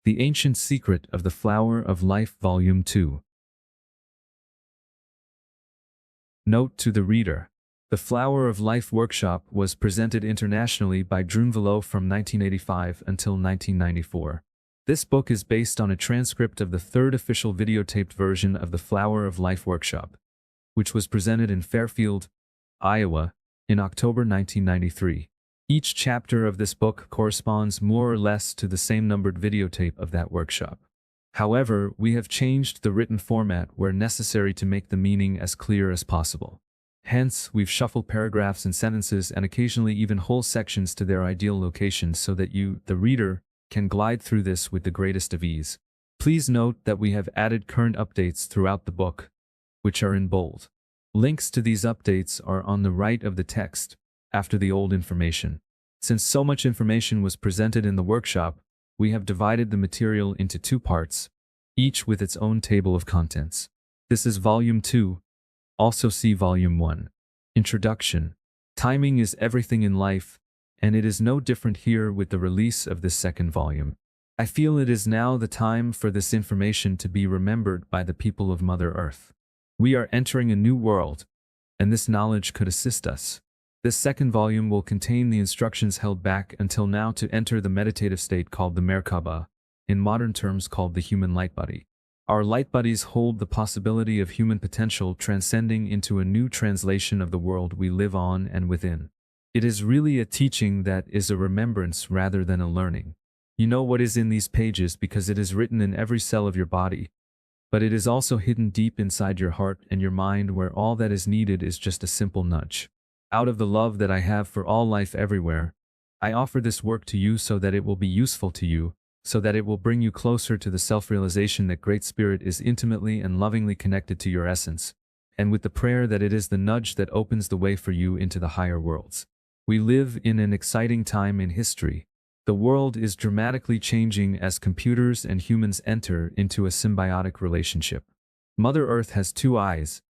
The Ancient Secret of the Flower of Life, Volume 2. Note to the reader. The Flower of Life workshop was presented internationally by Dunvalo from 1985 until 1994. This book is based on a transcript of the third official videotaped version of the Flower of Life workshop, which was presented in Fairfield, Iowa, in October 1993. Each chapter of this book corresponds more or less to the same numbered videotape of that workshop. However, we have changed the written format where necessary to make the meaning as clear as possible. Hence, we've shuffled paragraphs and sentences and occasionally even whole sections to their ideal locations so that you, the reader, can glide through this with the greatest of ease. Please note that we have added current updates throughout the book, which are in bold. Links to these updates are on the right of the text, after the old information. Since so much information was presented in the workshop, we have divided the material into two parts, each with its own table of contents. This is Volume 2. Also see Volume 1. Introduction. Timing is everything in life, and it is no different here with the release of this second volume. I feel it is now the time for this information to be remembered by the people of Mother Earth. We are entering a new world, and this knowledge could assist us. This second volume will contain the instructions held back until now to enter the meditative state called the Mer-Ka-Ba, in modern terms called the human light body. Our light bodies hold the possibility of human potential transcending into a new translation of the world we live on and within. It is really a teaching that is a remembrance rather than a learning. You know what is in these pages because it is written in every cell of your body, but it is also hidden deep inside your heart and your mind where all that is needed is just a simple nudge. Out of the love that I have for all life everywhere, I offer this work to you so that it will be useful to you, so that it will bring you closer to the self-realization that Great Spirit is intimately and lovingly connected to your essence, and with the prayer that it is the nudge that opens the way for you into the higher worlds. We live in an exciting time in history. The world is dramatically changing as computers and humans enter into a symbiotic relationship. Mother Earth has two eyes,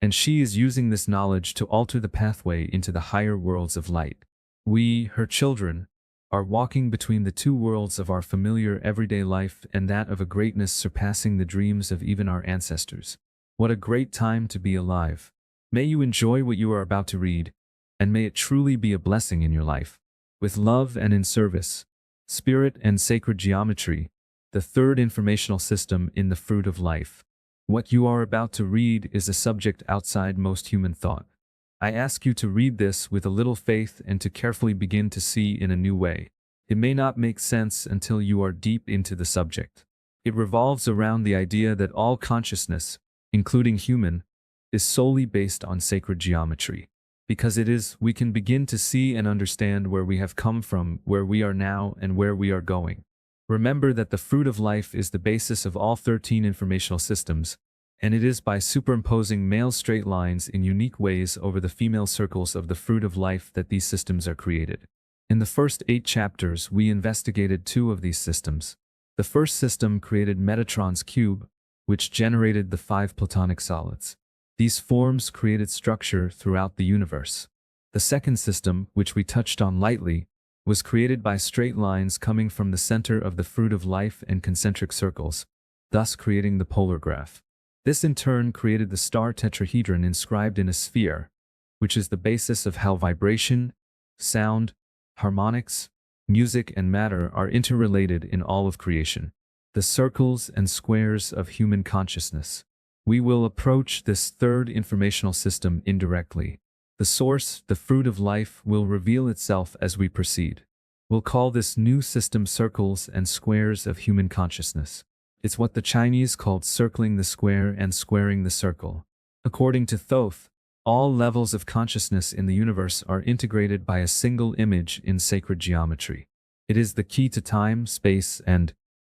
and she is using this knowledge to alter the pathway into the higher worlds of light. We, her children, are walking between the two worlds of our familiar everyday life and that of a greatness surpassing the dreams of even our ancestors. What a great time to be alive. May you enjoy what you are about to read, and may it truly be a blessing in your life. With love and in service, Spirit and Sacred Geometry, the third informational system in the Fruit of Life. What you are about to read is a subject outside most human thought. I ask you to read this with a little faith and to carefully begin to see in a new way. It may not make sense until you are deep into the subject. It revolves around the idea that all consciousness, including human, is solely based on sacred geometry. Because it is, we can begin to see and understand where we have come from, where we are now, and where we are going. Remember that the Fruit of Life is the basis of all 13 informational systems, and it is by superimposing male straight lines in unique ways over the female circles of the Fruit of Life that these systems are created. In the first 8 chapters, we investigated 2 of these systems. The first system created Metatron's cube, which generated the 5 platonic solids. These forms created structure throughout the universe. The second system, which we touched on lightly, was created by straight lines coming from the center of the Fruit of Life and concentric circles, thus creating the polar graph. This in turn created the star tetrahedron inscribed in a sphere, which is the basis of how vibration, sound, harmonics, music and matter are interrelated in all of creation. The circles and squares of human consciousness. We will approach this third informational system indirectly. The source, the Fruit of Life, will reveal itself as we proceed. We'll call this new system circles and squares of human consciousness. It's what the Chinese called circling the square and squaring the circle. According to Thoth, all levels of consciousness in the universe are integrated by a single image in sacred geometry. It is the key to time, space, and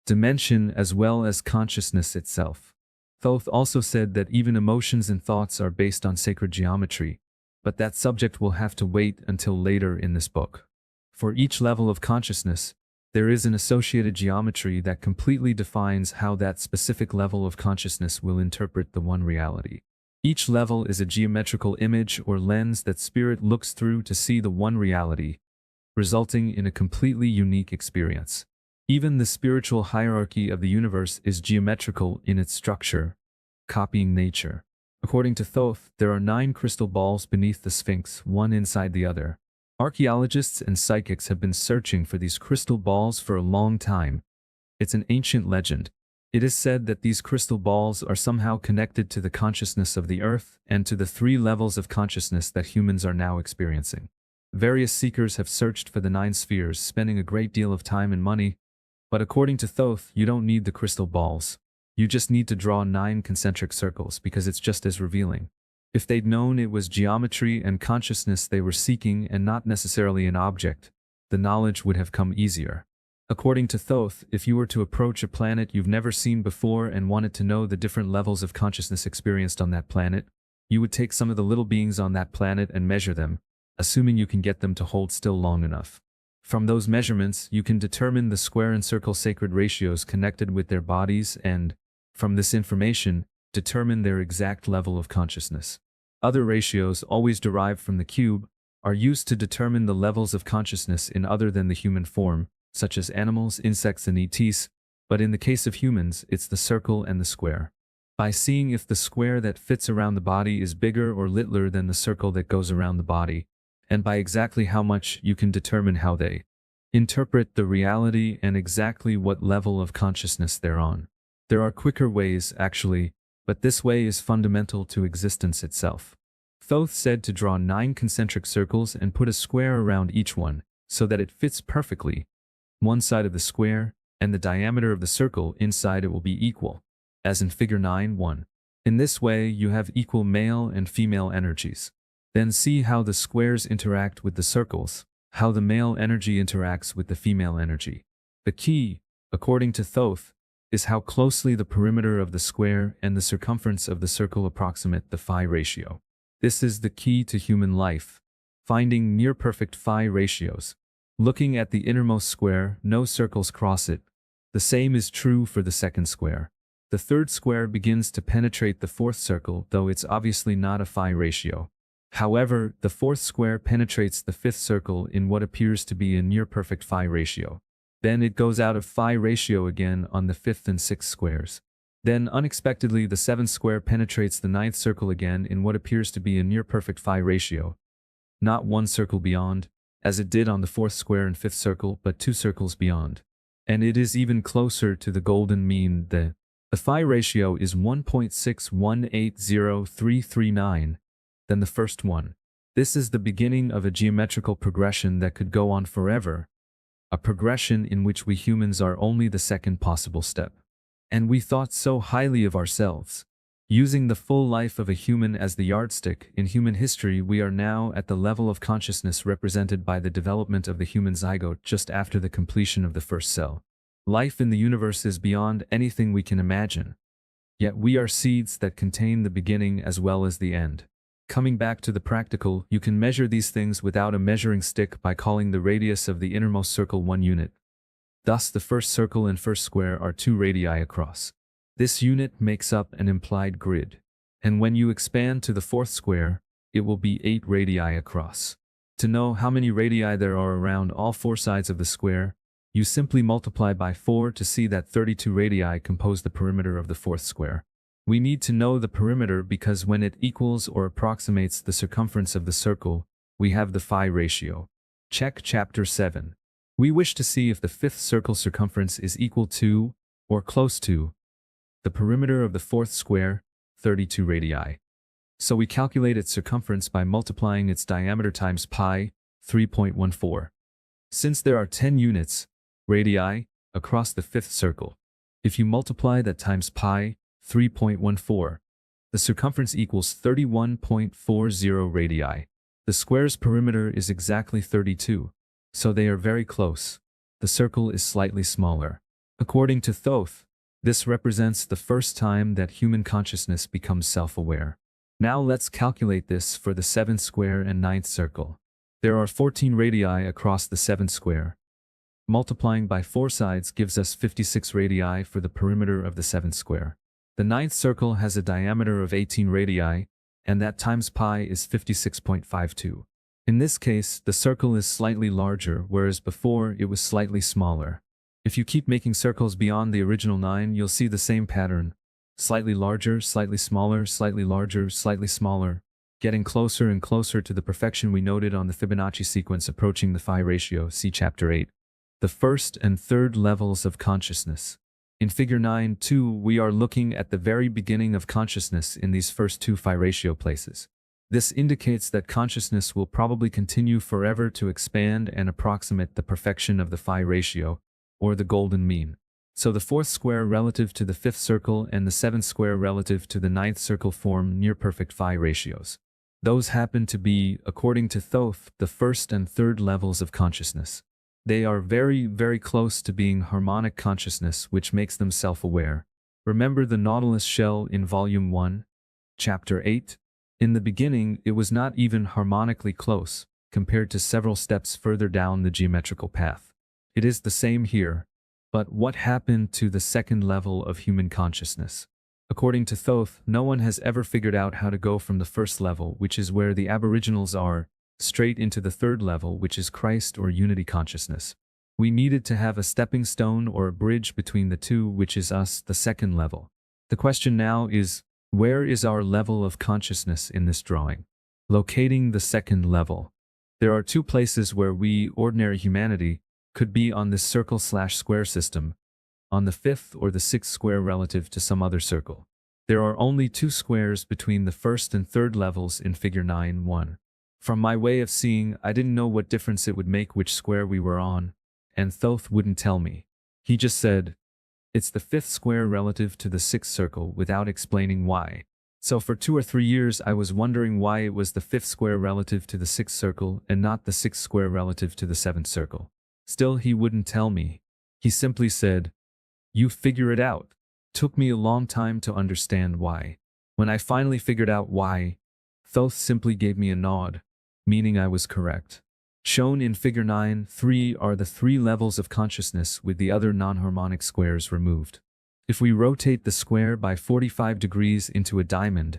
dimension as well as consciousness itself. Thoth also said that even emotions and thoughts are based on sacred geometry, but that subject will have to wait until later in this book. For each level of consciousness, there is an associated geometry that completely defines how that specific level of consciousness will interpret the one reality. Each level is a geometrical image or lens that Spirit looks through to see the one reality, resulting in a completely unique experience. Even the spiritual hierarchy of the universe is geometrical in its structure, copying nature. According to Thoth, there are 9 crystal balls beneath the Sphinx, one inside the other. Archaeologists and psychics have been searching for these crystal balls for a long time. It's an ancient legend. It is said that these crystal balls are somehow connected to the consciousness of the earth and to the 3 levels of consciousness that humans are now experiencing. Various seekers have searched for the 9 spheres, spending a great deal of time and money, but according to Thoth, you don't need the crystal balls. You just need to draw 9 concentric circles because it's just as revealing. If they'd known it was geometry and consciousness they were seeking and not necessarily an object, the knowledge would have come easier. According to Thoth, if you were to approach a planet you've never seen before and wanted to know the different levels of consciousness experienced on that planet, you would take some of the little beings on that planet and measure them, assuming you can get them to hold still long enough. From those measurements, you can determine the square and circle sacred ratios connected with their bodies and, from this information, determine their exact level of consciousness. Other ratios, always derived from the cube, are used to determine the levels of consciousness in other than the human form, such as animals, insects, and ETs, but in the case of humans, it's the circle and the square. By seeing if the square that fits around the body is bigger or littler than the circle that goes around the body, and by exactly how much, you can determine how they interpret the reality and exactly what level of consciousness they're on. There are quicker ways, actually, but this way is fundamental to existence itself. Thoth said to draw 9 concentric circles and put a square around each one, so that it fits perfectly. One side of the square, and the diameter of the circle inside it will be equal, as in figure 9.1. In this way, you have equal male and female energies. Then see how the squares interact with the circles, how the male energy interacts with the female energy. The key, according to Thoth, is how closely the perimeter of the square and the circumference of the circle approximate the phi ratio. This is the key to human life, finding near-perfect phi ratios. Looking at the innermost square, no circles cross it. The same is true for the second square. The third square begins to penetrate the fourth circle, though it's obviously not a phi ratio. However, the fourth square penetrates the fifth circle in what appears to be a near-perfect phi ratio. Then it goes out of phi ratio again on the fifth and sixth squares. Then unexpectedly the seventh square penetrates the ninth circle again in what appears to be a near-perfect phi ratio. Not one circle beyond, as it did on the fourth square and fifth circle, but 2 circles beyond. And it is even closer to the golden mean. The phi ratio is 1.6180,339 than the first one. This is the beginning of a geometrical progression that could go on forever, a progression in which we humans are only the second possible step. And we thought so highly of ourselves. Using the full life of a human as the yardstick, in human history we are now at the level of consciousness represented by the development of the human zygote just after the completion of the first cell. Life in the universe is beyond anything we can imagine. Yet we are seeds that contain the beginning as well as the end. Coming back to the practical, you can measure these things without a measuring stick by calling the radius of the innermost circle 1 unit. Thus the first circle and first square are 2 radii across. This unit makes up an implied grid. And when you expand to the fourth square, it will be 8 radii across. To know how many radii there are around all 4 sides of the square, you simply multiply by 4 to see that 32 radii compose the perimeter of the fourth square. We need to know the perimeter because when it equals or approximates the circumference of the circle, we have the phi ratio. Check Chapter 7. We wish to see if the fifth circle circumference is equal to, or close to, the perimeter of the fourth square, 32 radii. So we calculate its circumference by multiplying its diameter times pi, 3.14. Since there are 10 units, radii, across the fifth circle, if you multiply that times pi, 3.14, the circumference equals 31.40 radii. The square's perimeter is exactly 32, so they are very close. The circle is slightly smaller. According to Thoth, this represents the first time that human consciousness becomes self-aware. Now let's calculate this for the 7th square and 9th circle. There are 14 radii across the 7th square. Multiplying by 4 sides gives us 56 radii for the perimeter of the 7th square. The 9th circle has a diameter of 18 radii, and that times pi is 56.52. In this case, the circle is slightly larger, whereas before it was slightly smaller. If you keep making circles beyond the original 9, you'll see the same pattern. Slightly larger, slightly smaller, slightly larger, slightly smaller, getting closer and closer to the perfection we noted on the Fibonacci sequence approaching the phi ratio, see Chapter 8. The first and third levels of consciousness. In Figure 9.2, we are looking at the very beginning of consciousness in these first two phi ratio places. This indicates that consciousness will probably continue forever to expand and approximate the perfection of the phi ratio, or the golden mean. So the fourth square relative to the fifth circle and the seventh square relative to the ninth circle form near-perfect phi ratios. Those happen to be, according to Thoth, the first and third levels of consciousness. They are very, very close to being harmonic consciousness, which makes them self-aware. Remember the Nautilus shell in Volume 1, Chapter 8? In the beginning, it was not even harmonically close, compared to several steps further down the geometrical path. It is the same here. But what happened to the second level of human consciousness? According to Thoth, no one has ever figured out how to go from the first level, which is where the aboriginals are, straight into the third level, which is Christ or unity consciousness. We needed to have a stepping stone or a bridge between the two, which is us, the second level. The question now is, where is our level of consciousness in this drawing? Locating the second level. There are two places where we, ordinary humanity, could be on this circle/square system, on the fifth or the sixth square relative to some other circle. There are only two squares between the first and third levels in Figure 9.1. From my way of seeing, I didn't know what difference it would make which square we were on, and Thoth wouldn't tell me. He just said, it's the fifth square relative to the sixth circle, without explaining why. So for 2 or 3 years I was wondering why it was the fifth square relative to the sixth circle and not the sixth square relative to the seventh circle. Still, he wouldn't tell me. He simply said, you figure it out. Took me a long time to understand why. When I finally figured out why, Thoth simply gave me a nod, meaning I was correct. Shown in Figure 9.3 are the 3 levels of consciousness with the other non-harmonic squares removed. If we rotate the square by 45 degrees into a diamond,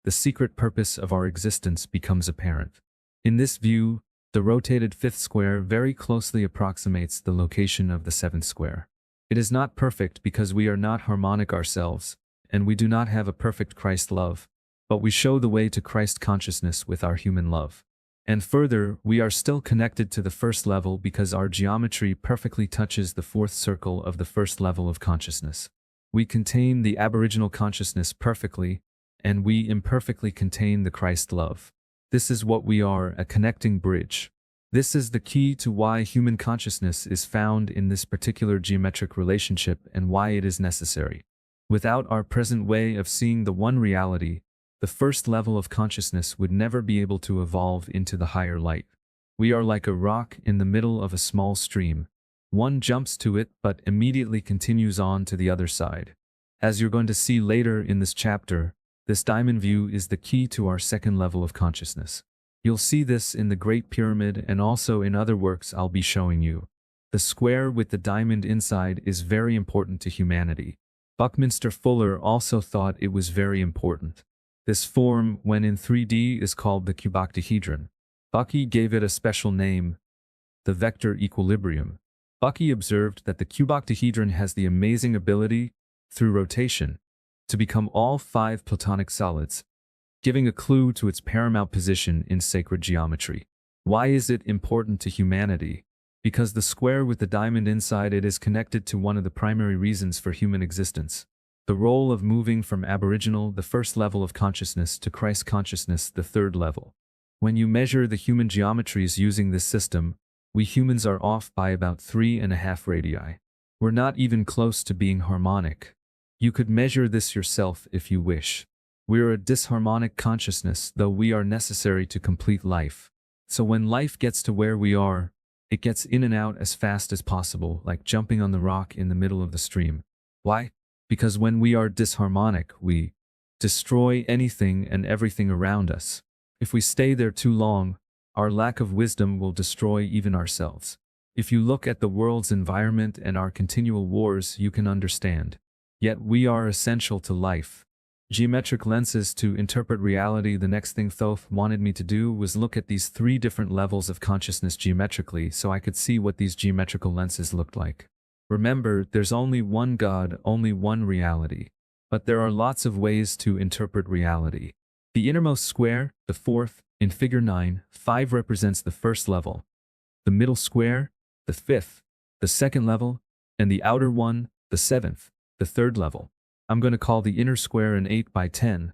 the secret purpose of our existence becomes apparent. In this view, the rotated fifth square very closely approximates the location of the seventh square. It is not perfect because we are not harmonic ourselves, and we do not have a perfect Christ love, but we show the way to Christ consciousness with our human love. And further, we are still connected to the first level because our geometry perfectly touches the fourth circle of the first level of consciousness. We contain the aboriginal consciousness perfectly, and we imperfectly contain the Christ love. This is what we are, a connecting bridge. This is the key to why human consciousness is found in this particular geometric relationship and why it is necessary. Without our present way of seeing the one reality, the first level of consciousness would never be able to evolve into the higher light. We are like a rock in the middle of a small stream. One jumps to it but immediately continues on to the other side. As you're going to see later in this chapter, this diamond view is the key to our second level of consciousness. You'll see this in the Great Pyramid and also in other works I'll be showing you. The square with the diamond inside is very important to humanity. Buckminster Fuller also thought it was very important. This form, when in 3D, is called the cuboctahedron. Bucky gave it a special name, the vector equilibrium. Bucky observed that the cuboctahedron has the amazing ability, through rotation, to become all 5 Platonic solids, giving a clue to its paramount position in sacred geometry. Why is it important to humanity? Because the square with the diamond inside it is connected to one of the primary reasons for human existence. The role of moving from aboriginal, the first level of consciousness, to Christ consciousness, the third level. When you measure the human geometries using this system, we humans are off by about 3.5 radii. We're not even close to being harmonic. You could measure this yourself if you wish. We're a disharmonic consciousness, though we are necessary to complete life. So when life gets to where we are, it gets in and out as fast as possible, like jumping on the rock in the middle of the stream. Why? Because when we are disharmonic, we destroy anything and everything around us. If we stay there too long, our lack of wisdom will destroy even ourselves. If you look at the world's environment and our continual wars, you can understand. Yet we are essential to life. Geometric lenses to interpret reality. The next thing Thoth wanted me to do was look at these 3 different levels of consciousness geometrically so I could see what these geometrical lenses looked like. Remember, there's only one God, only one reality. But there are lots of ways to interpret reality. The innermost square, the fourth, in figure 9, 5 represents the first level. The middle square, the fifth, the second level, and the outer one, the seventh, the third level. I'm going to call the inner square an 8 by 10,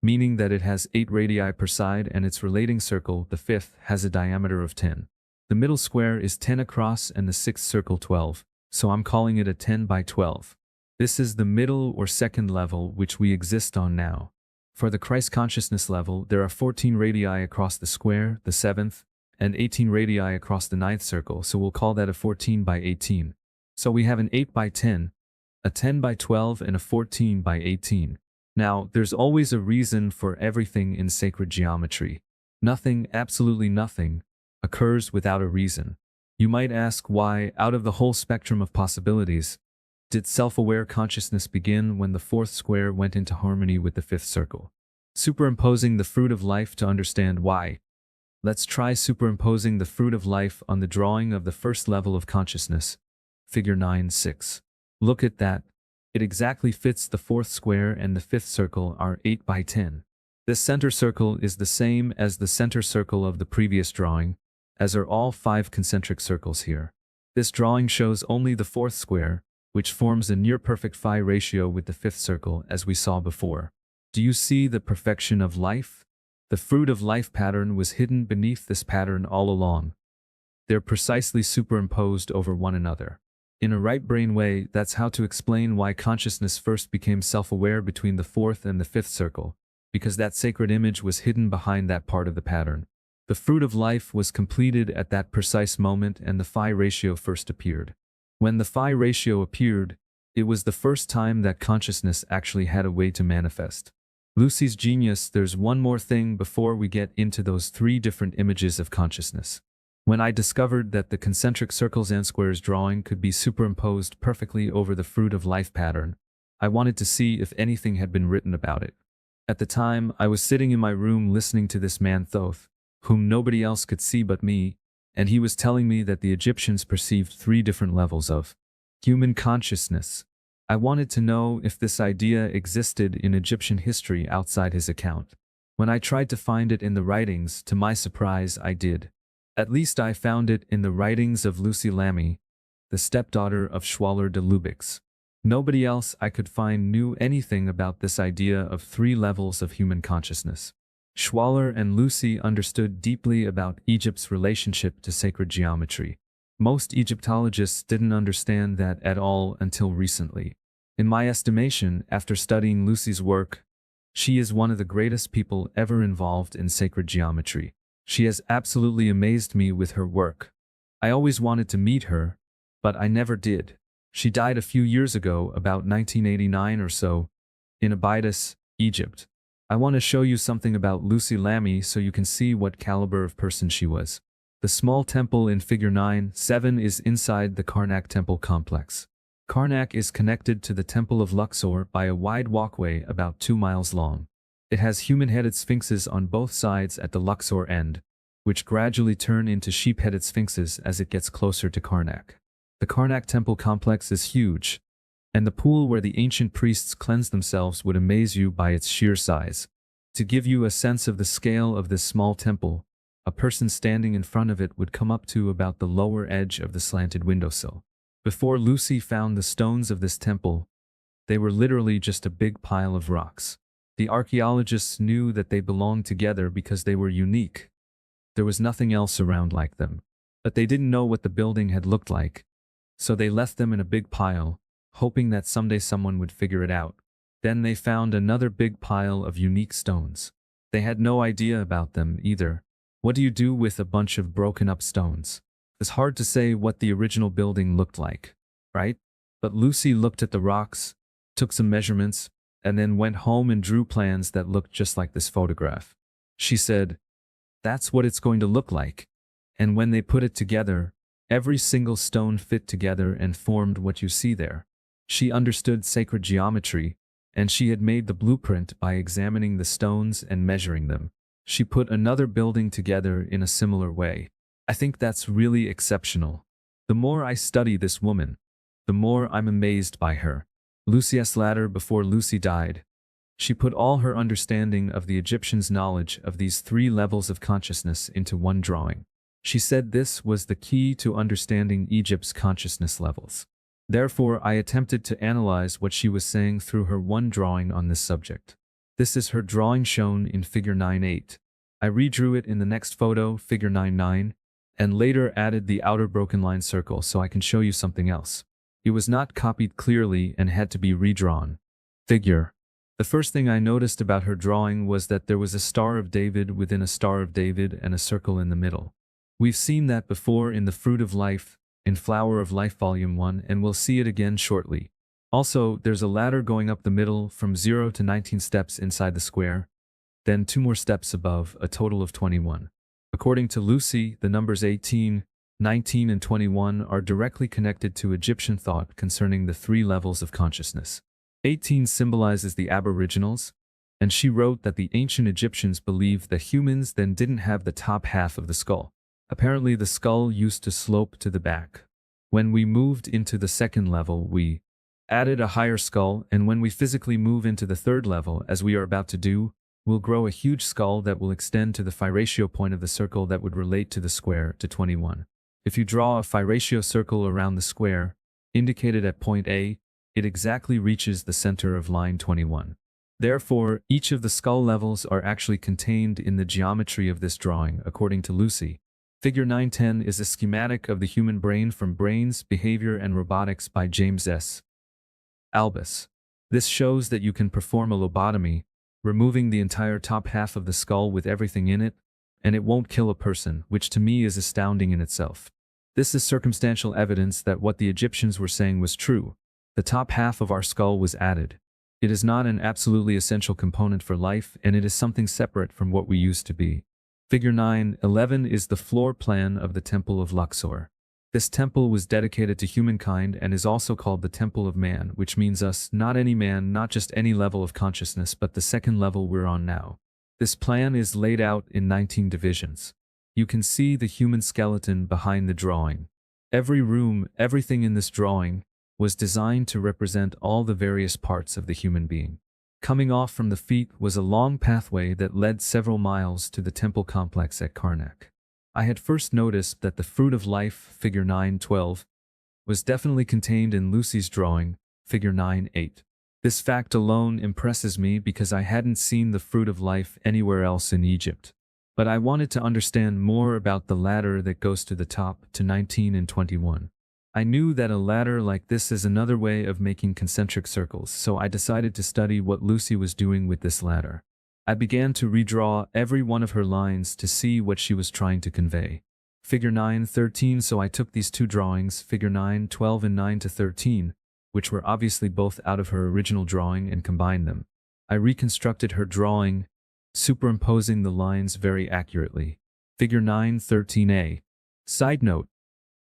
meaning that it has 8 radii per side, and its relating circle, the fifth, has a diameter of 10. The middle square is 10 across and the sixth circle 12, so I'm calling it a 10 by 12. This is the middle or second level which we exist on now. For the Christ consciousness level, there are 14 radii across the square, the seventh, and 18 radii across the ninth circle, so we'll call that a 14 by 18. So we have an 8 by 10, a 10 by 12, and a 14 by 18. Now, there's always a reason for everything in sacred geometry. Nothing, absolutely nothing, occurs without a reason. You might ask why, out of the whole spectrum of possibilities, did self-aware consciousness begin when the fourth square went into harmony with the fifth circle? Superimposing the fruit of life to understand why. Let's try superimposing the fruit of life on the drawing of the first level of consciousness, figure 9-6. Look at that. It exactly fits the fourth square, and the fifth circle are 8 by 10. This center circle is the same as the center circle of the previous drawing, as are all 5 concentric circles here. This drawing shows only the fourth square, which forms a near-perfect phi ratio with the fifth circle, as we saw before. Do you see the perfection of life? The fruit of life pattern was hidden beneath this pattern all along. They're precisely superimposed over one another. In a right-brain way, that's how to explain why consciousness first became self-aware between the fourth and the fifth circle, because that sacred image was hidden behind that part of the pattern. The fruit of life was completed at that precise moment, and the phi ratio first appeared. When the phi ratio appeared, it was the first time that consciousness actually had a way to manifest. Lucy's genius. There's one more thing before we get into those 3 different images of consciousness. When I discovered that the concentric circles and squares drawing could be superimposed perfectly over the fruit of life pattern, I wanted to see if anything had been written about it. At the time, I was sitting in my room listening to this man Thoth, whom nobody else could see but me, and he was telling me that the Egyptians perceived 3 different levels of human consciousness. I wanted to know if this idea existed in Egyptian history outside his account. When I tried to find it in the writings, to my surprise, I did. At least I found it in the writings of Lucy Lamy, the stepdaughter of Schwaller de Lubicz. Nobody else I could find knew anything about this idea of 3 levels of human consciousness. Schwaller and Lucy understood deeply about Egypt's relationship to sacred geometry. Most Egyptologists didn't understand that at all until recently. In my estimation, after studying Lucy's work, she is one of the greatest people ever involved in sacred geometry. She has absolutely amazed me with her work. I always wanted to meet her, but I never did. She died a few years ago, about 1989 or so, in Abydos, Egypt. I want to show you something about Lucy Lamy so you can see what caliber of person she was. The small temple in figure 9-7 is inside the Karnak temple complex. Karnak is connected to the Temple of Luxor by a wide walkway about 2 miles long. It has human-headed sphinxes on both sides at the Luxor end, which gradually turn into sheep-headed sphinxes as it gets closer to Karnak. The Karnak temple complex is huge, and the pool where the ancient priests cleansed themselves would amaze you by its sheer size. To give you a sense of the scale of this small temple, a person standing in front of it would come up to about the lower edge of the slanted windowsill. Before Lucy found the stones of this temple, they were literally just a big pile of rocks. The archaeologists knew that they belonged together because they were unique. There was nothing else around like them. But they didn't know what the building had looked like, so they left them in a big pile, hoping that someday someone would figure it out. Then they found another big pile of unique stones. They had no idea about them either. What do you do with a bunch of broken up stones? It's hard to say what the original building looked like, right? But Lucy looked at the rocks, took some measurements, and then went home and drew plans that looked just like this photograph. She said, "That's what it's going to look like." And when they put it together, every single stone fit together and formed what you see there. She understood sacred geometry, and she had made the blueprint by examining the stones and measuring them. She put another building together in a similar way. I think that's really exceptional. The more I study this woman, the more I'm amazed by her. Lucy's ladder before Lucy died. She put all her understanding of the Egyptians' knowledge of these 3 levels of consciousness into one drawing. She said this was the key to understanding Egypt's consciousness levels. Therefore, I attempted to analyze what she was saying through her one drawing on this subject. This is her drawing shown in figure 9.8. I redrew it in the next photo, figure 9.9, and later added the outer broken line circle so I can show you something else. It was not copied clearly and had to be redrawn. Figure. The first thing I noticed about her drawing was that there was a Star of David within a Star of David and a circle in the middle. We've seen that before in the Fruit of Life, in Flower of Life Volume 1, and we'll see it again shortly. Also, there's a ladder going up the middle from 0 to 19 steps inside the square, then 2 more steps above, a total of 21. According to Lucy, the numbers 18, 19 and 21 are directly connected to Egyptian thought concerning the 3 levels of consciousness. 18 symbolizes the Aboriginals, and she wrote that the ancient Egyptians believed that humans then didn't have the top half of the skull. Apparently the skull used to slope to the back. When we moved into the 2nd level, we added a higher skull, and when we physically move into the 3rd level, as we are about to do, we'll grow a huge skull that will extend to the phi ratio point of the circle that would relate to the square, to 21. If you draw a phi ratio circle around the square, indicated at point A, it exactly reaches the center of line 21. Therefore, each of the skull levels are actually contained in the geometry of this drawing, according to Lucy. Figure 910 is a schematic of the human brain from Brains, Behavior and Robotics by James S. Albus. This shows that you can perform a lobotomy, removing the entire top half of the skull with everything in it, and it won't kill a person, which to me is astounding in itself. This is circumstantial evidence that what the Egyptians were saying was true. The top half of our skull was added. It is not an absolutely essential component for life, and it is something separate from what we used to be. Figure 9.11 is the floor plan of the Temple of Luxor. This temple was dedicated to humankind and is also called the Temple of Man, which means us, not any man, not just any level of consciousness, but the 2nd level we're on now. This plan is laid out in 19 divisions. You can see the human skeleton behind the drawing. Every room, everything in this drawing, was designed to represent all the various parts of the human being. Coming off from the feet was a long pathway that led several miles to the temple complex at Karnak. I had first noticed that the Fruit of Life, figure 9.12, was definitely contained in Lucy's drawing, figure 9.8. This fact alone impresses me because I hadn't seen the Fruit of Life anywhere else in Egypt. But I wanted to understand more about the ladder that goes to the top, to 19 and 21. I knew that a ladder like this is another way of making concentric circles, so I decided to study what Lucy was doing with this ladder. I began to redraw every one of her lines to see what she was trying to convey. Figure 9.13, so I took these 2 drawings, figure 9.12 and 9 to 13, which were obviously both out of her original drawing, and combined them. I reconstructed her drawing, superimposing the lines very accurately. Figure 9.13a. Side note: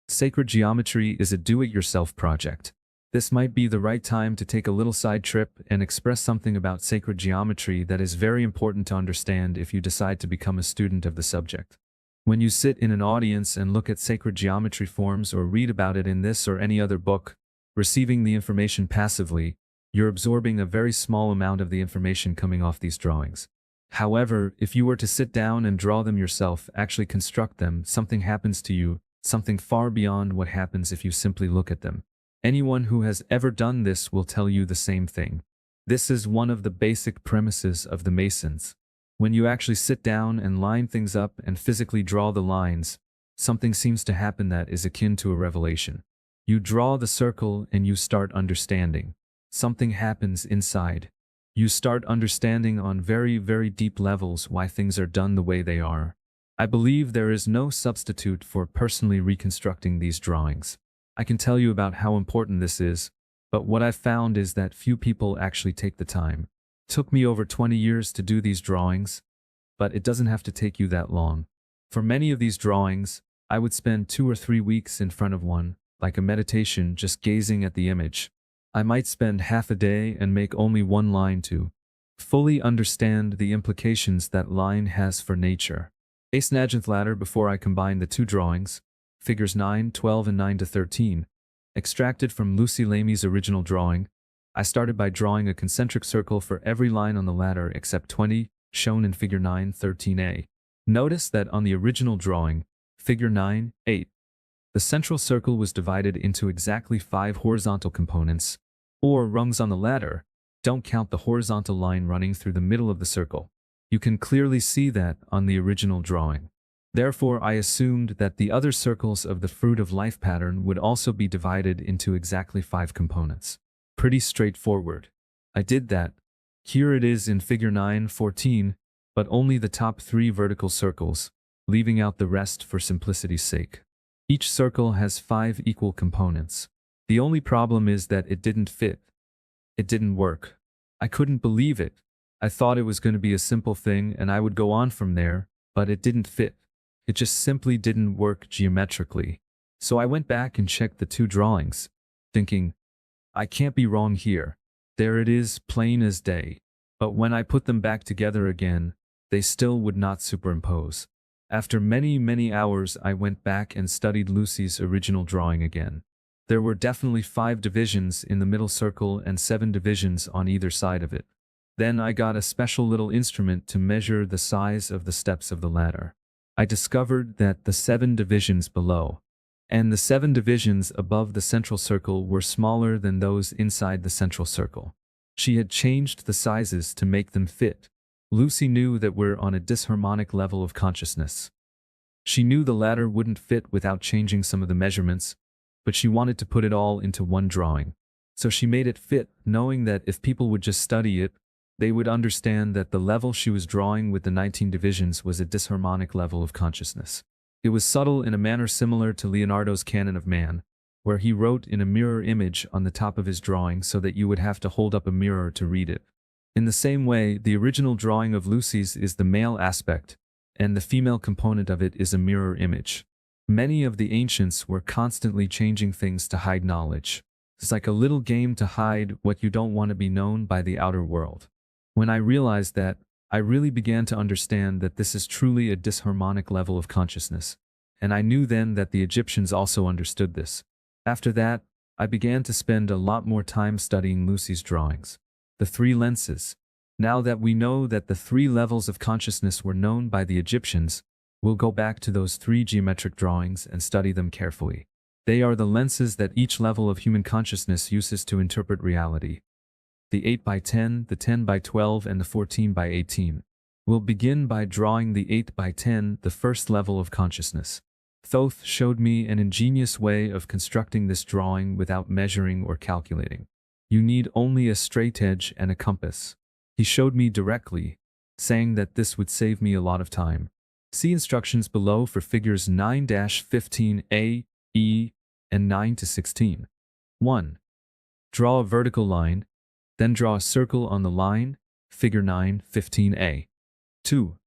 Sacred geometry is a do-it-yourself project. This might be the right time to take a little side trip and express something about sacred geometry that is very important to understand if you decide to become a student of the subject. When you sit in an audience and look at sacred geometry forms or read about it in this or any other book, receiving the information passively, you're absorbing a very small amount of the information coming off these drawings. However, if you were to sit down and draw them yourself, actually construct them, something happens to you, something far beyond what happens if you simply look at them. Anyone who has ever done this will tell you the same thing. This is one of the basic premises of the Masons. When you actually sit down and line things up and physically draw the lines, something seems to happen that is akin to a revelation. You draw the circle and you start understanding. Something happens inside. You start understanding on very, very deep levels why things are done the way they are. I believe there is no substitute for personally reconstructing these drawings. I can tell you about how important this is, but what I've found is that few people actually take the time. It took me over 20 years to do these drawings, but it doesn't have to take you that long. For many of these drawings, I would spend 2 or 3 weeks in front of one, like a meditation, just gazing at the image. I might spend half a day and make only one line to fully understand the implications that line has for nature. Ascension ladder before I combine the 2 drawings, figures 9, 12 and 9 to 13, extracted from Lucy Lamy's original drawing. I started by drawing a concentric circle for every line on the ladder except 20, shown in Figure 9.13a. Notice that on the original drawing, Figure 9.8, the central circle was divided into exactly 5 horizontal components, or rungs on the ladder. Don't count the horizontal line running through the middle of the circle. You can clearly see that on the original drawing. Therefore, I assumed that the other circles of the fruit of life pattern would also be divided into exactly 5 components. Pretty straightforward. I did that. Here it is in Figure 9.14, but only the top 3 vertical circles, leaving out the rest for simplicity's sake. Each circle has 5 equal components. The only problem is that it didn't fit. It didn't work. I couldn't believe it. I thought it was going to be a simple thing and I would go on from there, but it didn't fit. It just simply didn't work geometrically. So I went back and checked the 2 drawings, thinking, I can't be wrong here. There it is, plain as day. But when I put them back together again, they still would not superimpose. After many hours, I went back and studied Lucy's original drawing again. There were definitely 5 divisions in the middle circle and 7 divisions on either side of it. Then I got a special little instrument to measure the size of the steps of the ladder. I discovered that the 7 divisions below and the 7 divisions above the central circle were smaller than those inside the central circle. She had changed the sizes to make them fit. Lucy knew that we're on a disharmonic level of consciousness. She knew the ladder wouldn't fit without changing some of the measurements, but she wanted to put it all into one drawing. So she made it fit, knowing that if people would just study it, they would understand that the level she was drawing with the 19 divisions was a disharmonic level of consciousness. It was subtle in a manner similar to Leonardo's Canon of Man, where he wrote in a mirror image on the top of his drawing so that you would have to hold up a mirror to read it. In the same way, the original drawing of Lucy's is the male aspect, and the female component of it is a mirror image. Many of the ancients were constantly changing things to hide knowledge. It's like a little game to hide what you don't want to be known by the outer world. When I realized that, I really began to understand that this is truly a disharmonic level of consciousness, and I knew then that the Egyptians also understood this. After that, I began to spend a lot more time studying Lucy's drawings. The 3 lenses. Now that we know that the 3 levels of consciousness were known by the Egyptians, we'll go back to those 3 geometric drawings and study them carefully. They are the lenses that each level of human consciousness uses to interpret reality. The 8x10, the 10x12, and the 14x18. We'll begin by drawing the 8x10, the first level of consciousness. Thoth showed me an ingenious way of constructing this drawing without measuring or calculating. You need only a straight edge and a compass. He showed me directly, saying that this would save me a lot of time. See instructions below for figures 9-15a, e, and 9-16. 1. Draw a vertical line, then draw a circle on the line, figure 9-15a. 2.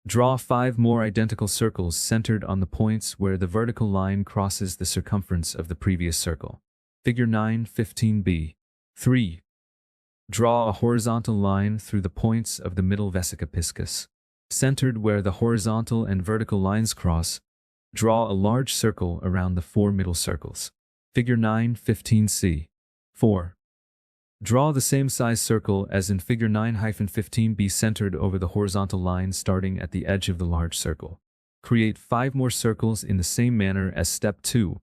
Draw 5 more identical circles centered on the points where the vertical line crosses the circumference of the previous circle. Figure 9-15b. 3. Draw a horizontal line through the points of the middle vesica piscis. Centered where the horizontal and vertical lines cross, draw a large circle around the 4 middle circles. Figure 9-15c. 4. Draw the same size circle as in Figure 9-15b centered over the horizontal line starting at the edge of the large circle. Create 5 more circles in the same manner as Step 2,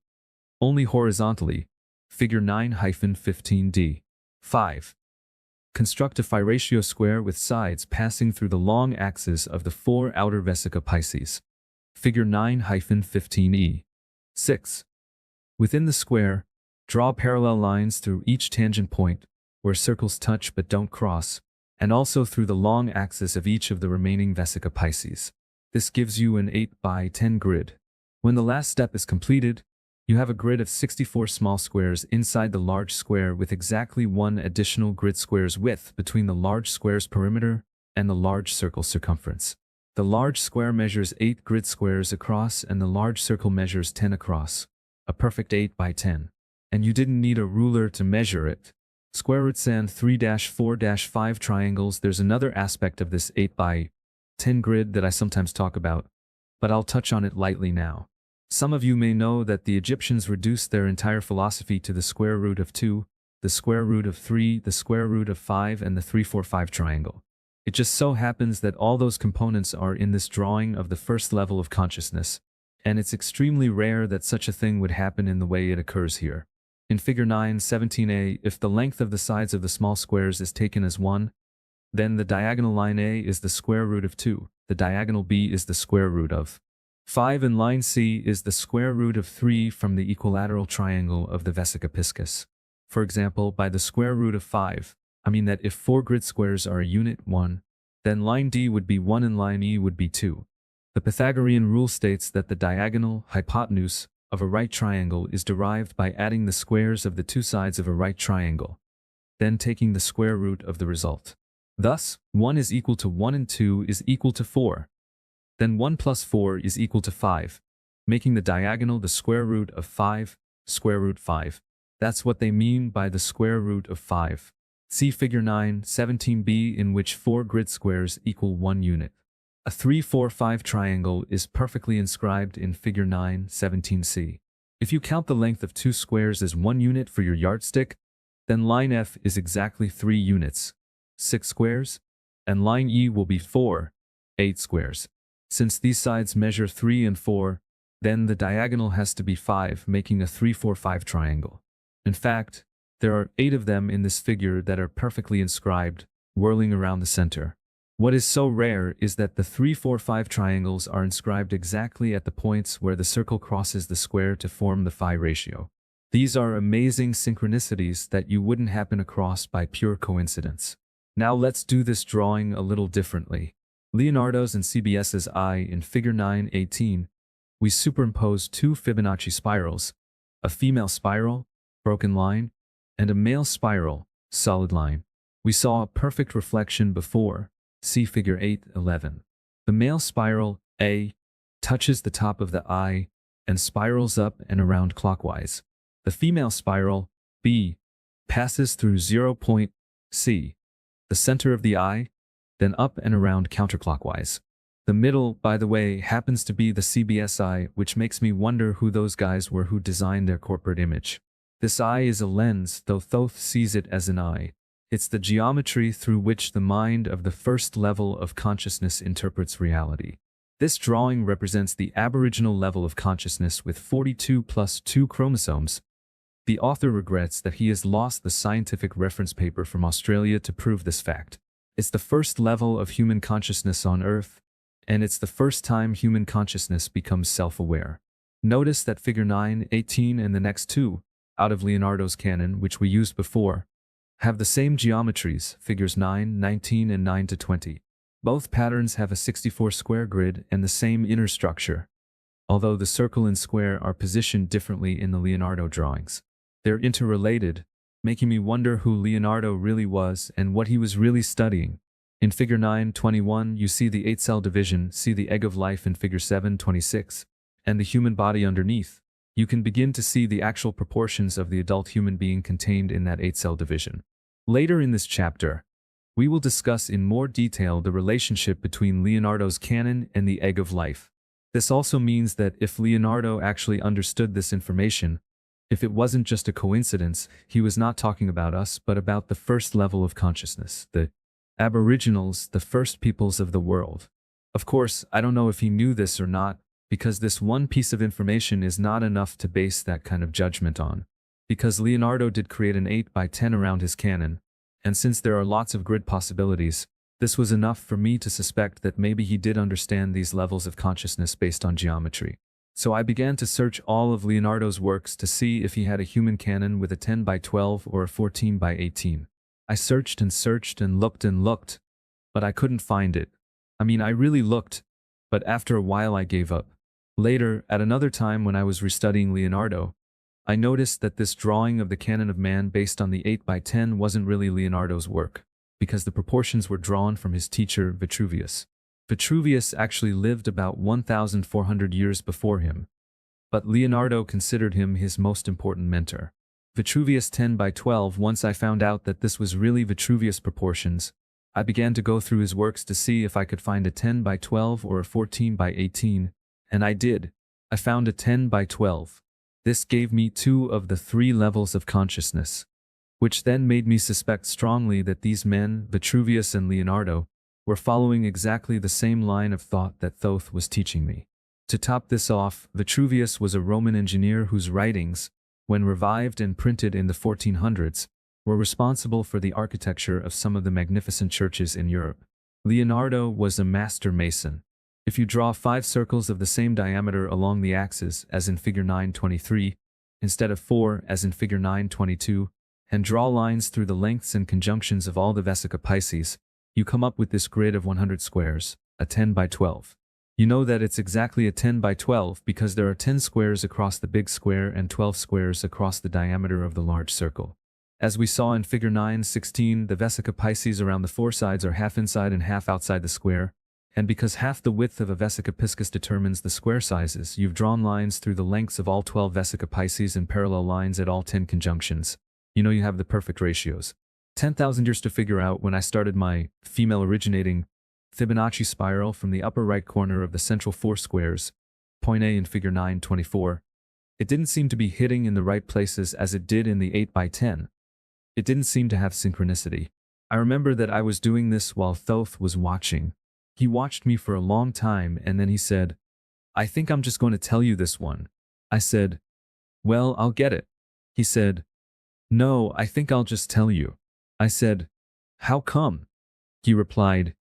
only horizontally, Figure 9-15d. 5. Construct a phi ratio square with sides passing through the long axis of the 4 outer vesica piscis. Figure 9-15e. 6. Within the square, draw parallel lines through each tangent point, where circles touch but don't cross, and also through the long axis of each of the remaining vesica piscis. This gives you an 8x10 grid. When the last step is completed, you have a grid of 64 small squares inside the large square with exactly 1 additional grid square's width between the large square's perimeter and the large circle circumference. The large square measures 8 grid squares across and the large circle measures 10 across, a perfect 8x10. And you didn't need a ruler to measure it. Square roots and 3-4-5 triangles. There's another aspect of this 8x10 grid that I sometimes talk about, but I'll touch on it lightly now. Some of you may know that the Egyptians reduced their entire philosophy to the square root of 2, the square root of 3, the square root of 5, and the 3-4-5 triangle. It just so happens that all those components are in this drawing of the first level of consciousness, and it's extremely rare that such a thing would happen in the way it occurs here. In Figure 9:17a, if the length of the sides of the small squares is taken as 1, then the diagonal line A is the square root of 2, the diagonal B is the square root of 5, and line C is the square root of 3 from the equilateral triangle of the vesica piscis. For example, by the square root of 5, I mean that if 4 grid squares are a unit 1, then line D would be 1 and line E would be 2. The Pythagorean rule states that the diagonal hypotenuse of a right triangle is derived by adding the squares of the two sides of a right triangle, then taking the square root of the result. Thus, 1 is equal to 1 and 2 is equal to 4. Then 1 plus 4 is equal to 5, making the diagonal the square root of 5, square root 5. That's what they mean by the square root of 5. See Figure 9:17b, in which 4 grid squares equal 1 unit. A 3-4-5 triangle is perfectly inscribed in Figure 9:17c. If you count the length of 2 squares as 1 unit for your yardstick, then line F is exactly 3 units, 6 squares, and line E will be 8 squares. Since these sides measure 3 and 4, then the diagonal has to be 5, making a 3-4-5 triangle. In fact, there are 8 of them in this figure that are perfectly inscribed, whirling around the center. What is so rare is that the 3-4-5 triangles are inscribed exactly at the points where the circle crosses the square to form the phi ratio. These are amazing synchronicities that you wouldn't happen across by pure coincidence. Now let's do this drawing a little differently. Leonardo's and CBS's eye in Figure 9:18, we superimpose 2 Fibonacci spirals, a female spiral, broken line, and a male spiral, solid line. We saw a perfect reflection before, see Figure 8:11. The male spiral, A, touches the top of the eye and spirals up and around clockwise. The female spiral, B, passes through 0 point C, the center of the eye, then up and around counterclockwise. The middle, by the way, happens to be the CBS eye, which makes me wonder who those guys were who designed their corporate image. This eye is a lens, though Thoth sees it as an eye. It's the geometry through which the mind of the first level of consciousness interprets reality. This drawing represents the aboriginal level of consciousness with 42 plus 2 chromosomes. The author regrets that he has lost the scientific reference paper from Australia to prove this fact. It's the first level of human consciousness on Earth, and it's the first time human consciousness becomes self-aware. Notice that Figure 9:18 and the next 2, out of Leonardo's canon, which we used before, have the same geometries, Figures 9:19 and 9-20. Both patterns have a 64 square grid and the same inner structure, although the circle and square are positioned differently in the Leonardo drawings. They're interrelated, making me wonder who Leonardo really was and what he was really studying. In Figure 9:21, you see the 8-cell division, see the egg of life in Figure 7:26, and the human body underneath. You can begin to see the actual proportions of the adult human being contained in that 8-cell division. Later in this chapter, we will discuss in more detail the relationship between Leonardo's canon and the egg of life. This also means that if Leonardo actually understood this information, if it wasn't just a coincidence, he was not talking about us but about the first level of consciousness, the aboriginals, the first peoples of the world. Of course, I don't know if he knew this or not, because this one piece of information is not enough to base that kind of judgment on. Because Leonardo did create an 8x10 around his canon, and since there are lots of grid possibilities, this was enough for me to suspect that maybe he did understand these levels of consciousness based on geometry. So I began to search all of Leonardo's works to see if he had a human canon with a 10x12 or a 14x18. I searched and looked, but I couldn't find it. I mean, I really looked, but after a while I gave up. Later, at another time when I was restudying Leonardo, I noticed that this drawing of the canon of man based on the 8x10 wasn't really Leonardo's work, because the proportions were drawn from his teacher Vitruvius. Vitruvius actually lived about 1,400 years before him, but Leonardo considered him his most important mentor. Vitruvius 10x12. Once I found out that this was really Vitruvius proportions, I began to go through his works to see if I could find a 10x12 or a 14x18, and I did. I found a 10 by 12. This gave me 2 of the 3 levels of consciousness, which then made me suspect strongly that these men, Vitruvius and Leonardo, were following exactly the same line of thought that Thoth was teaching me. To top this off, Vitruvius was a Roman engineer whose writings, when revived and printed in the 1400s, were responsible for the architecture of some of the magnificent churches in Europe. Leonardo was a master mason. If you draw 5 circles of the same diameter along the axis as in figure 923, instead of 4 as in figure 922, and draw lines through the lengths and conjunctions of all the Vesica Pisces, you come up with this grid of 100 squares, a 10 by 12. You know that it's exactly a 10 by 12 because there are 10 squares across the big square and 12 squares across the diameter of the large circle. As we saw in figure 916, the Vesica Pisces around the 4 sides are half inside and half outside the square, and because half the width of a Vesica Piscis determines the square sizes, you've drawn lines through the lengths of all 12 Vesica Pisces and parallel lines at all 10 conjunctions. You know you have the perfect ratios. 10,000 years to figure out when I started my female-originating Fibonacci spiral from the upper right corner of the central 4 squares, point A in figure 924. It didn't seem to be hitting in the right places as it did in the 8 by 10. It didn't seem to have synchronicity. I remember that I was doing this while Thoth was watching. He watched me for a long time and then he said, "I think I'm just going to tell you this one." I said, "Well, I'll get it." He said, "No, I think I'll just tell you." I said, "How come?" He replied,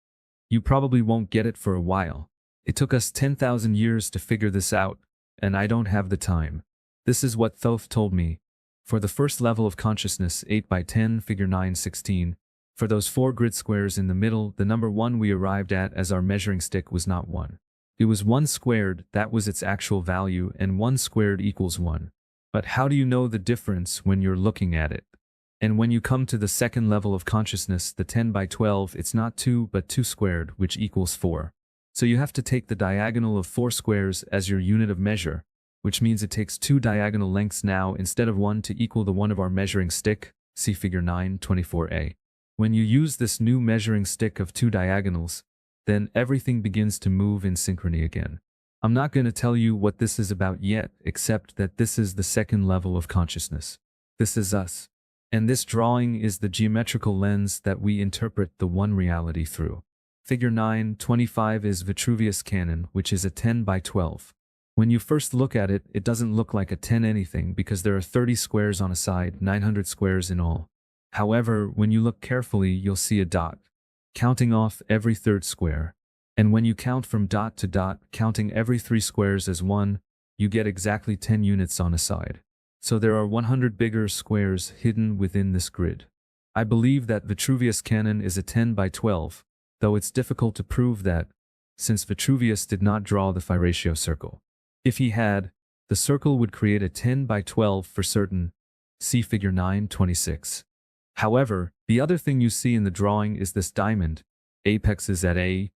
"You probably won't get it for a while. It took us 10,000 years to figure this out, and I don't have the time." This is what Thoth told me. For the first level of consciousness, 8 by 10, figure 916, for those 4 grid squares in the middle, the number 1 we arrived at as our measuring stick was not 1. It was 1 squared, that was its actual value, and 1 squared equals 1. But how do you know the difference when you're looking at it? And when you come to the second level of consciousness, the 10 by 12, it's not 2 but 2 squared, which equals 4. So you have to take the diagonal of 4 squares as your unit of measure, which means it takes 2 diagonal lengths now instead of 1 to equal the one of our measuring stick, see figure 924a. When you use this new measuring stick of 2 diagonals, then everything begins to move in synchrony again. I'm not going to tell you what this is about yet, except that this is the second level of consciousness. This is us. And this drawing is the geometrical lens that we interpret the one reality through. Figure 925 is Vitruvius Canon, which is a 10 by 12. When you first look at it, it doesn't look like a 10 anything because there are 30 squares on a side, 900 squares in all. However, when you look carefully, you'll see a dot, counting off every third square. And when you count from dot to dot, counting every 3 squares as 1, you get exactly 10 units on a side. So there are 100 bigger squares hidden within this grid. I believe that Vitruvius Canon is a 10 by 12, though it's difficult to prove that, since Vitruvius did not draw the phi ratio circle. If he had, the circle would create a 10 by 12 for certain, see figure 926. However, the other thing you see in the drawing is this diamond, apexes at A,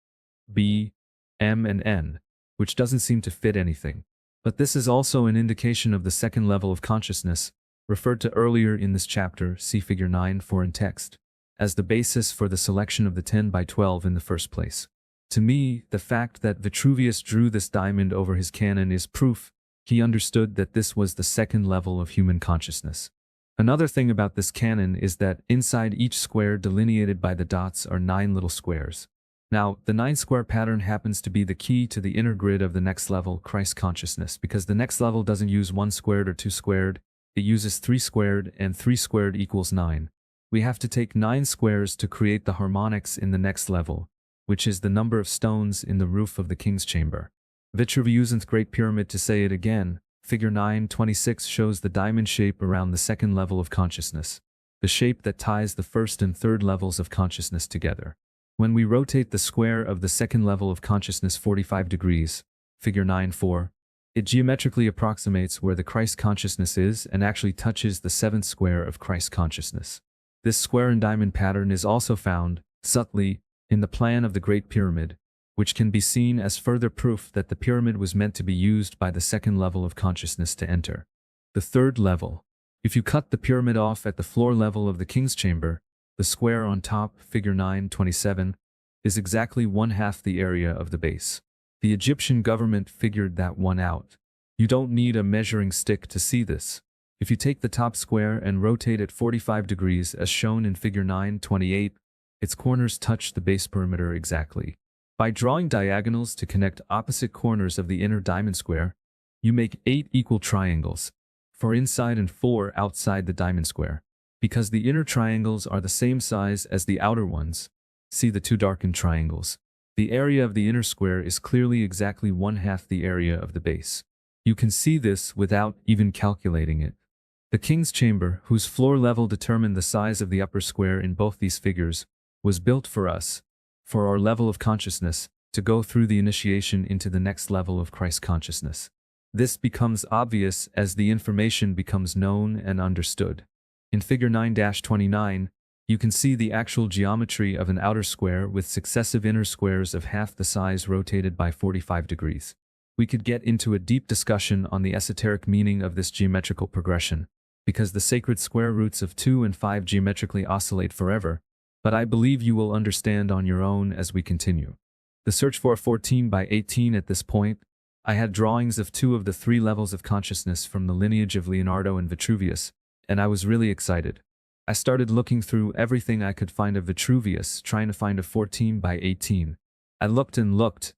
B, M and N, which doesn't seem to fit anything. But this is also an indication of the second level of consciousness, referred to earlier in this chapter, see figure 9.4 in text, as the basis for the selection of the 10 by 12 in the first place. To me, the fact that Vitruvius drew this diamond over his canon is proof he understood that this was the second level of human consciousness. Another thing about this canon is that inside each square delineated by the dots are 9 little squares. Now, the 9-square pattern happens to be the key to the inner grid of the next level, Christ consciousness, because the next level doesn't use 1 squared or 2 squared, it uses 3 squared, and 3 squared equals 9. We have to take 9 squares to create the harmonics in the next level, which is the number of stones in the roof of the king's chamber. Vitruvius's Great Pyramid, to say it again, figure 926 shows the diamond shape around the second level of consciousness, the shape that ties the first and third levels of consciousness together. When we rotate the square of the second level of consciousness 45 degrees, figure 9.4, it geometrically approximates where the Christ consciousness is and actually touches the 7th square of Christ consciousness. This square and diamond pattern is also found, subtly, in the plan of the Great Pyramid, which can be seen as further proof that the pyramid was meant to be used by the second level of consciousness to enter the third level. If you cut the pyramid off at the floor level of the king's chamber, the square on top, figure 927, is exactly 1/2 the area of the base. The Egyptian government figured that one out. You don't need a measuring stick to see this. If you take the top square and rotate it 45 degrees as shown in figure 9.28, its corners touch the base perimeter exactly. By drawing diagonals to connect opposite corners of the inner diamond square, you make 8 equal triangles, 4 inside and 4 outside the diamond square. Because the inner triangles are the same size as the outer ones, see the 2 darkened triangles. The area of the inner square is clearly exactly 1/2 the area of the base. You can see this without even calculating it. The king's chamber, whose floor level determined the size of the upper square in both these figures, was built for us, for our level of consciousness, to go through the initiation into the next level of Christ consciousness. This becomes obvious as the information becomes known and understood. In figure 9-29, you can see the actual geometry of an outer square with successive inner squares of half the size rotated by 45 degrees. We could get into a deep discussion on the esoteric meaning of this geometrical progression, because the sacred square roots of 2 and 5 geometrically oscillate forever, but I believe you will understand on your own as we continue. The search for 14/18 at this point, I had drawings of 2 of the 3 levels of consciousness from the lineage of Leonardo and Vitruvius, and I was really excited. I started looking through everything I could find of Vitruvius, trying to find a 14/18. I looked and looked,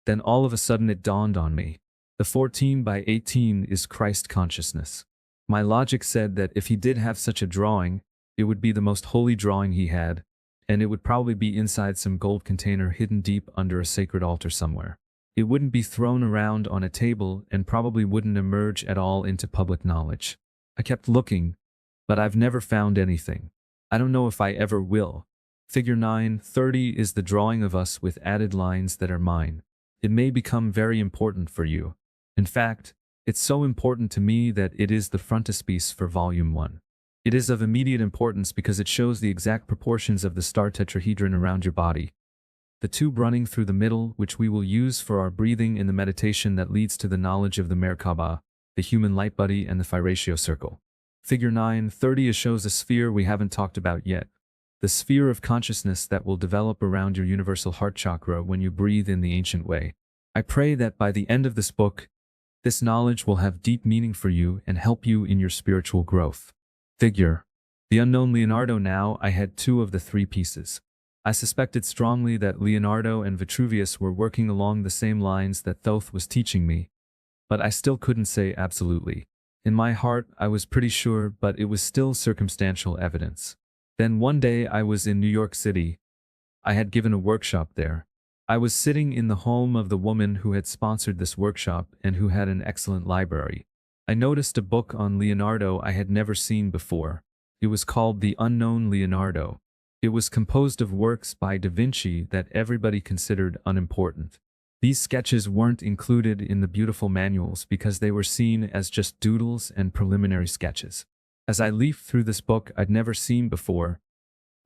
then all of a sudden it dawned on me. The 14/18 is Christ consciousness. My logic said that if he did have such a drawing, it would be the most holy drawing he had, and it would probably be inside some gold container hidden deep under a sacred altar somewhere. It wouldn't be thrown around on a table and probably wouldn't emerge at all into public knowledge. I kept looking, but I've never found anything. I don't know if I ever will. Figure 9.30 is the drawing of us with added lines that are mine. It may become very important for you. In fact, it's so important to me that it is the frontispiece for Volume 1. It is of immediate importance because it shows the exact proportions of the star tetrahedron around your body. The tube running through the middle, which we will use for our breathing in the meditation that leads to the knowledge of the Mer-Ka-Ba, the human light body, and the phi ratio circle. Figure 9.30 shows a sphere we haven't talked about yet. The sphere of consciousness that will develop around your universal heart chakra when you breathe in the ancient way. I pray that by the end of this book, this knowledge will have deep meaning for you and help you in your spiritual growth. Figure. The unknown Leonardo. Now I had 2 of the 3 pieces. I suspected strongly that Leonardo and Vitruvius were working along the same lines that Thoth was teaching me, but I still couldn't say absolutely. In my heart, I was pretty sure, but it was still circumstantial evidence. Then one day I was in New York City. I had given a workshop there. I was sitting in the home of the woman who had sponsored this workshop and who had an excellent library. I noticed a book on Leonardo I had never seen before. It was called The Unknown Leonardo. It was composed of works by Da Vinci that everybody considered unimportant. These sketches weren't included in the beautiful manuals because they were seen as just doodles and preliminary sketches. As I leafed through this book I'd never seen before,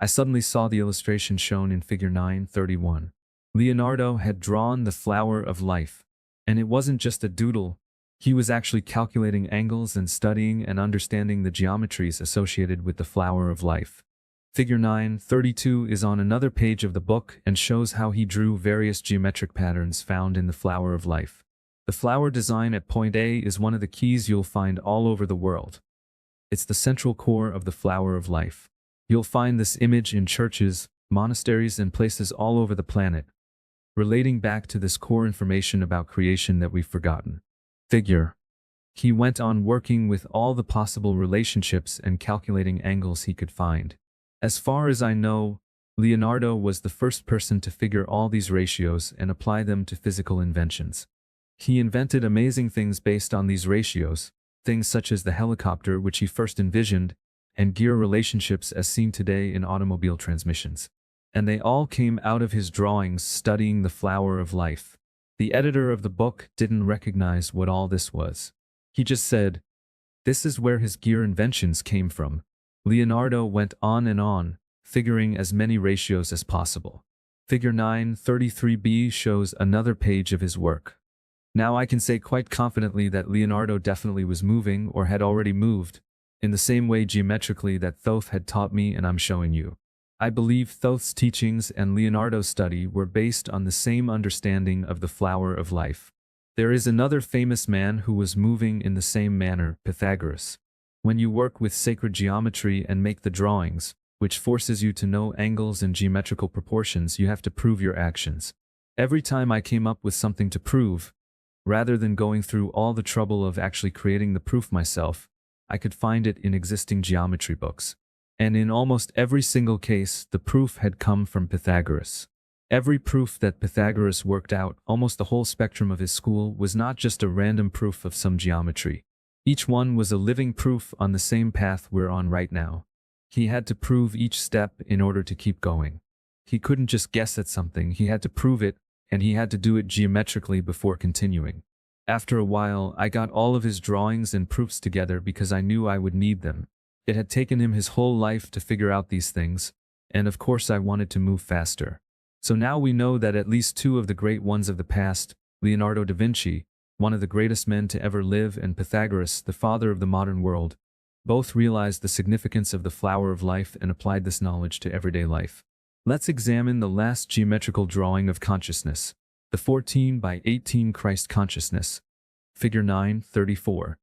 I suddenly saw the illustration shown in figure 9.31. Leonardo had drawn the flower of life. And it wasn't just a doodle. He was actually calculating angles and studying and understanding the geometries associated with the flower of life. Figure 9.32 is on another page of the book and shows how he drew various geometric patterns found in the flower of life. The flower design at point A is one of the keys you'll find all over the world. It's the central core of the flower of life. You'll find this image in churches, monasteries, and places all over the planet, relating back to this core information about creation that we've forgotten. Figure. He went on working with all the possible relationships and calculating angles he could find. As far as I know, Leonardo was the first person to figure all these ratios and apply them to physical inventions. He invented amazing things based on these ratios, things such as the helicopter which he first envisioned, and gear relationships as seen today in automobile transmissions. And they all came out of his drawings studying the flower of life. The editor of the book didn't recognize what all this was. He just said, this is where his gear inventions came from. Leonardo went on, figuring as many ratios as possible. Figure 9.33b shows another page of his work. Now I can say quite confidently that Leonardo definitely was moving or had already moved, in the same way geometrically that Thoth had taught me and I'm showing you. I believe Thoth's teachings and Leonardo's study were based on the same understanding of the flower of life. There is another famous man who was moving in the same manner, Pythagoras. When you work with sacred geometry and make the drawings, which forces you to know angles and geometrical proportions, you have to prove your actions. Every time I came up with something to prove, rather than going through all the trouble of actually creating the proof myself, I could find it in existing geometry books. And in almost every single case, the proof had come from Pythagoras. Every proof that Pythagoras worked out, almost the whole spectrum of his school, was not just a random proof of some geometry. Each one was a living proof on the same path we're on right now. He had to prove each step in order to keep going. He couldn't just guess at something, he had to prove it, and he had to do it geometrically before continuing. After a while, I got all of his drawings and proofs together because I knew I would need them. It had taken him his whole life to figure out these things, and of course I wanted to move faster. So now we know that at least two of the great ones of the past, Leonardo da Vinci, one of the greatest men to ever live, and Pythagoras, the father of the modern world, both realized the significance of the flower of life and applied this knowledge to everyday life. Let's examine the last geometrical drawing of consciousness, the 14 by 18 Christ consciousness, figure 9:34.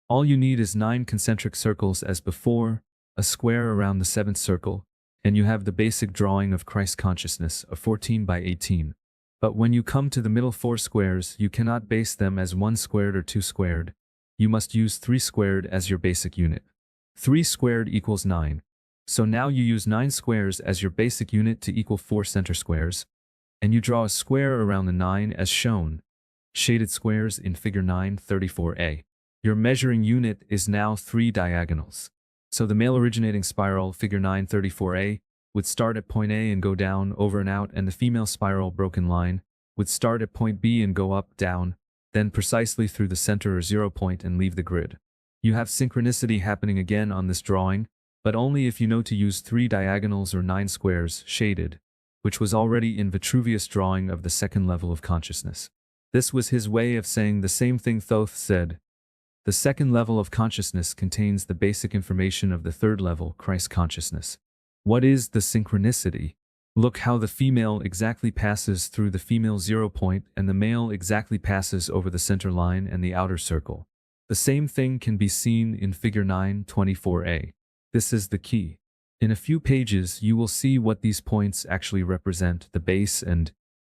All you need is 9 concentric circles as before, a square around the 7th circle, and you have the basic drawing of Christ consciousness, of 14 by 18. But when you come to the middle 4 squares, you cannot base them as 1 squared or 2 squared. You must use 3 squared as your basic unit. 3 squared equals 9. So now you use 9 squares as your basic unit to equal 4 center squares, and you draw a square around the 9 as shown, shaded squares in figure 9:34a. Your measuring unit is now 3 diagonals. So the male originating spiral, figure 9:34a, would start at point A and go down, over and out, and the female spiral broken line would start at point B and go up, down, then precisely through the center or 0 point and leave the grid. You have synchronicity happening again on this drawing, but only if you know to use 3 diagonals or 9 squares, shaded, which was already in Vitruvius' drawing of the second level of consciousness. This was his way of saying the same thing Thoth said. The second level of consciousness contains the basic information of the third level, Christ consciousness. What is the synchronicity? Look how the female exactly passes through the female 0 point and the male exactly passes over the center line and the outer circle. The same thing can be seen in figure 9:24a. This is the key. In a few pages you will see what these points actually represent, the base and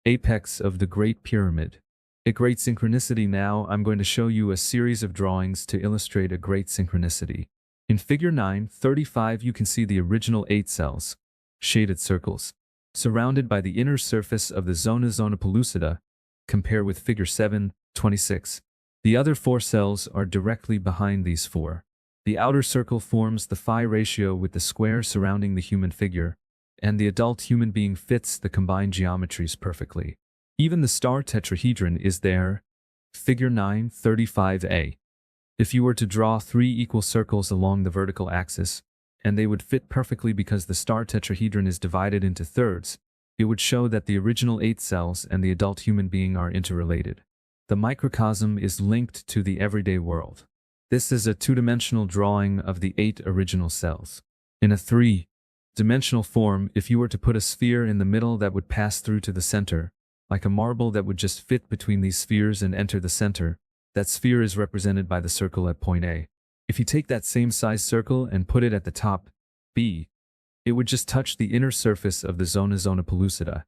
apex of the Great Pyramid. A great synchronicity. Now I'm going to show you a series of drawings to illustrate a great synchronicity. In figure 9:35 you can see the original 8 cells, shaded circles, surrounded by the inner surface of the zona pellucida. Compare with figure 7:26. The other 4 cells are directly behind these 4. The outer circle forms the phi ratio with the square surrounding the human figure, and the adult human being fits the combined geometries perfectly. Even the star tetrahedron is there, figure 9:35a. If you were to draw 3 equal circles along the vertical axis, and they would fit perfectly because the star tetrahedron is divided into thirds, it would show that the original 8 cells and the adult human being are interrelated. The microcosm is linked to the everyday world. This is a 2-dimensional drawing of the 8 original cells. In a 3-dimensional form, if you were to put a sphere in the middle that would pass through to the center, like a marble that would just fit between these spheres and enter the center, that sphere is represented by the circle at point A. If you take that same size circle and put it at the top, B, it would just touch the inner surface of the zona pellucida,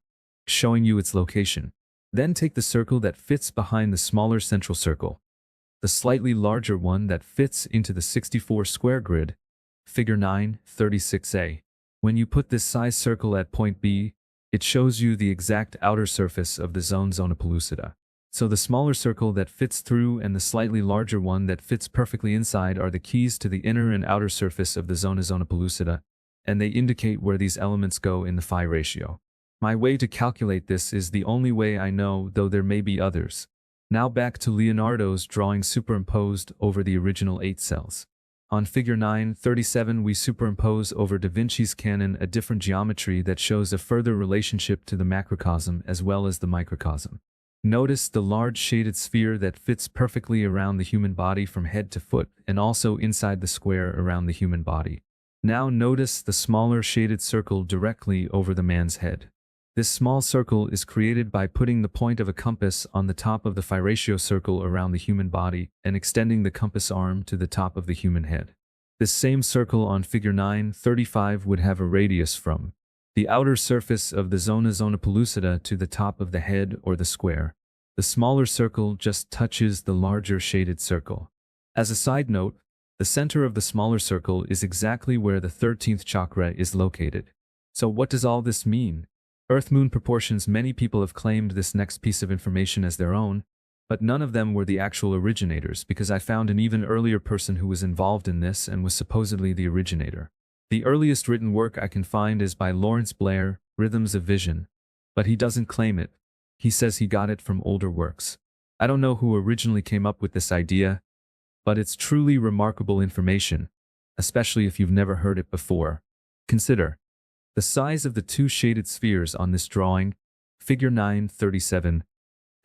showing you its location. Then take the circle that fits behind the smaller central circle, the slightly larger one that fits into the 64 square grid, figure 9:36a. When you put this size circle at point B, it shows you the exact outer surface of the zona pellucida. So the smaller circle that fits through and the slightly larger one that fits perfectly inside are the keys to the inner and outer surface of the zona pellucida, and they indicate where these elements go in the phi ratio. My way to calculate this is the only way I know, though there may be others. Now back to Leonardo's drawing superimposed over the original 8 cells. On figure 9:37 we superimpose over Da Vinci's canon a different geometry that shows a further relationship to the macrocosm as well as the microcosm. Notice the large shaded sphere that fits perfectly around the human body from head to foot and also inside the square around the human body. Now notice the smaller shaded circle directly over the man's head. This small circle is created by putting the point of a compass on the top of the phi ratio circle around the human body and extending the compass arm to the top of the human head. This same circle on figure 9.35 would have a radius from the outer surface of the zona pellucida to the top of the head or the square. The smaller circle just touches the larger shaded circle. As a side note, the center of the smaller circle is exactly where the 13th chakra is located. So what does all this mean? Earth-Moon proportions. Many people have claimed this next piece of information as their own, but none of them were the actual originators, because I found an even earlier person who was involved in this and was supposedly the originator. The earliest written work I can find is by Lawrence Blair, Rhythms of Vision, but he doesn't claim it. He says he got it from older works. I don't know who originally came up with this idea, but it's truly remarkable information, especially if you've never heard it before. Consider the size of the two shaded spheres on this drawing, figure 9.37,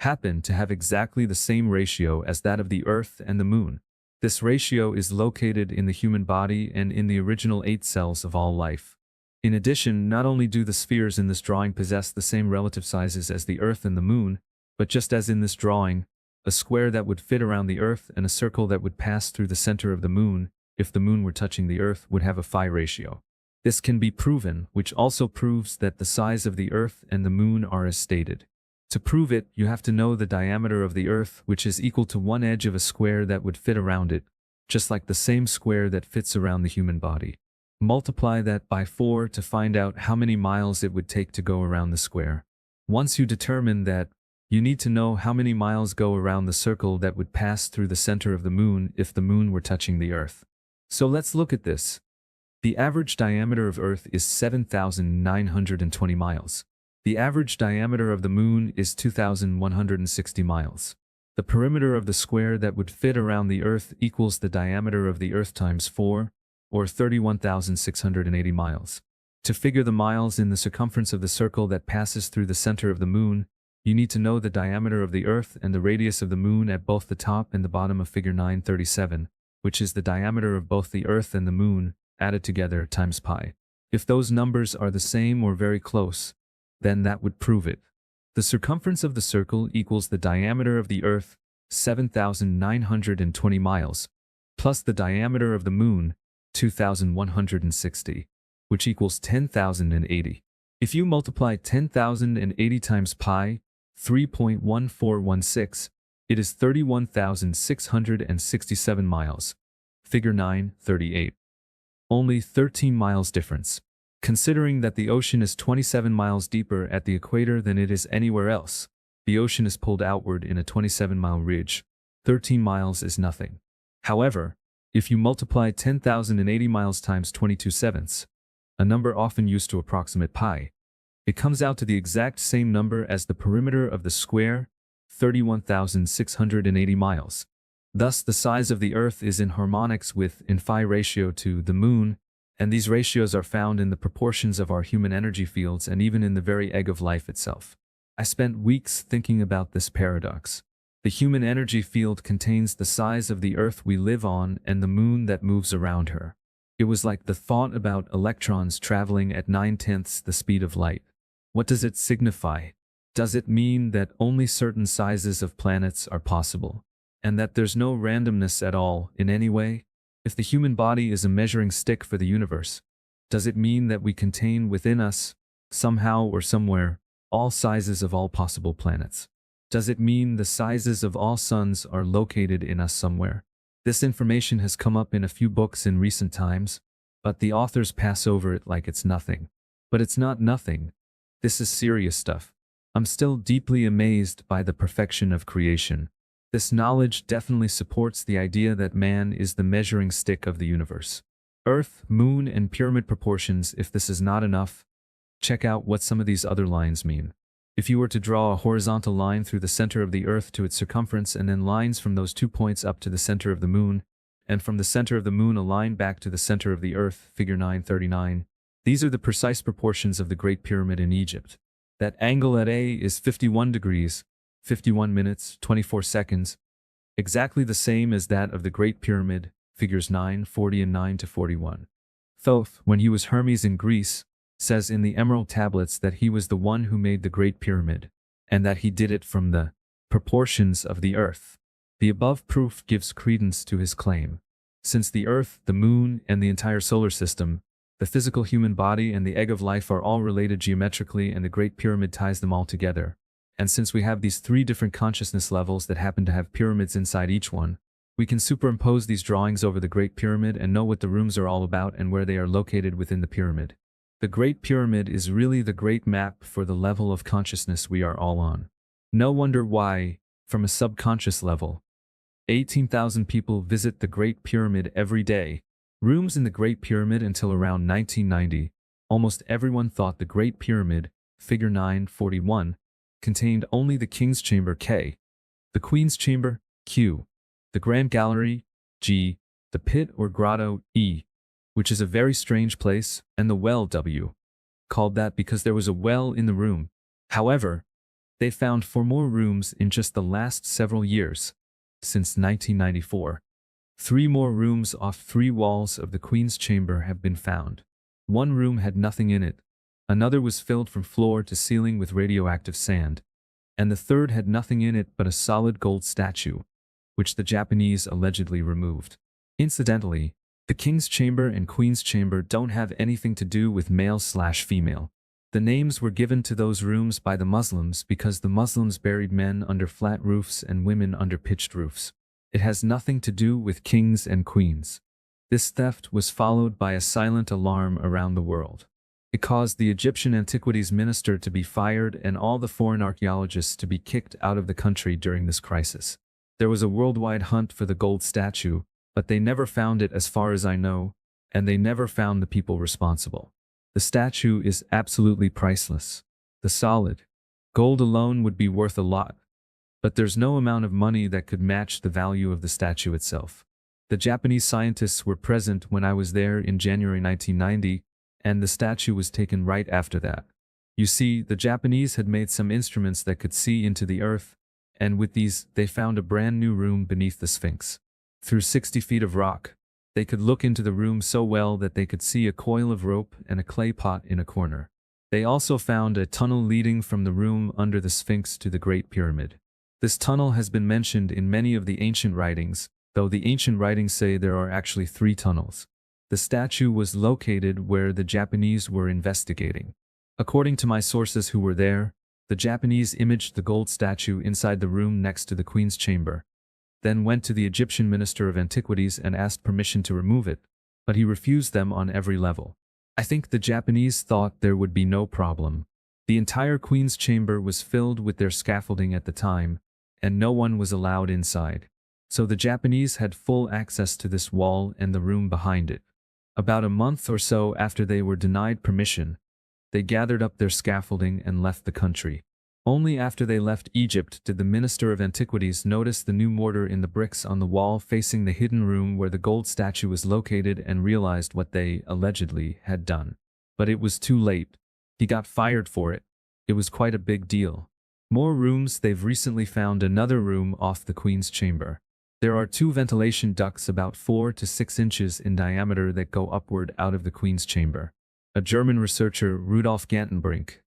happen to have exactly the same ratio as that of the Earth and the Moon. This ratio is located in the human body and in the original 8 cells of all life. In addition, not only do the spheres in this drawing possess the same relative sizes as the Earth and the Moon, but just as in this drawing, a square that would fit around the Earth and a circle that would pass through the center of the Moon, if the Moon were touching the Earth, would have a phi ratio. This can be proven, which also proves that the size of the Earth and the Moon are as stated. To prove it, you have to know the diameter of the Earth, which is equal to one edge of a square that would fit around it, just like the same square that fits around the human body. Multiply that by 4 to find out how many miles it would take to go around the square. Once you determine that, you need to know how many miles go around the circle that would pass through the center of the Moon if the Moon were touching the Earth. So let's look at this. The average diameter of Earth is 7,920 miles. The average diameter of the Moon is 2,160 miles. The perimeter of the square that would fit around the Earth equals the diameter of the Earth times 4, or 31,680 miles. To figure the miles in the circumference of the circle that passes through the center of the Moon, you need to know the diameter of the Earth and the radius of the Moon at both the top and the bottom of figure 9.37, which is the diameter of both the Earth and the Moon, added together times pi. If those numbers are the same or very close, then that would prove it. The circumference of the circle equals the diameter of the Earth, 7,920 miles, plus the diameter of the Moon, 2,160, which equals 10,080. If you multiply 10,080 times pi, 3.1416, it is 31,667 miles. Figure 9.38. Only 13 miles difference. Considering that the ocean is 27 miles deeper at the equator than it is anywhere else, the ocean is pulled outward in a 27-mile ridge. 13 miles is nothing. However, if you multiply 10,080 miles times 22/7, a number often used to approximate pi, it comes out to the exact same number as the perimeter of the square, 31,680 miles. Thus, the size of the Earth is in harmonics with, in phi ratio to, the Moon, and these ratios are found in the proportions of our human energy fields and even in the very egg of life itself. I spent weeks thinking about this paradox. The human energy field contains the size of the Earth we live on and the Moon that moves around her. It was like the thought about electrons traveling at 9/10 the speed of light. What does it signify? Does it mean that only certain sizes of planets are possible, and that there's no randomness at all in any way? If the human body is a measuring stick for the universe, does it mean that we contain within us, somehow or somewhere, all sizes of all possible planets? Does it mean the sizes of all suns are located in us somewhere? This information has come up in a few books in recent times, but the authors pass over it like it's nothing. But it's not nothing. This is serious stuff. I'm still deeply amazed by the perfection of creation. This knowledge definitely supports the idea that man is the measuring stick of the universe. Earth, Moon, and pyramid proportions. If this is not enough, check out what some of these other lines mean. If you were to draw a horizontal line through the center of the Earth to its circumference and then lines from those 2 points up to the center of the Moon, and from the center of the Moon a line back to the center of the Earth, figure 9.39, these are the precise proportions of the Great Pyramid in Egypt. That angle at A is 51 degrees, 51 minutes, 24 seconds, exactly the same as that of the Great Pyramid, figures 9:40 and 9:41. Thoth, when he was Hermes in Greece, says in the Emerald Tablets that he was the one who made the Great Pyramid, and that he did it from the proportions of the earth. The above proof gives credence to his claim. Since the earth, the moon, and the entire solar system, the physical human body and the egg of life are all related geometrically, and the Great Pyramid ties them all together. And since we have these three different consciousness levels that happen to have pyramids inside each one, we can superimpose these drawings over the Great Pyramid and know what the rooms are all about and where they are located within the pyramid. The Great Pyramid is really the great map for the level of consciousness we are all on. No wonder why, from a subconscious level, 18,000 people visit the Great Pyramid every day. Rooms in the Great Pyramid until around 1990, almost everyone thought the Great Pyramid, figure 941, contained only the King's Chamber K, the Queen's Chamber Q, the Grand Gallery G, the Pit or Grotto E, which is a very strange place, and the well W, called that because there was a well in the room. However, they found 4 more rooms in just the last several years, since 1994. 3 more rooms off 3 walls of the Queen's Chamber have been found. 1 room had nothing in it, another was filled from floor to ceiling with radioactive sand, and the third had nothing in it but a solid gold statue, which the Japanese allegedly removed. Incidentally, the King's Chamber and Queen's Chamber don't have anything to do with male/female. The names were given to those rooms by the Muslims because the Muslims buried men under flat roofs and women under pitched roofs. It has nothing to do with kings and queens. This theft was followed by a silent alarm around the world. It caused the Egyptian Antiquities Minister to be fired and all the foreign archaeologists to be kicked out of the country during this crisis. There was a worldwide hunt for the gold statue, but they never found it as far as I know, and they never found the people responsible. The statue is absolutely priceless. The solid gold alone would be worth a lot, but there's no amount of money that could match the value of the statue itself. The Japanese scientists were present when I was there in January 1990, and the statue was taken right after that. You see, the Japanese had made some instruments that could see into the earth, and with these, they found a brand new room beneath the Sphinx. Through 60 feet of rock, they could look into the room so well that they could see a coil of rope and a clay pot in a corner. They also found a tunnel leading from the room under the Sphinx to the Great Pyramid. This tunnel has been mentioned in many of the ancient writings, though the ancient writings say there are actually 3 tunnels. The statue was located where the Japanese were investigating. According to my sources who were there, the Japanese imaged the gold statue inside the room next to the Queen's Chamber, then went to the Egyptian Minister of Antiquities and asked permission to remove it, but he refused them on every level. I think the Japanese thought there would be no problem. The entire Queen's Chamber was filled with their scaffolding at the time, and no one was allowed inside. So the Japanese had full access to this wall and the room behind it. About a month or so after they were denied permission, they gathered up their scaffolding and left the country. Only after they left Egypt did the Minister of Antiquities notice the new mortar in the bricks on the wall facing the hidden room where the gold statue was located and realized what they, allegedly, had done. But it was too late. He got fired for it. It was quite a big deal. More rooms. They've recently found another room off the Queen's Chamber. There are 2 ventilation ducts about 4 to 6 inches in diameter that go upward out of the Queen's Chamber. A German researcher, Rudolf Gantenbrink,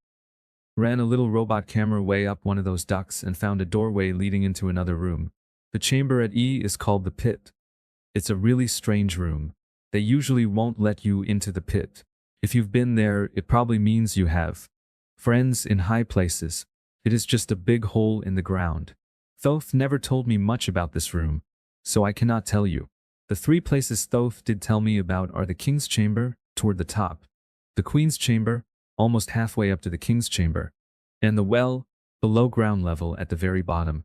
ran a little robot camera way up one of those ducts and found a doorway leading into another room. The chamber at E is called the pit. It's a really strange room. They usually won't let you into the pit. If you've been there, it probably means you have friends in high places. It is just a big hole in the ground. Thoth never told me much about this room, so I cannot tell you. The 3 places Thoth did tell me about are the King's Chamber, toward the top, the Queen's Chamber, almost halfway up to the King's Chamber, and the well, below ground level at the very bottom.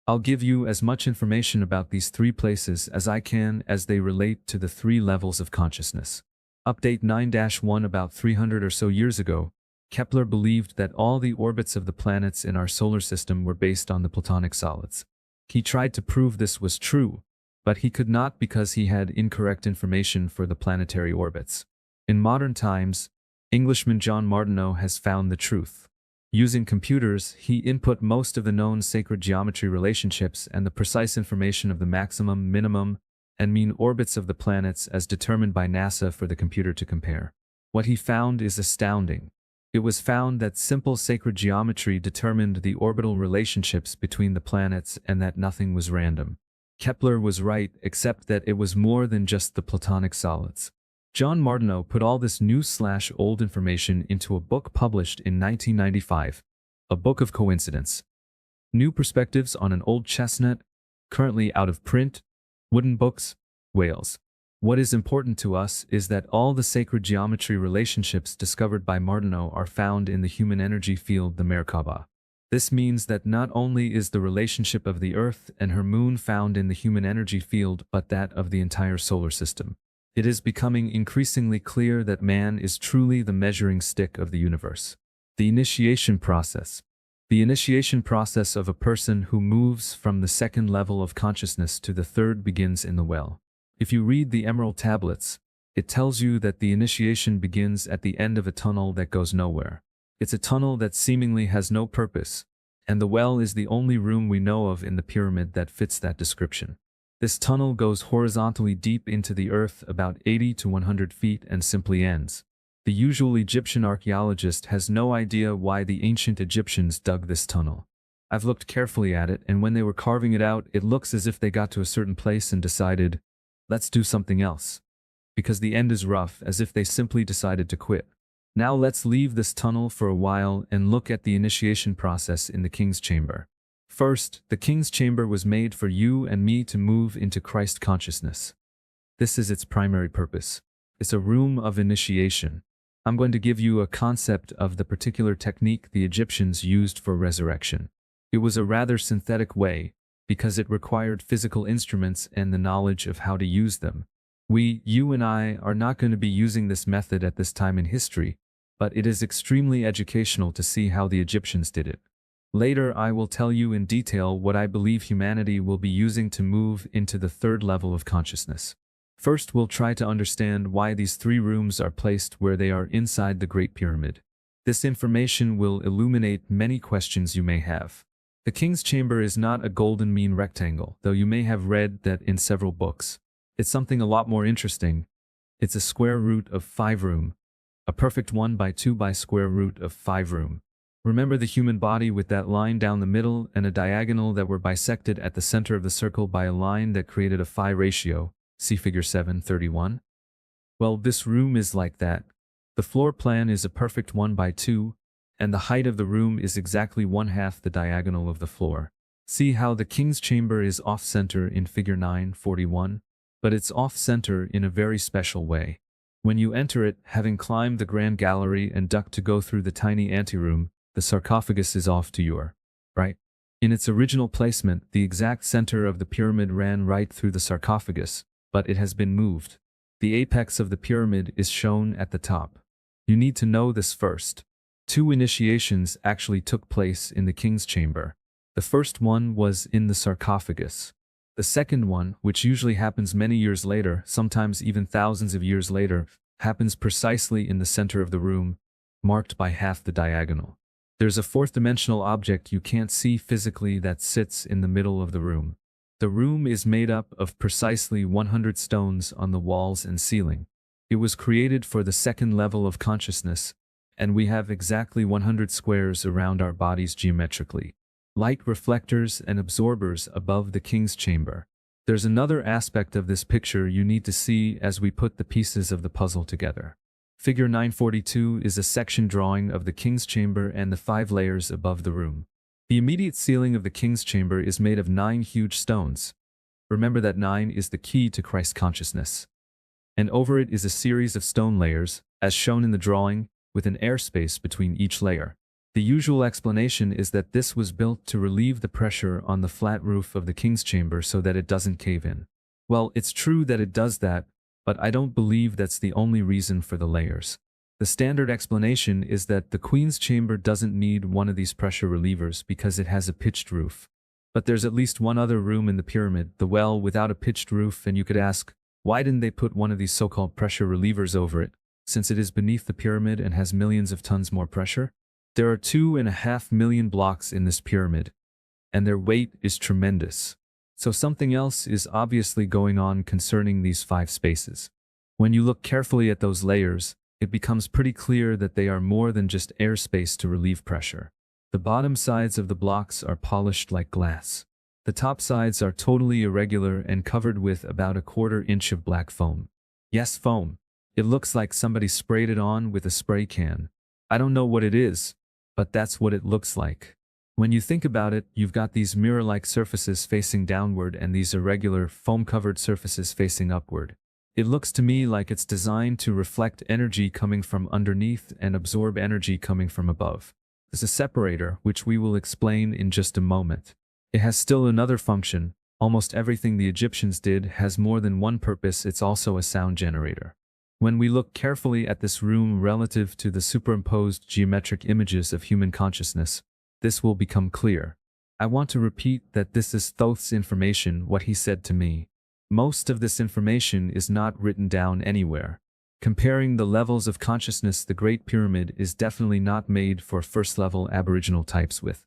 I'll give you as much information about these 3 places as I can as they relate to the 3 levels of consciousness. Update 9-1. About 300 or so years ago, Kepler believed that all the orbits of the planets in our solar system were based on the Platonic solids. He tried to prove this was true, but he could not because he had incorrect information for the planetary orbits. In modern times, Englishman John Martineau has found the truth. Using computers, he input most of the known sacred geometry relationships and the precise information of the maximum, minimum, and mean orbits of the planets as determined by NASA for the computer to compare. What he found is astounding. It was found that simple sacred geometry determined the orbital relationships between the planets and that nothing was random. Kepler was right, except that it was more than just the Platonic solids. John Martineau put all this new/old information into a book published in 1995, A Book of Coincidence. New Perspectives on an Old Chestnut, currently out of print, Wooden Books, Wales. What is important to us is that all the sacred geometry relationships discovered by Martineau are found in the human energy field, the Mer-Ka-Ba. This means that not only is the relationship of the Earth and her moon found in the human energy field, but that of the entire solar system. It is becoming increasingly clear that man is truly the measuring stick of the universe. The initiation process. The initiation process of a person who moves from the second level of consciousness to the third begins in the well. If you read the Emerald Tablets, it tells you that the initiation begins at the end of a tunnel that goes nowhere. It's a tunnel that seemingly has no purpose, and the well is the only room we know of in the pyramid that fits that description. This tunnel goes horizontally deep into the earth about 80 to 100 feet and simply ends. The usual Egyptian archaeologist has no idea why the ancient Egyptians dug this tunnel. I've looked carefully at it, and when they were carving it out, it looks as if they got to a certain place and decided, let's do something else. Because the end is rough, as if they simply decided to quit. Now let's leave this tunnel for a while and look at the initiation process in the King's Chamber. First, the King's Chamber was made for you and me to move into Christ consciousness. This is its primary purpose. It's a room of initiation. I'm going to give you a concept of the particular technique the Egyptians used for resurrection. It was a rather synthetic way, because it required physical instruments and the knowledge of how to use them. You and I, are not going to be using this method at this time in history, but it is extremely educational to see how the Egyptians did it. Later I will tell you in detail what I believe humanity will be using to move into the third level of consciousness. First, we'll try to understand why these three rooms are placed where they are inside the Great Pyramid. This information will illuminate many questions you may have. The King's Chamber is not a golden mean rectangle, though you may have read that in several books. It's something a lot more interesting. It's a square root of 5 room. A perfect 1 by 2 by square root of 5 room. Remember the human body with that line down the middle and a diagonal that were bisected at the center of the circle by a line that created a phi ratio, see figure 731? Well, this room is like that. The floor plan is a perfect 1 by 2, and the height of the room is exactly 1/2 the diagonal of the floor. See how the King's Chamber is off-center in figure 941? But it's off-center in a very special way. When you enter it, having climbed the grand gallery and ducked to go through the tiny anteroom, the sarcophagus is off to your right. In its original placement, the exact center of the pyramid ran right through the sarcophagus, but it has been moved. The apex of the pyramid is shown at the top. You need to know this first. 2 initiations actually took place in the King's Chamber. The first one was in the sarcophagus. The second one, which usually happens many years later, sometimes even thousands of years later, happens precisely in the center of the room, marked by half the diagonal. There's a fourth-dimensional object you can't see physically that sits in the middle of the room. The room is made up of precisely 100 stones on the walls and ceiling. It was created for the second level of consciousness, and we have exactly 100 squares around our bodies geometrically. Light reflectors and absorbers above the King's Chamber. There's another aspect of this picture you need to see as we put the pieces of the puzzle together. Figure 942 is a section drawing of the King's Chamber and the 5 layers above the room. The immediate ceiling of the King's Chamber is made of 9 huge stones. Remember that 9 is the key to Christ consciousness. And over it is a series of stone layers, as shown in the drawing, with an airspace between each layer. The usual explanation is that this was built to relieve the pressure on the flat roof of the King's Chamber so that it doesn't cave in. Well, it's true that it does that, but I don't believe that's the only reason for the layers. The standard explanation is that the Queen's Chamber doesn't need one of these pressure relievers because it has a pitched roof. But there's at least one other room in the pyramid, the well, without a pitched roof, and you could ask, why didn't they put one of these so-called pressure relievers over it, since it is beneath the pyramid and has millions of tons more pressure? There are 2.5 million blocks in this pyramid, and their weight is tremendous. So something else is obviously going on concerning these 5 spaces. When you look carefully at those layers, it becomes pretty clear that they are more than just airspace to relieve pressure. The bottom sides of the blocks are polished like glass. The top sides are totally irregular and covered with about a quarter-inch of black foam. Yes, foam. It looks like somebody sprayed it on with a spray can. I don't know what it is, but that's what it looks like. When you think about it, you've got these mirror-like surfaces facing downward and these irregular, foam-covered surfaces facing upward. It looks to me like it's designed to reflect energy coming from underneath and absorb energy coming from above. There's a separator, which we will explain in just a moment. It has still another function. Almost everything the Egyptians did has more than one purpose. It's also a sound generator. When we look carefully at this room relative to the superimposed geometric images of human consciousness, this will become clear. I want to repeat that this is Thoth's information, what he said to me. Most of this information is not written down anywhere. Comparing the levels of consciousness, the Great Pyramid is definitely not made for first-level Aboriginal types with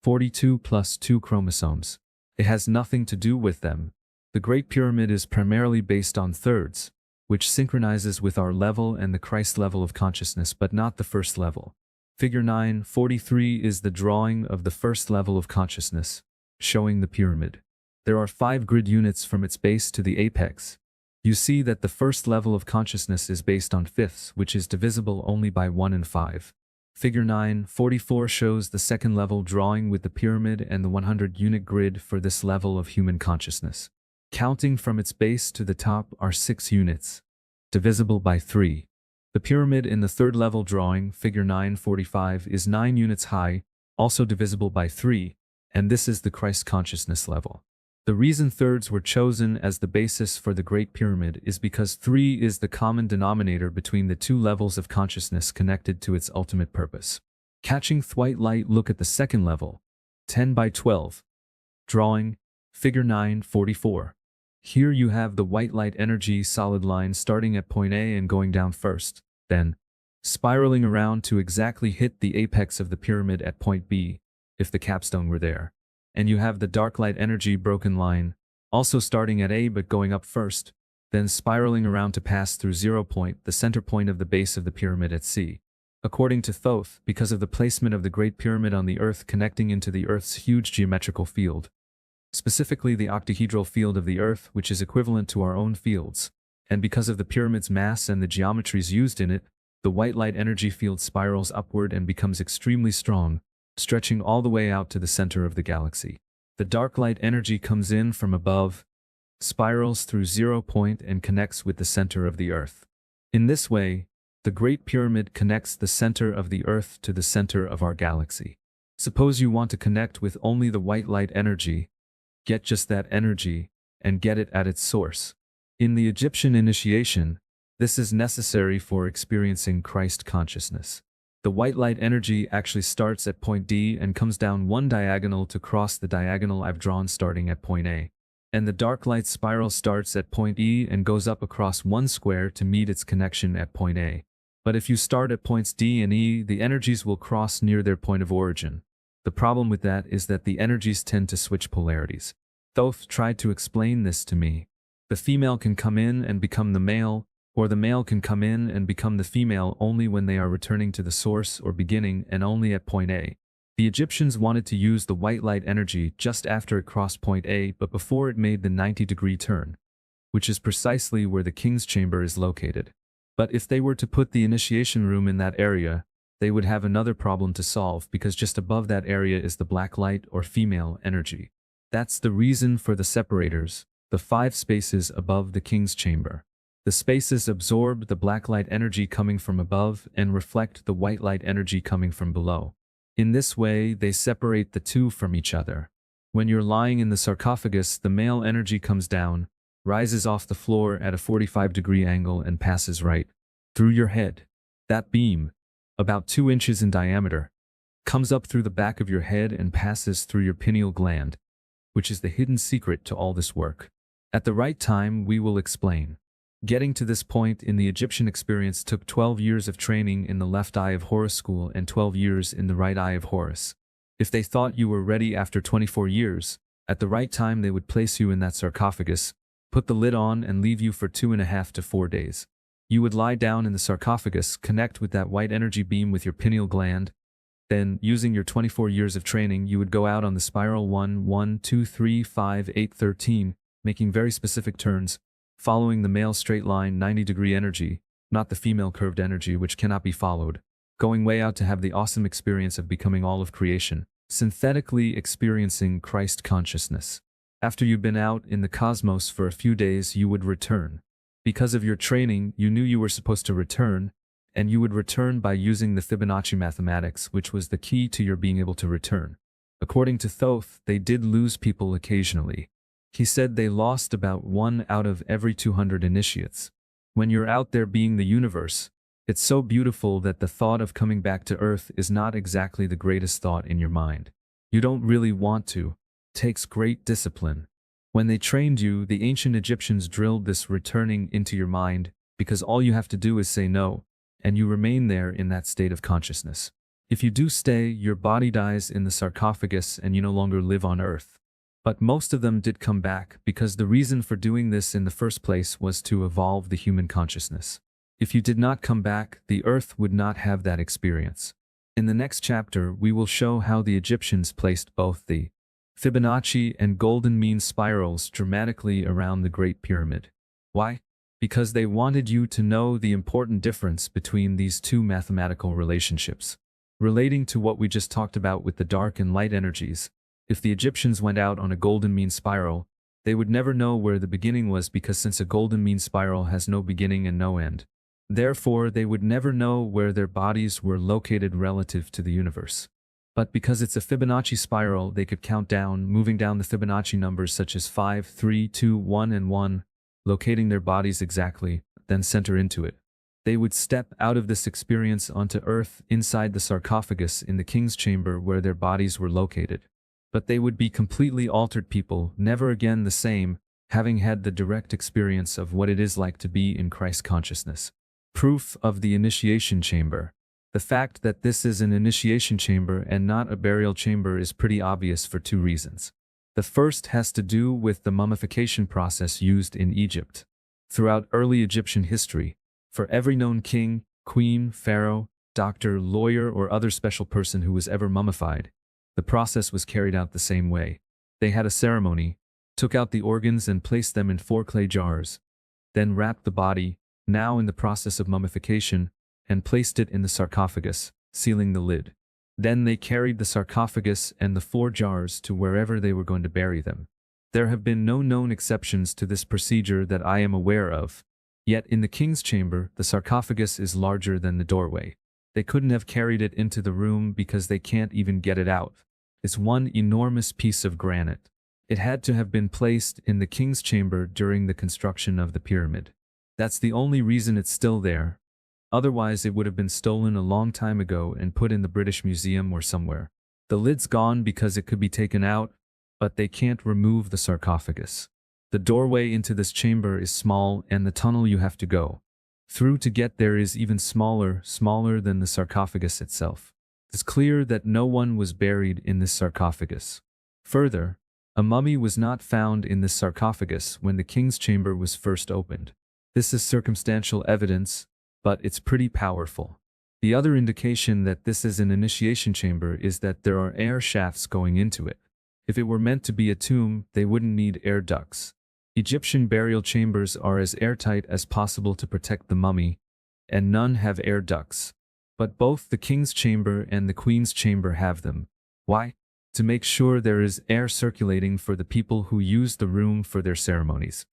42 plus 2 chromosomes. It has nothing to do with them. The Great Pyramid is primarily based on thirds, which synchronizes with our level and the Christ level of consciousness, but not the first level. Figure 9:43 is the drawing of the first level of consciousness, showing the pyramid. There are 5 grid units from its base to the apex. You see that the first level of consciousness is based on fifths, which is divisible only by 1 and 5. Figure 9:44 shows the second level drawing with the pyramid and the 100-unit grid for this level of human consciousness. Counting from its base to the top are 6 units, divisible by 3. The pyramid in the third level drawing, figure 9:45, is 9 units high, also divisible by 3, and this is the Christ consciousness level. The reason thirds were chosen as the basis for the Great Pyramid is because 3 is the common denominator between the two levels of consciousness connected to its ultimate purpose. Catching white light, look at the second level, 10 by 12. Drawing, figure 9:44. Here you have the white light energy solid line starting at point A and going down first, then spiraling around to exactly hit the apex of the pyramid at point B, if the capstone were there. And you have the dark light energy broken line, also starting at A but going up first, then spiraling around to pass through 0 point, the center point of the base of the pyramid at C. According to Thoth, because of the placement of the Great Pyramid on the Earth connecting into the Earth's huge geometrical field, specifically the octahedral field of the Earth, which is equivalent to our own fields, and because of the pyramid's mass and the geometries used in it, the white light energy field spirals upward and becomes extremely strong, stretching all the way out to the center of the galaxy. The dark light energy comes in from above, spirals through 0 point and connects with the center of the Earth. In this way, the Great Pyramid connects the center of the Earth to the center of our galaxy. Suppose you want to connect with only the white light energy, get just that energy, and get it at its source. In the Egyptian initiation, this is necessary for experiencing Christ consciousness. The white light energy actually starts at point D and comes down one diagonal to cross the diagonal I've drawn starting at point A. And the dark light spiral starts at point E and goes up across one square to meet its connection at point A. But if you start at points D and E, the energies will cross near their point of origin. The problem with that is that the energies tend to switch polarities. Thoth tried to explain this to me. The female can come in and become the male, or the male can come in and become the female only when they are returning to the source or beginning and only at point A. The Egyptians wanted to use the white light energy just after it crossed point A but before it made the 90-degree turn, which is precisely where the king's chamber is located. But if they were to put the initiation room in that area, they would have another problem to solve because just above that area is the black light or female energy. That's the reason for the separators, the 5 spaces above the king's chamber. The spaces absorb the black light energy coming from above and reflect the white light energy coming from below. In this way, they separate the two from each other. When you're lying in the sarcophagus, the male energy comes down, rises off the floor at a 45-degree angle and passes right through your head. That beam, about 2 inches in diameter, comes up through the back of your head and passes through your pineal gland, which is the hidden secret to all this work. At the right time, we will explain. Getting to this point in the Egyptian experience took 12 years of training in the left eye of Horus school and 12 years in the right eye of Horus. If they thought you were ready after 24 years, at the right time they would place you in that sarcophagus, put the lid on and leave you for 2.5 to 4 days. You would lie down in the sarcophagus, connect with that white energy beam with your pineal gland. Then, using your 24 years of training, you would go out on the spiral 1, 1, 2, 3, 5, 8, 13, making very specific turns, following the male straight line 90-degree energy, not the female curved energy which cannot be followed, going way out to have the awesome experience of becoming all of creation, synthetically experiencing Christ consciousness. After you've been out in the cosmos for a few days, you would return. Because of your training, you knew you were supposed to return, and you would return by using the Fibonacci mathematics, which was the key to your being able to return. According to Thoth, they did lose people occasionally. He said they lost about 1 out of every 200 initiates. When you're out there being the universe, it's so beautiful that the thought of coming back to Earth is not exactly the greatest thought in your mind. You don't really want to. It takes great discipline. When they trained you, the ancient Egyptians drilled this returning into your mind, because all you have to do is say no, and you remain there in that state of consciousness. If you do stay, your body dies in the sarcophagus and you no longer live on Earth. But most of them did come back, because the reason for doing this in the first place was to evolve the human consciousness. If you did not come back, the Earth would not have that experience. In the next chapter, we will show how the Egyptians placed both the Fibonacci and golden mean spirals dramatically around the Great Pyramid. Why? Because they wanted you to know the important difference between these two mathematical relationships. Relating to what we just talked about with the dark and light energies, if the Egyptians went out on a golden mean spiral, they would never know where the beginning was, because since a golden mean spiral has no beginning and no end, therefore they would never know where their bodies were located relative to the universe. But because it's a Fibonacci spiral, they could count down, moving down the Fibonacci numbers such as 5, 3, 2, 1 and 1, locating their bodies exactly, then center into it. They would step out of this experience onto Earth inside the sarcophagus in the king's chamber where their bodies were located. But they would be completely altered people, never again the same, having had the direct experience of what it is like to be in Christ consciousness. Proof of the initiation chamber. The fact that this is an initiation chamber and not a burial chamber is pretty obvious for 2 reasons. The first has to do with the mummification process used in Egypt. Throughout early Egyptian history, for every known king, queen, pharaoh, doctor, lawyer, or other special person who was ever mummified, the process was carried out the same way. They had a ceremony, took out the organs and placed them in 4 clay jars, then wrapped the body, now in the process of mummification, and placed it in the sarcophagus, sealing the lid. Then they carried the sarcophagus and the 4 jars to wherever they were going to bury them. There have been no known exceptions to this procedure that I am aware of. Yet in the king's chamber, the sarcophagus is larger than the doorway. They couldn't have carried it into the room because they can't even get it out. It's one enormous piece of granite. It had to have been placed in the king's chamber during the construction of the pyramid. That's the only reason it's still there. Otherwise, it would have been stolen a long time ago and put in the British Museum or somewhere. The lid's gone because it could be taken out, but they can't remove the sarcophagus. The doorway into this chamber is small, and the tunnel you have to go through to get there is even smaller than the sarcophagus itself. It's clear that no one was buried in this sarcophagus. Further, a mummy was not found in this sarcophagus when the king's chamber was first opened. This is circumstantial evidence, but it's pretty powerful. The other indication that this is an initiation chamber is that there are air shafts going into it. If it were meant to be a tomb, they wouldn't need air ducts. Egyptian burial chambers are as airtight as possible to protect the mummy, and none have air ducts. But both the king's chamber and the queen's chamber have them. Why? To make sure there is air circulating for the people who use the room for their ceremonies.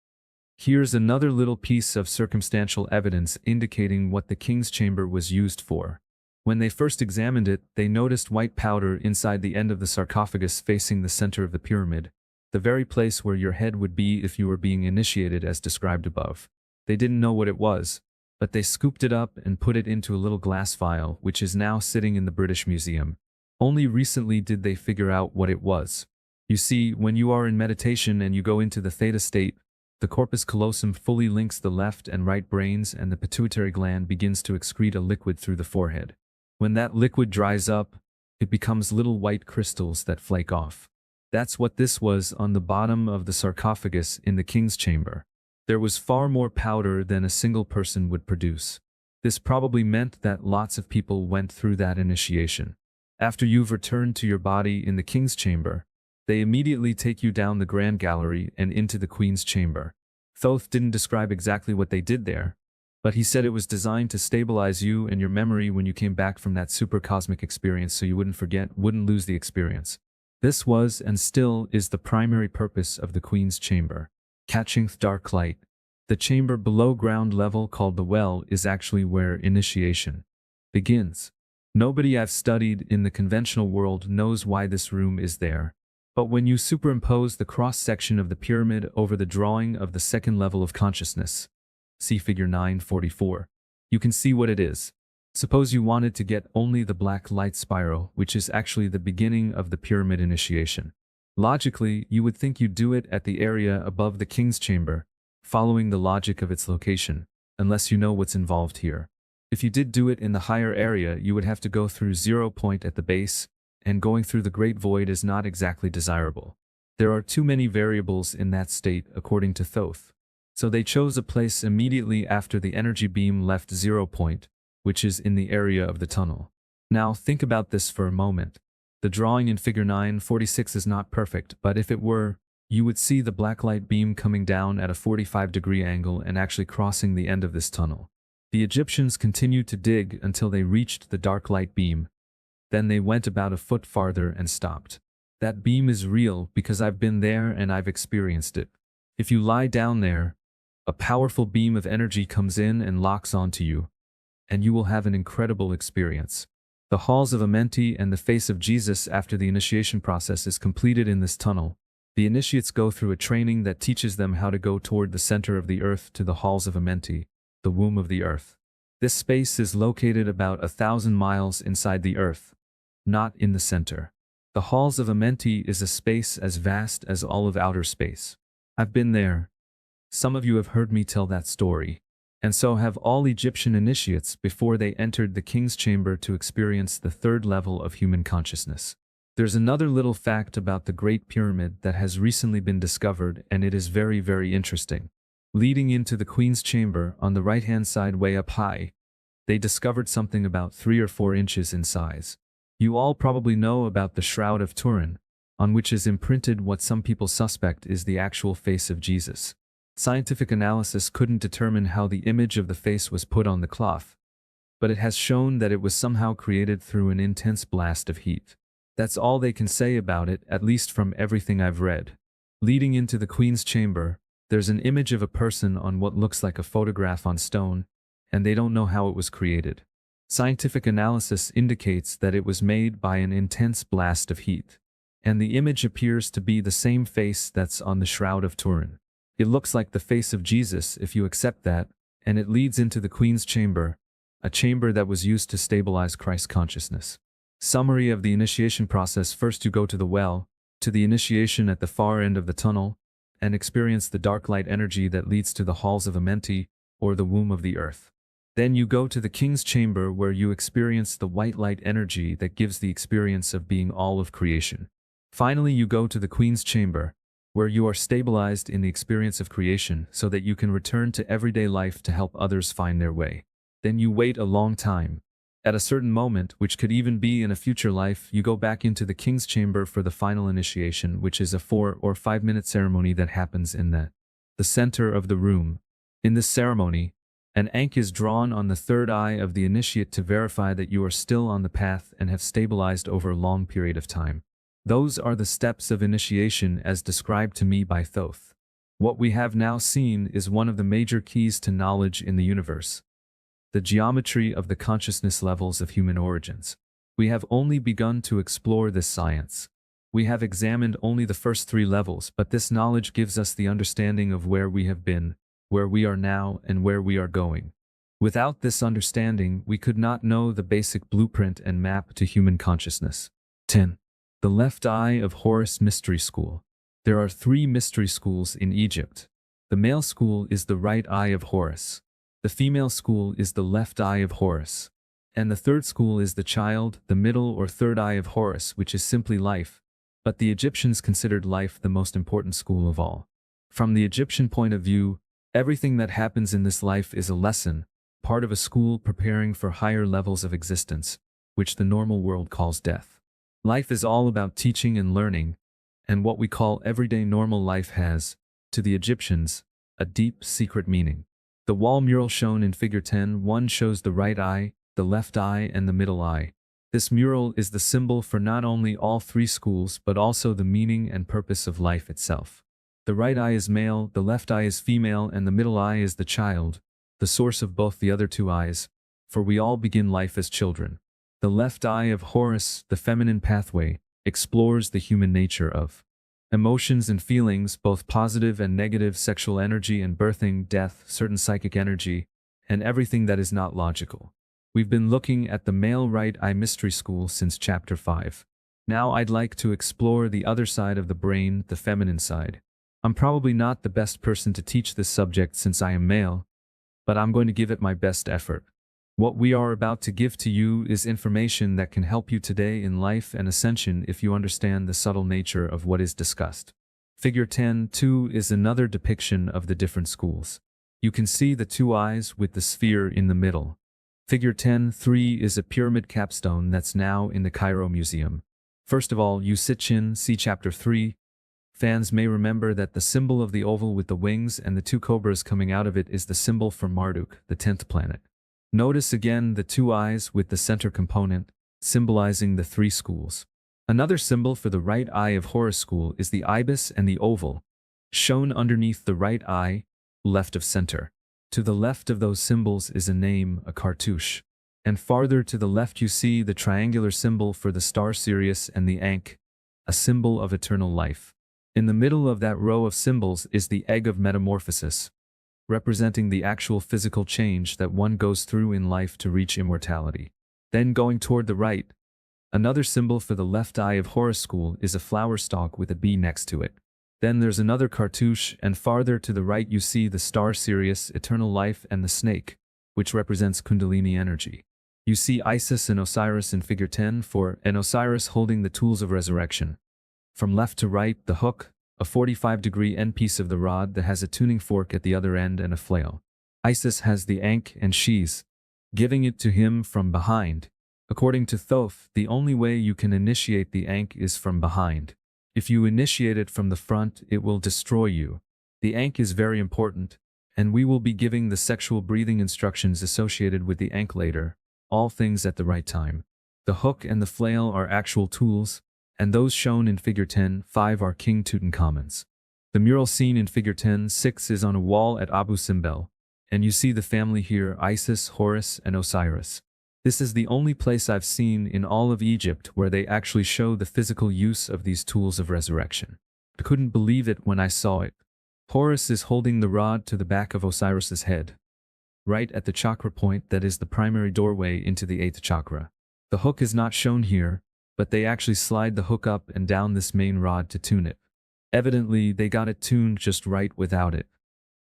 Here's another little piece of circumstantial evidence indicating what the king's chamber was used for. When they first examined it, they noticed white powder inside the end of the sarcophagus facing the center of the pyramid, the very place where your head would be if you were being initiated as described above. They didn't know what it was, but they scooped it up and put it into a little glass vial, which is now sitting in the British Museum. Only recently did they figure out what it was. You see, when you are in meditation and you go into the theta state, the corpus callosum fully links the left and right brains, and the pituitary gland begins to excrete a liquid through the forehead. When that liquid dries up, it becomes little white crystals that flake off. That's what this was on the bottom of the sarcophagus in the king's chamber. There was far more powder than a single person would produce. This probably meant that lots of people went through that initiation. After you've returned to your body in the king's chamber, they immediately take you down the grand gallery and into the queen's chamber. Thoth didn't describe exactly what they did there, but he said it was designed to stabilize you and your memory when you came back from that super cosmic experience so you wouldn't forget, wouldn't lose the experience. This was and still is the primary purpose of the queen's chamber. Catching dark light. The chamber below ground level called the well is actually where initiation begins. Nobody I've studied in the conventional world knows why this room is there. But when you superimpose the cross-section of the pyramid over the drawing of the second level of consciousness, see figure 944, you can see what it is. Suppose you wanted to get only the black light spiral, which is actually the beginning of the pyramid initiation. Logically, you would think you'd do it at the area above the king's chamber, following the logic of its location, unless you know what's involved here. If you did do it in the higher area, you would have to go through 0 point at the base, and going through the great void is not exactly desirable. There are too many variables in that state, according to Thoth. So they chose a place immediately after the energy beam left 0 point, which is in the area of the tunnel. Now think about this for a moment. The drawing in figure 946 is not perfect, but if it were, you would see the black light beam coming down at a 45-degree angle and actually crossing the end of this tunnel. The Egyptians continued to dig until they reached the dark light beam. Then they went about a foot farther and stopped. That beam is real because I've been there and I've experienced it. If you lie down there, a powerful beam of energy comes in and locks onto you, and you will have an incredible experience. The halls of Amenti and the face of Jesus after the initiation process is completed in this tunnel. The initiates go through a training that teaches them how to go toward the center of the earth to the halls of Amenti, the womb of the earth. This space is located about 1,000 miles inside the earth, not in the center. The halls of Amenti is a space as vast as all of outer space. I've been there. Some of you have heard me tell that story, and so have all Egyptian initiates before they entered the king's chamber to experience the third level of human consciousness. There's another little fact about the Great Pyramid that has recently been discovered, and it is very, very interesting. Leading into the queen's chamber on the right-hand side way up high, they discovered something about 3 or 4 inches in size. You all probably know about the Shroud of Turin, on which is imprinted what some people suspect is the actual face of Jesus. Scientific analysis couldn't determine how the image of the face was put on the cloth, but it has shown that it was somehow created through an intense blast of heat. That's all they can say about it, at least from everything I've read. Leading into the queen's chamber, there's an image of a person on what looks like a photograph on stone, and they don't know how it was created. Scientific analysis indicates that it was made by an intense blast of heat, and the image appears to be the same face that's on the Shroud of Turin. It looks like the face of Jesus if you accept that, and it leads into the queen's chamber, a chamber that was used to stabilize Christ consciousness. Summary of the initiation process: first you go to the well, to the initiation at the far end of the tunnel, and experience the dark light energy that leads to the halls of Amenti, or the womb of the earth. Then you go to the king's chamber where you experience the white light energy that gives the experience of being all of creation. Finally, you go to the queen's chamber, where you are stabilized in the experience of creation so that you can return to everyday life to help others find their way. Then you wait a long time. At a certain moment, which could even be in a future life, you go back into the king's chamber for the final initiation, which is a 4 or 5 minute ceremony that happens in the center of the room. In this ceremony, an ankh is drawn on the third eye of the initiate to verify that you are still on the path and have stabilized over a long period of time. Those are the steps of initiation as described to me by Thoth. What we have now seen is one of the major keys to knowledge in the universe: the geometry of the consciousness levels of human origins. We have only begun to explore this science. We have examined only the first 3 levels, but this knowledge gives us the understanding of where we have been, where we are now, and where we are going. Without this understanding, we could not know the basic blueprint and map to human consciousness. 10. The Left Eye of Horus Mystery School. There are 3 mystery schools in Egypt. The male school is the right eye of Horus. The female school is the left eye of Horus. And the third school is the child, the middle or third eye of Horus, which is simply life. But the Egyptians considered life the most important school of all. From the Egyptian point of view, Everything that happens in this life is a lesson, part of a school preparing for higher levels of existence, which the normal world calls death. Life is all about teaching and learning, and what we call everyday normal life has, to the Egyptians, a deep, secret meaning. The wall mural shown in Figure 10.1 shows the right eye, the left eye, and the middle eye. This mural is the symbol for not only all three schools but also the meaning and purpose of life itself. The right eye is male, the left eye is female, and the middle eye is the child, the source of both the other two eyes, for we all begin life as children. The left eye of Horus, the feminine pathway, explores the human nature of emotions and feelings, both positive and negative, sexual energy and birthing, death, certain psychic energy, and everything that is not logical. We've been looking at the male right eye mystery school since chapter 5. Now I'd like to explore the other side of the brain, the feminine side. I'm probably not the best person to teach this subject since I am male, but I'm going to give it my best effort. What we are about to give to you is information that can help you today in life and ascension if you understand the subtle nature of what is discussed. Figure 10.2 is another depiction of the different schools. You can see the two eyes with the sphere in the middle. Figure 10.3 is a pyramid capstone that's now in the Cairo Museum. First of all, you sit chin, see chapter 3. Fans may remember that the symbol of the oval with the wings and the two cobras coming out of it is the symbol for Marduk, the 10th planet. Notice again the two eyes with the center component, symbolizing the three schools. Another symbol for the right eye of Horus school is the ibis and the oval, shown underneath the right eye, left of center. To the left of those symbols is a name, a cartouche. And farther to the left you see the triangular symbol for the star Sirius and the Ankh, a symbol of eternal life. In the middle of that row of symbols is the egg of metamorphosis, representing the actual physical change that one goes through in life to reach immortality. Then going toward the right, another symbol for the left eye of Horus school is a flower stalk with a bee next to it. Then there's another cartouche, and farther to the right you see the star Sirius, eternal life, and the snake, which represents Kundalini energy. You see Isis and Osiris in Figure 10.4, and Osiris holding the tools of resurrection. From left to right, the hook, a 45-degree end piece of the rod that has a tuning fork at the other end and a flail. Isis has the Ankh and she's giving it to him from behind. According to Thoth, the only way you can initiate the Ankh is from behind. If you initiate it from the front, it will destroy you. The Ankh is very important, and we will be giving the sexual breathing instructions associated with the Ankh later, all things at the right time. The hook and the flail are actual tools, and those shown in Figure 10.5 are King Tutankhamun's. The mural seen in Figure 10.6 is on a wall at Abu Simbel, and you see the family here, Isis, Horus, and Osiris. This is the only place I've seen in all of Egypt where they actually show the physical use of these tools of resurrection. I couldn't believe it when I saw it. Horus is holding the rod to the back of Osiris's head, right at the chakra point that is the primary doorway into the 8th chakra. The hook is not shown here, but they actually slide the hook up and down this main rod to tune it. Evidently, they got it tuned just right without it.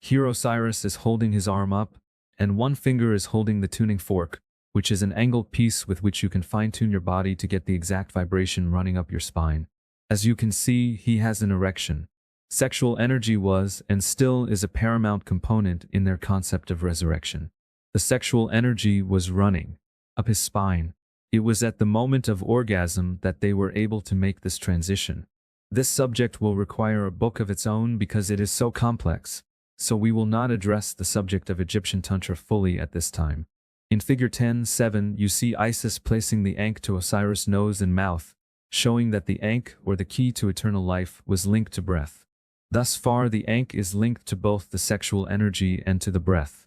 Here Osiris is holding his arm up, and one finger is holding the tuning fork, which is an angled piece with which you can fine-tune your body to get the exact vibration running up your spine. As you can see, he has an erection. Sexual energy was, and still is, a paramount component in their concept of resurrection. The sexual energy was running up his spine. It was at the moment of orgasm that they were able to make this transition. This subject will require a book of its own because it is so complex, so we will not address the subject of Egyptian Tantra fully at this time. In Figure 10.7, you see Isis placing the Ankh to Osiris' nose and mouth, showing that the Ankh, or the key to eternal life, was linked to breath. Thus far, the Ankh is linked to both the sexual energy and to the breath.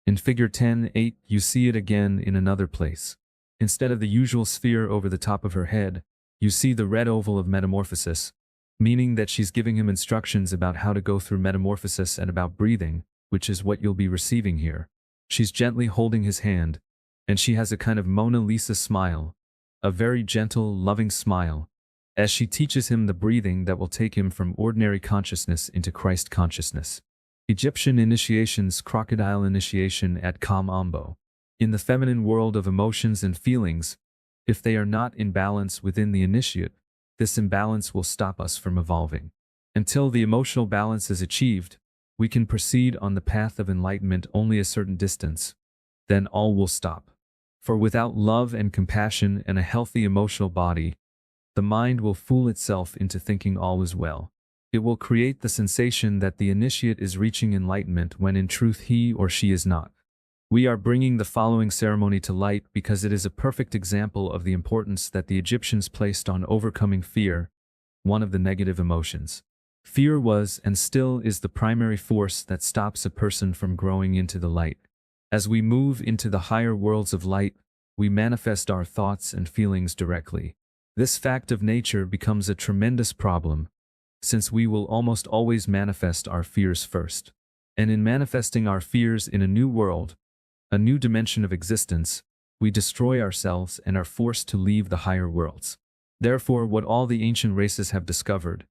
In Figure 10.8, you see it again in another place. Instead of the usual sphere over the top of her head, you see the red oval of metamorphosis, meaning that she's giving him instructions about how to go through metamorphosis and about breathing, which is what you'll be receiving here. She's gently holding his hand, and she has a kind of Mona Lisa smile, a very gentle, loving smile, as she teaches him the breathing that will take him from ordinary consciousness into Christ consciousness. Egyptian initiations, crocodile initiation at Kam-Ambo. In the feminine world of emotions and feelings, if they are not in balance within the initiate, this imbalance will stop us from evolving. Until the emotional balance is achieved, We can proceed on the path of enlightenment only a certain distance. Then all will stop. For without love and compassion and a healthy emotional body, the mind will fool itself into thinking all is well. It will create the sensation that the initiate is reaching enlightenment when in truth he or she is not. We are bringing the following ceremony to light because it is a perfect example of the importance that the Egyptians placed on overcoming fear, one of the negative emotions. Fear was and still is the primary force that stops a person from growing into the light. As we move into the higher worlds of light, we manifest our thoughts and feelings directly. This fact of nature becomes a tremendous problem, since we will almost always manifest our fears first. And in manifesting our fears in a new world, a new dimension of existence, we destroy ourselves and are forced to leave the higher worlds. Therefore, what all the ancient races have discovered,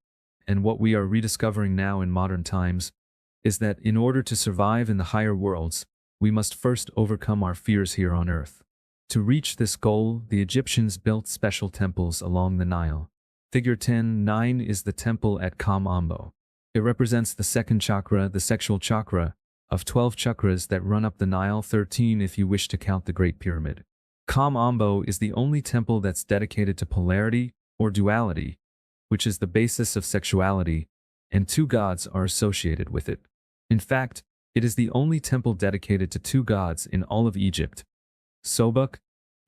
and what we are rediscovering now in modern times, is that in order to survive in the higher worlds, we must first overcome our fears here on earth. To reach this goal, the Egyptians built special temples along the Nile. Figure 10:9 is the temple at Ka-Ba. It represents the second chakra, the sexual chakra, of 12 chakras that run up the Nile, 13 if you wish to count the Great Pyramid. Ka-Ba is the only temple that's dedicated to polarity or duality, which is the basis of sexuality, and two gods are associated with it. In fact, it is the only temple dedicated to two gods in all of Egypt: Sobuk,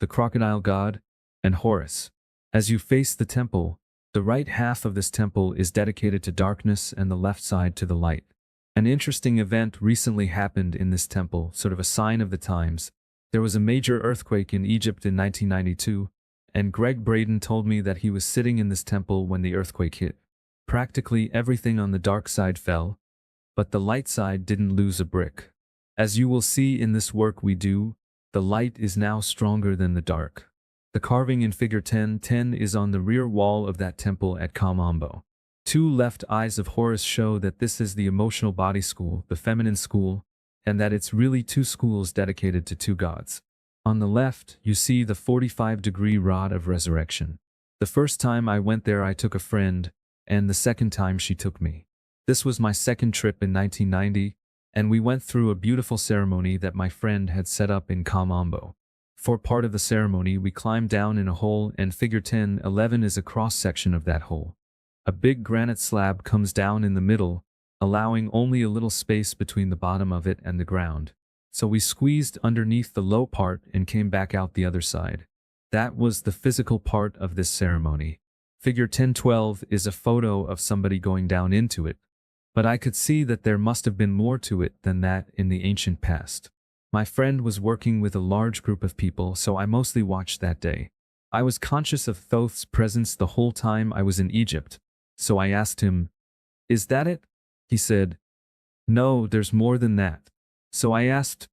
the crocodile god, and Horus. As you face the temple, the right half of this temple is dedicated to darkness and the left side to the light. An interesting event recently happened in this temple, sort of a sign of the times. There was a major earthquake in Egypt in 1992, and Greg Braden told me that he was sitting in this temple when the earthquake hit. Practically everything on the dark side fell, but the light side didn't lose a brick. As you will see in this work we do, the light is now stronger than the dark. The carving in figure 10:10 is on the rear wall of that temple at Ka-Ba. Two left eyes of Horus show that this is the emotional body school, the feminine school, and that it's really two schools dedicated to two gods. On the left, you see the 45-degree rod of resurrection. The first time I went there I took a friend, and the second time she took me. This was my second trip in 1990, and we went through a beautiful ceremony that my friend had set up in Ka-Ba. For part of the ceremony we climbed down in a hole, and figure 10:11 is a cross-section of that hole. A big granite slab comes down in the middle, allowing only a little space between the bottom of it and the ground. So we squeezed underneath the low part and came back out the other side. That was the physical part of this ceremony. Figure 10:12 is a photo of somebody going down into it, but I could see that there must have been more to it than that in the ancient past. My friend was working with a large group of people, so I mostly watched that day. I was conscious of Thoth's presence the whole time I was in Egypt, so I asked him, "Is that it?" He said, "No, there's more than that." So I asked,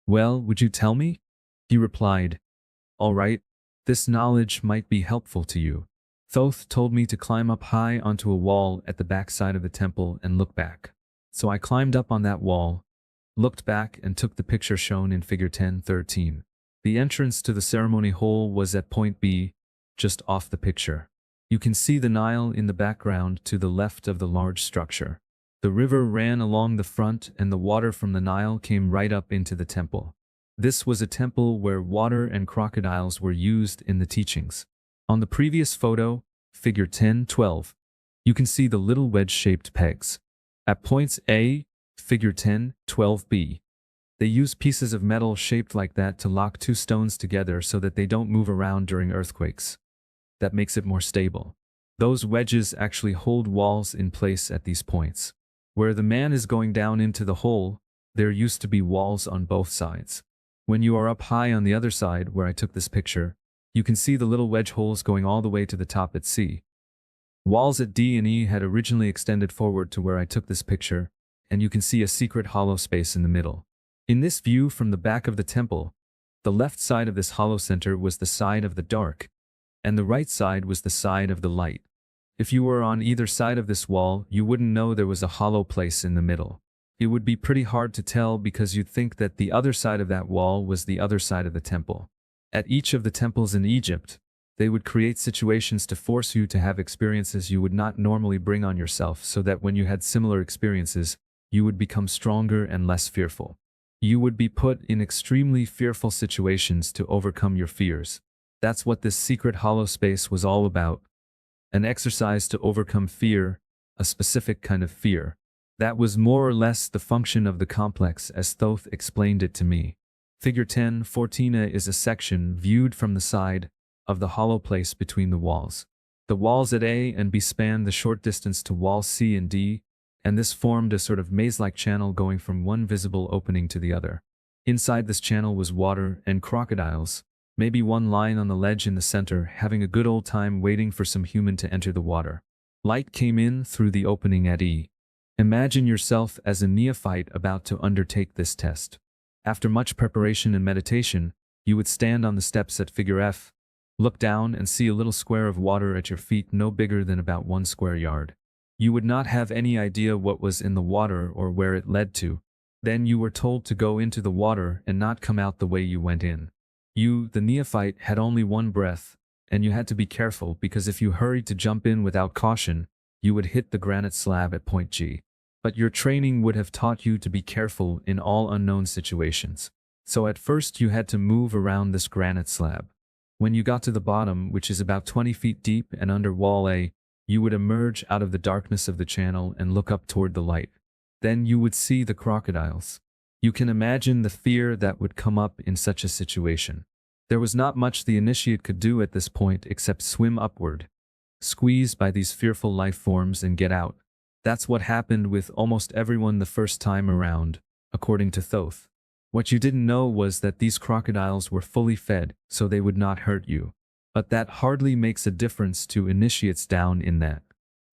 "Well, would you tell me?" He replied, "All right, this knowledge might be helpful to you." Thoth told me to climb up high onto a wall at the back side of the temple and look back. So I climbed up on that wall, looked back and took the picture shown in figure 10:13. The entrance to the ceremony hole was at point B, just off the picture. You can see the Nile in the background to the left of the large structure. The river ran along the front and the water from the Nile came right up into the temple. This was a temple where water and crocodiles were used in the teachings. On the previous photo, figure 10:12, you can see the little wedge-shaped pegs. At points A, figure 10:12b, they use pieces of metal shaped like that to lock two stones together so that they don't move around during earthquakes. That makes it more stable. Those wedges actually hold walls in place at these points. Where the man is going down into the hole, there used to be walls on both sides. When you are up high on the other side, where I took this picture, you can see the little wedge holes going all the way to the top at C. Walls at D and E had originally extended forward to where I took this picture, and you can see a secret hollow space in the middle. In this view from the back of the temple, the left side of this hollow center was the side of the dark, and the right side was the side of the light. If you were on either side of this wall, you wouldn't know there was a hollow place in the middle. It would be pretty hard to tell because you'd think that the other side of that wall was the other side of the temple. At each of the temples in Egypt, they would create situations to force you to have experiences you would not normally bring on yourself, so that when you had similar experiences, you would become stronger and less fearful. You would be put in extremely fearful situations to overcome your fears. That's what this secret hollow space was all about. An exercise to overcome fear, a specific kind of fear. That was more or less the function of the complex as Thoth explained it to me. Figure 10.14a is a section viewed from the side of the hollow place between the walls. The walls at A and B spanned the short distance to walls C and D, and this formed a sort of maze-like channel going from one visible opening to the other. Inside this channel was water and crocodiles, maybe one lying on the ledge in the center, having a good old time waiting for some human to enter the water. Light came in through the opening at E. Imagine yourself as a neophyte about to undertake this test. After much preparation and meditation, you would stand on the steps at figure F, look down and see a little square of water at your feet no bigger than about 1 square yard. You would not have any idea what was in the water or where it led to. Then you were told to go into the water and not come out the way you went in. You, the neophyte, had only one breath, and you had to be careful because if you hurried to jump in without caution, you would hit the granite slab at point G. But your training would have taught you to be careful in all unknown situations. So at first you had to move around this granite slab. When you got to the bottom, which is about 20 feet deep and under wall A, you would emerge out of the darkness of the channel and look up toward the light. Then you would see the crocodiles. You can imagine the fear that would come up in such a situation. There was not much the initiate could do at this point except swim upward, squeeze by these fearful life forms and get out. That's what happened with almost everyone the first time around, according to Thoth. What you didn't know was that these crocodiles were fully fed, so they would not hurt you. But that hardly makes a difference to initiates down in that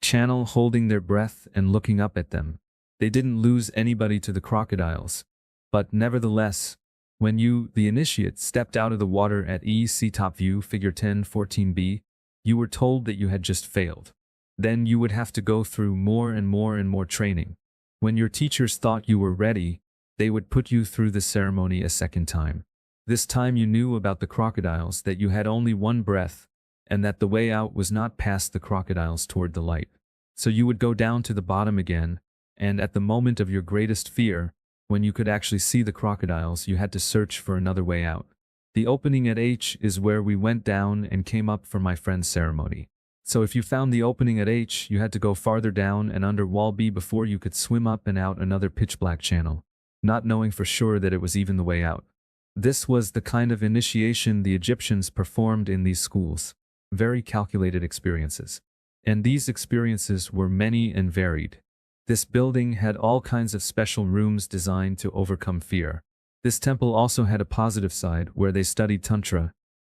channel holding their breath and looking up at them. They didn't lose anybody to the crocodiles. But nevertheless, when you, the initiate, stepped out of the water at EC top view figure 10.14b, you were told that you had just failed. Then you would have to go through more and more and more training. When your teachers thought you were ready, they would put you through the ceremony a second time. This time you knew about the crocodiles, that you had only one breath, and that the way out was not past the crocodiles toward the light. So you would go down to the bottom again, and at the moment of your greatest fear, when you could actually see the crocodiles, you had to search for another way out. The opening at H is where we went down and came up for my friend's ceremony. So if you found the opening at H, you had to go farther down and under wall B before you could swim up and out another pitch-black channel, not knowing for sure that it was even the way out. This was the kind of initiation the Egyptians performed in these schools. Very calculated experiences. And these experiences were many and varied. This building had all kinds of special rooms designed to overcome fear. This temple also had a positive side where they studied tantra,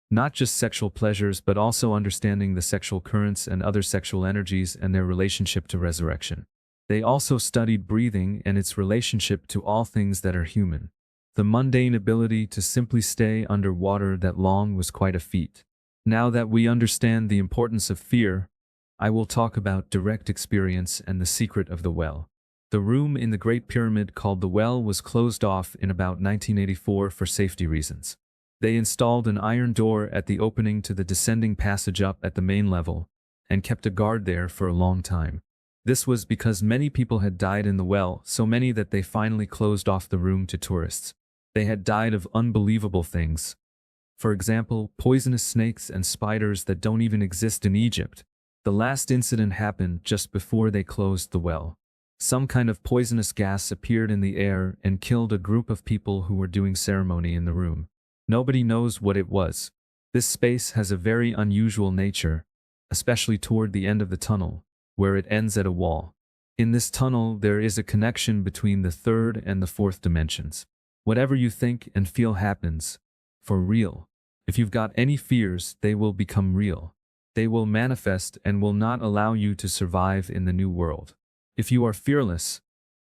not just sexual pleasures but also understanding the sexual currents and other sexual energies and their relationship to resurrection. They also studied breathing and its relationship to all things that are human. The mundane ability to simply stay under water that long was quite a feat. Now that we understand the importance of fear, I will talk about direct experience and the secret of the well. The room in the Great Pyramid called the well was closed off in about 1984 for safety reasons. They installed an iron door at the opening to the descending passage up at the main level, and kept a guard there for a long time. This was because many people had died in the well, so many that they finally closed off the room to tourists. They had died of unbelievable things. For example, poisonous snakes and spiders that don't even exist in Egypt. The last incident happened just before they closed the well. Some kind of poisonous gas appeared in the air and killed a group of people who were doing ceremony in the room. Nobody knows what it was. This space has a very unusual nature, especially toward the end of the tunnel, where it ends at a wall. In this tunnel, there is a connection between the third and the fourth dimensions. Whatever you think and feel happens, for real. If you've got any fears, they will become real. They will manifest and will not allow you to survive in the new world. If you are fearless,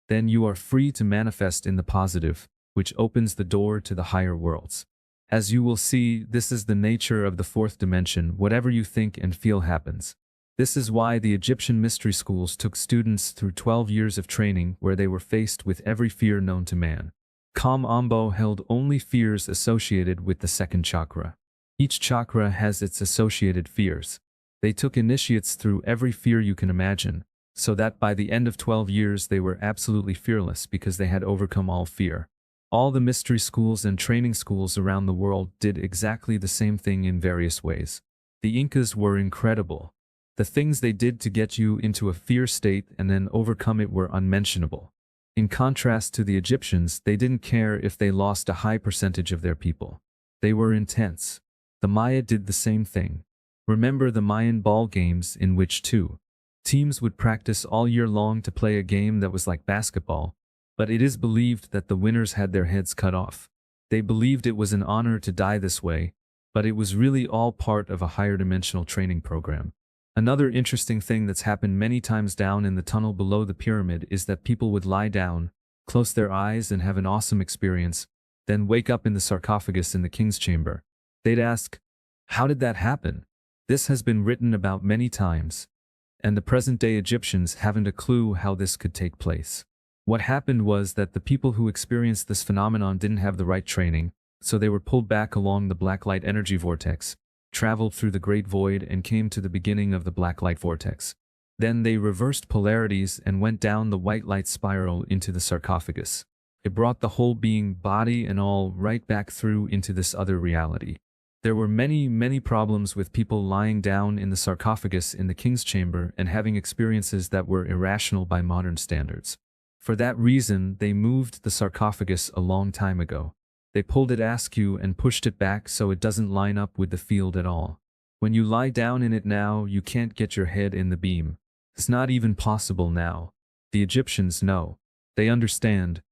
then you are free to manifest in the positive, which opens the door to the higher worlds. As you will see, this is the nature of the fourth dimension. Whatever you think and feel happens. This is why the Egyptian mystery schools took students through 12 years of training where they were faced with every fear known to man. Kam Ambo held only fears associated with the second chakra. Each chakra has its associated fears. They took initiates through every fear you can imagine, so that by the end of 12 years they were absolutely fearless because they had overcome all fear. All the mystery schools and training schools around the world did exactly the same thing in various ways. The Incas were incredible. The things they did to get you into a fear state and then overcome it were unmentionable. In contrast to the Egyptians, they didn't care if they lost a high percentage of their people. They were intense. The Maya did the same thing. Remember the Mayan ball games in which two teams would practice all year long to play a game that was like basketball, but it is believed that the winners had their heads cut off. They believed it was an honor to die this way, but it was really all part of a higher dimensional training program. Another interesting thing that's happened many times down in the tunnel below the pyramid is that people would lie down, close their eyes and have an awesome experience, then wake up in the sarcophagus in the king's chamber. They'd ask, "How did that happen?" This has been written about many times, and the present-day Egyptians haven't a clue how this could take place. What happened was that the people who experienced this phenomenon didn't have the right training, so they were pulled back along the black light energy vortex, traveled through the great void and came to the beginning of the black light vortex. Then they reversed polarities and went down the white light spiral into the sarcophagus. It brought the whole being, body and all, right back through into this other reality. There were many problems with people lying down in the sarcophagus in the king's chamber and having experiences that were irrational by modern standards. For that reason, they moved the sarcophagus a long time ago. They pulled it askew and pushed it back so it doesn't line up with the field at all. When you lie down in it now, you can't get your head in the beam. It's not even possible now. The Egyptians know. They understand.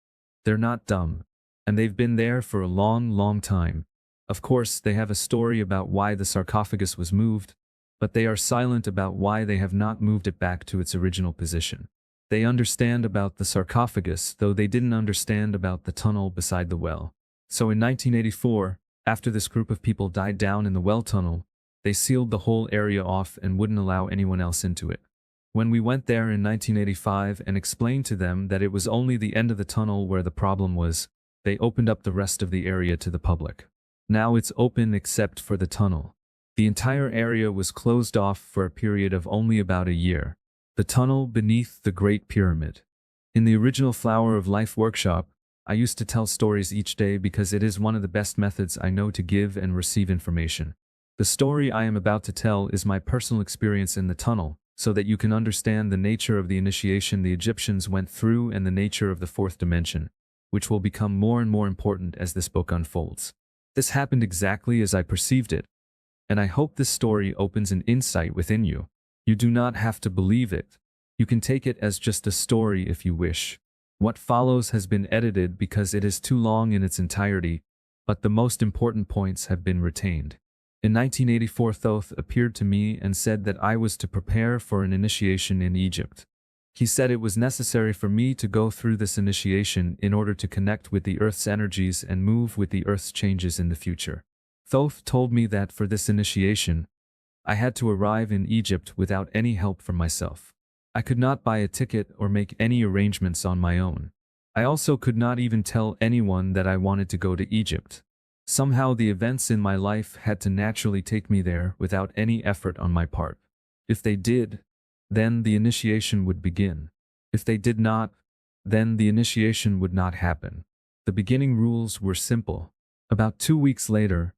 They're not dumb. And they've been there for a long time. Of course, they have a story about why the sarcophagus was moved, but they are silent about why they have not moved it back to its original position. They understand about the sarcophagus, though they didn't understand about the tunnel beside the well. So in 1984, after this group of people died down in the well tunnel, they sealed the whole area off and wouldn't allow anyone else into it. When we went there in 1985 and explained to them that it was only the end of the tunnel where the problem was, they opened up the rest of the area to the public. Now it's open except for the tunnel. The entire area was closed off for a period of only about a year. The tunnel beneath the Great Pyramid. In the original Flower of Life workshop, I used to tell stories each day because it is one of the best methods I know to give and receive information. The story I am about to tell is my personal experience in the tunnel, so that you can understand the nature of the initiation the Egyptians went through and the nature of the fourth dimension, which will become more and more important as this book unfolds. This happened exactly as I perceived it, and I hope this story opens an insight within you. You do not have to believe it. You can take it as just a story if you wish. What follows has been edited because it is too long in its entirety, but the most important points have been retained. In 1984, Thoth appeared to me and said that I was to prepare for an initiation in Egypt. He said it was necessary for me to go through this initiation in order to connect with the Earth's energies and move with the Earth's changes in the future. Thoth told me that for this initiation, I had to arrive in Egypt without any help from myself. I could not buy a ticket or make any arrangements on my own. I also could not even tell anyone that I wanted to go to Egypt. Somehow the events in my life had to naturally take me there without any effort on my part. If they did, then the initiation would begin. If they did not, then the initiation would not happen. The beginning rules were simple. About 2 weeks later,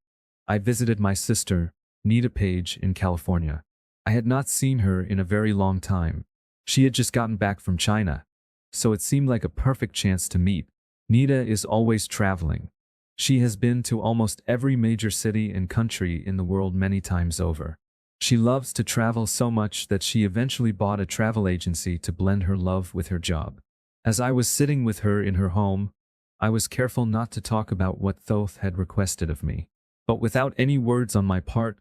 I visited my sister, Nita Page, in California. I had not seen her in a very long time. She had just gotten back from China, so it seemed like a perfect chance to meet. Nita is always traveling. She has been to almost every major city and country in the world many times over. She loves to travel so much that she eventually bought a travel agency to blend her love with her job. As I was sitting with her in her home, I was careful not to talk about what Thoth had requested of me. But without any words on my part,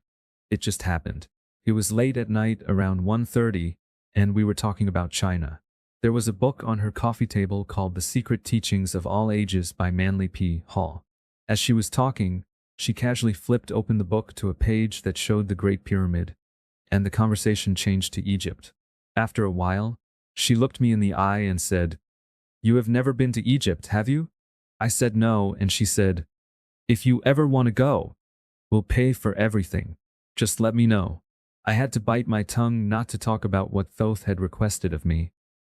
it just happened. It was late at night, around 1:30, and we were talking about China. There was a book on her coffee table called The Secret Teachings of All Ages by Manly P. Hall. As she was talking, she casually flipped open the book to a page that showed the Great Pyramid, and the conversation changed to Egypt. After a while, she looked me in the eye and said, "You have never been to Egypt, have you?" I said no, and she said, "If you ever want to go, we'll pay for everything. Just let me know." I had to bite my tongue not to talk about what Thoth had requested of me.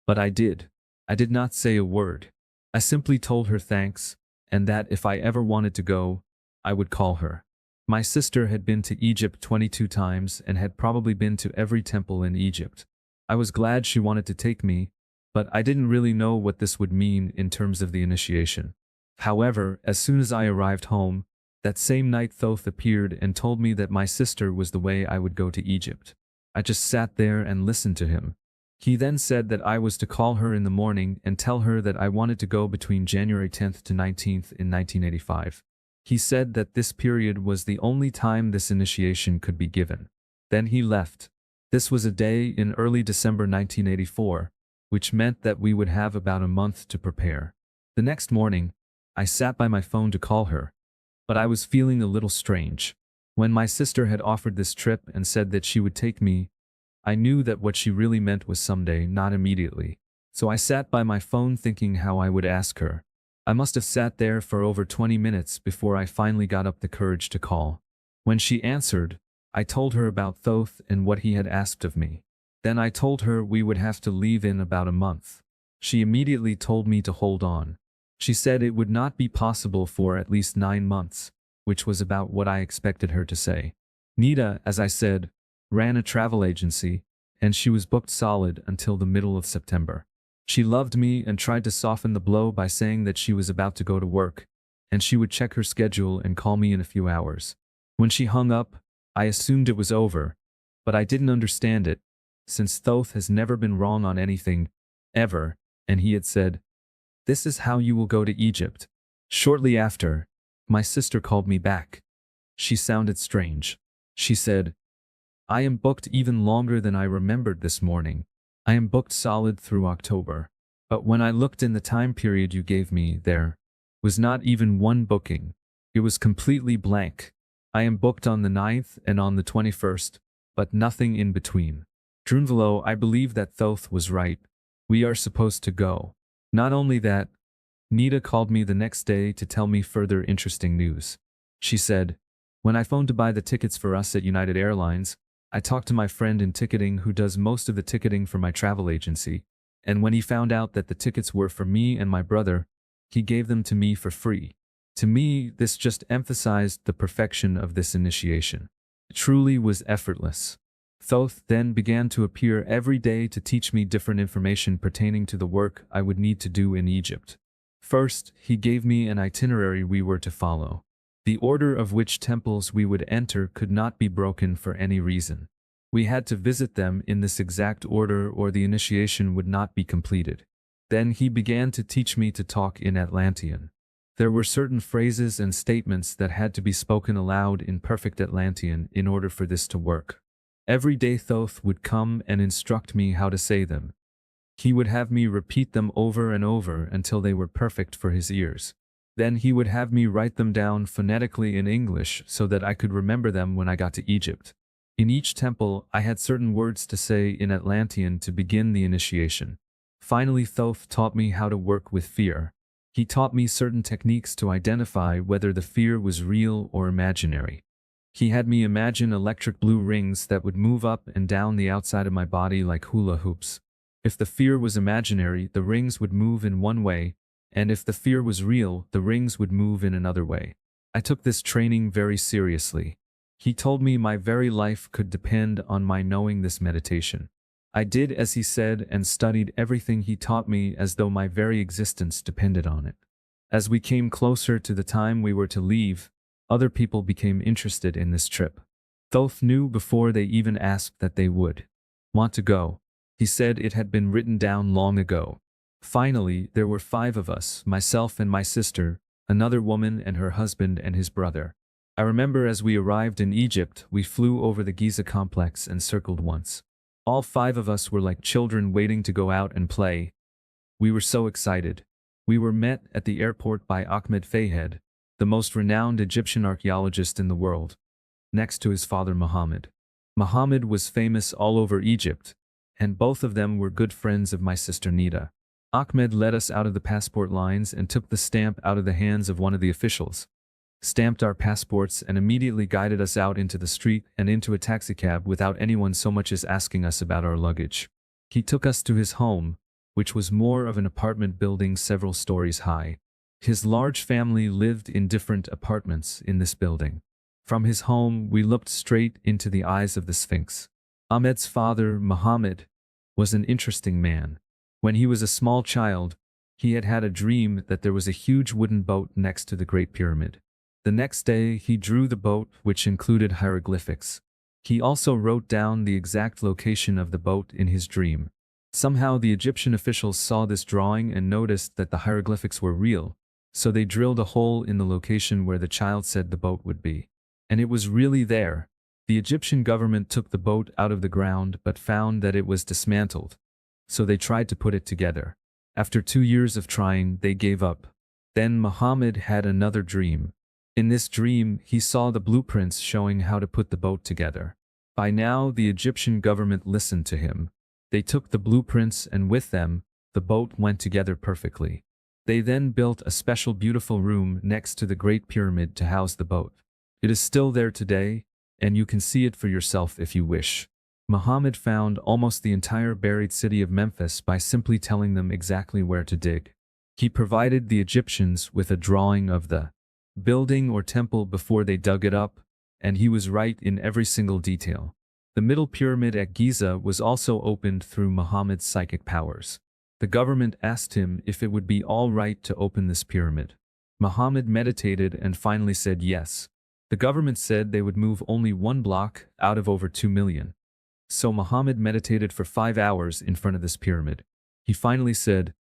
But I did. I did not say a word. I simply told her thanks, and that if I ever wanted to go, I would call her. My sister had been to Egypt 22 times and had probably been to every temple in Egypt. I was glad she wanted to take me, but I didn't really know what this would mean in terms of the initiation. However, as soon as I arrived home, that same night Thoth appeared and told me that my sister was the way I would go to Egypt. I just sat there and listened to him. He then said that I was to call her in the morning and tell her that I wanted to go between January 10th to 19th in 1985. He said that this period was the only time this initiation could be given. Then he left. This was a day in early December 1984, which meant that we would have about a month to prepare. The next morning, I sat by my phone to call her, but I was feeling a little strange. When my sister had offered this trip and said that she would take me, I knew that what she really meant was someday, not immediately. So I sat by my phone thinking how I would ask her. I must have sat there for over 20 minutes before I finally got up the courage to call. When she answered, I told her about Thoth and what he had asked of me. Then I told her we would have to leave in about a month. She immediately told me to hold on. She said it would not be possible for at least 9 months, which was about what I expected her to say. Nita, as I said, ran a travel agency, and she was booked solid until the middle of September. She loved me and tried to soften the blow by saying that she was about to go to work, and she would check her schedule and call me in a few hours. When she hung up, I assumed it was over, but I didn't understand it, since Thoth has never been wrong on anything, ever, and he had said, "This is how you will go to Egypt." Shortly after, my sister called me back. She sounded strange. She said, "I am booked even longer than I remembered this morning. I am booked solid through October. But when I looked in the time period you gave me, there was not even one booking. It was completely blank. I am booked on the 9th and on the 21st, but nothing in between." Dunvalo, I believe that Thoth was right. We are supposed to go. Not only that, Nita called me the next day to tell me further interesting news. She said, "When I phoned to buy the tickets for us at United Airlines, I talked to my friend in ticketing who does most of the ticketing for my travel agency, and when he found out that the tickets were for me and my brother, he gave them to me for free." To me, this just emphasized the perfection of this initiation. It truly was effortless. Thoth then began to appear every day to teach me different information pertaining to the work I would need to do in Egypt. First, he gave me an itinerary we were to follow. The order of which temples we would enter could not be broken for any reason. We had to visit them in this exact order or the initiation would not be completed. Then he began to teach me to talk in Atlantean. There were certain phrases and statements that had to be spoken aloud in perfect Atlantean in order for this to work. Every day Thoth would come and instruct me how to say them. He would have me repeat them over and over until they were perfect for his ears. Then he would have me write them down phonetically in English so that I could remember them when I got to Egypt. In each temple, I had certain words to say in Atlantean to begin the initiation. Finally, Thoth taught me how to work with fear. He taught me certain techniques to identify whether the fear was real or imaginary. He had me imagine electric blue rings that would move up and down the outside of my body like hula hoops. If the fear was imaginary, the rings would move in one way, and if the fear was real, the rings would move in another way. I took this training very seriously. He told me my very life could depend on my knowing this meditation. I did as he said and studied everything he taught me as though my very existence depended on it. As we came closer to the time we were to leave, other people became interested in this trip. Thoth knew before they even asked that they would want to go. He said it had been written down long ago. Finally, there were 5 of us, myself and my sister, another woman and her husband and his brother. I remember as we arrived in Egypt, we flew over the Giza complex and circled once. All 5 of us were like children waiting to go out and play. We were so excited. We were met at the airport by Ahmed Fahed, the most renowned Egyptian archaeologist in the world, next to his father Muhammad. Muhammad was famous all over Egypt, and both of them were good friends of my sister Nita. Ahmed led us out of the passport lines and took the stamp out of the hands of one of the officials. stamped our passports, and immediately guided us out into the street and into a taxicab without anyone so much as asking us about our luggage. He took us to his home, which was more of an apartment building several stories high. His large family lived in different apartments in this building. From his home, we looked straight into the eyes of the Sphinx. Ahmed's father, Muhammad, was an interesting man. When he was a small child, he had had a dream that there was a huge wooden boat next to the Great Pyramid. The next day, he drew the boat, which included hieroglyphics. He also wrote down the exact location of the boat in his dream. Somehow the Egyptian officials saw this drawing and noticed that the hieroglyphics were real, so they drilled a hole in the location where the child said the boat would be. And it was really there. The Egyptian government took the boat out of the ground but found that it was dismantled. So they tried to put it together. After 2 years of trying, they gave up. Then Muhammad had another dream. In this dream, he saw the blueprints showing how to put the boat together. By now, the Egyptian government listened to him. They took the blueprints, and with them, the boat went together perfectly. They then built a special beautiful room next to the Great Pyramid to house the boat. It is still there today, and you can see it for yourself if you wish. Muhammad found almost the entire buried city of Memphis by simply telling them exactly where to dig. He provided the Egyptians with a drawing of the building or temple before they dug it up, and he was right in every single detail. The middle pyramid at Giza was also opened through Muhammad's psychic powers. The government asked him if it would be all right to open this pyramid. Muhammad meditated and finally said yes. The government said they would move only 1 block out of over 2 million. So Muhammad meditated for 5 hours in front of this pyramid. He finally said,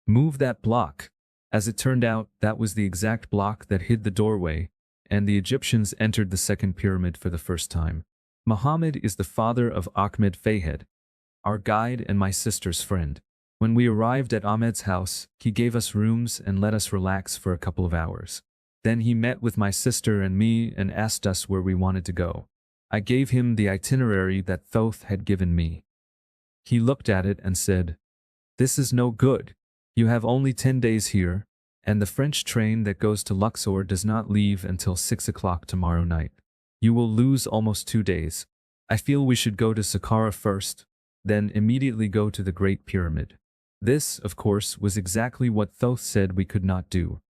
"Move that block." As it turned out, that was the exact block that hid the doorway, and the Egyptians entered the second pyramid for the first time. Muhammad is the father of Ahmed Fahed, our guide and my sister's friend. When we arrived at Ahmed's house, he gave us rooms and let us relax for a couple of hours. Then he met with my sister and me and asked us where we wanted to go. I gave him the itinerary that Thoth had given me. He looked at it and said, "This is no good. You have only 10 days here, and the French train that goes to Luxor does not leave until 6 o'clock tomorrow night. You will lose almost 2 days. I feel we should go to Saqqara first, then immediately go to the Great Pyramid." This, of course, was exactly what Thoth said we could not do.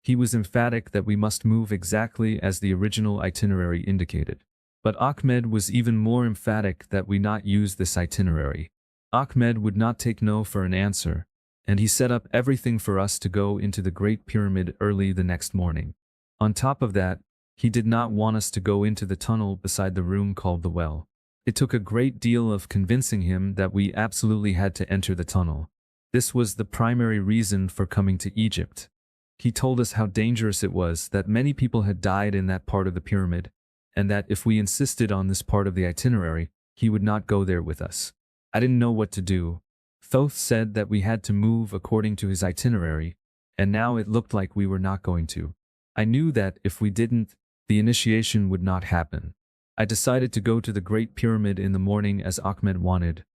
He was emphatic that we must move exactly as the original itinerary indicated. But Ahmed was even more emphatic that we not use this itinerary. Ahmed would not take no for an answer, and he set up everything for us to go into the Great Pyramid early the next morning. On top of that, he did not want us to go into the tunnel beside the room called the well. It took a great deal of convincing him that we absolutely had to enter the tunnel. This was the primary reason for coming to Egypt. He told us how dangerous it was, that many people had died in that part of the pyramid, and that if we insisted on this part of the itinerary, he would not go there with us. I didn't know what to do. Thoth said that we had to move according to his itinerary, and now it looked like we were not going to. I knew that if we didn't, the initiation would not happen. I decided to go to the Great Pyramid in the morning as Ahmed wanted,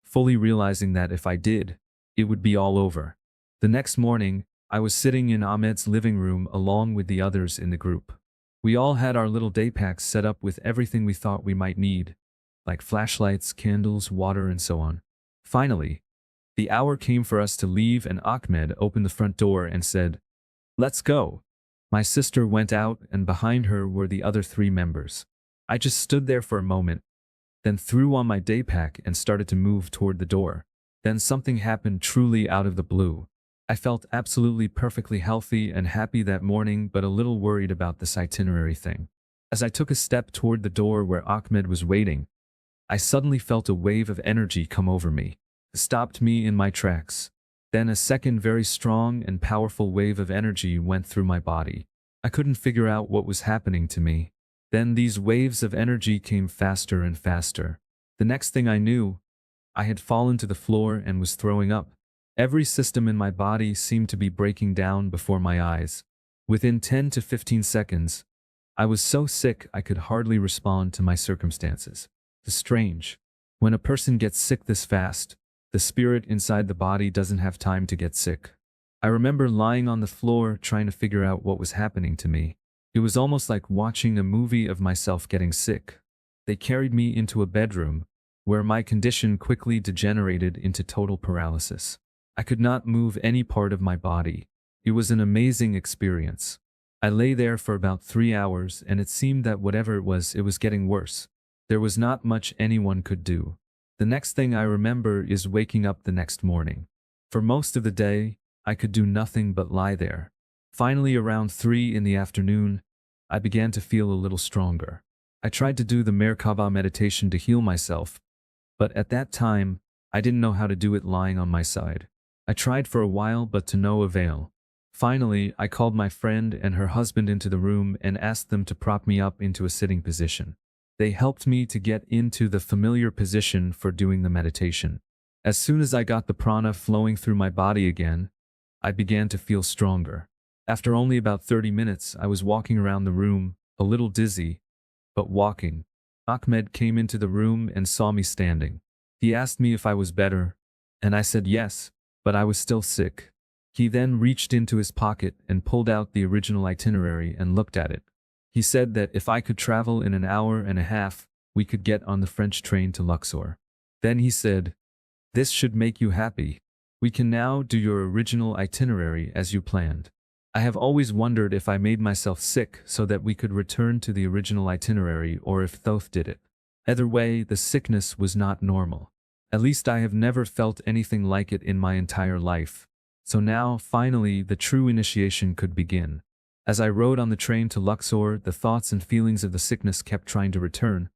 fully realizing that if I did, it would be all over. The next morning, I was sitting in Ahmed's living room along with the others in the group. We all had our little day packs set up with everything we thought we might need, like flashlights, candles, water, and so on. Finally, the hour came for us to leave, and Ahmed opened the front door and said, "Let's go." My sister went out, and behind her were the other 3 members. I just stood there for a moment, then threw on my day pack and started to move toward the door. Then something happened truly out of the blue. I felt absolutely perfectly healthy and happy that morning, but a little worried about this itinerary thing. As I took a step toward the door where Ahmed was waiting, I suddenly felt a wave of energy come over me. It stopped me in my tracks. Then a second very strong and powerful wave of energy went through my body. I couldn't figure out what was happening to me. Then these waves of energy came faster and faster. The next thing I knew, I had fallen to the floor and was throwing up. Every system in my body seemed to be breaking down before my eyes. Within 10 to 15 seconds, I was so sick I could hardly respond to my circumstances. It's strange. When a person gets sick this fast, the spirit inside the body doesn't have time to get sick. I remember lying on the floor trying to figure out what was happening to me. It was almost like watching a movie of myself getting sick. They carried me into a bedroom, where my condition quickly degenerated into total paralysis. I could not move any part of my body. It was an amazing experience. I lay there for about 3 hours, and it seemed that whatever it was getting worse. There was not much anyone could do. The next thing I remember is waking up the next morning. For most of the day, I could do nothing but lie there. Finally, around 3 in the afternoon, I began to feel a little stronger. I tried to do the Mer-Ka-Ba meditation to heal myself, but at that time, I didn't know how to do it lying on my side. I tried for a while, but to no avail. Finally, I called my friend and her husband into the room and asked them to prop me up into a sitting position. They helped me to get into the familiar position for doing the meditation. As soon as I got the prana flowing through my body again, I began to feel stronger. After only about 30 minutes, I was walking around the room, a little dizzy, but walking. Ahmed came into the room and saw me standing. He asked me if I was better, and I said yes, but I was still sick. He then reached into his pocket and pulled out the original itinerary and looked at it. He said that if I could travel in an hour and a half, we could get on the French train to Luxor. Then he said, "This should make you happy. We can now do your original itinerary as you planned." I have always wondered if I made myself sick so that we could return to the original itinerary or if Thoth did it. Either way, the sickness was not normal. At least I have never felt anything like it in my entire life. So now, finally, the true initiation could begin. As I rode on the train to Luxor, the thoughts and feelings of the sickness kept trying to return,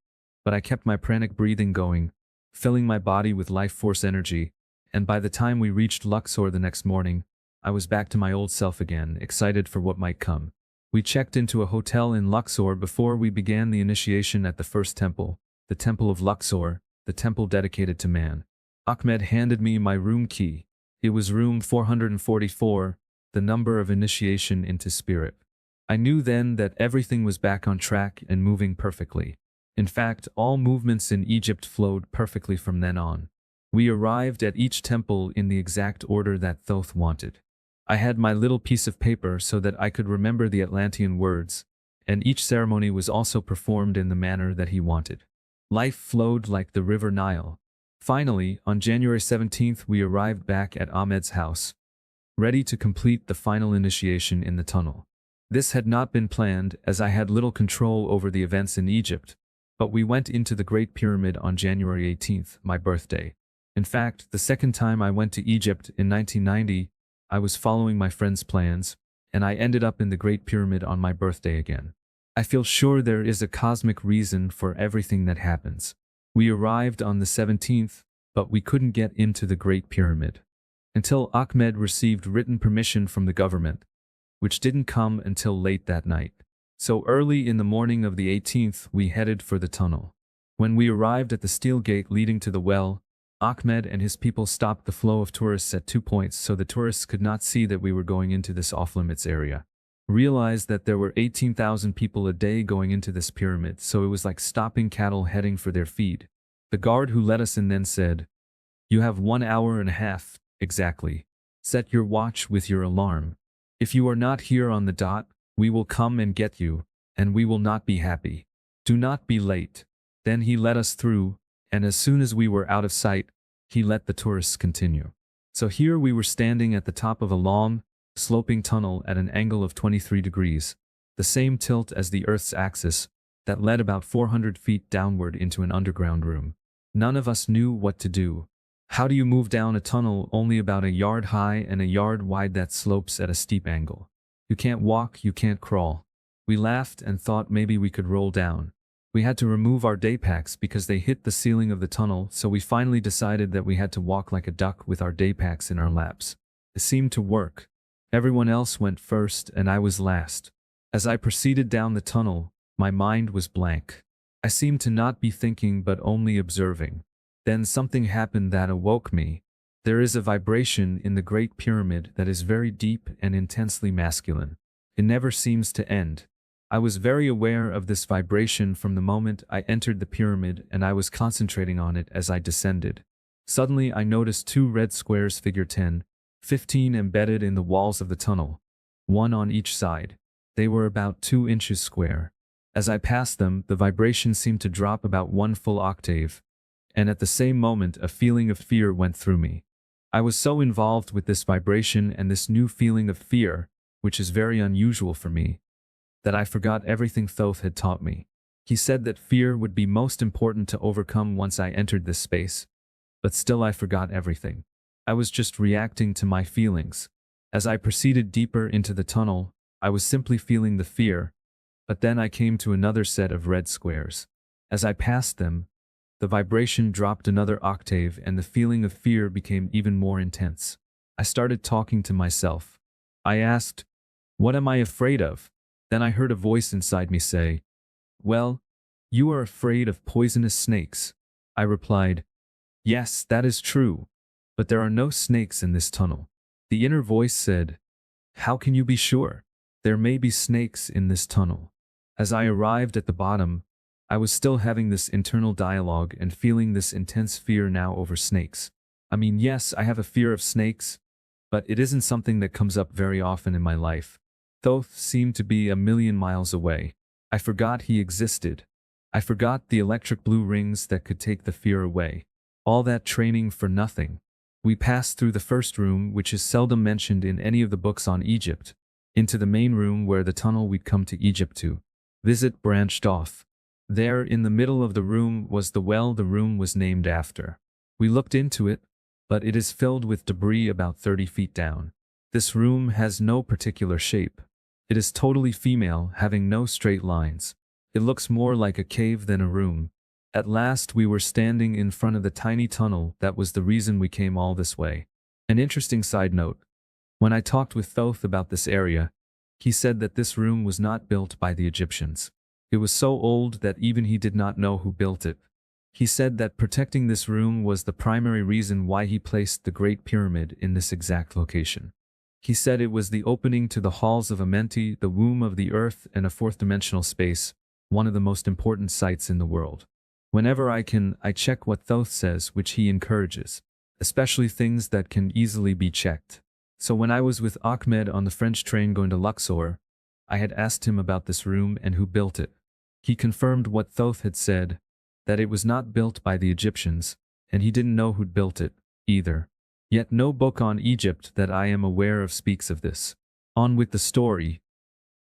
but I kept my pranic breathing going, filling my body with life force energy, and by the time we reached Luxor the next morning, I was back to my old self again, excited for what might come. We checked into a hotel in Luxor before we began the initiation at the first temple, the Temple of Luxor, the temple dedicated to man. Ahmed handed me my room key. It was room 444, the number of initiation into spirit. I knew then that everything was back on track and moving perfectly. In fact, all movements in Egypt flowed perfectly from then on. We arrived at each temple in the exact order that Thoth wanted. I had my little piece of paper so that I could remember the Atlantean words, and each ceremony was also performed in the manner that he wanted. Life flowed like the river Nile. Finally, on January 17th, we arrived back at Ahmed's house, ready to complete the final initiation in the tunnel. This had not been planned, as I had little control over the events in Egypt, but we went into the Great Pyramid on January 18th, my birthday. In fact, the second time I went to Egypt in 1990, I was following my friend's plans, and I ended up in the Great Pyramid on my birthday again. I feel sure there is a cosmic reason for everything that happens. We arrived on the 17th, but we couldn't get into the Great Pyramid until Ahmed received written permission from the government, which didn't come until late that night. So early in the morning of the 18th, we headed for the tunnel. When we arrived at the steel gate leading to the well, Ahmed and his people stopped the flow of tourists at 2 points so the tourists could not see that we were going into this off-limits area. Realized that there were 18,000 people a day going into this pyramid, so it was like stopping cattle heading for their feed. The guard who let us in then said, "You have 1 hour and a half, exactly. Set your watch with your alarm. If you are not here on the dot, we will come and get you, and we will not be happy. Do not be late." Then he let us through, and as soon as we were out of sight, he let the tourists continue. So here we were standing at the top of a long, sloping tunnel at an angle of 23 degrees, the same tilt as the Earth's axis, that led about 400 feet downward into an underground room. None of us knew what to do. How do you move down a tunnel only about a yard high and a yard wide that slopes at a steep angle? You can't walk, you can't crawl. We laughed and thought maybe we could roll down. We had to remove our day packs because they hit the ceiling of the tunnel, so we finally decided that we had to walk like a duck with our day packs in our laps. It seemed to work. Everyone else went first and I was last. As I proceeded down the tunnel, my mind was blank. I seemed to not be thinking but only observing. Then something happened that awoke me. There is a vibration in the Great Pyramid that is very deep and intensely masculine. It never seems to end. I was very aware of this vibration from the moment I entered the pyramid, and I was concentrating on it as I descended. Suddenly I noticed 2 red squares figure 10, 15 embedded in the walls of the tunnel, one on each side. They were about 2 inches square. As I passed them, the vibration seemed to drop about 1 full octave, and at the same moment a feeling of fear went through me. I was so involved with this vibration and this new feeling of fear, which is very unusual for me, that I forgot everything Thoth had taught me. He said that fear would be most important to overcome once I entered this space, but still I forgot everything. I was just reacting to my feelings. As I proceeded deeper into the tunnel, I was simply feeling the fear, but then I came to another set of red squares. As I passed them, the vibration dropped another octave and the feeling of fear became even more intense. I started talking to myself. I asked, "What am I afraid of?" Then I heard a voice inside me say, "Well, you are afraid of poisonous snakes." I replied, "Yes, that is true, but there are no snakes in this tunnel." The inner voice said, "How can you be sure? There may be snakes in this tunnel." As I arrived at the bottom, I was still having this internal dialogue and feeling this intense fear now over snakes. I mean, yes, I have a fear of snakes, but it isn't something that comes up very often in my life. Thoth seemed to be a million miles away. I forgot he existed. I forgot the electric blue rings that could take the fear away. All that training for nothing. We passed through the first room, which is seldom mentioned in any of the books on Egypt, into the main room where the tunnel we'd come to Egypt to visit branched off. There, in the middle of the room, was the well the room was named after. We looked into it, but it is filled with debris about 30 feet down. This room has no particular shape. It is totally female, having no straight lines. It looks more like a cave than a room. At last we were standing in front of the tiny tunnel that was the reason we came all this way. An interesting side note. When I talked with Thoth about this area, he said that this room was not built by the Egyptians. It was so old that even he did not know who built it. He said that protecting this room was the primary reason why he placed the Great Pyramid in this exact location. He said it was the opening to the halls of Amenti, the womb of the earth, and a fourth-dimensional space, one of the most important sites in the world. Whenever I can, I check what Thoth says, which he encourages, especially things that can easily be checked. So when I was with Ahmed on the French train going to Luxor, I had asked him about this room and who built it. He confirmed what Thoth had said, that it was not built by the Egyptians, and he didn't know who'd built it, either. Yet no book on Egypt that I am aware of speaks of this. On with the story.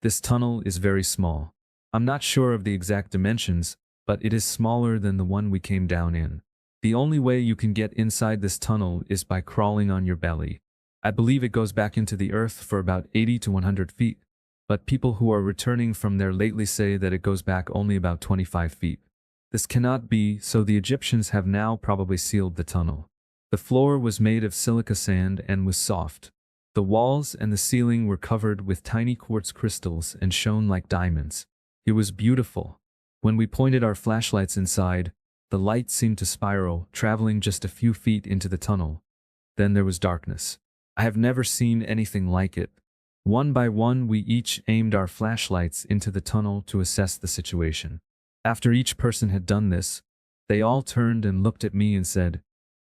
This tunnel is very small. I'm not sure of the exact dimensions, but it is smaller than the one we came down in. The only way you can get inside this tunnel is by crawling on your belly. I believe it goes back into the earth for about 80 to 100 feet. But people who are returning from there lately say that it goes back only about 25 feet. This cannot be, so the Egyptians have now probably sealed the tunnel. The floor was made of silica sand and was soft. The walls and the ceiling were covered with tiny quartz crystals and shone like diamonds. It was beautiful. When we pointed our flashlights inside, the light seemed to spiral, traveling just a few feet into the tunnel. Then there was darkness. I have never seen anything like it. One by one we each aimed our flashlights into the tunnel to assess the situation. After each person had done this, they all turned and looked at me and said,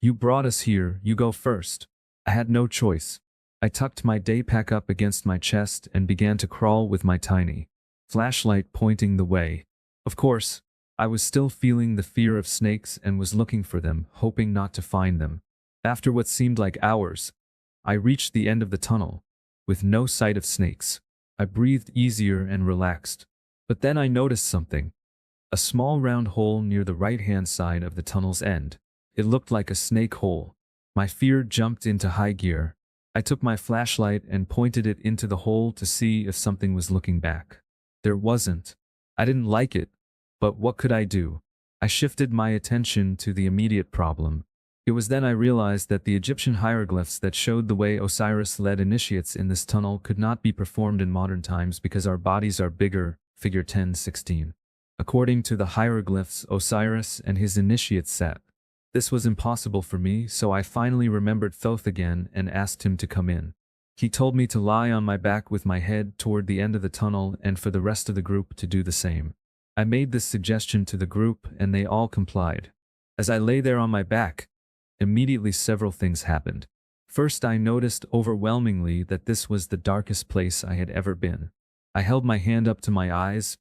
"You brought us here, you go first." I had no choice. I tucked my day pack up against my chest and began to crawl with my tiny flashlight pointing the way. Of course, I was still feeling the fear of snakes and was looking for them, hoping not to find them. After what seemed like hours, I reached the end of the tunnel, with no sight of snakes. I breathed easier and relaxed. But then I noticed something. A small round hole near the right-hand side of the tunnel's end. It looked like a snake hole. My fear jumped into high gear. I took my flashlight and pointed it into the hole to see if something was looking back. There wasn't. I didn't like it, but what could I do? I shifted my attention to the immediate problem. It was then I realized that the Egyptian hieroglyphs that showed the way Osiris led initiates in this tunnel could not be performed in modern times because our bodies are bigger, figure 10:16. According to the hieroglyphs, Osiris and his initiates sat. This was impossible for me, so I finally remembered Thoth again and asked him to come in. He told me to lie on my back with my head toward the end of the tunnel and for the rest of the group to do the same. I made this suggestion to the group and they all complied. As I lay there on my back, immediately several things happened. First, I noticed overwhelmingly that this was the darkest place I had ever been. I held my hand up to my eyes,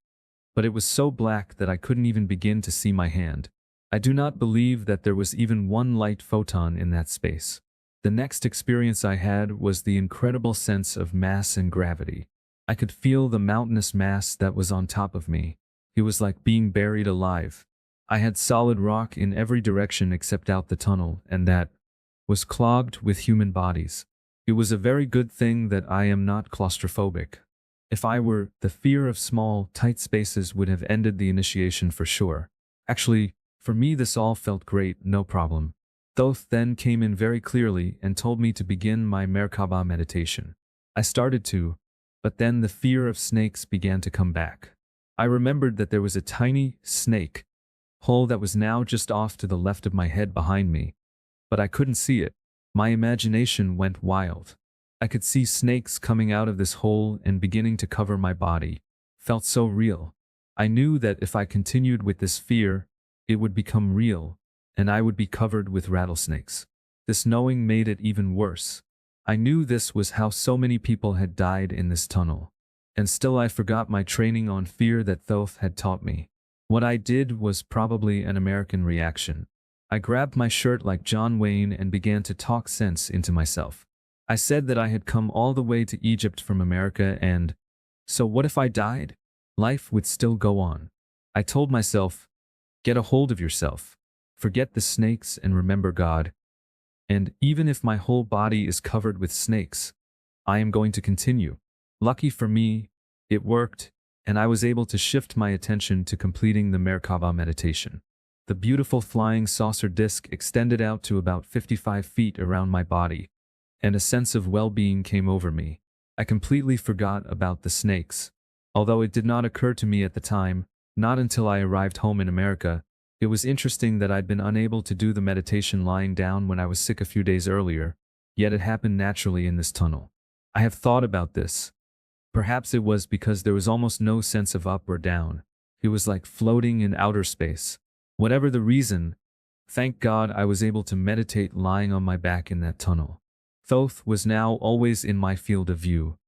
but it was so black that I couldn't even begin to see my hand. I do not believe that there was even one light photon in that space. The next experience I had was the incredible sense of mass and gravity. I could feel the mountainous mass that was on top of me. It was like being buried alive. I had solid rock in every direction except out the tunnel, and that was clogged with human bodies. It was a very good thing that I am not claustrophobic. If I were, the fear of small, tight spaces would have ended the initiation for sure. Actually, for me this all felt great, no problem. Thoth then came in very clearly and told me to begin my Mer-Ka-Ba meditation. I started to, but then the fear of snakes began to come back. I remembered that there was a tiny snake hole that was now just off to the left of my head behind me, but I couldn't see it. My imagination went wild. I could see snakes coming out of this hole and beginning to cover my body. Felt so real. I knew that if I continued with this fear, it would become real, and I would be covered with rattlesnakes. This knowing made it even worse. I knew this was how so many people had died in this tunnel. And still I forgot my training on fear that Thoth had taught me. What I did was probably an American reaction. I grabbed my shirt like John Wayne and began to talk sense into myself. I said that I had come all the way to Egypt from America and, so what if I died? Life would still go on. I told myself, get a hold of yourself. Forget the snakes and remember God. And even if my whole body is covered with snakes, I am going to continue. Lucky for me, it worked, and I was able to shift my attention to completing the Mer-Ka-Ba meditation. The beautiful flying saucer disc extended out to about 55 feet around my body, and a sense of well-being came over me. I completely forgot about the snakes. Although it did not occur to me at the time, not until I arrived home in America. It was interesting that I'd been unable to do the meditation lying down when I was sick a few days earlier, yet it happened naturally in this tunnel. I have thought about this. Perhaps it was because there was almost no sense of up or down. It was like floating in outer space. Whatever the reason, thank God I was able to meditate lying on my back in that tunnel. Thoth was now always in my field of view.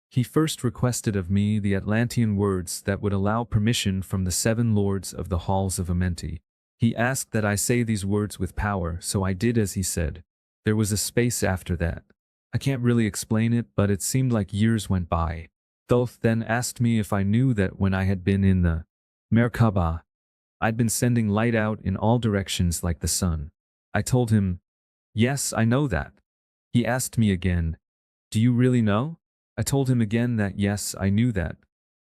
He first requested of me the Atlantean words that would allow permission from the 7 lords of the halls of Amenti. He asked that I say these words with power, so I did as he said. There was a space after that. I can't really explain it, but it seemed like years went by. Thoth then asked me if I knew that when I had been in the Mer-Ka-Ba, I'd been sending light out in all directions like the sun. I told him, yes, I know that. He asked me again, do you really know? I told him again that yes, I knew that.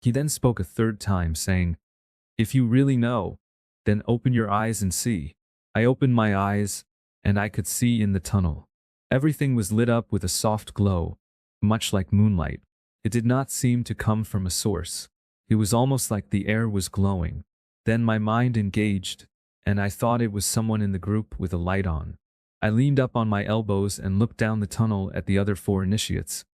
He then spoke a third time, saying, if you really know, then open your eyes and see. I opened my eyes, and I could see in the tunnel. Everything was lit up with a soft glow, much like moonlight. It did not seem to come from a source. It was almost like the air was glowing. Then my mind engaged, and I thought it was someone in the group with a light on. I leaned up on my elbows and looked down the tunnel at the other 4 initiates.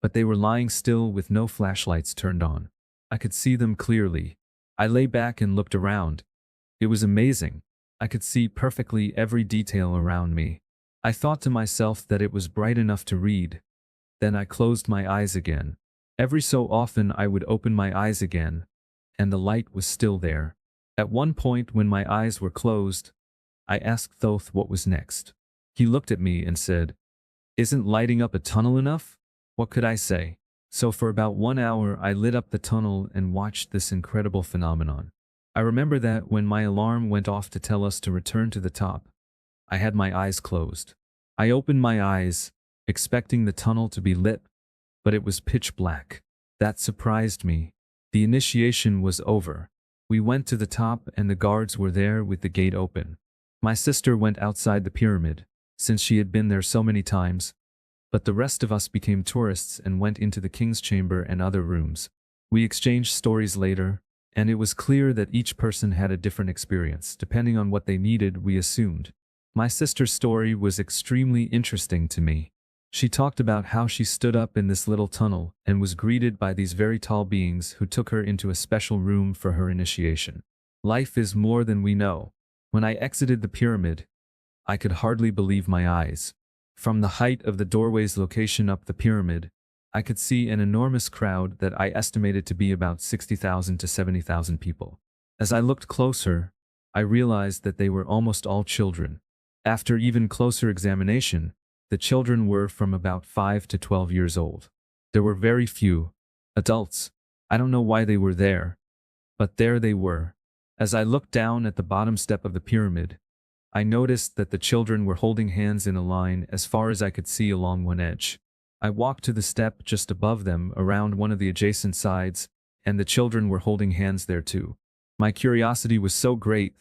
But they were lying still with no flashlights turned on. I could see them clearly. I lay back and looked around. It was amazing. I could see perfectly every detail around me. I thought to myself that it was bright enough to read. Then I closed my eyes again. Every so often I would open my eyes again, and the light was still there. At one point when my eyes were closed, I asked Thoth what was next. He looked at me and said, isn't lighting up a tunnel enough? What could I say? So for about 1 hour I lit up the tunnel and watched this incredible phenomenon. I remember that when my alarm went off to tell us to return to the top, I had my eyes closed. I opened my eyes, expecting the tunnel to be lit, but it was pitch black. That surprised me. The initiation was over. We went to the top and the guards were there with the gate open. My sister went outside the pyramid, since she had been there so many times, but the rest of us became tourists and went into the king's chamber and other rooms. We exchanged stories later, and it was clear that each person had a different experience, depending on what they needed, we assumed. My sister's story was extremely interesting to me. She talked about how she stood up in this little tunnel and was greeted by these very tall beings who took her into a special room for her initiation. Life is more than we know. When I exited the pyramid, I could hardly believe my eyes. From the height of the doorway's location up the pyramid, I could see an enormous crowd that I estimated to be about 60,000 to 70,000 people. As I looked closer, I realized that they were almost all children. After even closer examination, the children were from about 5 to 12 years old. There were very few adults. I don't know why they were there, but there they were. As I looked down at the bottom step of the pyramid, I noticed that the children were holding hands in a line as far as I could see along one edge. I walked to the step just above them around one of the adjacent sides, and the children were holding hands there too. My curiosity was so great,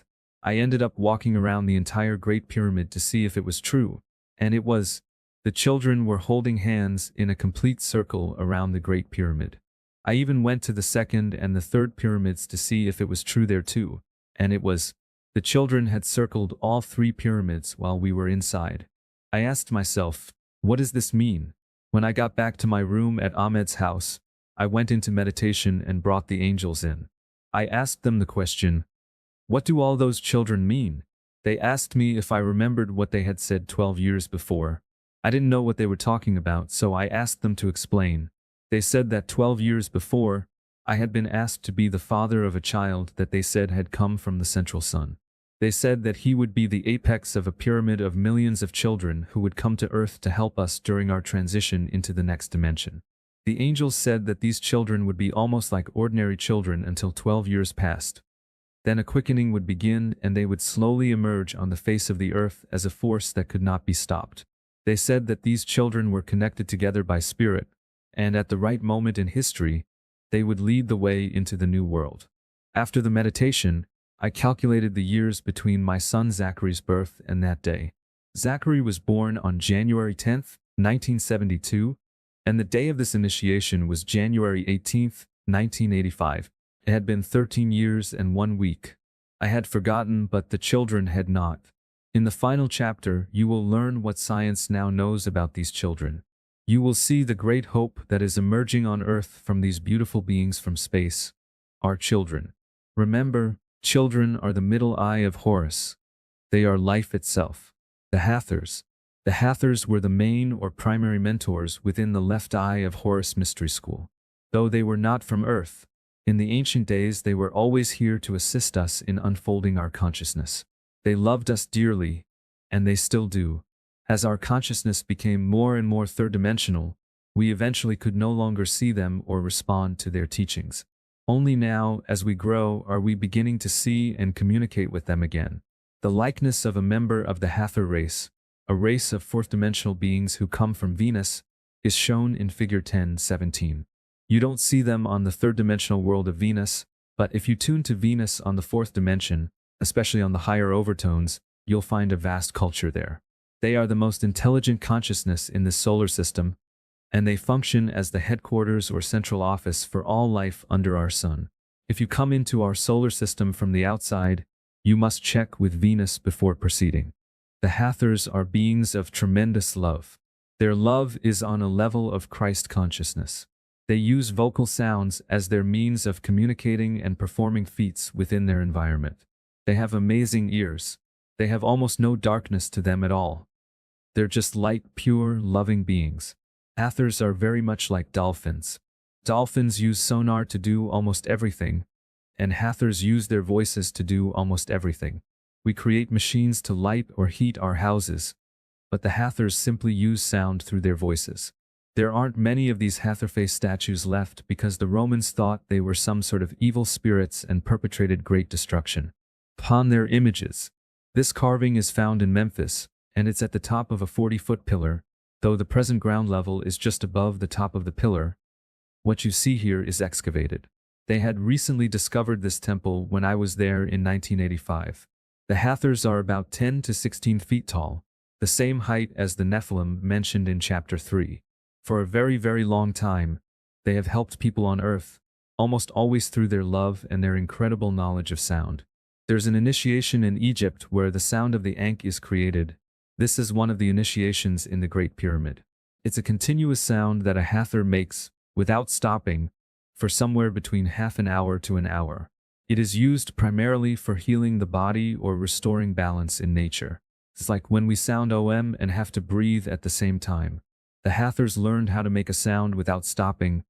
I ended up walking around the entire Great Pyramid to see if it was true, and it was. The children were holding hands in a complete circle around the Great Pyramid. I even went to the second and the third pyramids to see if it was true there too, and it was. The children had circled all 3 pyramids while we were inside. I asked myself, what does this mean? When I got back to my room at Ahmed's house, I went into meditation and brought the angels in. I asked them the question, what do all those children mean? They asked me if I remembered what they had said 12 years before. I didn't know what they were talking about, so I asked them to explain. They said that 12 years before, I had been asked to be the father of a child that they said had come from the central sun. They said that he would be the apex of a pyramid of millions of children who would come to Earth to help us during our transition into the next dimension. The angels said that these children would be almost like ordinary children until 12 years passed. Then a quickening would begin and they would slowly emerge on the face of the earth as a force that could not be stopped. They said that these children were connected together by spirit, and at the right moment in history, they would lead the way into the new world. After the meditation, I calculated the years between my son Zachary's birth and that day. Zachary was born on January 10th, 1972, and the day of this initiation was January 18th, 1985. It had been 13 years and 1 week. I had forgotten, but the children had not. In the final chapter, you will learn what science now knows about these children. You will see the great hope that is emerging on Earth from these beautiful beings from space, our children. Remember, children are the middle eye of Horus. They are life itself. The Hathors. The Hathors were the main or primary mentors within the left eye of Horus Mystery School. Though they were not from Earth, in the ancient days they were always here to assist us in unfolding our consciousness. They loved us dearly, and they still do. As our consciousness became more and more third-dimensional, we eventually could no longer see them or respond to their teachings. Only now, as we grow, are we beginning to see and communicate with them again. The likeness of a member of the Hathor race, a race of fourth-dimensional beings who come from Venus, is shown in Figure 10:17. You don't see them on the third-dimensional world of Venus, but if you tune to Venus on the fourth dimension, especially on the higher overtones, you'll find a vast culture there. They are the most intelligent consciousness in this solar system, and they function as the headquarters or central office for all life under our sun. If you come into our solar system from the outside, you must check with Venus before proceeding. The Hathors are beings of tremendous love. Their love is on a level of Christ consciousness. They use vocal sounds as their means of communicating and performing feats within their environment. They have amazing ears. They have almost no darkness to them at all. They're just light, pure, loving beings. Hathors are very much like dolphins. Dolphins use sonar to do almost everything, and Hathors use their voices to do almost everything. We create machines to light or heat our houses, but the Hathors simply use sound through their voices. There aren't many of these Hathor-face statues left because the Romans thought they were some sort of evil spirits and perpetrated great destruction upon their images. This carving is found in Memphis, and it's at the top of a 40-foot pillar, though the present ground level is just above the top of the pillar. What you see here is excavated. They had recently discovered this temple when I was there in 1985. The Hathors are about 10 to 16 feet tall, the same height as the Nephilim mentioned in Chapter 3. For a very, very long time, they have helped people on Earth, almost always through their love and their incredible knowledge of sound. There's an initiation in Egypt where the sound of the Ankh is created. This is one of the initiations in the Great Pyramid. It's a continuous sound that a Hathor makes, without stopping, for somewhere between half an hour to an hour. It is used primarily for healing the body or restoring balance in nature. It's like when we sound OM and have to breathe at the same time. The Hathors learned how to make a sound without stopping,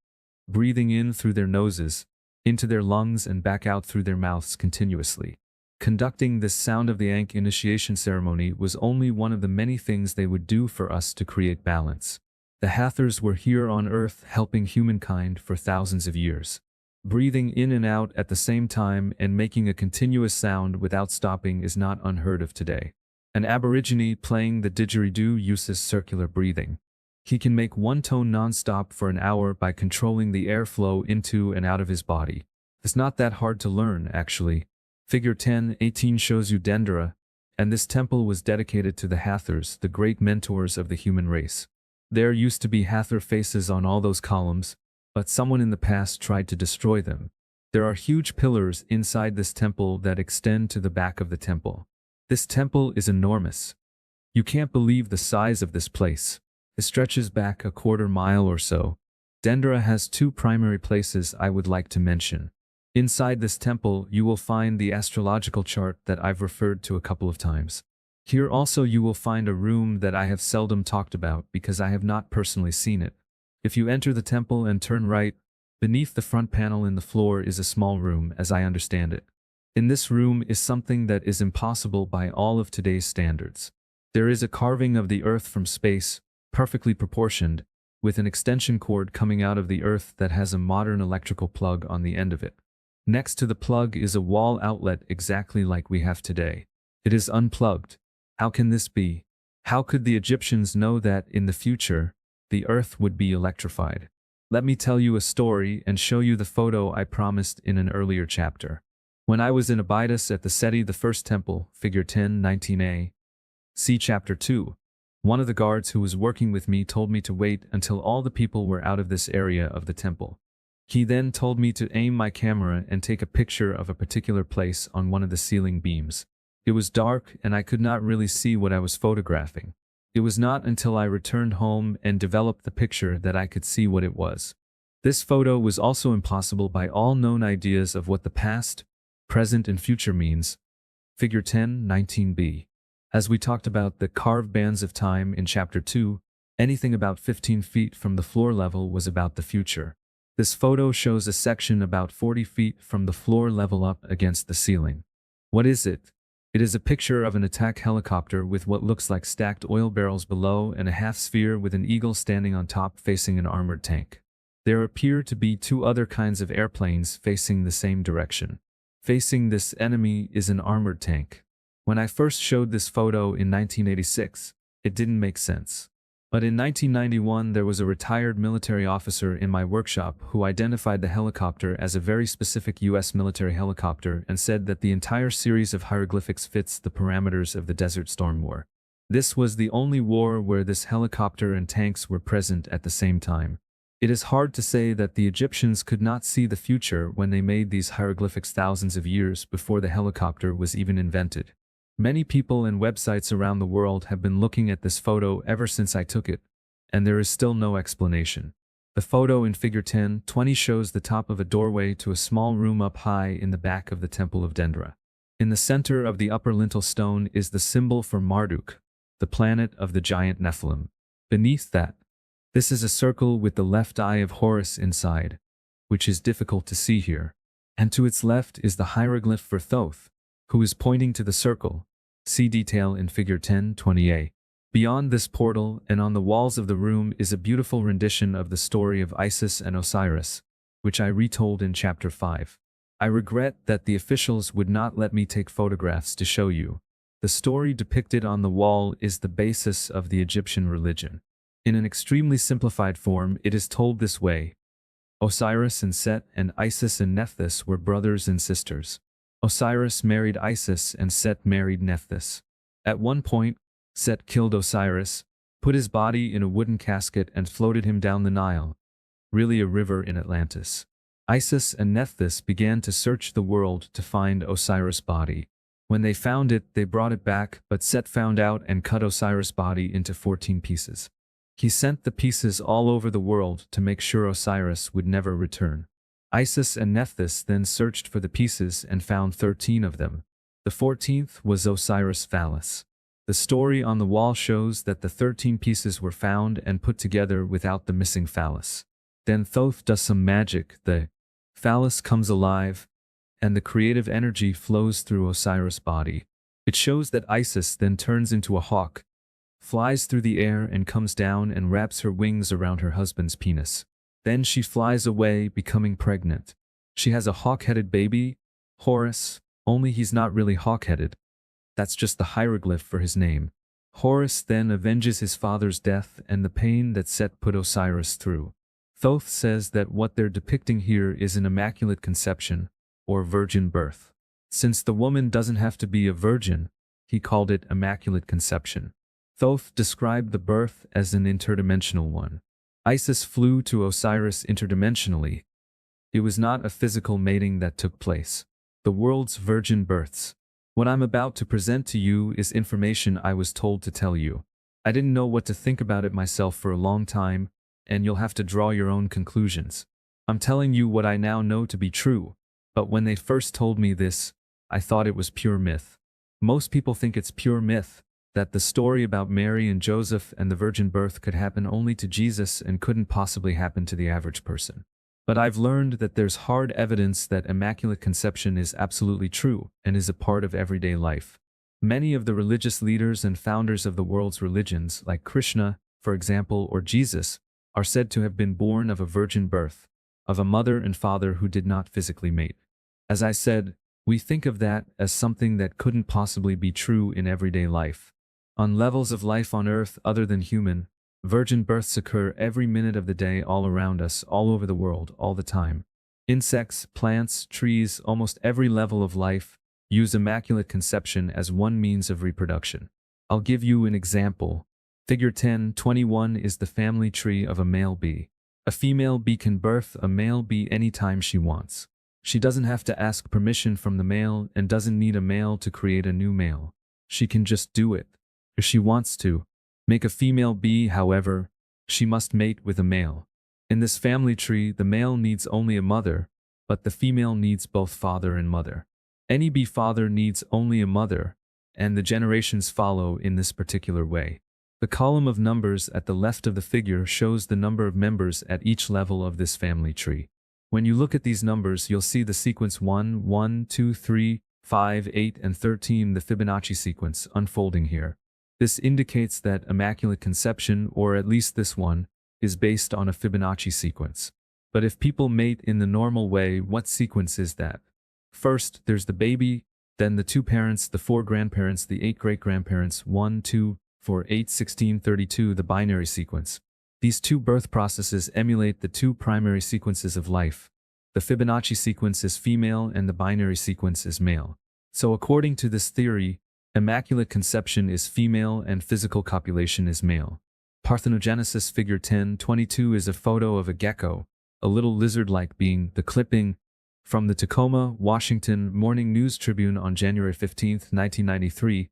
breathing in through their noses, into their lungs and back out through their mouths continuously. Conducting this sound of the Ankh initiation ceremony was only one of the many things they would do for us to create balance. The Hathors were here on Earth helping humankind for thousands of years. Breathing in and out at the same time and making a continuous sound without stopping is not unheard of today. An Aborigine playing the didgeridoo uses circular breathing. He can make one tone non-stop for an hour by controlling the airflow into and out of his body. It's not that hard to learn, actually. Figure 10:18 shows you Dendera, and this temple was dedicated to the Hathors, the great mentors of the human race. There used to be Hathor faces on all those columns, but someone in the past tried to destroy them. There are huge pillars inside this temple that extend to the back of the temple. This temple is enormous. You can't believe the size of this place. It stretches back a quarter mile or so. Dendera has two primary places I would like to mention. Inside this temple, you will find the astrological chart that I've referred to a couple of times. Here also you will find a room that I have seldom talked about because I have not personally seen it. If you enter the temple and turn right, beneath the front panel in the floor is a small room, as I understand it. In this room is something that is impossible by all of today's standards. There is a carving of the earth from space, perfectly proportioned, with an extension cord coming out of the earth that has a modern electrical plug on the end of it. Next to the plug is a wall outlet exactly like we have today. It is unplugged. How can this be? How could the Egyptians know that in the future, the earth would be electrified? Let me tell you a story and show you the photo I promised in an earlier chapter. When I was in Abydos at the Seti I temple, figure 10:19a, see chapter 2, one of the guards who was working with me told me to wait until all the people were out of this area of the temple. He then told me to aim my camera and take a picture of a particular place on one of the ceiling beams. It was dark and I could not really see what I was photographing. It was not until I returned home and developed the picture that I could see what it was. This photo was also impossible by all known ideas of what the past, present and future means. Figure 10:19b. As we talked about the carved bands of time in chapter 2, anything about 15 feet from the floor level was about the future. This photo shows a section about 40 feet from the floor level up against the ceiling. What is it? It is a picture of an attack helicopter with what looks like stacked oil barrels below and a half sphere with an eagle standing on top facing an armored tank. There appear to be two other kinds of airplanes facing the same direction. Facing this enemy is an armored tank. When I first showed this photo in 1986, it didn't make sense. But in 1991 there was a retired military officer in my workshop who identified the helicopter as a very specific US military helicopter and said that the entire series of hieroglyphics fits the parameters of the Desert Storm War. This was the only war where this helicopter and tanks were present at the same time. It is hard to say that the Egyptians could not see the future when they made these hieroglyphics thousands of years before the helicopter was even invented. Many people and websites around the world have been looking at this photo ever since I took it, and there is still no explanation. The photo in figure 10:20 shows the top of a doorway to a small room up high in the back of the Temple of Dendera. In the center of the upper lintel stone is the symbol for Marduk, the planet of the giant Nephilim. Beneath that, this is a circle with the left eye of Horus inside, which is difficult to see here. And to its left is the hieroglyph for Thoth, who is pointing to the circle. See detail in figure 10:20a. Beyond this portal and on the walls of the room is a beautiful rendition of the story of Isis and Osiris, which I retold in chapter 5. I regret that the officials would not let me take photographs to show you. The story depicted on the wall is the basis of the Egyptian religion. In an extremely simplified form, it is told this way. Osiris and Set and Isis and Nephthys were brothers and sisters. Osiris married Isis and Set married Nephthys. At one point, Set killed Osiris, put his body in a wooden casket and floated him down the Nile, really a river in Atlantis. Isis and Nephthys began to search the world to find Osiris' body. When they found it, they brought it back, but Set found out and cut Osiris' body into 14 pieces. He sent the pieces all over the world to make sure Osiris would never return. Isis and Nephthys then searched for the pieces and found 13 of them. The 14th was Osiris' phallus. The story on the wall shows that the 13 pieces were found and put together without the missing phallus. Then Thoth does some magic, the phallus comes alive, and the creative energy flows through Osiris' body. It shows that Isis then turns into a hawk, flies through the air and comes down and wraps her wings around her husband's penis. Then she flies away, becoming pregnant. She has a hawk-headed baby, Horus, only he's not really hawk-headed. That's just the hieroglyph for his name. Horus then avenges his father's death and the pain that Set put Osiris through. Thoth says that what they're depicting here is an immaculate conception, or virgin birth. Since the woman doesn't have to be a virgin, he called it immaculate conception. Thoth described the birth as an interdimensional one. Isis flew to Osiris interdimensionally. It was not a physical mating that took place. The world's virgin births. What I'm about to present to you is information I was told to tell you. I didn't know what to think about it myself for a long time, and you'll have to draw your own conclusions. I'm telling you what I now know to be true, but when they first told me this, I thought it was pure myth. Most people think it's pure myth, that the story about Mary and Joseph and the virgin birth could happen only to Jesus and couldn't possibly happen to the average person. But I've learned that there's hard evidence that immaculate conception is absolutely true and is a part of everyday life. Many of the religious leaders and founders of the world's religions, like Krishna, for example, or Jesus, are said to have been born of a virgin birth, of a mother and father who did not physically mate. As I said, we think of that as something that couldn't possibly be true in everyday life. On levels of life on Earth other than human, virgin births occur every minute of the day all around us, all over the world, all the time. Insects, plants, trees, almost every level of life use immaculate conception as one means of reproduction. I'll give you an example. Figure 10.21 is the family tree of a male bee. A female bee can birth a male bee anytime she wants. She doesn't have to ask permission from the male and doesn't need a male to create a new male. She can just do it. If she wants to make a female bee, however, she must mate with a male. In this family tree, the male needs only a mother, but the female needs both father and mother. Any bee father needs only a mother, and the generations follow in this particular way. The column of numbers at the left of the figure shows the number of members at each level of this family tree. When you look at these numbers, you'll see the sequence 1, 1, 2, 3, 5, 8, and 13, the Fibonacci sequence, unfolding here. This indicates that immaculate conception, or at least this one, is based on a Fibonacci sequence. But if people mate in the normal way, what sequence is that? First, there's the baby, then the 2 parents, the 4 grandparents, the 8 great-grandparents, 1, 2, 4, 8, 16, 32, the binary sequence. These 2 birth processes emulate the 2 primary sequences of life. The Fibonacci sequence is female and the binary sequence is male. So according to this theory, immaculate conception is female and physical copulation is male. Parthenogenesis figure 10.22 is a photo of a gecko, a little lizard-like being. The clipping from the Tacoma, Washington Morning News Tribune on January 15, 1993,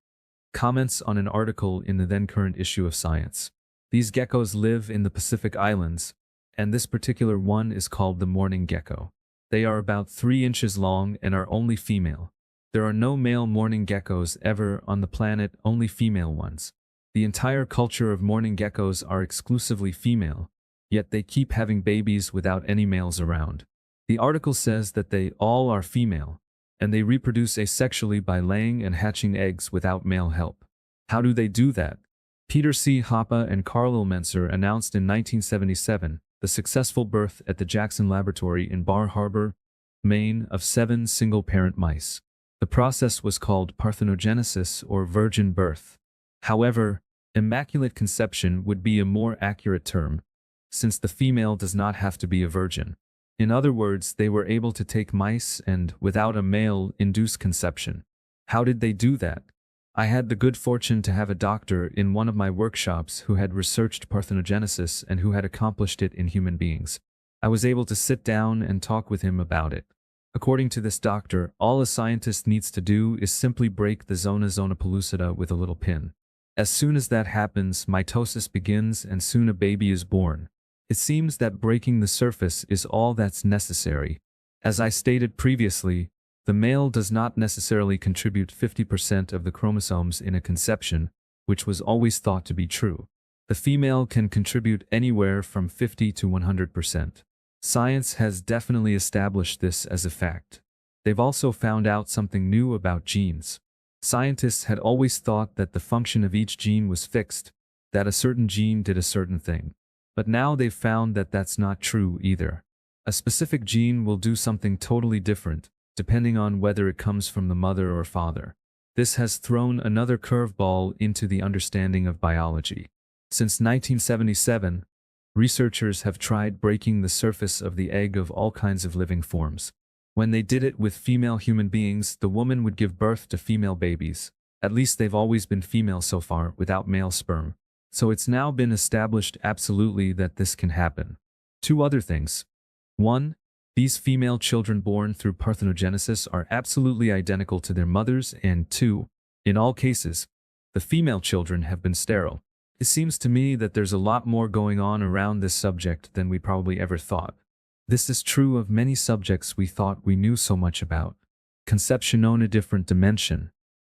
comments on an article in the then-current issue of Science. These geckos live in the Pacific Islands, and this particular one is called the mourning gecko. They are about 3 inches long and are only female. There are no male mourning geckos ever on the planet, only female ones. The entire culture of mourning geckos are exclusively female, yet they keep having babies without any males around. The article says that they all are female, and they reproduce asexually by laying and hatching eggs without male help. How do they do that? Peter C. Hoppe and Carl Ilmenser announced in 1977 the successful birth at the Jackson Laboratory in Bar Harbor, Maine, of 7 single-parent mice. The process was called parthenogenesis, or virgin birth. However, immaculate conception would be a more accurate term, since the female does not have to be a virgin. In other words, they were able to take mice and, without a male, induce conception. How did they do that? I had the good fortune to have a doctor in one of my workshops who had researched parthenogenesis and who had accomplished it in human beings. I was able to sit down and talk with him about it. According to this doctor, all a scientist needs to do is simply break the zona pellucida with a little pin. As soon as that happens, mitosis begins and soon a baby is born. It seems that breaking the surface is all that's necessary. As I stated previously, the male does not necessarily contribute 50% of the chromosomes in a conception, which was always thought to be true. The female can contribute anywhere from 50 to 100%. Science has definitely established this as a fact. They've also found out something new about genes. Scientists had always thought that the function of each gene was fixed, that a certain gene did a certain thing. But now they've found that that's not true either. A specific gene will do something totally different, depending on whether it comes from the mother or father. This has thrown another curveball into the understanding of biology. Since 1977, researchers have tried breaking the surface of the egg of all kinds of living forms. When they did it with female human beings, the woman would give birth to female babies. At least they've always been female so far, without male sperm. So it's now been established absolutely that this can happen. Two other things. 1. These female children born through parthenogenesis are absolutely identical to their mothers, and 2. In all cases, the female children have been sterile. It seems to me that there's a lot more going on around this subject than we probably ever thought. This is true of many subjects we thought we knew so much about. Conception on a different dimension.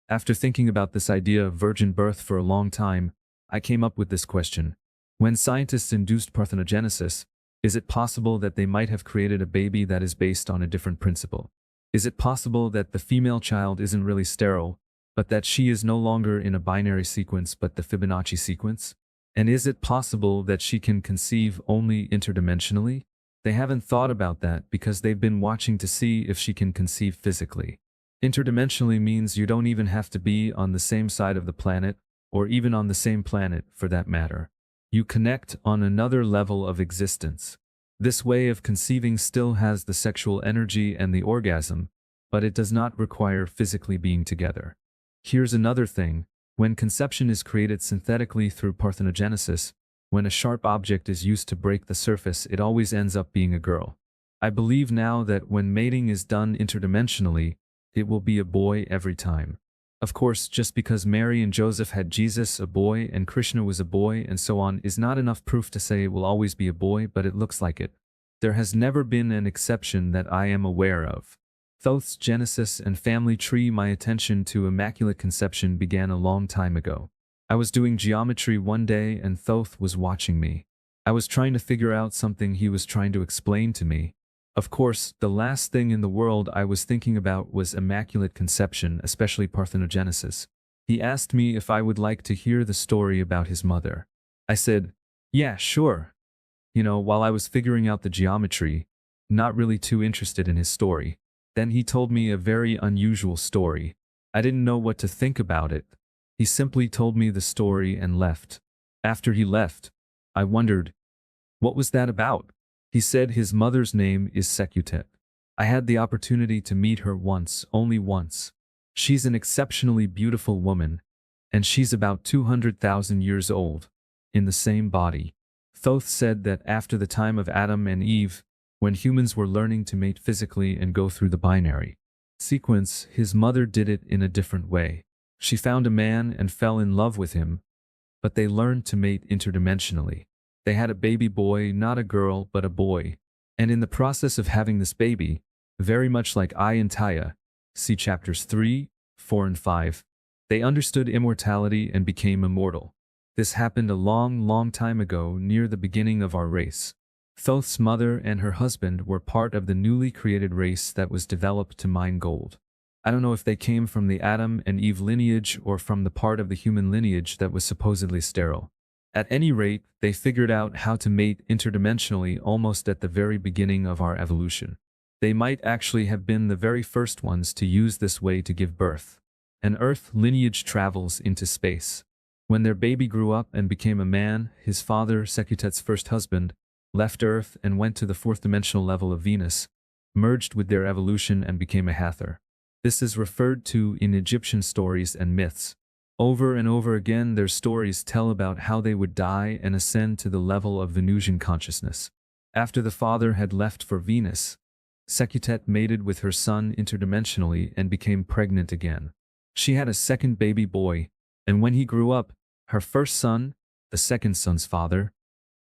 After thinking about this idea of virgin birth for a long time, I came up with this question. When scientists induced parthenogenesis, is it possible that they might have created a baby that is based on a different principle? Is it possible that the female child isn't really sterile, but that she is no longer in a binary sequence but the Fibonacci sequence? And is it possible that she can conceive only interdimensionally? They haven't thought about that because they've been watching to see if she can conceive physically. Interdimensionally means you don't even have to be on the same side of the planet, or even on the same planet for that matter. You connect on another level of existence. This way of conceiving still has the sexual energy and the orgasm, but it does not require physically being together. Here's another thing. When conception is created synthetically through parthenogenesis, when a sharp object is used to break the surface, it always ends up being a girl. I believe now that when mating is done interdimensionally, it will be a boy every time. Of course, just because Mary and Joseph had Jesus, a boy, and Krishna was a boy, and so on, is not enough proof to say it will always be a boy, but it looks like it. There has never been an exception that I am aware of. Thoth's Genesis and family tree. My attention to Immaculate Conception began a long time ago. I was doing geometry one day and Thoth was watching me. I was trying to figure out something he was trying to explain to me. Of course, the last thing in the world I was thinking about was Immaculate Conception, especially parthenogenesis. He asked me if I would like to hear the story about his mother. I said, yeah, sure. While I was figuring out the geometry, not really too interested in his story. Then he told me a very unusual story. I didn't know what to think about it. He simply told me the story and left. After he left, I wondered, what was that about? He said his mother's name is Secutet. I had the opportunity to meet her once, only once. She's an exceptionally beautiful woman, and she's about 200,000 years old, in the same body. Thoth said that after the time of Adam and Eve, when humans were learning to mate physically and go through the binary sequence, his mother did it in a different way. She found a man and fell in love with him, but they learned to mate interdimensionally. They had a baby boy, not a girl, but a boy. And in the process of having this baby, very much like I and Taya, see chapters 3, 4 and 5, they understood immortality and became immortal. This happened a long, long time ago, near the beginning of our race. Thoth's mother and her husband were part of the newly created race that was developed to mine gold. I don't know if they came from the Adam and Eve lineage or from the part of the human lineage that was supposedly sterile. At any rate, they figured out how to mate interdimensionally almost at the very beginning of our evolution. They might actually have been the very first ones to use this way to give birth. An Earth lineage travels into space. When their baby grew up and became a man, his father, Secutet's first husband, left Earth and went to the fourth dimensional level of Venus, merged with their evolution and became a Hathor. This is referred to in Egyptian stories and myths. Over and over again, their stories tell about how they would die and ascend to the level of Venusian consciousness. After the father had left for Venus, Secutet mated with her son interdimensionally and became pregnant again. She had a second baby boy, and when he grew up, her first son, the second son's father,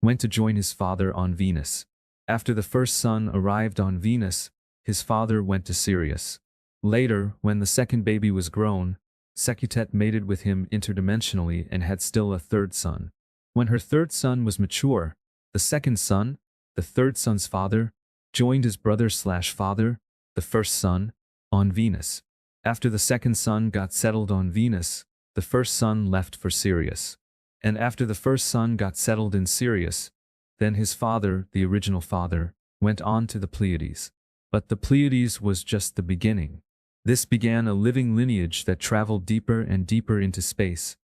went to join his father on Venus. After the first son arrived on Venus, his father went to Sirius. Later, when the second baby was grown, Sekhmet mated with him interdimensionally and had still a third son. When her third son was mature, the second son, the third son's father, joined his brother/father, the first son, on Venus. After the second son got settled on Venus, the first son left for Sirius. And after the first son got settled in Sirius, then his father, the original father, went on to the Pleiades. But the Pleiades was just the beginning. This began a living lineage that traveled deeper and deeper into space,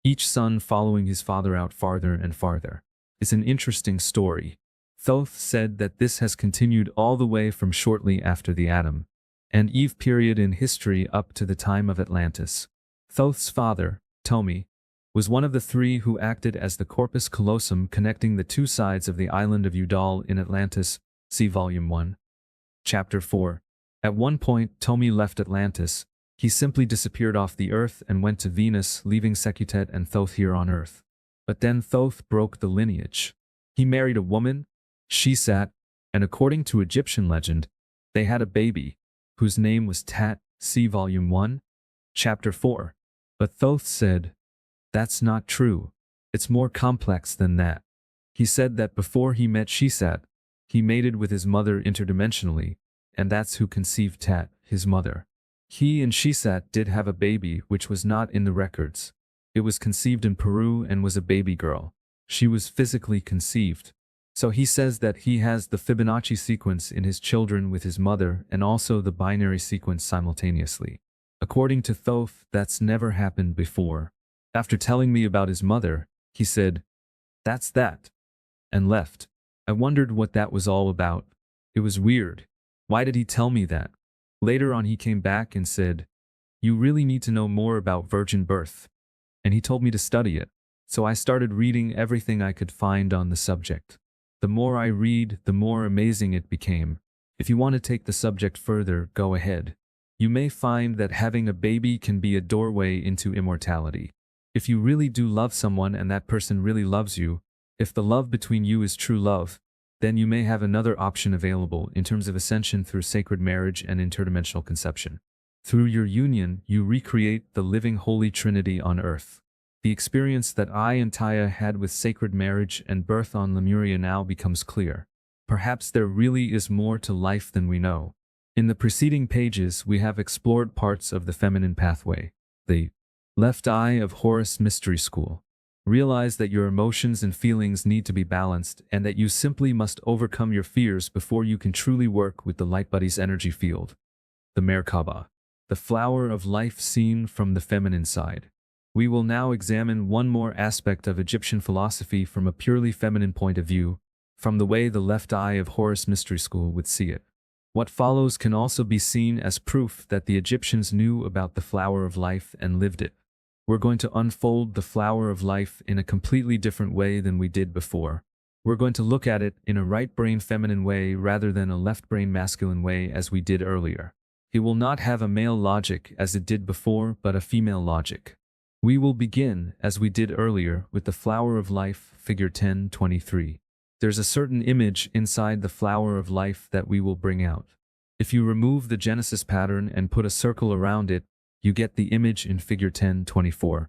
each son following his father out farther and farther. It's an interesting story. Thoth said that this has continued all the way from shortly after the Adam and Eve period in history up to the time of Atlantis. Thoth's father, Tomi, was one of the three who acted as the corpus callosum connecting the two sides of the island of Udal in Atlantis, see Volume 1, Chapter 4. At one point, Tomi left Atlantis. He simply disappeared off the Earth and went to Venus, leaving Sekhmet and Thoth here on Earth. But then Thoth broke the lineage. He married a woman, Shisat, and according to Egyptian legend, they had a baby, whose name was Tat, see Volume 1, Chapter 4. But Thoth said, "That's not true. It's more complex than that." He said that before he met Shisat, he mated with his mother interdimensionally, and that's who conceived Tat, his mother. He and Shisat did have a baby which was not in the records. It was conceived in Peru and was a baby girl. She was physically conceived. So he says that he has the Fibonacci sequence in his children with his mother and also the binary sequence simultaneously. According to Thoth, that's never happened before. After telling me about his mother, he said, "That's that," and left. I wondered what that was all about. It was weird. Why did he tell me that? Later on he came back and said, "You really need to know more about virgin birth." And he told me to study it. So I started reading everything I could find on the subject. The more I read, the more amazing it became. If you want to take the subject further, go ahead. You may find that having a baby can be a doorway into immortality. If you really do love someone and that person really loves you, if the love between you is true love, then you may have another option available in terms of ascension through sacred marriage and interdimensional conception. Through your union, you recreate the living Holy Trinity on earth. The experience that I and Taya had with sacred marriage and birth on Lemuria now becomes clear. Perhaps there really is more to life than we know. In the preceding pages, we have explored parts of the feminine pathway, the left eye of Horus Mystery School. Realize that your emotions and feelings need to be balanced and that you simply must overcome your fears before you can truly work with the Light Buddy's energy field. The Mer-Ka-Ba, the flower of life seen from the feminine side. We will now examine one more aspect of Egyptian philosophy from a purely feminine point of view, from the way the left eye of Horus Mystery School would see it. What follows can also be seen as proof that the Egyptians knew about the flower of life and lived it. We're going to unfold the flower of life in a completely different way than we did before. We're going to look at it in a right brain feminine way rather than a left brain masculine way as we did earlier. It will not have a male logic as it did before, but a female logic. We will begin, as we did earlier, with the flower of life, figure 1023. There's a certain image inside the flower of life that we will bring out. If you remove the Genesis pattern and put a circle around it, you get the image in figure 1024.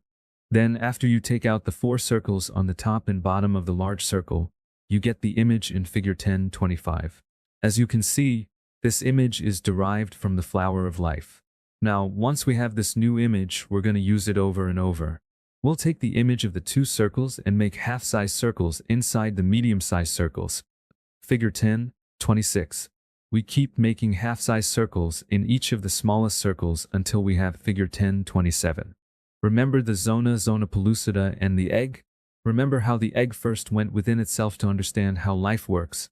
Then after you take out the 4 circles on the top and bottom of the large circle, you get the image in figure 1025. As you can see, this image is derived from the flower of life. Now, once we have this new image, we're going to use it over and over. We'll take the image of the 2 circles and make half-size circles inside the medium-sized circles. Figure 1026. We keep making half-size circles in each of the smallest circles until we have figure 1027. Remember the zona pellucida and the egg? Remember how the egg first went within itself to understand how life works.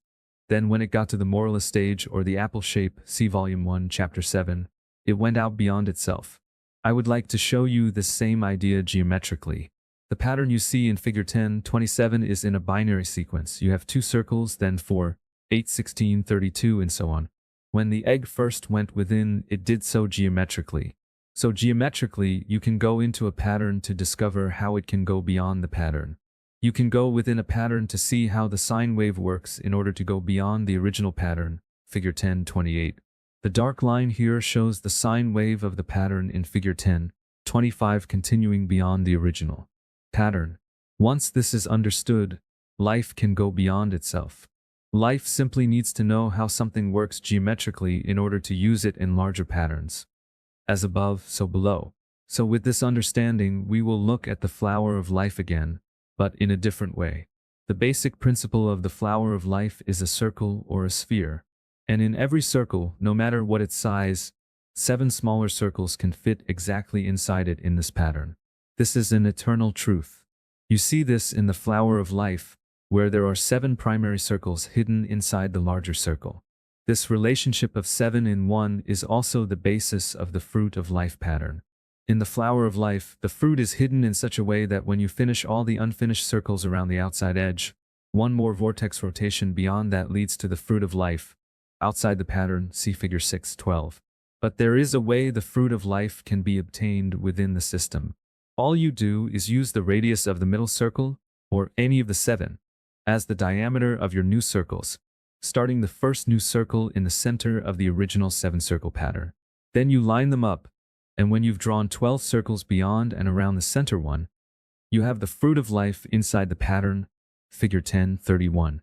Then when it got to the morula stage or the apple shape, see Volume 1, Chapter 7, it went out beyond itself. I would like to show you this same idea geometrically. The pattern you see in figure 1027 is in a binary sequence. You have 2 circles, then 4, 8, 16, 32, and so on. When the egg first went within, it did so geometrically. So geometrically, you can go into a pattern to discover how it can go beyond the pattern. You can go within a pattern to see how the sine wave works in order to go beyond the original pattern, figure 1028. The dark line here shows the sine wave of the pattern in figure 10, 25 continuing beyond the original pattern. Once this is understood, life can go beyond itself. Life simply needs to know how something works geometrically in order to use it in larger patterns. As above, so below. So with this understanding, we will look at the flower of life again, but in a different way. The basic principle of the flower of life is a circle or a sphere. And in every circle, no matter what its size, 7 smaller circles can fit exactly inside it in this pattern. This is an eternal truth. You see this in the flower of life, where there are 7 primary circles hidden inside the larger circle. This relationship of 7 in 1 is also the basis of the fruit of life pattern. In the flower of life, the fruit is hidden in such a way that when you finish all the unfinished circles around the outside edge, one more vortex rotation beyond that leads to the fruit of life. Outside the pattern, see figure 6.12. But there is a way the fruit of life can be obtained within the system. All you do is use the radius of the middle circle, or any of the 7, as the diameter of your new circles, starting the first new circle in the center of the original 7-circle pattern. Then you line them up, and when you've drawn 12 circles beyond and around the center one, you have the fruit of life inside the pattern, figure 10.31.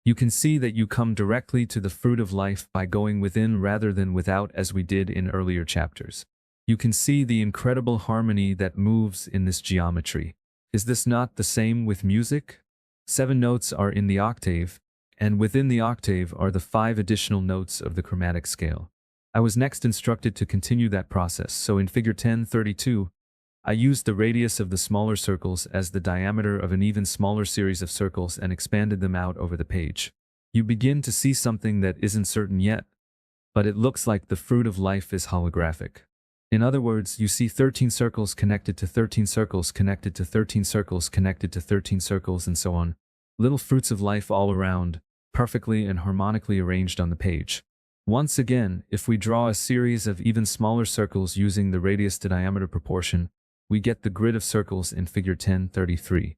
You can see that you come directly to the fruit of life by going within rather than without, as we did in earlier chapters. You can see the incredible harmony that moves in this geometry. Is this not the same with music? 7 notes are in the octave, and within the octave are the 5 additional notes of the chromatic scale. I was next instructed to continue that process, so in figure 10.32, I used the radius of the smaller circles as the diameter of an even smaller series of circles and expanded them out over the page. You begin to see something that isn't certain yet, but it looks like the fruit of life is holographic. In other words, you see 13 circles connected to 13 circles connected to 13 circles connected to 13 circles and so on. Little fruits of life all around, perfectly and harmonically arranged on the page. Once again, if we draw a series of even smaller circles using the radius to diameter proportion, we get the grid of circles in figure 10.33.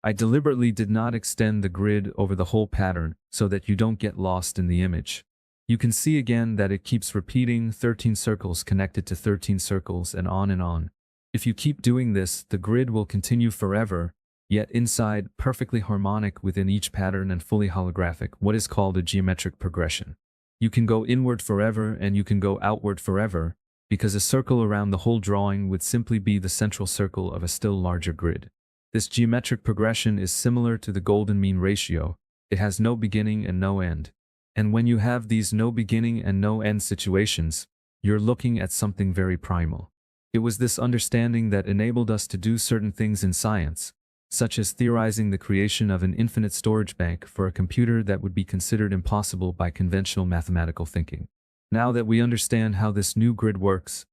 I deliberately did not extend the grid over the whole pattern so that you don't get lost in the image. You can see again that it keeps repeating 13 circles connected to 13 circles and on and on. If you keep doing this, the grid will continue forever, yet inside, perfectly harmonic within each pattern and fully holographic, what is called a geometric progression. You can go inward forever and you can go outward forever, because a circle around the whole drawing would simply be the central circle of a still larger grid. This geometric progression is similar to the golden mean ratio. It has no beginning and no end. And when you have these no beginning and no end situations, you're looking at something very primal. It was this understanding that enabled us to do certain things in science, such as theorizing the creation of an infinite storage bank for a computer that would be considered impossible by conventional mathematical thinking. Now that we understand how this new grid works,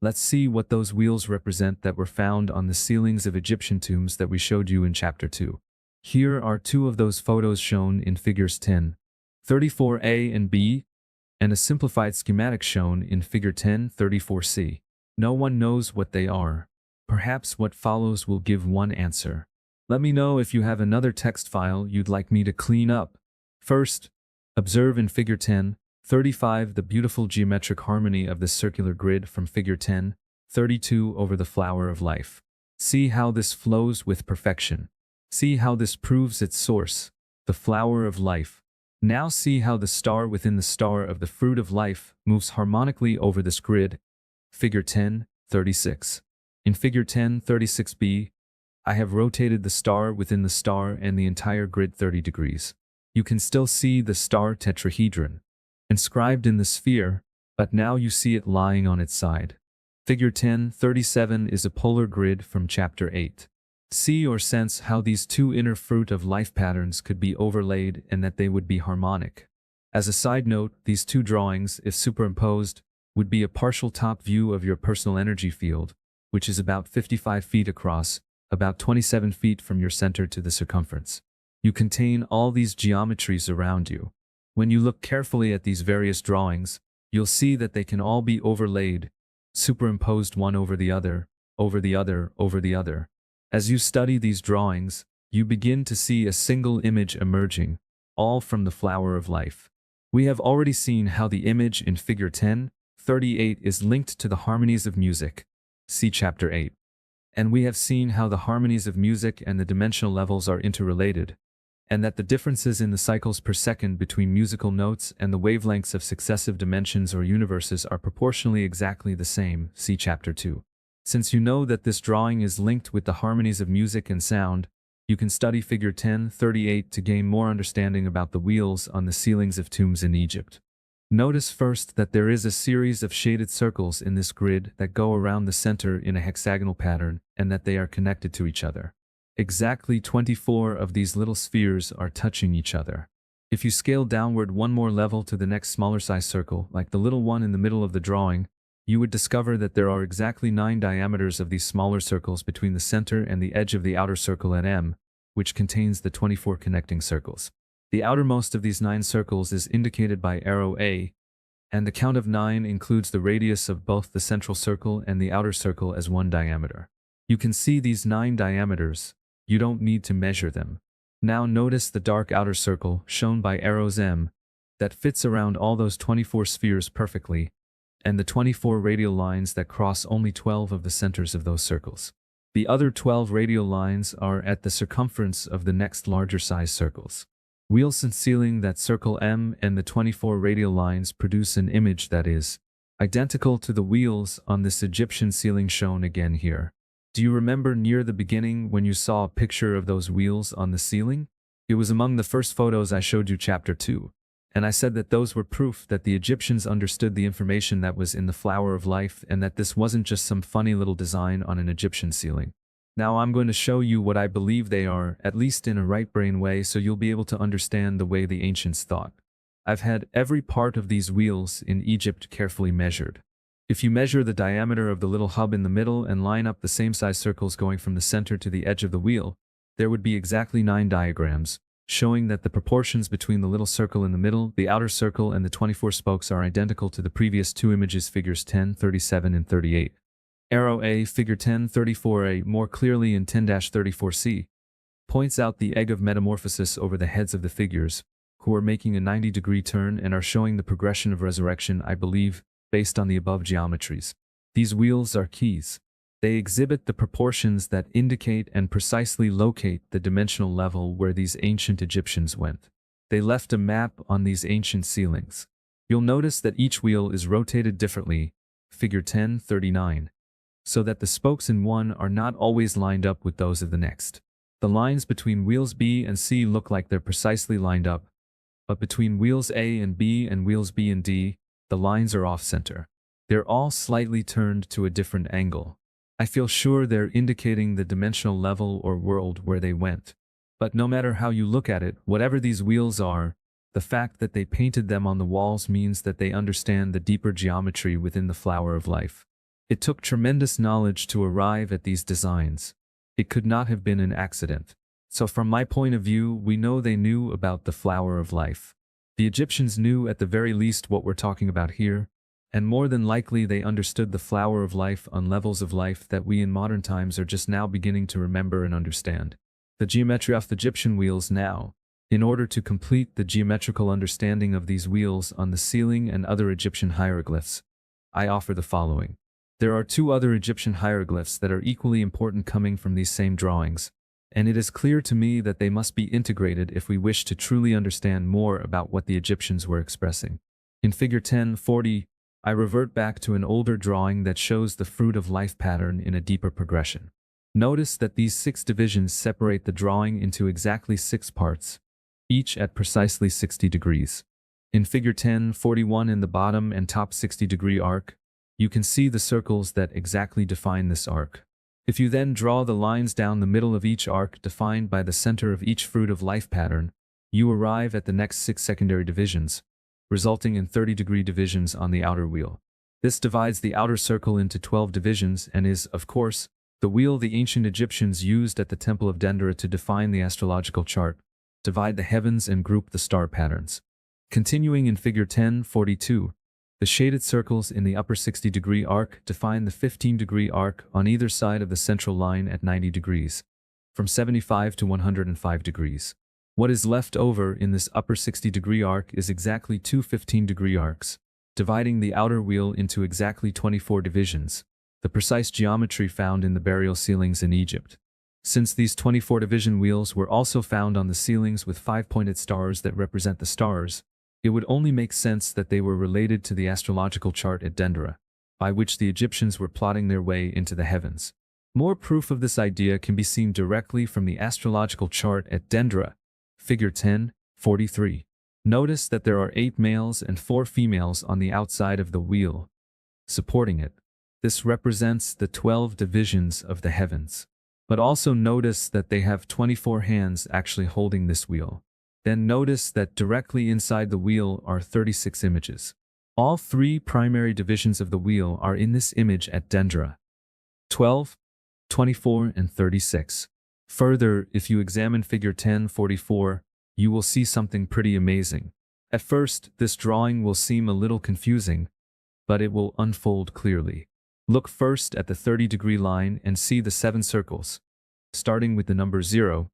let's see what those wheels represent that were found on the ceilings of Egyptian tombs that we showed you in chapter 2. Here are 2 of those photos shown in figures 10.34a and b, and a simplified schematic shown in figure 10.34c. No one knows what they are. Perhaps what follows will give one answer. Let me know if you have another text file you'd like me to clean up. First, observe in figure 10.35 the beautiful geometric harmony of this circular grid from figure 10.32 over the flower of life. See how this flows with perfection. See how this proves its source, the flower of life. Now see how the star within the star of the fruit of life moves harmonically over this grid, figure 10.36. In figure 10.36b, I have rotated the star within the star and the entire grid 30 degrees. You can still see the star tetrahedron inscribed in the sphere, but now you see it lying on its side. Figure 10.37 is a polar grid from chapter 8. See or sense how these 2 inner fruit of life patterns could be overlaid and that they would be harmonic. As a side note, these 2 drawings, if superimposed, would be a partial top view of your personal energy field, which is about 55 feet across, about 27 feet from your center to the circumference. You contain all these geometries around you. When you look carefully at these various drawings, you'll see that they can all be overlaid, superimposed one over the other, over the other, over the other. As you study these drawings, you begin to see a single image emerging, all from the flower of life. We have already seen how the image in figure 10.38 is linked to the harmonies of music. see Chapter 8. And we have seen how the harmonies of music and the dimensional levels are interrelated, and that the differences in the cycles per second between musical notes and the wavelengths of successive dimensions or universes are proportionally exactly the same, see Chapter 2. Since you know that this drawing is linked with the harmonies of music and sound, you can study Figure 1038 to gain more understanding about the wheels on the ceilings of tombs in Egypt. Notice first that there is a series of shaded circles in this grid that go around the center in a hexagonal pattern and that they are connected to each other. Exactly 24 of these little spheres are touching each other. If you scale downward one more level to the next smaller size circle, like the little one in the middle of the drawing, you would discover that there are exactly 9 diameters of these smaller circles between the center and the edge of the outer circle at M, which contains the 24 connecting circles. The outermost of these 9 circles is indicated by arrow A, and the count of 9 includes the radius of both the central circle and the outer circle as 1 diameter. You can see these 9 diameters. You don't need to measure them. Now notice the dark outer circle, shown by arrows M, that fits around all those 24 spheres perfectly, and the 24 radial lines that cross only 12 of the centers of those circles. The other 12 radial lines are at the circumference of the next larger size circles. Wheels and ceiling that circle M and the 24 radial lines produce an image that is identical to the wheels on this Egyptian ceiling shown again here. Do you remember near the beginning when you saw a picture of those wheels on the ceiling? It was among the first photos I showed you Chapter 2, and I said that those were proof that the Egyptians understood the information that was in the Flower of Life and that this wasn't just some funny little design on an Egyptian ceiling. Now I'm going to show you what I believe they are, at least in a right-brain way, so you'll be able to understand the way the ancients thought. I've had every part of these wheels in Egypt carefully measured. If you measure the diameter of the little hub in the middle and line up the same size circles going from the center to the edge of the wheel, there would be exactly 9 diagrams, showing that the proportions between the little circle in the middle, the outer circle, and the 24 spokes are identical to the previous 2 images, figures 1037 and 38. Arrow A, figure 1034A, more clearly in 10-34C, points out the egg of metamorphosis over the heads of the figures, who are making a 90-degree turn and are showing the progression of resurrection, I believe, based on the above geometries. These wheels are keys. They exhibit the proportions that indicate and precisely locate the dimensional level where these ancient Egyptians went. They left a map on these ancient ceilings. You'll notice that each wheel is rotated differently, figure 1039, so that the spokes in one are not always lined up with those of the next. The lines between wheels B and C look like they're precisely lined up, but between wheels A and B and wheels B and D, the lines are off-center. They're all slightly turned to a different angle. I feel sure they're indicating the dimensional level or world where they went. But no matter how you look at it, whatever these wheels are, the fact that they painted them on the walls means that they understand the deeper geometry within the Flower of Life. It took tremendous knowledge to arrive at these designs. It could not have been an accident. So from my point of view, we know they knew about the Flower of Life. The Egyptians knew at the very least what we're talking about here, and more than likely they understood the Flower of Life on levels of life that we in modern times are just now beginning to remember and understand. The geometry of the Egyptian wheels now. In order to complete the geometrical understanding of these wheels on the ceiling and other Egyptian hieroglyphs, I offer the following. There are 2 other Egyptian hieroglyphs that are equally important coming from these same drawings, and it is clear to me that they must be integrated if we wish to truly understand more about what the Egyptians were expressing. In figure 1040, I revert back to an older drawing that shows the fruit of life pattern in a deeper progression. Notice that these 6 divisions separate the drawing into exactly 6 parts, each at precisely 60 degrees. In figure 1041 in the bottom and top 60-degree arc, you can see the circles that exactly define this arc. If you then draw the lines down the middle of each arc defined by the center of each fruit of life pattern, you arrive at the next 6 secondary divisions, resulting in 30-degree divisions on the outer wheel. This divides the outer circle into 12 divisions and is, of course, the wheel the ancient Egyptians used at the Temple of Dendera to define the astrological chart, divide the heavens and group the star patterns. Continuing in figure 1042, the shaded circles in the upper 60-degree arc define the 15-degree arc on either side of the central line at 90 degrees, from 75 to 105 degrees. What is left over in this upper 60-degree arc is exactly 2 15-degree arcs, dividing the outer wheel into exactly 24 divisions, the precise geometry found in the burial ceilings in Egypt. Since these 24 division wheels were also found on the ceilings with 5-pointed stars that represent the stars, it would only make sense that they were related to the astrological chart at Dendera, by which the Egyptians were plotting their way into the heavens. More proof of this idea can be seen directly from the astrological chart at Dendera, figure 10.43. Notice that there are 8 males and 4 females on the outside of the wheel, supporting it. This represents the 12 divisions of the heavens. But also notice that they have 24 hands actually holding this wheel. Then notice that directly inside the wheel are 36 images. All 3 primary divisions of the wheel are in this image at Dendera: 12, 24, and 36. Further, if you examine figure 10.44, you will see something pretty amazing. At first, this drawing will seem a little confusing, but it will unfold clearly. Look first at the 30-degree line and see the 7 circles, starting with the number 0,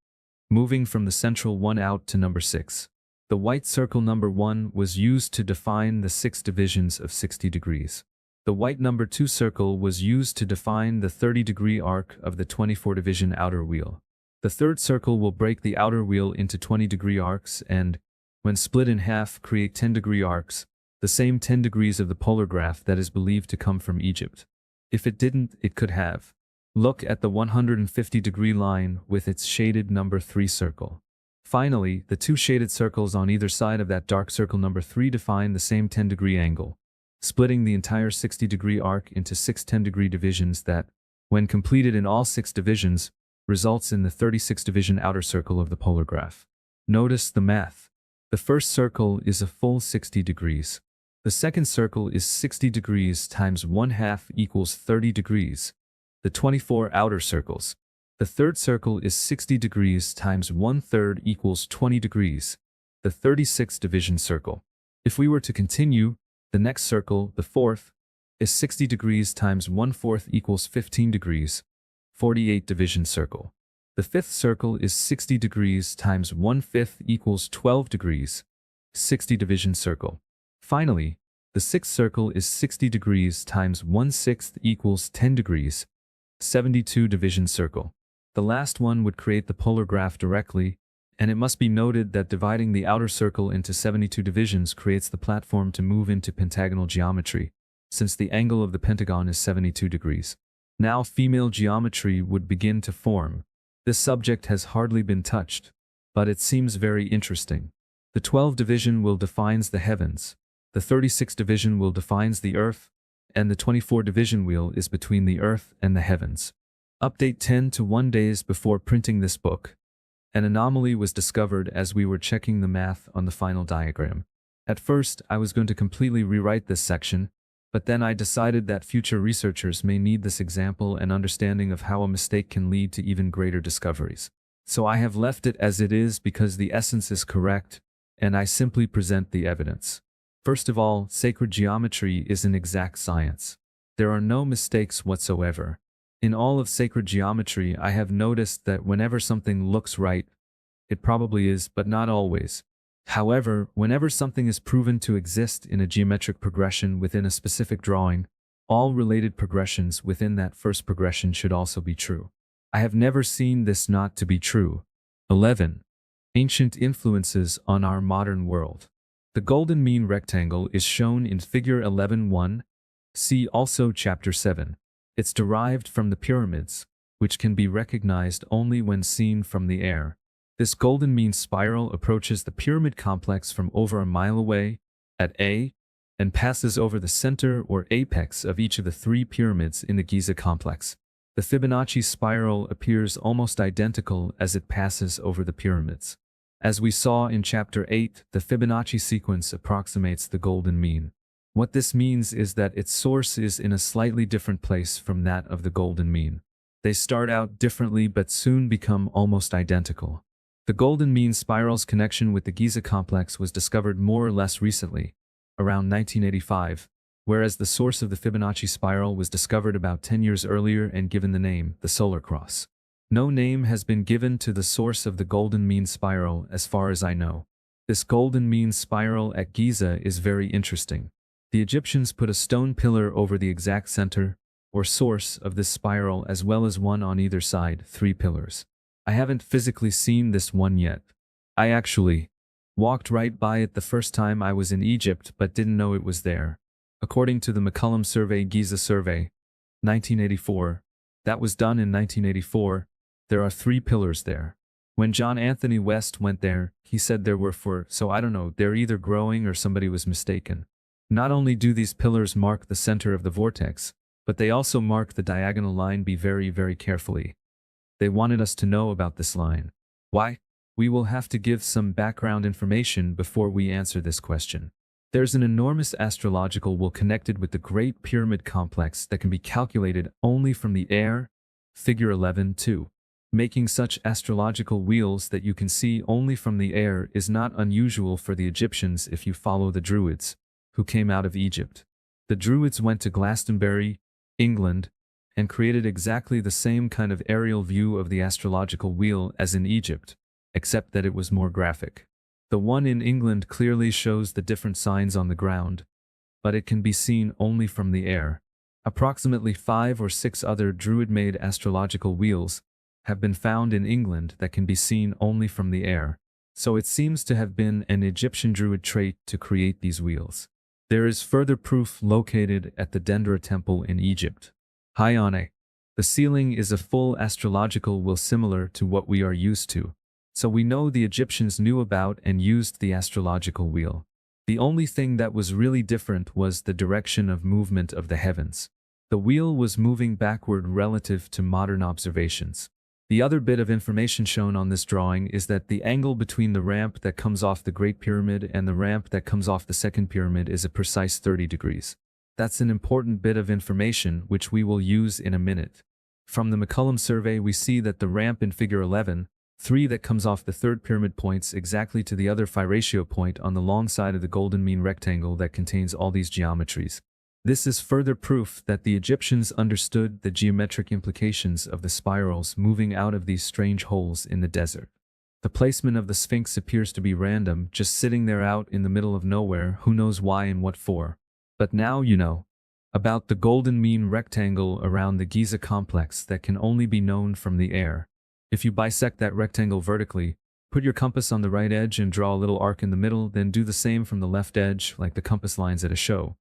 moving from the central one out to number 6. The white circle number 1 was used to define the 6 divisions of 60 degrees. The white number 2 circle was used to define the 30-degree arc of the 24-division outer wheel. The third circle will break the outer wheel into 20-degree arcs and, when split in half, create 10-degree arcs, the same 10 degrees of the polar graph that is believed to come from Egypt. If it didn't, it could have. Look at the 150-degree line with its shaded number 3 circle. Finally, the 2 shaded circles on either side of that dark circle number 3 define the same 10-degree angle, splitting the entire 60-degree arc into 6 10-degree divisions that, when completed in all 6 divisions, results in the 36-division outer circle of the polar graph. Notice the math. The first circle is a full 60 degrees. The second circle is 60 degrees times 1/2 equals 30 degrees. The 24 outer circles. The third circle is 60 degrees times 1/3 equals 20 degrees. The 36 division circle. If we were to continue, the next circle, the fourth, is 60 degrees times 1/4 equals 15 degrees. 48 division circle. The fifth circle is 60 degrees times 1/5 equals 12 degrees. 60 division circle. Finally, the sixth circle is 60 degrees times 1/6 equals 10 degrees. 72 division circle. The last one would create the polar graph directly, and it must be noted that dividing the outer circle into 72 divisions creates the platform to move into pentagonal geometry, since the angle of the pentagon is 72 degrees. Now female geometry would begin to form. This subject has hardly been touched, but it seems very interesting. The 12 division will defines the heavens, the 36 division will defines the earth, and the 24 division wheel is between the earth and the heavens. Update 10 to 1 days before printing this book. An anomaly was discovered as we were checking the math on the final diagram. At first, I was going to completely rewrite this section, but then I decided that future researchers may need this example and understanding of how a mistake can lead to even greater discoveries. So I have left it as it is because the essence is correct, and I simply present the evidence. First of all, sacred geometry is an exact science. There are no mistakes whatsoever. In all of sacred geometry, I have noticed that whenever something looks right, it probably is, but not always. However, whenever something is proven to exist in a geometric progression within a specific drawing, all related progressions within that first progression should also be true. I have never seen this not to be true. 11. Ancient influences on our modern world. The golden mean rectangle is shown in figure 11.1. See also chapter 7. It's derived from the pyramids, which can be recognized only when seen from the air. This golden mean spiral approaches the pyramid complex from over a mile away, at A, and passes over the center or apex of each of the 3 pyramids in the Giza complex. The Fibonacci spiral appears almost identical as it passes over the pyramids. As we saw in chapter 8, the Fibonacci sequence approximates the golden mean. What this means is that its source is in a slightly different place from that of the golden mean. They start out differently but soon become almost identical. The golden mean spiral's connection with the Giza complex was discovered more or less recently, around 1985, whereas the source of the Fibonacci spiral was discovered about 10 years earlier and given the name, the solar cross. No name has been given to the source of the golden mean spiral as far as I know. This golden mean spiral at Giza is very interesting. The Egyptians put a stone pillar over the exact center, or source of this spiral, as well as one on either side, 3 pillars. I haven't physically seen this one yet. I actually walked right by it the first time I was in Egypt but didn't know it was there. According to the McCollum Survey Giza Survey, 1984, that was done in 1984, there are 3 pillars there. When John Anthony West went there, he said there were 4, so I don't know, they're either growing or somebody was mistaken. Not only do these pillars mark the center of the vortex, but they also mark the diagonal line. Be very, very carefully. They wanted us to know about this line. Why? We will have to give some background information before we answer this question. There's an enormous astrological wheel connected with the Great Pyramid complex that can be calculated only from the air, figure 11.2. Making such astrological wheels that you can see only from the air is not unusual for the Egyptians if you follow the Druids, who came out of Egypt. The Druids went to Glastonbury, England, and created exactly the same kind of aerial view of the astrological wheel as in Egypt, except that it was more graphic. The one in England clearly shows the different signs on the ground, but it can be seen only from the air. Approximately 5 or 6 other Druid-made astrological wheels have been found in England that can be seen only from the air, so it seems to have been an Egyptian Druid trait to create these wheels. There is further proof located at the Dendera Temple in Egypt. High on it, the ceiling is a full astrological wheel similar to what we are used to, so we know the Egyptians knew about and used the astrological wheel. The only thing that was really different was the direction of movement of the heavens. The wheel was moving backward relative to modern observations. The other bit of information shown on this drawing is that the angle between the ramp that comes off the Great Pyramid and the ramp that comes off the Second Pyramid is a precise 30 degrees. That's an important bit of information which we will use in a minute. From the McCollum survey we see that the ramp in figure 11.3 that comes off the third pyramid points exactly to the other phi ratio point on the long side of the golden mean rectangle that contains all these geometries. This is further proof that the Egyptians understood the geometric implications of the spirals moving out of these strange holes in the desert. The placement of the Sphinx appears to be random, just sitting there out in the middle of nowhere, who knows why and what for. But now you know about the golden mean rectangle around the Giza complex that can only be known from the air. If you bisect that rectangle vertically, put your compass on the right edge and draw a little arc in the middle, then do the same from the left edge like the compass lines at a show.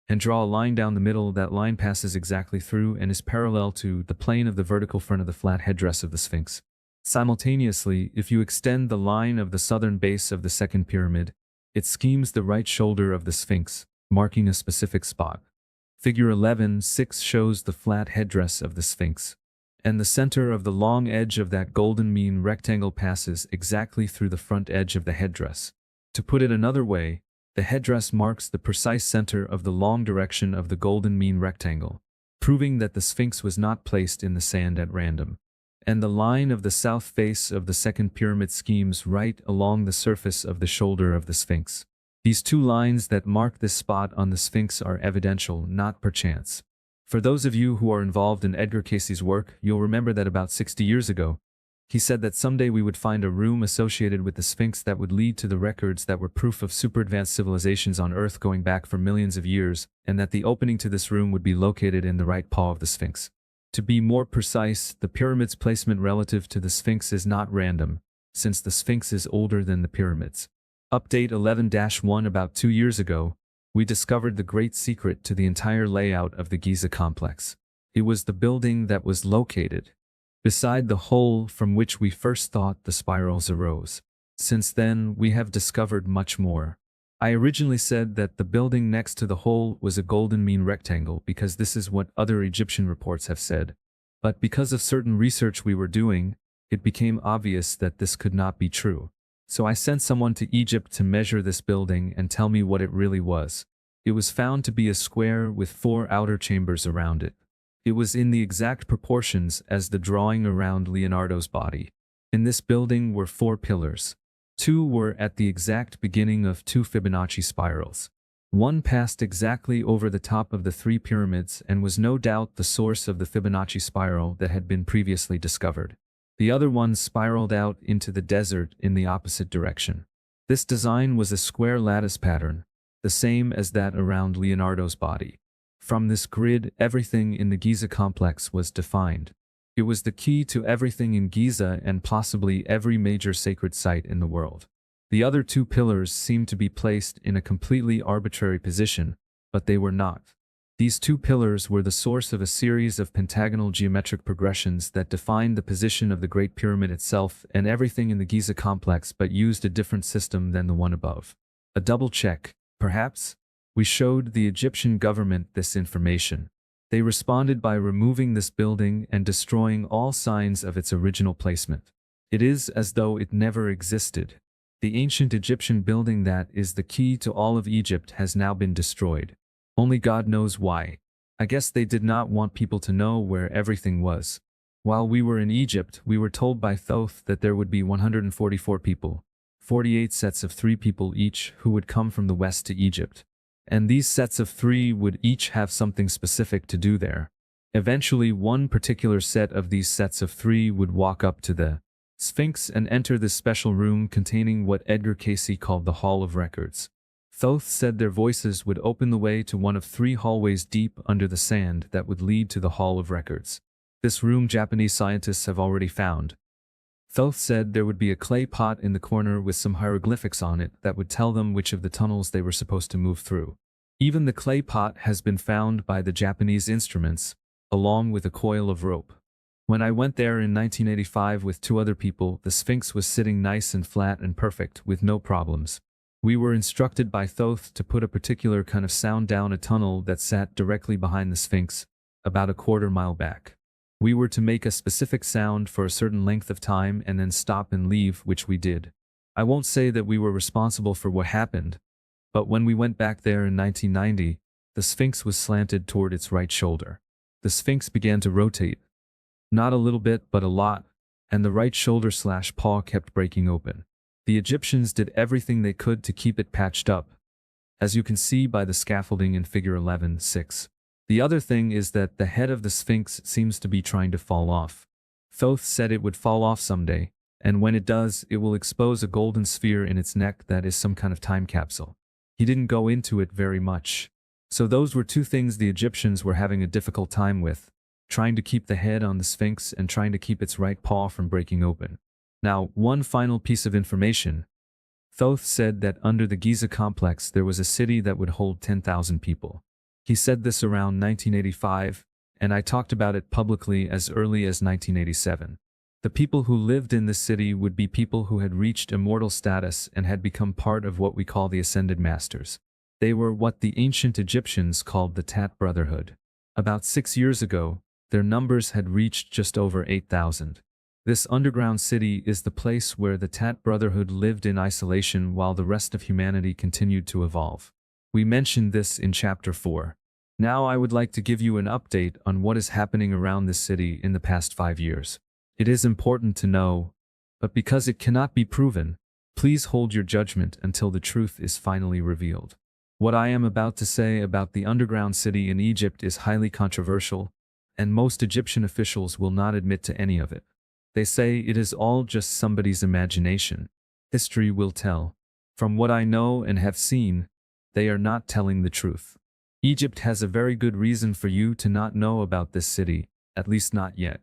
And draw a line down the middle. That line passes exactly through and is parallel to the plane of the vertical front of the flat headdress of the Sphinx. Simultaneously, if you extend the line of the southern base of the second pyramid, it schemes the right shoulder of the Sphinx, marking a specific spot. Figure 11.6 shows the flat headdress of the Sphinx, and the center of the long edge of that golden mean rectangle passes exactly through the front edge of the headdress. To put it another way, the headdress marks the precise center of the long direction of the golden mean rectangle, proving that the Sphinx was not placed in the sand at random. And the line of the south face of the second pyramid schemes right along the surface of the shoulder of the Sphinx. These 2 lines that mark this spot on the Sphinx are evidential, not perchance. For those of you who are involved in Edgar Cayce's work, you'll remember that about 60 years ago, he said that someday we would find a room associated with the Sphinx that would lead to the records that were proof of super advanced civilizations on Earth going back for millions of years, and that the opening to this room would be located in the right paw of the Sphinx. To be more precise, the pyramid's placement relative to the Sphinx is not random, since the Sphinx is older than the pyramids. Update 11-1. About 2 years ago, we discovered the great secret to the entire layout of the Giza complex. It was the building that was located beside the hole from which we first thought the spirals arose. Since then, we have discovered much more. I originally said that the building next to the hole was a golden mean rectangle because this is what other Egyptian reports have said. But because of certain research we were doing, it became obvious that this could not be true. So I sent someone to Egypt to measure this building and tell me what it really was. It was found to be a square with 4 outer chambers around it. It was in the exact proportions as the drawing around Leonardo's body. In this building were 4 pillars. 2 were at the exact beginning of 2 Fibonacci spirals. One passed exactly over the top of the 3 pyramids and was no doubt the source of the Fibonacci spiral that had been previously discovered. The other one spiraled out into the desert in the opposite direction. This design was a square lattice pattern, the same as that around Leonardo's body. From this grid, everything in the Giza complex was defined. It was the key to everything in Giza and possibly every major sacred site in the world. The other two pillars seemed to be placed in a completely arbitrary position, but they were not. These two pillars were the source of a series of pentagonal geometric progressions that defined the position of the Great Pyramid itself and everything in the Giza complex, but used a different system than the one above. A double check, perhaps? We showed the Egyptian government this information. They responded by removing this building and destroying all signs of its original placement. It is as though it never existed. The ancient Egyptian building that is the key to all of Egypt has now been destroyed. Only God knows why. I guess they did not want people to know where everything was. While we were in Egypt, we were told by Thoth that there would be 144 people, 48 sets of 3 people each, who would come from the west to Egypt. And these sets of 3 would each have something specific to do there. Eventually, one particular set of these sets of 3 would walk up to the Sphinx and enter this special room containing what Edgar Cayce called the Hall of Records. Thoth said their voices would open the way to one of 3 hallways deep under the sand that would lead to the Hall of Records. This room Japanese scientists have already found. Thoth said there would be a clay pot in the corner with some hieroglyphics on it that would tell them which of the tunnels they were supposed to move through. Even the clay pot has been found by the Japanese instruments, along with a coil of rope. When I went there in 1985 with 2 other people, the Sphinx was sitting nice and flat and perfect, with no problems. We were instructed by Thoth to put a particular kind of sound down a tunnel that sat directly behind the Sphinx, about a quarter mile back. We were to make a specific sound for a certain length of time and then stop and leave, which we did. I won't say that we were responsible for what happened, but when we went back there in 1990, the Sphinx was slanted toward its right shoulder. The Sphinx began to rotate. Not a little bit, but a lot, and the right shoulder/paw kept breaking open. The Egyptians did everything they could to keep it patched up, as you can see by the scaffolding in figure 11.6. The other thing is that the head of the Sphinx seems to be trying to fall off. Thoth said it would fall off someday, and when it does, it will expose a golden sphere in its neck that is some kind of time capsule. He didn't go into it very much. So those were 2 things the Egyptians were having a difficult time with, trying to keep the head on the Sphinx and trying to keep its right paw from breaking open. Now, one final piece of information. Thoth said that under the Giza complex there was a city that would hold 10,000 people. He said this around 1985, and I talked about it publicly as early as 1987. The people who lived in this city would be people who had reached immortal status and had become part of what we call the Ascended Masters. They were what the ancient Egyptians called the Tat Brotherhood. About 6 years ago, their numbers had reached just over 8,000. This underground city is the place where the Tat Brotherhood lived in isolation while the rest of humanity continued to evolve. We mentioned this in Chapter 4. Now I would like to give you an update on what is happening around this city in the past 5 years. It is important to know, but because it cannot be proven, please hold your judgment until the truth is finally revealed. What I am about to say about the underground city in Egypt is highly controversial, and most Egyptian officials will not admit to any of it. They say it is all just somebody's imagination. History will tell. From what I know and have seen, they are not telling the truth. Egypt has a very good reason for you to not know about this city, at least not yet.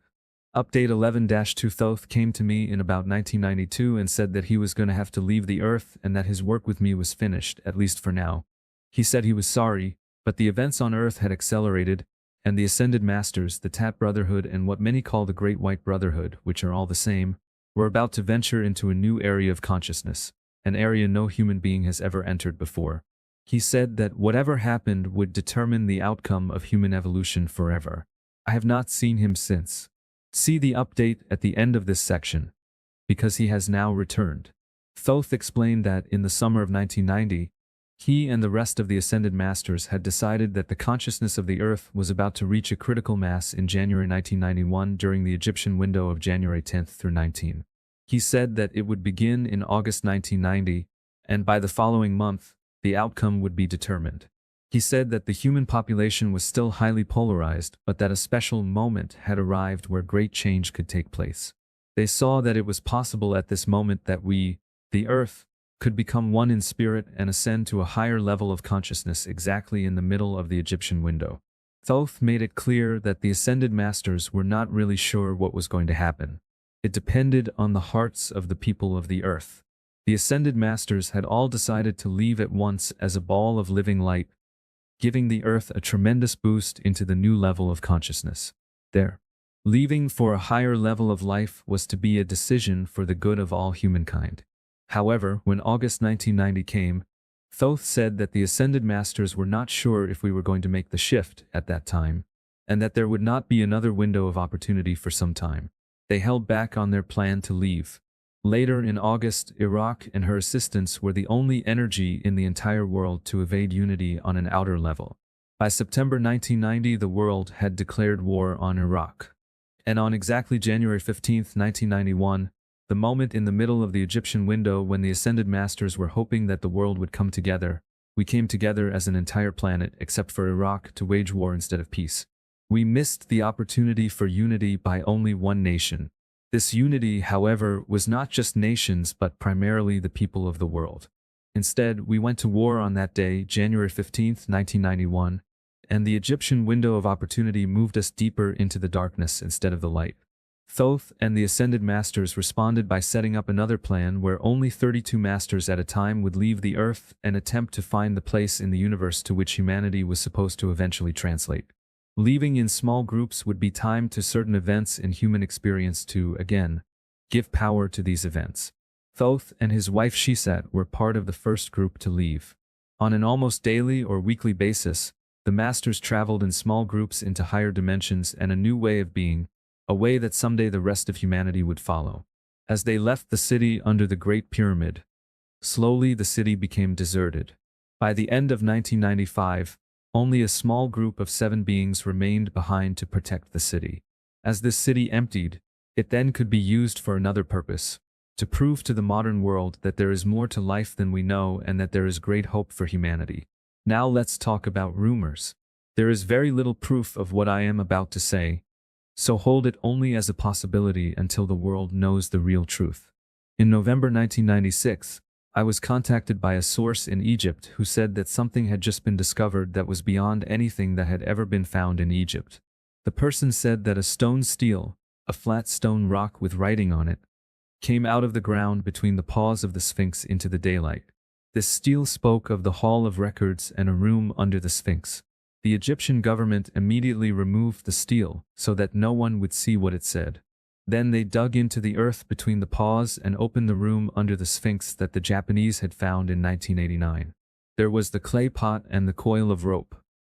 Update 11-2 Thoth came to me in about 1992 and said that he was going to have to leave the earth and that his work with me was finished, at least for now. He said he was sorry, but the events on earth had accelerated, and the Ascended Masters, the Tat Brotherhood and what many call the Great White Brotherhood, which are all the same, were about to venture into a new area of consciousness, an area no human being has ever entered before. He said that whatever happened would determine the outcome of human evolution forever. I have not seen him since. See the update at the end of this section, because he has now returned. Thoth explained that in the summer of 1990, he and the rest of the Ascended Masters had decided that the consciousness of the Earth was about to reach a critical mass in January 1991 during the Egyptian window of January 10th through 19. He said that it would begin in August 1990, and by the following month, the outcome would be determined. He said that the human population was still highly polarized, but that a special moment had arrived where great change could take place. They saw that it was possible at this moment that we, the Earth, could become one in spirit and ascend to a higher level of consciousness exactly in the middle of the Egyptian window. Thoth made it clear that the Ascended Masters were not really sure what was going to happen. It depended on the hearts of the people of the earth. The Ascended Masters had all decided to leave at once as a ball of living light, giving the earth a tremendous boost into the new level of consciousness. Their leaving for a higher level of life was to be a decision for the good of all humankind. However, when August 1990 came, Thoth said that the Ascended Masters were not sure if we were going to make the shift at that time, and that there would not be another window of opportunity for some time. They held back on their plan to leave. Later in August, Iraq and her assistants were the only energy in the entire world to evade unity on an outer level. By September 1990, the world had declared war on Iraq. And on exactly January 15, 1991, the moment in the middle of the Egyptian window when the Ascended Masters were hoping that the world would come together, we came together as an entire planet except for Iraq to wage war instead of peace. We missed the opportunity for unity by only one nation. This unity, however, was not just nations but primarily the people of the world. Instead, we went to war on that day, January 15, 1991, and the Egyptian window of opportunity moved us deeper into the darkness instead of the light. Thoth and the Ascended Masters responded by setting up another plan where only 32 Masters at a time would leave the Earth and attempt to find the place in the universe to which humanity was supposed to eventually translate. Leaving in small groups would be timed to certain events in human experience to, again, give power to these events. Thoth and his wife Shisat were part of the first group to leave. On an almost daily or weekly basis, the Masters traveled in small groups into higher dimensions and a new way of being, a way that someday the rest of humanity would follow. As they left the city under the Great Pyramid, slowly the city became deserted. By the end of 1995, only a small group of 7 beings remained behind to protect the city. As this city emptied, it then could be used for another purpose, to prove to the modern world that there is more to life than we know and that there is great hope for humanity. Now let's talk about rumors. There is very little proof of what I am about to say, so hold it only as a possibility until the world knows the real truth. In November 1996, I was contacted by a source in Egypt who said that something had just been discovered that was beyond anything that had ever been found in Egypt. The person said that a stone stele, a flat stone rock with writing on it, came out of the ground between the paws of the Sphinx into the daylight. This stele spoke of the Hall of Records and a room under the Sphinx. The Egyptian government immediately removed the stele so that no one would see what it said. Then they dug into the earth between the paws and opened the room under the Sphinx that the Japanese had found in 1989. There was the clay pot and the coil of rope.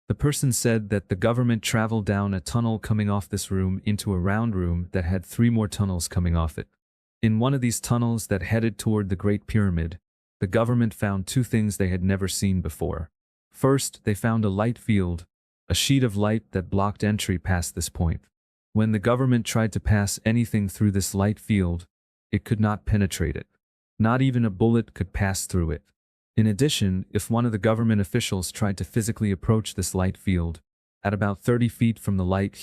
The person said that the government traveled down a tunnel coming off this room into a round room that had 3 more tunnels coming off it. In one of these tunnels that headed toward the Great Pyramid, the government found 2 things they had never seen before. First, they found a light field, a sheet of light that blocked entry past this point. When the government tried to pass anything through this light field, it could not penetrate it. Not even a bullet could pass through it. In addition, if one of the government officials tried to physically approach this light field, at about 30 feet from the light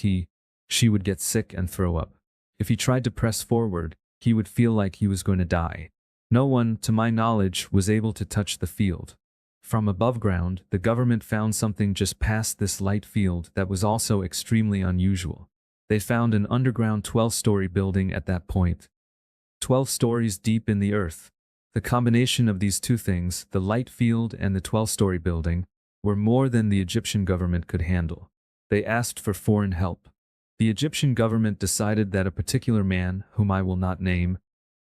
she would get sick and throw up. If he tried to press forward, he would feel like he was going to die. No one, to my knowledge, was able to touch the field. From above ground, the government found something just past this light field that was also extremely unusual. They found an underground 12-story building at that point, 12 stories deep in the earth. The combination of these 2 things, the light field and the 12-story building, were more than the Egyptian government could handle. They asked for foreign help. The Egyptian government decided that a particular man, whom I will not name,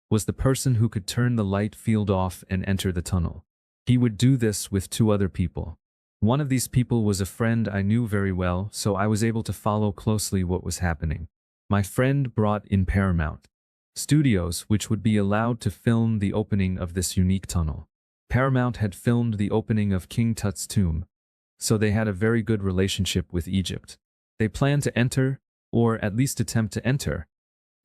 was the person who could turn the light field off and enter the tunnel. He would do this with 2 other people. One of these people was a friend I knew very well, so I was able to follow closely what was happening. My friend brought in Paramount Studios, which would be allowed to film the opening of this unique tunnel. Paramount had filmed the opening of King Tut's tomb, so they had a very good relationship with Egypt. They planned to enter, or at least attempt to enter,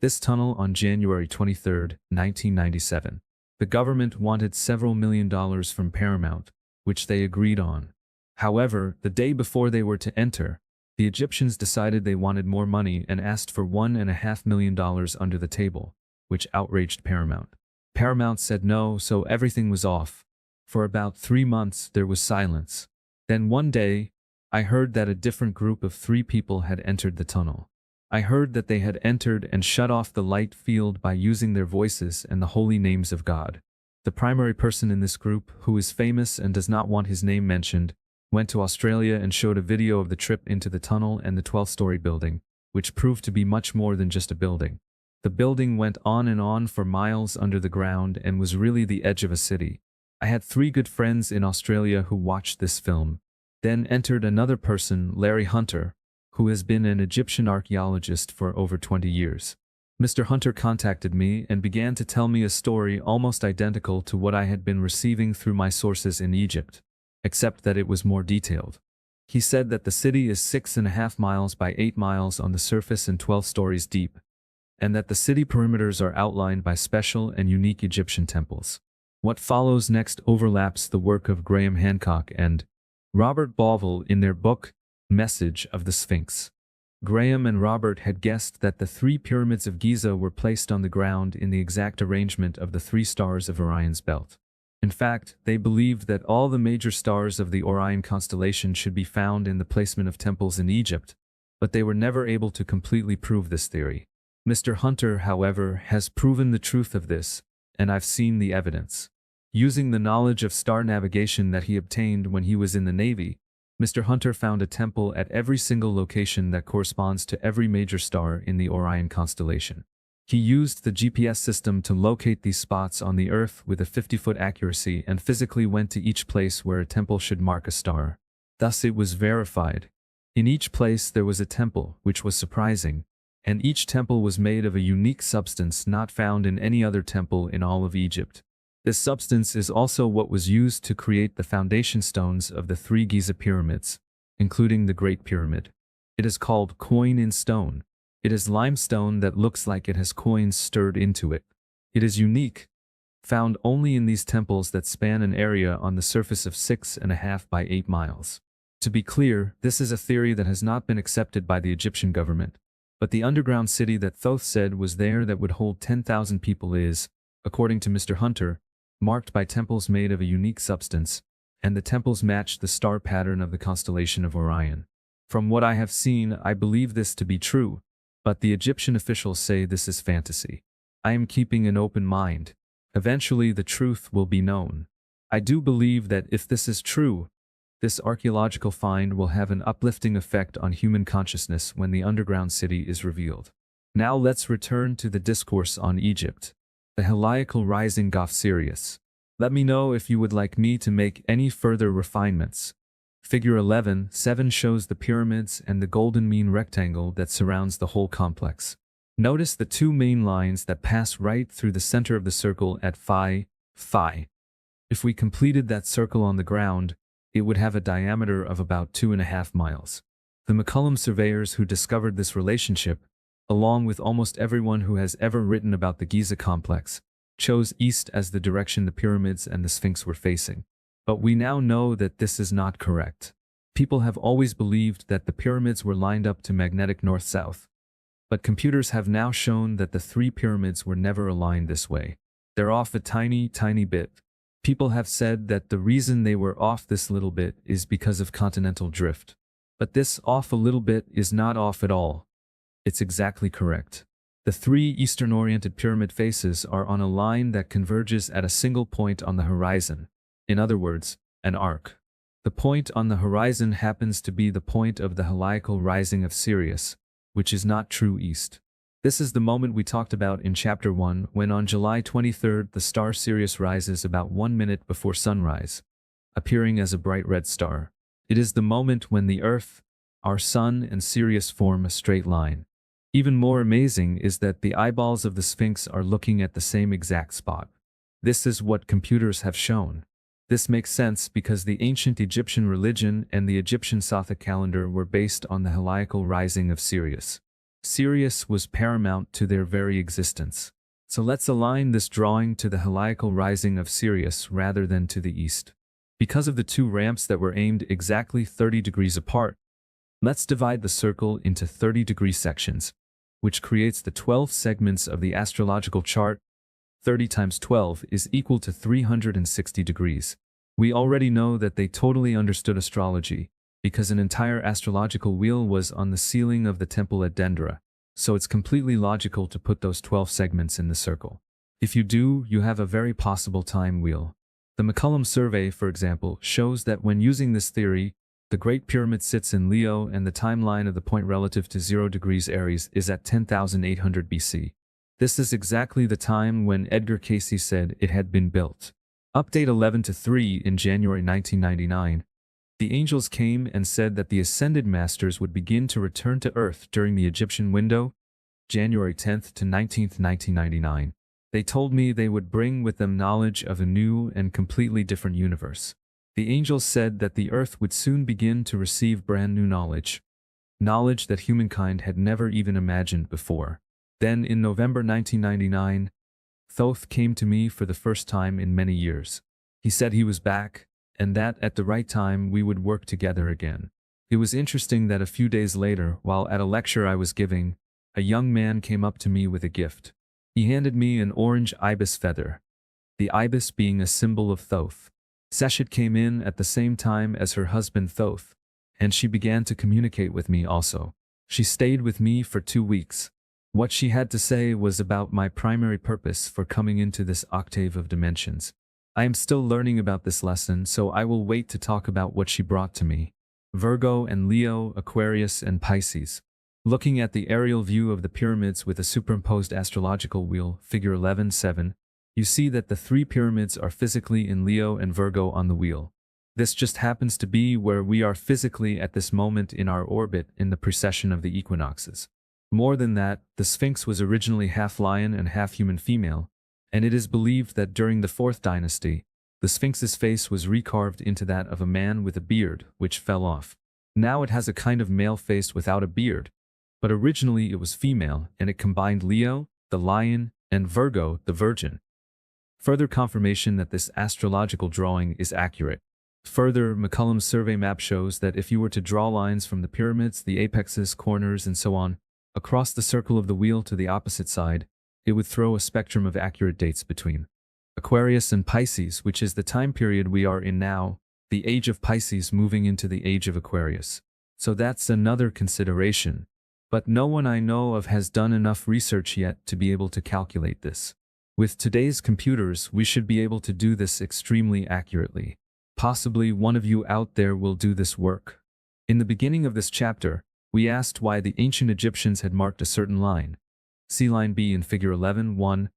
this tunnel on January 23, 1997. The government wanted several $1 million from Paramount, which they agreed on. However, the day before they were to enter, the Egyptians decided they wanted more money and asked for $1.5 million under the table, which outraged Paramount. Paramount said no, so everything was off. For about 3 months there was silence. Then one day, I heard that a different group of 3 people had entered the tunnel. I heard that they had entered and shut off the light field by using their voices and the holy names of God. The primary person in this group, who is famous and does not want his name mentioned, went to Australia and showed a video of the trip into the tunnel and the 12-story building, which proved to be much more than just a building. The building went on for miles under the ground and was really the edge of a city. I had 3 good friends in Australia who watched this film. Then entered another person, Larry Hunter, who has been an Egyptian archaeologist for over 20 years. Mr. Hunter contacted me and began to tell me a story almost identical to what I had been receiving through my sources in Egypt, except that it was more detailed. He said that the city is 6.5 miles by 8 miles on the surface and 12 stories deep, and that the city perimeters are outlined by special and unique Egyptian temples. What follows next overlaps the work of Graham Hancock and Robert Bauval in their book, Message of the Sphinx. Graham and Robert had guessed that the 3 pyramids of Giza were placed on the ground in the exact arrangement of the 3 stars of Orion's belt. In fact, they believed that all the major stars of the Orion constellation should be found in the placement of temples in Egypt, but they were never able to completely prove this theory. Mr. Hunter, however, has proven the truth of this, and I've seen the evidence. Using the knowledge of star navigation that he obtained when he was in the Navy, Mr. Hunter found a temple at every single location that corresponds to every major star in the Orion constellation. He used the GPS system to locate these spots on the Earth with a 50-foot accuracy and physically went to each place where a temple should mark a star. Thus it was verified. In each place there was a temple, which was surprising, and each temple was made of a unique substance not found in any other temple in all of Egypt. This substance is also what was used to create the foundation stones of the 3 Giza pyramids, including the Great Pyramid. It is called coin in stone. It is limestone that looks like it has coins stirred into it. It is unique, found only in these temples that span an area on the surface of 6.5 by 8 miles. To be clear, this is a theory that has not been accepted by the Egyptian government, but the underground city that Thoth said was there that would hold 10,000 people is, according to Mr. Hunter, marked by temples made of a unique substance, and the temples match the star pattern of the constellation of Orion. From what I have seen, I believe this to be true, but the Egyptian officials say this is fantasy. I am keeping an open mind. Eventually the truth will be known. I do believe that if this is true, this archaeological find will have an uplifting effect on human consciousness when the underground city is revealed. Now let's return to the discourse on Egypt. The heliacal rising of Sirius. Let me know if you would like me to make any further refinements. Figure 11:7 shows the pyramids and the golden mean rectangle that surrounds the whole complex. Notice the 2 main lines that pass right through the center of the circle at phi. If we completed that circle on the ground, it would have a diameter of about 2.5 miles. The McCullum surveyors who discovered this relationship, along with almost everyone who has ever written about the Giza complex, chose east as the direction the pyramids and the Sphinx were facing. But we now know that this is not correct. People have always believed that the pyramids were lined up to magnetic north-south. But computers have now shown that the 3 pyramids were never aligned this way. They're off a tiny bit. People have said that the reason they were off this little bit is because of continental drift. But this off a little bit is not off at all. It's exactly correct. The 3 eastern-oriented pyramid faces are on a line that converges at a single point on the horizon. In other words, an arc. The point on the horizon happens to be the point of the heliacal rising of Sirius, which is not true east. This is the moment we talked about in Chapter 1 when on July 23rd the star Sirius rises about 1 minute before sunrise, appearing as a bright red star. It is the moment when the Earth, our Sun and Sirius form a straight line. Even more amazing is that the eyeballs of the Sphinx are looking at the same exact spot. This is what computers have shown. This makes sense because the ancient Egyptian religion and the Egyptian Sothic calendar were based on the heliacal rising of Sirius. Sirius was paramount to their very existence. So let's align this drawing to the heliacal rising of Sirius rather than to the east. Because of the 2 ramps that were aimed exactly 30 degrees apart, let's divide the circle into 30-degree sections, which creates the 12 segments of the astrological chart. 30 times 12 is equal to 360 degrees. We already know that they totally understood astrology, because an entire astrological wheel was on the ceiling of the temple at Dendra, so it's completely logical to put those 12 segments in the circle. If you do, you have a very possible time wheel. The McCollum survey, for example, shows that when using this theory, the Great Pyramid sits in Leo and the timeline of the point relative to 0 degrees Aries is at 10,800 BC. This is exactly the time when Edgar Cayce said it had been built. Update 11-3 in January 1999. The angels came and said that the ascended masters would begin to return to Earth during the Egyptian window, January 10th to 19th, 1999. They told me they would bring with them knowledge of a new and completely different universe. The angels said that the Earth would soon begin to receive brand new knowledge that humankind had never even imagined before. Then in November 1999, Thoth came to me for the first time in many years. He said he was back, and that at the right time we would work together again. It was interesting that a few days later, while at a lecture I was giving, a young man came up to me with a gift. He handed me an orange ibis feather, the ibis being a symbol of Thoth. Seshet came in at the same time as her husband Thoth, and she began to communicate with me also. She stayed with me for 2 weeks. What she had to say was about my primary purpose for coming into this octave of dimensions. I am still learning about this lesson, so I will wait to talk about what she brought to me. Virgo and Leo, Aquarius and Pisces. Looking at the aerial view of the pyramids with a superimposed astrological wheel, figure 11-7, you see that the 3 pyramids are physically in Leo and Virgo on the wheel. This just happens to be where we are physically at this moment in our orbit in the precession of the equinoxes. More than that, the Sphinx was originally half lion and half human female, and it is believed that during the 4th dynasty, the Sphinx's face was recarved into that of a man with a beard, which fell off. Now it has a kind of male face without a beard, but originally it was female, and it combined Leo, the lion, and Virgo, the virgin. Further confirmation that this astrological drawing is accurate. Further, McCollum's survey map shows that if you were to draw lines from the pyramids, the apexes, corners, and so on, across the circle of the wheel to the opposite side, it would throw a spectrum of accurate dates between Aquarius and Pisces, which is the time period we are in now, the age of Pisces moving into the age of Aquarius. So that's another consideration. But no one I know of has done enough research yet to be able to calculate this. With today's computers, we should be able to do this extremely accurately. Possibly one of you out there will do this work. In the beginning of this chapter, we asked why the ancient Egyptians had marked a certain line, see line B in figure 11-1,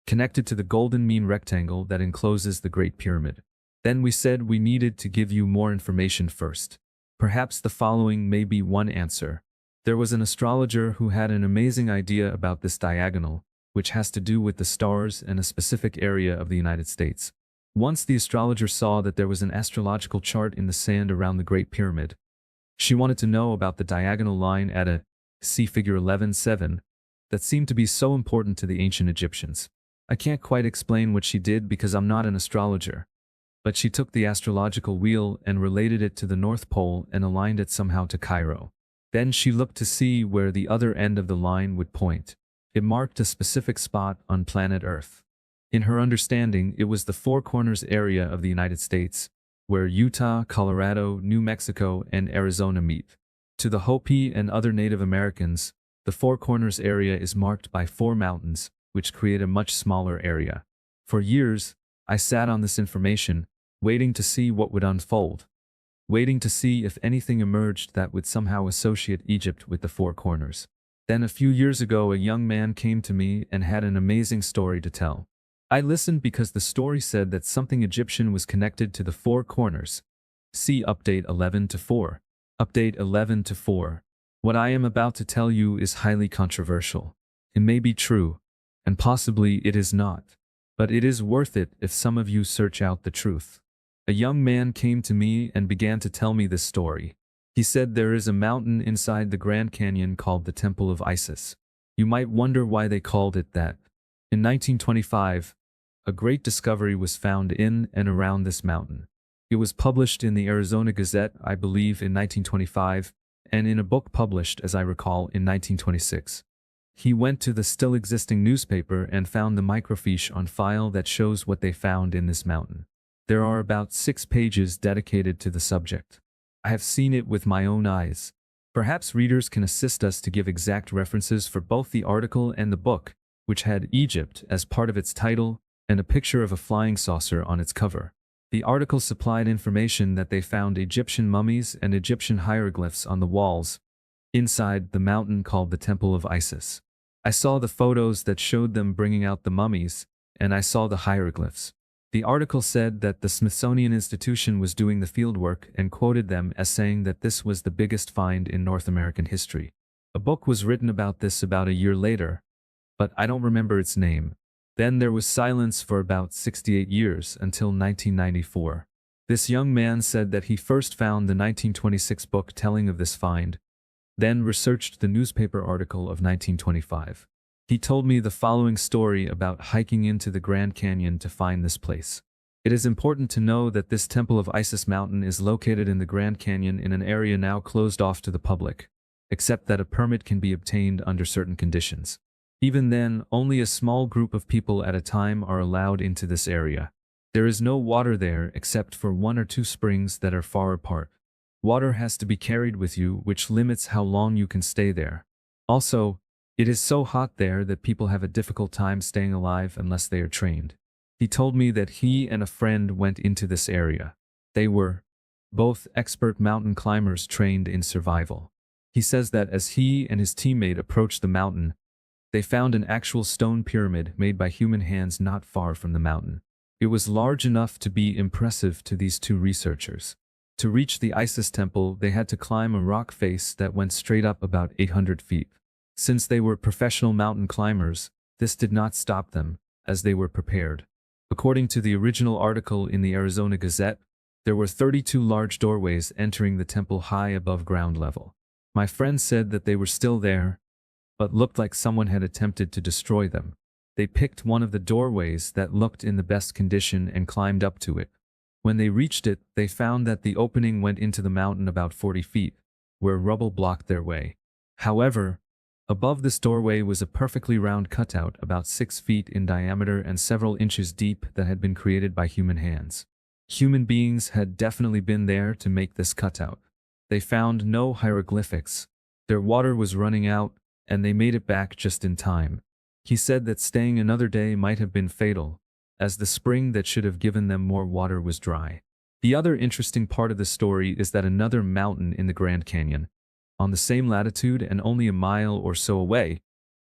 connected to the golden mean rectangle that encloses the Great Pyramid. Then we said we needed to give you more information first. Perhaps the following may be one answer. There was an astrologer who had an amazing idea about this diagonal, which has to do with the stars and a specific area of the United States. Once the astrologer saw that there was an astrological chart in the sand around the Great Pyramid. She wanted to know about the diagonal line at a, see figure 11-7, that seemed to be so important to the ancient Egyptians. I can't quite explain what she did because I'm not an astrologer. But she took the astrological wheel and related it to the North Pole and aligned it somehow to Cairo. Then she looked to see where the other end of the line would point. It marked a specific spot on planet Earth. In her understanding, it was the Four Corners area of the United States, where Utah, Colorado, New Mexico, and Arizona meet. To the Hopi and other Native Americans, the Four Corners area is marked by 4 mountains, which create a much smaller area. For years, I sat on this information, waiting to see what would unfold, waiting to see if anything emerged that would somehow associate Egypt with the Four Corners. Then a few years ago, a young man came to me and had an amazing story to tell. I listened because the story said that something Egyptian was connected to the Four Corners. See Update 11-4. Update 11-4. What I am about to tell you is highly controversial. It may be true, and possibly it is not. But it is worth it if some of you search out the truth. A young man came to me and began to tell me this story. He said there is a mountain inside the Grand Canyon called the Temple of Isis. You might wonder why they called it that. In 1925, a great discovery was found in and around this mountain. It was published in the Arizona Gazette, I believe, in 1925, and in a book published, as I recall, in 1926. He went to the still existing newspaper and found the microfiche on file that shows what they found in this mountain. There are about 6 pages dedicated to the subject. I have seen it with my own eyes. Perhaps readers can assist us to give exact references for both the article and the book, which had Egypt as part of its title and a picture of a flying saucer on its cover. The article supplied information that they found Egyptian mummies and Egyptian hieroglyphs on the walls inside the mountain called the Temple of Isis. I saw the photos that showed them bringing out the mummies, and I saw the hieroglyphs. The article said that the Smithsonian Institution was doing the fieldwork and quoted them as saying that this was the biggest find in North American history. A book was written about this about a year later, but I don't remember its name. Then there was silence for about 68 years until 1994. This young man said that he first found the 1926 book telling of this find, then researched the newspaper article of 1925. He told me the following story about hiking into the Grand Canyon to find this place. It is important to know that this Temple of Isis mountain is located in the Grand Canyon in an area now closed off to the public, except that a permit can be obtained under certain conditions. Even then, only a small group of people at a time are allowed into this area. There is no water there except for 1 or 2 springs that are far apart. Water has to be carried with you, which limits how long you can stay there. Also, it is so hot there that people have a difficult time staying alive unless they are trained. He told me that he and a friend went into this area. They were both expert mountain climbers trained in survival. He says that as he and his teammate approached the mountain, they found an actual stone pyramid made by human hands not far from the mountain. It was large enough to be impressive to these 2 researchers. To reach the Isis temple, they had to climb a rock face that went straight up about 800 feet. Since they were professional mountain climbers, this did not stop them, as they were prepared. According to the original article in the Arizona Gazette, there were 32 large doorways entering the temple high above ground level. My friend said that they were still there, but looked like someone had attempted to destroy them. They picked one of the doorways that looked in the best condition and climbed up to it. When they reached it, they found that the opening went into the mountain about 40 feet, where rubble blocked their way. However, above this doorway was a perfectly round cutout about 6 feet in diameter and several inches deep that had been created by human hands. Human beings had definitely been there to make this cutout. They found no hieroglyphics. Their water was running out, and they made it back just in time. He said that staying another day might have been fatal, as the spring that should have given them more water was dry. The other interesting part of the story is that another mountain in the Grand Canyon, on the same latitude and only a mile or so away,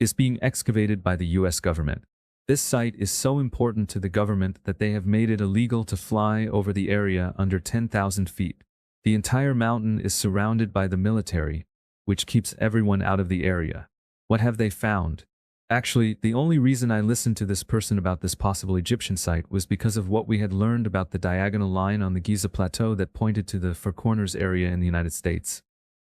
is being excavated by the US government. This site is so important to the government that they have made it illegal to fly over the area under 10,000 feet. The entire mountain is surrounded by the military, which keeps everyone out of the area. What have they found? Actually, the only reason I listened to this person about this possible Egyptian site was because of what we had learned about the diagonal line on the Giza Plateau that pointed to the Four Corners area in the United States,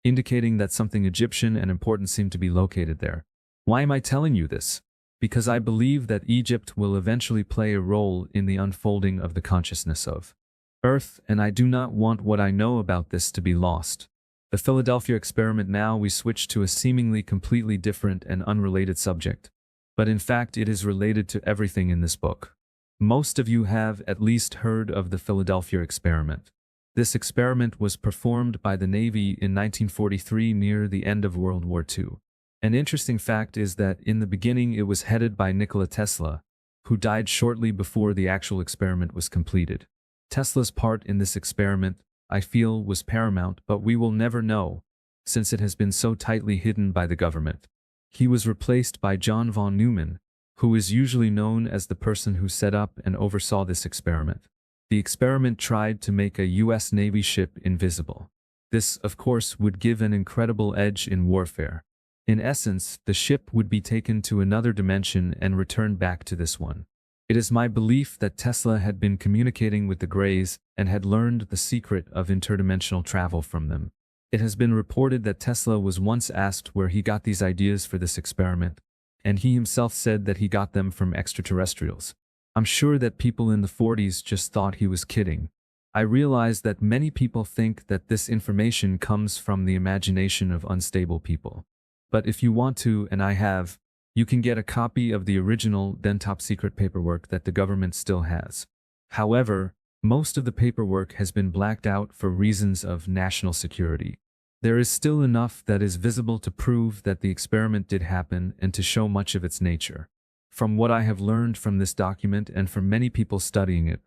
indicating that something Egyptian and important seemed to be located there. Why am I telling you this? Because I believe that Egypt will eventually play a role in the unfolding of the consciousness of Earth, and I do not want what I know about this to be lost. The Philadelphia experiment. Now we switch to a seemingly completely different and unrelated subject, but in fact it is related to everything in this book. Most of you have at least heard of the Philadelphia experiment. This experiment was performed by the Navy in 1943 near the end of World War II. An interesting fact is that in the beginning it was headed by Nikola Tesla, who died shortly before the actual experiment was completed. Tesla's part in this experiment, I feel, was paramount, but we will never know, since it has been so tightly hidden by the government. He was replaced by John von Neumann, who is usually known as the person who set up and oversaw this experiment. The experiment tried to make a US Navy ship invisible. This, of course, would give an incredible edge in warfare. In essence, the ship would be taken to another dimension and returned back to this one. It is my belief that Tesla had been communicating with the Greys and had learned the secret of interdimensional travel from them. It has been reported that Tesla was once asked where he got these ideas for this experiment, and he himself said that he got them from extraterrestrials. I'm sure that people in the 40s just thought he was kidding. I realize that many people think that this information comes from the imagination of unstable people. But if you want to, and I have, you can get a copy of the original, then top secret paperwork that the government still has. However, Most of the paperwork has been blacked out for reasons of national security. There is still enough that is visible to prove that the experiment did happen and to show much of its nature. From what I have learned from this document and from many people studying it,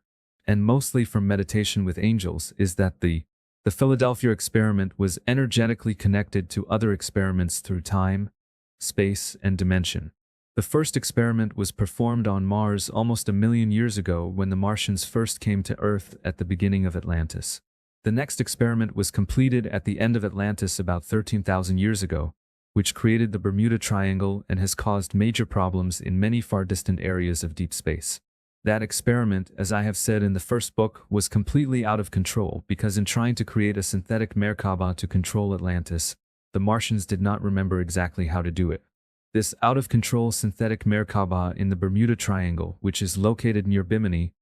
and mostly from meditation with angels, is that the Philadelphia experiment was energetically connected to other experiments through time, space, and dimension. The first experiment was performed on Mars almost 1,000,000 years ago when the Martians first came to Earth at the beginning of Atlantis. The next experiment was completed at the end of Atlantis about 13,000 years ago, which created the Bermuda Triangle and has caused major problems in many far distant areas of deep space. That experiment, as I have said in the first book, was completely out of control because in trying to create a synthetic Mer-Ka-Ba to control Atlantis, the Martians did not remember exactly how to do it. This out-of-control synthetic Mer-Ka-Ba in the Bermuda Triangle, which is located near Bimini,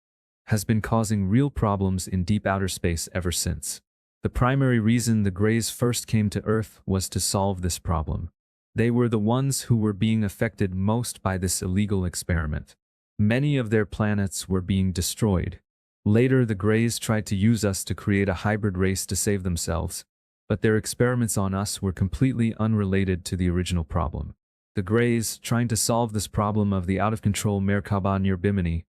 has been causing real problems in deep outer space ever since. The primary reason the Greys first came to Earth was to solve this problem. They were the ones who were being affected most by this illegal experiment. Many of their planets were being destroyed. Later, the Greys tried to use us to create a hybrid race to save themselves, but their experiments on us were completely unrelated to the original problem. The Greys, trying to solve this problem of the out-of-control Mer-Ka-Ba near Bimini,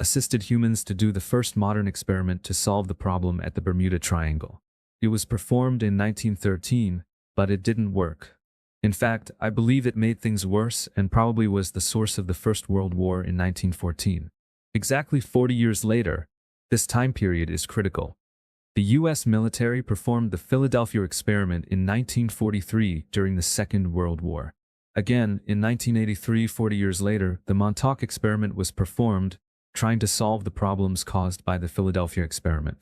assisted humans to do the first modern experiment to solve the problem at the Bermuda Triangle. It was performed in 1913, but it didn't work. In fact, I believe it made things worse and probably was the source of the First World War in 1914. Exactly 40 years later, this time period is critical. The U.S. military performed the Philadelphia experiment in 1943 during the Second World War. Again, in 1983, 40 years later, the Montauk experiment was performed, trying to solve the problems caused by the Philadelphia experiment.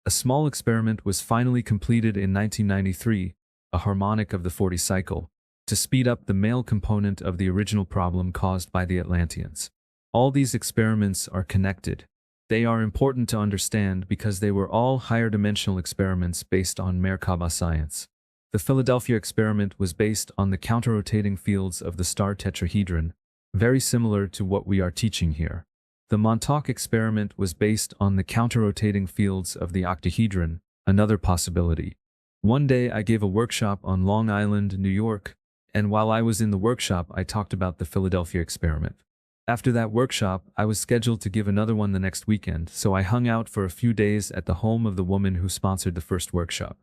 A small experiment was finally completed in 1993, a harmonic of the 40 cycle, to speed up the male component of the original problem caused by the Atlanteans. All these experiments are connected. They are important to understand because they were all higher dimensional experiments based on Mer-Ka-Ba science. The Philadelphia experiment was based on the counter-rotating fields of the star tetrahedron, very similar to what we are teaching here. The Montauk experiment was based on the counter-rotating fields of the octahedron, another possibility. One day I gave a workshop on Long Island, New York, and while I was in the workshop I talked about the Philadelphia experiment. After that workshop, I was scheduled to give another one the next weekend, so I hung out for a few days at the home of the woman who sponsored the first workshop.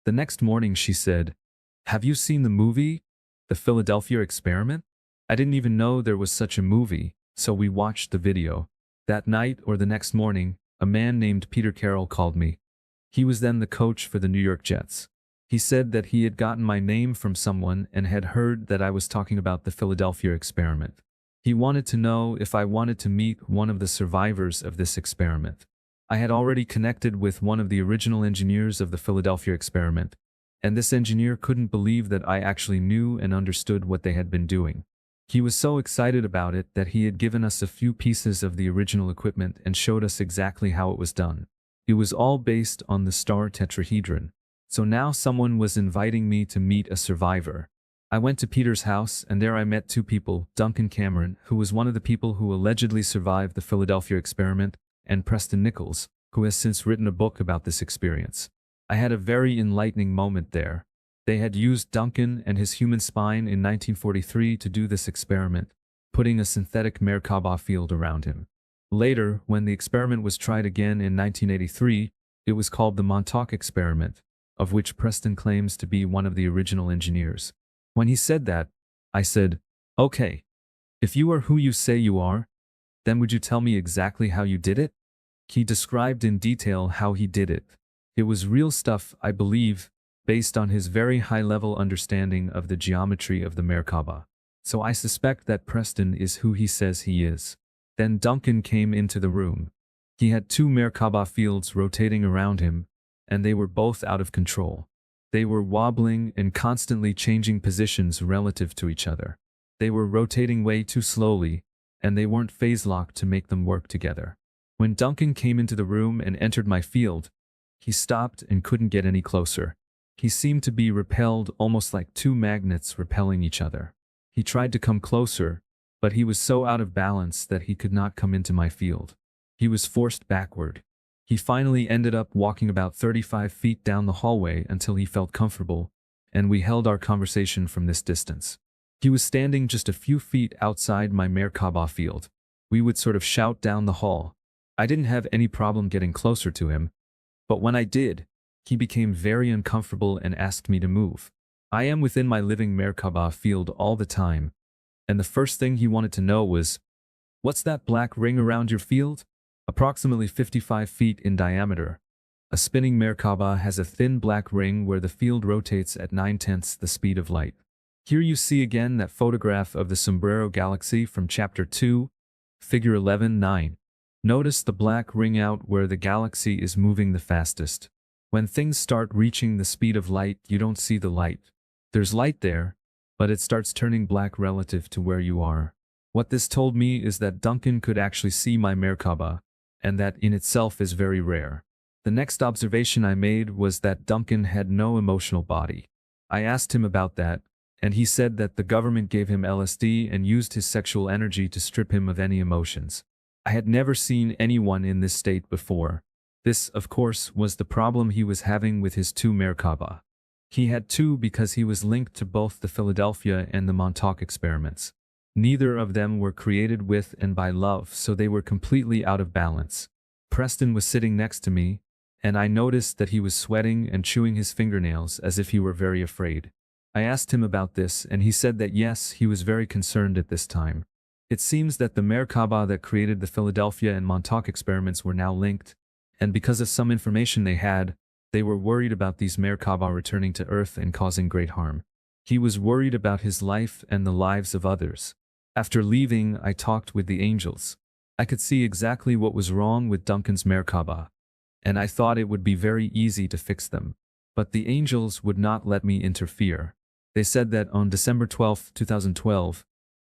The next morning she said, "Have you seen the movie, The Philadelphia Experiment?" I didn't even know there was such a movie, so we watched the video. That night or the next morning, a man named Peter Carroll called me. He was then the coach for the New York Jets. He said that he had gotten my name from someone and had heard that I was talking about the Philadelphia experiment. He wanted to know if I wanted to meet one of the survivors of this experiment. I had already connected with one of the original engineers of the Philadelphia experiment, and this engineer couldn't believe that I actually knew and understood what they had been doing. He was so excited about it that he had given us a few pieces of the original equipment and showed us exactly how it was done. It was all based on the star tetrahedron. So now someone was inviting me to meet a survivor. I went to Peter's house and there I met two people, Duncan Cameron, who was one of the people who allegedly survived the Philadelphia experiment, and Preston Nichols, who has since written a book about this experience. I had a very enlightening moment there. They had used Duncan and his human spine in 1943 to do this experiment, putting a synthetic Mer-Ka-Ba field around him. Later, when the experiment was tried again in 1983, it was called the Montauk experiment, of which Preston claims to be one of the original engineers. When he said that, I said, "Okay, if you are who you say you are, then would you tell me exactly how you did it?" He described in detail how he did it. It was real stuff, I believe, based on his very high-level understanding of the geometry of the Mer-Ka-Ba. So I suspect that Preston is who he says he is. Then Duncan came into the room. He had two Mer-Ka-Ba fields rotating around him, and they were both out of control. They were wobbling and constantly changing positions relative to each other. They were rotating way too slowly, and they weren't phase-locked to make them work together. When Duncan came into the room and entered my field, he stopped and couldn't get any closer. He seemed to be repelled almost like two magnets repelling each other. He tried to come closer, but he was so out of balance that he could not come into my field. He was forced backward. He finally ended up walking about 35 feet down the hallway until he felt comfortable, and we held our conversation from this distance. He was standing just a few feet outside my Mer-Ka-Ba field. We would sort of shout down the hall. I didn't have any problem getting closer to him, but when I did, he became very uncomfortable and asked me to move. I am within my living Mer-Ka-Ba field all the time, and the first thing he wanted to know was, "What's that black ring around your field?" Approximately 55 feet in diameter. A spinning Mer-Ka-Ba has a thin black ring where the field rotates at 9/10 the speed of light. Here you see again that photograph of the Sombrero Galaxy from Chapter 2, Figure 11-9. Notice the black ring out where the galaxy is moving the fastest. When things start reaching the speed of light, you don't see the light. There's light there, but it starts turning black relative to where you are. What this told me is that Duncan could actually see my Mer-Ka-Ba, and that in itself is very rare. The next observation I made was that Duncan had no emotional body. I asked him about that, and he said that the government gave him LSD and used his sexual energy to strip him of any emotions. I had never seen anyone in this state before. This, of course, was the problem he was having with his two Mer-Ka-Ba. He had two because he was linked to both the Philadelphia and the Montauk experiments. Neither of them were created with and by love, so they were completely out of balance. Preston was sitting next to me, and I noticed that he was sweating and chewing his fingernails as if he were very afraid. I asked him about this, and he said that yes, he was very concerned at this time. It seems that the Mer-Ka-Ba that created the Philadelphia and Montauk experiments were now linked, and because of some information they had, they were worried about these Mer-Ka-Ba returning to Earth and causing great harm. He was worried about his life and the lives of others. After leaving, I talked with the angels. I could see exactly what was wrong with Duncan's Mer-Ka-Ba, and I thought it would be very easy to fix them. But the angels would not let me interfere. They said that on December 12, 2012,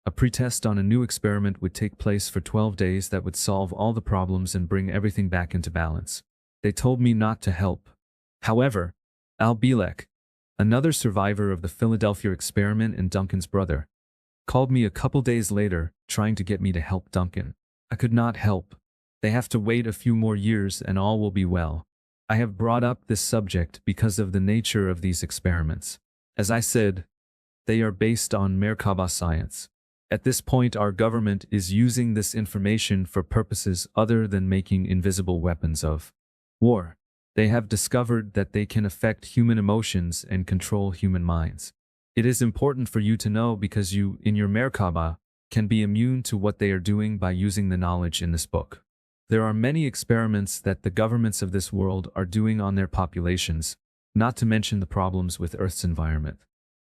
a pretest on a new experiment would take place for 12 days that would solve all the problems and bring everything back into balance. They told me not to help. However, Al Bielek, another survivor of the Philadelphia experiment and Duncan's brother, called me a couple days later, trying to get me to help Duncan. I could not help. They have to wait a few more years and all will be well. I have brought up this subject because of the nature of these experiments. As I said, they are based on Mer-Ka-Ba science. At this point, our government is using this information for purposes other than making invisible weapons of war. They have discovered that they can affect human emotions and control human minds. It is important for you to know because you, in your Mer-Ka-Ba, can be immune to what they are doing by using the knowledge in this book. There are many experiments that the governments of this world are doing on their populations, not to mention the problems with Earth's environment.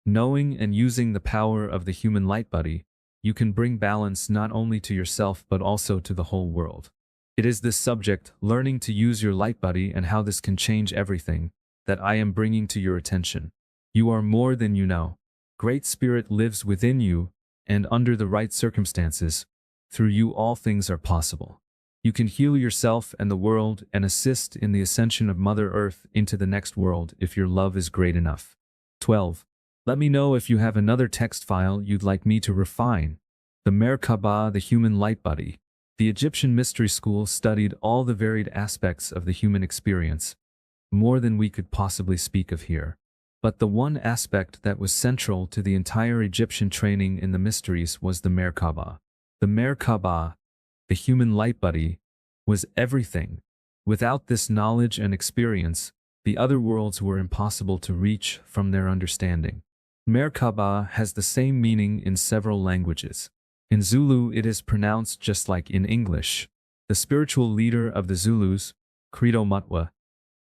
Knowing and using the power of the human light buddy, you can bring balance not only to yourself but also to the whole world. It is this subject, learning to use your light buddy and how this can change everything, that I am bringing to your attention. You are more than you know. Great Spirit lives within you, and under the right circumstances, through you all things are possible. You can heal yourself and the world and assist in the ascension of Mother Earth into the next world if your love is great enough. 12. Let me know if you have another text file you'd like me to refine. The Mer-Ka-Ba, the human light buddy. The Egyptian mystery school studied all the varied aspects of the human experience, more than we could possibly speak of here. But the one aspect that was central to the entire Egyptian training in the mysteries was the Mer-Ka-Ba. The Mer-Ka-Ba, the human light buddy, was everything. Without this knowledge and experience, the other worlds were impossible to reach from their understanding. Mer-Ka-Ba has the same meaning in several languages. In Zulu it is pronounced just like in English. The spiritual leader of the Zulus, Credo Mutwa,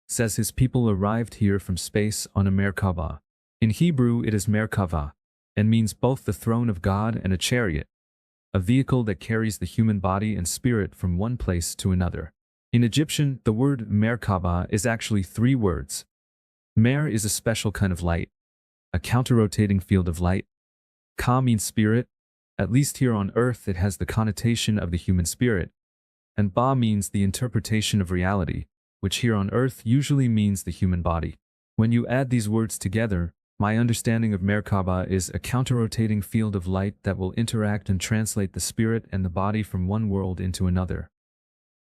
says his people arrived here from space on a Mer-Ka-Ba. In Hebrew it is Mer-Ka-Va, and means both the throne of God and a chariot, a vehicle that carries the human body and spirit from one place to another. In Egyptian, the word Mer-Ka-Ba is actually 3 words. Mer is a special kind of light, a counter-rotating field of light. Ka means spirit. At least here on Earth it has the connotation of the human spirit. And Ba means the interpretation of reality, which here on Earth usually means the human body. When you add these words together, my understanding of Mer-Ka-Ba is a counter-rotating field of light that will interact and translate the spirit and the body from one world into another.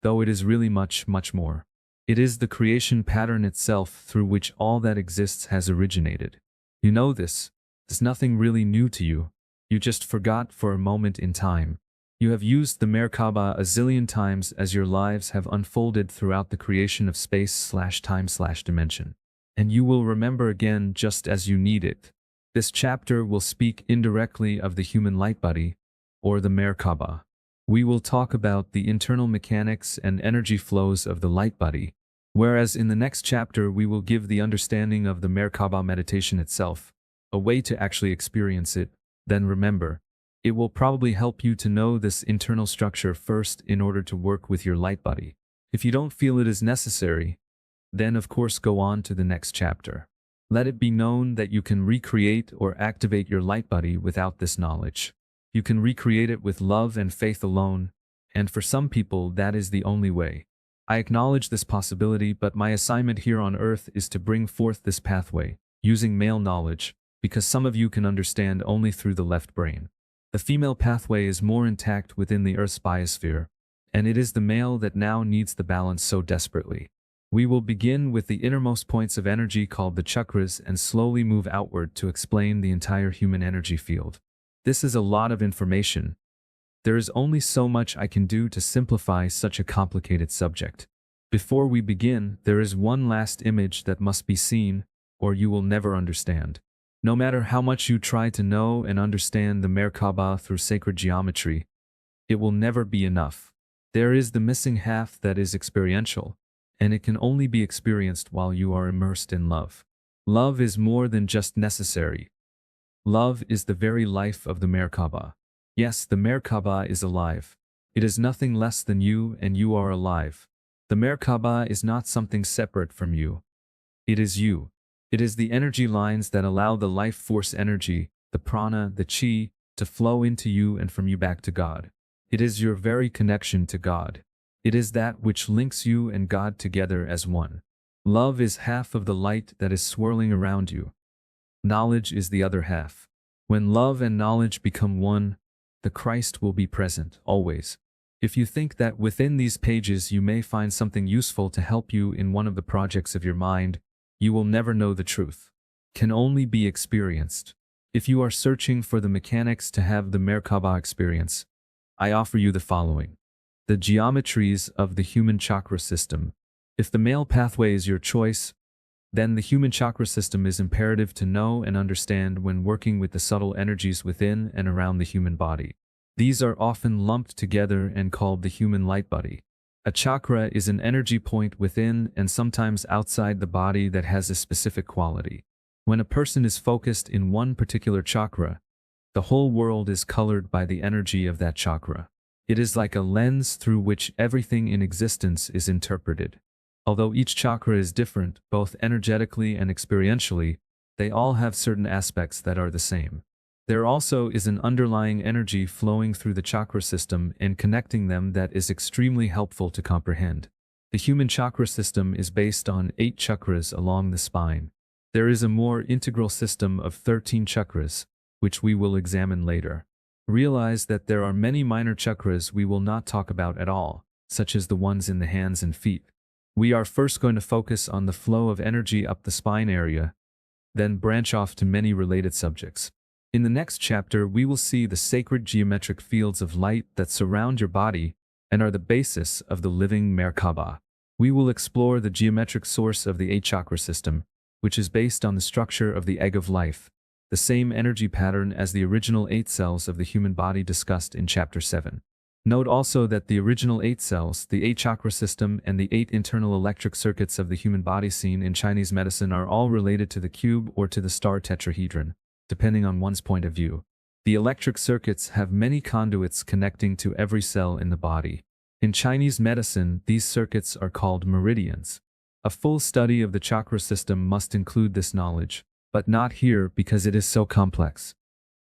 Though it is really much, much more. It is the creation pattern itself through which all that exists has originated. You know this. There's nothing really new to you. You just forgot for a moment in time. You have used the Mer-Ka-Ba a zillion times as your lives have unfolded throughout the creation of space/time/dimension. And you will remember again just as you need it. This chapter will speak indirectly of the human light body, or the Mer-Ka-Ba. We will talk about the internal mechanics and energy flows of the light body, whereas in the next chapter we will give the understanding of the Mer-Ka-Ba meditation itself, a way to actually experience it. Then remember, it will probably help you to know this internal structure first in order to work with your light body. If you don't feel it is necessary, then of course go on to the next chapter. Let it be known that you can recreate or activate your light body without this knowledge. You can recreate it with love and faith alone, and for some people that is the only way. I acknowledge this possibility, but my assignment here on Earth is to bring forth this pathway, using male knowledge, because some of you can understand only through the left brain. The female pathway is more intact within the Earth's biosphere, and it is the male that now needs the balance so desperately. We will begin with the innermost points of energy called the chakras and slowly move outward to explain the entire human energy field. This is a lot of information. There is only so much I can do to simplify such a complicated subject. Before we begin, there is one last image that must be seen, or you will never understand. No matter how much you try to know and understand the Mer-Ka-Ba through sacred geometry, it will never be enough. There is the missing half that is experiential, and it can only be experienced while you are immersed in love. Love is more than just necessary. Love is the very life of the Mer-Ka-Ba. Yes, the Mer-Ka-Ba is alive. It is nothing less than you, and you are alive. The Mer-Ka-Ba is not something separate from you. It is you. It is the energy lines that allow the life force energy, the prana, the chi, to flow into you and from you back to God. It is your very connection to God. It is that which links you and God together as one. Love is half of the light that is swirling around you. Knowledge is the other half. When love and knowledge become one, the Christ will be present, always. If you think that within these pages you may find something useful to help you in one of the projects of your mind, you will never know the truth. Can only be experienced. If you are searching for the mechanics to have the Mer-Ka-Ba experience, I offer you the following. The geometries of the human chakra system. If the male pathway is your choice, then the human chakra system is imperative to know and understand when working with the subtle energies within and around the human body. These are often lumped together and called the human light body. A chakra is an energy point within and sometimes outside the body that has a specific quality. When a person is focused in one particular chakra, the whole world is colored by the energy of that chakra. It is like a lens through which everything in existence is interpreted. Although each chakra is different, both energetically and experientially, they all have certain aspects that are the same. There also is an underlying energy flowing through the chakra system and connecting them that is extremely helpful to comprehend. The human chakra system is based on 8 chakras along the spine. There is a more integral system of 13 chakras, which we will examine later. Realize that there are many minor chakras we will not talk about at all, such as the ones in the hands and feet. We are first going to focus on the flow of energy up the spine area, then branch off to many related subjects. In the next chapter, we will see the sacred geometric fields of light that surround your body and are the basis of the living Mer-Ka-Ba. We will explore the geometric source of the 8 chakra system, which is based on the structure of the egg of life, the same energy pattern as the original 8 cells of the human body discussed in chapter 7. Note also that the original 8 cells, the 8 chakra system, and the 8 internal electric circuits of the human body seen in Chinese medicine are all related to the cube or to the star tetrahedron, depending on one's point of view. The electric circuits have many conduits connecting to every cell in the body. In Chinese medicine, these circuits are called meridians. A full study of the chakra system must include this knowledge, but not here because it is so complex,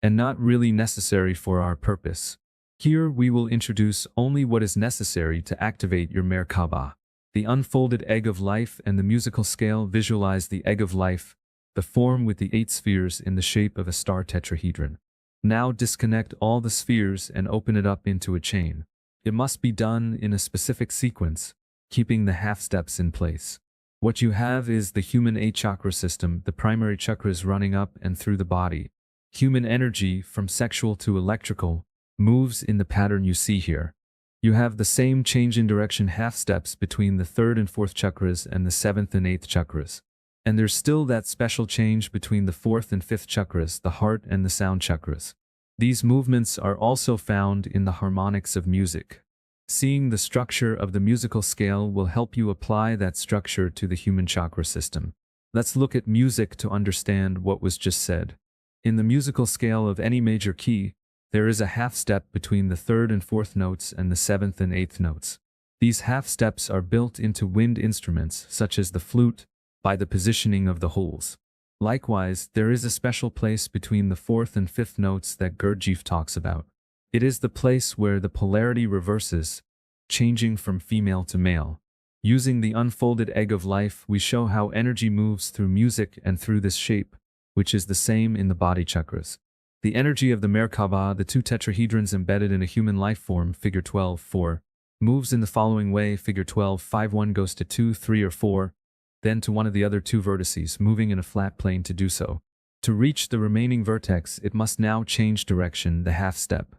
and not really necessary for our purpose. Here we will introduce only what is necessary to activate your Mer-Ka-Ba. The unfolded egg of life and the musical scale visualize the egg of life, the form with the 8 spheres in the shape of a star tetrahedron. Now disconnect all the spheres and open it up into a chain. It must be done in a specific sequence, keeping the half steps in place. What you have is the human 8-chakra system, the primary chakras running up and through the body. Human energy, from sexual to electrical, moves in the pattern you see here. You have the same change in direction half steps between the 3rd and 4th chakras and the 7th and 8th chakras. And there's still that special change between the 4th and 5th chakras, the heart and the sound chakras. These movements are also found in the harmonics of music. Seeing the structure of the musical scale will help you apply that structure to the human chakra system. Let's look at music to understand what was just said. In the musical scale of any major key, there is a half step between the 3rd and 4th notes and the 7th and 8th notes. These half steps are built into wind instruments such as the flute by the positioning of the holes. Likewise, there is a special place between the 4th and 5th notes that Gurdjieff talks about. It is the place where the polarity reverses, changing from female to male. Using the unfolded egg of life, we show how energy moves through music and through this shape, which is the same in the body chakras. The energy of the Mer-Ka-Ba, the 2 tetrahedrons embedded in a human life form, figure 12.4, moves in the following way. Figure 12.5, 1 goes to 2, 3 or 4, then to one of the other 2 vertices, moving in a flat plane to do so. To reach the remaining vertex, it must now change direction, the half step.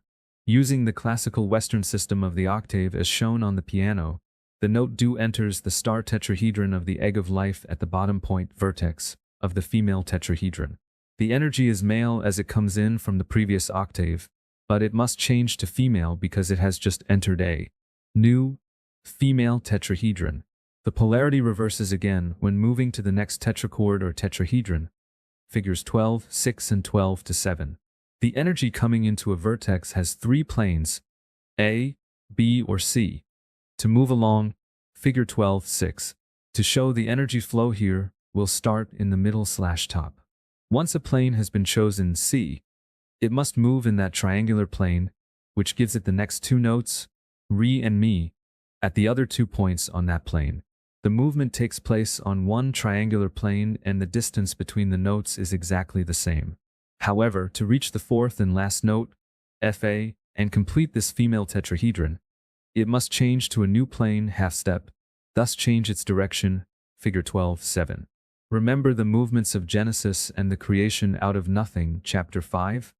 Using the classical Western system of the octave as shown on the piano, the note do enters the star tetrahedron of the egg of life at the bottom point vertex of the female tetrahedron. The energy is male as it comes in from the previous octave, but it must change to female because it has just entered a new female tetrahedron. The polarity reverses again when moving to the next tetrachord or tetrahedron, figures 12.6 and 12-7. The energy coming into a vertex has 3 planes, A, B or C. To move along, figure 12.6. To show the energy flow here, we'll start in the middle/top. Once a plane has been chosen, C, it must move in that triangular plane, which gives it the next 2 notes, Re and Mi, at the other 2 points on that plane. The movement takes place on one triangular plane and the distance between the notes is exactly the same. However, to reach the 4th and last note, Fa, and complete this female tetrahedron, it must change to a new plane half step, thus change its direction, figure 12.7. Remember the movements of Genesis and the creation out of nothing, chapter 5?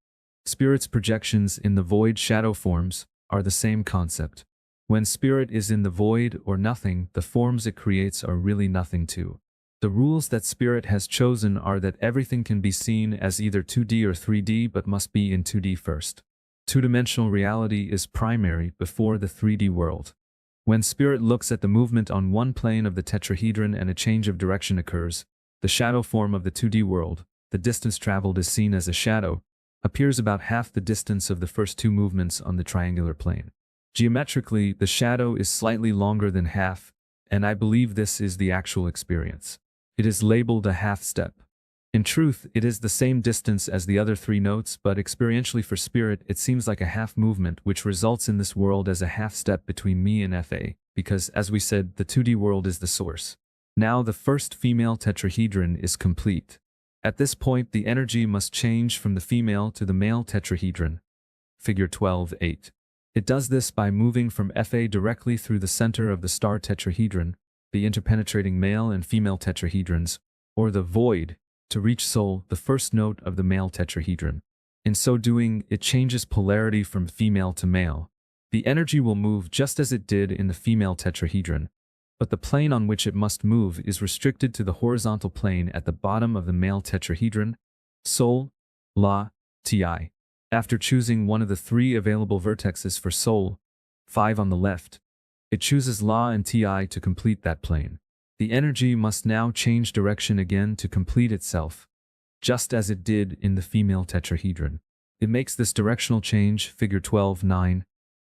Spirit's projections in the void shadow forms are the same concept. When spirit is in the void or nothing, the forms it creates are really nothing too. The rules that spirit has chosen are that everything can be seen as either 2D or 3D but must be in 2D first. Two-dimensional reality is primary before the 3D world. When spirit looks at the movement on one plane of the tetrahedron and a change of direction occurs, the shadow form of the 2D world, the distance traveled is seen as a shadow, appears about half the distance of the first 2 movements on the triangular plane. Geometrically, the shadow is slightly longer than half, and I believe this is the actual experience. It is labeled a half step. In truth, it is the same distance as the other 3 notes, but experientially for spirit, it seems like a half movement, which results in this world as a half step between me and Fa, because, as we said, the 2D world is the source. Now the first female tetrahedron is complete. At this point, the energy must change from the female to the male tetrahedron, figure 12.8. It does this by moving from Fa directly through the center of the star tetrahedron, the interpenetrating male and female tetrahedrons, or the void, to reach Sol, the first note of the male tetrahedron. In so doing, it changes polarity from female to male. The energy will move just as it did in the female tetrahedron, but the plane on which it must move is restricted to the horizontal plane at the bottom of the male tetrahedron, Sol, La, Ti. After choosing one of the 3 available vertexes for Sol, 5 on the left, it chooses La and Ti to complete that plane. The energy must now change direction again to complete itself, just as it did in the female tetrahedron. It makes this directional change, figure 12.9,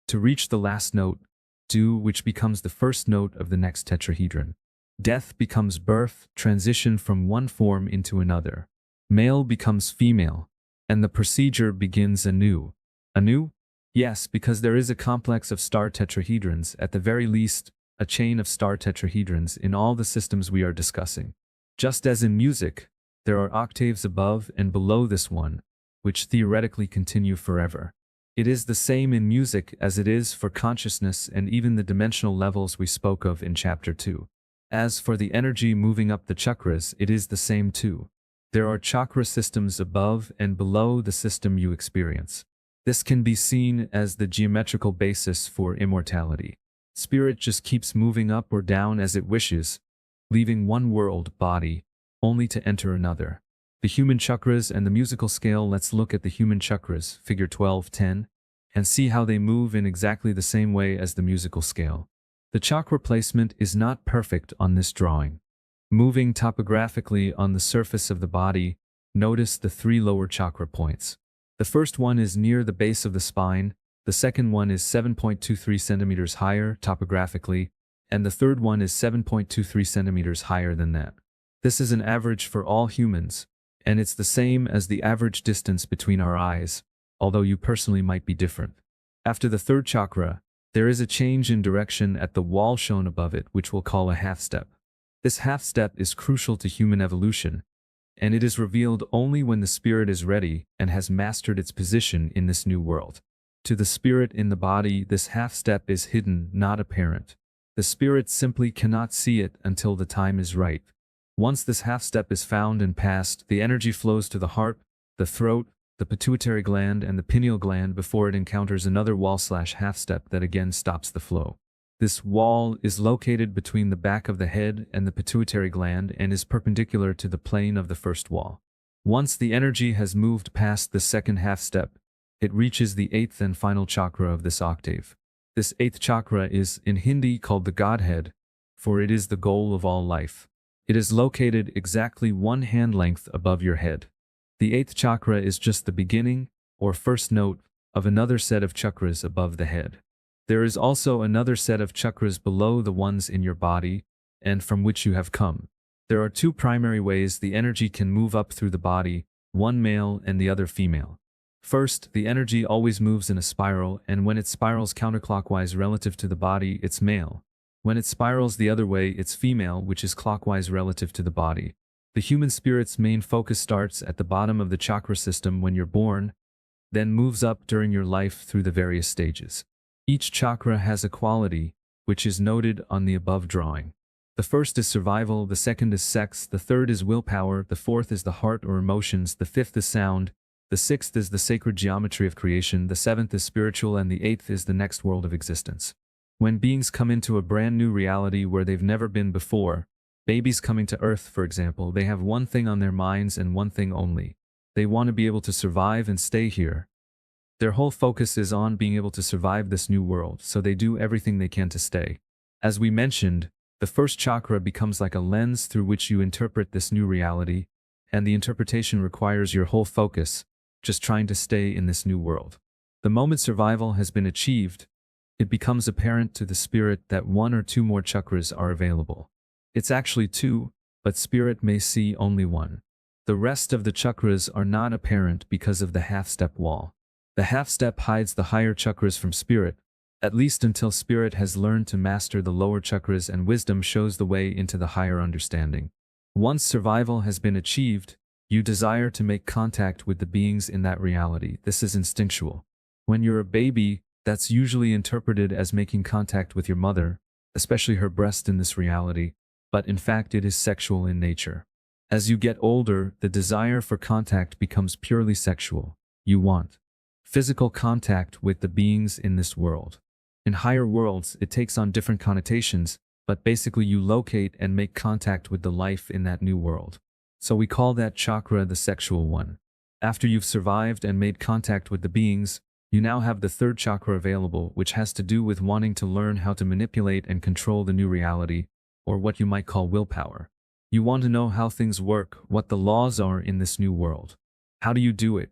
to reach the last note, Do, which becomes the first note of the next tetrahedron. Death becomes birth, transition from one form into another. Male becomes female, and the procedure begins anew. Anew? Yes, because there is a complex of star tetrahedrons, at the very least, a chain of star tetrahedrons in all the systems we are discussing. Just as in music, there are octaves above and below this one, which theoretically continue forever. It is the same in music as it is for consciousness and even the dimensional levels we spoke of in Chapter 2. As for the energy moving up the chakras, it is the same too. There are chakra systems above and below the system you experience. This can be seen as the geometrical basis for immortality. Spirit just keeps moving up or down as it wishes, leaving one world, body, only to enter another. The human chakras and the musical scale. Let's look at the human chakras, figure 12:10, and see how they move in exactly the same way as the musical scale. The chakra placement is not perfect on this drawing. Moving topographically on the surface of the body, notice the 3 lower chakra points. The first one is near the base of the spine, the second one is 7.23 centimeters higher topographically, and the third one is 7.23 centimeters higher than that. This is an average for all humans, and it's the same as the average distance between our eyes, although you personally might be different. After the third chakra, there is a change in direction at the wall shown above it, which we'll call a half step. This half step is crucial to human evolution, and it is revealed only when the spirit is ready and has mastered its position in this new world. To the spirit in the body, this half step is hidden, not apparent. The spirit simply cannot see it until the time is right. Once this half step is found and passed, the energy flows to the heart, the throat, the pituitary gland, and the pineal gland before it encounters another wall/half step that again stops the flow. This wall is located between the back of the head and the pituitary gland and is perpendicular to the plane of the first wall. Once the energy has moved past the second half step, it reaches the 8th and final chakra of this octave. This 8th chakra is, in Hindi, called the Godhead, for it is the goal of all life. It is located exactly 1 hand length above your head. The 8th chakra is just the beginning, or first note, of another set of chakras above the head. There is also another set of chakras below the ones in your body, and from which you have come. There are 2 primary ways the energy can move up through the body, one male and the other female. First, the energy always moves in a spiral, and when it spirals counterclockwise relative to the body, it's male. When it spirals the other way, it's female, which is clockwise relative to the body. The human spirit's main focus starts at the bottom of the chakra system when you're born, then moves up during your life through the various stages. Each chakra has a quality, which is noted on the above drawing. The first is survival, the second is sex, the third is willpower, the fourth is the heart or emotions, the fifth is sound, the sixth is the sacred geometry of creation, the seventh is spiritual, and the 8th is the next world of existence. When beings come into a brand new reality where they've never been before, babies coming to Earth, for example, they have one thing on their minds and one thing only. They want to be able to survive and stay here. Their whole focus is on being able to survive this new world, so they do everything they can to stay. As we mentioned, the first chakra becomes like a lens through which you interpret this new reality, and the interpretation requires your whole focus, just trying to stay in this new world. The moment survival has been achieved, it becomes apparent to the spirit that 1 or 2 more chakras are available. It's actually 2, but spirit may see only 1. The rest of the chakras are not apparent because of the half-step wall. The half-step hides the higher chakras from spirit, at least until spirit has learned to master the lower chakras and wisdom shows the way into the higher understanding. Once survival has been achieved, you desire to make contact with the beings in that reality. This is instinctual. When you're a baby, that's usually interpreted as making contact with your mother, especially her breast in this reality, but in fact it is sexual in nature. As you get older, the desire for contact becomes purely sexual. You want physical contact with the beings in this world. In higher worlds, it takes on different connotations, but basically you locate and make contact with the life in that new world. So we call that chakra the sexual one. After you've survived and made contact with the beings, you now have the 3rd chakra available, which has to do with wanting to learn how to manipulate and control the new reality, or what you might call willpower. You want to know how things work, what the laws are in this new world. How do you do it?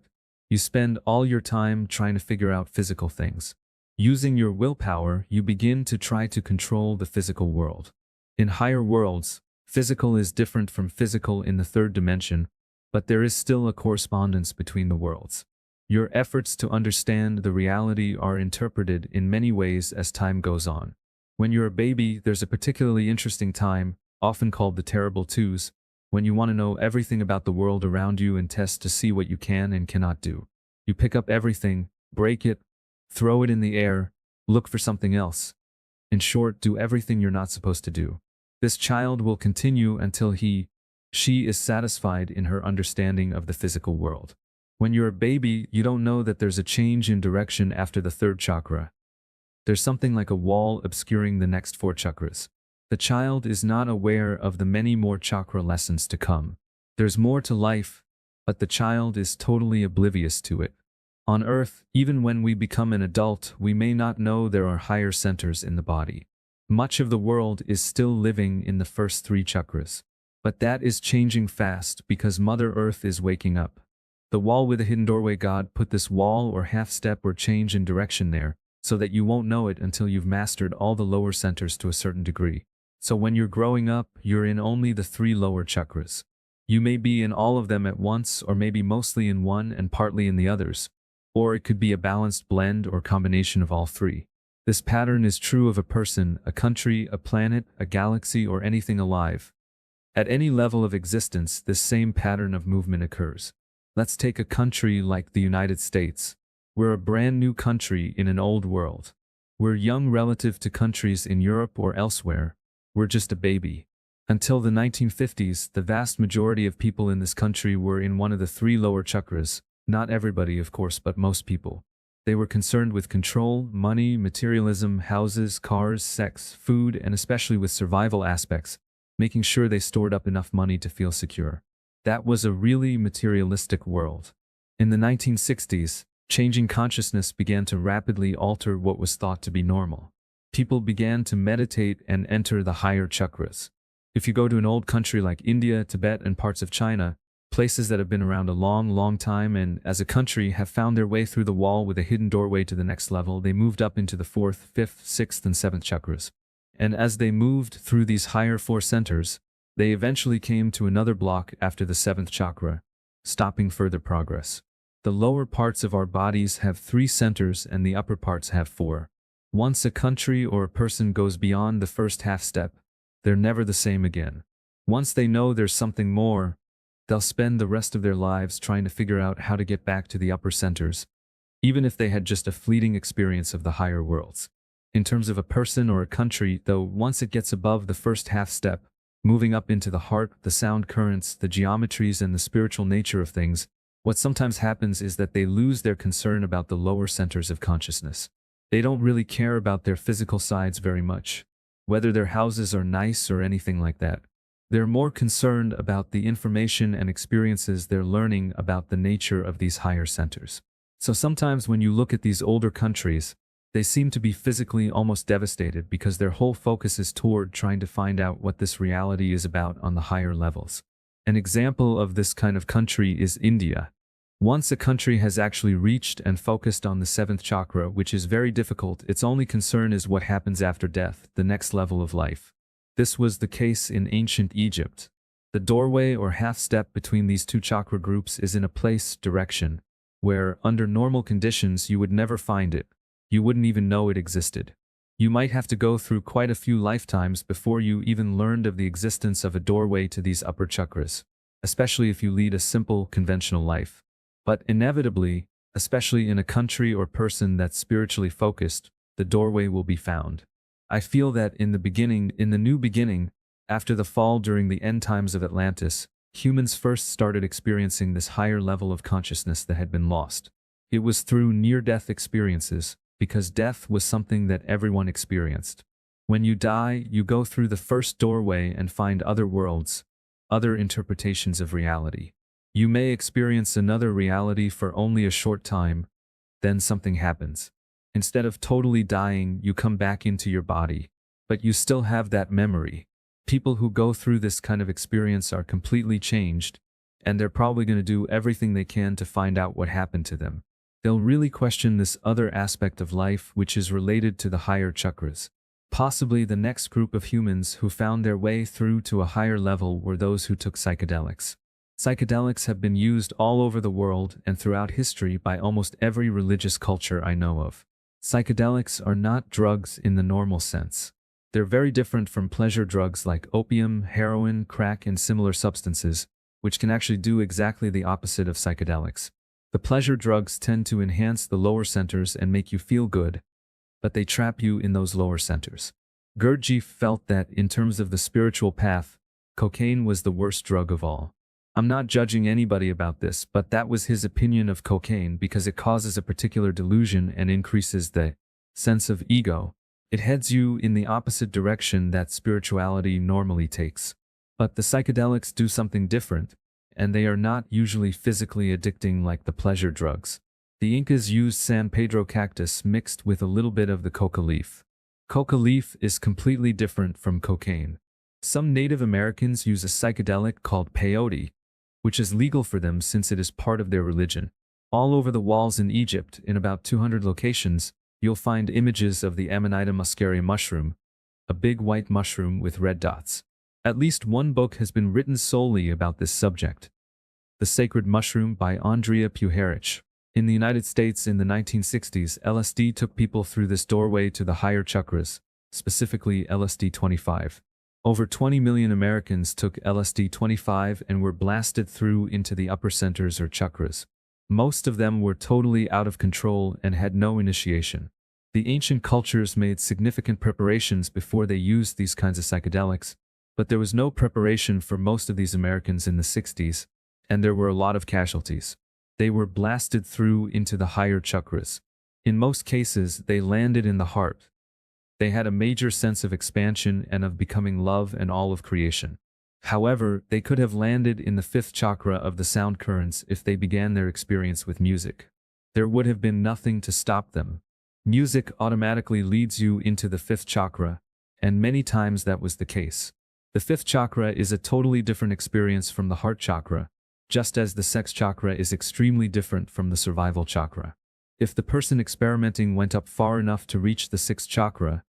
You spend all your time trying to figure out physical things. Using your willpower, you begin to try to control the physical world. In higher worlds, physical is different from physical in the 3rd dimension, but there is still a correspondence between the worlds. Your efforts to understand the reality are interpreted in many ways as time goes on. When you're a baby, there's a particularly interesting time, often called the terrible twos, when you want to know everything about the world around you and test to see what you can and cannot do. You pick up everything, break it, throw it in the air, look for something else. In short, do everything you're not supposed to do. This child will continue until she is satisfied in her understanding of the physical world. When you're a baby, you don't know that there's a change in direction after the third chakra. There's something like a wall obscuring the next four chakras. The child is not aware of the many more chakra lessons to come. There's more to life, but the child is totally oblivious to it. On Earth, even when we become an adult, we may not know there are higher centers in the body. Much of the world is still living in the first three chakras. But that is changing fast because Mother Earth is waking up. The wall with a hidden doorway, God put this wall or half step or change in direction there, so that you won't know it until you've mastered all the lower centers to a certain degree. So when you're growing up, you're in only the three lower chakras. You may be in all of them at once, or maybe mostly in one and partly in the others. Or it could be a balanced blend or combination of all three. This pattern is true of a person, a country, a planet, a galaxy, or anything alive. At any level of existence, this same pattern of movement occurs. Let's take a country like the United States. We're a brand new country in an old world. We're young relative to countries in Europe or elsewhere. We're just a baby. Until the 1950s, the vast majority of people in this country were in one of the three lower chakras. Not everybody, of course, but most people. They were concerned with control, money, materialism, houses, cars, sex, food, and especially with survival aspects, making sure they stored up enough money to feel secure. That was a really materialistic world. In the 1960s, changing consciousness began to rapidly alter what was thought to be normal. People began to meditate and enter the higher chakras. If you go to an old country like India, Tibet, and parts of China, places that have been around a long, long time and, as a country, have found their way through the wall with a hidden doorway to the next level, they moved up into the 4th, 5th, 6th, and 7th chakras. And as they moved through these higher four centers, they eventually came to another block after the 7th chakra, stopping further progress. The lower parts of our bodies have 3 centers and the upper parts have 4. Once a country or a person goes beyond the first half step, they're never the same again. Once they know there's something more, they'll spend the rest of their lives trying to figure out how to get back to the upper centers, even if they had just a fleeting experience of the higher worlds. In terms of a person or a country, though, once it gets above the first half step, moving up into the heart, the sound currents, the geometries, and the spiritual nature of things, what sometimes happens is that they lose their concern about the lower centers of consciousness. They don't really care about their physical sides very much, whether their houses are nice or anything like that. They're more concerned about the information and experiences they're learning about the nature of these higher centers. So sometimes when you look at these older countries, they seem to be physically almost devastated because their whole focus is toward trying to find out what this reality is about on the higher levels. An example of this kind of country is India. Once a country has actually reached and focused on the 7th chakra, which is very difficult, its only concern is what happens after death, the next level of life. This was the case in ancient Egypt. The doorway or half step between these two chakra groups is in a place, direction, where, under normal conditions, you would never find it. You wouldn't even know it existed. You might have to go through quite a few lifetimes before you even learned of the existence of a doorway to these upper chakras, especially if you lead a simple, conventional life. But inevitably, especially in a country or person that's spiritually focused, the doorway will be found. I feel that in the new beginning, after the fall during the end times of Atlantis, humans first started experiencing this higher level of consciousness that had been lost. It was through near-death experiences, because death was something that everyone experienced. When you die, you go through the first doorway and find other worlds, other interpretations of reality. You may experience another reality for only a short time, then something happens. Instead of totally dying, you come back into your body, but you still have that memory. People who go through this kind of experience are completely changed, and they're probably going to do everything they can to find out what happened to them. They'll really question this other aspect of life which is related to the higher chakras. Possibly the next group of humans who found their way through to a higher level were those who took psychedelics. Psychedelics have been used all over the world and throughout history by almost every religious culture I know of. Psychedelics are not drugs in the normal sense. They're very different from pleasure drugs like opium, heroin, crack, and similar substances, which can actually do exactly the opposite of psychedelics. The pleasure drugs tend to enhance the lower centers and make you feel good, but they trap you in those lower centers. Gurdjieff felt that, in terms of the spiritual path, cocaine was the worst drug of all. I'm not judging anybody about this, but that was his opinion of cocaine because it causes a particular delusion and increases the sense of ego. It heads you in the opposite direction that spirituality normally takes. But the psychedelics do something different, and they are not usually physically addicting like the pleasure drugs. The Incas used San Pedro cactus mixed with a little bit of the coca leaf. Coca leaf is completely different from cocaine. Some Native Americans use a psychedelic called peyote, which is legal for them since it is part of their religion. All over the walls in Egypt, in about 200 locations, you'll find images of the Amanita muscaria mushroom, a big white mushroom with red dots. At least one book has been written solely about this subject. The Sacred Mushroom by Andrea Puharich. In the United States in the 1960s, LSD took people through this doorway to the higher chakras, specifically LSD-25. Over 20 million Americans took LSD-25 and were blasted through into the upper centers or chakras. Most of them were totally out of control and had no initiation. The ancient cultures made significant preparations before they used these kinds of psychedelics, but there was no preparation for most of these Americans in the 60s, and there were a lot of casualties. They were blasted through into the higher chakras. In most cases, they landed in the heart. They had a major sense of expansion and of becoming love and all of creation. However, they could have landed in the fifth chakra of the sound currents if they began their experience with music. There would have been nothing to stop them. Music automatically leads you into the fifth chakra, and many times that was the case. The fifth chakra is a totally different experience from the heart chakra, just as the sex chakra is extremely different from the survival chakra. If the person experimenting went up far enough to reach the sixth chakra,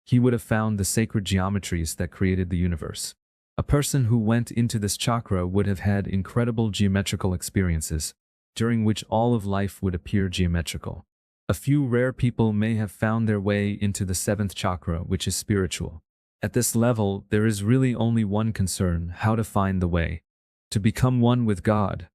he would have found the sacred geometries that created the universe. A person who went into this chakra would have had incredible geometrical experiences, during which all of life would appear geometrical. A few rare people may have found their way into the seventh chakra, which is spiritual. At this level, there is really only one concern: how to find the way. To become one with God.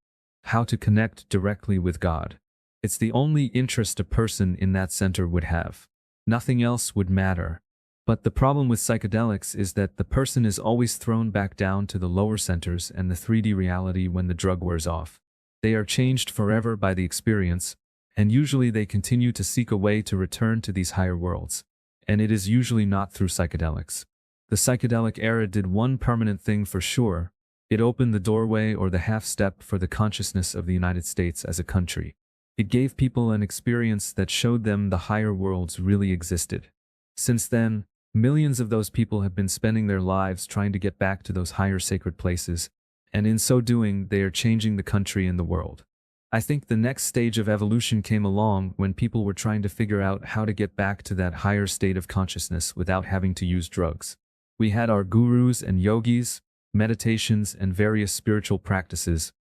How to connect directly with God. It's the only interest a person in that center would have. Nothing else would matter. But the problem with psychedelics is that the person is always thrown back down to the lower centers and the 3D reality when the drug wears off. They are changed forever by the experience, and usually they continue to seek a way to return to these higher worlds. And it is usually not through psychedelics. The psychedelic era did one permanent thing for sure. It opened the doorway or the half step for the consciousness of the United States as a country. It gave people an experience that showed them the higher worlds really existed. Since then, millions of those people have been spending their lives trying to get back to those higher sacred places, and in so doing, they are changing the country and the world. I think the next stage of evolution came along when people were trying to figure out how to get back to that higher state of consciousness without having to use drugs. We had our gurus and yogis, meditations and various spiritual practices,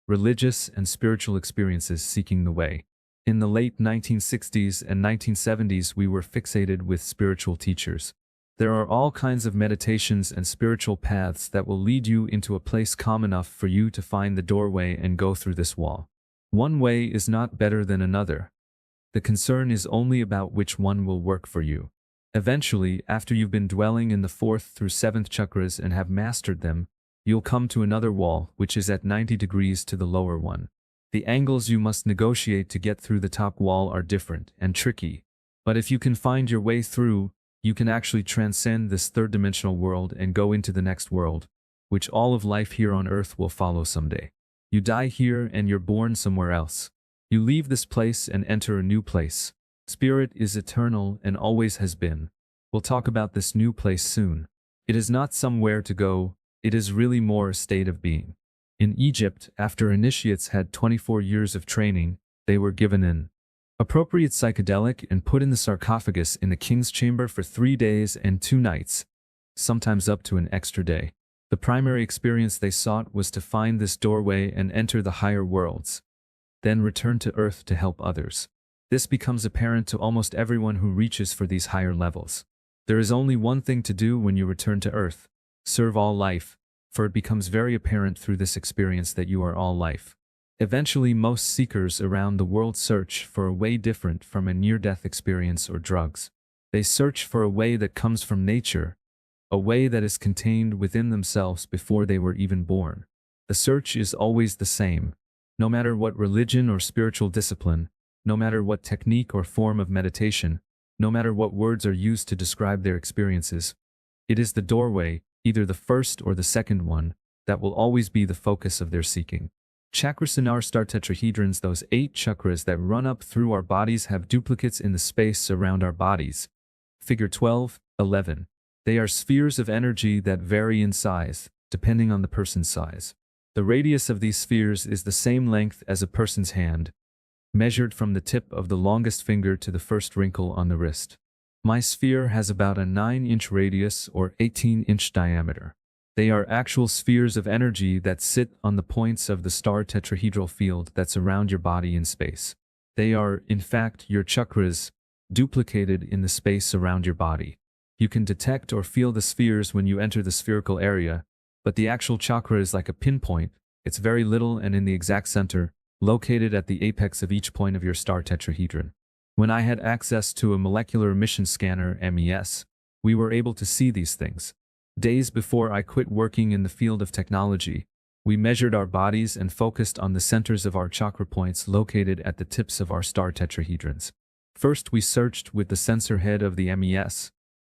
religious and spiritual experiences seeking the way. In the late 1960s and 1970s, we were fixated with spiritual teachers. There are all kinds of meditations and spiritual paths that will lead you into a place calm enough for you to find the doorway and go through this wall. One way is not better than another. The concern is only about which one will work for you. Eventually, after you've been dwelling in the 4th through 7th chakras and have mastered them, you'll come to another wall, which is at 90 degrees to the lower one. The angles you must negotiate to get through the top wall are different and tricky, but if you can find your way through, you can actually transcend this third-dimensional world and go into the next world, which all of life here on Earth will follow someday. You die here and you're born somewhere else. You leave this place and enter a new place. Spirit is eternal and always has been. We'll talk about this new place soon. It is not somewhere to go, it is really more a state of being. In Egypt, after initiates had 24 years of training, they were given an appropriate psychedelic and put in the sarcophagus in the king's chamber for 3 days and 2 nights, sometimes up to an extra day. The primary experience they sought was to find this doorway and enter the higher worlds, then return to Earth to help others. This becomes apparent to almost everyone who reaches for these higher levels. There is only one thing to do when you return to Earth: serve all life, for it becomes very apparent through this experience that you are all life. Eventually, most seekers around the world search for a way different from a near-death experience or drugs. They search for a way that comes from nature, a way that is contained within themselves before they were even born. The search is always the same. No matter what religion or spiritual discipline, no matter what technique or form of meditation, no matter what words are used to describe their experiences, it is the doorway, either the first or the second one, that will always be the focus of their seeking. Chakras in our star tetrahedrons, those 8 chakras that run up through our bodies, have duplicates in the space around our bodies. Figure 12:11. They are spheres of energy that vary in size, depending on the person's size. The radius of these spheres is the same length as a person's hand, measured from the tip of the longest finger to the first wrinkle on the wrist. My sphere has about a 9-inch radius or 18-inch diameter. They are actual spheres of energy that sit on the points of the star tetrahedral field that surround your body in space. They are, in fact, your chakras, duplicated in the space around your body. You can detect or feel the spheres when you enter the spherical area, but the actual chakra is like a pinpoint. It's very little and in the exact center, located at the apex of each point of your star tetrahedron. When I had access to a molecular emission scanner (MES), we were able to see these things. Days before I quit working in the field of technology, we measured our bodies and focused on the centers of our chakra points located at the tips of our star tetrahedrons. First, we searched with the sensor head of the MES,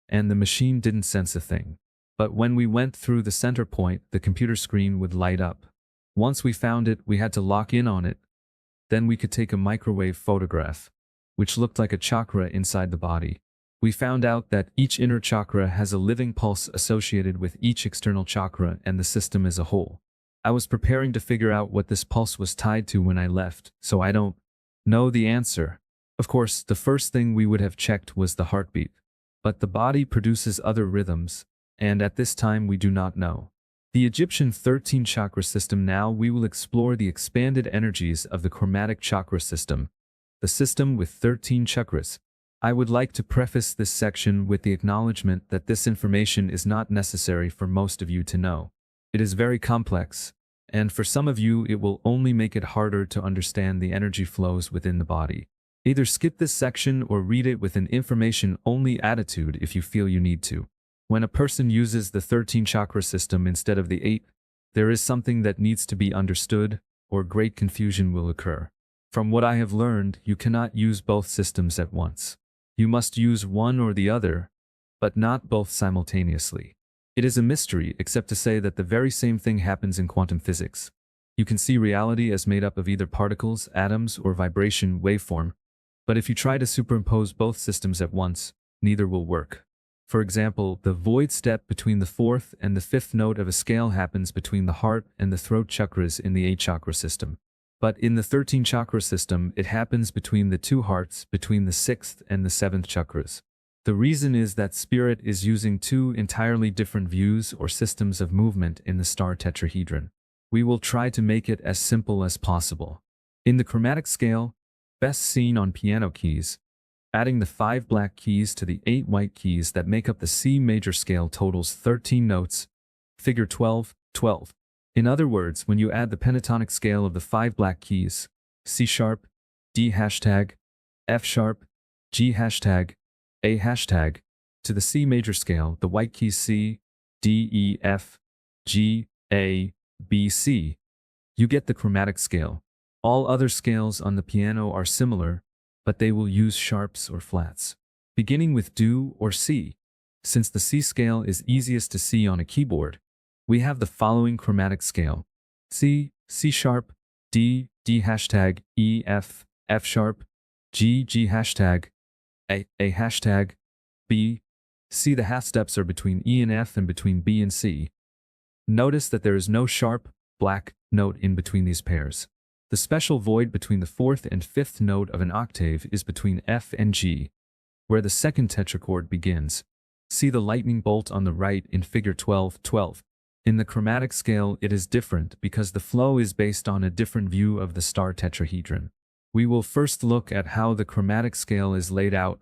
and the machine didn't sense a thing. But when we went through the center point, the computer screen would light up. Once we found it, we had to lock in on it. Then we could take a microwave photograph, which looked like a chakra inside the body. We found out that each inner chakra has a living pulse associated with each external chakra and the system as a whole. I was preparing to figure out what this pulse was tied to when I left, so I don't know the answer. Of course, the first thing we would have checked was the heartbeat. But the body produces other rhythms, and at this time we do not know. The Egyptian 13 chakra system. Now we will explore the expanded energies of the chromatic chakra system, the system with 13 chakras. I would like to preface this section with the acknowledgement that this information is not necessary for most of you to know. It is very complex, and for some of you it will only make it harder to understand the energy flows within the body. Either skip this section or read it with an information-only attitude if you feel you need to. When a person uses the 13 chakra system instead of the 8, there is something that needs to be understood, or great confusion will occur. From what I have learned, you cannot use both systems at once. You must use one or the other, but not both simultaneously. It is a mystery, except to say that the very same thing happens in quantum physics. You can see reality as made up of either particles, atoms, or vibration waveform, but if you try to superimpose both systems at once, neither will work. For example, the void step between the 4th and the 5th note of a scale happens between the heart and the throat chakras in the 8 chakra system. But in the 13 chakra system, it happens between the 2 hearts, between the 6th and the 7th chakras. The reason is that spirit is using 2 entirely different views or systems of movement in the star tetrahedron. We will try to make it as simple as possible. In the chromatic scale, best seen on piano keys, adding the 5 black keys to the 8 white keys that make up the C major scale totals 13 notes, figure 12:12. In other words, when you add the pentatonic scale of the 5 black keys, C sharp, D hashtag, F sharp, G hashtag, A hashtag, to the C major scale, the white keys C, D, E, F, G, A, B, C, you get the chromatic scale. All other scales on the piano are similar, but they will use sharps or flats. Beginning with Do or C, since the C scale is easiest to see on a keyboard, we have the following chromatic scale: C, C sharp, D, D hashtag, E, F, F sharp, G, G hashtag, A hashtag, B, C. The half steps are between E and F and between B and C. Notice that there is no sharp, black note in between these pairs. The special void between the 4th and 5th note of an octave is between F and G, where the second tetrachord begins. See the lightning bolt on the right in figure 12:12. In the chromatic scale, it is different because the flow is based on a different view of the star tetrahedron. We will first look at how the chromatic scale is laid out,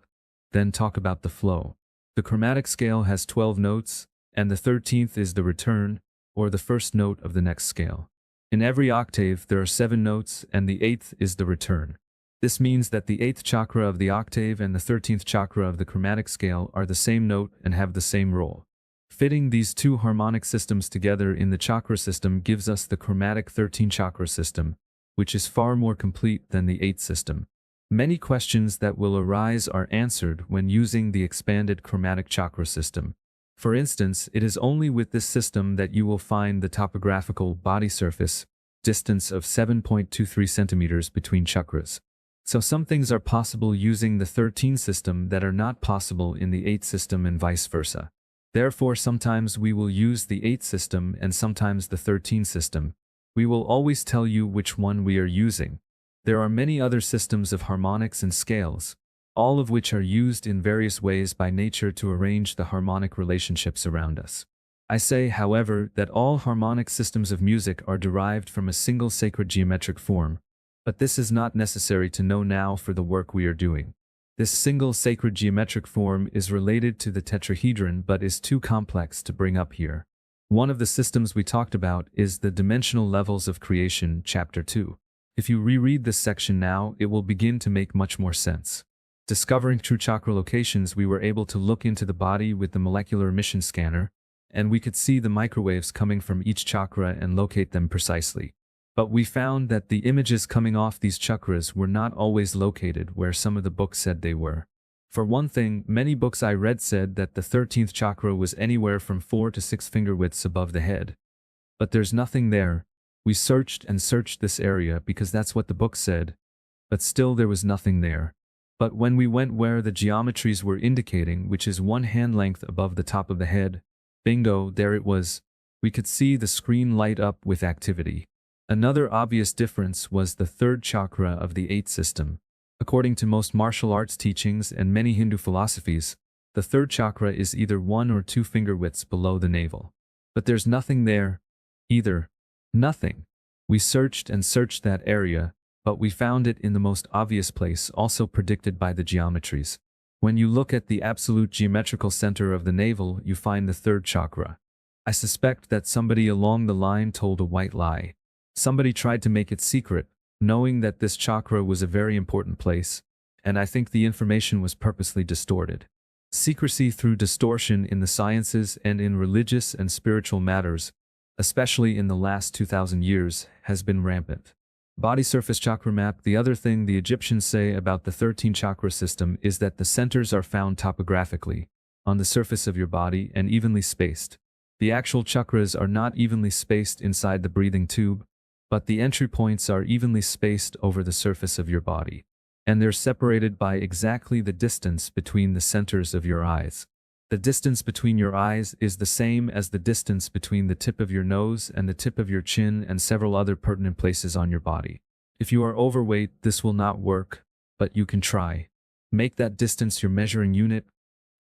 then talk about the flow. The chromatic scale has 12 notes, and the 13th is the return, or the first note of the next scale. In every octave there are 7 notes and the 8th is the return. This means that the 8th chakra of the octave and the 13th chakra of the chromatic scale are the same note and have the same role. Fitting these two harmonic systems together in the chakra system gives us the chromatic 13 chakra system, which is far more complete than the 8th system. Many questions that will arise are answered when using the expanded chromatic chakra system. For instance, it is only with this system that you will find the topographical body surface distance of 7.23 centimeters between chakras. So some things are possible using the 13 system that are not possible in the 8 system and vice versa. Therefore, sometimes we will use the 8 system and sometimes the 13 system. We will always tell you which one we are using. There are many other systems of harmonics and scales, all of which are used in various ways by nature to arrange the harmonic relationships around us. I say, however, that all harmonic systems of music are derived from a single sacred geometric form, but this is not necessary to know now for the work we are doing. This single sacred geometric form is related to the tetrahedron but is too complex to bring up here. One of the systems we talked about is the dimensional levels of creation, chapter 2. If you reread this section now, it will begin to make much more sense. Discovering true chakra locations, we were able to look into the body with the molecular emission scanner, and we could see the microwaves coming from each chakra and locate them precisely. But we found that the images coming off these chakras were not always located where some of the books said they were. For one thing, many books I read said that the 13th chakra was anywhere from 4 to 6 finger widths above the head. But there's nothing there. We searched and searched this area because that's what the book said, but still there was nothing there. But when we went where the geometries were indicating, which is 1 hand length above the top of the head, bingo, there it was. We could see the screen light up with activity. Another obvious difference was the 3rd chakra of the 8th system. According to most martial arts teachings and many Hindu philosophies, the 3rd chakra is either 1 or 2 finger widths below the navel. But there's nothing there, either. Nothing. We searched and searched that area, but we found it in the most obvious place, also predicted by the geometries. When you look at the absolute geometrical center of the navel, you find the 3rd chakra. I suspect that somebody along the line told a white lie. Somebody tried to make it secret, knowing that this chakra was a very important place, and I think the information was purposely distorted. Secrecy through distortion in the sciences and in religious and spiritual matters, especially in the last 2,000 years, has been rampant. Body surface chakra map. The other thing the Egyptians say about the 13 chakra system is that the centers are found topographically, on the surface of your body and evenly spaced. The actual chakras are not evenly spaced inside the breathing tube, but the entry points are evenly spaced over the surface of your body, and they're separated by exactly the distance between the centers of your eyes. The distance between your eyes is the same as the distance between the tip of your nose and the tip of your chin and several other pertinent places on your body. If you are overweight, this will not work, but you can try. Make that distance your measuring unit,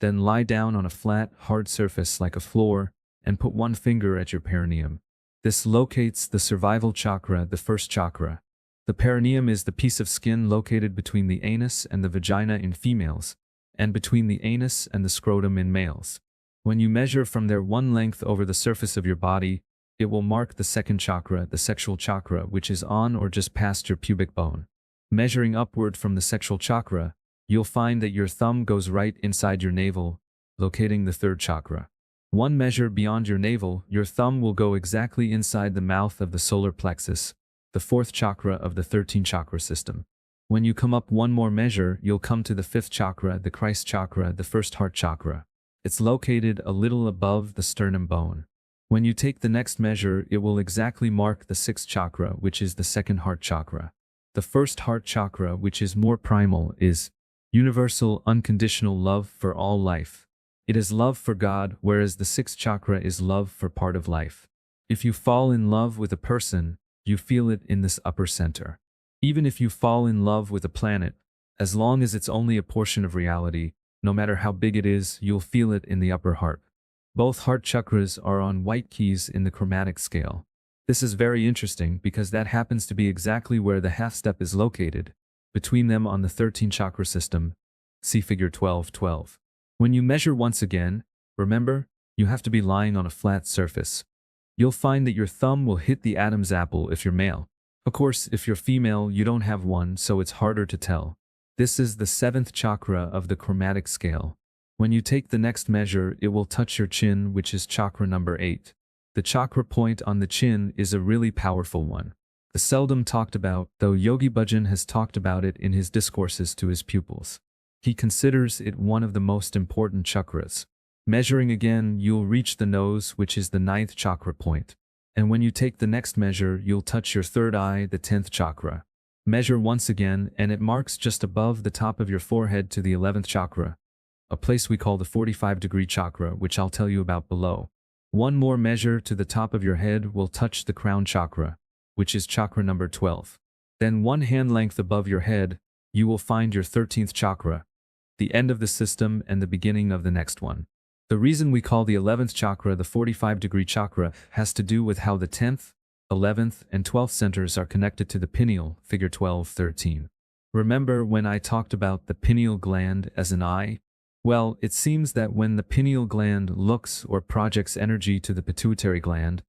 then lie down on a flat, hard surface like a floor, and put 1 finger at your perineum. This locates the survival chakra, the 1st chakra. The perineum is the piece of skin located between the anus and the vagina in females, and between the anus and the scrotum in males. When you measure from there 1 length over the surface of your body, it will mark the 2nd chakra, the sexual chakra, which is on or just past your pubic bone. Measuring upward from the sexual chakra, you'll find that your thumb goes right inside your navel, locating the 3rd chakra. 1 measure beyond your navel, your thumb will go exactly inside the mouth of the solar plexus, the 4th chakra of the 13 chakra system. When you come up 1 more measure, you'll come to the 5th chakra, the Christ chakra, the 1st heart chakra. It's located a little above the sternum bone. When you take the next measure, it will exactly mark the 6th chakra, which is the 2nd heart chakra. The 1st heart chakra, which is more primal, is universal, unconditional love for all life. It is love for God, whereas the 6th chakra is love for part of life. If you fall in love with a person, you feel it in this upper center. Even if you fall in love with a planet, as long as it's only a portion of reality, no matter how big it is, you'll feel it in the upper heart. Both heart chakras are on white keys in the chromatic scale. This is very interesting because that happens to be exactly where the half step is located, between them on the 13 chakra system. See figure 12:12. When you measure once again, remember, you have to be lying on a flat surface. You'll find that your thumb will hit the Adam's apple if you're male. Of course, if you're female, you don't have one, so it's harder to tell. This is the 7th chakra of the chromatic scale. When you take the next measure, it will touch your chin, which is chakra number 8. The chakra point on the chin is a really powerful one. The seldom talked about, though Yogi Bhajan has talked about it in his discourses to his pupils. He considers it one of the most important chakras. Measuring again, you'll reach the nose, which is the 9th chakra point. And when you take the next measure, you'll touch your third eye, the 10th chakra. Measure once again, and it marks just above the top of your forehead to the 11th chakra, a place we call the 45-degree chakra, which I'll tell you about below. One more measure to the top of your head will touch the crown chakra, which is chakra number 12. Then one hand length above your head, you will find your 13th chakra, the end of the system and the beginning of the next one. The reason we call the 11th chakra the 45-degree chakra has to do with how the 10th, 11th, and 12th centers are connected to the pineal, figure 12-13. Remember when I talked about the pineal gland as an eye? Well, it seems that when the pineal gland looks or projects energy to the pituitary gland,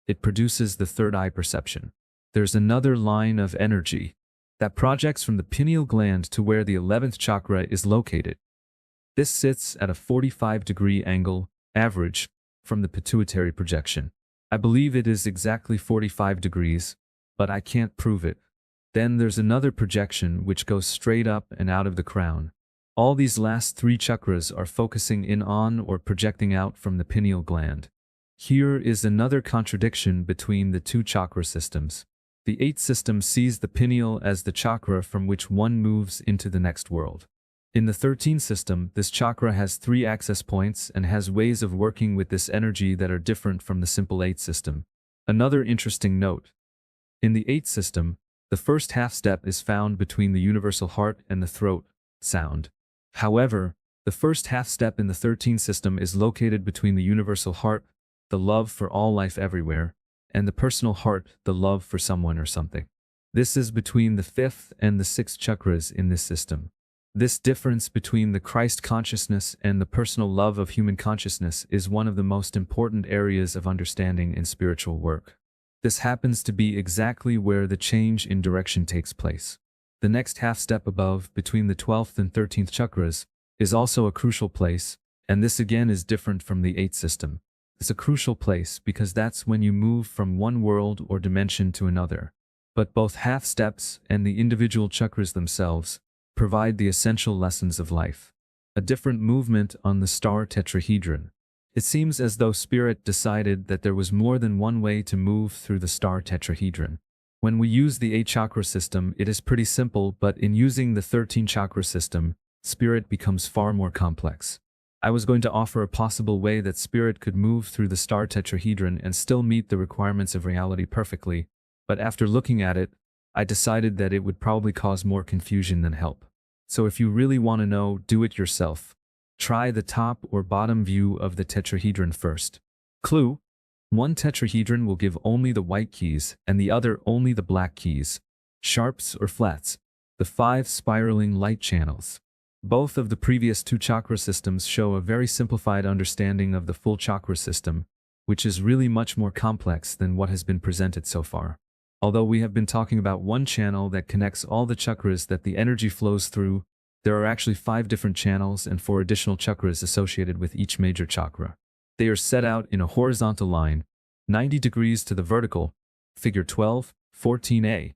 it produces the third eye perception. There's another line of energy that projects from the pineal gland to where the 11th chakra is located. This sits at a 45-degree angle, average, from the pituitary projection. I believe it is exactly 45 degrees, but I can't prove it. Then there's another projection which goes straight up and out of the crown. All these last 3 chakras are focusing in on or projecting out from the pineal gland. Here is another contradiction between the 2 chakra systems. The 8th system sees the pineal as the chakra from which one moves into the next world. In the 13th system, this chakra has 3 access points and has ways of working with this energy that are different from the simple 8th system. Another interesting note. In the 8th system, the first half step is found between the universal heart and the throat, sound. However, the first half step in the 13th system is located between the universal heart, the love for all life everywhere, and the personal heart, the love for someone or something. This is between the 5th and the 6th chakras in this system. This difference between the Christ consciousness and the personal love of human consciousness is one of the most important areas of understanding in spiritual work. This happens to be exactly where the change in direction takes place. The next half step above, between the 12th and 13th chakras, is also a crucial place, and this again is different from the 8th system. It's a crucial place because that's when you move from one world or dimension to another. But both half steps and the individual chakras themselves provide the essential lessons of life. A different movement on the star tetrahedron. It seems as though Spirit decided that there was more than one way to move through the star tetrahedron. When we use the 8 chakra system, it is pretty simple, but in using the 13 chakra system, Spirit becomes far more complex. I was going to offer a possible way that Spirit could move through the star tetrahedron and still meet the requirements of reality perfectly, but after looking at it, I decided that it would probably cause more confusion than help. So if you really want to know, do it yourself. Try the top or bottom view of the tetrahedron first. Clue: one tetrahedron will give only the white keys and the other only the black keys, sharps or flats, the 5 spiraling light channels. Both of the previous 2 chakra systems show a very simplified understanding of the full chakra system, which is really much more complex than what has been presented so far. Although we have been talking about one channel that connects all the chakras that the energy flows through, there are actually 5 different channels and 4 additional chakras associated with each major chakra. They are set out in a horizontal line, 90 degrees to the vertical, figure 12-14a,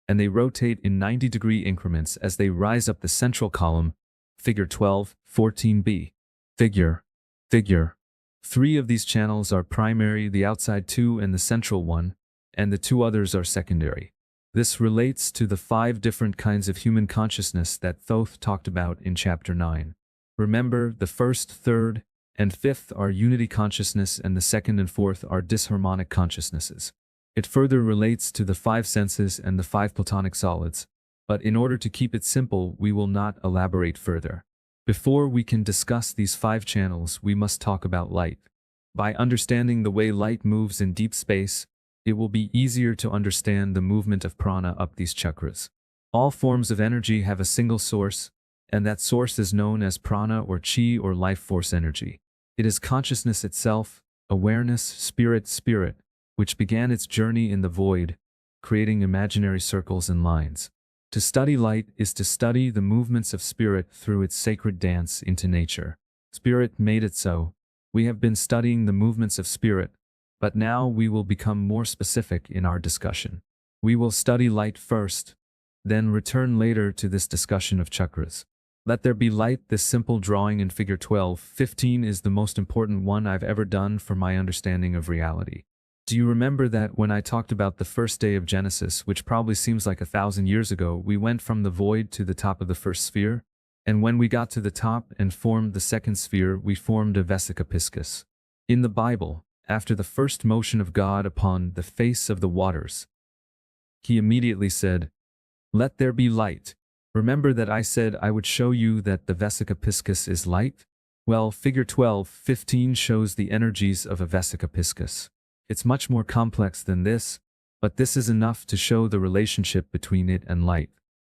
and they rotate in 90-degree increments as they rise up the central column, figure 12-14b. Figure. 3 of these channels are primary, the outside 2 and the central one, and the 2 others are secondary. This relates to the 5 different kinds of human consciousness that Thoth talked about in chapter 9. Remember, the 1st, 3rd, and 5th are unity consciousness and the 2nd and 4th are disharmonic consciousnesses. It further relates to the 5 senses and the 5 platonic solids, but in order to keep it simple, we will not elaborate further. Before we can discuss these 5 channels, we must talk about light. By understanding the way light moves in deep space, it will be easier to understand the movement of prana up these chakras. All forms of energy have a single source, and that source is known as prana or chi or life force energy. It is consciousness itself, awareness, spirit, which began its journey in the void, creating imaginary circles and lines. To study light is to study the movements of spirit through its sacred dance into nature. Spirit made it so. We have been studying the movements of spirit, but now we will become more specific in our discussion. We will study light first, then return later to this discussion of chakras. Let there be light. This simple drawing in figure 12:15 is the most important one I've ever done for my understanding of reality. Do you remember that when I talked about the first day of Genesis, which probably seems like 1,000 years ago, we went from the void to the top of the first sphere? And when we got to the top and formed the second sphere, we formed a vesica piscis. In the Bible, after the first motion of God upon the face of the waters, he immediately said, "Let there be light." Remember that I said I would show you that the vesica piscis is light? Well, figure 12:15 shows the energies of a vesica piscis. It's much more complex than this, but this is enough to show the relationship between it and light.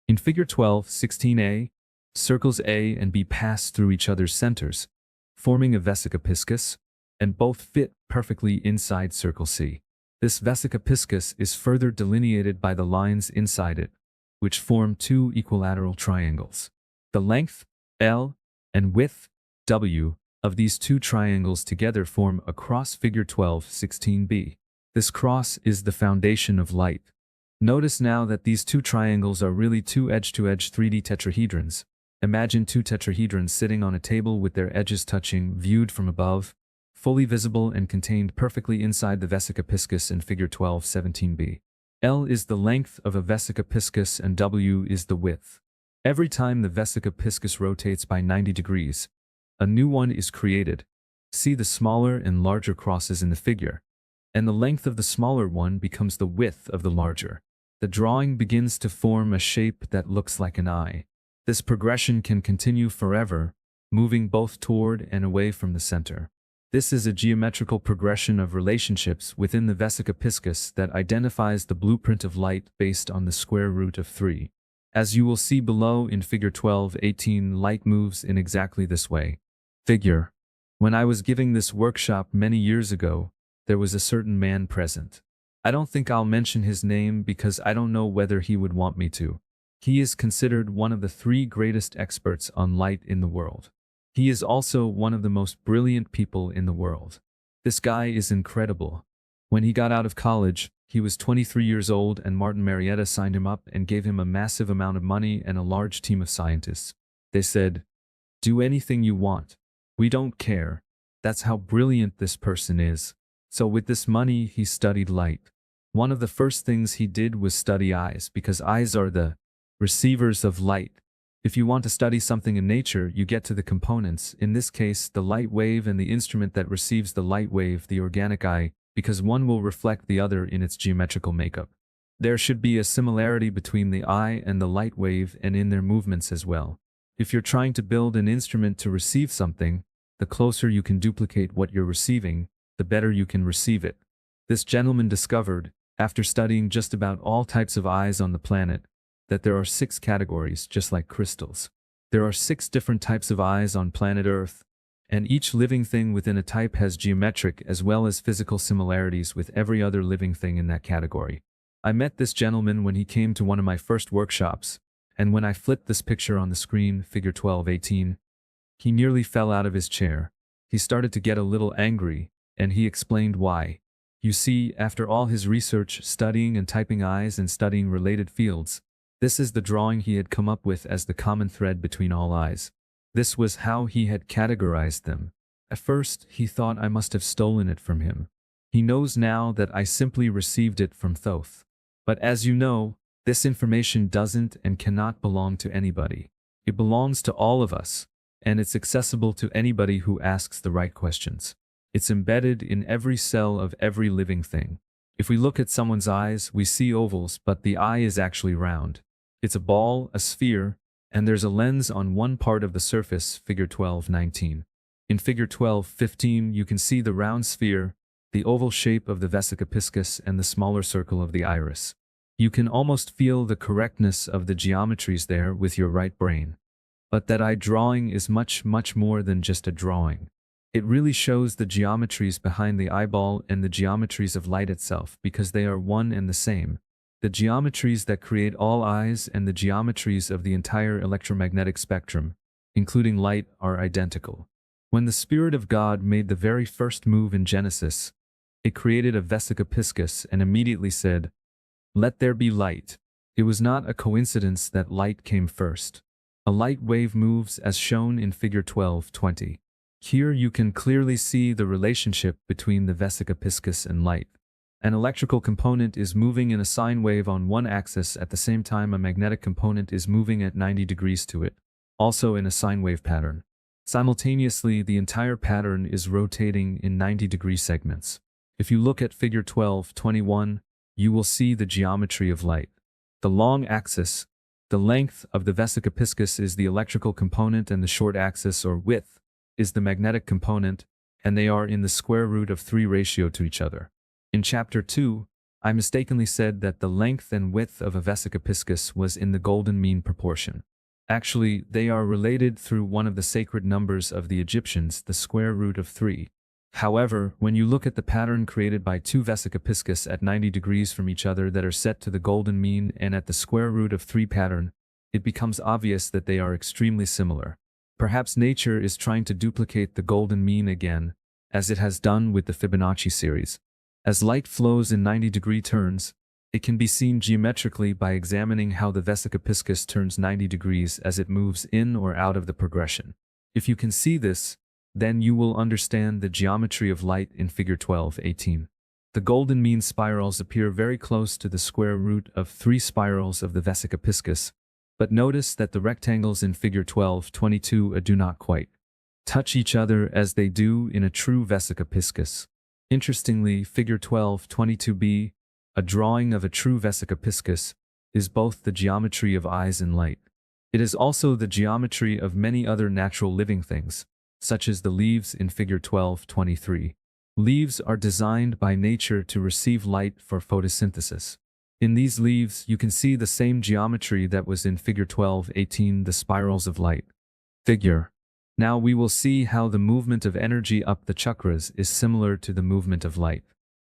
In figure 12:16a, circles A and B pass through each other's centers, forming a vesica piscis, and both fit perfectly inside circle C. This vesica piscis is further delineated by the lines inside it, which form two equilateral triangles. The length, L, and width, W, of these two triangles together form a cross figure 12:16b. This cross is the foundation of light. Notice now that these two triangles are really two edge-to-edge 3D tetrahedrons. Imagine two tetrahedrons sitting on a table with their edges touching, viewed from above, fully visible and contained perfectly inside the vesica piscis in figure 12:17b. L is the length of a vesica piscis and W is the width. Every time the vesica piscis rotates by 90 degrees, a new one is created. See the smaller and larger crosses in the figure, and the length of the smaller one becomes the width of the larger. The drawing begins to form a shape that looks like an eye. This progression can continue forever, moving both toward and away from the center. This is a geometrical progression of relationships within the vesica piscis that identifies the blueprint of light based on the square root of 3. As you will see below in figure 12:18, light moves in exactly this way. Figure. When I was giving this workshop many years ago, there was a certain man present. I don't think I'll mention his name because I don't know whether he would want me to. He is considered one of the 3 greatest experts on light in the world. He is also one of the most brilliant people in the world. This guy is incredible. When he got out of college, he was 23 years old and Martin Marietta signed him up and gave him a massive amount of money and a large team of scientists. They said, "Do anything you want. We don't care." That's how brilliant this person is. So with this money, he studied light. One of the first things he did was study eyes, because eyes are the receivers of light. If you want to study something in nature, you get to the components, in this case the light wave and the instrument that receives the light wave, the organic eye, because one will reflect the other in its geometrical makeup. There should be a similarity between the eye and the light wave and in their movements as well. If you're trying to build an instrument to receive something, the closer you can duplicate what you're receiving, the better you can receive it. This gentleman discovered, after studying just about all types of eyes on the planet, that there are 6 categories, just like crystals. There are 6 different types of eyes on planet Earth, and each living thing within a type has geometric as well as physical similarities with every other living thing in that category. I met this gentleman when he came to one of my first workshops, and when I flipped this picture on the screen, figure 12:18, he nearly fell out of his chair. He started to get a little angry, and he explained why. You see, after all his research, studying and typing eyes and studying related fields, this is the drawing he had come up with as the common thread between all eyes. This was how he had categorized them. At first, he thought I must have stolen it from him. He knows now that I simply received it from Thoth. But as you know, this information doesn't and cannot belong to anybody. It belongs to all of us, and it's accessible to anybody who asks the right questions. It's embedded in every cell of every living thing. If we look at someone's eyes, we see ovals, but the eye is actually round. It's a ball, a sphere, and there's a lens on one part of the surface, figure 12:19. In figure 12:15, you can see the round sphere, the oval shape of the vesica piscis, and the smaller circle of the iris. You can almost feel the correctness of the geometries there with your right brain. But that eye drawing is much, much more than just a drawing. It really shows the geometries behind the eyeball and the geometries of light itself because they are one and the same. The geometries that create all eyes and the geometries of the entire electromagnetic spectrum, including light, are identical. When the Spirit of God made the very first move in Genesis, it created a vesica piscis and immediately said, "Let there be light." It was not a coincidence that light came first. A light wave moves as shown in figure 12.20. Here you can clearly see the relationship between the vesica piscis and light. An electrical component is moving in a sine wave on one axis at the same time a magnetic component is moving at 90 degrees to it, also in a sine wave pattern. Simultaneously, the entire pattern is rotating in 90-degree segments. If you look at figure 12.21, you will see the geometry of light. The long axis, the length of the vesica piscis, is the electrical component, and the short axis, or width, is the magnetic component, and they are in the square root of 3 ratio to each other. In chapter 2, I mistakenly said that the length and width of a vesica piscis was in the golden mean proportion. Actually, they are related through one of the sacred numbers of the Egyptians, the square root of 3. However, when you look at the pattern created by 2 vesica piscis at 90 degrees from each other that are set to the golden mean and at the square root of 3 pattern, it becomes obvious that they are extremely similar. Perhaps nature is trying to duplicate the golden mean again, as it has done with the Fibonacci series. As light flows in 90-degree turns, it can be seen geometrically by examining how the vesica piscis turns 90 degrees as it moves in or out of the progression. If you can see this, then you will understand the geometry of light in figure 12.18. The golden mean spirals appear very close to the square root of 3 spirals of the vesica piscis, but notice that the rectangles in figure 12.22 do not quite touch each other as they do in a true vesica piscis. Interestingly, figure 12.22b, a drawing of a true vesica piscis, is both the geometry of eyes and light. It is also the geometry of many other natural living things, such as the leaves in figure 12.23. Leaves are designed by nature to receive light for photosynthesis. In these leaves, you can see the same geometry that was in figure 12.18, the spirals of light. Figure. Now we will see how the movement of energy up the chakras is similar to the movement of light.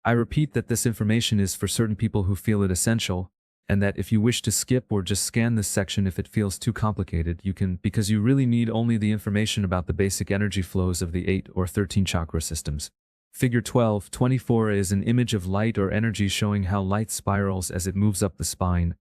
I repeat that this information is for certain people who feel it essential, and that if you wish to skip or just scan this section if it feels too complicated, you can, because you really need only the information about the basic energy flows of the 8 or 13 chakra systems. Figure 12.24 is an image of light or energy showing how light spirals as it moves up the spine,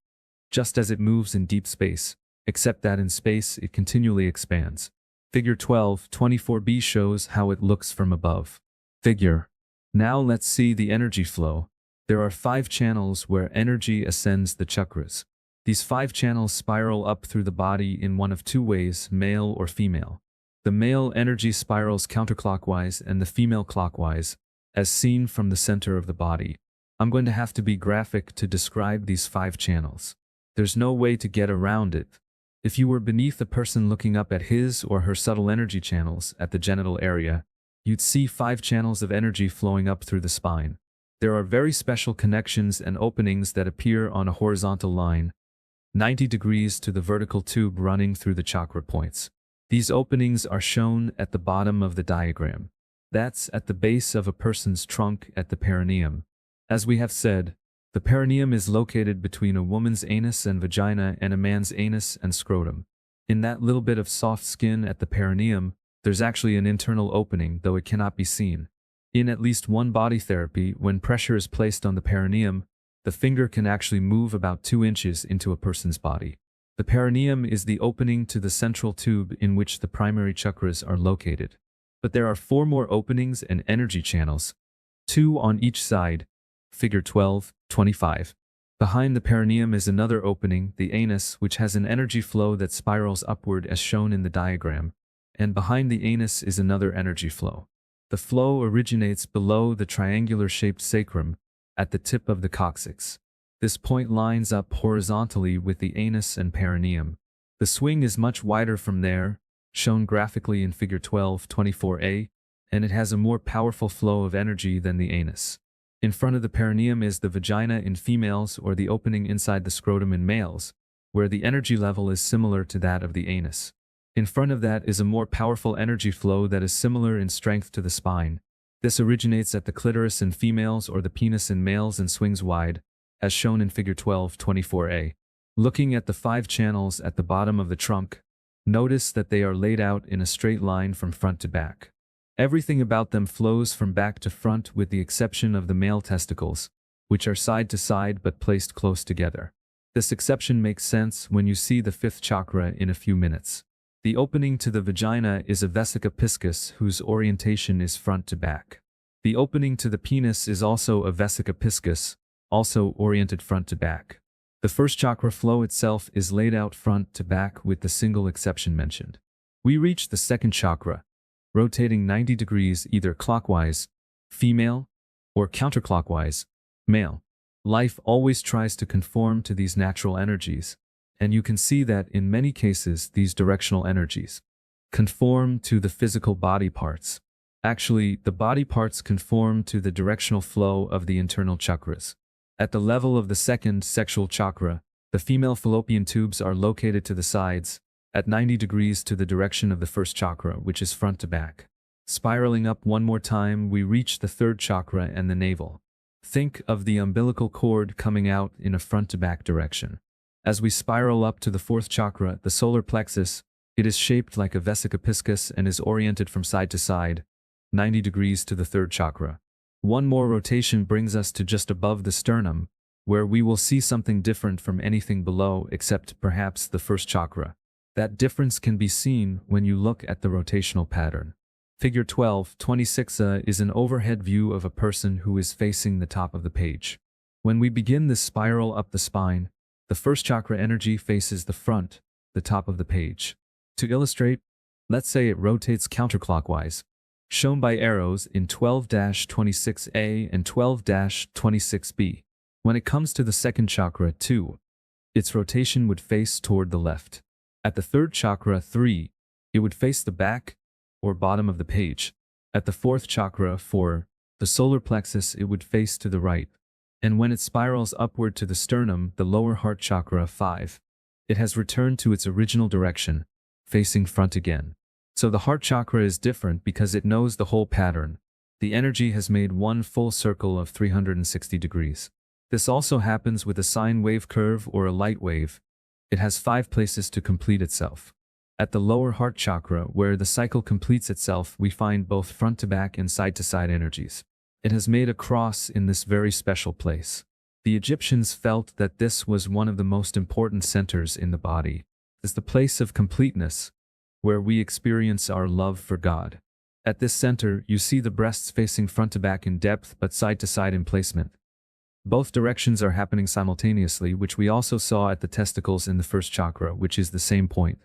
just as it moves in deep space, except that in space it continually expands. Figure 12.24b shows how it looks from above. Figure. Now let's see the energy flow. There are 5 channels where energy ascends the chakras. These 5 channels spiral up through the body in one of 2 ways, male or female. The male energy spirals counterclockwise and the female clockwise, as seen from the center of the body. I'm going to have to be graphic to describe these 5 channels. There's no way to get around it. If you were beneath a person looking up at his or her subtle energy channels at the genital area, you'd see 5 channels of energy flowing up through the spine. There are very special connections and openings that appear on a horizontal line, 90 degrees to the vertical tube running through the chakra points. These openings are shown at the bottom of the diagram. That's at the base of a person's trunk at the perineum. As we have said, the perineum is located between a woman's anus and vagina and a man's anus and scrotum. In that little bit of soft skin at the perineum, there's actually an internal opening, though it cannot be seen. In at least one body therapy, when pressure is placed on the perineum, the finger can actually move about 2 inches into a person's body. The perineum is the opening to the central tube in which the primary chakras are located. But there are 4 more openings and energy channels, 2 on each side, figure 12.25. Behind the perineum is another opening, the anus, which has an energy flow that spirals upward as shown in the diagram, and behind the anus is another energy flow. The flow originates below the triangular-shaped sacrum, at the tip of the coccyx. This point lines up horizontally with the anus and perineum. The swing is much wider from there, shown graphically in figure 12.24a, and it has a more powerful flow of energy than the anus. In front of the perineum is the vagina in females or the opening inside the scrotum in males, where the energy level is similar to that of the anus. In front of that is a more powerful energy flow that is similar in strength to the spine. This originates at the clitoris in females or the penis in males and swings wide, as shown in Figure 12.24a. Looking at the 5 channels at the bottom of the trunk, notice that they are laid out in a straight line from front to back. Everything about them flows from back to front with the exception of the male testicles, which are side to side but placed close together. This exception makes sense when you see the 5th chakra in a few minutes. The opening to the vagina is a vesica piscis whose orientation is front to back. The opening to the penis is also a vesica piscis, also oriented front to back. The 1st chakra flow itself is laid out front to back with the single exception mentioned. We reach the 2nd chakra, rotating 90 degrees either clockwise, female, or counterclockwise, male. Life always tries to conform to these natural energies, and you can see that in many cases these directional energies conform to the physical body parts. Actually, the body parts conform to the directional flow of the internal chakras. At the level of the 2nd sexual chakra, the female fallopian tubes are located to the sides, at 90 degrees to the direction of the 1st chakra, which is front to back. Spiraling up one more time, we reach the 3rd chakra and the navel. Think of the umbilical cord coming out in a front to back direction. As we spiral up to the 4th chakra, the solar plexus, it is shaped like a vesica piscis and is oriented from side to side, 90 degrees to the 3rd chakra. One more rotation brings us to just above the sternum, where we will see something different from anything below except perhaps the 1st chakra. That difference can be seen when you look at the rotational pattern. Figure 12.26a is an overhead view of a person who is facing the top of the page. When we begin this spiral up the spine, the 1st chakra energy faces the front, the top of the page. To illustrate, let's say it rotates counterclockwise, shown by arrows in 12-26a and 12-26b. When it comes to the 2nd chakra 2, its rotation would face toward the left. At the 3rd chakra 3, it would face the back or bottom of the page. At the 4th chakra 4, the solar plexus, it would face to the right. And when it spirals upward to the sternum, the lower heart chakra 5, it has returned to its original direction, facing front again. So the heart chakra is different because it knows the whole pattern. The energy has made one full circle of 360 degrees. This also happens with a sine wave curve or a light wave. It has 5 places to complete itself. At the lower heart chakra, where the cycle completes itself, we find both front to back and side to side energies. It has made a cross in this very special place. The Egyptians felt that this was one of the most important centers in the body. It's the place of completeness, where we experience our love for God. At this center, you see the breasts facing front to back in depth but side to side in placement. Both directions are happening simultaneously, which we also saw at the testicles in the 1st chakra, which is the same point.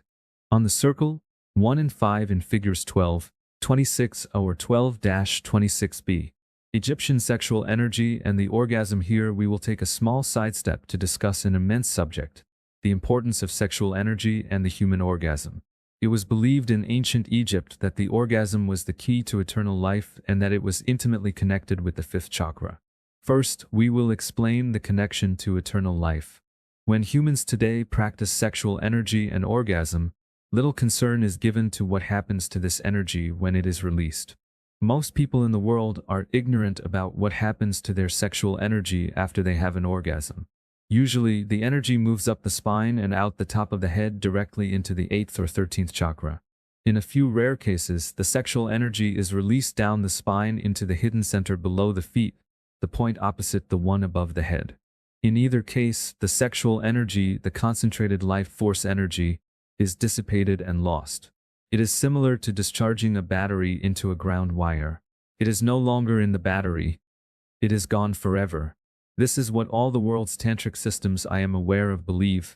On the circle, 1 and 5 in figures 12, 26a or 12-26b. Egyptian sexual energy and the orgasm. Here we will take a small sidestep to discuss an immense subject, the importance of sexual energy and the human orgasm. It was believed in ancient Egypt that the orgasm was the key to eternal life and that it was intimately connected with the 5th chakra. First, we will explain the connection to eternal life. When humans today practice sexual energy and orgasm, little concern is given to what happens to this energy when it is released. Most people in the world are ignorant about what happens to their sexual energy after they have an orgasm. Usually, the energy moves up the spine and out the top of the head directly into the 8th or 13th chakra. In a few rare cases, the sexual energy is released down the spine into the hidden center below the feet, the point opposite the one above the head. In either case, the sexual energy, the concentrated life force energy, is dissipated and lost. It is similar to discharging a battery into a ground wire. It is no longer in the battery. It is gone forever. This is what all the world's tantric systems I am aware of believe.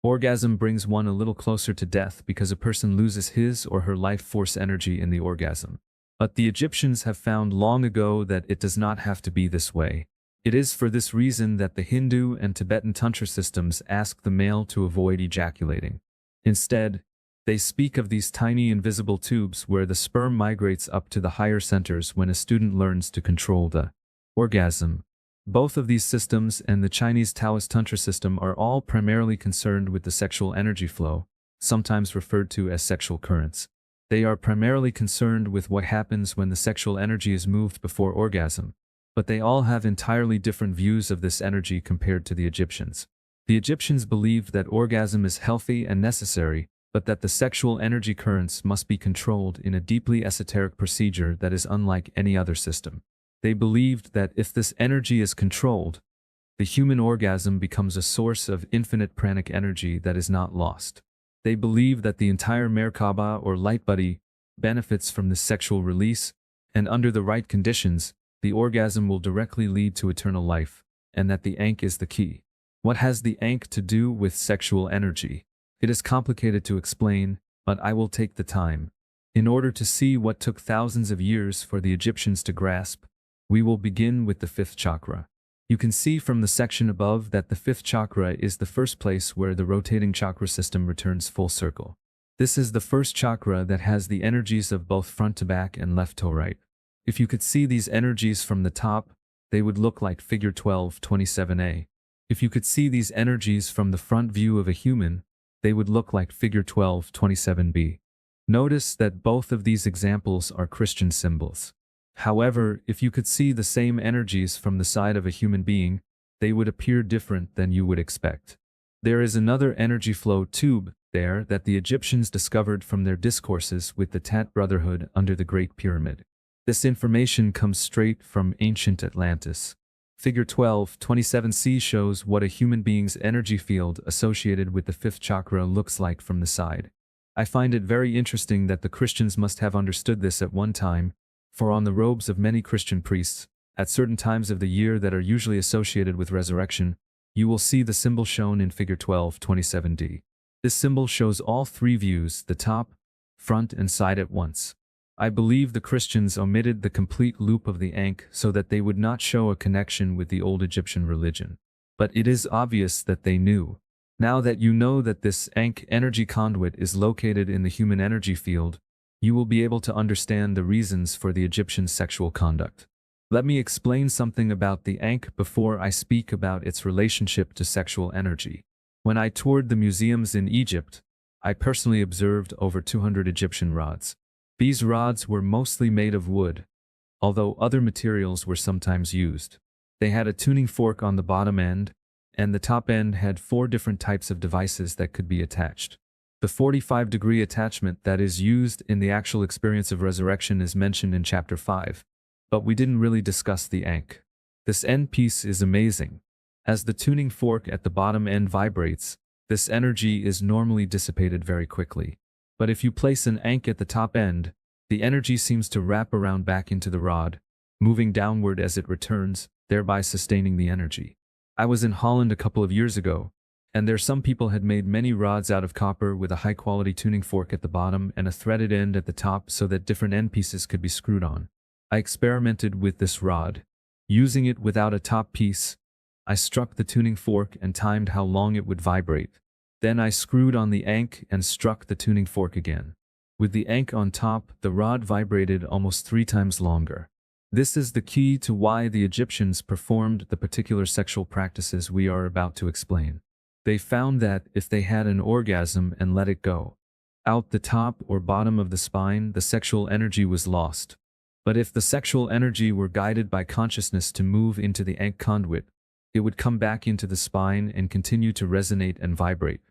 Orgasm brings one a little closer to death because a person loses his or her life force energy in the orgasm. But the Egyptians have found long ago that it does not have to be this way. It is for this reason that the Hindu and Tibetan Tantra systems ask the male to avoid ejaculating. Instead, they speak of these tiny invisible tubes where the sperm migrates up to the higher centers when a student learns to control the orgasm. Both of these systems and the Chinese Taoist Tantra system are all primarily concerned with the sexual energy flow. sometimes referred to as sexual currents. They are primarily concerned with what happens when the sexual energy is moved before orgasm, but they all have entirely different views of this energy compared to the Egyptians. The Egyptians believed that orgasm is healthy and necessary, but that the sexual energy currents must be controlled in a deeply esoteric procedure that is unlike any other system. They believed that if this energy is controlled, the human orgasm becomes a source of infinite pranic energy that is not lost. They believe that the entire Mer-Ka-Ba or light body benefits from this sexual release, and under the right conditions, the orgasm will directly lead to eternal life, and that the Ankh is the key. What has the Ankh to do with sexual energy? It is complicated to explain, but I will take the time. In order to see what took thousands of years for the Egyptians to grasp, we will begin with the fifth chakra. You can see from the section above that the fifth chakra is the first place where the rotating chakra system returns full circle. This is the first chakra that has the energies of both front to back and left to right. If you could see these energies from the top, they would look like figure 1227a. If you could see these energies from the front view of a human, they would look like figure 1227b. Notice that both of these examples are Christian symbols. However, if you could see the same energies from the side of a human being, they would appear different than you would expect. There is another energy flow tube there that the Egyptians discovered from their discourses with the Tat Brotherhood under the Great Pyramid. This information comes straight from ancient Atlantis. Figure 1227c shows what a human being's energy field associated with the fifth chakra looks like from the side. I find it very interesting that the Christians must have understood this at one time, for on the robes of many Christian priests, at certain times of the year that are usually associated with resurrection, you will see the symbol shown in figure 1227d. This symbol shows all three views, the top, front and side at once. I believe the Christians omitted the complete loop of the Ankh so that they would not show a connection with the old Egyptian religion. But it is obvious that they knew. Now that you know that this Ankh energy conduit is located in the human energy field, you will be able to understand the reasons for the Egyptian sexual conduct. Let me explain something about the Ankh before I speak about its relationship to sexual energy. When I toured the museums in Egypt, I personally observed over 200 Egyptian rods. These rods were mostly made of wood, although other materials were sometimes used. They had a tuning fork on the bottom end, and the top end had 4 different types of devices that could be attached. The 45-degree attachment that is used in the actual experience of resurrection is mentioned in Chapter 5, but we didn't really discuss the Ankh. This end piece is amazing. As the tuning fork at the bottom end vibrates, this energy is normally dissipated very quickly. But if you place an Ankh at the top end, the energy seems to wrap around back into the rod, moving downward as it returns, thereby sustaining the energy. I was in Holland a couple of years ago, and there some people had made many rods out of copper with a high-quality tuning fork at the bottom and a threaded end at the top so that different end pieces could be screwed on. I experimented with this rod. Using it without a top piece, I struck the tuning fork and timed how long it would vibrate. Then I screwed on the Ankh and struck the tuning fork again. With the Ankh on top, the rod vibrated almost 3 times longer. This is the key to why the Egyptians performed the particular sexual practices we are about to explain. They found that if they had an orgasm and let it go out the top or bottom of the spine, the sexual energy was lost. But if the sexual energy were guided by consciousness to move into the Ankh conduit, it would come back into the spine and continue to resonate and vibrate.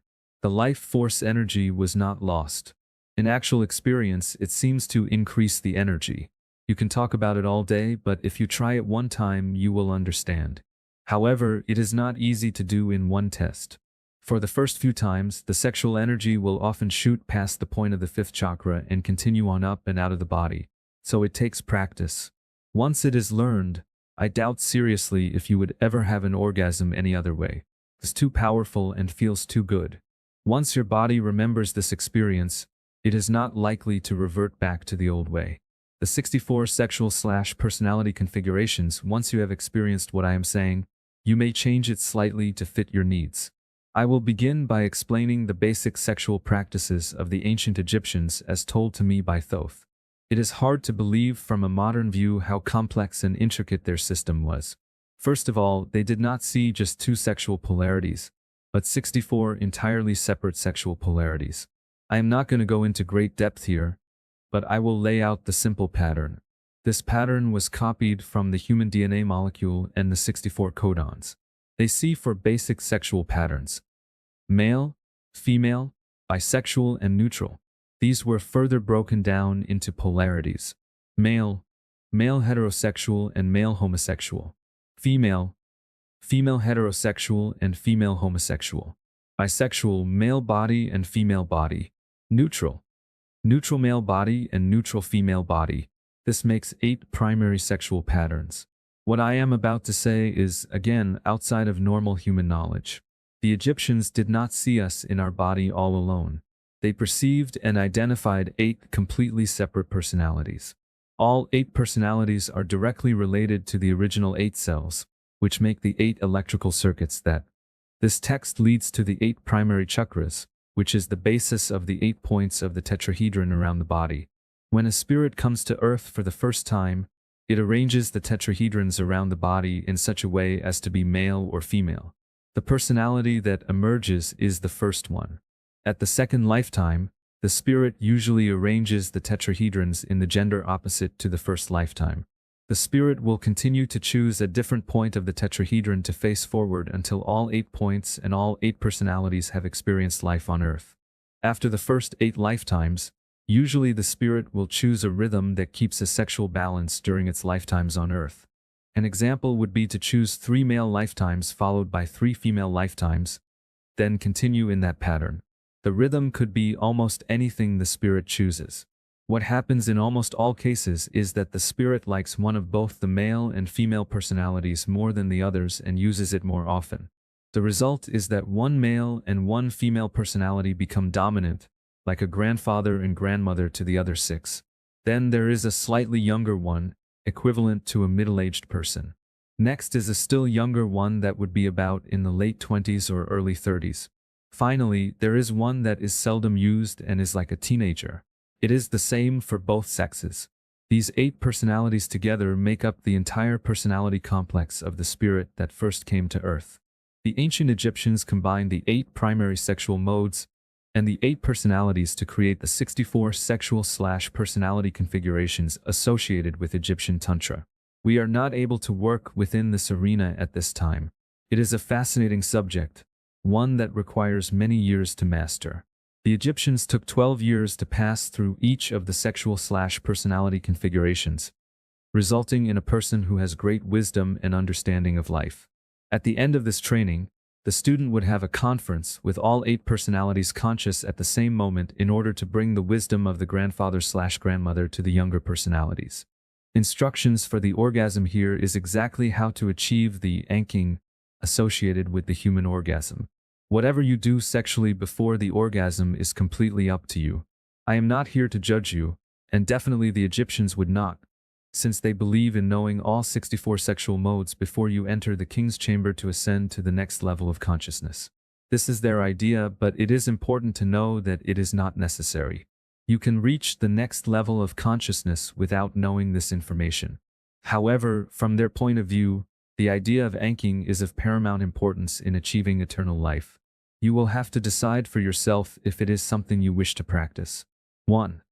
The life force energy was not lost. In actual experience, it seems to increase the energy. You can talk about it all day, but if you try it one time, you will understand. However, it is not easy to do in one test. For the first few times, the sexual energy will often shoot past the point of the 5th chakra and continue on up and out of the body, so it takes practice. Once it is learned, I doubt seriously if you would ever have an orgasm any other way. It's too powerful and feels too good. Once your body remembers this experience, it is not likely to revert back to the old way. The 64 sexual/personality configurations, once you have experienced what I am saying, you may change it slightly to fit your needs. I will begin by explaining the basic sexual practices of the ancient Egyptians as told to me by Thoth. It is hard to believe from a modern view how complex and intricate their system was. First of all, they did not see just 2 sexual polarities, but 64 entirely separate sexual polarities. I am not going to go into great depth here, but I will lay out the simple pattern. This pattern was copied from the human DNA molecule and the 64 codons. They see for basic sexual patterns: male, female, bisexual, and neutral. These were further broken down into polarities: male, male heterosexual and male homosexual; female, female heterosexual and female homosexual; bisexual, male body and female body; neutral, neutral male body and neutral female body. This makes 8 primary sexual patterns. What I am about to say is, again, outside of normal human knowledge. The Egyptians did not see us in our body all alone. They perceived and identified 8 completely separate personalities. All 8 personalities are directly related to the original 8 cells, which make the 8 electrical circuits that. This text leads to the 8 primary chakras, which is the basis of the 8 points of the tetrahedron around the body. When a spirit comes to Earth for the first time, it arranges the tetrahedrons around the body in such a way as to be male or female. The personality that emerges is the first one. At the second lifetime, the spirit usually arranges the tetrahedrons in the gender opposite to the first lifetime. The spirit will continue to choose a different point of the tetrahedron to face forward until all 8 points and all 8 personalities have experienced life on Earth. After the first 8 lifetimes, usually the spirit will choose a rhythm that keeps a sexual balance during its lifetimes on Earth. An example would be to choose 3 male lifetimes followed by 3 female lifetimes, then continue in that pattern. The rhythm could be almost anything the spirit chooses. What happens in almost all cases is that the spirit likes one of both the male and female personalities more than the others and uses it more often. The result is that one male and one female personality become dominant, like a grandfather and grandmother to the other 6. Then there is a slightly younger one, equivalent to a middle-aged person. Next is a still younger one that would be about in the late 20s or early 30s. Finally, there is one that is seldom used and is like a teenager. It is the same for both sexes. These 8 personalities together make up the entire personality complex of the spirit that first came to Earth. The ancient Egyptians combined the 8 primary sexual modes and the 8 personalities to create the 64 sexual/personality configurations associated with Egyptian Tantra. We are not able to work within this arena at this time. It is a fascinating subject, one that requires many years to master. The Egyptians took 12 years to pass through each of the sexual/personality configurations, resulting in a person who has great wisdom and understanding of life. At the end of this training, the student would have a conference with all 8 personalities conscious at the same moment in order to bring the wisdom of the grandfather/grandmother to the younger personalities. Instructions for the orgasm here is exactly how to achieve the anking associated with the human orgasm. Whatever you do sexually before the orgasm is completely up to you. I am not here to judge you, and definitely the Egyptians would not, since they believe in knowing all 64 sexual modes before you enter the king's chamber to ascend to the next level of consciousness. This is their idea, but it is important to know that it is not necessary. You can reach the next level of consciousness without knowing this information. However, from their point of view, the idea of anking is of paramount importance in achieving eternal life. You will have to decide for yourself if it is something you wish to practice. 1.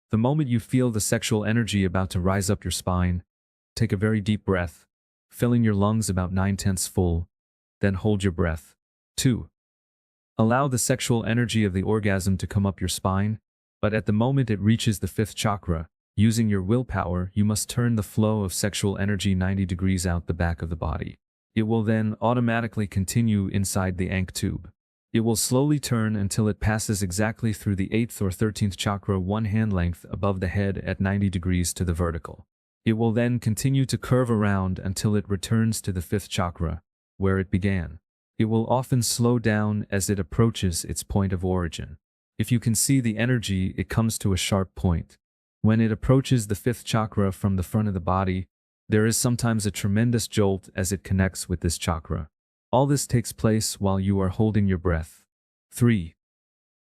The moment you feel the sexual energy about to rise up your spine, take a very deep breath, filling your lungs about 9/10 full, then hold your breath. 2. Allow the sexual energy of the orgasm to come up your spine, but at the moment it reaches the 5th chakra, using your willpower, you must turn the flow of sexual energy 90 degrees out the back of the body. It will then automatically continue inside the Ankh tube. It will slowly turn until it passes exactly through the 8th or 13th chakra 1 hand length above the head at 90 degrees to the vertical. It will then continue to curve around until it returns to the 5th chakra, where it began. It will often slow down as it approaches its point of origin. If you can see the energy, it comes to a sharp point. When it approaches the 5th chakra from the front of the body, there is sometimes a tremendous jolt as it connects with this chakra. All this takes place while you are holding your breath. 3.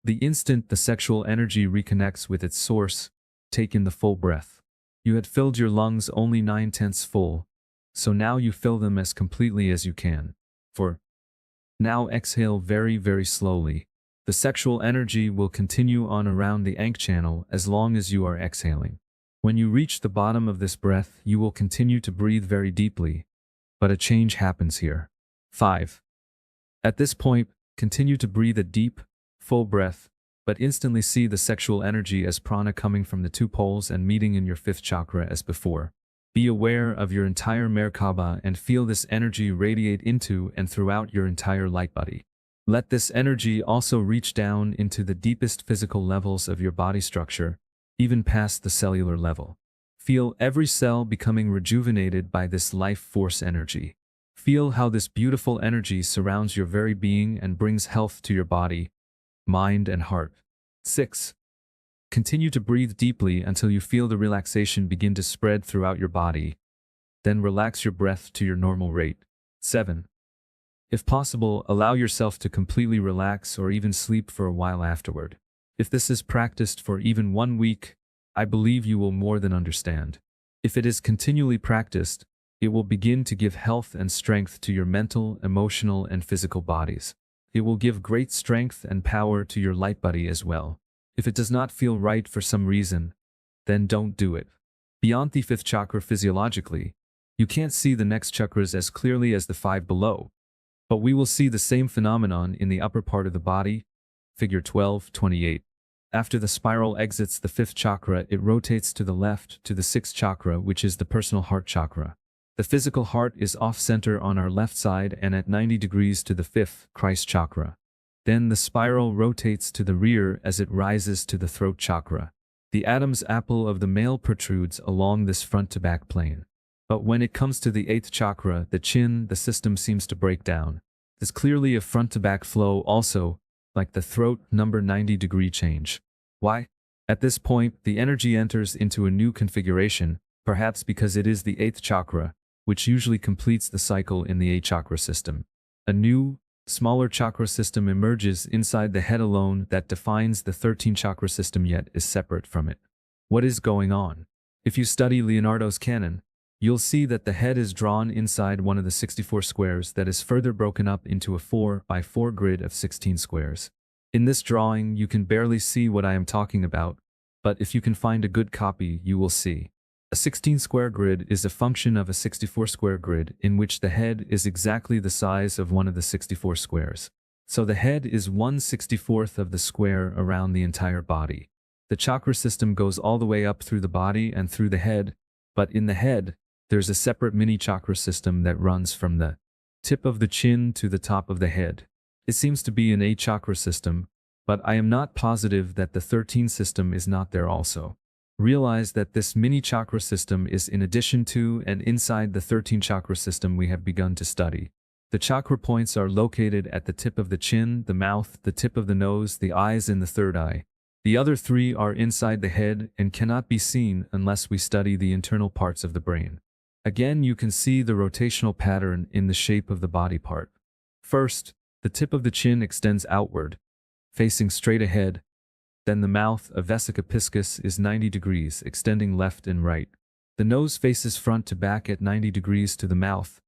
The instant the sexual energy reconnects with its source, take in the full breath. You had filled your lungs only 9/10 full, so now you fill them as completely as you can. 4. Now exhale very, very slowly. The sexual energy will continue on around the Ankh channel as long as you are exhaling. When you reach the bottom of this breath, you will continue to breathe very deeply, but a change happens here. 5. At this point, continue to breathe a deep, full breath, but instantly see the sexual energy as prana coming from the 2 poles and meeting in your 5th chakra as before. Be aware of your entire Mer-Ka-Ba and feel this energy radiate into and throughout your entire light body. Let this energy also reach down into the deepest physical levels of your body structure, even past the cellular level. Feel every cell becoming rejuvenated by this life force energy. Feel how this beautiful energy surrounds your very being and brings health to your body, mind, and heart. 6. Continue to breathe deeply until you feel the relaxation begin to spread throughout your body. Then relax your breath to your normal rate. 7. If possible, allow yourself to completely relax or even sleep for a while afterward. If this is practiced for even 1 week, I believe you will more than understand. If it is continually practiced, it will begin to give health and strength to your mental, emotional, and physical bodies. It will give great strength and power to your light body as well. If it does not feel right for some reason, then don't do it. Beyond the 5th chakra physiologically, you can't see the next chakras as clearly as the 5 below. But we will see the same phenomenon in the upper part of the body, figure 12-28. After the spiral exits the 5th chakra, it rotates to the left to the 6th chakra, which is the personal heart chakra. The physical heart is off-center on our left side and at 90 degrees to the 5th, Christ chakra. Then the spiral rotates to the rear as it rises to the throat chakra. The Adam's apple of the male protrudes along this front-to-back plane. But when it comes to the 8th chakra, the chin, the system seems to break down. There's clearly a front-to-back flow also, like the throat number 90-degree change. Why? At this point, the energy enters into a new configuration, perhaps because it is the 8th chakra, which usually completes the cycle in the 8 chakra system. A new, smaller chakra system emerges inside the head alone that defines the 13 chakra system yet is separate from it. What is going on? If you study Leonardo's canon, you'll see that the head is drawn inside one of the 64 squares that is further broken up into a 4x4 grid of 16 squares. In this drawing, you can barely see what I am talking about, but if you can find a good copy, you will see. A 16-square grid is a function of a 64-square grid in which the head is exactly the size of one of the 64 squares. So the head is 1/64th of the square around the entire body. The chakra system goes all the way up through the body and through the head, but in the head, there's a separate mini chakra system that runs from the tip of the chin to the top of the head. It seems to be an 8 chakra system, but I am not positive that the 13 system is not there also. Realize that this mini chakra system is in addition to and inside the 13 chakra system we have begun to study. The chakra points are located at the tip of the chin, the mouth, the tip of the nose, the eyes, and the third eye. The other 3 are inside the head and cannot be seen unless we study the internal parts of the brain. Again, you can see the rotational pattern in the shape of the body part. First, the tip of the chin extends outward, facing straight ahead. Then the mouth, a vesica piscis, is 90 degrees, extending left and right. The nose faces front to back at 90 degrees to the mouth.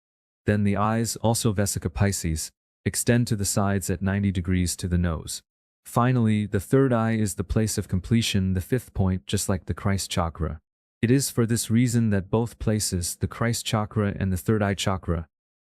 Then the eyes, also vesica piscis, extend to the sides at 90 degrees to the nose. Finally, the third eye is the place of completion, the 5th point, just like the Christ chakra. It is for this reason that both places, the Christ chakra and the third eye chakra,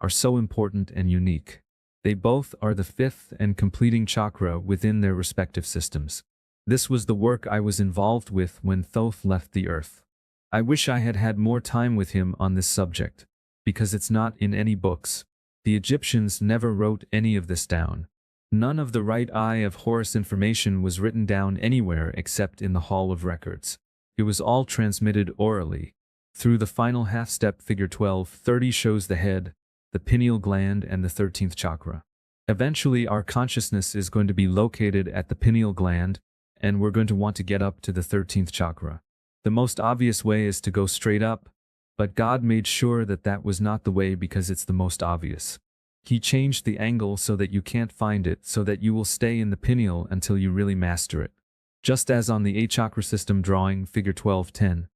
are so important and unique. They both are the 5th and completing chakra within their respective systems. This was the work I was involved with when Thoth left the earth. I wish I had had more time with him on this subject, because it's not in any books. The Egyptians never wrote any of this down. None of the right eye of Horus information was written down anywhere except in the Hall of Records. It was all transmitted orally. Through the final half-step figure 12:30 shows the head, the pineal gland, and the 13th chakra. Eventually our consciousness is going to be located at the pineal gland, and we're going to want to get up to the 13th chakra. The most obvious way is to go straight up, but God made sure that that was not the way because it's the most obvious. He changed the angle so that you can't find it, so that you will stay in the pineal until you really master it. Just as on the 8 chakra system drawing, figure 12:10,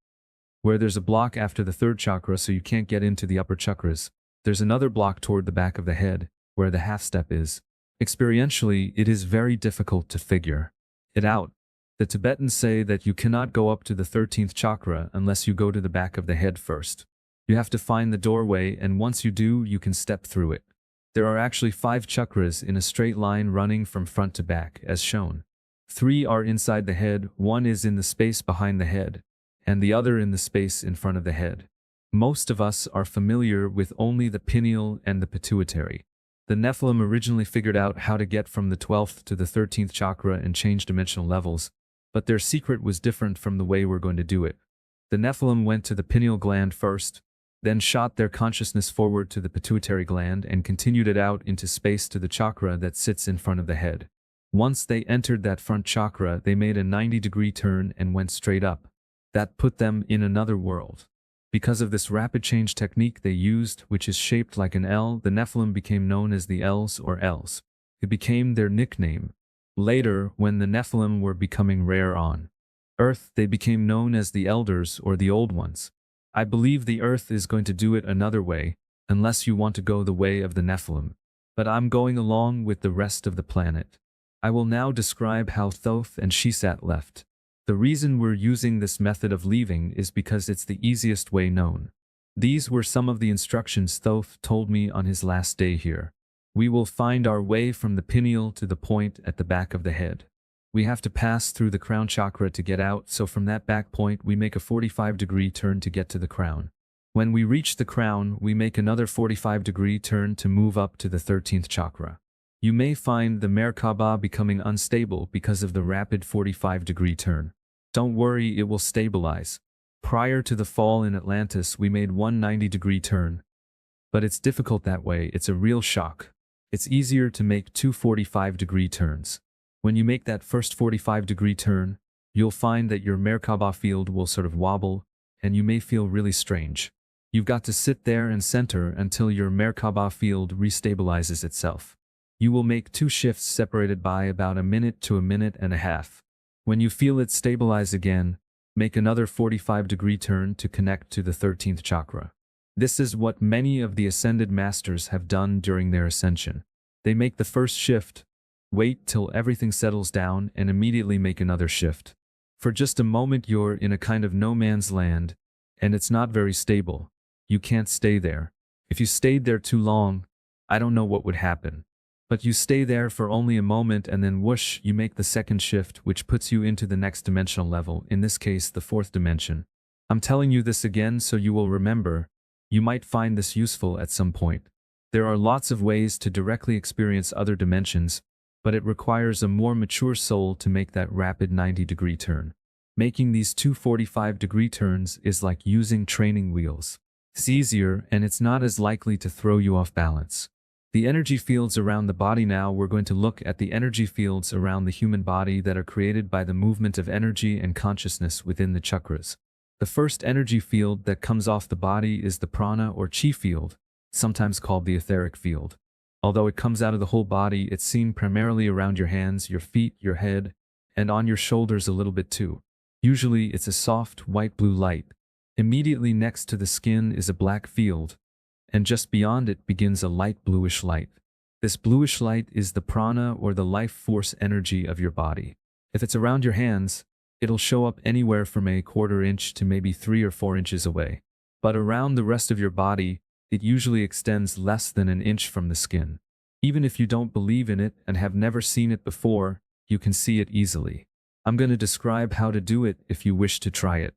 where there's a block after the 3rd chakra so you can't get into the upper chakras, there's another block toward the back of the head, where the half step is. Experientially, it is very difficult to figure it out. The Tibetans say that you cannot go up to the 13th chakra unless you go to the back of the head first. You have to find the doorway, and once you do, you can step through it. There are actually 5 chakras in a straight line running from front to back, as shown. 3 are inside the head, 1 is in the space behind the head, and the other in the space in front of the head. Most of us are familiar with only the pineal and the pituitary. The Nephilim originally figured out how to get from the 12th to the 13th chakra and change dimensional levels, but their secret was different from the way we're going to do it. The Nephilim went to the pineal gland first, then shot their consciousness forward to the pituitary gland and continued it out into space to the chakra that sits in front of the head. Once they entered that front chakra, they made a 90-degree turn and went straight up. That put them in another world. Because of this rapid change technique they used, which is shaped like an L, the Nephilim became known as the Els or Els. It became their nickname. Later, when the Nephilim were becoming rare on Earth, they became known as the Elders or the Old Ones. I believe the Earth is going to do it another way, unless you want to go the way of the Nephilim. But I'm going along with the rest of the planet. I will now describe how Thoth and Shesat left. The reason we're using this method of leaving is because it's the easiest way known. These were some of the instructions Thoth told me on his last day here. We will find our way from the pineal to the point at the back of the head. We have to pass through the crown chakra to get out, so from that back point we make a 45-degree turn to get to the crown. When we reach the crown, we make another 45-degree turn to move up to the 13th chakra. You may find the Mer-Ka-Ba becoming unstable because of the rapid 45-degree turn. Don't worry, it will stabilize. Prior to the fall in Atlantis, we made one 90-degree turn. But it's difficult that way, it's a real shock. It's easier to make 2 45-degree turns. When you make that first 45-degree turn, you'll find that your Mer-Ka-Ba field will sort of wobble, and you may feel really strange. You've got to sit there and center until your Mer-Ka-Ba field restabilizes itself. You will make 2 shifts separated by about a minute to a minute and a half. When you feel it stabilize again, make another 45-degree turn to connect to the 13th chakra. This is what many of the ascended masters have done during their ascension. They make the first shift, wait till everything settles down, and immediately make another shift. For just a moment you're in a kind of no man's land, and it's not very stable. You can't stay there. If you stayed there too long, I don't know what would happen. But you stay there for only a moment and then whoosh, you make the second shift, which puts you into the next dimensional level, in this case the 4th dimension. I'm telling you this again so you will remember. You might find this useful at some point. There are lots of ways to directly experience other dimensions, but it requires a more mature soul to make that rapid 90-degree turn. Making these 2 45-degree turns is like using training wheels. It's easier and it's not as likely to throw you off balance. The energy fields around the body. Now we're going to look at the energy fields around the human body that are created by the movement of energy and consciousness within the chakras. The first energy field that comes off the body is the prana or chi field, sometimes called the etheric field. Although it comes out of the whole body, it's seen primarily around your hands, your feet, your head, and on your shoulders a little bit too. Usually it's a soft white-blue light. Immediately next to the skin is a black field, and just beyond it begins a light bluish light. This bluish light is the prana or the life force energy of your body. If it's around your hands, it'll show up anywhere from a 1/4 inch to maybe 3 or 4 inches away. But around the rest of your body, it usually extends less than an inch from the skin. Even if you don't believe in it and have never seen it before, you can see it easily. I'm going to describe how to do it if you wish to try it.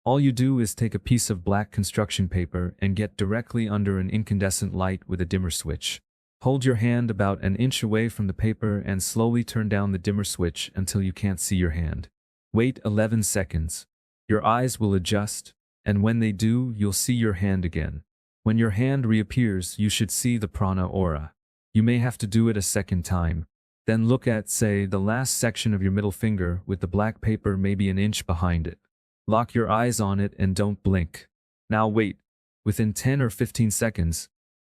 All you do is take a piece of black construction paper and get directly under an incandescent light with a dimmer switch. Hold your hand about an inch away from the paper and slowly turn down the dimmer switch until you can't see your hand. Wait 11 seconds. Your eyes will adjust, and when they do, you'll see your hand again. When your hand reappears, you should see the prana aura. You may have to do it a second time. Then look at, say, the last section of your middle finger with the black paper maybe an inch behind it. Lock your eyes on it and don't blink. Now wait. Within 10 or 15 seconds,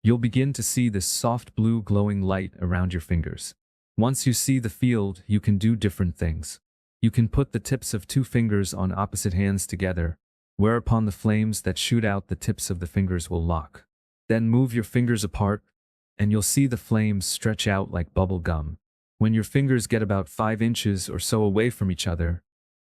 you'll begin to see this soft blue glowing light around your fingers. Once you see the field, you can do different things. You can put the tips of 2 fingers on opposite hands together, whereupon the flames that shoot out the tips of the fingers will lock. Then move your fingers apart, and you'll see the flames stretch out like bubble gum. When your fingers get about 5 inches or so away from each other,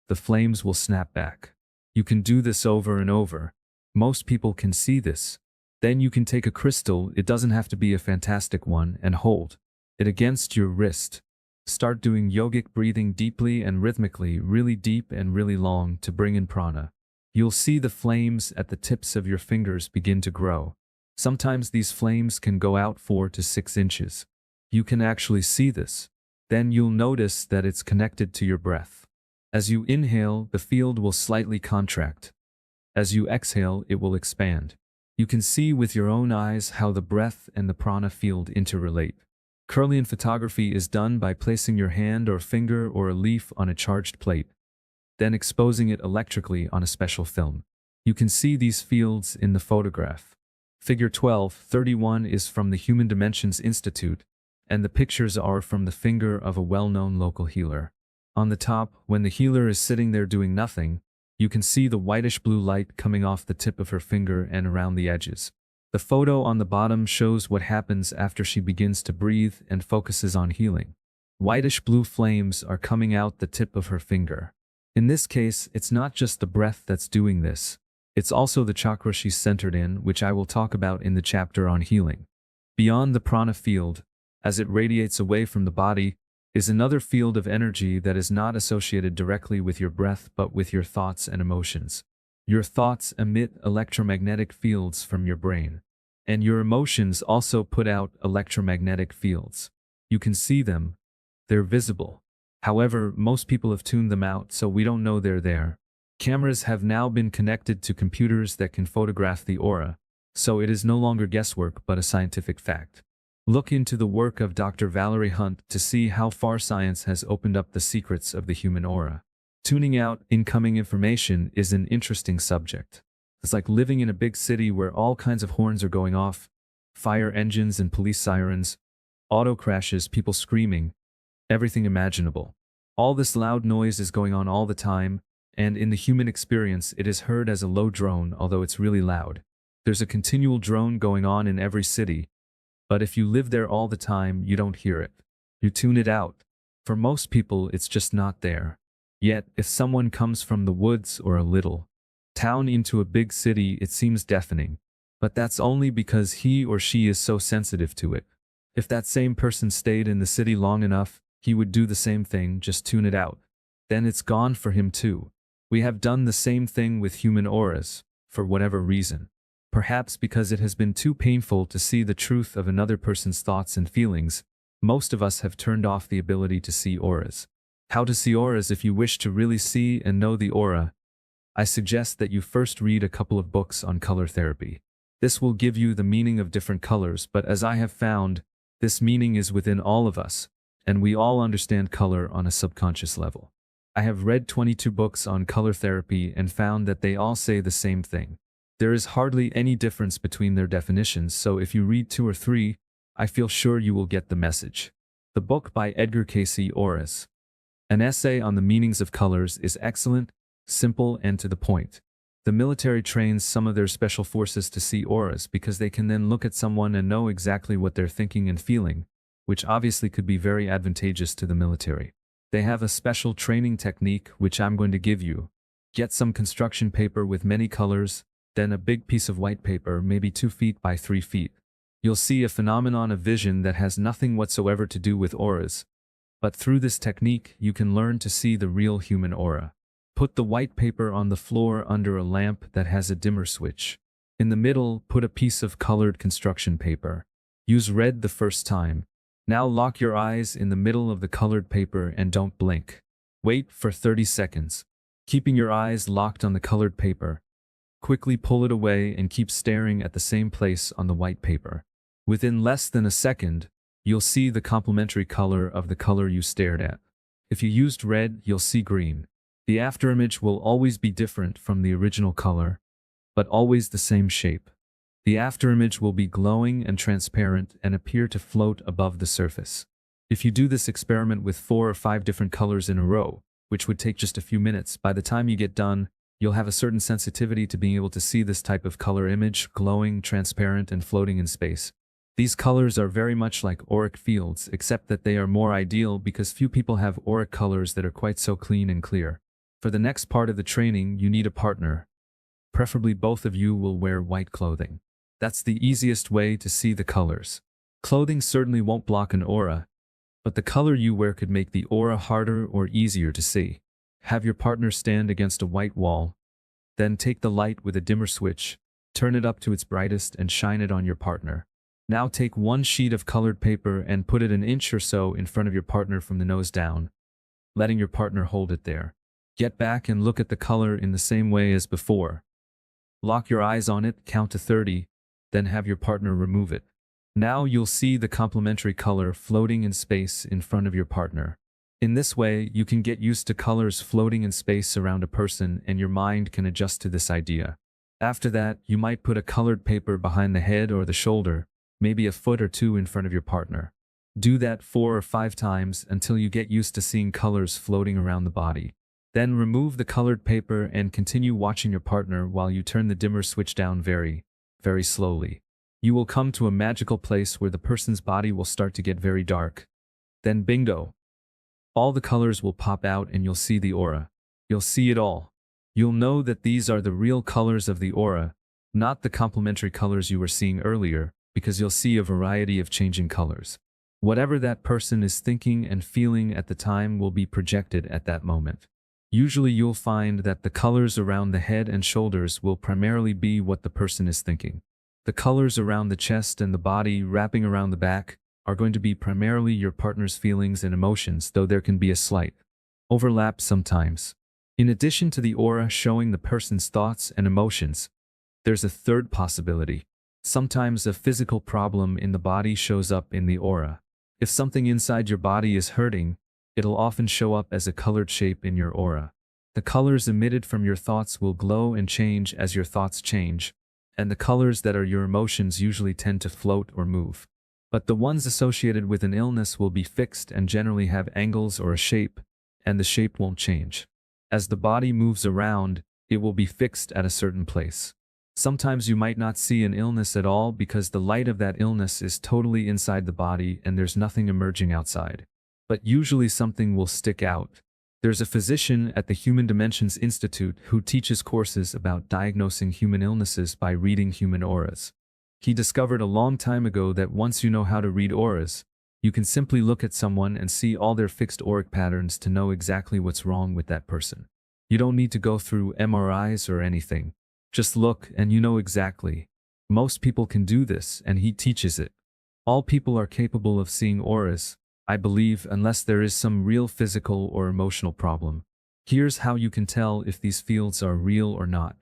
the flames will snap back. You can do this over and over. Most people can see this. Then you can take a crystal, it doesn't have to be a fantastic one, and hold it against your wrist. Start doing yogic breathing deeply and rhythmically, really deep and really long to bring in prana. You'll see the flames at the tips of your fingers begin to grow. Sometimes these flames can go out 4 to 6 inches. You can actually see this. Then you'll notice that it's connected to your breath. As you inhale, the field will slightly contract. As you exhale, it will expand. You can see with your own eyes how the breath and the prana field interrelate. Kirlian photography is done by placing your hand or finger or a leaf on a charged plate, then exposing it electrically on a special film. You can see these fields in the photograph. Figure 12:31 is from the Human Dimensions Institute, and the pictures are from the finger of a well-known local healer. On the top, when the healer is sitting there doing nothing, you can see the whitish-blue light coming off the tip of her finger and around the edges. The photo on the bottom shows what happens after she begins to breathe and focuses on healing. Whitish-blue flames are coming out the tip of her finger. In this case, it's not just the breath that's doing this. It's also the chakra she's centered in, which I will talk about in the chapter on healing. Beyond the prana field, as it radiates away from the body, is another field of energy that is not associated directly with your breath but with your thoughts and emotions. Your thoughts emit electromagnetic fields from your brain, and your emotions also put out electromagnetic fields. You can see them. They're visible. However, most people have tuned them out, so we don't know they're there. Cameras have now been connected to computers that can photograph the aura, so it is no longer guesswork but a scientific fact. Look into the work of Dr. Valerie Hunt to see how far science has opened up the secrets of the human aura. Tuning out incoming information is an interesting subject. It's like living in a big city where all kinds of horns are going off, fire engines and police sirens, auto crashes, people screaming, everything imaginable. All this loud noise is going on all the time, and in the human experience it is heard as a low drone, although it's really loud. There's a continual drone going on in every city, but if you live there all the time, you don't hear it. You tune it out. For most people, it's just not there. Yet, if someone comes from the woods or a little town into a big city, it seems deafening. But that's only because he or she is so sensitive to it. If that same person stayed in the city long enough, he would do the same thing, just tune it out. Then it's gone for him too. We have done the same thing with human auras, for whatever reason. Perhaps because it has been too painful to see the truth of another person's thoughts and feelings, most of us have turned off the ability to see auras. How to see auras? If you wish to really see and know the aura, I suggest that you first read a couple of books on color therapy. This will give you the meaning of different colors, but as I have found, this meaning is within all of us, and we all understand color on a subconscious level. I have read 22 books on color therapy and found that they all say the same thing. There is hardly any difference between their definitions, so if you read 2 or 3, I feel sure you will get the message. The book by Edgar Cayce, Auras. An essay on the meanings of colors, is excellent, simple, and to the point. The military trains some of their special forces to see auras because they can then look at someone and know exactly what they're thinking and feeling, which obviously could be very advantageous to the military. They have a special training technique which I'm going to give you. Get some construction paper with many colors, then a big piece of white paper, maybe 2 feet by 3 feet. You'll see a phenomenon of vision that has nothing whatsoever to do with auras. But through this technique, you can learn to see the real human aura. Put the white paper on the floor under a lamp that has a dimmer switch. In the middle, put a piece of colored construction paper. Use red the first time. Now lock your eyes in the middle of the colored paper and don't blink. Wait for 30 seconds. Keeping your eyes locked on the colored paper. Quickly pull it away and keep staring at the same place on the white paper. Within less than a second, you'll see the complementary color of the color you stared at. If you used red, you'll see green. The afterimage will always be different from the original color, but always the same shape. The afterimage will be glowing and transparent and appear to float above the surface. If you do this experiment with 4 or 5 different colors in a row, which would take just a few minutes, by the time you get done, you'll have a certain sensitivity to being able to see this type of color image, glowing, transparent, and floating in space. These colors are very much like auric fields, except that they are more ideal because few people have auric colors that are quite so clean and clear. For the next part of the training, you need a partner. Preferably both of you will wear white clothing. That's the easiest way to see the colors. Clothing certainly won't block an aura, but the color you wear could make the aura harder or easier to see. Have your partner stand against a white wall. Then take the light with a dimmer switch, turn it up to its brightest and shine it on your partner. Now take one sheet of colored paper and put it an inch or so in front of your partner from the nose down, letting your partner hold it there. Get back and look at the color in the same way as before. Lock your eyes on it, count to 30, then have your partner remove it. Now you'll see the complementary color floating in space in front of your partner. In this way, you can get used to colors floating in space around a person and your mind can adjust to this idea. After that, you might put a colored paper behind the head or the shoulder, maybe a foot or two in front of your partner. Do that 4 or 5 times until you get used to seeing colors floating around the body. Then remove the colored paper and continue watching your partner while you turn the dimmer switch down very, very slowly. You will come to a magical place where the person's body will start to get very dark. Then bingo! All the colors will pop out and you'll see the aura. You'll see it all. You'll know that these are the real colors of the aura, not the complementary colors you were seeing earlier, because you'll see a variety of changing colors. Whatever that person is thinking and feeling at the time will be projected at that moment. Usually you'll find that the colors around the head and shoulders will primarily be what the person is thinking. The colors around the chest and the body wrapping around the back are going to be primarily your partner's feelings and emotions, though there can be a slight overlap sometimes. In addition to the aura showing the person's thoughts and emotions, there's a third possibility. Sometimes a physical problem in the body shows up in the aura. If something inside your body is hurting, it'll often show up as a colored shape in your aura. The colors emitted from your thoughts will glow and change as your thoughts change, and the colors that are your emotions usually tend to float or move. But the ones associated with an illness will be fixed and generally have angles or a shape, and the shape won't change. As the body moves around, it will be fixed at a certain place. Sometimes you might not see an illness at all because the light of that illness is totally inside the body and there's nothing emerging outside. But usually something will stick out. There's a physician at the Human Dimensions Institute who teaches courses about diagnosing human illnesses by reading human auras. He discovered a long time ago that once you know how to read auras, you can simply look at someone and see all their fixed auric patterns to know exactly what's wrong with that person. You don't need to go through MRIs or anything. Just look and you know exactly. Most people can do this and he teaches it. All people are capable of seeing auras, I believe, unless there is some real physical or emotional problem. Here's how you can tell if these fields are real or not.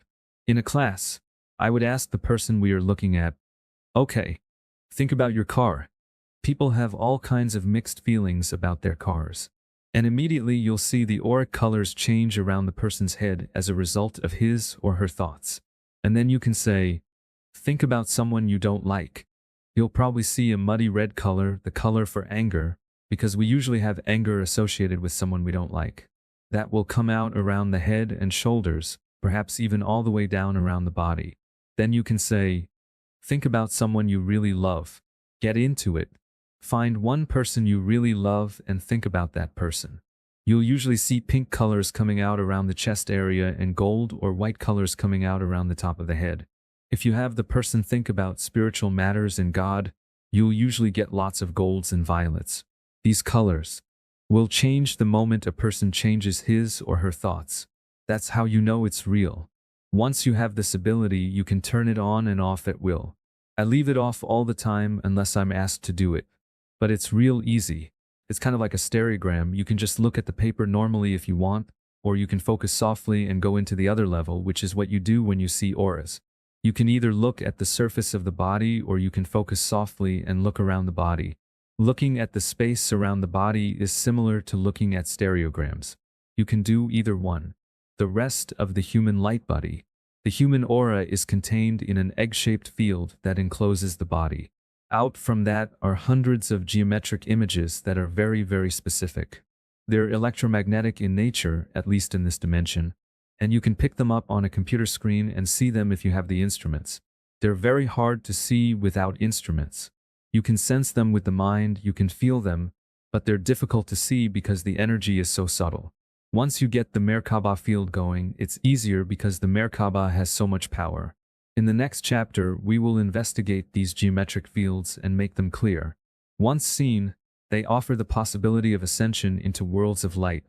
In a class, I would ask the person we are looking at, okay, think about your car. People have all kinds of mixed feelings about their cars. And immediately you'll see the auric colors change around the person's head as a result of his or her thoughts. And then you can say, think about someone you don't like. You'll probably see a muddy red color, the color for anger, because we usually have anger associated with someone we don't like. That will come out around the head and shoulders, perhaps even all the way down around the body. Then you can say, think about someone you really love. Get into it. Find one person you really love and think about that person. You'll usually see pink colors coming out around the chest area and gold or white colors coming out around the top of the head. If you have the person think about spiritual matters and God, you'll usually get lots of golds and violets. These colors will change the moment a person changes his or her thoughts. That's how you know it's real. Once you have this ability, you can turn it on and off at will. I leave it off all the time unless I'm asked to do it. But it's real easy. It's kind of like a stereogram. You can just look at the paper normally if you want, or you can focus softly and go into the other level, which is what you do when you see auras. You can either look at the surface of the body or you can focus softly and look around the body. Looking at the space around the body is similar to looking at stereograms. You can do either one. The rest of the human light body, the human aura, is contained in an egg-shaped field that encloses the body. Out from that are hundreds of geometric images that are very, very specific. They're electromagnetic in nature, at least in this dimension, and you can pick them up on a computer screen and see them if you have the instruments. They're very hard to see without instruments. You can sense them with the mind, you can feel them, but they're difficult to see because the energy is so subtle. Once you get the Mer-Ka-Ba field going, it's easier because the Mer-Ka-Ba has so much power. In the next chapter, we will investigate these geometric fields and make them clear. Once seen, they offer the possibility of ascension into worlds of light,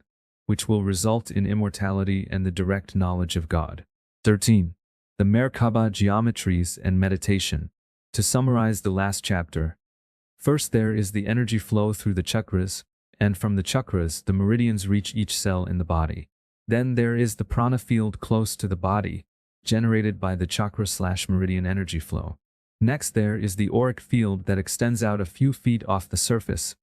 which will result in immortality and the direct knowledge of God. 13. The Mer-Ka-Ba geometries and meditation. To summarize the last chapter, first there is the energy flow through the chakras, and from the chakras the meridians reach each cell in the body. Then there is the prana field close to the body, generated by the chakra/meridian energy flow. Next there is the auric field that extends out a few feet off the surface,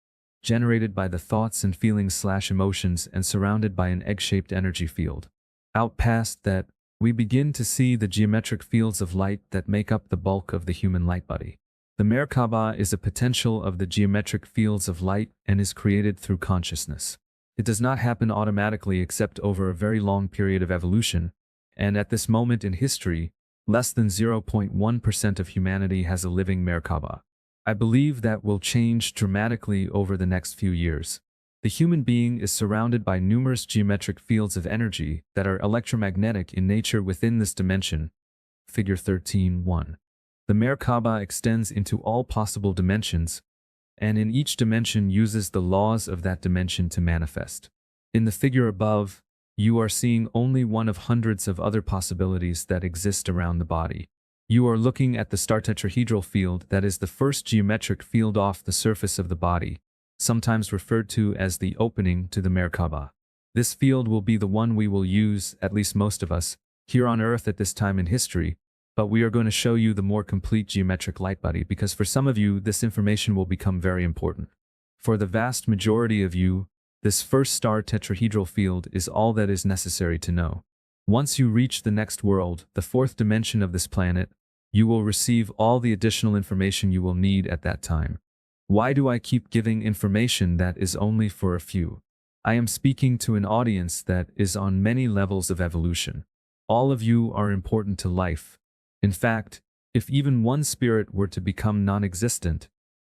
generated by the thoughts and feelings/emotions and surrounded by an egg-shaped energy field. Out past that, we begin to see the geometric fields of light that make up the bulk of the human light body. The Mer-Ka-Ba is a potential of the geometric fields of light and is created through consciousness. It does not happen automatically except over a very long period of evolution, and at this moment in history, less than 0.1% of humanity has a living Mer-Ka-Ba. I believe that will change dramatically over the next few years. The human being is surrounded by numerous geometric fields of energy that are electromagnetic in nature within this dimension. Figure 13.1. The Mer-Ka-Ba extends into all possible dimensions, and in each dimension uses the laws of that dimension to manifest. In the figure above, you are seeing only one of hundreds of other possibilities that exist around the body. You are looking at the star tetrahedral field that is the first geometric field off the surface of the body, sometimes referred to as the opening to the Mer-Ka-Ba. This field will be the one we will use, at least most of us, here on Earth at this time in history, but we are going to show you the more complete geometric light body because for some of you this information will become very important. For the vast majority of you, this first star tetrahedral field is all that is necessary to know. Once you reach the next world, the fourth dimension of this planet, you will receive all the additional information you will need at that time. Why do I keep giving information that is only for a few? I am speaking to an audience that is on many levels of evolution. All of you are important to life. In fact, if even one spirit were to become non-existent,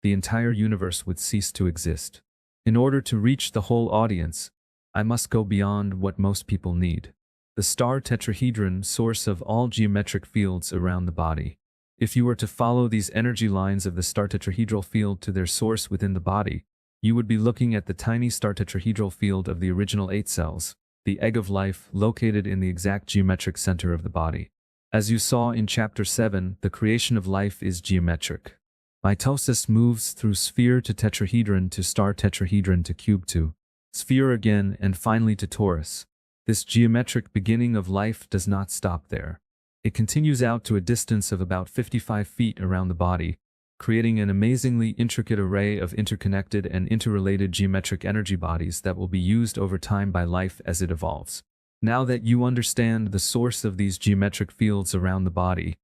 the entire universe would cease to exist. In order to reach the whole audience, I must go beyond what most people need. The star tetrahedron, source of all geometric fields around the body. If you were to follow these energy lines of the star tetrahedral field to their source within the body, you would be looking at the tiny star tetrahedral field of the original 8 cells, the egg of life located in the exact geometric center of the body. As you saw in Chapter 7, the creation of life is geometric. Mitosis moves through sphere to tetrahedron to star tetrahedron to cube to sphere again and finally to torus. This geometric beginning of life does not stop there. It continues out to a distance of about 55 feet around the body, creating an amazingly intricate array of interconnected and interrelated geometric energy bodies that will be used over time by life as it evolves. Now that you understand the source of these geometric fields around the body,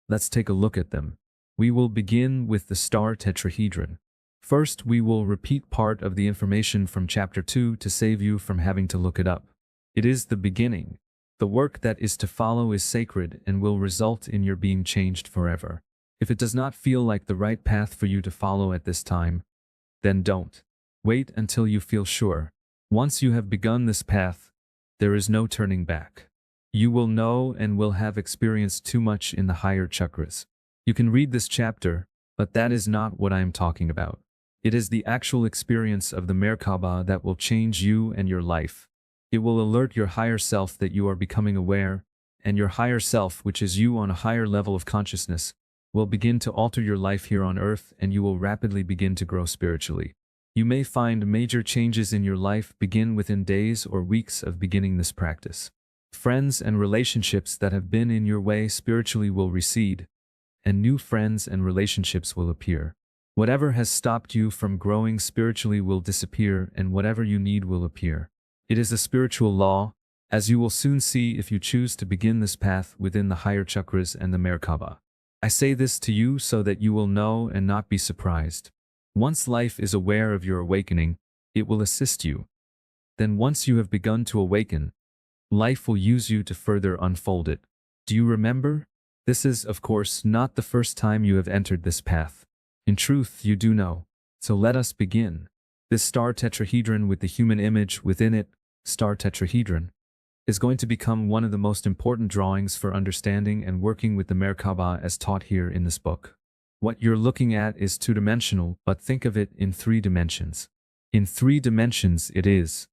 let's take a look at them. We will begin with the star tetrahedron. First, we will repeat part of the information from Chapter 2 to save you from having to look it up. It is the beginning. The work that is to follow is sacred and will result in your being changed forever. If it does not feel like the right path for you to follow at this time, then don't. Wait until you feel sure. Once you have begun this path, there is no turning back. You will know and will have experienced too much in the higher chakras. You can read this chapter, but that is not what I am talking about. It is the actual experience of the Mer-Ka-Ba that will change you and your life. It will alert your higher self that you are becoming aware, and your higher self, which is you on a higher level of consciousness, will begin to alter your life here on earth and you will rapidly begin to grow spiritually. You may find major changes in your life begin within days or weeks of beginning this practice. Friends and relationships that have been in your way spiritually will recede, and new friends and relationships will appear. Whatever has stopped you from growing spiritually will disappear and whatever you need will appear. It is a spiritual law, as you will soon see if you choose to begin this path within the higher chakras and the Mer-Ka-Ba. I say this to you so that you will know and not be surprised. Once life is aware of your awakening, it will assist you. Then once you have begun to awaken, life will use you to further unfold it. Do you remember? This is, of course, not the first time you have entered this path. In truth, you do know. So let us begin. This star tetrahedron with the human image within it, star tetrahedron, is going to become one of the most important drawings for understanding and working with the Mer-Ka-Ba as taught here in this book. What you're looking at is two-dimensional, but think of it in 3 dimensions. In 3 dimensions it is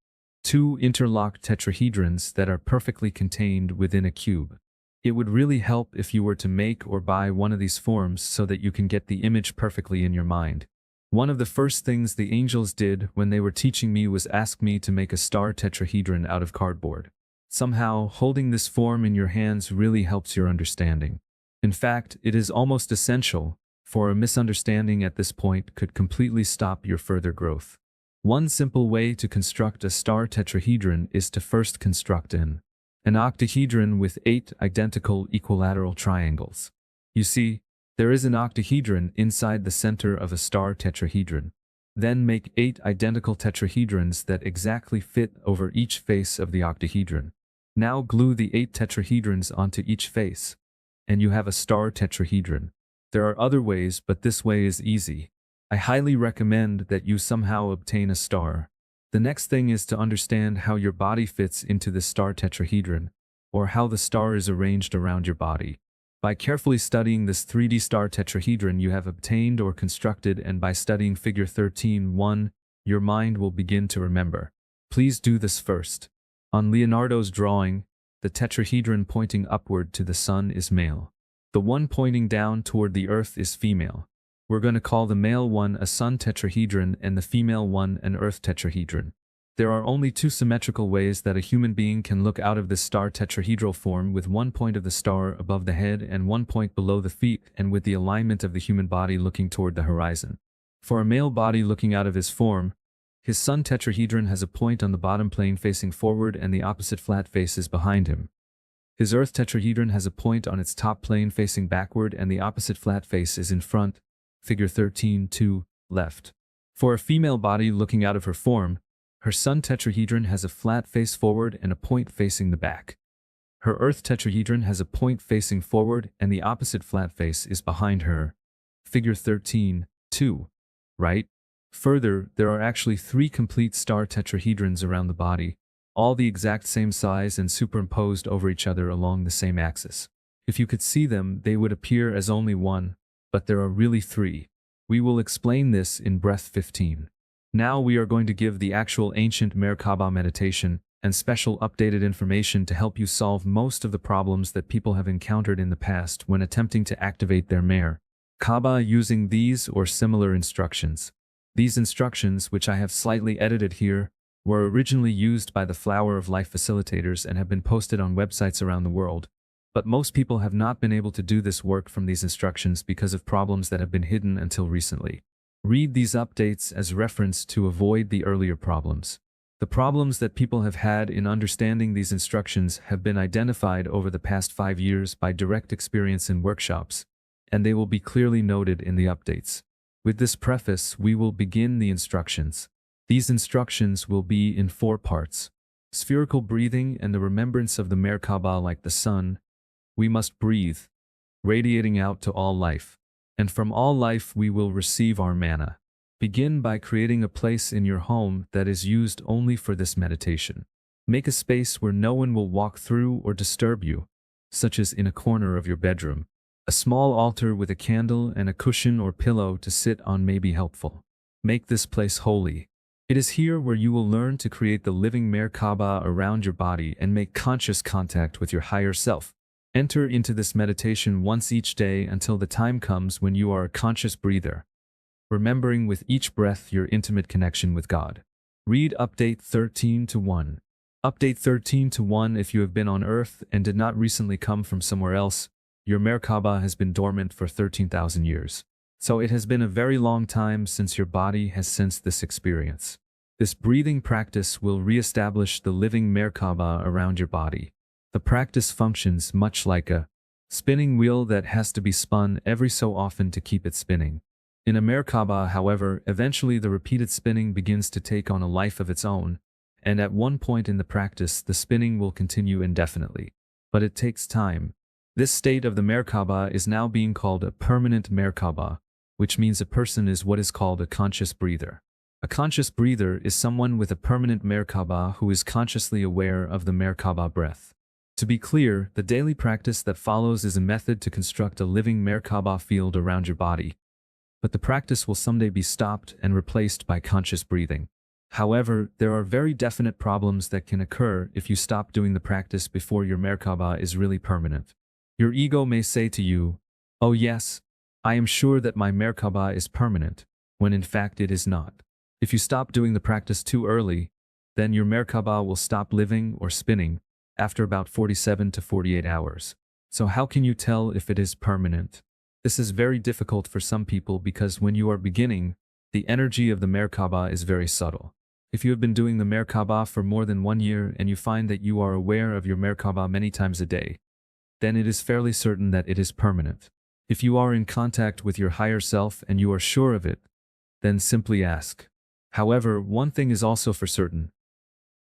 2 interlocked tetrahedrons that are perfectly contained within a cube. It would really help if you were to make or buy one of these forms so that you can get the image perfectly in your mind. One of the first things the angels did when they were teaching me was ask me to make a star tetrahedron out of cardboard. Somehow, holding this form in your hands really helps your understanding. In fact, it is almost essential, for a misunderstanding at this point could completely stop your further growth. One simple way to construct a star tetrahedron is to first construct an octahedron with 8 identical equilateral triangles. You see, there is an octahedron inside the center of a star tetrahedron. Then make 8 identical tetrahedrons that exactly fit over each face of the octahedron. Now glue the 8 tetrahedrons onto each face, and you have a star tetrahedron. There are other ways, but this way is easy. I highly recommend that you somehow obtain a star. The next thing is to understand how your body fits into the star tetrahedron, or how the star is arranged around your body. By carefully studying this 3D star tetrahedron you have obtained or constructed, and by studying figure 13.1, your mind will begin to remember. Please do this first. On Leonardo's drawing, the tetrahedron pointing upward to the sun is male. The one pointing down toward the earth is female. We're going to call the male one a sun tetrahedron and the female one an earth tetrahedron. There are only 2 symmetrical ways that a human being can look out of this star tetrahedral form, with one point of the star above the head and one point below the feet, and with the alignment of the human body looking toward the horizon. For a male body looking out of his form, his sun tetrahedron has a point on the bottom plane facing forward and the opposite flat face is behind him. His earth tetrahedron has a point on its top plane facing backward and the opposite flat face is in front, figure 13.2, left. For a female body looking out of her form, her sun tetrahedron has a flat face forward and a point facing the back. Her earth tetrahedron has a point facing forward and the opposite flat face is behind her, figure 13.2, right? Further, there are actually 3 complete star tetrahedrons around the body, all the exact same size and superimposed over each other along the same axis. If you could see them, they would appear as only one, but there are really 3. We will explain this in breath 15. Now we are going to give the actual ancient Mer-Ka-Ba meditation and special updated information to help you solve most of the problems that people have encountered in the past when attempting to activate their Mer-Ka-Ba using these or similar instructions. These instructions, which I have slightly edited here, were originally used by the Flower of Life facilitators and have been posted on websites around the world. But most people have not been able to do this work from these instructions because of problems that have been hidden until recently. Read these updates as reference to avoid the earlier problems. The problems that people have had in understanding these instructions have been identified over the past 5 years by direct experience in workshops, and they will be clearly noted in the updates. With this preface, we will begin the instructions. These instructions will be in 4 parts. Spherical breathing and the remembrance of the Mer-Ka-Ba like the sun. We must breathe, radiating out to all life. And from all life we will receive our mana. Begin by creating a place in your home that is used only for this meditation. Make a space where no one will walk through or disturb you, such as in a corner of your bedroom. A small altar with a candle and a cushion or pillow to sit on may be helpful. Make this place holy. It is here where you will learn to create the living Mer-Ka-Ba around your body and make conscious contact with your higher self. Enter into this meditation once each day until the time comes when you are a conscious breather, remembering with each breath your intimate connection with God. Read Update 13.1. Update 13.1. If you have been on Earth and did not recently come from somewhere else, your Mer-Ka-Ba has been dormant for 13,000 years. So it has been a very long time since your body has sensed this experience. This breathing practice will re-establish the living Mer-Ka-Ba around your body. The practice functions much like a spinning wheel that has to be spun every so often to keep it spinning. In a Mer-Ka-Ba, however, eventually the repeated spinning begins to take on a life of its own, and at one point in the practice the spinning will continue indefinitely. But it takes time. This state of the Mer-Ka-Ba is now being called a permanent Mer-Ka-Ba, which means a person is what is called a conscious breather. A conscious breather is someone with a permanent Mer-Ka-Ba who is consciously aware of the Mer-Ka-Ba breath. To be clear, the daily practice that follows is a method to construct a living Mer-Ka-Ba field around your body. But the practice will someday be stopped and replaced by conscious breathing. However, there are very definite problems that can occur if you stop doing the practice before your Mer-Ka-Ba is really permanent. Your ego may say to you, "Oh yes, I am sure that my Mer-Ka-Ba is permanent," when in fact it is not. If you stop doing the practice too early, then your Mer-Ka-Ba will stop living or spinning after about 47 to 48 hours. So how can you tell if it is permanent? This is very difficult for some people because when you are beginning, the energy of the Mer-Ka-Ba is very subtle. If you have been doing the Mer-Ka-Ba for more than 1 year and you find that you are aware of your Mer-Ka-Ba many times a day, then it is fairly certain that it is permanent. If you are in contact with your higher self and you are sure of it, then simply ask. However, one thing is also for certain.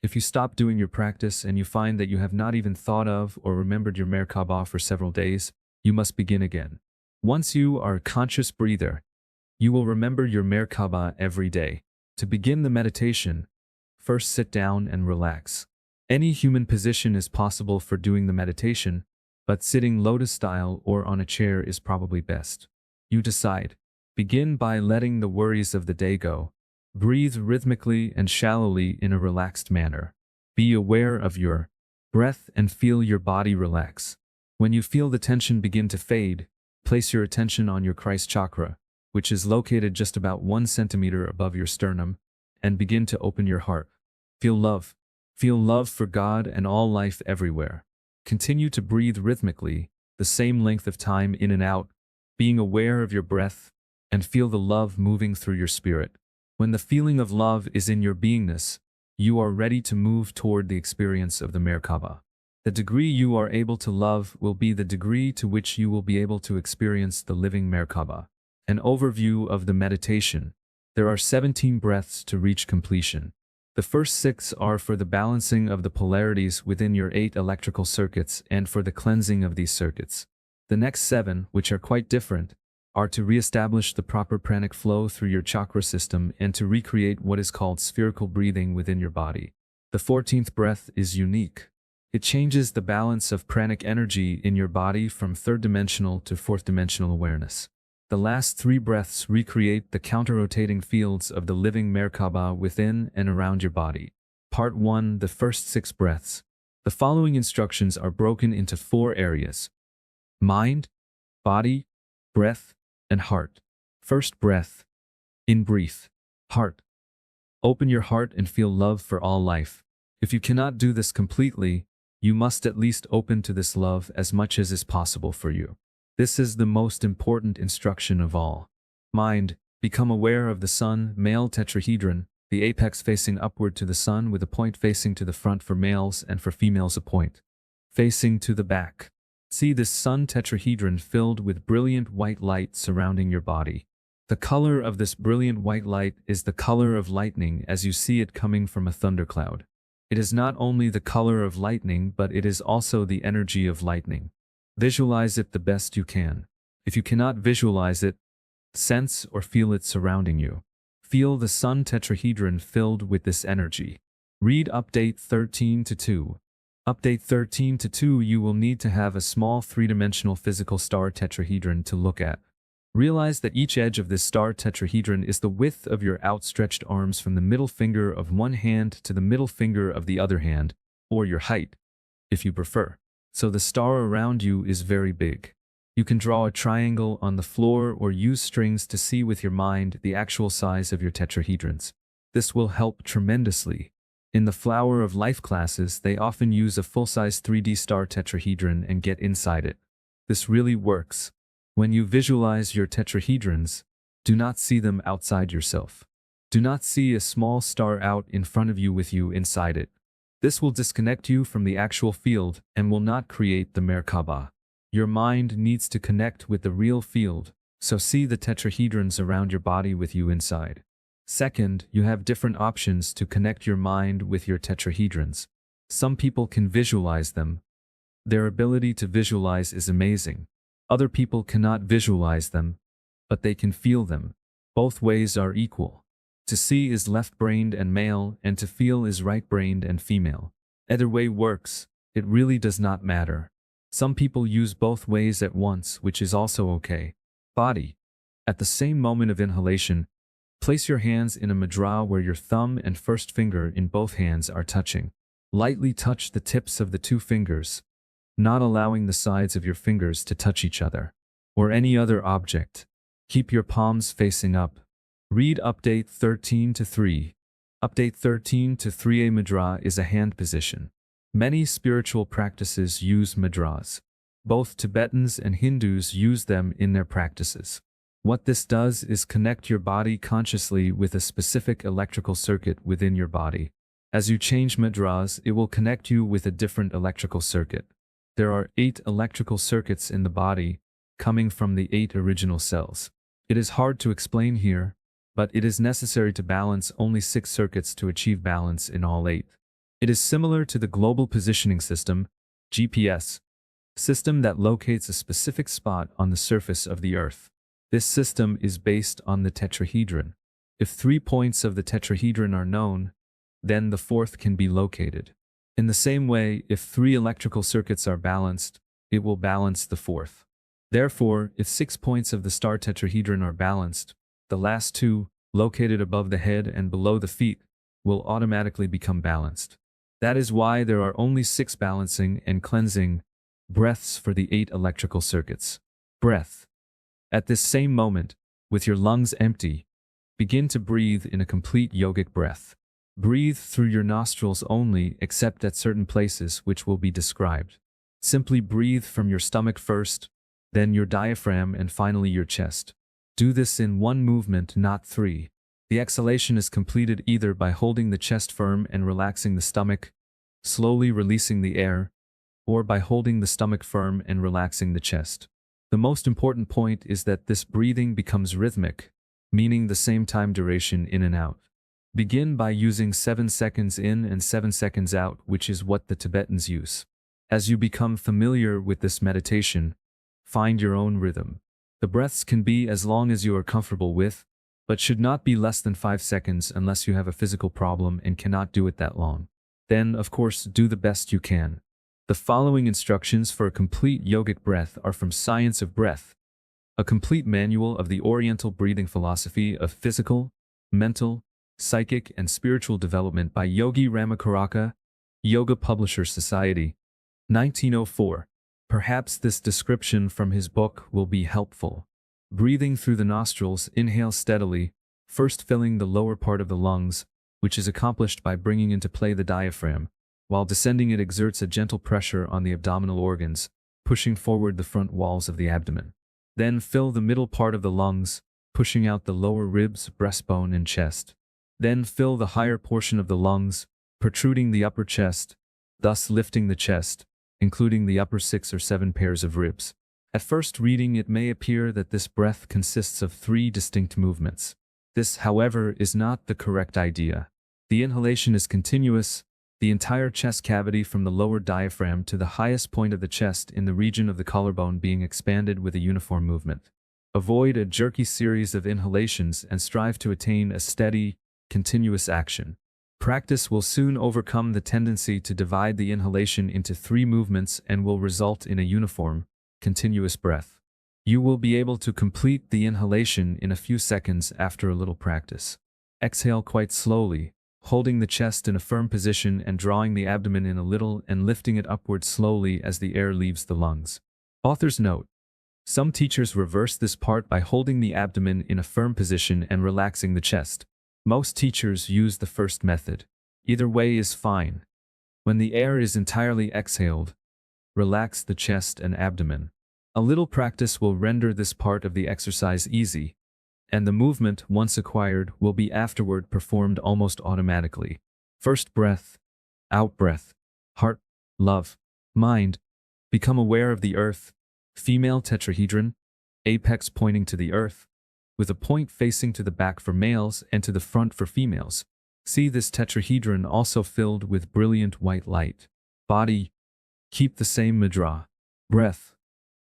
If you stop doing your practice and you find that you have not even thought of or remembered your Mer-Ka-Ba for several days, you must begin again. Once you are a conscious breather, you will remember your Mer-Ka-Ba every day. To begin the meditation, first sit down and relax. Any human position is possible for doing the meditation, but sitting lotus style or on a chair is probably best. You decide. Begin by letting the worries of the day go. Breathe rhythmically and shallowly in a relaxed manner. Be aware of your breath and feel your body relax. When you feel the tension begin to fade, place your attention on your Christ chakra, which is located just about 1 centimeter above your sternum, and begin to open your heart. Feel love. Feel love for God and all life everywhere. Continue to breathe rhythmically, the same length of time in and out, being aware of your breath, and feel the love moving through your spirit. When the feeling of love is in your beingness, you are ready to move toward the experience of the Mer-Ka-Ba. The degree you are able to love will be the degree to which you will be able to experience the living Mer-Ka-Ba. An overview of the meditation. There are 17 breaths to reach completion. The first 6 are for the balancing of the polarities within your 8 electrical circuits and for the cleansing of these circuits. The next 7, which are quite different, are to re-establish the proper pranic flow through your chakra system and to recreate what is called spherical breathing within your body. The 14th breath is unique. It changes the balance of pranic energy in your body from 3rd-dimensional to 4th-dimensional awareness. The last 3 breaths recreate the counter-rotating fields of the living Mer-Ka-Ba within and around your body. Part 1, the first 6 breaths. The following instructions are broken into 4 areas: mind, body, breath, and heart. First breath. In brief. Heart. Open your heart and feel love for all life. If you cannot do this completely, you must at least open to this love as much as is possible for you. This is the most important instruction of all. Mind. Become aware of the sun, male tetrahedron, the apex facing upward to the sun with a point facing to the front for males and for females a point facing to the back. See this sun tetrahedron filled with brilliant white light surrounding your body. The color of this brilliant white light is the color of lightning as you see it coming from a thundercloud. It is not only the color of lightning, but it is also the energy of lightning. Visualize it the best you can. If you cannot visualize it, sense or feel it surrounding you. Feel the sun tetrahedron filled with this energy. Read Update 13-2. Update 13-2. You will need to have a small 3-dimensional physical star tetrahedron to look at. Realize that each edge of this star tetrahedron is the width of your outstretched arms from the middle finger of one hand to the middle finger of the other hand, or your height, if you prefer. So the star around you is very big. You can draw a triangle on the floor or use strings to see with your mind the actual size of your tetrahedrons. This will help tremendously. In the Flower of Life classes, they often use a full-size 3D star tetrahedron and get inside it. This really works. When you visualize your tetrahedrons, do not see them outside yourself. Do not see a small star out in front of you with you inside it. This will disconnect you from the actual field and will not create the Mer-Ka-Ba. Your mind needs to connect with the real field, so see the tetrahedrons around your body with you inside. Second, you have different options to connect your mind with your tetrahedrons. Some people can visualize them. Their ability to visualize is amazing. Other people cannot visualize them. but they can feel them. Both ways are equal. To see is left-brained and male, and to feel is right-brained and female. Either way works, it really does not matter. Some people use both ways at once, which is also okay. Body. At the same moment of inhalation, place your hands in a mudra where your thumb and first finger in both hands are touching. Lightly touch the tips of the two fingers, not allowing the sides of your fingers to touch each other or any other object. Keep your palms facing up. Read Update 13-3. Update 13-3A mudra is a hand position. Many spiritual practices use mudras. Both Tibetans and Hindus use them in their practices. What this does is connect your body consciously with a specific electrical circuit within your body. As you change mudras, it will connect you with a different electrical circuit. There are 8 electrical circuits in the body, coming from the 8 original cells. It is hard to explain here, but it is necessary to balance only 6 circuits to achieve balance in all 8. It is similar to the Global Positioning System, GPS, system that locates a specific spot on the surface of the Earth. This system is based on the tetrahedron. If 3 points of the tetrahedron are known, then the 4th can be located. In the same way, if 3 electrical circuits are balanced, it will balance the 4th. Therefore, if 6 points of the star tetrahedron are balanced, the last 2, located above the head and below the feet, will automatically become balanced. That is why there are only 6 balancing and cleansing breaths for the 8 electrical circuits. Breath. At this same moment, with your lungs empty, begin to breathe in a complete yogic breath. Breathe through your nostrils only, except at certain places which will be described. Simply breathe from your stomach first, then your diaphragm, and finally your chest. Do this in 1 movement, not 3. The exhalation is completed either by holding the chest firm and relaxing the stomach, slowly releasing the air, or by holding the stomach firm and relaxing the chest. The most important point is that this breathing becomes rhythmic, meaning the same time duration in and out. Begin by using 7 seconds in and 7 seconds out, which is what the Tibetans use. As you become familiar with this meditation, find your own rhythm. The breaths can be as long as you are comfortable with, but should not be less than 5 seconds unless you have a physical problem and cannot do it that long. Then, of course, do the best you can. The following instructions for a complete yogic breath are from Science of Breath, a complete manual of the Oriental breathing philosophy of physical, mental, psychic, and spiritual development by Yogi Ramakaraka, Yoga Publishers Society, 1904. Perhaps this description from his book will be helpful. Breathing through the nostrils, inhale steadily, first filling the lower part of the lungs, which is accomplished by bringing into play the diaphragm. While descending, it exerts a gentle pressure on the abdominal organs, pushing forward the front walls of the abdomen. Then fill the middle part of the lungs, pushing out the lower ribs, breastbone, and chest. Then fill the higher portion of the lungs, protruding the upper chest, thus lifting the chest, including the upper 6 or 7 pairs of ribs. At first reading, it may appear that this breath consists of 3 distinct movements. This, however, is not the correct idea. The inhalation is continuous, the entire chest cavity from the lower diaphragm to the highest point of the chest in the region of the collarbone being expanded with a uniform movement. Avoid a jerky series of inhalations and strive to attain a steady, continuous action. Practice will soon overcome the tendency to divide the inhalation into 3 movements and will result in a uniform, continuous breath. You will be able to complete the inhalation in a few seconds after a little practice. Exhale quite slowly, holding the chest in a firm position and drawing the abdomen in a little and lifting it upward slowly as the air leaves the lungs. Author's note: some teachers reverse this part by holding the abdomen in a firm position and relaxing the chest. Most teachers use the first method. Either way is fine. When the air is entirely exhaled, relax the chest and abdomen. A little practice will render this part of the exercise easy, and the movement, once acquired, will be afterward performed almost automatically. First breath, out breath, heart, love, mind. Become aware of the earth, female tetrahedron, apex pointing to the earth, with a point facing to the back for males and to the front for females. See this tetrahedron also filled with brilliant white light. Body, keep the same mudra. Breath,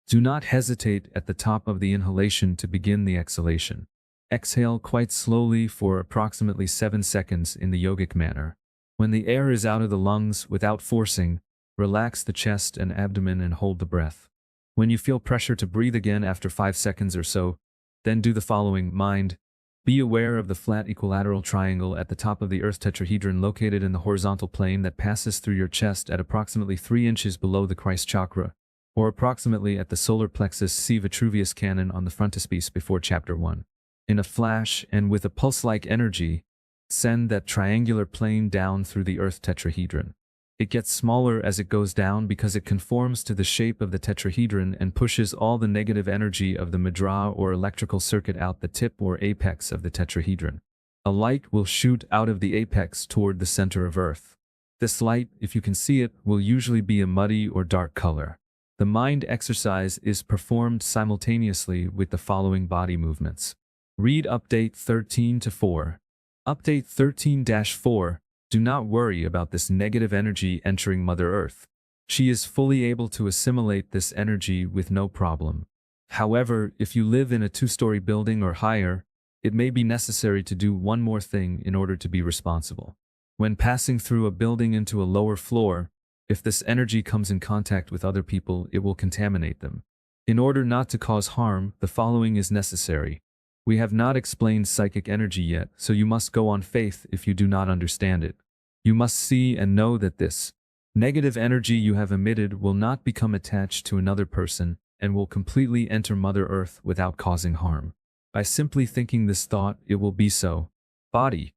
Do not hesitate at the top of the inhalation to begin the exhalation. Exhale quite slowly for approximately 7 seconds in the yogic manner. When the air is out of the lungs without forcing, relax the chest and abdomen and hold the breath. When you feel pressure to breathe again after 5 seconds or so, then do the following. Mind, be aware of the flat equilateral triangle at the top of the earth tetrahedron located in the horizontal plane that passes through your chest at approximately 3 inches below the Christ chakra, or approximately at the solar plexus. See Vitruvius Canon on the frontispiece before chapter 1. In a flash and with a pulse-like energy, send that triangular plane down through the earth tetrahedron. It gets smaller as it goes down because it conforms to the shape of the tetrahedron and pushes all the negative energy of the madra or electrical circuit out the tip or apex of the tetrahedron. A light will shoot out of the apex toward the center of Earth. This light, if you can see it, will usually be a muddy or dark color. The mind exercise is performed simultaneously with the following body movements. Read Update 13-4. Update 13-4. Do not worry about this negative energy entering Mother Earth. She is fully able to assimilate this energy with no problem. However, if you live in a 2-story building or higher, it may be necessary to do one more thing in order to be responsible. When passing through a building into a lower floor, if this energy comes in contact with other people, it will contaminate them. In order not to cause harm, the following is necessary. We have not explained psychic energy yet, so you must go on faith if you do not understand it. You must see and know that this negative energy you have emitted will not become attached to another person and will completely enter Mother Earth without causing harm. By simply thinking this thought, it will be so. Body.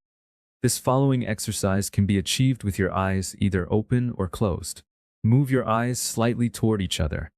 This following exercise can be achieved with your eyes either open or closed. Move your eyes slightly toward each other.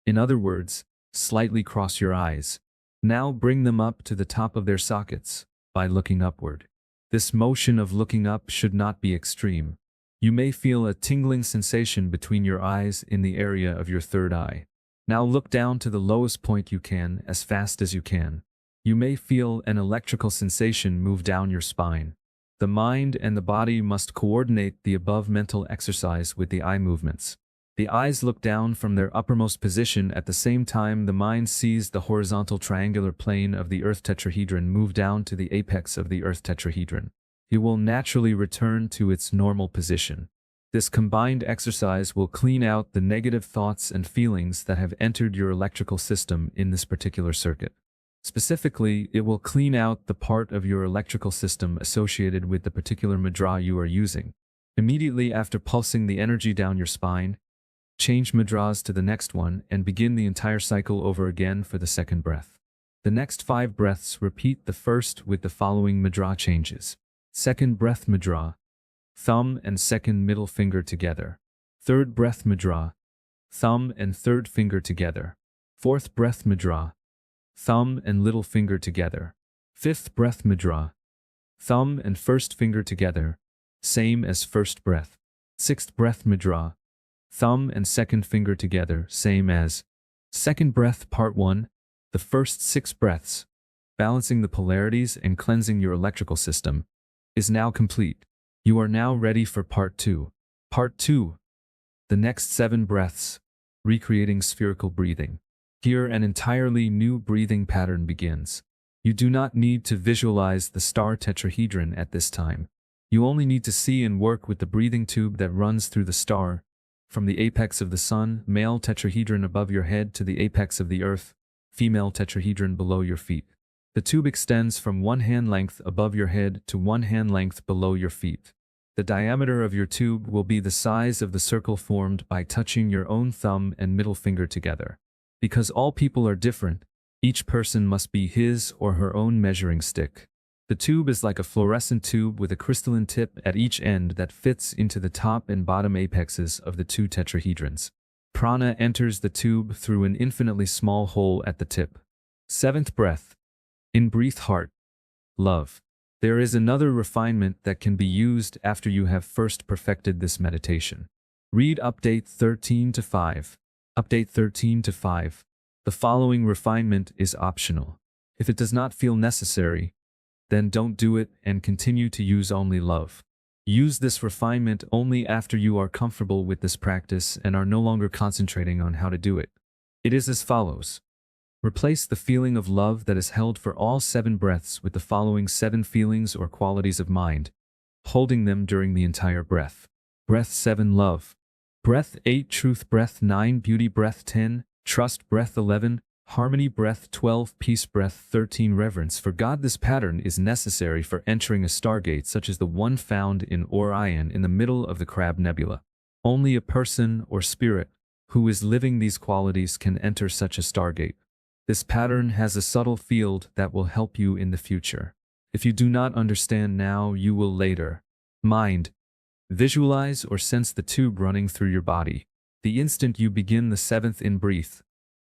In other words, slightly cross your eyes. Now bring them up to the top of their sockets by looking upward. This motion of looking up should not be extreme. You may feel a tingling sensation between your eyes in the area of your third eye. Now look down to the lowest point you can as fast as you can. You may feel an electrical sensation move down your spine. The mind and the body must coordinate the above mental exercise with the eye movements. The eyes look down from their uppermost position at the same time the mind sees the horizontal triangular plane of the earth tetrahedron move down to the apex of the earth tetrahedron. It will naturally return to its normal position. This combined exercise will clean out the negative thoughts and feelings that have entered your electrical system in this particular circuit. Specifically, it will clean out the part of your electrical system associated with the particular mudra you are using. Immediately after pulsing the energy down your spine, change mudras to the next one and begin the entire cycle over again for the second breath. The next 5 breaths repeat the first with the following mudra changes. Second breath mudra, thumb and second middle finger together. Third breath mudra, thumb and third finger together. Fourth breath mudra, thumb and little finger together. Fifth breath mudra, thumb and first finger together, same as first breath. Sixth breath mudra, thumb and second finger together, same as second breath. Part 1. The first 6 breaths, balancing the polarities and cleansing your electrical system, is now complete. You are now ready for Part 2. Part 2. The next 7 breaths, recreating spherical breathing. Here an entirely new breathing pattern begins. You do not need to visualize the star tetrahedron at this time. You only need to see and work with the breathing tube that runs through the star, from the apex of the sun, male tetrahedron above your head, to the apex of the earth, female tetrahedron below your feet. The tube extends from 1 hand length above your head to 1 hand length below your feet. The diameter of your tube will be the size of the circle formed by touching your own thumb and middle finger together. Because all people are different, each person must be his or her own measuring stick. The tube is like a fluorescent tube with a crystalline tip at each end that fits into the top and bottom apexes of the 2 tetrahedrons. Prana enters the tube through an infinitely small hole at the tip. 7th breath. In breathe heart. Love. There is another refinement that can be used after you have first perfected this meditation. Read Update 13-5. Update 13-5. The following refinement is optional. If it does not feel necessary, then don't do it and continue to use only love. Use this refinement only after you are comfortable with this practice and are no longer concentrating on how to do it. It is as follows. Replace the feeling of love that is held for all 7 breaths with the following 7 feelings or qualities of mind, holding them during the entire breath. Breath 7 love. Breath 8 truth. Breath 9 beauty. Breath 10 trust. Breath 11 harmony. Breath 12 peace. Breath 13 reverence for God. This pattern is necessary for entering a stargate such as the one found in Orion in the middle of the Crab Nebula. Only a person or spirit who is living these qualities can enter such a stargate. This pattern has a subtle field that will help you in the future. If you do not understand now, you will later. Mind. Visualize or sense the tube running through your body. The instant you begin the 7th in-breath,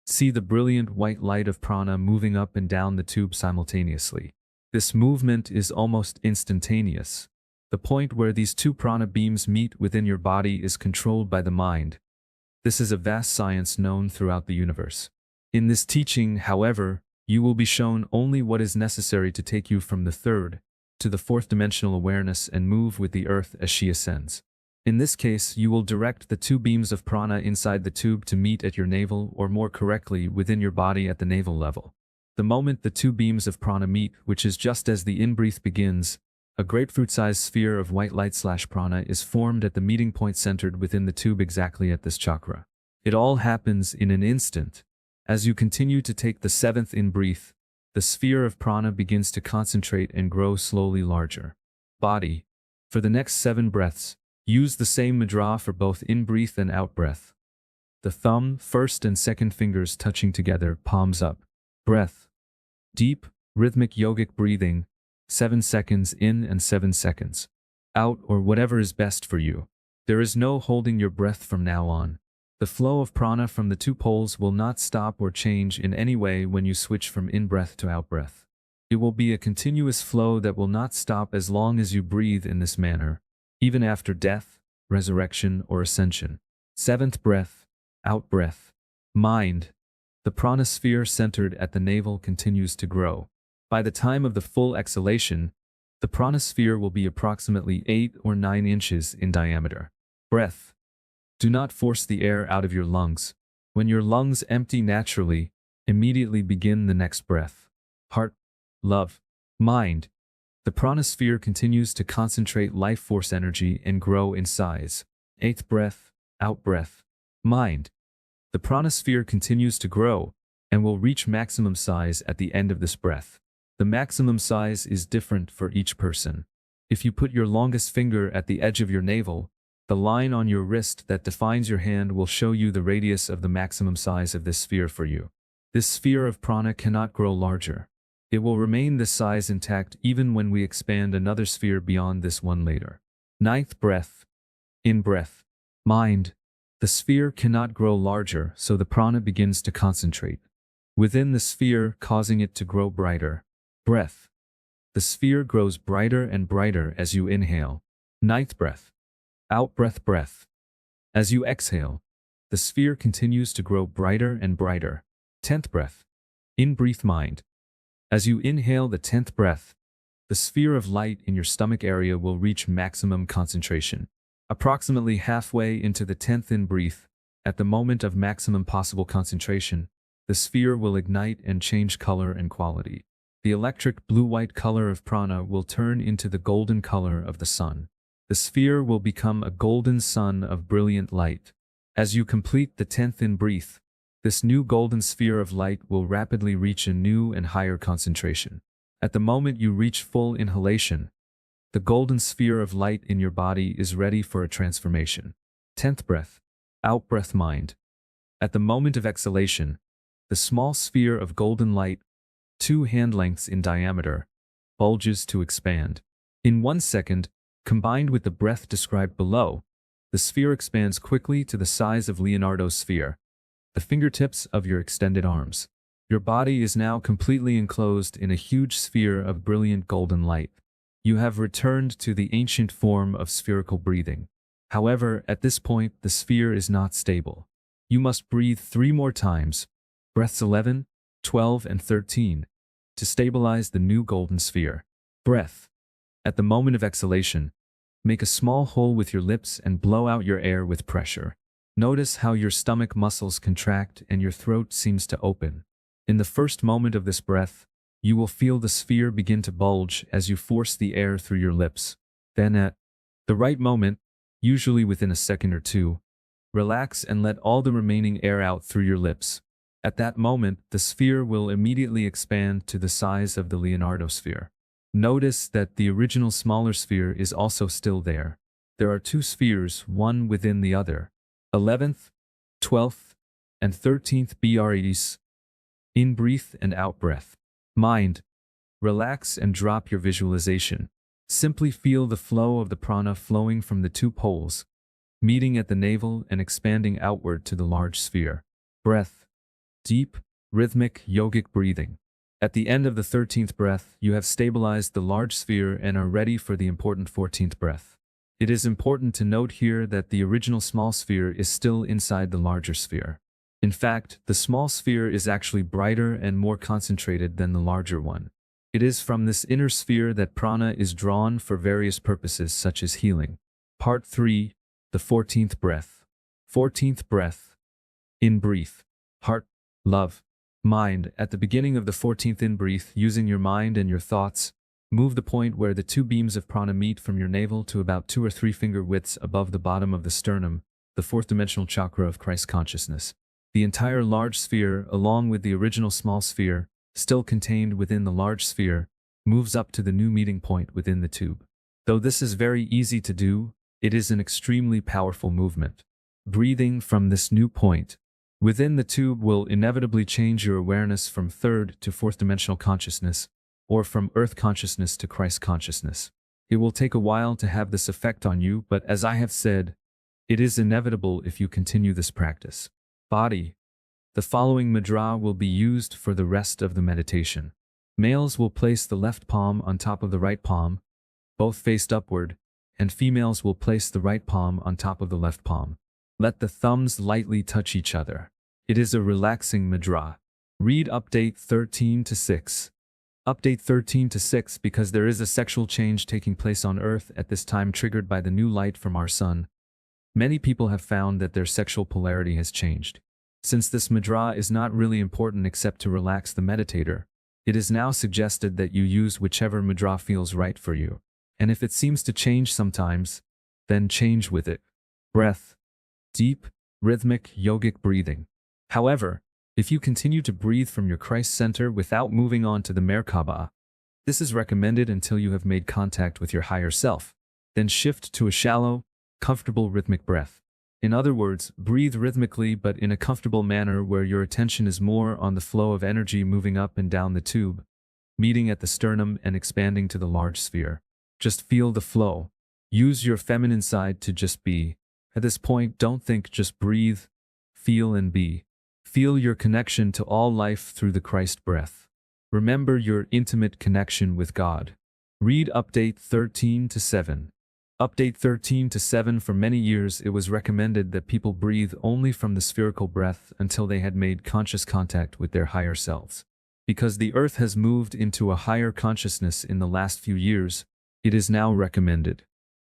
see the brilliant white light of prana moving up and down the tube simultaneously. This movement is almost instantaneous. The point where these 2 prana beams meet within your body is controlled by the mind. This is a vast science known throughout the universe. In this teaching, however, you will be shown only what is necessary to take you from the 3rd to the 4th dimensional awareness and move with the earth as she ascends. In this case, you will direct the 2 beams of prana inside the tube to meet at your navel, or more correctly, within your body at the navel level. The moment the 2 beams of prana meet, which is just as the in-breath begins, a grapefruit-sized sphere of white light/prana is formed at the meeting point centered within the tube exactly at this chakra. It all happens in an instant. As you continue to take the 7th in-breath, the sphere of prana begins to concentrate and grow slowly larger. Body. For the next 7 breaths, use the same mudra for both in-breath and out-breath. The thumb, 1st and 2nd fingers touching together, palms up. Breath. Deep, rhythmic yogic breathing, 7 seconds in and 7 seconds out, or whatever is best for you. There is no holding your breath from now on. The flow of prana from the 2 poles will not stop or change in any way when you switch from in-breath to out-breath. It will be a continuous flow that will not stop as long as you breathe in this manner, even after death, resurrection, or ascension. 7th breath, out-breath. Mind. The prana sphere centered at the navel continues to grow. By the time of the full exhalation, the prana sphere will be approximately 8 or 9 inches in diameter. Breath. Do not force the air out of your lungs. When your lungs empty naturally, immediately begin the next breath. Heart. Love. Mind. The prana sphere continues to concentrate life force energy and grow in size. 8th breath, out breath. Mind. The prana sphere continues to grow and will reach maximum size at the end of this breath. The maximum size is different for each person. If you put your longest finger at the edge of your navel, the line on your wrist that defines your hand will show you the radius of the maximum size of this sphere for you. This sphere of prana cannot grow larger. It will remain this size intact even when we expand another sphere beyond this one later. 9th breath. In-breath. Mind. The sphere cannot grow larger, so the prana begins to concentrate within the sphere, causing it to grow brighter. Breath. The sphere grows brighter and brighter as you inhale. 9th breath. Out-breath. Breath. As you exhale, the sphere continues to grow brighter and brighter. 10th breath. In-breath. Mind. As you inhale the 10th breath, the sphere of light in your stomach area will reach maximum concentration. Approximately halfway into the 10th in-breath, at the moment of maximum possible concentration, the sphere will ignite and change color and quality. The electric blue-white color of prana will turn into the golden color of the sun. The sphere will become a golden sun of brilliant light. As you complete the 10th in-breath, this new golden sphere of light will rapidly reach a new and higher concentration. At the moment you reach full inhalation, the golden sphere of light in your body is ready for a transformation. 10th breath. Out-breath. Mind. At the moment of exhalation, the small sphere of golden light, 2 hand lengths in diameter, bulges to expand. In 1 second, combined with the breath described below, the sphere expands quickly to the size of Leonardo's sphere, the fingertips of your extended arms. Your body is now completely enclosed in a huge sphere of brilliant golden light. You have returned to the ancient form of spherical breathing. However, at this point, the sphere is not stable. You must breathe 3 more times, breaths 11, 12, and 13, to stabilize the new golden sphere. Breath. At the moment of exhalation, make a small hole with your lips and blow out your air with pressure. Notice how your stomach muscles contract and your throat seems to open. In the first moment of this breath, you will feel the sphere begin to bulge as you force the air through your lips. Then at the right moment, usually within a second or two, relax and let all the remaining air out through your lips. At that moment, the sphere will immediately expand to the size of the Leonardo sphere. Notice that the original smaller sphere is also still there. There are two spheres, one within the other. 11th, 12th, and 13th BREs. In-breath and out-breath. Mind. Relax and drop your visualization. Simply feel the flow of the prana flowing from the two poles, meeting at the navel and expanding outward to the large sphere. Breath. Deep, rhythmic, yogic breathing. At the end of the 13th breath, you have stabilized the large sphere and are ready for the important 14th breath. It is important to note here that the original small sphere is still inside the larger sphere. In fact, the small sphere is actually brighter and more concentrated than the larger one. It is from this inner sphere that prana is drawn for various purposes such as healing. Part 3, the 14th breath. 14th breath. In-breath. Heart, love, mind. At the beginning of the 14th in-breath, using your mind and your thoughts, move the point where the two beams of prana meet from your navel to about 2 or 3 finger widths above the bottom of the sternum, the fourth dimensional chakra of Christ consciousness. The entire large sphere, along with the original small sphere, still contained within the large sphere, moves up to the new meeting point within the tube. Though this is very easy to do, it is an extremely powerful movement. Breathing from this new point within the tube will inevitably change your awareness from third to fourth dimensional consciousness, or from earth consciousness to Christ consciousness. It will take a while to have this effect on you, but as I have said, it is inevitable if you continue this practice. Body. The following mudra will be used for the rest of the meditation. Males will place the left palm on top of the right palm, both faced upward, and females will place the right palm on top of the left palm. Let the thumbs lightly touch each other. It is a relaxing mudra. Read update 13 to 6. Update 13 to 6 because there is a sexual change taking place on Earth at this time triggered by the new light from our sun. Many people have found that their sexual polarity has changed. Since this mudra is not really important except to relax the meditator, it is now suggested that you use whichever mudra feels right for you. And if it seems to change sometimes, then change with it. Breath. Deep, rhythmic, yogic breathing. However, if you continue to breathe from your Christ center without moving on to the Mer-Ka-Ba, this is recommended until you have made contact with your higher self. Then shift to a shallow, comfortable rhythmic breath. In other words, breathe rhythmically but in a comfortable manner where your attention is more on the flow of energy moving up and down the tube, meeting at the sternum and expanding to the large sphere. Just feel the flow. Use your feminine side to just be. At this point, don't think, just breathe, feel and be. Feel your connection to all life through the Christ breath. Remember your intimate connection with God. Read update 13 to 7. Update 13 to 7. For many years, it was recommended that people breathe only from the spherical breath until they had made conscious contact with their higher selves. Because the earth has moved into a higher consciousness in the last few years, it is now recommended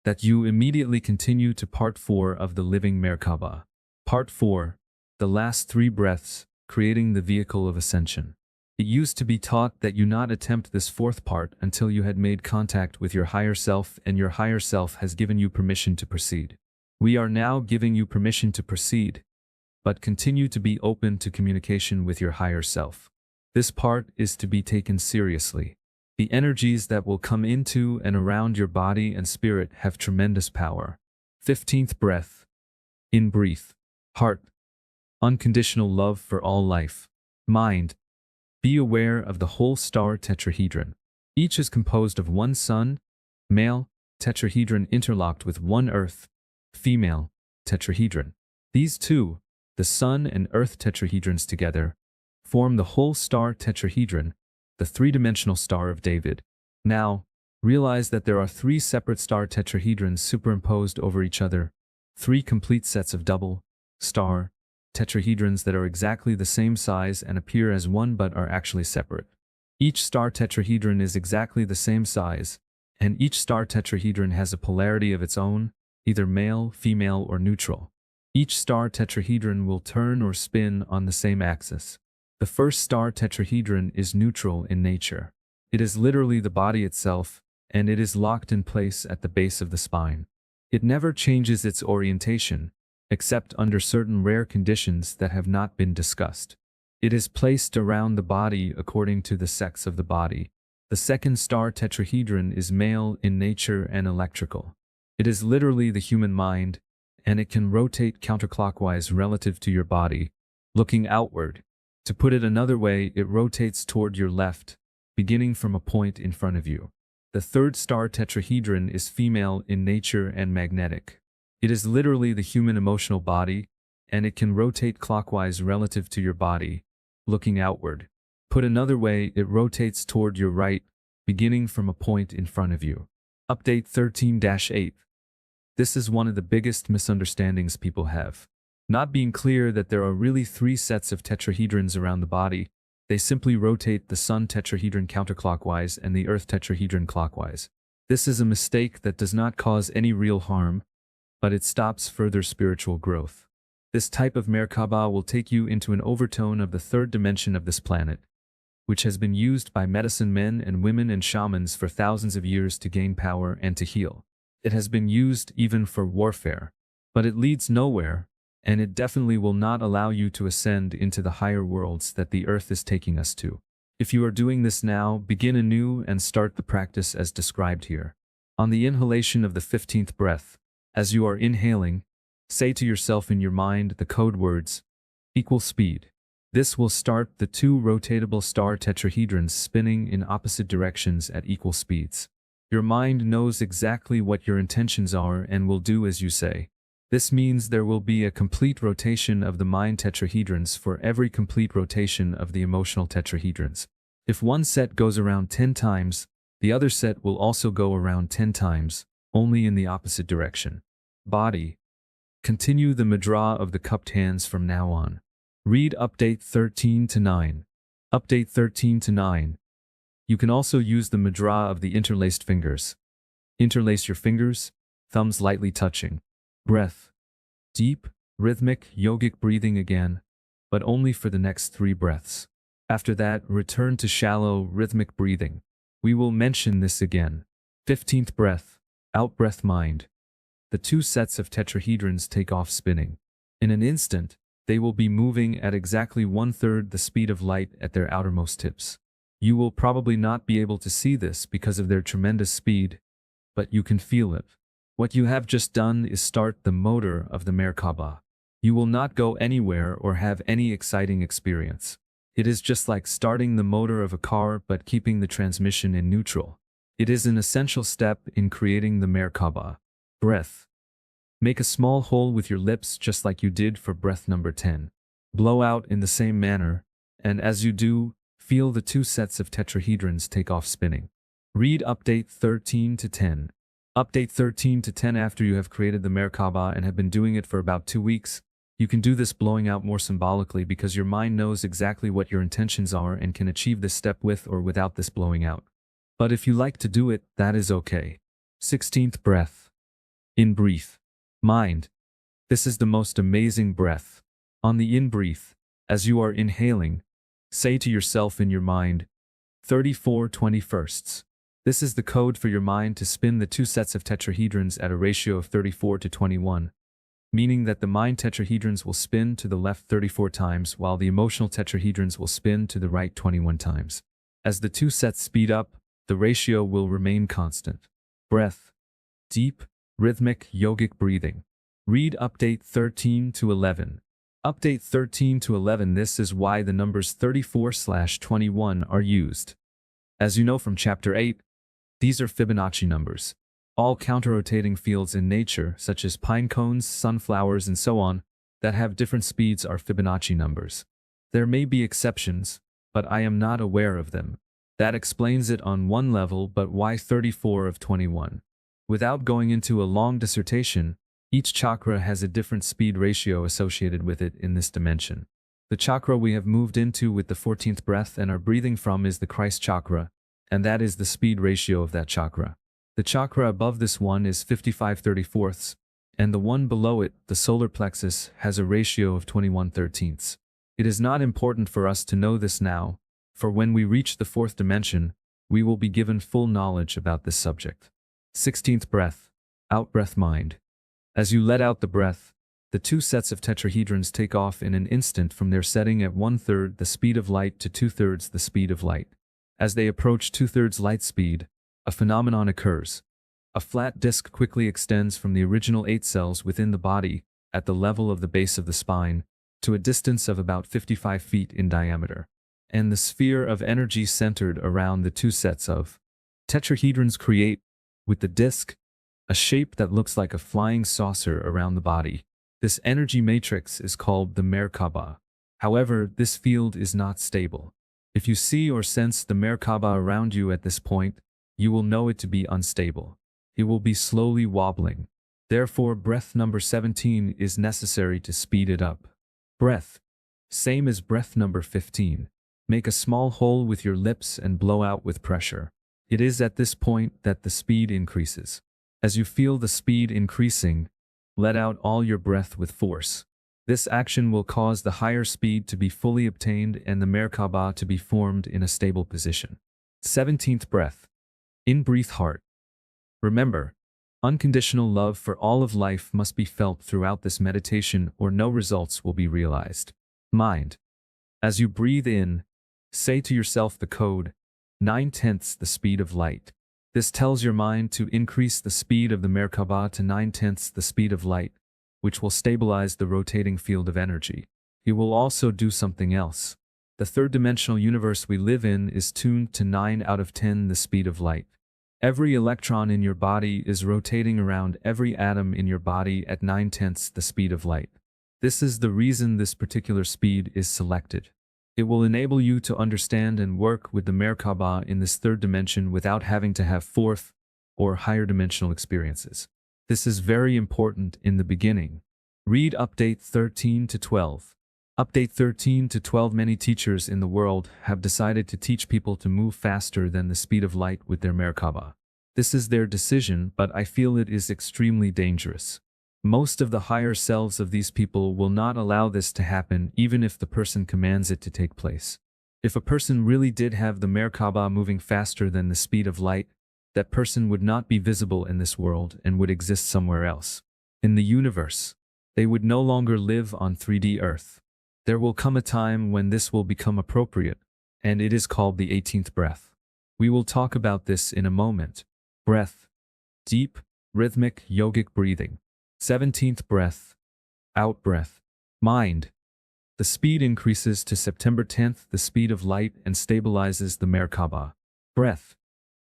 that you immediately continue to Part 4 of the Living Mer-Ka-Ba. Part 4. The last 3 breaths, creating the vehicle of ascension. It used to be taught that you not attempt this 4th part until you had made contact with your higher self and your higher self has given you permission to proceed. We are now giving you permission to proceed, but continue to be open to communication with your higher self. This part is to be taken seriously. The energies that will come into and around your body and spirit have tremendous power. 15th breath. In breath. Heart. Unconditional love for all life. Mind. Be aware of the whole star tetrahedron. Each is composed of one sun, male, tetrahedron interlocked with one earth, female, tetrahedron. These two, the sun and earth tetrahedrons together, form the whole star tetrahedron, the three-dimensional Star of David. Now, realize that there are 3 separate star tetrahedrons superimposed over each other, 3 complete sets of double star tetrahedrons that are exactly the same size and appear as one but are actually separate. Each star tetrahedron is exactly the same size, and each star tetrahedron has a polarity of its own, either male, female, or neutral. Each star tetrahedron will turn or spin on the same axis. The first star tetrahedron is neutral in nature. It is literally the body itself, and it is locked in place at the base of the spine. It never changes its orientation, except under certain rare conditions that have not been discussed. It is placed around the body according to the sex of the body. The second star tetrahedron is male in nature and electrical. It is literally the human mind, and it can rotate counterclockwise relative to your body, looking outward. To put it another way, it rotates toward your left, beginning from a point in front of you. The third star tetrahedron is female in nature and magnetic. It is literally the human emotional body, and it can rotate clockwise relative to your body, looking outward. Put another way, it rotates toward your right, beginning from a point in front of you. Update 13-8. This is one of the biggest misunderstandings people have. Not being clear that there are really 3 sets of tetrahedrons around the body. They simply rotate the Sun tetrahedron counterclockwise and the Earth tetrahedron clockwise. This is a mistake that does not cause any real harm, but it stops further spiritual growth. This type of Mer-Ka-Ba will take you into an overtone of the third dimension of this planet, which has been used by medicine men and women and shamans for thousands of years to gain power and to heal. It has been used even for warfare, but it leads nowhere, and it definitely will not allow you to ascend into the higher worlds that the Earth is taking us to. If you are doing this now, begin anew and start the practice as described here. On the inhalation of the 15th breath, as you are inhaling, say to yourself in your mind the code words, equal speed. This will start the 2 rotatable star tetrahedrons spinning in opposite directions at equal speeds. Your mind knows exactly what your intentions are and will do as you say. This means there will be a complete rotation of the mind tetrahedrons for every complete rotation of the emotional tetrahedrons. If one set goes around 10 times, the other set will also go around 10 times, only in the opposite direction. Body. Continue the mudra of the cupped hands from now on. Read Update 13-9. Update 13-9. You can also use the mudra of the interlaced fingers. Interlace your fingers, thumbs lightly touching. Breath. Deep, rhythmic, yogic breathing again, but only for the next 3 breaths. After that, return to shallow, rhythmic breathing. We will mention this again. 15th breath, out-breath mind. The 2 sets of tetrahedrons take off spinning. In an instant, they will be moving at exactly 1/3 the speed of light at their outermost tips. You will probably not be able to see this because of their tremendous speed, but you can feel it. What you have just done is start the motor of the Mer-Ka-Ba. You will not go anywhere or have any exciting experience. It is just like starting the motor of a car but keeping the transmission in neutral. It is an essential step in creating the Mer-Ka-Ba. Breath. Make a small hole with your lips just like you did for breath number 10. Blow out in the same manner, and as you do, feel the 2 sets of tetrahedrons take off spinning. Read Update 13-10. Update 13-10. After you have created the Mer-Ka-Ba and have been doing it for about 2 weeks, you can do this blowing out more symbolically because your mind knows exactly what your intentions are and can achieve this step with or without this blowing out. But if you like to do it, that is okay. 16th breath. In breath. Mind. This is the most amazing breath. On the in-breath, as you are inhaling, say to yourself in your mind, 34/21. This is the code for your mind to spin the 2 sets of tetrahedrons at a ratio of 34/21, meaning that the mind tetrahedrons will spin to the left 34 times while the emotional tetrahedrons will spin to the right 21 times. As the 2 sets speed up, the ratio will remain constant. Breath. Deep, rhythmic, yogic breathing. Read Update 13-11. Update 13-11. This is why the numbers 34/21 are used. As you know from Chapter 8, these are Fibonacci numbers. All counter-rotating fields in nature, such as pine cones, sunflowers, and so on, that have different speeds are Fibonacci numbers. There may be exceptions, but I am not aware of them. That explains it on one level, but why 34/21? Without going into a long dissertation, each chakra has a different speed ratio associated with it in this dimension. The chakra we have moved into with the 14th breath and are breathing from is the Christ chakra, and that is the speed ratio of that chakra. The chakra above this one is 55/34, and the one below it, the solar plexus, has a ratio of 21/13. It is not important for us to know this now, for when we reach the fourth dimension, we will be given full knowledge about this subject. 16th breath, out-breath mind. As you let out the breath, the two sets of tetrahedrons take off in an instant from their setting at 1/3 the speed of light to 2/3 the speed of light. As they approach 2/3 light speed, a phenomenon occurs. A flat disk quickly extends from the original 8 cells within the body, at the level of the base of the spine, to a distance of about 55 feet in diameter. And the sphere of energy centered around the two sets of tetrahedrons create, with the disk, a shape that looks like a flying saucer around the body. This energy matrix is called the Mer-Ka-Ba. However, this field is not stable. If you see or sense the Mer-Ka-Ba around you at this point, you will know it to be unstable. It will be slowly wobbling. Therefore, breath number 17 is necessary to speed it up. Breath. Same as breath number 15. Make a small hole with your lips and blow out with pressure. It is at this point that the speed increases. As you feel the speed increasing, let out all your breath with force. This action will cause the higher speed to be fully obtained and the Mer-Ka-Ba to be formed in a stable position. 17th breath. In-breathe heart. Remember, unconditional love for all of life must be felt throughout this meditation or no results will be realized. Mind. As you breathe in, say to yourself the code, 9/10 the speed of light. This tells your mind to increase the speed of the Mer-Ka-Ba to 9/10 the speed of light, which will stabilize the rotating field of energy. It will also do something else. The third-dimensional universe we live in is tuned to 9 out of 10 the speed of light. Every electron in your body is rotating around every atom in your body at 9/10 the speed of light. This is the reason this particular speed is selected. It will enable you to understand and work with the Mer-Ka-Ba in this third dimension without having to have fourth or higher dimensional experiences. This is very important in the beginning. Read Update 13 to 12. Update 13 to 12. Many teachers in the world have decided to teach people to move faster than the speed of light with their Mer-Ka-Ba. This is their decision, but I feel it is extremely dangerous. Most of the higher selves of these people will not allow this to happen even if the person commands it to take place. If a person really did have the Mer-Ka-Ba moving faster than the speed of light, that person would not be visible in this world and would exist somewhere else. In the universe, they would no longer live on 3D Earth. There will come a time when this will become appropriate, and it is called the 18th breath. We will talk about this in a moment. Breath. Deep, rhythmic, yogic breathing. 17th breath. Out breath. Mind. The speed increases to September 10th the speed of light and stabilizes the Mer-Ka-Ba. Breath.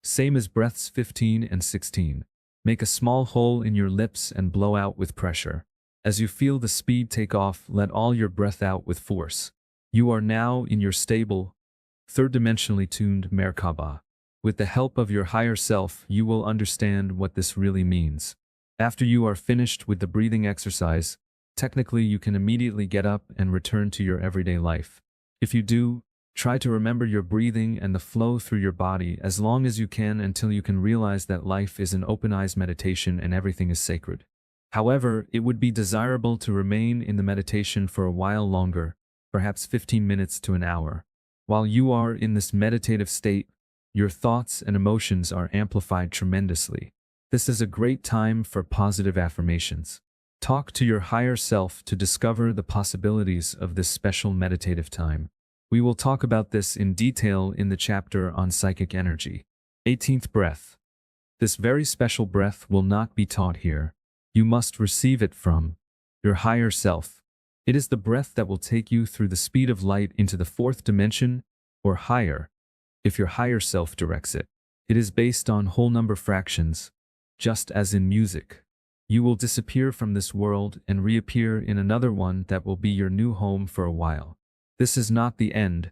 Same as breaths 15 and 16. Make a small hole in your lips and blow out with pressure. As you feel the speed take off, let all your breath out with force. You are now in your stable, third-dimensionally tuned Mer-Ka-Ba. With the help of your higher self, you will understand what this really means. After you are finished with the breathing exercise, technically you can immediately get up and return to your everyday life. If you do, try to remember your breathing and the flow through your body as long as you can until you can realize that life is an open-eyes meditation and everything is sacred. However, it would be desirable to remain in the meditation for a while longer, perhaps 15 minutes to an hour. While you are in this meditative state, your thoughts and emotions are amplified tremendously. This is a great time for positive affirmations. Talk to your higher self to discover the possibilities of this special meditative time. We will talk about this in detail in the chapter on psychic energy. 18th breath. This very special breath will not be taught here. You must receive it from your higher self. It is the breath that will take you through the speed of light into the fourth dimension or higher, if your higher self directs it. It is based on whole number fractions, just as in music. You will disappear from this world and reappear in another one that will be your new home for a while. This is not the end,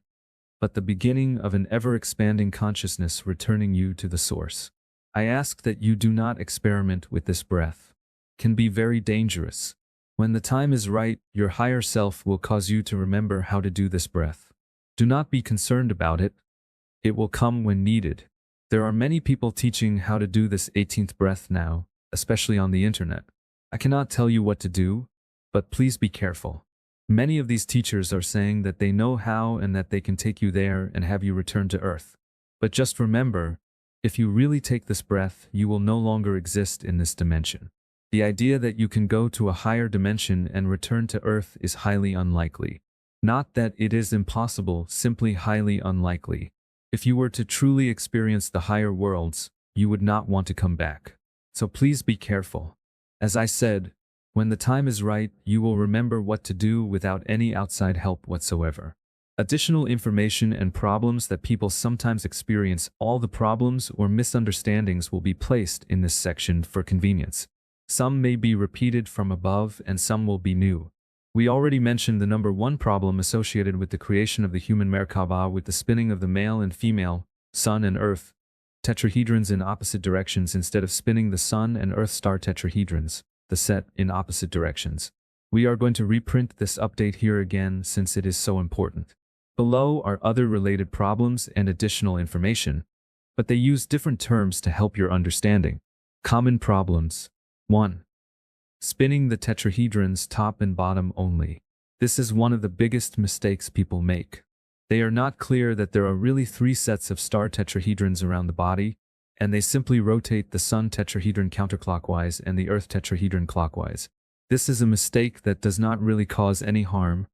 but the beginning of an ever-expanding consciousness returning you to the source. I ask that you do not experiment with this breath. It can be very dangerous. When the time is right, your higher self will cause you to remember how to do this breath. Do not be concerned about it. It will come when needed. There are many people teaching how to do this 18th breath now, especially on the internet. I cannot tell you what to do, but please be careful. Many of these teachers are saying that they know how and that they can take you there and have you return to Earth. But just remember, if you really take this breath, you will no longer exist in this dimension. The idea that you can go to a higher dimension and return to Earth is highly unlikely. Not that it is impossible, simply highly unlikely. If you were to truly experience the higher worlds, you would not want to come back. So please be careful. As I said, when the time is right, you will remember what to do without any outside help whatsoever. Additional information and problems that people sometimes experience, all the problems or misunderstandings will be placed in this section for convenience. Some may be repeated from above and some will be new. We already mentioned the number one problem associated with the creation of the human Mer-Ka-Ba with the spinning of the male and female, Sun and Earth, tetrahedrons in opposite directions instead of spinning the Sun and Earth star tetrahedrons, the set in opposite directions. We are going to reprint this update here again since it is so important. Below are other related problems and additional information, but they use different terms to help your understanding. Common problems. 1. Spinning the tetrahedrons top and bottom only. This is one of the biggest mistakes people make. They are not clear that there are really 3 sets of star tetrahedrons around the body, and they simply rotate the Sun tetrahedron counterclockwise and the Earth tetrahedron clockwise. This is a mistake that does not really cause any harm,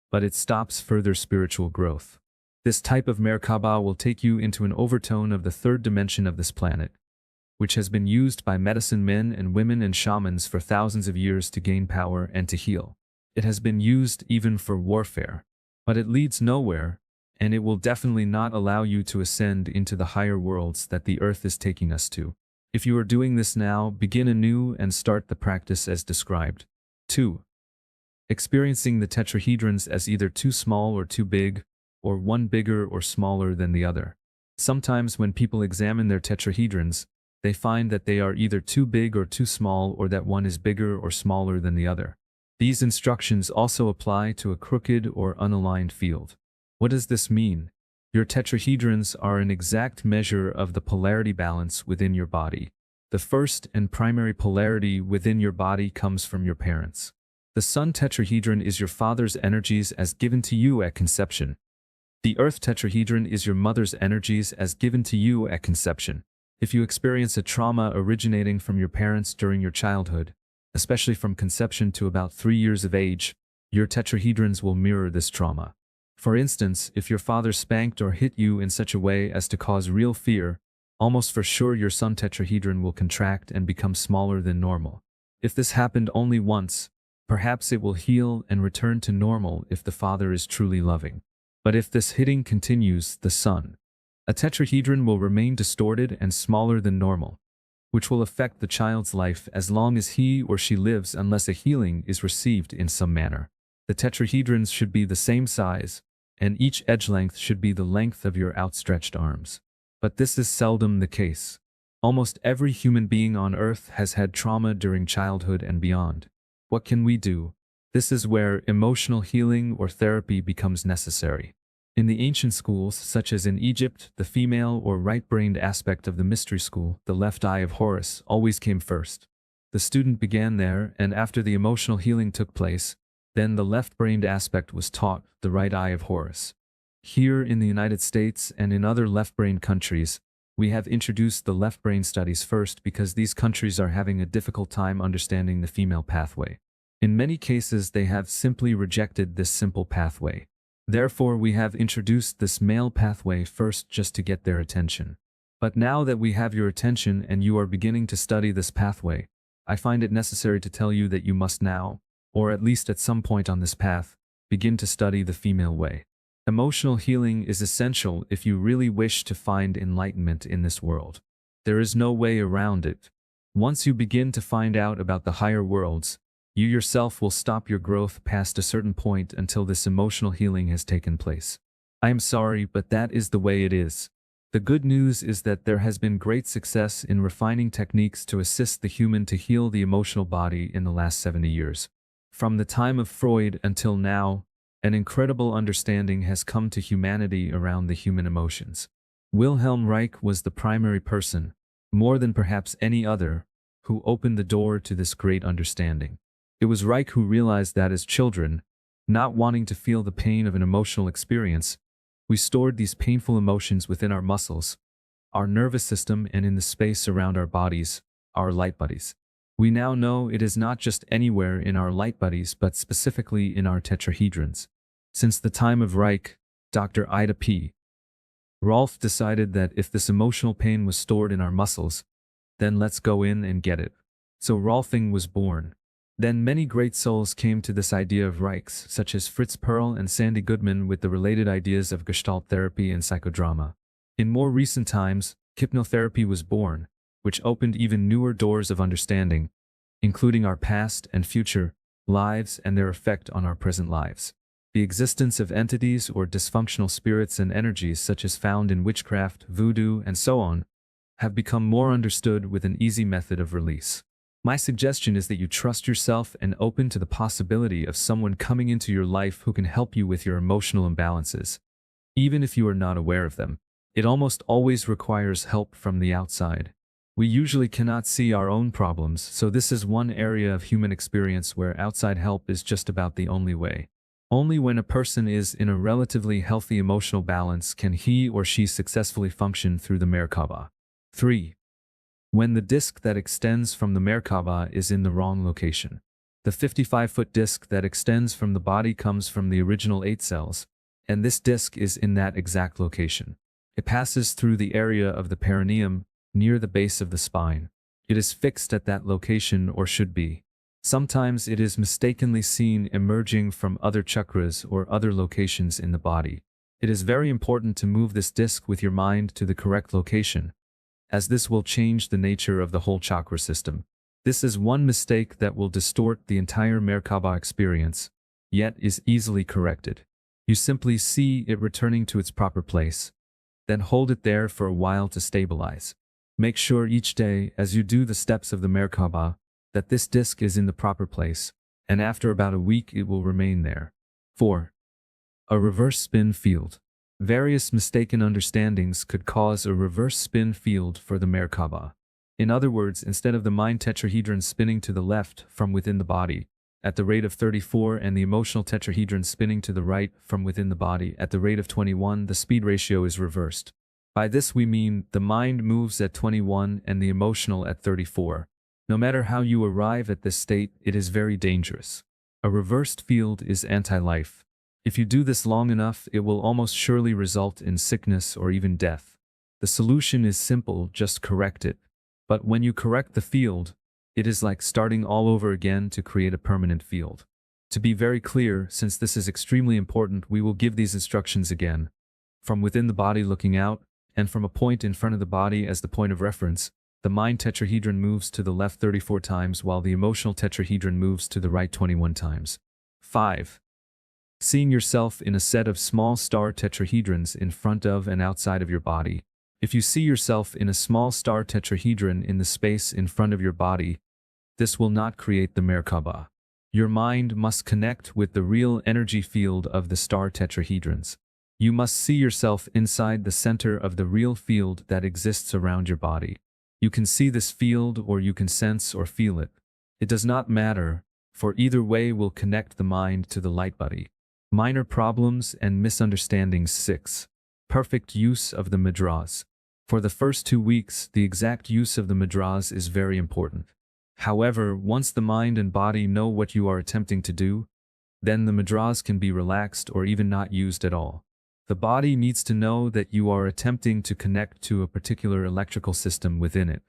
but it stops further spiritual growth. This type of Mer-Ka-Ba will take you into an overtone of the 3rd dimension of this planet, which has been used by medicine men and women and shamans for thousands of years to gain power and to heal. It has been used even for warfare, but it leads nowhere, and it will definitely not allow you to ascend into the higher worlds that the Earth is taking us to. If you are doing this now, begin anew and start the practice as described. 2. Experiencing the tetrahedrons as either too small or too big, or one bigger or smaller than the other. Sometimes when people examine their tetrahedrons, they find that they are either too big or too small, or that one is bigger or smaller than the other. These instructions also apply to a crooked or unaligned field. What does this mean? Your tetrahedrons are an exact measure of the polarity balance within your body. The first and primary polarity within your body comes from your parents. The Sun tetrahedron is your father's energies as given to you at conception. The Earth tetrahedron is your mother's energies as given to you at conception. If you experience a trauma originating from your parents during your childhood, especially from conception to about 3 years of age, your tetrahedrons will mirror this trauma. For instance, if your father spanked or hit you in such a way as to cause real fear, almost for sure your Sun tetrahedron will contract and become smaller than normal. If this happened only once, perhaps it will heal and return to normal if the father is truly loving. But if this hitting continues, the Sun, a tetrahedron will remain distorted and smaller than normal, which will affect the child's life as long as he or she lives unless a healing is received in some manner. The tetrahedrons should be the same size, and each edge length should be the length of your outstretched arms. But this is seldom the case. Almost every human being on Earth has had trauma during childhood and beyond. What can we do? This is where emotional healing or therapy becomes necessary. In the ancient schools, such as in Egypt, the female or right-brained aspect of the mystery school, the left eye of Horus, always came first. The student began there, and after the emotional healing took place, then the left-brained aspect was taught, the right eye of Horus. Here in the United States and in other left-brained countries, we have introduced the left-brain studies first because these countries are having a difficult time understanding the female pathway. In many cases, they have simply rejected this simple pathway. Therefore, we have introduced this male pathway first just to get their attention. But now that we have your attention and you are beginning to study this pathway, I find it necessary to tell you that you must now, or at least at some point on this path, begin to study the female way. Emotional healing is essential if you really wish to find enlightenment in this world. There is no way around it. Once you begin to find out about the higher worlds, you yourself will stop your growth past a certain point until this emotional healing has taken place. I am sorry, but that is the way it is. The good news is that there has been great success in refining techniques to assist the human to heal the emotional body in the last 70 years. From the time of Freud until now, an incredible understanding has come to humanity around the human emotions. Wilhelm Reich was the primary person, more than perhaps any other, who opened the door to this great understanding. It was Reich who realized that as children, not wanting to feel the pain of an emotional experience, we stored these painful emotions within our muscles, our nervous system, and in the space around our bodies, our light bodies. We now know it is not just anywhere in our light bodies but specifically in our tetrahedrons. Since the time of Reich, Dr. Ida P. Rolf decided that if this emotional pain was stored in our muscles, then let's go in and get it. So Rolfing was born. Then many great souls came to this idea of Reich's, such as Fritz Perl and Sandy Goodman, with the related ideas of Gestalt therapy and psychodrama. In more recent times, hypnotherapy was born, which opened even newer doors of understanding, including our past and future lives and their effect on our present lives. The existence of entities or dysfunctional spirits and energies such as found in witchcraft, voodoo, and so on, have become more understood with an easy method of release. My suggestion is that you trust yourself and open to the possibility of someone coming into your life who can help you with your emotional imbalances, even if you are not aware of them. It almost always requires help from the outside. We usually cannot see our own problems, so this is one area of human experience where outside help is just about the only way. Only when a person is in a relatively healthy emotional balance can he or she successfully function through the Mer-Ka-Ba. 3. When the disc that extends from the Mer-Ka-Ba is in the wrong location. The 55-foot disc that extends from the body comes from the original 8 cells, and this disc is in that exact location. It passes through the area of the perineum, near the base of the spine. It is fixed at that location, or should be. Sometimes it is mistakenly seen emerging from other chakras or other locations in the body. It is very important to move this disc with your mind to the correct location, as this will change the nature of the whole chakra system. This is one mistake that will distort the entire Mer-Ka-Ba experience, yet is easily corrected. You simply see it returning to its proper place, then hold it there for a while to stabilize. Make sure each day, as you do the steps of the Mer-Ka-Ba, that this disc is in the proper place, and after about a week it will remain there. 4. A reverse spin field. Various mistaken understandings could cause a reverse spin field for the Mer-Ka-Ba. In other words, instead of the mind tetrahedron spinning to the left from within the body at the rate of 34 and the emotional tetrahedron spinning to the right from within the body at the rate of 21, the speed ratio is reversed. By this we mean the mind moves at 21 and the emotional at 34. No matter how you arrive at this state, it is very dangerous. A reversed field is anti-life. If you do this long enough, it will almost surely result in sickness or even death. The solution is simple, just correct it. But when you correct the field, it is like starting all over again to create a permanent field. To be very clear, since this is extremely important, we will give these instructions again. From within the body looking out, and from a point in front of the body as the point of reference, the mind tetrahedron moves to the left 34 times while the emotional tetrahedron moves to the right 21 times. 5. Seeing yourself in a set of small star tetrahedrons in front of and outside of your body. If you see yourself in a small star tetrahedron in the space in front of your body, this will not create the Mer-Ka-Ba. Your mind must connect with the real energy field of the star tetrahedrons. You must see yourself inside the center of the real field that exists around your body. You can see this field or you can sense or feel it. It does not matter, for either way will connect the mind to the light body. Minor problems and misunderstandings. 6. Perfect use of the mudras. For the first 2 weeks, the exact use of the mudras is very important. However, once the mind and body know what you are attempting to do, then the mudras can be relaxed or even not used at all. The body needs to know that you are attempting to connect to a particular electrical system within it.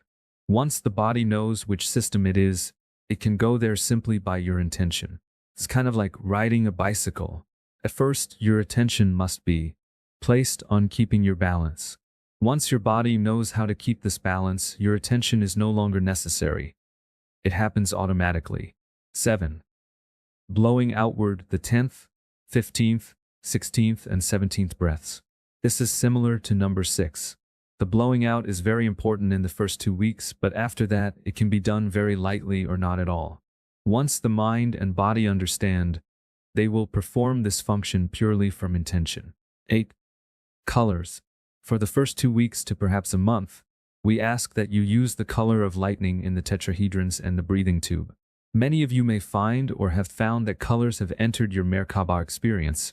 Once the body knows which system it is, it can go there simply by your intention. It's kind of like riding a bicycle. At first, your attention must be placed on keeping your balance. Once your body knows how to keep this balance, your attention is no longer necessary. It happens automatically. 7. Blowing outward the 10th, 15th, 16th and 17th breaths. This is similar to number 6. The blowing out is very important in the first 2 weeks, but after that, it can be done very lightly or not at all. Once the mind and body understand, they will perform this function purely from intention. 8. Colors. For the first 2 weeks to perhaps a month, We ask that you use the color of lightning in the tetrahedrons and the breathing tube. Many of you may find or have found that colors have entered your Mer-Ka-Ba experience,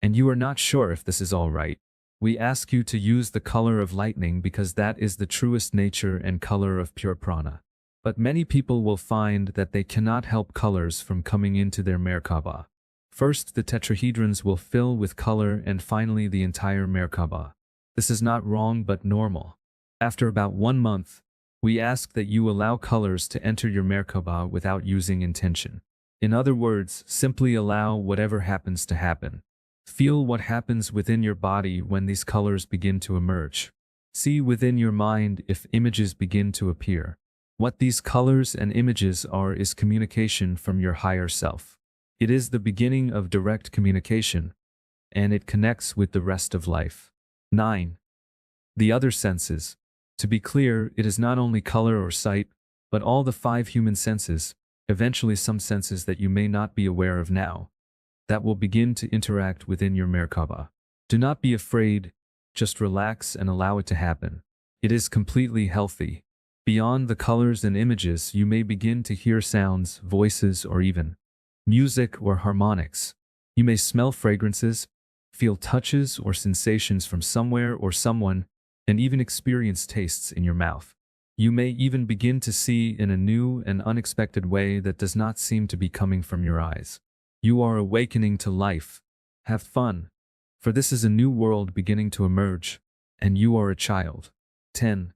and you are not sure if this is all right. We ask you to use the color of lightning because that is the truest nature and color of pure prana. But many people will find that they cannot help colors from coming into their Mer-Ka-Ba. First, the tetrahedrons will fill with color and finally the entire Mer-Ka-Ba. This is not wrong but normal. After about 1 month, we ask that you allow colors to enter your Mer-Ka-Ba without using intention. In other words, simply allow whatever happens to happen. Feel what happens within your body when these colors begin to emerge. See within your mind if images begin to appear. What these colors and images are is communication from your higher self. It is the beginning of direct communication, and it connects with the rest of life. 9. The other senses. To be clear, it is not only color or sight, but all the 5 human senses, eventually some senses that you may not be aware of now, that will begin to interact within your Mer-Ka-Ba. Do not be afraid, just relax and allow it to happen. It is completely healthy. Beyond the colors and images, you may begin to hear sounds, voices, or even music or harmonics. You may smell fragrances, feel touches or sensations from somewhere or someone, and even experience tastes in your mouth. You may even begin to see in a new and unexpected way that does not seem to be coming from your eyes. You are awakening to life. Have fun, for this is a new world beginning to emerge, and you are a child. 10.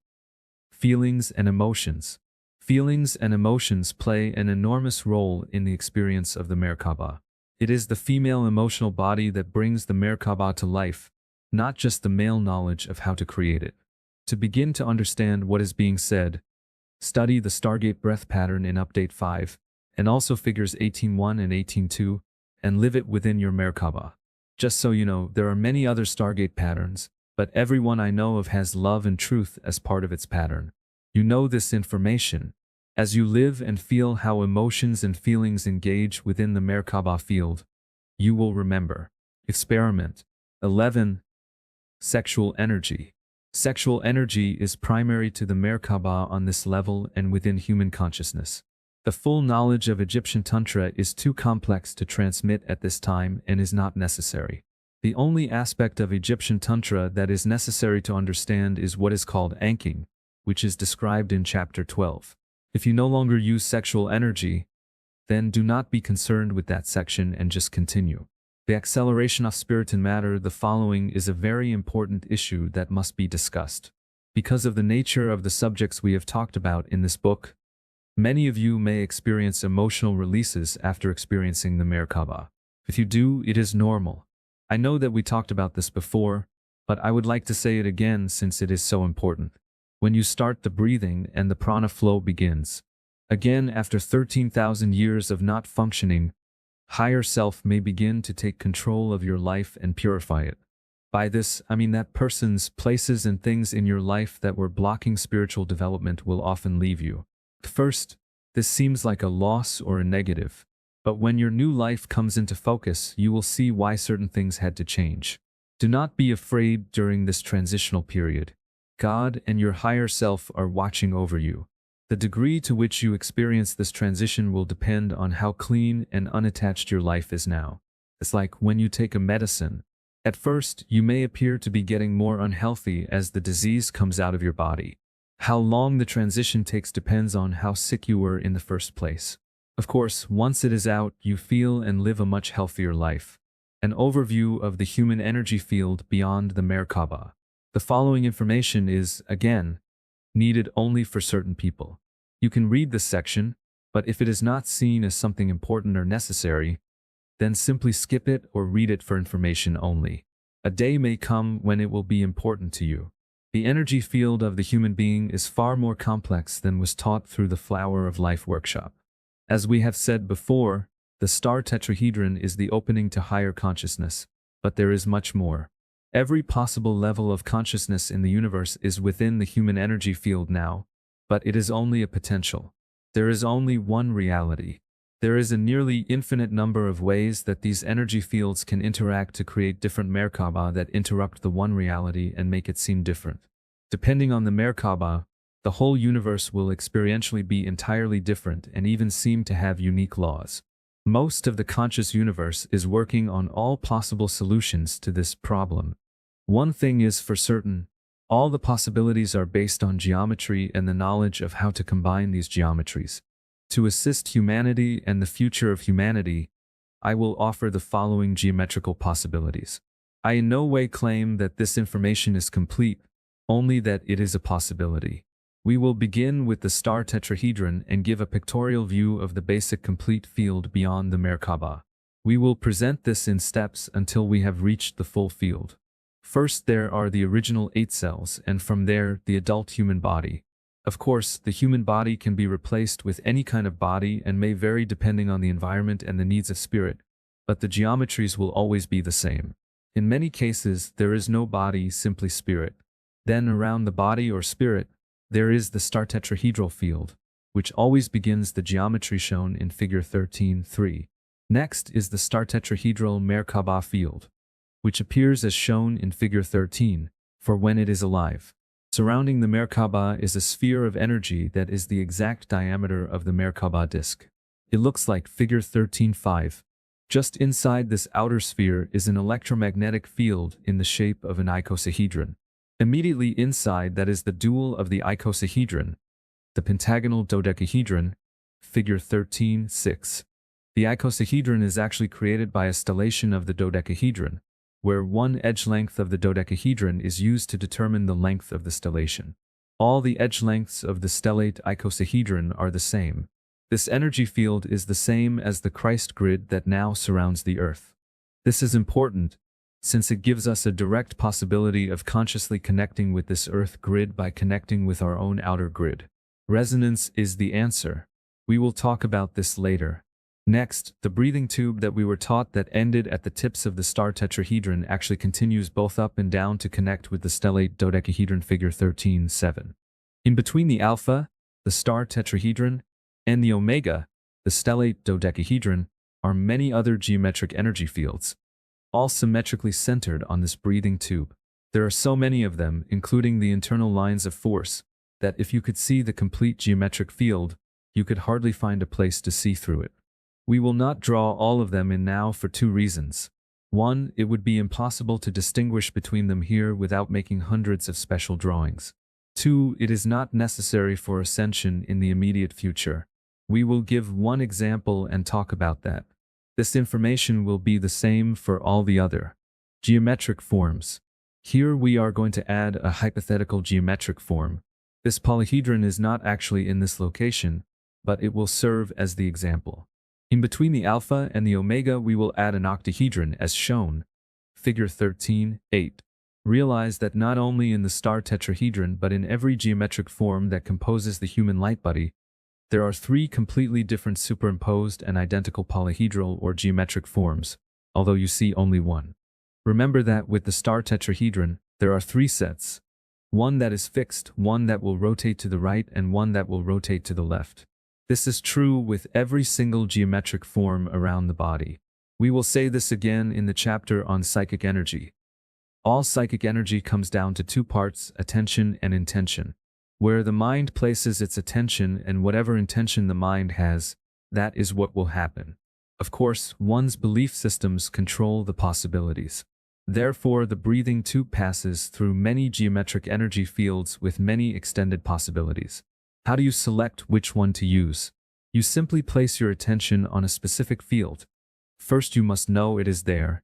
Feelings and emotions. Feelings and emotions play an enormous role in the experience of the Mer-Ka-Ba. It is the female emotional body that brings the Mer-Ka-Ba to life, not just the male knowledge of how to create it. To begin to understand what is being said, study the Stargate breath pattern in Update 5, and also figures 18.1 and 18.2, and live it within your Mer-Ka-Ba. Just so you know, there are many other Stargate patterns, but every one I know of has love and truth as part of its pattern. You know this information. As you live and feel how emotions and feelings engage within the Mer-Ka-Ba field, you will remember. Experiment. 11. Sexual energy. Sexual energy is primary to the Mer-Ka-Ba on this level and within human consciousness. The full knowledge of Egyptian Tantra is too complex to transmit at this time and is not necessary. The only aspect of Egyptian Tantra that is necessary to understand is what is called anking, which is described in Chapter 12. If you no longer use sexual energy, then do not be concerned with that section and just continue. The acceleration of spirit and matter. The following is a very important issue that must be discussed. Because of the nature of the subjects we have talked about in this book, many of you may experience emotional releases after experiencing the Mer-Ka-Ba. If you do, it is normal. I know that we talked about this before, but I would like to say it again since it is so important. When you start the breathing and the prana flow begins, again after 13,000 years of not functioning, higher self may begin to take control of your life and purify it. By this, I mean that persons, places, and things in your life that were blocking spiritual development will often leave you. First, this seems like a loss or a negative, but when your new life comes into focus, you will see why certain things had to change. Do not be afraid during this transitional period. God and your higher self are watching over you. The degree to which you experience this transition will depend on how clean and unattached your life is now. It's like when you take a medicine. At first, you may appear to be getting more unhealthy as the disease comes out of your body. How long the transition takes depends on how sick you were in the first place. Of course, once it is out, you feel and live a much healthier life. An overview of the human energy field beyond the Mer-Ka-Ba. The following information is, again, needed only for certain people. You can read this section, but if it is not seen as something important or necessary, then simply skip it or read it for information only. A day may come when it will be important to you. The energy field of the human being is far more complex than was taught through the Flower of Life workshop. As we have said before, the star tetrahedron is the opening to higher consciousness, but there is much more. Every possible level of consciousness in the universe is within the human energy field now, but it is only a potential. There is only one reality. There is a nearly infinite number of ways that these energy fields can interact to create different Mer-Ka-Ba that interrupt the one reality and make it seem different. Depending on the Mer-Ka-Ba, the whole universe will experientially be entirely different and even seem to have unique laws. Most of the conscious universe is working on all possible solutions to this problem. One thing is for certain, all the possibilities are based on geometry and the knowledge of how to combine these geometries. To assist humanity and the future of humanity, I will offer the following geometrical possibilities. I in no way claim that this information is complete, only that it is a possibility. We will begin with the star tetrahedron and give a pictorial view of the basic complete field beyond the Mer-Ka-Ba. We will present this in steps until we have reached the full field. First, there are the original 8 cells, and from there, the adult human body. Of course, the human body can be replaced with any kind of body and may vary depending on the environment and the needs of spirit, but the geometries will always be the same. In many cases, there is no body, simply spirit. Then around the body or spirit, there is the star tetrahedral field, which always begins the geometry shown in figure 13.3. Next is the star tetrahedral Mer-Ka-Ba field, which appears as shown in figure 13, for when it is alive. Surrounding the Mer-Ka-Ba is a sphere of energy that is the exact diameter of the Mer-Ka-Ba disk. It looks like figure 13.5. Just inside this outer sphere is an electromagnetic field in the shape of an icosahedron. Immediately inside that is the dual of the icosahedron, the pentagonal dodecahedron, figure 13.6. The icosahedron is actually created by a stellation of the dodecahedron, where one edge length of the dodecahedron is used to determine the length of the stellation. All the edge lengths of the stellate icosahedron are the same. This energy field is the same as the Christ grid that now surrounds the Earth. This is important, since it gives us a direct possibility of consciously connecting with this Earth grid by connecting with our own outer grid. Resonance is the answer. We will talk about this later. Next, the breathing tube that we were taught that ended at the tips of the star tetrahedron actually continues both up and down to connect with the stellate dodecahedron figure 13.7. In between the alpha, the star tetrahedron, and the omega, the stellate dodecahedron, are many other geometric energy fields, all symmetrically centered on this breathing tube. There are so many of them, including the internal lines of force, that if you could see the complete geometric field, you could hardly find a place to see through it. We will not draw all of them in now for 2 reasons. 1, it would be impossible to distinguish between them here without making hundreds of special drawings. 2, it is not necessary for Ascension in the immediate future. We will give one example and talk about that. This information will be the same for all the other geometric forms. Here we are going to add a hypothetical geometric form. This polyhedron is not actually in this location, but it will serve as the example. In between the alpha and the omega we will add an octahedron as shown, figure 13.8. Realize that not only in the star tetrahedron but in every geometric form that composes the human light body, there are 3 completely different superimposed and identical polyhedral or geometric forms, although you see only one. Remember that with the star tetrahedron, there are 3 sets. One that is fixed, one that will rotate to the right, and one that will rotate to the left. This is true with every single geometric form around the body. We will say this again in the chapter on psychic energy. All psychic energy comes down to 2 parts, attention and intention. Where the mind places its attention and whatever intention the mind has, that is what will happen. Of course, one's belief systems control the possibilities. Therefore, the breathing tube passes through many geometric energy fields with many extended possibilities. How do you select which one to use? You simply place your attention on a specific field. First, you must know it is there,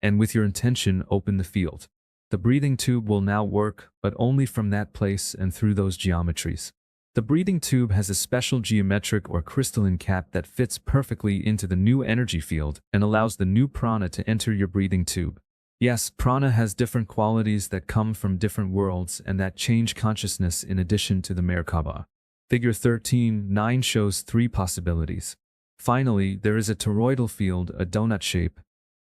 and with your intention, open the field. The breathing tube will now work, but only from that place and through those geometries. The breathing tube has a special geometric or crystalline cap that fits perfectly into the new energy field and allows the new prana to enter your breathing tube. Yes, prana has different qualities that come from different worlds and that change consciousness in addition to the Mer-Ka-Ba. Figure 13.9 shows 3 possibilities. Finally, there is a toroidal field, a donut shape,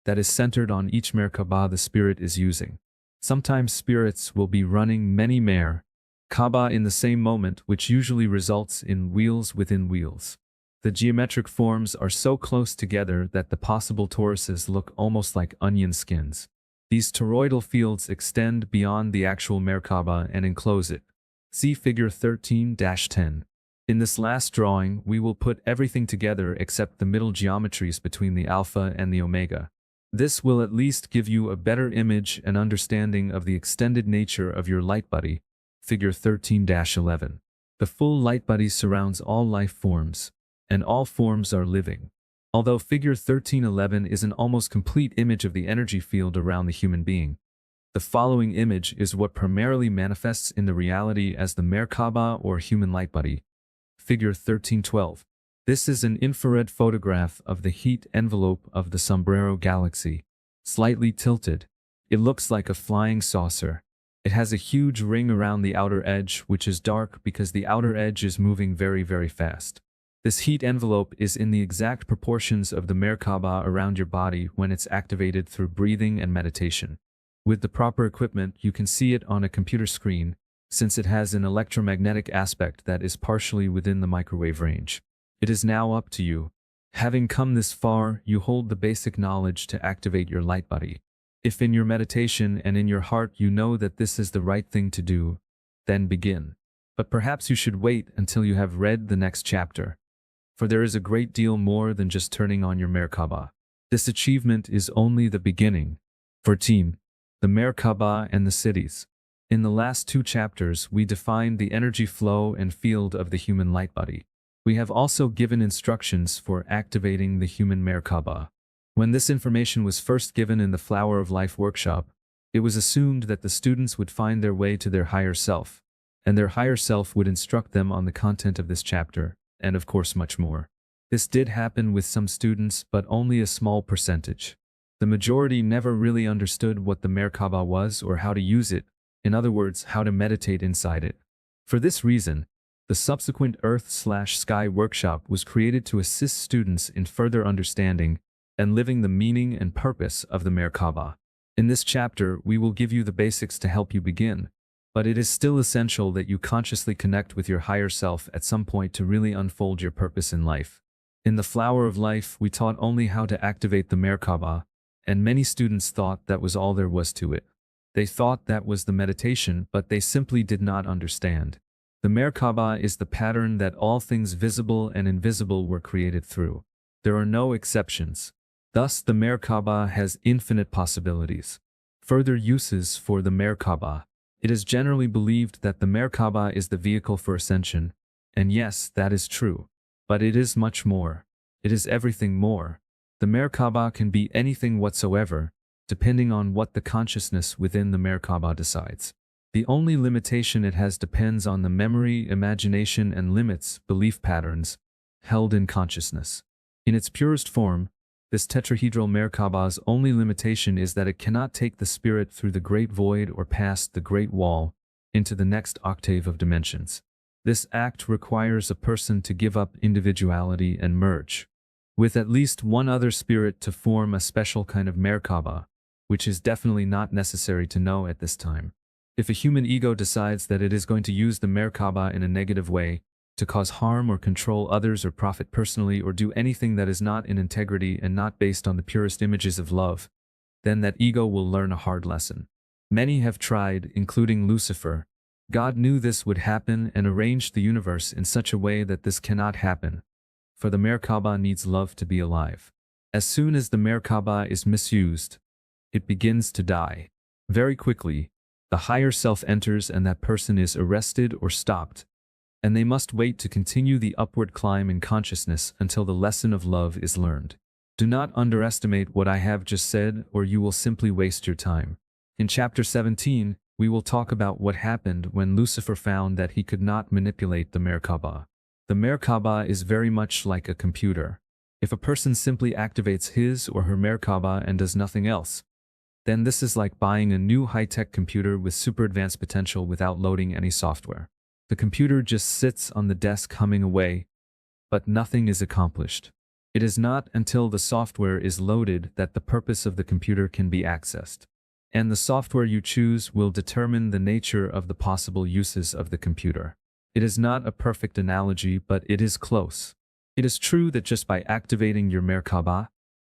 that is centered on each Mer-Ka-Ba the spirit is using. Sometimes spirits will be running many Mer-Ka-Ba in the same moment, which usually results in wheels within wheels. The geometric forms are so close together that the possible toruses look almost like onion skins. These toroidal fields extend beyond the actual Mer-Ka-Ba and enclose it. See figure 13-10. In this last drawing, we will put everything together except the middle geometries between the alpha and the omega. This will at least give you a better image and understanding of the extended nature of your light body. Figure 13-11. The full light body surrounds all life forms, and all forms are living. Although figure 13-11 is an almost complete image of the energy field around the human being, the following image is what primarily manifests in the reality as the Mer-Ka-Ba or human light body. Figure 13-12. This is an infrared photograph of the heat envelope of the Sombrero Galaxy. Slightly tilted, it looks like a flying saucer. It has a huge ring around the outer edge, which is dark because the outer edge is moving very, very fast. This heat envelope is in the exact proportions of the Mer-Ka-Ba around your body when it's activated through breathing and meditation. With the proper equipment, you can see it on a computer screen, since it has an electromagnetic aspect that is partially within the microwave range. It is now up to you. Having come this far, you hold the basic knowledge to activate your light body. If in your meditation and in your heart you know that this is the right thing to do, then begin. But perhaps you should wait until you have read the next chapter. For there is a great deal more than just turning on your Mer-Ka-Ba. This achievement is only the beginning. 14. The Mer-Ka-Ba and the cities. In the last 2 chapters, we defined the energy flow and field of the human light body. We have also given instructions for activating the human Mer-Ka-Ba. When this information was first given in the Flower of Life workshop, it was assumed that the students would find their way to their higher self, and their higher self would instruct them on the content of this chapter, and of course much more. This did happen with some students, but only a small percentage. The majority never really understood what the Mer-Ka-Ba was or how to use it, in other words, how to meditate inside it. For this reason, the subsequent Earth/Sky workshop was created to assist students in further understanding and living the meaning and purpose of the Mer-Ka-Ba. In this chapter, we will give you the basics to help you begin, but it is still essential that you consciously connect with your higher self at some point to really unfold your purpose in life. In the Flower of Life, we taught only how to activate the Mer-Ka-Ba, and many students thought that was all there was to it. They thought that was the meditation, but they simply did not understand. The Mer-Ka-Ba is the pattern that all things visible and invisible were created through. There are no exceptions. Thus, the Mer-Ka-Ba has infinite possibilities. Further uses for the Mer-Ka-Ba. It is generally believed that the Mer-Ka-Ba is the vehicle for ascension, and yes, that is true. But it is much more. It is everything more. The Mer-Ka-Ba can be anything whatsoever, depending on what the consciousness within the Mer-Ka-Ba decides. The only limitation it has depends on the memory, imagination, and limits, belief patterns, held in consciousness. In its purest form, this tetrahedral Mer-Ka-Ba's only limitation is that it cannot take the spirit through the great void or past the great wall into the next octave of dimensions. This act requires a person to give up individuality and merge with at least one other spirit to form a special kind of Mer-Ka-Ba, which is definitely not necessary to know at this time. If a human ego decides that it is going to use the Mer-Ka-Ba in a negative way, to cause harm or control others or profit personally or do anything that is not in integrity and not based on the purest images of love, then that ego will learn a hard lesson. Many have tried, including Lucifer. God knew this would happen and arranged the universe in such a way that this cannot happen, for the Mer-Ka-Ba needs love to be alive. As soon as the Mer-Ka-Ba is misused, it begins to die. Very quickly, the higher self enters and that person is arrested or stopped, and they must wait to continue the upward climb in consciousness until the lesson of love is learned. Do not underestimate what I have just said, or you will simply waste your time. In chapter 17, we will talk about what happened when Lucifer found that he could not manipulate the Mer-Ka-Ba. The Mer-Ka-Ba is very much like a computer. If a person simply activates his or her Mer-Ka-Ba and does nothing else, then this is like buying a new high-tech computer with super advanced potential without loading any software. The computer just sits on the desk humming away, but nothing is accomplished. It is not until the software is loaded that the purpose of the computer can be accessed. And the software you choose will determine the nature of the possible uses of the computer. It is not a perfect analogy, but it is close. It is true that just by activating your Mer-Ka-Ba,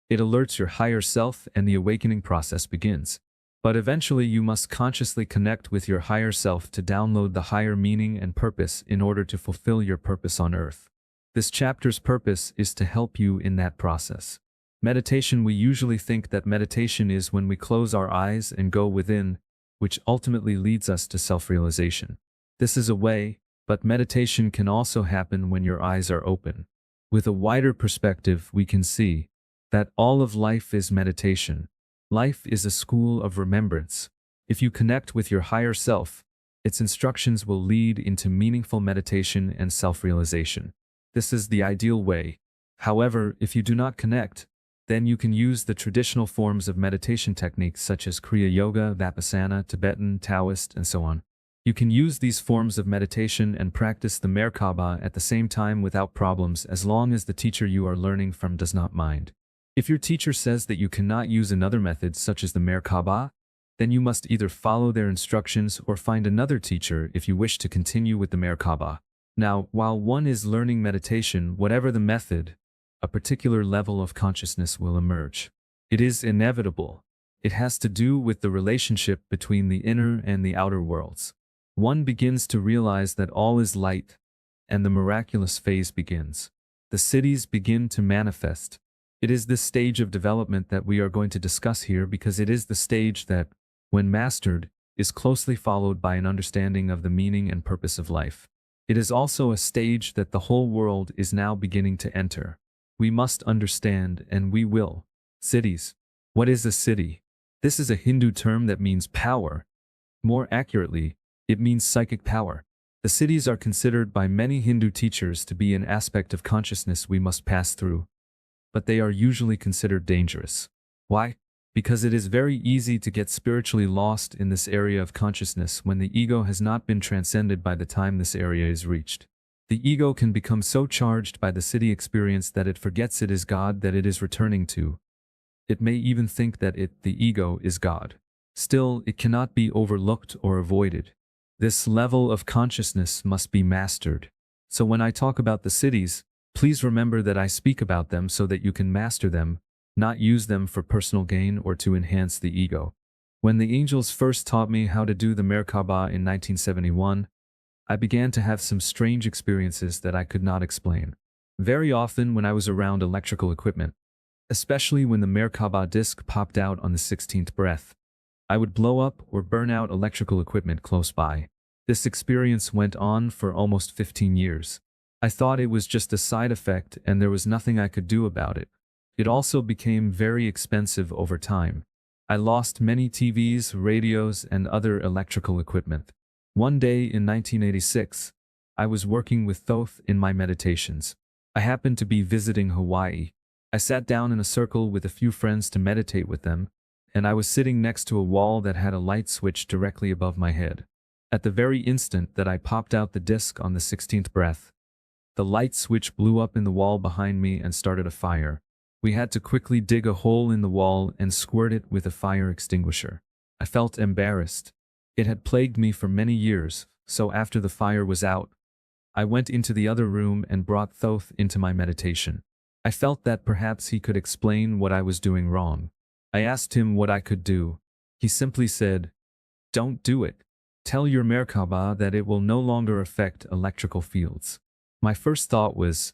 it alerts your higher self and the awakening process begins. But eventually you must consciously connect with your higher self to download the higher meaning and purpose in order to fulfill your purpose on earth. This chapter's purpose is to help you in that process. Meditation. We usually think that meditation is when we close our eyes and go within, which ultimately leads us to self-realization. This is a way, but meditation can also happen when your eyes are open. With a wider perspective, we can see that all of life is meditation. Life is a school of remembrance. If you connect with your higher self, its instructions will lead into meaningful meditation and self-realization. This is the ideal way. However, if you do not connect, then you can use the traditional forms of meditation techniques such as Kriya Yoga, Vipassana, Tibetan, Taoist, and so on. You can use these forms of meditation and practice the Mer-Ka-Ba at the same time without problems as long as the teacher you are learning from does not mind. If your teacher says that you cannot use another method such as the Mer-Ka-Ba, then you must either follow their instructions or find another teacher if you wish to continue with the Mer-Ka-Ba. Now, while one is learning meditation, whatever the method, a particular level of consciousness will emerge. It is inevitable. It has to do with the relationship between the inner and the outer worlds. One begins to realize that all is light, and the miraculous phase begins. The cities begin to manifest. It is this stage of development that we are going to discuss here because it is the stage that, when mastered, is closely followed by an understanding of the meaning and purpose of life. It is also a stage that the whole world is now beginning to enter. We must understand, and we will. Cities. What is a city? This is a Hindu term that means power. More accurately, it means psychic power. The cities are considered by many Hindu teachers to be an aspect of consciousness we must pass through. But they are usually considered dangerous. Why? Because it is very easy to get spiritually lost in this area of consciousness when the ego has not been transcended by the time this area is reached. The ego can become so charged by the city experience that it forgets it is God that it is returning to. It may even think that the ego, is God. Still, it cannot be overlooked or avoided. This level of consciousness must be mastered. So when I talk about the cities, please remember that I speak about them so that you can master them, not use them for personal gain or to enhance the ego. When the angels first taught me how to do the Mer-Ka-Ba in 1971, I began to have some strange experiences that I could not explain. Very often when I was around electrical equipment, especially when the Mer-Ka-Ba disc popped out on the 16th breath, I would blow up or burn out electrical equipment close by. This experience went on for almost 15 years. I thought it was just a side effect and there was nothing I could do about it. It also became very expensive over time. I lost many TVs, radios, and other electrical equipment. One day in 1986, I was working with Thoth in my meditations. I happened to be visiting Hawaii. I sat down in a circle with a few friends to meditate with them, and I was sitting next to a wall that had a light switch directly above my head. At the very instant that I popped out the disc on the 16th breath, the light switch blew up in the wall behind me and started a fire. We had to quickly dig a hole in the wall and squirt it with a fire extinguisher. I felt embarrassed. It had plagued me for many years, so after the fire was out, I went into the other room and brought Thoth into my meditation. I felt that perhaps he could explain what I was doing wrong. I asked him what I could do. He simply said, "Don't do it. Tell your Mer-Ka-Ba that it will no longer affect electrical fields." My first thought was,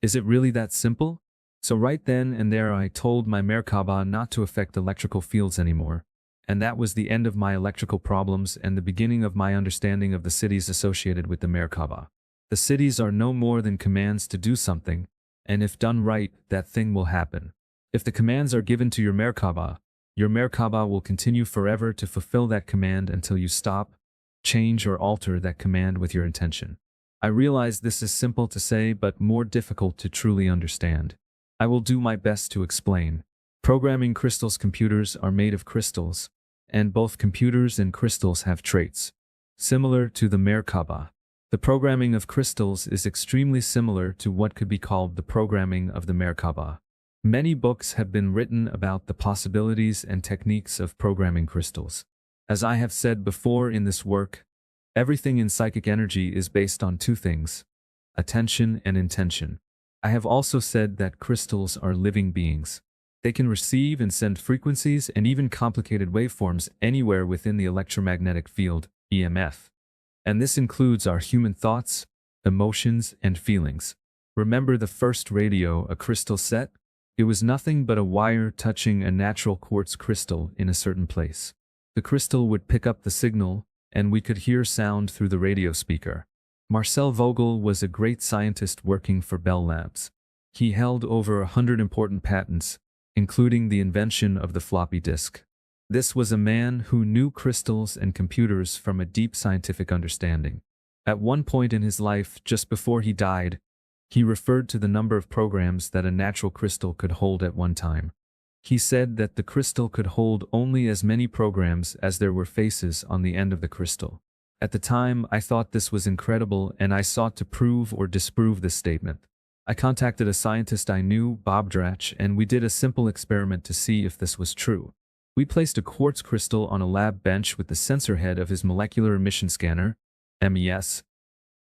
is it really that simple? So right then and there I told my Mer-Ka-Ba not to affect electrical fields anymore. And that was the end of my electrical problems and the beginning of my understanding of the cities associated with the Mer-Ka-Ba. The cities are no more than commands to do something, and if done right, that thing will happen. If the commands are given to your Mer-Ka-Ba will continue forever to fulfill that command until you stop, change, or alter that command with your intention. I realize this is simple to say but more difficult to truly understand. I will do my best to explain. Programming crystals. Computers are made of crystals, and both computers and crystals have traits similar to the Mer-Ka-Ba. The programming of crystals is extremely similar to what could be called the programming of the Mer-Ka-Ba. Many books have been written about the possibilities and techniques of programming crystals. As I have said before in this work, everything in psychic energy is based on two things: attention and intention. I have also said that crystals are living beings. They can receive and send frequencies and even complicated waveforms anywhere within the electromagnetic field, EMF. And this includes our human thoughts, emotions, and feelings. Remember the first radio a crystal set? It was nothing but a wire touching a natural quartz crystal in a certain place. The crystal would pick up the signal, and we could hear sound through the radio speaker. Marcel Vogel was a great scientist working for Bell Labs. He held over 100 important patents, including the invention of the floppy disk. This was a man who knew crystals and computers from a deep scientific understanding. At one point in his life, just before he died, he referred to the number of programs that a natural crystal could hold at one time. He said that the crystal could hold only as many programs as there were faces on the end of the crystal. At the time, I thought this was incredible, and I sought to prove or disprove this statement. I contacted a scientist I knew, Bob Dratch, and we did a simple experiment to see if this was true. We placed a quartz crystal on a lab bench with the sensor head of his molecular emission scanner, MES,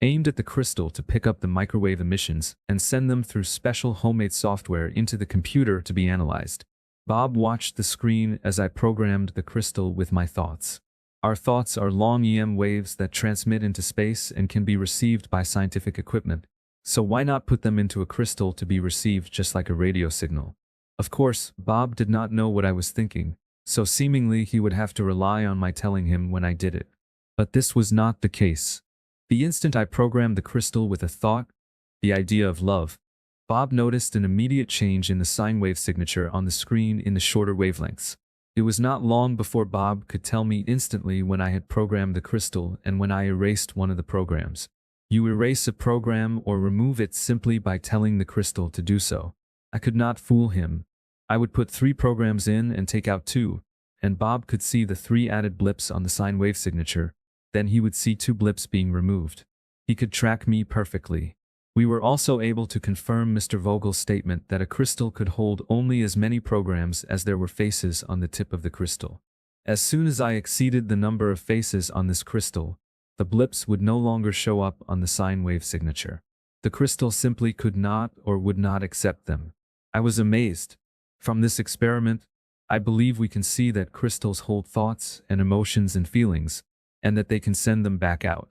aimed at the crystal to pick up the microwave emissions and send them through special homemade software into the computer to be analyzed. Bob watched the screen as I programmed the crystal with my thoughts. Our thoughts are long EM waves that transmit into space and can be received by scientific equipment, so why not put them into a crystal to be received just like a radio signal? Of course, Bob did not know what I was thinking, so seemingly he would have to rely on my telling him when I did it. But this was not the case. The instant I programmed the crystal with a thought, the idea of love, Bob noticed an immediate change in the sine wave signature on the screen in the shorter wavelengths. It was not long before Bob could tell me instantly when I had programmed the crystal and when I erased one of the programs. You erase a program or remove it simply by telling the crystal to do so. I could not fool him. I would put 3 programs in and take out 2, and Bob could see the 3 added blips on the sine wave signature. Then he would see 2 blips being removed. He could track me perfectly. We were also able to confirm Mr. Vogel's statement that a crystal could hold only as many programs as there were faces on the tip of the crystal. As soon as I exceeded the number of faces on this crystal, the blips would no longer show up on the sine wave signature. The crystal simply could not or would not accept them. I was amazed. From this experiment, I believe we can see that crystals hold thoughts and emotions and feelings, and that they can send them back out.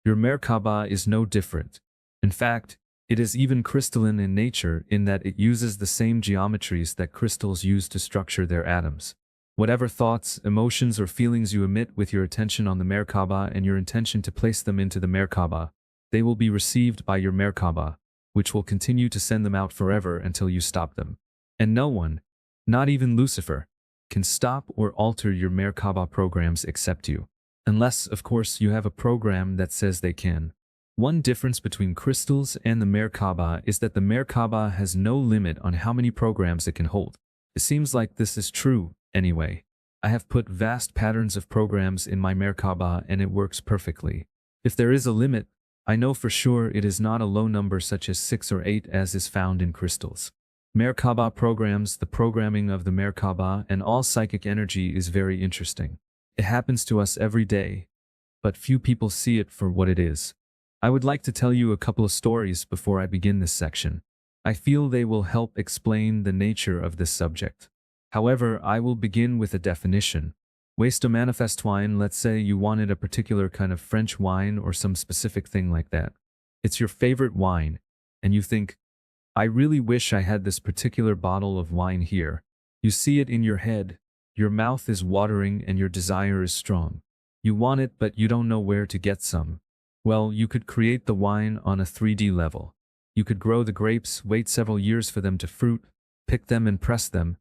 Your Mer-Ka-Ba is no different. In fact, it is even crystalline in nature in that it uses the same geometries that crystals use to structure their atoms. Whatever thoughts, emotions, or feelings you emit with your attention on the Mer-Ka-Ba and your intention to place them into the Mer-Ka-Ba, they will be received by your Mer-Ka-Ba, which will continue to send them out forever until you stop them. And no one, not even Lucifer, can stop or alter your Mer-Ka-Ba programs except you. Unless, of course, you have a program that says they can. One difference between crystals and the Mer-Ka-Ba is that the Mer-Ka-Ba has no limit on how many programs it can hold. It seems like this is true, anyway. I have put vast patterns of programs in my Mer-Ka-Ba and it works perfectly. If there is a limit, I know for sure it is not a low number such as 6 or 8 as is found in crystals. Mer-Ka-Ba programs, the programming of the Mer-Ka-Ba and all psychic energy is very interesting. It happens to us every day, but few people see it for what it is. I would like to tell you a couple of stories before I begin this section. I feel they will help explain the nature of this subject. However, I will begin with a definition. Waste to manifest wine, let's say you wanted a particular kind of French wine or some specific thing like that. It's your favorite wine, and you think, I really wish I had this particular bottle of wine here. You see it in your head, your mouth is watering and your desire is strong. You want it, but you don't know where to get some. Well, you could create the wine on a 3D level. You could grow the grapes, wait several years for them to fruit, pick them and press them,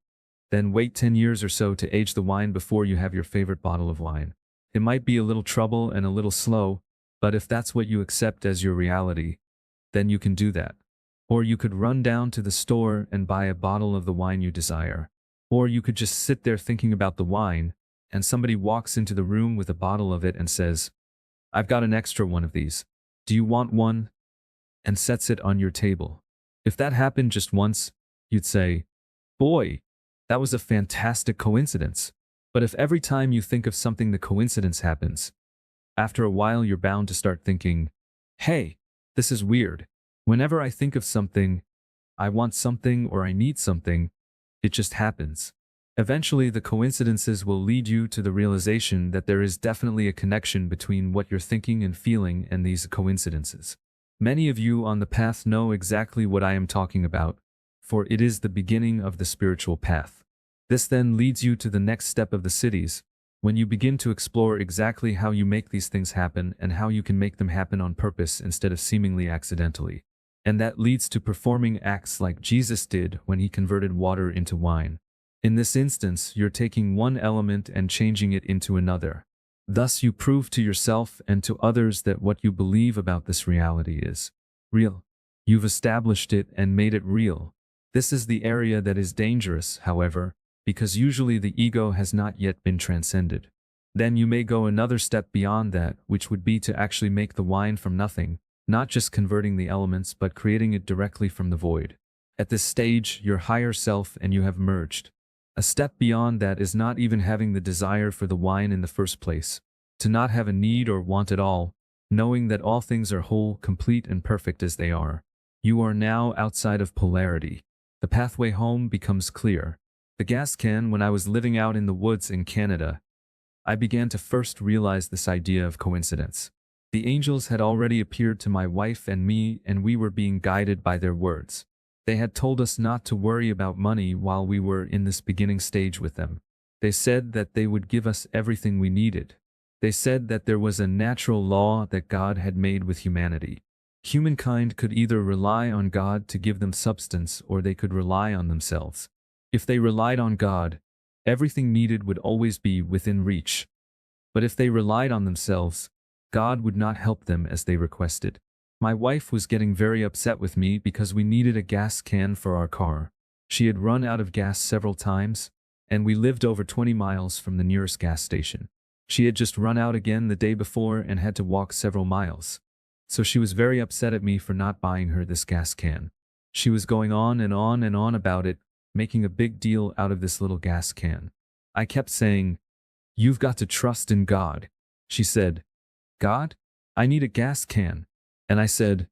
then wait 10 years or so to age the wine before you have your favorite bottle of wine. It might be a little trouble and a little slow, but if that's what you accept as your reality, then you can do that. Or you could run down to the store and buy a bottle of the wine you desire. Or you could just sit there thinking about the wine, and somebody walks into the room with a bottle of it and says, I've got an extra one of these. Do you want one? And sets it on your table. If that happened just once, you'd say, boy, that was a fantastic coincidence. But if every time you think of something the coincidence happens, after a while you're bound to start thinking, hey, this is weird. Whenever I think of something, I want something or I need something, It just happens. Eventually, the coincidences will lead you to the realization that there is definitely a connection between what you're thinking and feeling and these coincidences. Many of you on the path know exactly what I am talking about, for it is the beginning of the spiritual path. This then leads you to the next step of the cities, when you begin to explore exactly how you make these things happen and how you can make them happen on purpose instead of seemingly accidentally. And that leads to performing acts like Jesus did when he converted water into wine. In this instance, you're taking one element and changing it into another. Thus you prove to yourself and to others that what you believe about this reality is real. You've established it and made it real. This is the area that is dangerous, however, because usually the ego has not yet been transcended. Then you may go another step beyond that, which would be to actually make the wine from nothing, not just converting the elements but creating it directly from the void. At this stage, your higher self and you have merged. A step beyond that is not even having the desire for the wine in the first place, to not have a need or want at all, knowing that all things are whole, complete and perfect as they are. You are now outside of polarity. The pathway home becomes clear. The gas can. When I was living out in the woods in Canada, I began to first realize this idea of coincidence. The angels had already appeared to my wife and me, and we were being guided by their words. They had told us not to worry about money while we were in this beginning stage with them. They said that they would give us everything we needed. They said that there was a natural law that God had made with humanity. Humankind could either rely on God to give them substance or they could rely on themselves. If they relied on God, everything needed would always be within reach. But if they relied on themselves, God would not help them as they requested. My wife was getting very upset with me because we needed a gas can for our car. She had run out of gas several times, and we lived over 20 miles from the nearest gas station. She had just run out again the day before and had to walk several miles. So she was very upset at me for not buying her this gas can. She was going on and on and on about it, making a big deal out of this little gas can. I kept saying, "You've got to trust in God." She said, "God? I need a gas can." And I said,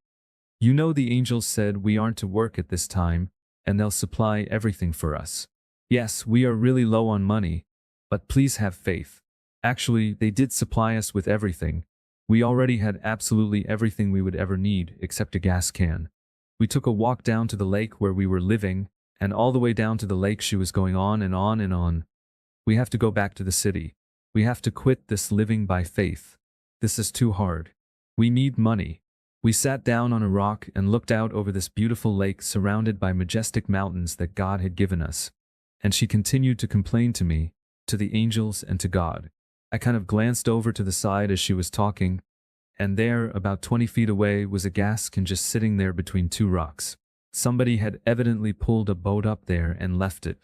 "You know the angels said we aren't to work at this time, and they'll supply everything for us. Yes, we are really low on money, but please have faith." Actually, they did supply us with everything. We already had absolutely everything we would ever need, except a gas can. We took a walk down to the lake where we were living, and all the way down to the lake she was going on and on and on. "We have to go back to the city. We have to quit this living by faith. This is too hard. We need money." We sat down on a rock and looked out over this beautiful lake surrounded by majestic mountains that God had given us. And she continued to complain to me, to the angels and to God. I kind of glanced over to the side as she was talking, and there, about 20 feet away, was a gas can just sitting there between two rocks. Somebody had evidently pulled a boat up there and left it.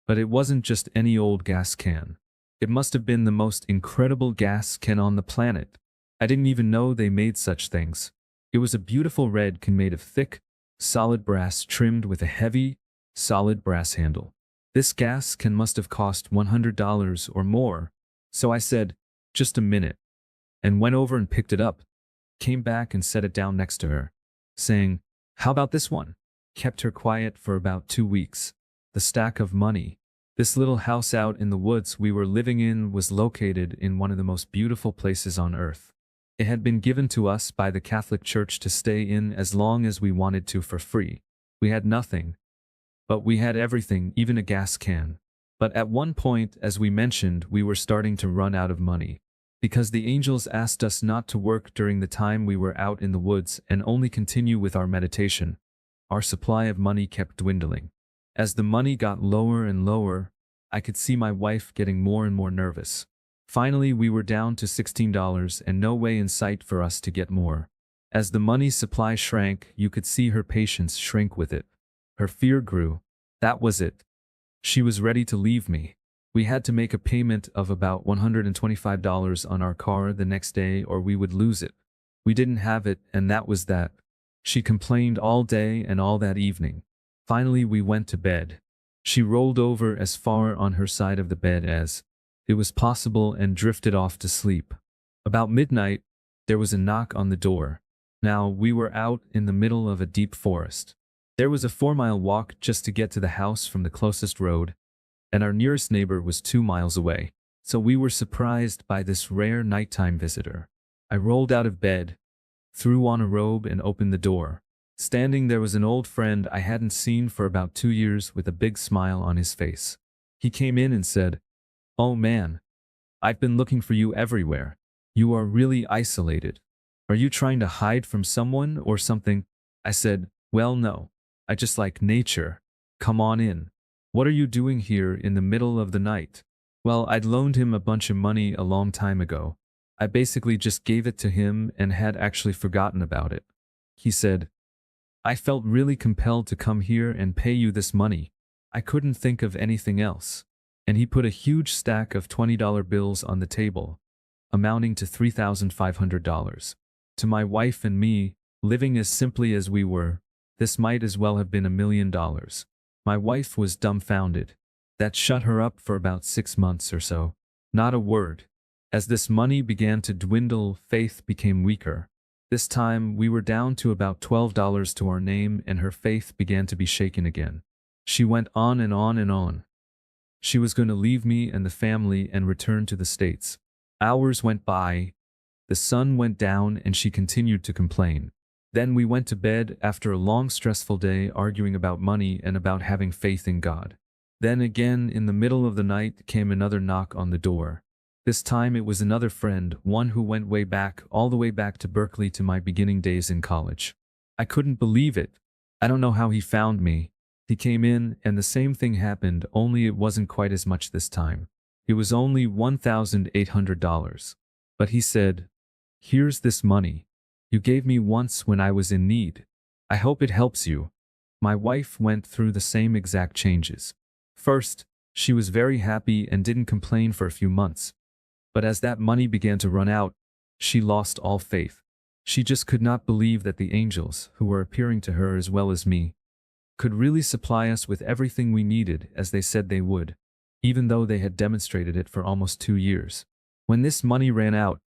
But it wasn't just any old gas can. It must have been the most incredible gas can on the planet. I didn't even know they made such things. It was a beautiful red can made of thick, solid brass trimmed with a heavy, solid brass handle. This gas can must have cost $100 or more. So I said, "Just a minute," and went over and picked it up, came back and set it down next to her, saying, "How about this one?" Kept her quiet for about 2 weeks. The stack of money. This little house out in the woods we were living in was located in one of the most beautiful places on earth. It had been given to us by the Catholic Church to stay in as long as we wanted to for free. We had nothing, but we had everything, even a gas can. But at one point, as we mentioned, we were starting to run out of money. Because the angels asked us not to work during the time we were out in the woods and only continue with our meditation, our supply of money kept dwindling. As the money got lower and lower, I could see my wife getting more and more nervous. Finally, we were down to $16 and no way in sight for us to get more. As the money supply shrank, you could see her patience shrink with it. Her fear grew. That was it. She was ready to leave me. We had to make a payment of about $125 on our car the next day or we would lose it. We didn't have it, and that was that. She complained all day and all that evening. Finally, we went to bed. She rolled over as far on her side of the bed as it was possible and drifted off to sleep. About midnight, there was a knock on the door. Now, we were out in the middle of a deep forest. There was a 4-mile walk just to get to the house from the closest road, and our nearest neighbor was 2 miles away. So we were surprised by this rare nighttime visitor. I rolled out of bed, threw on a robe and opened the door. Standing there was an old friend I hadn't seen for about 2 years with a big smile on his face. He came in and said, "Oh man, I've been looking for you everywhere. You are really isolated. Are you trying to hide from someone or something?" I said, "Well, no. I just like nature. Come on in. What are you doing here in the middle of the night?" Well, I'd loaned him a bunch of money a long time ago. I basically just gave it to him and had actually forgotten about it. He said, "I felt really compelled to come here and pay you this money. I couldn't think of anything else." And he put a huge stack of $20 bills on the table, amounting to $3,500. To my wife and me, living as simply as we were, this might as well have been $1 million. My wife was dumbfounded. That shut her up for about 6 months or so. Not a word. As this money began to dwindle, faith became weaker. This time, we were down to about $12 to our name and her faith began to be shaken again. She went on and on and on. She was going to leave me and the family and return to the States. Hours went by, the sun went down and she continued to complain. Then we went to bed after a long stressful day arguing about money and about having faith in God. Then again in the middle of the night came another knock on the door. This time it was another friend, one who went way back, all the way back to Berkeley to my beginning days in college. I couldn't believe it. I don't know how he found me. He came in and the same thing happened, only it wasn't quite as much this time. It was only $1,800. But he said, "Here's this money. You gave me once when I was in need. I hope it helps you." My wife went through the same exact changes. First, she was very happy and didn't complain for a few months. But as that money began to run out, she lost all faith. She just could not believe that the angels, who were appearing to her as well as me, could really supply us with everything we needed as they said they would, even though they had demonstrated it for almost 2 years. When this money ran out,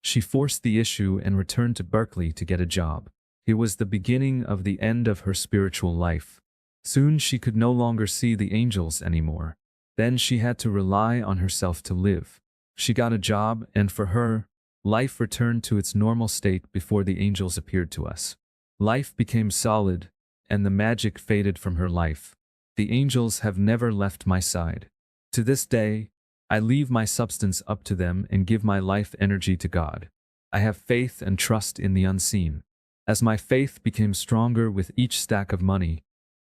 she forced the issue and returned to Berkeley to get a job. It was the beginning of the end of her spiritual life. Soon she could no longer see the angels anymore. Then she had to rely on herself to live. She got a job, and for her, life returned to its normal state before the angels appeared to us. Life became solid, and the magic faded from her life. The angels have never left my side. To this day, I leave my substance up to them and give my life energy to God. I have faith and trust in the unseen. As my faith became stronger with each stack of money,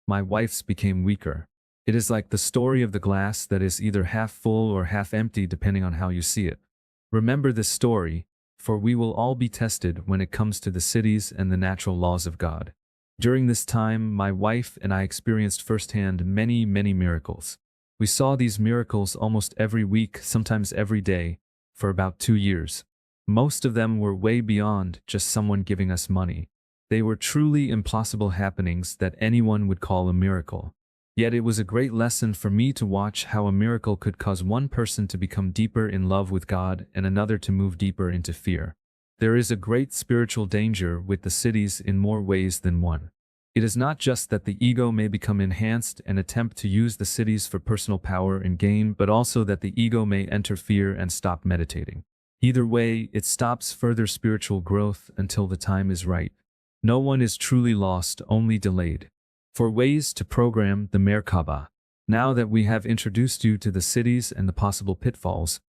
my wife's became weaker. It is like the story of the glass that is either half full or half empty depending on how you see it. Remember this story, for we will all be tested when it comes to the cities and the natural laws of God. During this time, my wife and I experienced firsthand many miracles. We saw these miracles almost every week, sometimes every day, for about 2 years. Most of them were way beyond just someone giving us money. They were truly impossible happenings that anyone would call a miracle. Yet it was a great lesson for me to watch how a miracle could cause one person to become deeper in love with God and another to move deeper into fear. There is a great spiritual danger with the cities in more ways than one. It is not just that the ego may become enhanced and attempt to use the cities for personal power and gain, but also that the ego may enter fear and stop meditating. Either way, it stops further spiritual growth until the time is right. No one is truly lost, only delayed. For ways to program the Mer-Ka-Ba. Now that we have introduced you to the cities and the possible pitfalls,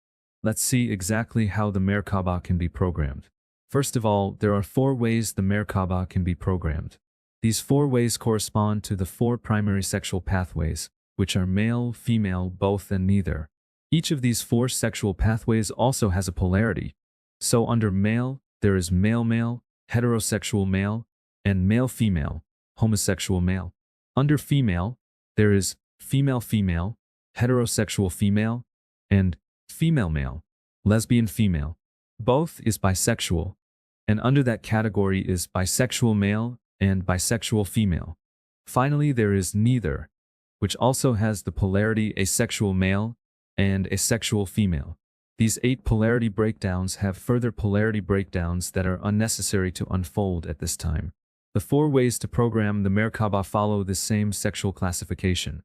let's see exactly how the Mer-Ka-Ba can be programmed. First of all, there are 4 ways the Mer-Ka-Ba can be programmed. These 4 ways correspond to the 4 primary sexual pathways, which are male, female, both, and neither. Each of these 4 sexual pathways also has a polarity. So under male, there is male-male, heterosexual male, and male-female, homosexual male. Under female, there is female-female, heterosexual female, and female-male, lesbian female. Both is bisexual, and under that category is bisexual male and bisexual female. Finally, there is neither, which also has the polarity asexual male and asexual female. These 8 polarity breakdowns have further polarity breakdowns that are unnecessary to unfold at this time. The 4 ways to program the Mer-Ka-Ba follow this same sexual classification: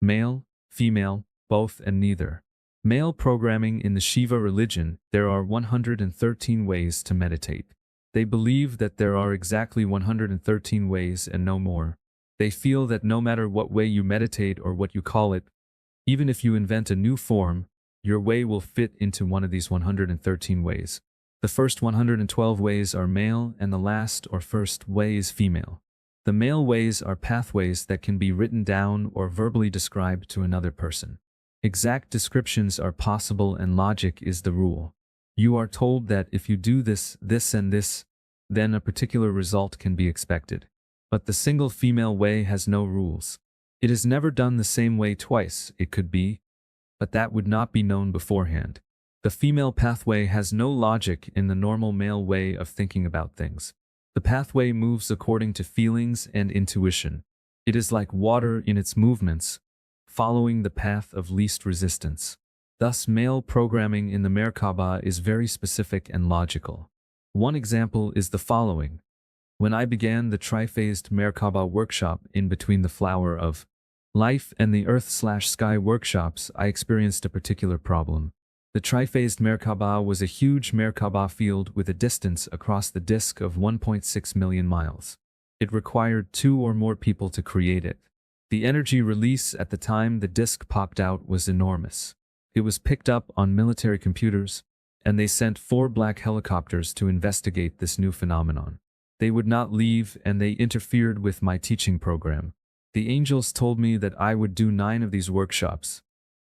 male, female, both and neither. Male programming. In the Shiva religion, there are 113 ways to meditate. They believe that there are exactly 113 ways and no more. They feel that no matter what way you meditate or what you call it, even if you invent a new form, your way will fit into one of these 113 ways. The first 112 ways are male and the last or first way is female. The male ways are pathways that can be written down or verbally described to another person. Exact descriptions are possible and logic is the rule. You are told that if you do this, this and this, then a particular result can be expected. But the single female way has no rules. It is never done the same way twice. It could be, but that would not be known beforehand. The female pathway has no logic in the normal male way of thinking about things. The pathway moves according to feelings and intuition. It is like water in its movements, following the path of least resistance. Thus, male programming in the Mer-Ka-Ba is very specific and logical. One example is the following. When I began the triphased Mer-Ka-Ba workshop in between the Flower of Life and the Earth/Sky workshops, I experienced a particular problem. The triphased Mer-Ka-Ba was a huge Mer-Ka-Ba field with a distance across the disk of 1.6 million miles. It required 2 or more people to create it. The energy release at the time the disk popped out was enormous. It was picked up on military computers, and they sent 4 black helicopters to investigate this new phenomenon. They would not leave and they interfered with my teaching program. The angels told me that I would do 9 of these workshops,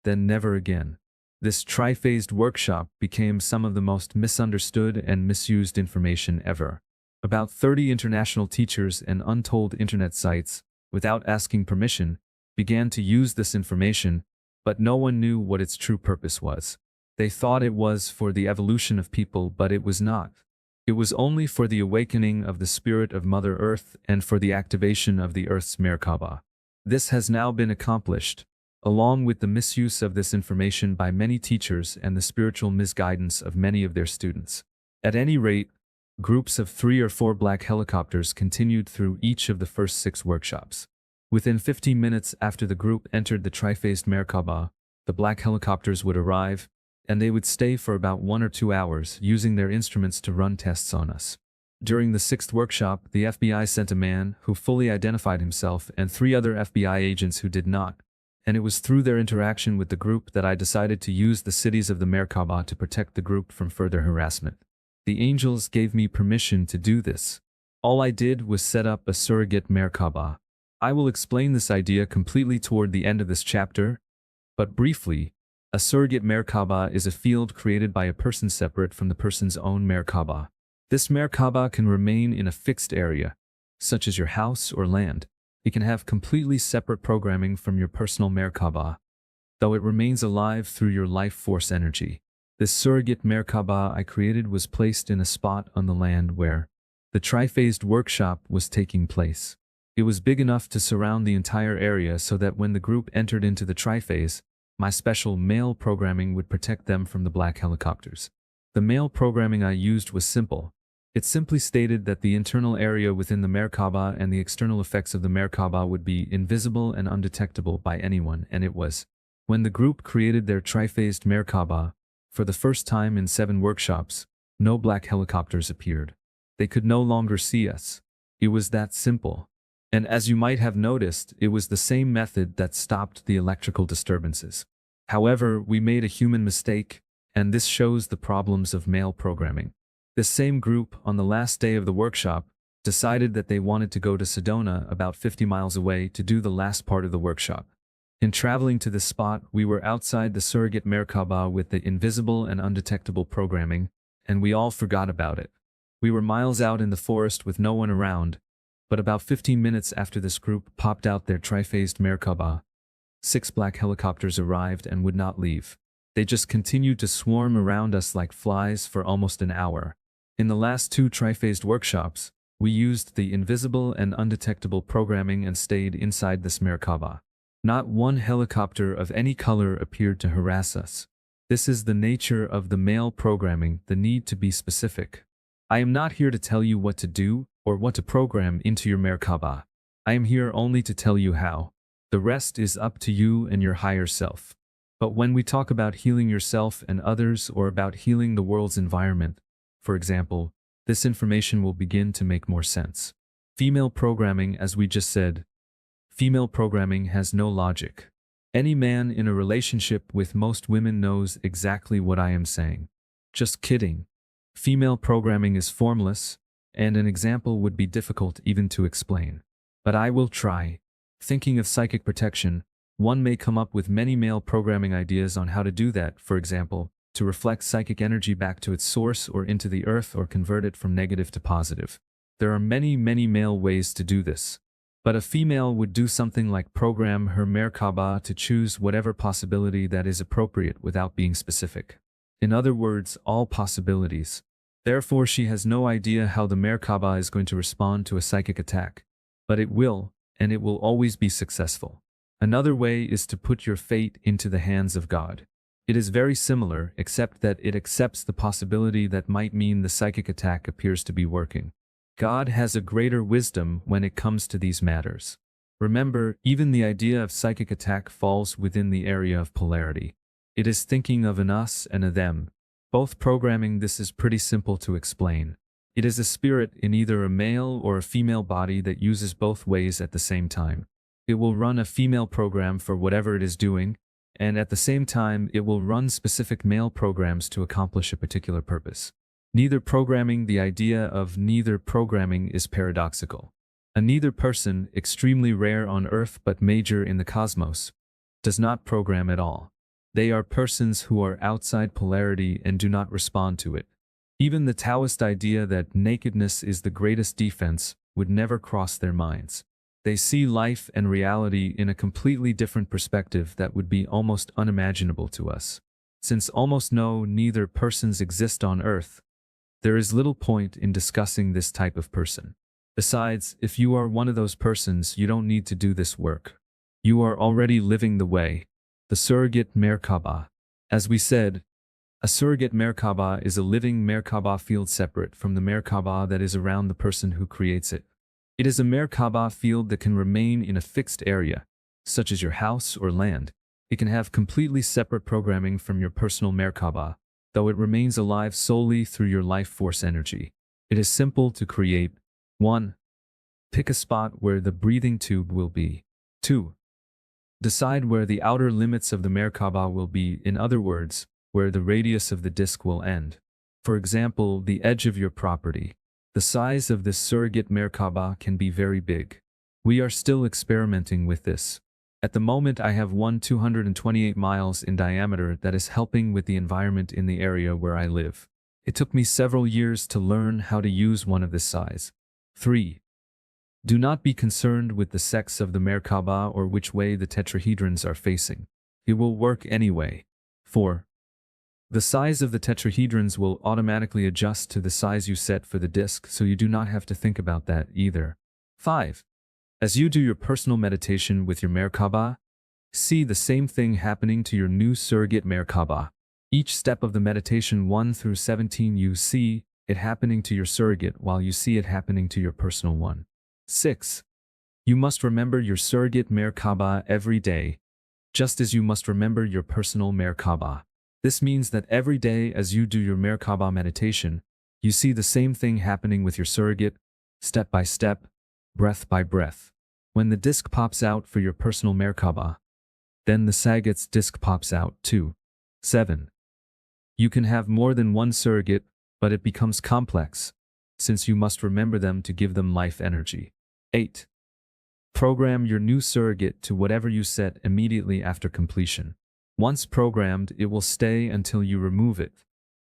then never again. This triphased workshop became some of the most misunderstood and misused information ever. About 30 international teachers and untold internet sites, without asking permission, began to use this information, but no one knew what its true purpose was. They thought it was for the evolution of people, but it was not. It was only for the awakening of the spirit of Mother Earth and for the activation of the Earth's Mer-Ka-Ba. This has now been accomplished, along with the misuse of this information by many teachers and the spiritual misguidance of many of their students. At any rate, groups of 3 or 4 black helicopters continued through each of the first 6 workshops. Within 15 minutes after the group entered the triphased Mer-Ka-Ba, the black helicopters would arrive, and they would stay for about 1 or 2 hours using their instruments to run tests on us. During the 6th workshop, the FBI sent a man who fully identified himself and 3 other FBI agents who did not. And it was through their interaction with the group that I decided to use the cities of the Mer-Ka-Ba to protect the group from further harassment. The angels gave me permission to do this. All I did was set up a surrogate Mer-Ka-Ba. I will explain this idea completely toward the end of this chapter, but briefly, a surrogate Mer-Ka-Ba is a field created by a person separate from the person's own Mer-Ka-Ba. This Mer-Ka-Ba can remain in a fixed area, such as your house or land. It can have completely separate programming from your personal Mer-Ka-Ba, though it remains alive through your life force energy. This surrogate Mer-Ka-Ba I created was placed in a spot on the land where the triphased workshop was taking place. It was big enough to surround the entire area so that when the group entered into the triphase, my special male programming would protect them from the black helicopters. The male programming I used was simple. It simply stated that the internal area within the Mer-Ka-Ba and the external effects of the Mer-Ka-Ba would be invisible and undetectable by anyone, and it was. When the group created their triphased Mer-Ka-Ba, for the first time in 7 workshops, no black helicopters appeared. They could no longer see us. It was that simple. And as you might have noticed, it was the same method that stopped the electrical disturbances. However, we made a human mistake, and this shows the problems of male programming. This same group, on the last day of the workshop, decided that they wanted to go to Sedona, about 50 miles away, to do the last part of the workshop. In traveling to this spot, we were outside the surrogate Mer-Ka-Ba with the invisible and undetectable programming, and we all forgot about it. We were miles out in the forest with no one around, but about 15 minutes after this group popped out their triphased Mer-Ka-Ba, 6 black helicopters arrived and would not leave. They just continued to swarm around us like flies for almost an hour. In the last 2 triphased workshops, we used the invisible and undetectable programming and stayed inside this Mer-Ka-Ba. Not one helicopter of any color appeared to harass us. This is the nature of the male programming, the need to be specific. I am not here to tell you what to do, or what to program into your Mer-Ka-Ba. I am here only to tell you how. The rest is up to you and your higher self. But when we talk about healing yourself and others or about healing the world's environment, for example, this information will begin to make more sense. Female programming, as we just said, female programming has no logic. Any man in a relationship with most women knows exactly what I am saying. Just kidding. Female programming is formless, and an example would be difficult even to explain. But I will try. Thinking of psychic protection, one may come up with many male programming ideas on how to do that, for example, to reflect psychic energy back to its source or into the earth or convert it from negative to positive. There are many male ways to do this. But a female would do something like program her Mer-Ka-Ba to choose whatever possibility that is appropriate without being specific. In other words, all possibilities. Therefore, she has no idea how the Mer-Ka-Ba is going to respond to a psychic attack. But it will, and it will always be successful. Another way is to put your fate into the hands of God. It is very similar, except that it accepts the possibility that might mean the psychic attack appears to be working. God has a greater wisdom when it comes to these matters. Remember, even the idea of psychic attack falls within the area of polarity. It is thinking of an us and a them. Both programming this is pretty simple to explain. It is a spirit in either a male or a female body that uses both ways at the same time. It will run a female program for whatever it is doing, and at the same time it will run specific male programs to accomplish a particular purpose. Neither programming, the idea of neither programming is paradoxical. A neither person, extremely rare on Earth but major in the cosmos, does not program at all. They are persons who are outside polarity and do not respond to it. Even the Taoist idea that nakedness is the greatest defense would never cross their minds. They see life and reality in a completely different perspective that would be almost unimaginable to us. Since almost no neither persons exist on Earth, there is little point in discussing this type of person. Besides, if you are one of those persons, you don't need to do this work. You are already living the way. The surrogate Mer-Ka-Ba. As we said, a surrogate Mer-Ka-Ba is a living Mer-Ka-Ba field separate from the Mer-Ka-Ba that is around the person who creates it. It is a Mer-Ka-Ba field that can remain in a fixed area, such as your house or land. It can have completely separate programming from your personal Mer-Ka-Ba, though it remains alive solely through your life force energy. It is simple to create. 1. Pick a spot where the breathing tube will be. 2. Decide where the outer limits of the Mer-Ka-Ba will be, in other words, where the radius of the disc will end. For example, the edge of your property. The size of this surrogate Mer-Ka-Ba can be very big. We are still experimenting with this. At the moment I have one 228 miles in diameter that is helping with the environment in the area where I live. It took me several years to learn how to use one of this size. 3. Do not be concerned with the sex of the Mer-Ka-Ba or which way the tetrahedrons are facing. It will work anyway. 4. The size of the tetrahedrons will automatically adjust to the size you set for the disc, so you do not have to think about that either. 5. As you do your personal meditation with your Mer-Ka-Ba, see the same thing happening to your new surrogate Mer-Ka-Ba. Each step of the meditation 1 through 17 you see it happening to your surrogate while you see it happening to your personal one. 6. You must remember your surrogate Mer-Ka-Ba every day, just as you must remember your personal Mer-Ka-Ba. This means that every day as you do your Mer-Ka-Ba meditation, you see the same thing happening with your surrogate, step by step, breath by breath. When the disc pops out for your personal Mer-Ka-Ba, then the surrogate's disc pops out too. 7. You can have more than one surrogate, but it becomes complex, since you must remember them to give them life energy. 8. Program your new surrogate to whatever you set immediately after completion. Once programmed, it will stay until you remove it.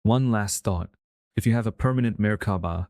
One last thought. If you have a permanent Mer-Ka-Ba,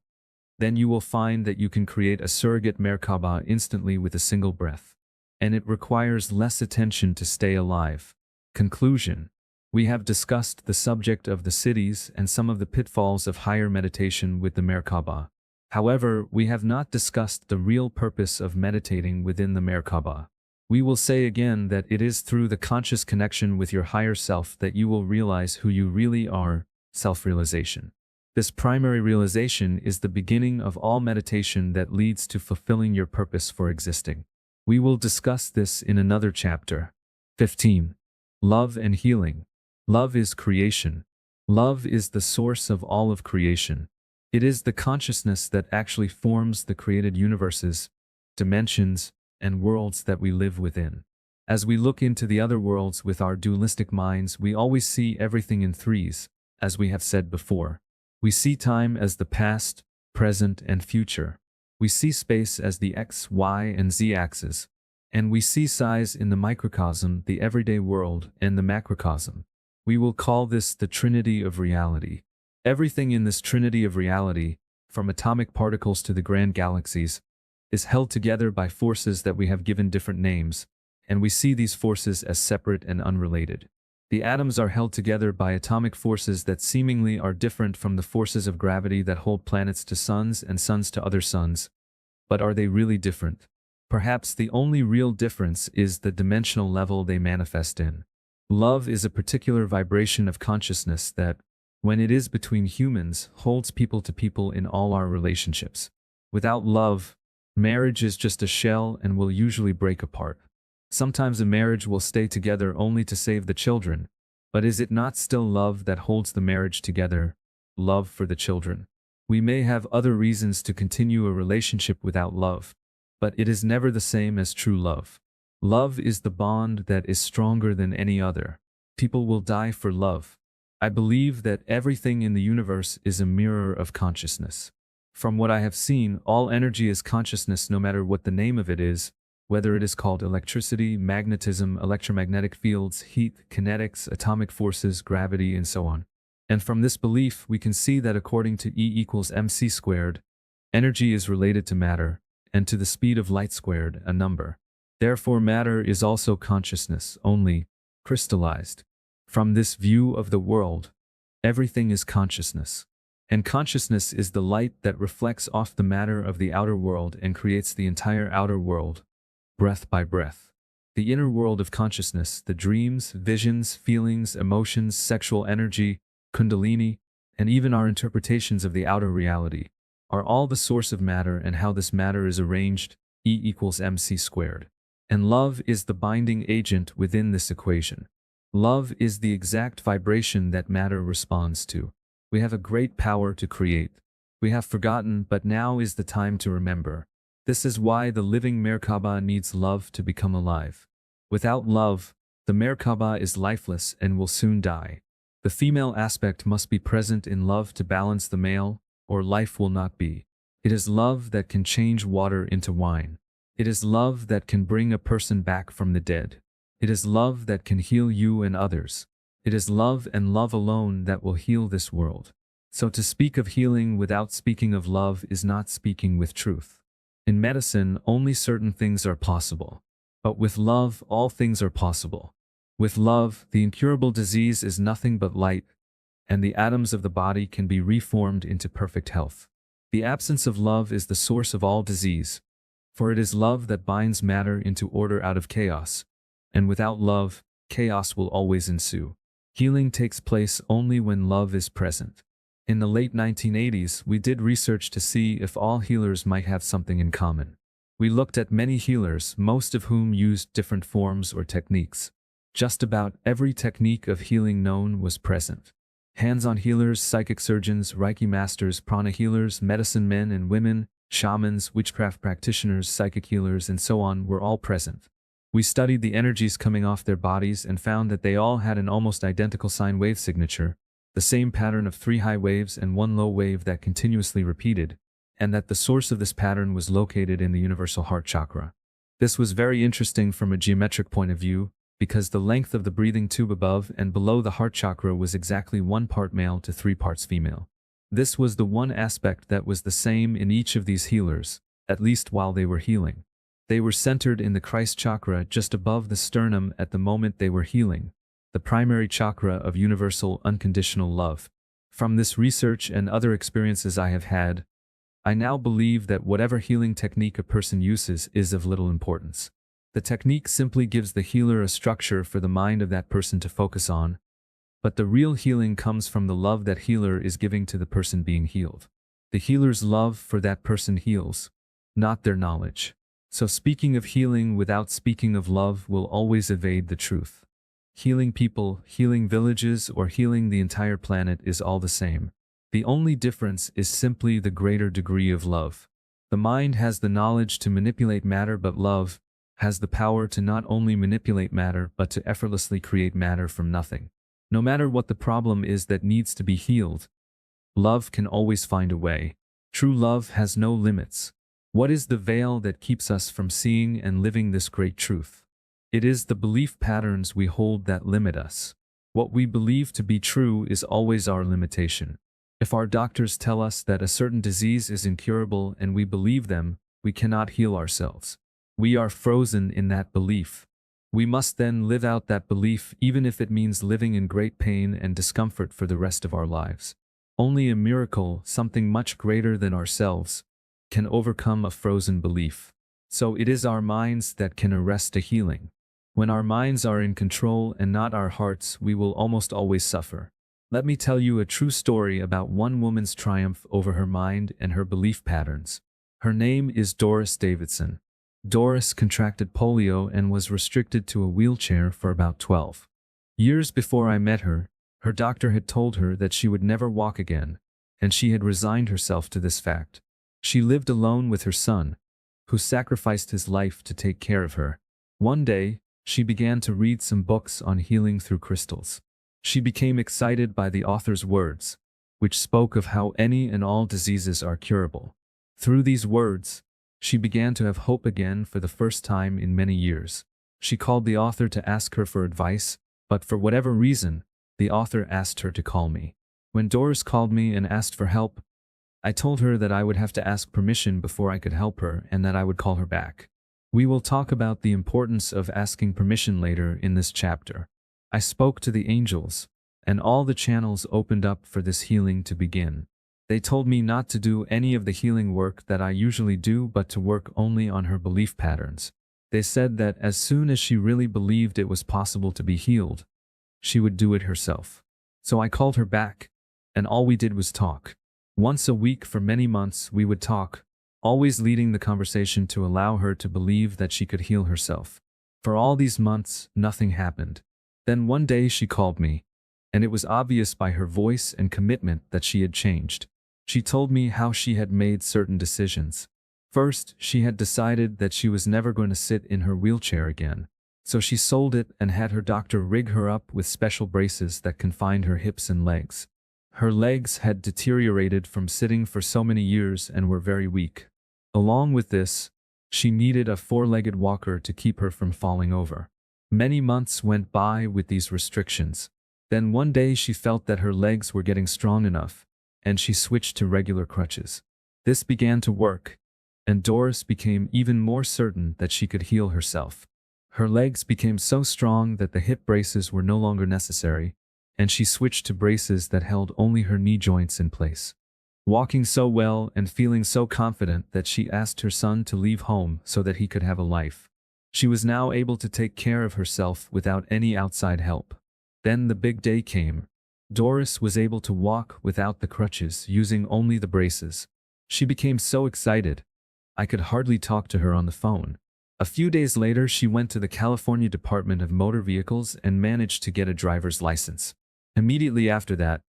then you will find that you can create a surrogate Mer-Ka-Ba instantly with a single breath. And it requires less attention to stay alive. Conclusion. We have discussed the subject of the cities and some of the pitfalls of higher meditation with the Mer-Ka-Ba. However, we have not discussed the real purpose of meditating within the Mer-Ka-Ba. We will say again that it is through the conscious connection with your higher self that you will realize who you really are, self-realization. This primary realization is the beginning of all meditation that leads to fulfilling your purpose for existing. We will discuss this in another chapter. 15. Love and healing. Love is creation. Love is the source of all of creation. It is the consciousness that actually forms the created universes, dimensions, and worlds that we live within. As we look into the other worlds with our dualistic minds, we always see everything in threes, as we have said before. We see time as the past, present, and future. We see space as the X, Y, and Z axes. And we see size in the microcosm, the everyday world, and the macrocosm. We will call this the Trinity of Reality. Everything in this Trinity of Reality, from atomic particles to the grand galaxies, is held together by forces that we have given different names, and we see these forces as separate and unrelated. The atoms are held together by atomic forces that seemingly are different from the forces of gravity that hold planets to suns and suns to other suns. But are they really different? Perhaps the only real difference is the dimensional level they manifest in. Love is a particular vibration of consciousness that, when it is between humans, holds people to people in all our relationships. Without love, marriage is just a shell and will usually break apart. Sometimes a marriage will stay together only to save the children, but is it not still love that holds the marriage together? Love for the children. We may have other reasons to continue a relationship without love, but it is never the same as true love. Love is the bond that is stronger than any other. People will die for love. I believe that everything in the universe is a mirror of consciousness. From what I have seen, all energy is consciousness no matter what the name of it is, whether it is called electricity, magnetism, electromagnetic fields, heat, kinetics, atomic forces, gravity, and so on. And from this belief, we can see that according to E=mc², energy is related to matter, and to the speed of light squared, a number. Therefore, matter is also consciousness, only crystallized. From this view of the world, everything is consciousness. And consciousness is the light that reflects off the matter of the outer world and creates the entire outer world, breath by breath. The inner world of consciousness, the dreams, visions, feelings, emotions, sexual energy, kundalini, and even our interpretations of the outer reality, are all the source of matter and how this matter is arranged, E=mc². And love is the binding agent within this equation. Love is the exact vibration that matter responds to. We have a great power to create. We have forgotten, but now is the time to remember. This is why the living Mer-Ka-Ba needs love to become alive. Without love, the Mer-Ka-Ba is lifeless and will soon die. The female aspect must be present in love to balance the male, or life will not be. It is love that can change water into wine. It is love that can bring a person back from the dead. It is love that can heal you and others. It is love and love alone that will heal this world. So to speak of healing without speaking of love is not speaking with truth. In medicine, only certain things are possible. But with love, all things are possible. With love, the incurable disease is nothing but light, and the atoms of the body can be reformed into perfect health. The absence of love is the source of all disease, for it is love that binds matter into order out of chaos, and without love, chaos will always ensue. Healing takes place only when love is present. In the late 1980s, we did research to see if all healers might have something in common. We looked at many healers, most of whom used different forms or techniques. Just about every technique of healing known was present. Hands-on healers, psychic surgeons, Reiki masters, prana healers, medicine men and women, shamans, witchcraft practitioners, psychic healers, and so on were all present. We studied the energies coming off their bodies and found that they all had an almost identical sine wave signature, the same pattern of 3 high waves and 1 low wave that continuously repeated, and that the source of this pattern was located in the universal heart chakra. This was very interesting from a geometric point of view, because the length of the breathing tube above and below the heart chakra was exactly 1 part male to 3 parts female. This was the one aspect that was the same in each of these healers, at least while they were healing. They were centered in the Christ chakra just above the sternum at the moment they were healing, the primary chakra of universal unconditional love. From this research and other experiences I have had, I now believe that whatever healing technique a person uses is of little importance. The technique simply gives the healer a structure for the mind of that person to focus on, But the real healing comes from the love that healer is giving to the person being healed. The healer's love for that person heals, not their knowledge. So speaking of healing without speaking of love will always evade the truth. Healing people, healing villages, or healing the entire planet is all the same. The only difference is simply the greater degree of love. The mind has the knowledge to manipulate matter, but love has the power to not only manipulate matter but to effortlessly create matter from nothing. No matter what the problem is that needs to be healed, love can always find a way. True love has no limits. What is the veil that keeps us from seeing and living this great truth? It is the belief patterns we hold that limit us. What we believe to be true is always our limitation. If our doctors tell us that a certain disease is incurable and we believe them, we cannot heal ourselves. We are frozen in that belief. We must then live out that belief, even if it means living in great pain and discomfort for the rest of our lives. Only a miracle, something much greater than ourselves, can overcome a frozen belief. So it is our minds that can arrest a healing. When our minds are in control and not our hearts, we will almost always suffer. Let me tell you a true story about one woman's triumph over her mind and her belief patterns. Her name is Doris Davidson. Doris contracted polio and was restricted to a wheelchair for about 12 years before I met her. Her doctor had told her that she would never walk again, and she had resigned herself to this fact. She lived alone with her son, who sacrificed his life to take care of her. One day, she began to read some books on healing through crystals. She became excited by the author's words, which spoke of how any and all diseases are curable. Through these words, she began to have hope again for the first time in many years. She called the author to ask her for advice, but for whatever reason, the author asked her to call me. When Doris called me and asked for help, I told her that I would have to ask permission before I could help her and that I would call her back. We will talk about the importance of asking permission later in this chapter. I spoke to the angels, and all the channels opened up for this healing to begin. They told me not to do any of the healing work that I usually do, but to work only on her belief patterns. They said that as soon as she really believed it was possible to be healed, she would do it herself. So I called her back, and all we did was talk. Once a week for many months we would talk, always leading the conversation to allow her to believe that she could heal herself. For all these months, nothing happened. Then one day she called me, and it was obvious by her voice and commitment that she had changed. She told me how she had made certain decisions. First, she had decided that she was never going to sit in her wheelchair again. So she sold it and had her doctor rig her up with special braces that confined her hips and legs. Her legs had deteriorated from sitting for so many years and were very weak. Along with this, she needed a four-legged walker to keep her from falling over. Many months went by with these restrictions. Then one day she felt that her legs were getting strong enough, and she switched to regular crutches. This began to work, and Doris became even more certain that she could heal herself. Her legs became so strong that the hip braces were no longer necessary, and she switched to braces that held only her knee joints in place. Walking so well and feeling so confident that she asked her son to leave home so that he could have a life. She was now able to take care of herself without any outside help. Then the big day came. Doris was able to walk without the crutches, using only the braces. She became so excited. I could hardly talk to her on the phone. A few days later, she went to the California Department of Motor Vehicles and managed to get a driver's license. Immediately after that,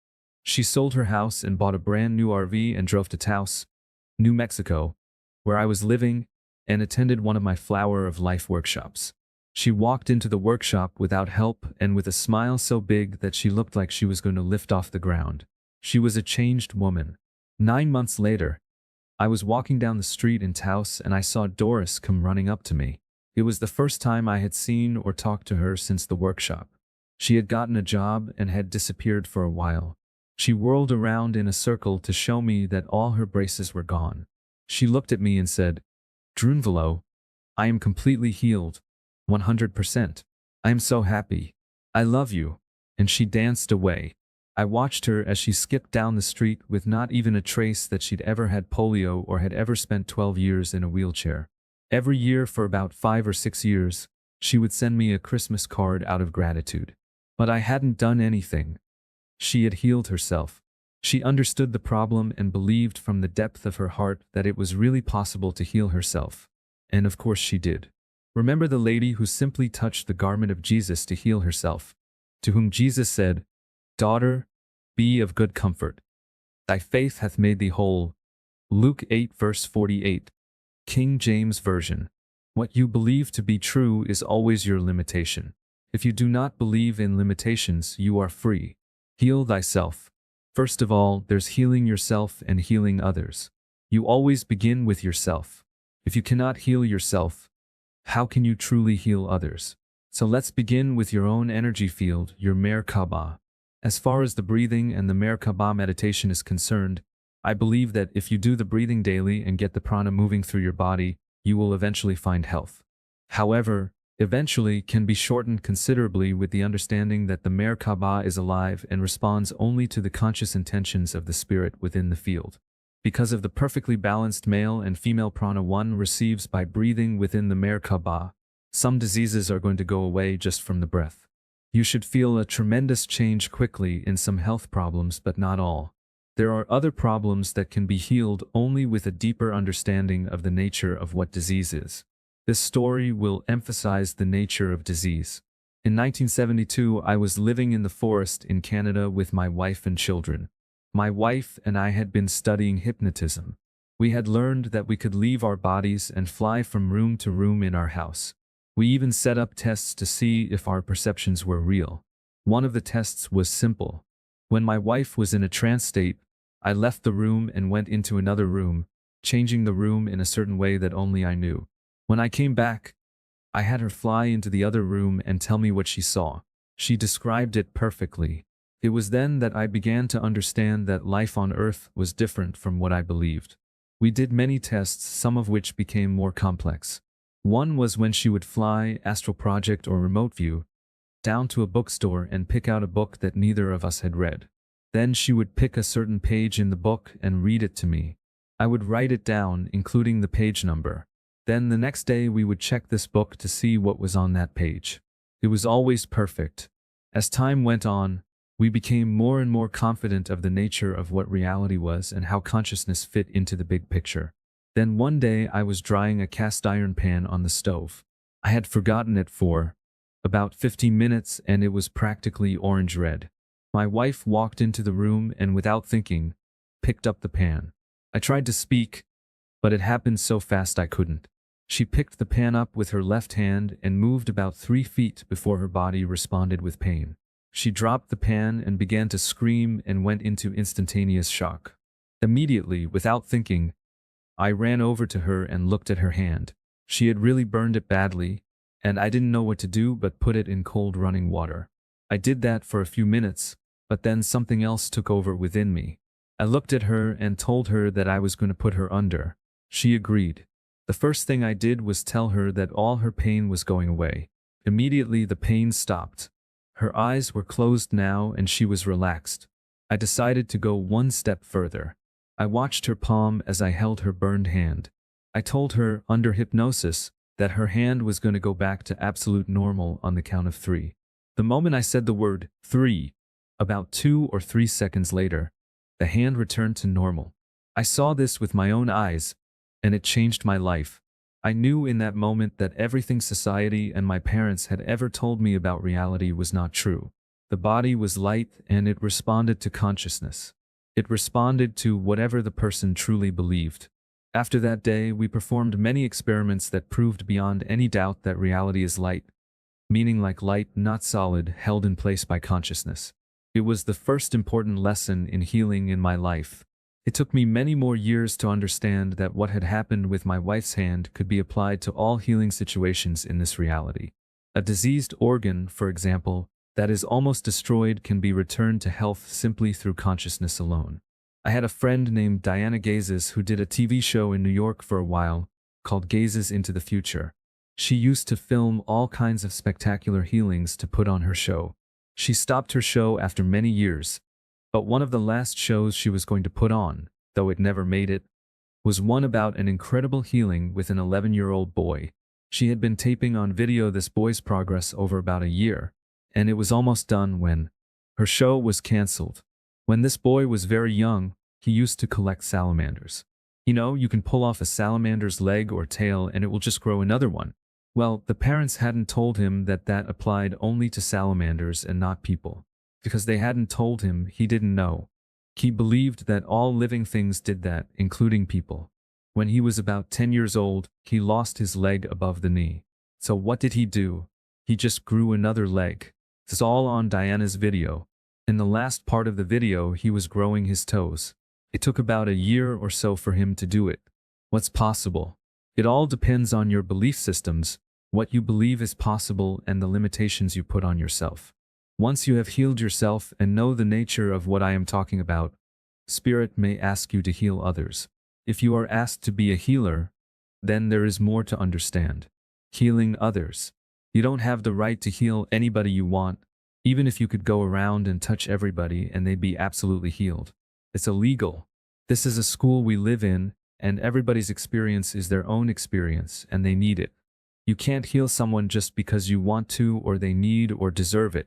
she sold her house and bought a brand new RV and drove to Taos, New Mexico, where I was living, and attended one of my Flower of Life workshops. She walked into the workshop without help and with a smile so big that she looked like she was going to lift off the ground. She was a changed woman. 9 months later, I was walking down the street in Taos and I saw Doris come running up to me. It was the first time I had seen or talked to her since the workshop. She had gotten a job and had disappeared for a while. She whirled around in a circle to show me that all her braces were gone. She looked at me and said, "Dunvalo, I am completely healed. 100%. I am so happy. I love you." And she danced away. I watched her as she skipped down the street with not even a trace that she'd ever had polio or had ever spent 12 years in a wheelchair. Every year for about 5 or 6 years, she would send me a Christmas card out of gratitude. But I hadn't done anything. She had healed herself. She understood the problem and believed from the depth of her heart that it was really possible to heal herself. And of course she did. Remember the lady who simply touched the garment of Jesus to heal herself, to whom Jesus said, "Daughter, be of good comfort. Thy faith hath made thee whole." Luke 8 verse 48. King James Version. What you believe to be true is always your limitation. If you do not believe in limitations, you are free. Heal thyself. First of all, there's healing yourself and healing others. You always begin with yourself. If you cannot heal yourself, how can you truly heal others? So let's begin with your own energy field, your Mer-Ka-Ba. As far as the breathing and the Mer-Ka-Ba meditation is concerned, I believe that if you do the breathing daily and get the prana moving through your body, you will eventually find health. However, eventually can be shortened considerably with the understanding that the Mer-Ka-Ba is alive and responds only to the conscious intentions of the spirit within the field. Because of the perfectly balanced male and female prana one receives by breathing within the Mer-Ka-Ba, some diseases are going to go away just from the breath. You should feel a tremendous change quickly in some health problems, but not all. There are other problems that can be healed only with a deeper understanding of the nature of what disease is. This story will emphasize the nature of disease. In 1972, I was living in the forest in Canada with my wife and children. My wife and I had been studying hypnotism. We had learned that we could leave our bodies and fly from room to room in our house. We even set up tests to see if our perceptions were real. One of the tests was simple. When my wife was in a trance state, I left the room and went into another room, changing the room in a certain way that only I knew. When I came back, I had her fly into the other room and tell me what she saw. She described it perfectly. It was then that I began to understand that life on Earth was different from what I believed. We did many tests, some of which became more complex. One was when she would fly, astral project or remote view, down to a bookstore and pick out a book that neither of us had read. Then she would pick a certain page in the book and read it to me. I would write it down, including the page number. Then the next day we would check this book to see what was on that page. It was always perfect. As time went on, we became more and more confident of the nature of what reality was and how consciousness fit into the big picture. Then one day I was drying a cast iron pan on the stove. I had forgotten it for about 15 minutes and it was practically orange red. My wife walked into the room and without thinking, picked up the pan. I tried to speak, but it happened so fast I couldn't. She picked the pan up with her left hand and moved about 3 feet before her body responded with pain. She dropped the pan and began to scream and went into instantaneous shock. Immediately, without thinking, I ran over to her and looked at her hand. She had really burned it badly, and I didn't know what to do but put it in cold running water. I did that for a few minutes, but then something else took over within me. I looked at her and told her that I was going to put her under. She agreed. The first thing I did was tell her that all her pain was going away. Immediately the pain stopped. Her eyes were closed now and she was relaxed. I decided to go one step further. I watched her palm as I held her burned hand. I told her, under hypnosis, that her hand was going to go back to absolute normal on the count of 3. The moment I said the word 3, about 2 or 3 seconds later, the hand returned to normal. I saw this with my own eyes, and it changed my life. I knew in that moment that everything society and my parents had ever told me about reality was not true. The body was light and it responded to consciousness. It responded to whatever the person truly believed. After that day, we performed many experiments that proved beyond any doubt that reality is light, meaning like light, not solid, held in place by consciousness. It was the first important lesson in healing in my life. It took me many more years to understand that what had happened with my wife's hand could be applied to all healing situations in this reality. A diseased organ, for example, that is almost destroyed can be returned to health simply through consciousness alone. I had a friend named Diana Gazes who did a TV show in New York for a while, called Gazes into the Future. She used to film all kinds of spectacular healings to put on her show. She stopped her show after many years, but one of the last shows she was going to put on, though it never made it, was one about an incredible healing with an 11-year-old boy. She had been taping on video this boy's progress over about a year, and it was almost done when her show was cancelled. When this boy was very young, he used to collect salamanders. You know, you can pull off a salamander's leg or tail and it will just grow another one. Well, the parents hadn't told him that that applied only to salamanders and not people. Because they hadn't told him, he didn't know. He believed that all living things did that, including people. When he was about 10 years old, he lost his leg above the knee. So what did he do? He just grew another leg. It's all on Diana's video. In the last part of the video, he was growing his toes. It took about a year or so for him to do it. What's possible? It all depends on your belief systems, what you believe is possible, and the limitations you put on yourself. Once you have healed yourself and know the nature of what I am talking about, Spirit may ask you to heal others. If you are asked to be a healer, then there is more to understand. Healing others. You don't have the right to heal anybody you want, even if you could go around and touch everybody and they'd be absolutely healed. It's illegal. This is a school we live in, and everybody's experience is their own experience, and they need it. You can't heal someone just because you want to, or they need or deserve it.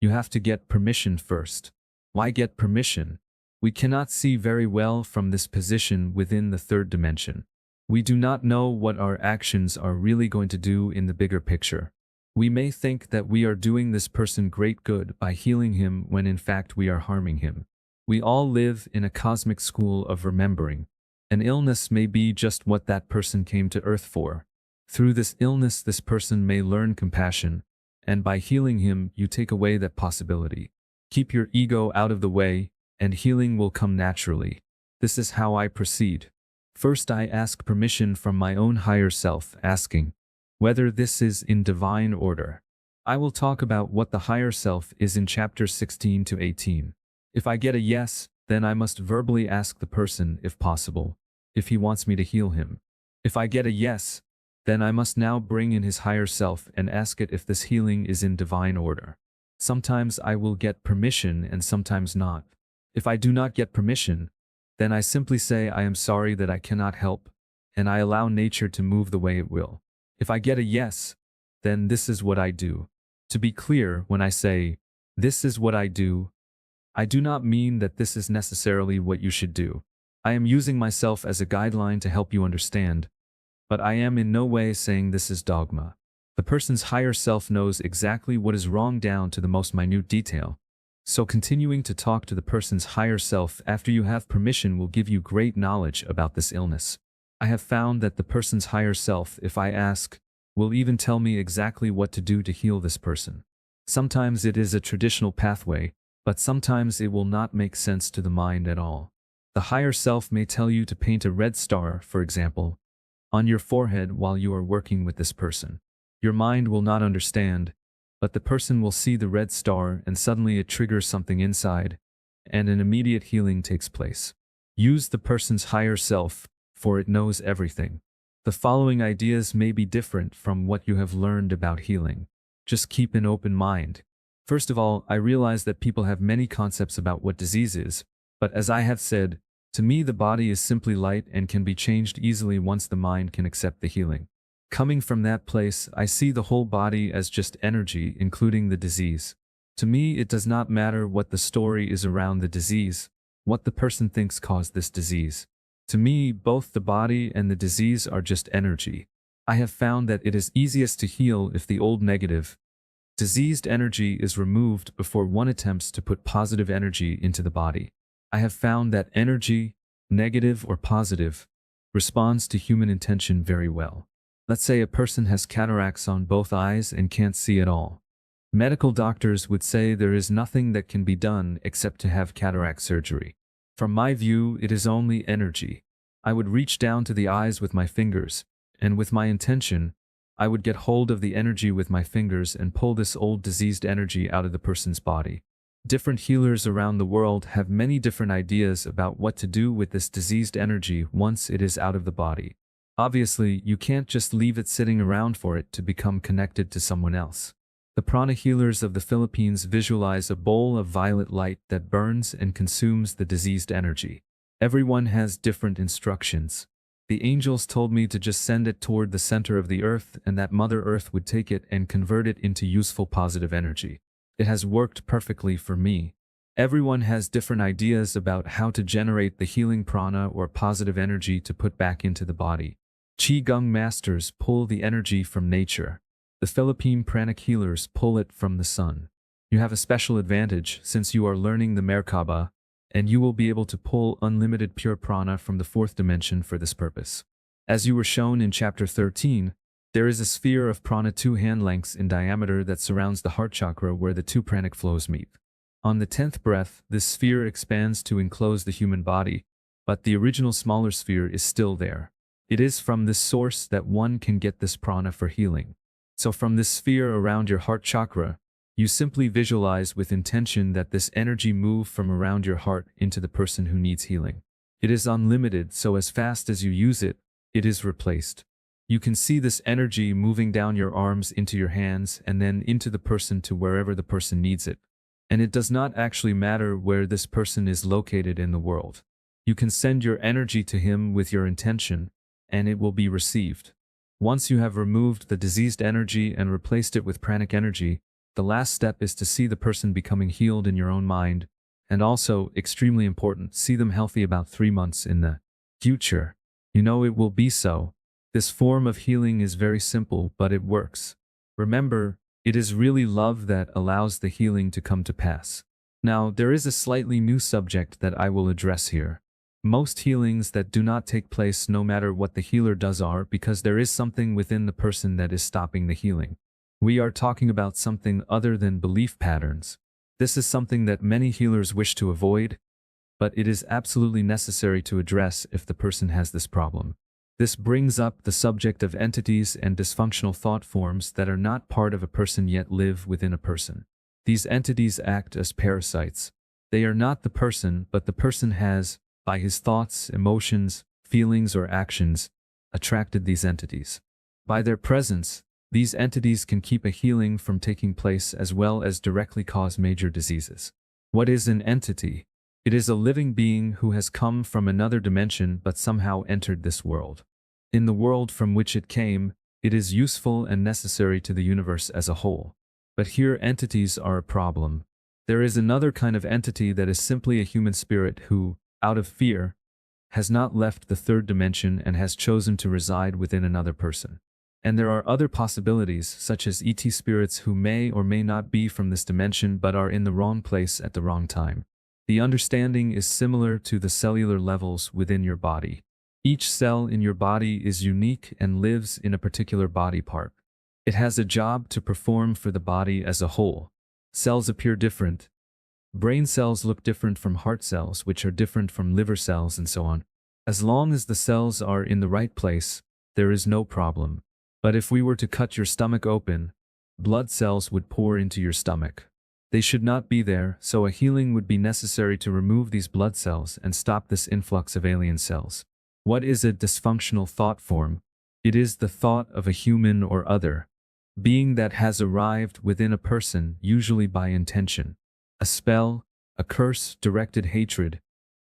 You have to get permission first. Why get permission? We cannot see very well from this position within the third dimension. We do not know what our actions are really going to do in the bigger picture. We may think that we are doing this person great good by healing him when in fact we are harming him. We all live in a cosmic school of remembering. An illness may be just what that person came to Earth for. Through this illness, this person may learn compassion, and by healing him, you take away that possibility. Keep your ego out of the way, and healing will come naturally. This is how I proceed. First, I ask permission from my own higher self, asking whether this is in divine order. I will talk about what the higher self is in chapters 16 to 18. If I get a yes, then I must verbally ask the person, if possible, if he wants me to heal him. If I get a yes, then I must now bring in his higher self and ask it if this healing is in divine order. Sometimes I will get permission and sometimes not. If I do not get permission, then I simply say I am sorry that I cannot help, and I allow nature to move the way it will. If I get a yes, then this is what I do. To be clear, when I say, this is what I do not mean that this is necessarily what you should do. I am using myself as a guideline to help you understand, but I am in no way saying this is dogma. The person's higher self knows exactly what is wrong down to the most minute detail. So continuing to talk to the person's higher self after you have permission will give you great knowledge about this illness. I have found that the person's higher self, if I ask, will even tell me exactly what to do to heal this person. Sometimes it is a traditional pathway, but sometimes it will not make sense to the mind at all. The higher self may tell you to paint a red star, for example, on your forehead while you are working with this person. Your mind will not understand, but the person will see the red star and suddenly it triggers something inside, and an immediate healing takes place. Use the person's higher self, for it knows everything. The following ideas may be different from what you have learned about healing. Just keep an open mind. First of all, I realize that people have many concepts about what disease is, but as I have said, to me the body is simply light and can be changed easily once the mind can accept the healing. Coming from that place, I see the whole body as just energy, including the disease. To me, it does not matter what the story is around the disease, what the person thinks caused this disease. To me, both the body and the disease are just energy. I have found that it is easiest to heal if the old negative, diseased energy is removed before one attempts to put positive energy into the body. I have found that energy, negative or positive, responds to human intention very well. Let's say a person has cataracts on both eyes and can't see at all. Medical doctors would say there is nothing that can be done except to have cataract surgery. From my view, it is only energy. I would reach down to the eyes with my fingers, and with my intention, I would get hold of the energy with my fingers and pull this old diseased energy out of the person's body. Different healers around the world have many different ideas about what to do with this diseased energy once it is out of the body. Obviously, you can't just leave it sitting around for it to become connected to someone else. The prana healers of the Philippines visualize a bowl of violet light that burns and consumes the diseased energy. Everyone has different instructions. The angels told me to just send it toward the center of the earth and that Mother Earth would take it and convert it into useful positive energy. It has worked perfectly for me. Everyone has different ideas about how to generate the healing prana or positive energy to put back into the body. Qigong masters pull the energy from nature. The Philippine pranic healers pull it from the sun. You have a special advantage since you are learning the Mer-Ka-Ba, and you will be able to pull unlimited pure prana from the fourth dimension for this purpose. As you were shown in chapter 13, there is a sphere of prana 2 hand lengths in diameter that surrounds the heart chakra where the two pranic flows meet. On the 10th breath, this sphere expands to enclose the human body, but the original smaller sphere is still there. It is from this source that one can get this prana for healing. So from this sphere around your heart chakra, you simply visualize with intention that this energy move from around your heart into the person who needs healing. It is unlimited, so as fast as you use it, it is replaced. You can see this energy moving down your arms into your hands and then into the person to wherever the person needs it. And it does not actually matter where this person is located in the world. You can send your energy to him with your intention, and it will be received. Once you have removed the diseased energy and replaced it with pranic energy, the last step is to see the person becoming healed in your own mind, and also, extremely important, see them healthy about 3 months in the future. You know it will be so. This form of healing is very simple, but it works. Remember, it is really love that allows the healing to come to pass. Now, there is a slightly new subject that I will address here. Most healings that do not take place no matter what the healer does are because there is something within the person that is stopping the healing. We are talking about something other than belief patterns. This is something that many healers wish to avoid, but it is absolutely necessary to address if the person has this problem. This brings up the subject of entities and dysfunctional thought forms that are not part of a person yet live within a person. These entities act as parasites. They are not the person, but the person has, by his thoughts, emotions, feelings, or actions, attracted these entities. By their presence, these entities can keep a healing from taking place as well as directly cause major diseases. What is an entity? It is a living being who has come from another dimension but somehow entered this world. In the world from which it came, it is useful and necessary to the universe as a whole. But here entities are a problem. There is another kind of entity that is simply a human spirit who, out of fear, has not left the third dimension and has chosen to reside within another person. And there are other possibilities, such as ET spirits who may or may not be from this dimension but are in the wrong place at the wrong time. The understanding is similar to the cellular levels within your body. Each cell in your body is unique and lives in a particular body part. It has a job to perform for the body as a whole. Cells appear different. Brain cells look different from heart cells, which are different from liver cells, and so on. As long as the cells are in the right place, there is no problem. But if we were to cut your stomach open, blood cells would pour into your stomach. They should not be there, so a healing would be necessary to remove these blood cells and stop this influx of alien cells. What is a dysfunctional thought form? It is the thought of a human or other being that has arrived within a person, usually by intention. A spell, a curse, directed hatred,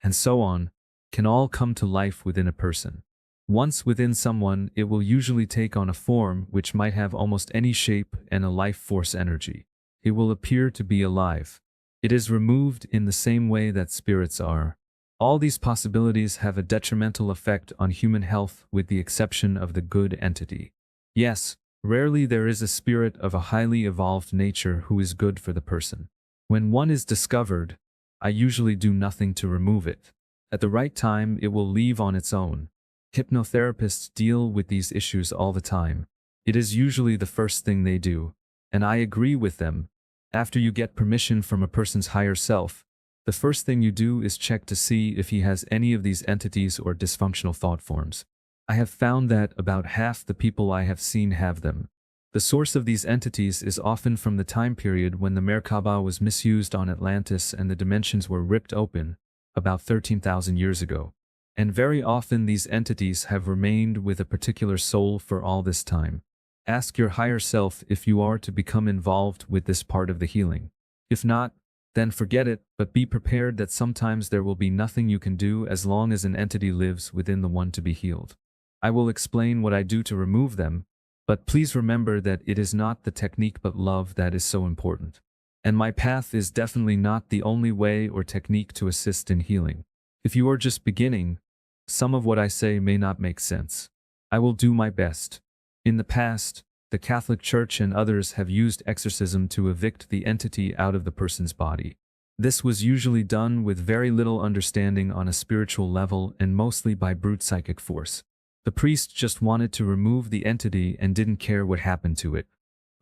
and so on, can all come to life within a person. Once within someone, it will usually take on a form which might have almost any shape and a life force energy. It will appear to be alive. It is removed in the same way that spirits are. All these possibilities have a detrimental effect on human health with the exception of the good entity. Yes, rarely there is a spirit of a highly evolved nature who is good for the person. When one is discovered, I usually do nothing to remove it. At the right time, it will leave on its own. Hypnotherapists deal with these issues all the time. It is usually the first thing they do, and I agree with them. After you get permission from a person's higher self, the first thing you do is check to see if he has any of these entities or dysfunctional thought forms. I have found that about half the people I have seen have them. The source of these entities is often from the time period when the Mer-Ka-Ba was misused on Atlantis and the dimensions were ripped open, about 13,000 years ago. And very often these entities have remained with a particular soul for all this time. Ask your higher self if you are to become involved with this part of the healing. If not, then forget it, but be prepared that sometimes there will be nothing you can do as long as an entity lives within the one to be healed. I will explain what I do to remove them, but please remember that it is not the technique but love that is so important. And my path is definitely not the only way or technique to assist in healing. If you are just beginning, some of what I say may not make sense. I will do my best. In the past, the Catholic Church and others have used exorcism to evict the entity out of the person's body. This was usually done with very little understanding on a spiritual level and mostly by brute psychic force. The priest just wanted to remove the entity and didn't care what happened to it.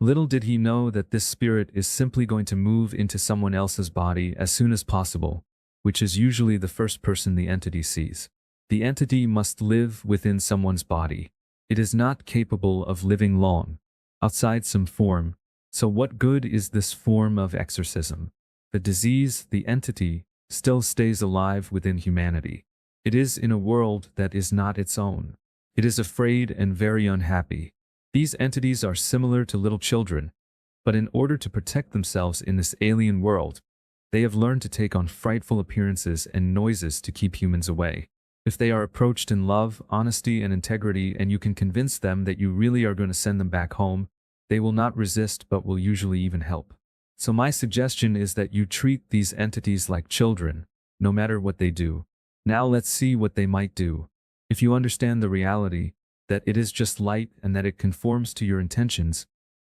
Little did he know that this spirit is simply going to move into someone else's body as soon as possible, which is usually the first person the entity sees. The entity must live within someone's body. It is not capable of living long outside some form, so what good is this form of exorcism? The disease, the entity, still stays alive within humanity. It is in a world that is not its own. It is afraid and very unhappy. These entities are similar to little children, but in order to protect themselves in this alien world, they have learned to take on frightful appearances and noises to keep humans away. If they are approached in love, honesty, and integrity, and you can convince them that you really are going to send them back home, they will not resist but will usually even help. So my suggestion is that you treat these entities like children, no matter what they do. Now let's see what they might do. If you understand the reality, that it is just light and that it conforms to your intentions,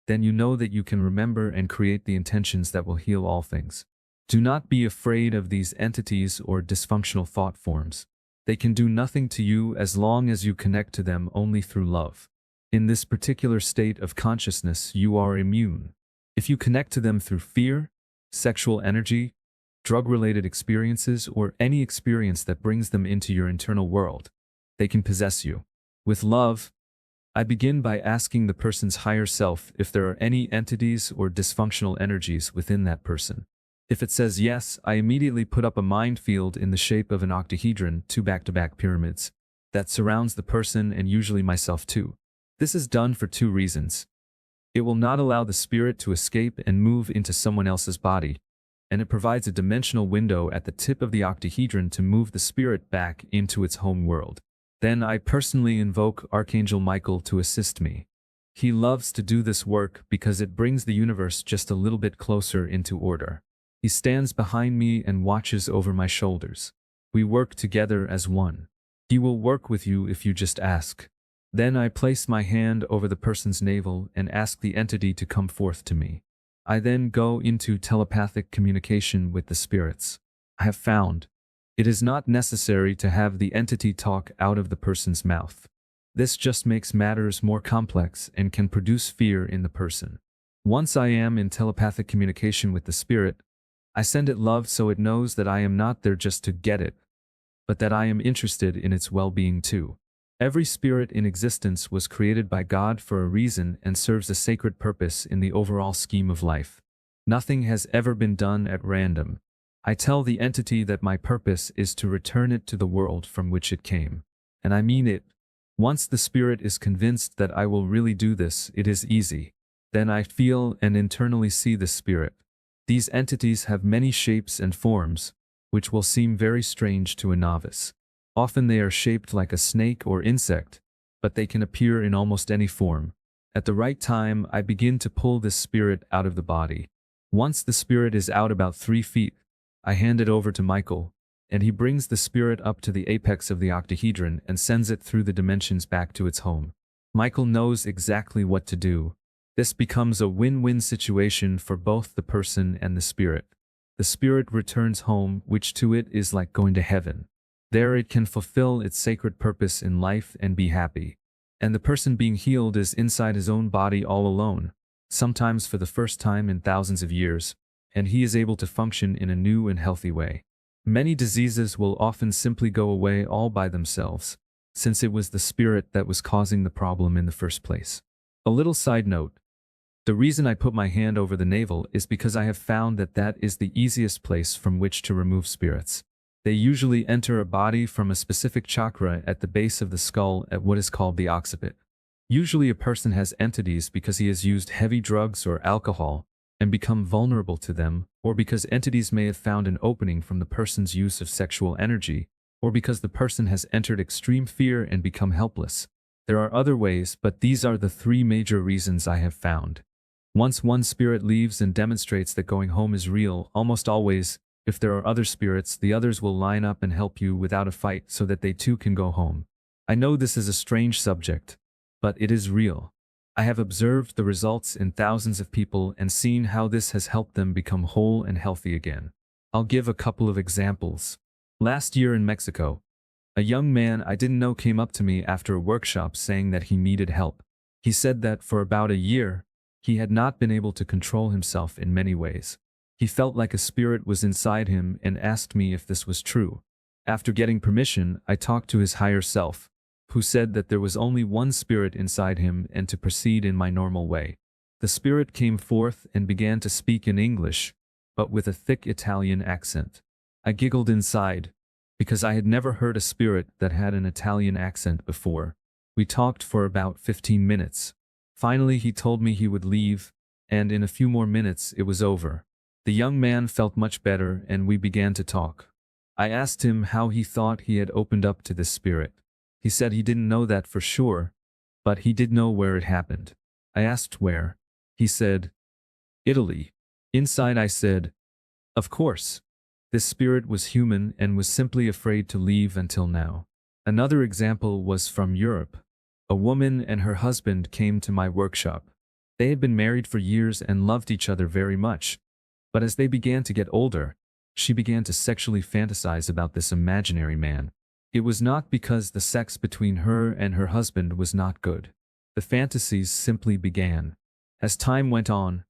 then you know that you can remember and create the intentions that will heal all things. Do not be afraid of these entities or dysfunctional thought forms. They can do nothing to you as long as you connect to them only through love. In this particular state of consciousness, you are immune. If you connect to them through fear, sexual energy, drug-related experiences, or any experience that brings them into your internal world, they can possess you. With love, I begin by asking the person's higher self if there are any entities or dysfunctional energies within that person. If it says yes, I immediately put up a mind field in the shape of an octahedron, 2 back-to-back pyramids, that surrounds the person and usually myself too. This is done for 2 reasons. It will not allow the spirit to escape and move into someone else's body, and it provides a dimensional window at the tip of the octahedron to move the spirit back into its home world. Then I personally invoke Archangel Michael to assist me. He loves to do this work because it brings the universe just a little bit closer into order. He stands behind me and watches over my shoulders. We work together as one. He will work with you if you just ask. Then I place my hand over the person's navel and ask the entity to come forth to me. I then go into telepathic communication with the spirits. I have found it is not necessary to have the entity talk out of the person's mouth. This just makes matters more complex and can produce fear in the person. Once I am in telepathic communication with the spirit, I send it love so it knows that I am not there just to get it, but that I am interested in its well-being too. Every spirit in existence was created by God for a reason and serves a sacred purpose in the overall scheme of life. Nothing has ever been done at random. I tell the entity that my purpose is to return it to the world from which it came. And I mean it. Once the spirit is convinced that I will really do this, it is easy. Then I feel and internally see the spirit. These entities have many shapes and forms, which will seem very strange to a novice. Often they are shaped like a snake or insect, but they can appear in almost any form. At the right time, I begin to pull this spirit out of the body. Once the spirit is out about 3 feet, I hand it over to Michael, and he brings the spirit up to the apex of the octahedron and sends it through the dimensions back to its home. Michael knows exactly what to do. This becomes a win-win situation for both the person and the spirit. The spirit returns home, which to it is like going to heaven. There it can fulfill its sacred purpose in life and be happy. And the person being healed is inside his own body all alone, sometimes for the first time in thousands of years, and he is able to function in a new and healthy way. Many diseases will often simply go away all by themselves, since it was the spirit that was causing the problem in the first place. A little side note. The reason I put my hand over the navel is because I have found that that is the easiest place from which to remove spirits. They usually enter a body from a specific chakra at the base of the skull at what is called the occiput. Usually a person has entities because he has used heavy drugs or alcohol and become vulnerable to them, or because entities may have found an opening from the person's use of sexual energy, or because the person has entered extreme fear and become helpless. There are other ways, but these are the 3 major reasons I have found. Once one spirit leaves and demonstrates that going home is real, almost always, if there are other spirits, the others will line up and help you without a fight so that they too can go home. I know this is a strange subject, but it is real. I have observed the results in thousands of people and seen how this has helped them become whole and healthy again. I'll give a couple of examples. Last year in Mexico, a young man I didn't know came up to me after a workshop saying that he needed help. He said that for about a year, he had not been able to control himself in many ways. He felt like a spirit was inside him and asked me if this was true. After getting permission, I talked to his higher self, who said that there was only one spirit inside him and to proceed in my normal way. The spirit came forth and began to speak in English, but with a thick Italian accent. I giggled inside, because I had never heard a spirit that had an Italian accent before. We talked for about 15 minutes. Finally, he told me he would leave, and in a few more minutes it was over. The young man felt much better and we began to talk. I asked him how he thought he had opened up to this spirit. He said he didn't know that for sure, but he did know where it happened. I asked where. He said, Italy. Inside I said, of course. This spirit was human and was simply afraid to leave until now. Another example was from Europe. A woman and her husband came to my workshop. They had been married for years and loved each other very much. But as they began to get older, she began to sexually fantasize about this imaginary man. It was not because the sex between her and her husband was not good. The fantasies simply began. As time went on,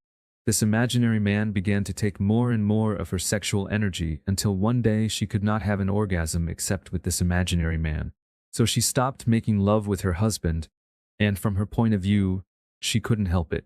this imaginary man began to take more and more of her sexual energy until one day she could not have an orgasm except with this imaginary man. So she stopped making love with her husband, and from her point of view, she couldn't help it.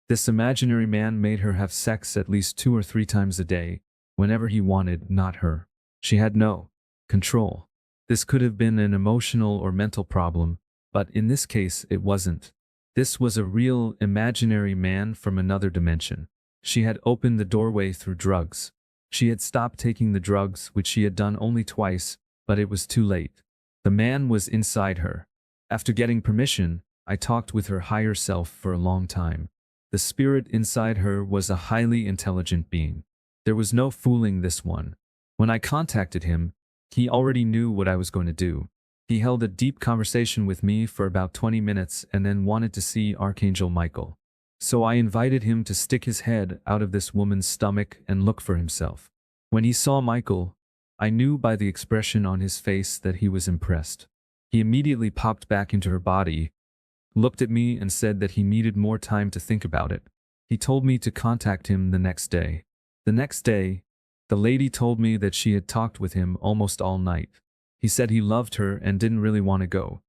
This imaginary man made her have sex at least 2 or 3 times a day, whenever he wanted, not her. She had no control. This could have been an emotional or mental problem, but in this case it wasn't. This was a real, imaginary man from another dimension. She had opened the doorway through drugs. She had stopped taking the drugs, which she had done only twice, but it was too late. The man was inside her. After getting permission, I talked with her higher self for a long time. The spirit inside her was a highly intelligent being. There was no fooling this one. When I contacted him, he already knew what I was going to do. He held a deep conversation with me for about 20 minutes and then wanted to see Archangel Michael. So I invited him to stick his head out of this woman's stomach and look for himself. When he saw Michael, I knew by the expression on his face that he was impressed. He immediately popped back into her body, looked at me and said that he needed more time to think about it. He told me to contact him the next day. The next day, the lady told me that she had talked with him almost all night. He said he loved her and didn't really want to go,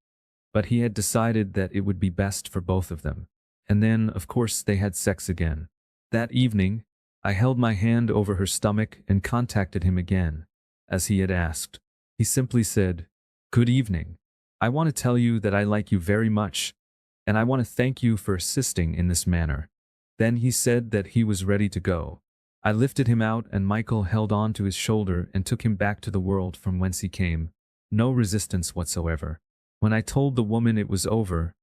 but he had decided that it would be best for both of them. And then, of course, they had sex again. That evening, I held my hand over her stomach and contacted him again, as he had asked. He simply said, "Good evening. I want to tell you that I like you very much, and I want to thank you for assisting in this manner." Then he said that he was ready to go. I lifted him out and Michael held on to his shoulder and took him back to the world from whence he came. No resistance whatsoever. When I told the woman it was over,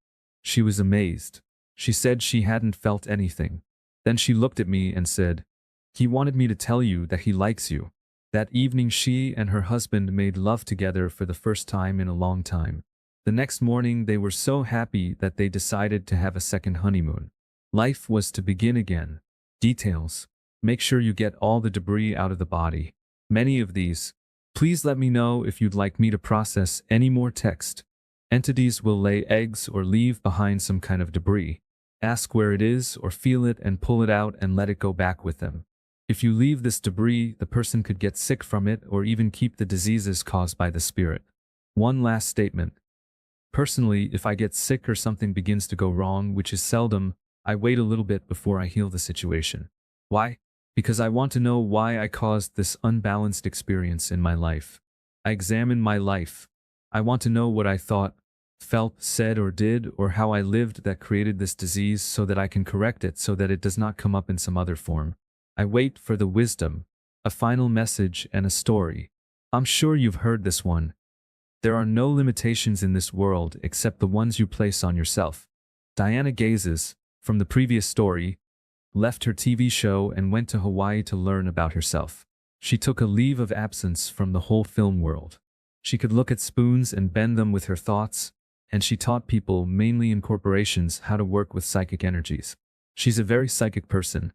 she was amazed. She said she hadn't felt anything. Then she looked at me and said, "He wanted me to tell you that he likes you." That evening she and her husband made love together for the first time in a long time. The next morning they were so happy that they decided to have a second honeymoon. Life was to begin again. Details. Make sure you get all the debris out of the body. Many of these. Please let me know if you'd like me to process any more text. Entities will lay eggs or leave behind some kind of debris. Ask where it is or feel it and pull it out and let it go back with them. If you leave this debris, the person could get sick from it or even keep the diseases caused by the spirit. One last statement. Personally, if I get sick or something begins to go wrong, which is seldom, I wait a little bit before I heal the situation. Why? Because I want to know why I caused this unbalanced experience in my life. I examine my life. I want to know what I thought, felt, said or did, or how I lived that created this disease so that I can correct it so that it does not come up in some other form. I wait for the wisdom, a final message and a story. I'm sure you've heard this one. There are no limitations in this world except the ones you place on yourself. Diana gazes, from the previous story, left her TV show and went to Hawaii to learn about herself. She took a leave of absence from the whole film world. She could look at spoons and bend them with her thoughts, and she taught people, mainly in corporations, how to work with psychic energies. She's a very psychic person,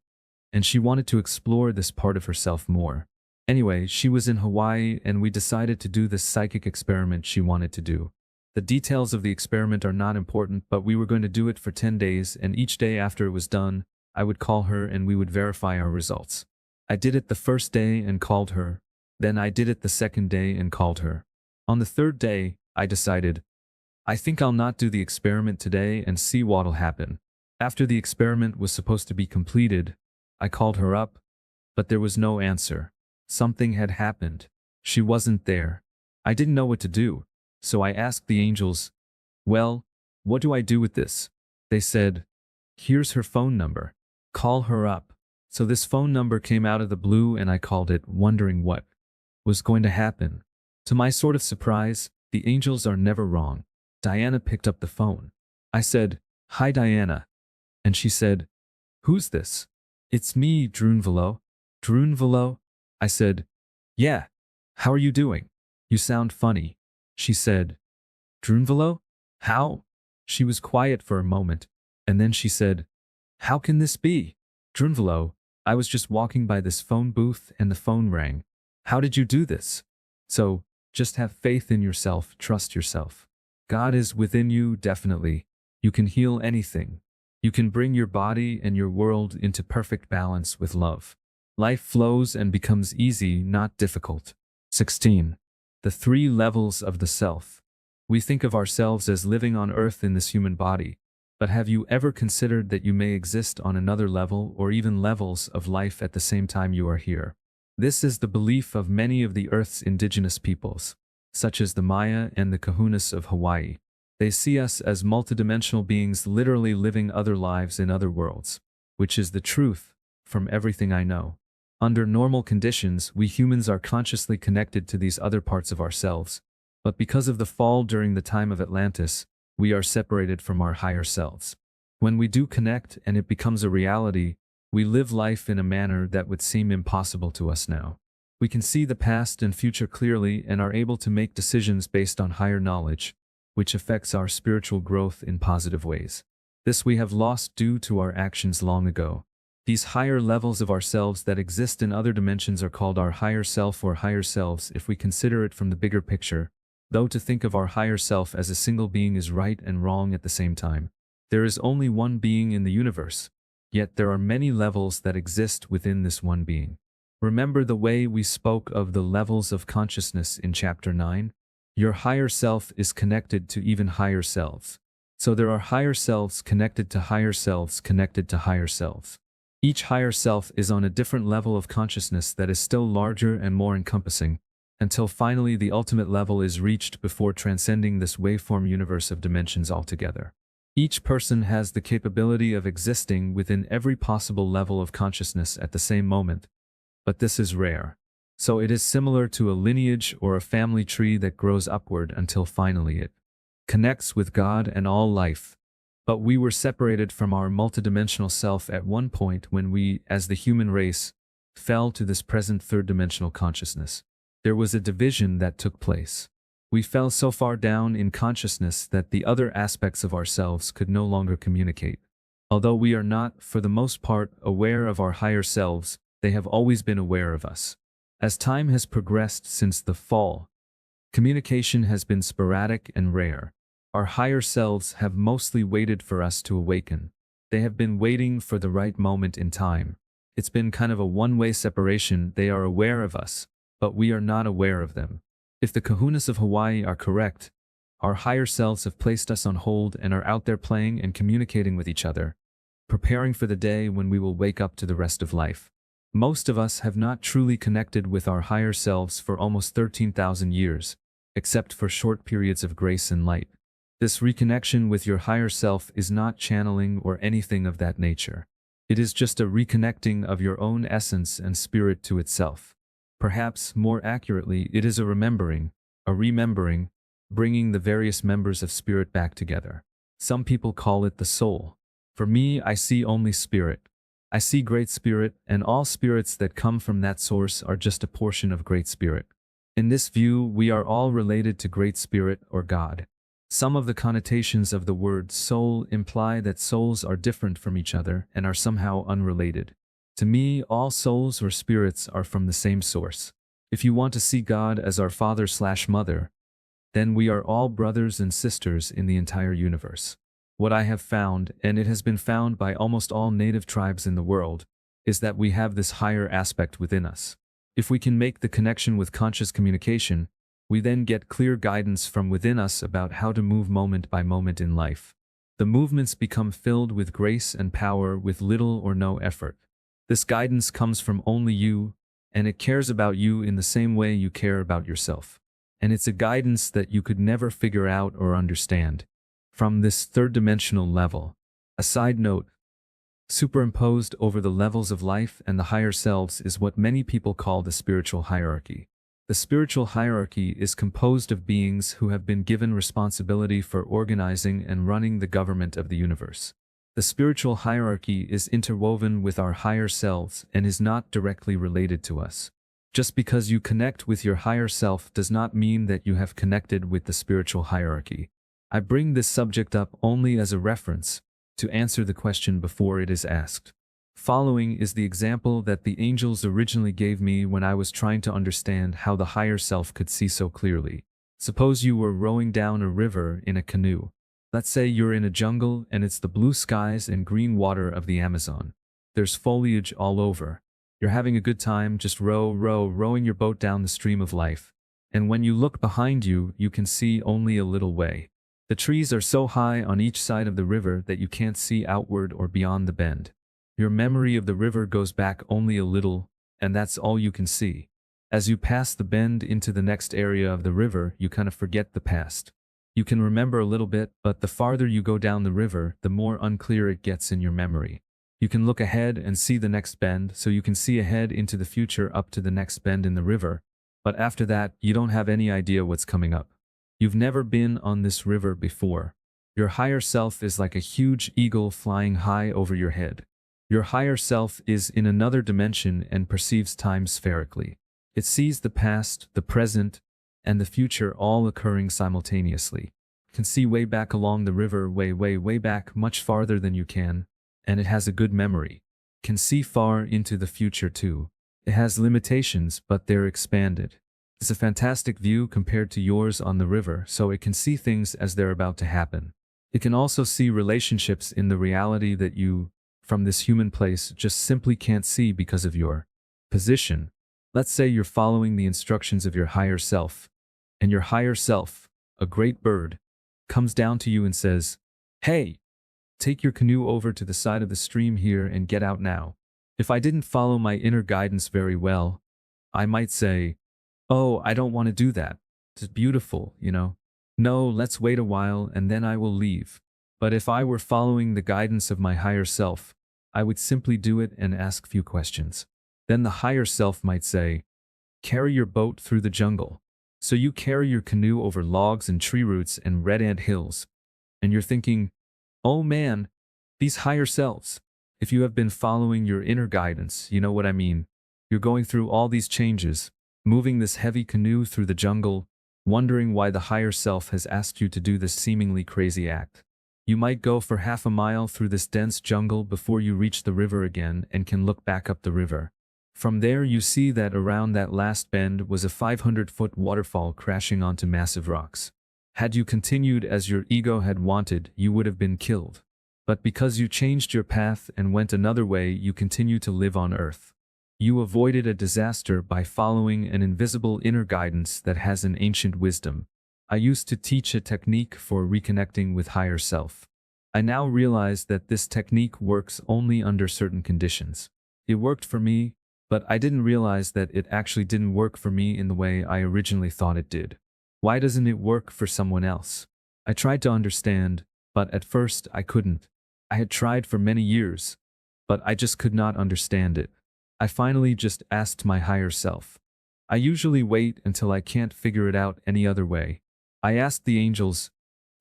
and she wanted to explore this part of herself more. Anyway, she was in Hawaii and we decided to do this psychic experiment she wanted to do. The details of the experiment are not important, but we were going to do it for 10 days, and each day after it was done, I would call her and we would verify our results. I did it the first day and called her. Then I did it the second day and called her. On the third day, I decided, I think I'll not do the experiment today and see what'll happen. After the experiment was supposed to be completed, I called her up, but there was no answer. Something had happened. She wasn't there. I didn't know what to do, so I asked the angels, well, what do I do with this? They said, here's her phone number. Call her up. So this phone number came out of the blue and I called it, wondering what was going to happen. To my sort of surprise, the angels are never wrong. Diana picked up the phone. I said, hi Diana. And she said, who's this? It's me, Dunvalo. Dunvalo? I said, yeah. How are you doing? You sound funny. She said, Dunvalo? How? She was quiet for a moment, and then she said, how can this be? Dunvalo, I was just walking by this phone booth and the phone rang. How did you do this? So, just have faith in yourself, trust yourself. God is within you, definitely. You can heal anything. You can bring your body and your world into perfect balance with love. Life flows and becomes easy, not difficult. 16. The 3 levels of the self. We think of ourselves as living on earth in this human body, but have you ever considered that you may exist on another level or even levels of life at the same time you are here? This is the belief of many of the Earth's indigenous peoples, such as the Maya and the Kahunas of Hawaii. They see us as multidimensional beings literally living other lives in other worlds, which is the truth, from everything I know. Under normal conditions, we humans are consciously connected to these other parts of ourselves, but because of the fall during the time of Atlantis, we are separated from our higher selves. When we do connect and it becomes a reality, we live life in a manner that would seem impossible to us now. We can see the past and future clearly and are able to make decisions based on higher knowledge, which affects our spiritual growth in positive ways. This we have lost due to our actions long ago. These higher levels of ourselves that exist in other dimensions are called our higher self or higher selves if we consider it from the bigger picture, though to think of our higher self as a single being is right and wrong at the same time. There is only one being in the universe, yet there are many levels that exist within this one being. Remember the way we spoke of the levels of consciousness in Chapter 9? Your higher self is connected to even higher selves. So there are higher selves connected to higher selves connected to higher selves. Each higher self is on a different level of consciousness that is still larger and more encompassing, until finally the ultimate level is reached before transcending this waveform universe of dimensions altogether. Each person has the capability of existing within every possible level of consciousness at the same moment, but this is rare. So it is similar to a lineage or a family tree that grows upward until finally it connects with God and all life. But we were separated from our multidimensional self at one point when we, as the human race, fell to this present third-dimensional consciousness. There was a division that took place. We fell so far down in consciousness that the other aspects of ourselves could no longer communicate. Although we are not, for the most part, aware of our higher selves, they have always been aware of us. As time has progressed since the fall, communication has been sporadic and rare. Our higher selves have mostly waited for us to awaken. They have been waiting for the right moment in time. It's been kind of a one-way separation. They are aware of us, but we are not aware of them. If the Kahunas of Hawaii are correct, our higher selves have placed us on hold and are out there playing and communicating with each other, preparing for the day when we will wake up to the rest of life. Most of us have not truly connected with our higher selves for almost 13,000 years, except for short periods of grace and light. This reconnection with your higher self is not channeling or anything of that nature. It is just a reconnecting of your own essence and spirit to itself. Perhaps, more accurately, it is a remembering, bringing the various members of spirit back together. Some people call it the soul. For me, I see only spirit. I see Great Spirit, and all spirits that come from that source are just a portion of Great Spirit. In this view, we are all related to Great Spirit or God. Some of the connotations of the word soul imply that souls are different from each other and are somehow unrelated. To me, all souls or spirits are from the same source. If you want to see God as our father/mother, then we are all brothers and sisters in the entire universe. What I have found, and it has been found by almost all native tribes in the world, is that we have this higher aspect within us. If we can make the connection with conscious communication, we then get clear guidance from within us about how to move moment by moment in life. The movements become filled with grace and power with little or no effort. This guidance comes from only you, and it cares about you in the same way you care about yourself. And it's a guidance that you could never figure out or understand from this third-dimensional level. A side note, superimposed over the levels of life and the higher selves is what many people call the spiritual hierarchy. The spiritual hierarchy is composed of beings who have been given responsibility for organizing and running the government of the universe. The spiritual hierarchy is interwoven with our higher selves and is not directly related to us. Just because you connect with your higher self does not mean that you have connected with the spiritual hierarchy. I bring this subject up only as a reference to answer the question before it is asked. Following is the example that the angels originally gave me when I was trying to understand how the higher self could see so clearly. Suppose you were rowing down a river in a canoe. Let's say you're in a jungle and it's the blue skies and green water of the Amazon. There's foliage all over. You're having a good time, just rowing your boat down the stream of life. And when you look behind you, you can see only a little way. The trees are so high on each side of the river that you can't see outward or beyond the bend. Your memory of the river goes back only a little, and that's all you can see. As you pass the bend into the next area of the river, you kind of forget the past. You can remember a little bit, but the farther you go down the river, the more unclear it gets in your memory. You can look ahead and see the next bend, so you can see ahead into the future up to the next bend in the river, but after that, you don't have any idea what's coming up. You've never been on this river before. Your higher self is like a huge eagle flying high over your head. Your higher self is in another dimension and perceives time spherically. It sees the past, the present, and the future all occurring simultaneously. It can see way back along the river, way back, much farther than you can, and it has a good memory. It can see far into the future too. It has limitations, but they're expanded. It's a fantastic view compared to yours on the river, so it can see things as they're about to happen. It can also see relationships in the reality that you, from this human place, just simply can't see because of your position. Let's say you're following the instructions of your higher self, and your higher self, a great bird, comes down to you and says, "Hey, take your canoe over to the side of the stream here and get out now." If I didn't follow my inner guidance very well, I might say, "Oh, I don't want to do that. It's beautiful, you know. No, let's wait a while and then I will leave." But if I were following the guidance of my higher self, I would simply do it and ask few questions. Then the higher self might say, "Carry your boat through the jungle." So you carry your canoe over logs and tree roots and red ant hills. And you're thinking, "Oh man, these higher selves." If you have been following your inner guidance, you know what I mean. You're going through all these changes, moving this heavy canoe through the jungle, wondering why the higher self has asked you to do this seemingly crazy act. You might go for half a mile through this dense jungle before you reach the river again and can look back up the river. From there you see that around that last bend was a 500-foot waterfall crashing onto massive rocks. Had you continued as your ego had wanted, you would have been killed. But because you changed your path and went another way, you continue to live on Earth. You avoided a disaster by following an invisible inner guidance that has an ancient wisdom. I used to teach a technique for reconnecting with higher self. I now realize that this technique works only under certain conditions. It worked for me, but I didn't realize that it actually didn't work for me in the way I originally thought it did. Why doesn't it work for someone else? I tried to understand, but at first I couldn't. I had tried for many years, but I just could not understand it. I finally just asked my higher self. I usually wait until I can't figure it out any other way. I asked the angels,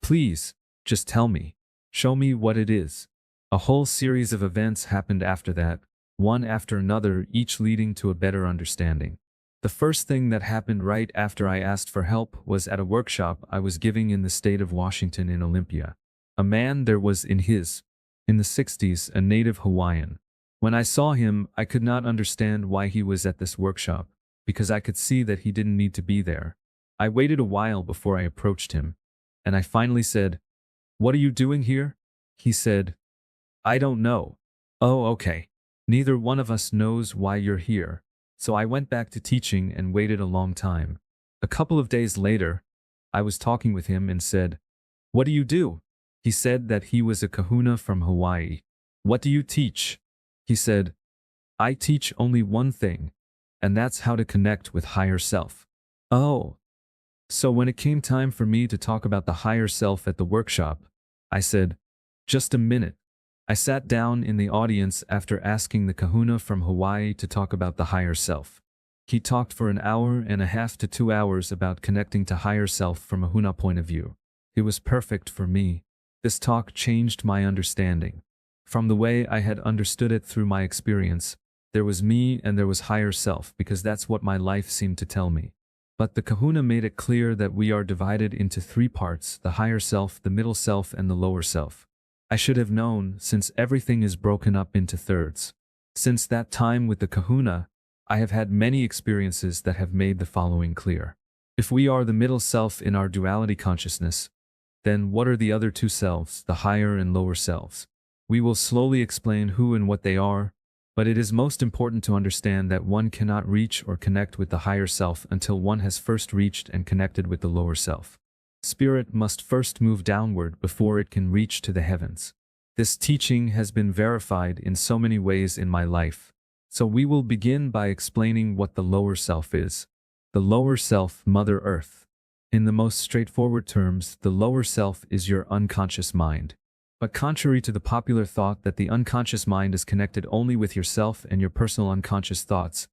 "Please, just tell me. Show me what it is." A whole series of events happened after that, one after another, each leading to a better understanding. The first thing that happened right after I asked for help was at a workshop I was giving in the state of Washington in Olympia. A man there was in the 60s, a native Hawaiian. When I saw him, I could not understand why he was at this workshop, because I could see that he didn't need to be there. I waited a while before I approached him, and I finally said, "What are you doing here?" He said, "I don't know." "Oh, okay. Neither one of us knows why you're here." So I went back to teaching and waited a long time. A couple of days later, I was talking with him and said, "What do you do?" He said that he was a kahuna from Hawaii. "What do you teach?" He said, "I teach only one thing, and that's how to connect with higher self." Oh. So when it came time for me to talk about the higher self at the workshop, I said, "Just a minute." I sat down in the audience after asking the kahuna from Hawaii to talk about the higher self. He talked for an hour and a half to 2 hours about connecting to higher self from a huna point of view. It was perfect for me. This talk changed my understanding. From the way I had understood it through my experience, there was me and there was higher self, because that's what my life seemed to tell me. But the kahuna made it clear that we are divided into 3 parts: the higher self, the middle self, and the lower self. I should have known, since everything is broken up into thirds. Since that time with the kahuna, I have had many experiences that have made the following clear. If we are the middle self in our duality consciousness, then what are the other 2 selves, the higher and lower selves? We will slowly explain who and what they are, but it is most important to understand that one cannot reach or connect with the higher self until one has first reached and connected with the lower self. Spirit must first move downward before it can reach to the heavens. This teaching has been verified in so many ways in my life. So we will begin by explaining what the lower self is. The lower self, Mother Earth. In the most straightforward terms, the lower self is your unconscious mind. But contrary to the popular thought that the unconscious mind is connected only with yourself and your personal unconscious thoughts,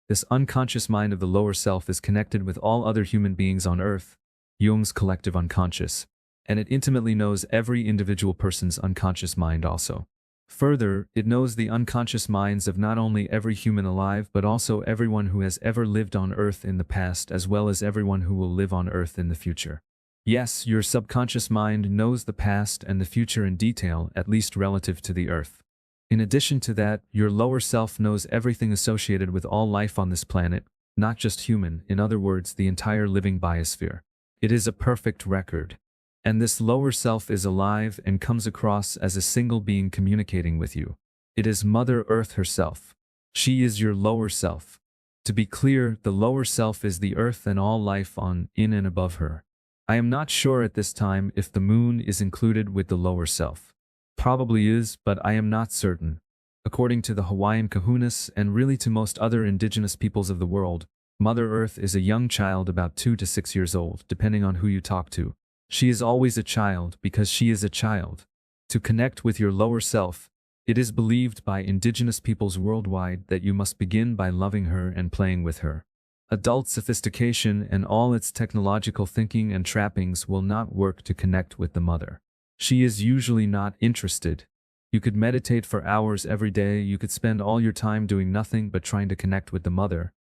this unconscious mind of the lower self is connected with all other human beings on Earth, Jung's collective unconscious, and it intimately knows every individual person's unconscious mind also. Further, it knows the unconscious minds of not only every human alive but also everyone who has ever lived on Earth in the past, as well as everyone who will live on Earth in the future. Yes, your subconscious mind knows the past and the future in detail, at least relative to the Earth. In addition to that, your lower self knows everything associated with all life on this planet, not just human, in other words, the entire living biosphere. It is a perfect record. And this lower self is alive and comes across as a single being communicating with you. It is Mother Earth herself. She is your lower self. To be clear, the lower self is the Earth and all life on, in and above her. I am not sure at this time if the moon is included with the lower self. Probably is, but I am not certain. According to the Hawaiian kahunas and really to most other indigenous peoples of the world, Mother Earth is a young child about 2 to 6 years old, depending on who you talk to. She is always a child because she is a child. To connect with your lower self, it is believed by indigenous peoples worldwide that you must begin by loving her and playing with her. Adult sophistication and all its technological thinking and trappings will not work to connect with the mother. She is usually not interested. You could meditate for hours every day, you could spend all your time doing nothing but trying to connect with the mother.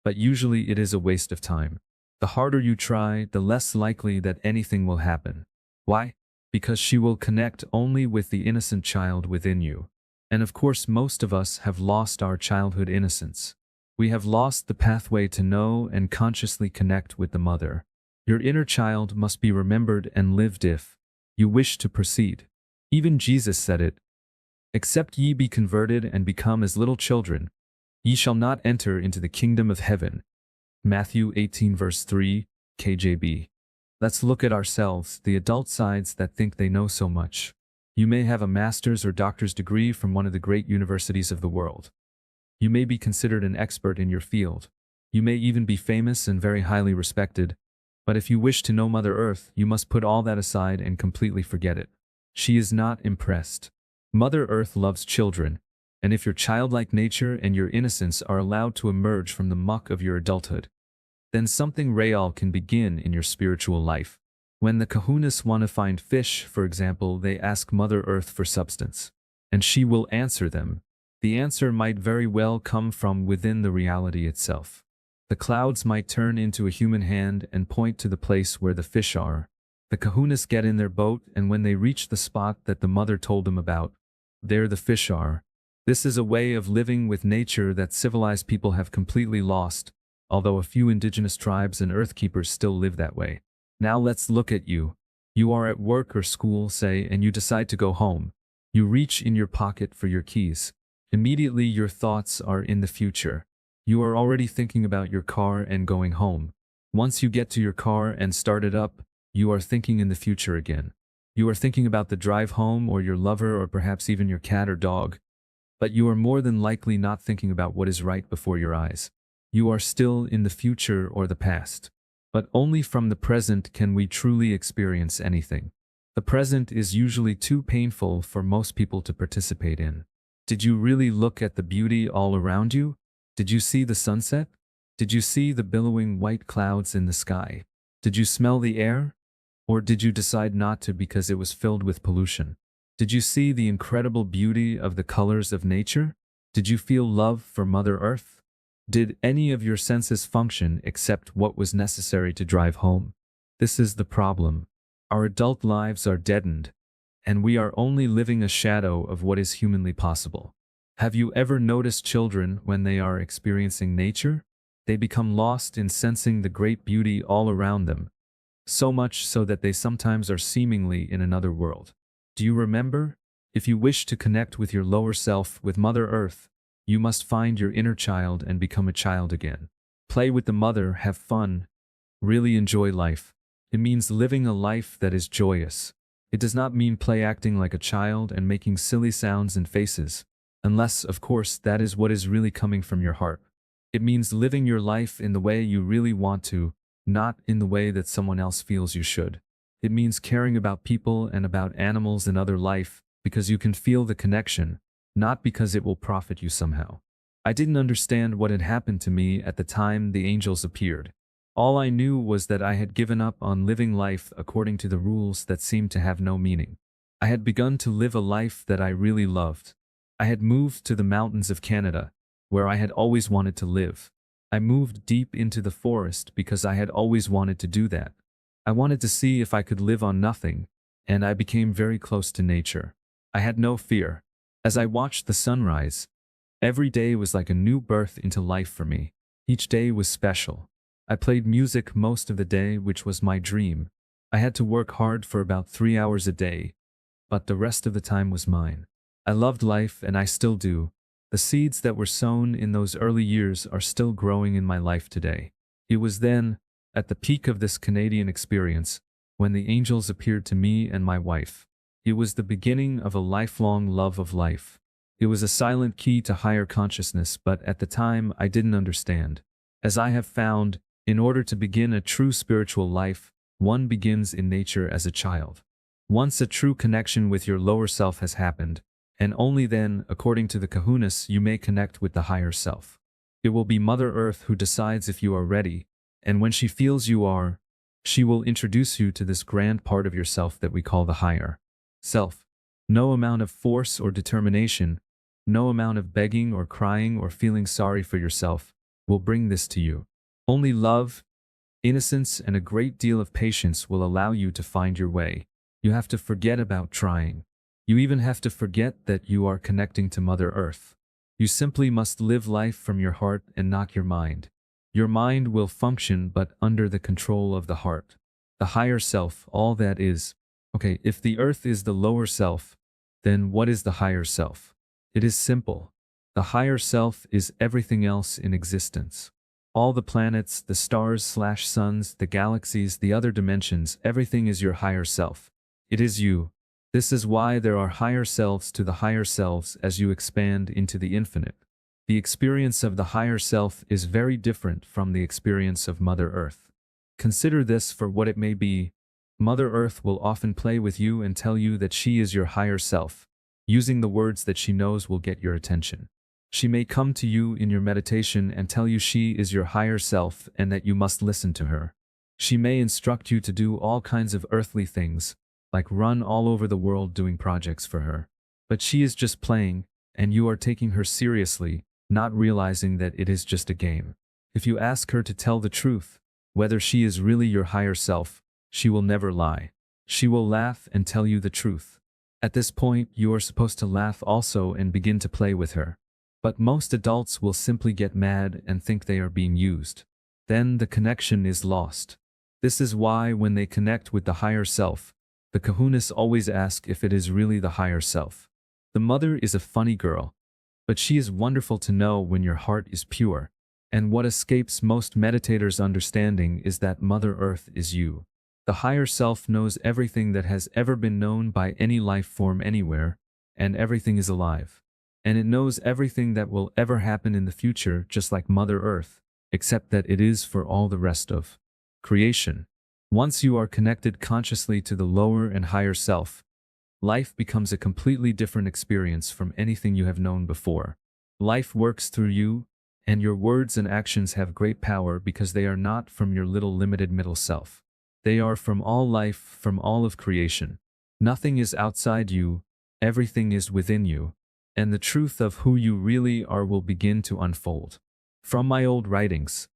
But usually it is a waste of time. The harder you try, the less likely that anything will happen. Why? Because she will connect only with the innocent child within you. And of course most of us have lost our childhood innocence. We have lost the pathway to know and consciously connect with the mother. Your inner child must be remembered and lived if you wish to proceed. Even Jesus said it. "Except ye be converted and become as little children, ye shall not enter into the kingdom of heaven." Matthew 18 verse 3, KJB. Let's look at ourselves, the adult sides that think they know so much. You may have a master's or doctor's degree from one of the great universities of the world. You may be considered an expert in your field. You may even be famous and very highly respected. But if you wish to know Mother Earth, you must put all that aside and completely forget it. She is not impressed. Mother Earth loves children, and if your childlike nature and your innocence are allowed to emerge from the muck of your adulthood, then something real can begin in your spiritual life. When the kahunas want to find fish, for example, they ask Mother Earth for substance. and she will answer them. The answer might very well come from within the reality itself. The clouds might turn into a human hand and point to the place where the fish are. The kahunas get in their boat, and when they reach the spot that the mother told them about, there the fish are. This is a way of living with nature that civilized people have completely lost, although a few indigenous tribes and earthkeepers still live that way. Now let's look at you. You are at work or school, say, and you decide to go home. You reach in your pocket for your keys. Immediately your thoughts are in the future. You are already thinking about your car and going home. Once you get to your car and start it up, you are thinking in the future again. You are thinking about the drive home or your lover or perhaps even your cat or dog. But you are more than likely not thinking about what is right before your eyes. You are still in the future or the past. But only from the present can we truly experience anything. The present is usually too painful for most people to participate in. Did you really look at the beauty all around you? Did you see the sunset? Did you see the billowing white clouds in the sky? Did you smell the air? Or did you decide not to because it was filled with pollution? Did you see the incredible beauty of the colors of nature? Did you feel love for Mother Earth? Did any of your senses function except what was necessary to drive home? This is the problem. Our adult lives are deadened, and we are only living a shadow of what is humanly possible. Have you ever noticed children when they are experiencing nature? They become lost in sensing the great beauty all around them, so much so that they sometimes are seemingly in another world. Do you remember? If you wish to connect with your lower self, with Mother Earth, you must find your inner child and become a child again. Play with the mother, have fun, really enjoy life. It means living a life that is joyous. It does not mean play acting like a child and making silly sounds and faces, unless, of course, that is what is really coming from your heart. It means living your life in the way you really want to, not in the way that someone else feels you should. It means caring about people and about animals and other life because you can feel the connection, not because it will profit you somehow. I didn't understand what had happened to me at the time the angels appeared. All I knew was that I had given up on living life according to the rules that seemed to have no meaning. I had begun to live a life that I really loved. I had moved to the mountains of Canada, where I had always wanted to live. I moved deep into the forest because I had always wanted to do that. I wanted to see if I could live on nothing, and I became very close to nature. I had no fear. As I watched the sunrise, every day was like a new birth into life for me. Each day was special. I played music most of the day, which was my dream. I had to work hard for about 3 hours a day, but the rest of the time was mine. I loved life, and I still do. The seeds that were sown in those early years are still growing in my life today. It was then, at the peak of this Canadian experience, when the angels appeared to me and my wife. It was the beginning of a lifelong love of life. It was a silent key to higher consciousness, but at the time I didn't understand. As I have found, in order to begin a true spiritual life, one begins in nature as a child. Once a true connection with your lower self has happened, and only then, according to the kahunas, you may connect with the higher self. It will be Mother Earth who decides if you are ready, and when she feels you are, she will introduce you to this grand part of yourself that we call the higher self. No amount of force or determination, no amount of begging or crying or feeling sorry for yourself will bring this to you. Only love, innocence, and a great deal of patience will allow you to find your way. You have to forget about trying. You even have to forget that you are connecting to Mother Earth. You simply must live life from your heart and not your mind. Your mind will function, but under the control of the heart. The higher self, all that is. Okay, if the earth is the lower self, then what is the higher self? It is simple. The higher self is everything else in existence. All the planets, the stars/suns, the galaxies, the other dimensions, everything is your higher self. It is you. This is why there are higher selves to the higher selves as you expand into the infinite. The experience of the higher self is very different from the experience of Mother Earth. Consider this for what it may be. Mother Earth will often play with you and tell you that she is your higher self, using the words that she knows will get your attention. She may come to you in your meditation and tell you she is your higher self and that you must listen to her. She may instruct you to do all kinds of earthly things, like run all over the world doing projects for her. But she is just playing, and you are taking her seriously, not realizing that it is just a game. If you ask her to tell the truth, whether she is really your higher self, she will never lie. She will laugh and tell you the truth. At this point, you are supposed to laugh also and begin to play with her. But most adults will simply get mad and think they are being used. Then the connection is lost. This is why when they connect with the higher self, the kahunas always ask if it is really the higher self. The mother is a funny girl, but she is wonderful to know when your heart is pure. And what escapes most meditators' understanding is that Mother Earth is you. The higher self knows everything that has ever been known by any life form anywhere, and everything is alive. And it knows everything that will ever happen in the future, just like Mother Earth, except that it is for all the rest of creation. Once you are connected consciously to the lower and higher self, life becomes a completely different experience from anything you have known before. Life works through you, and your words and actions have great power because they are not from your little limited middle self. They are from all life, from all of creation. Nothing is outside you, everything is within you, and the truth of who you really are will begin to unfold. From my old writings,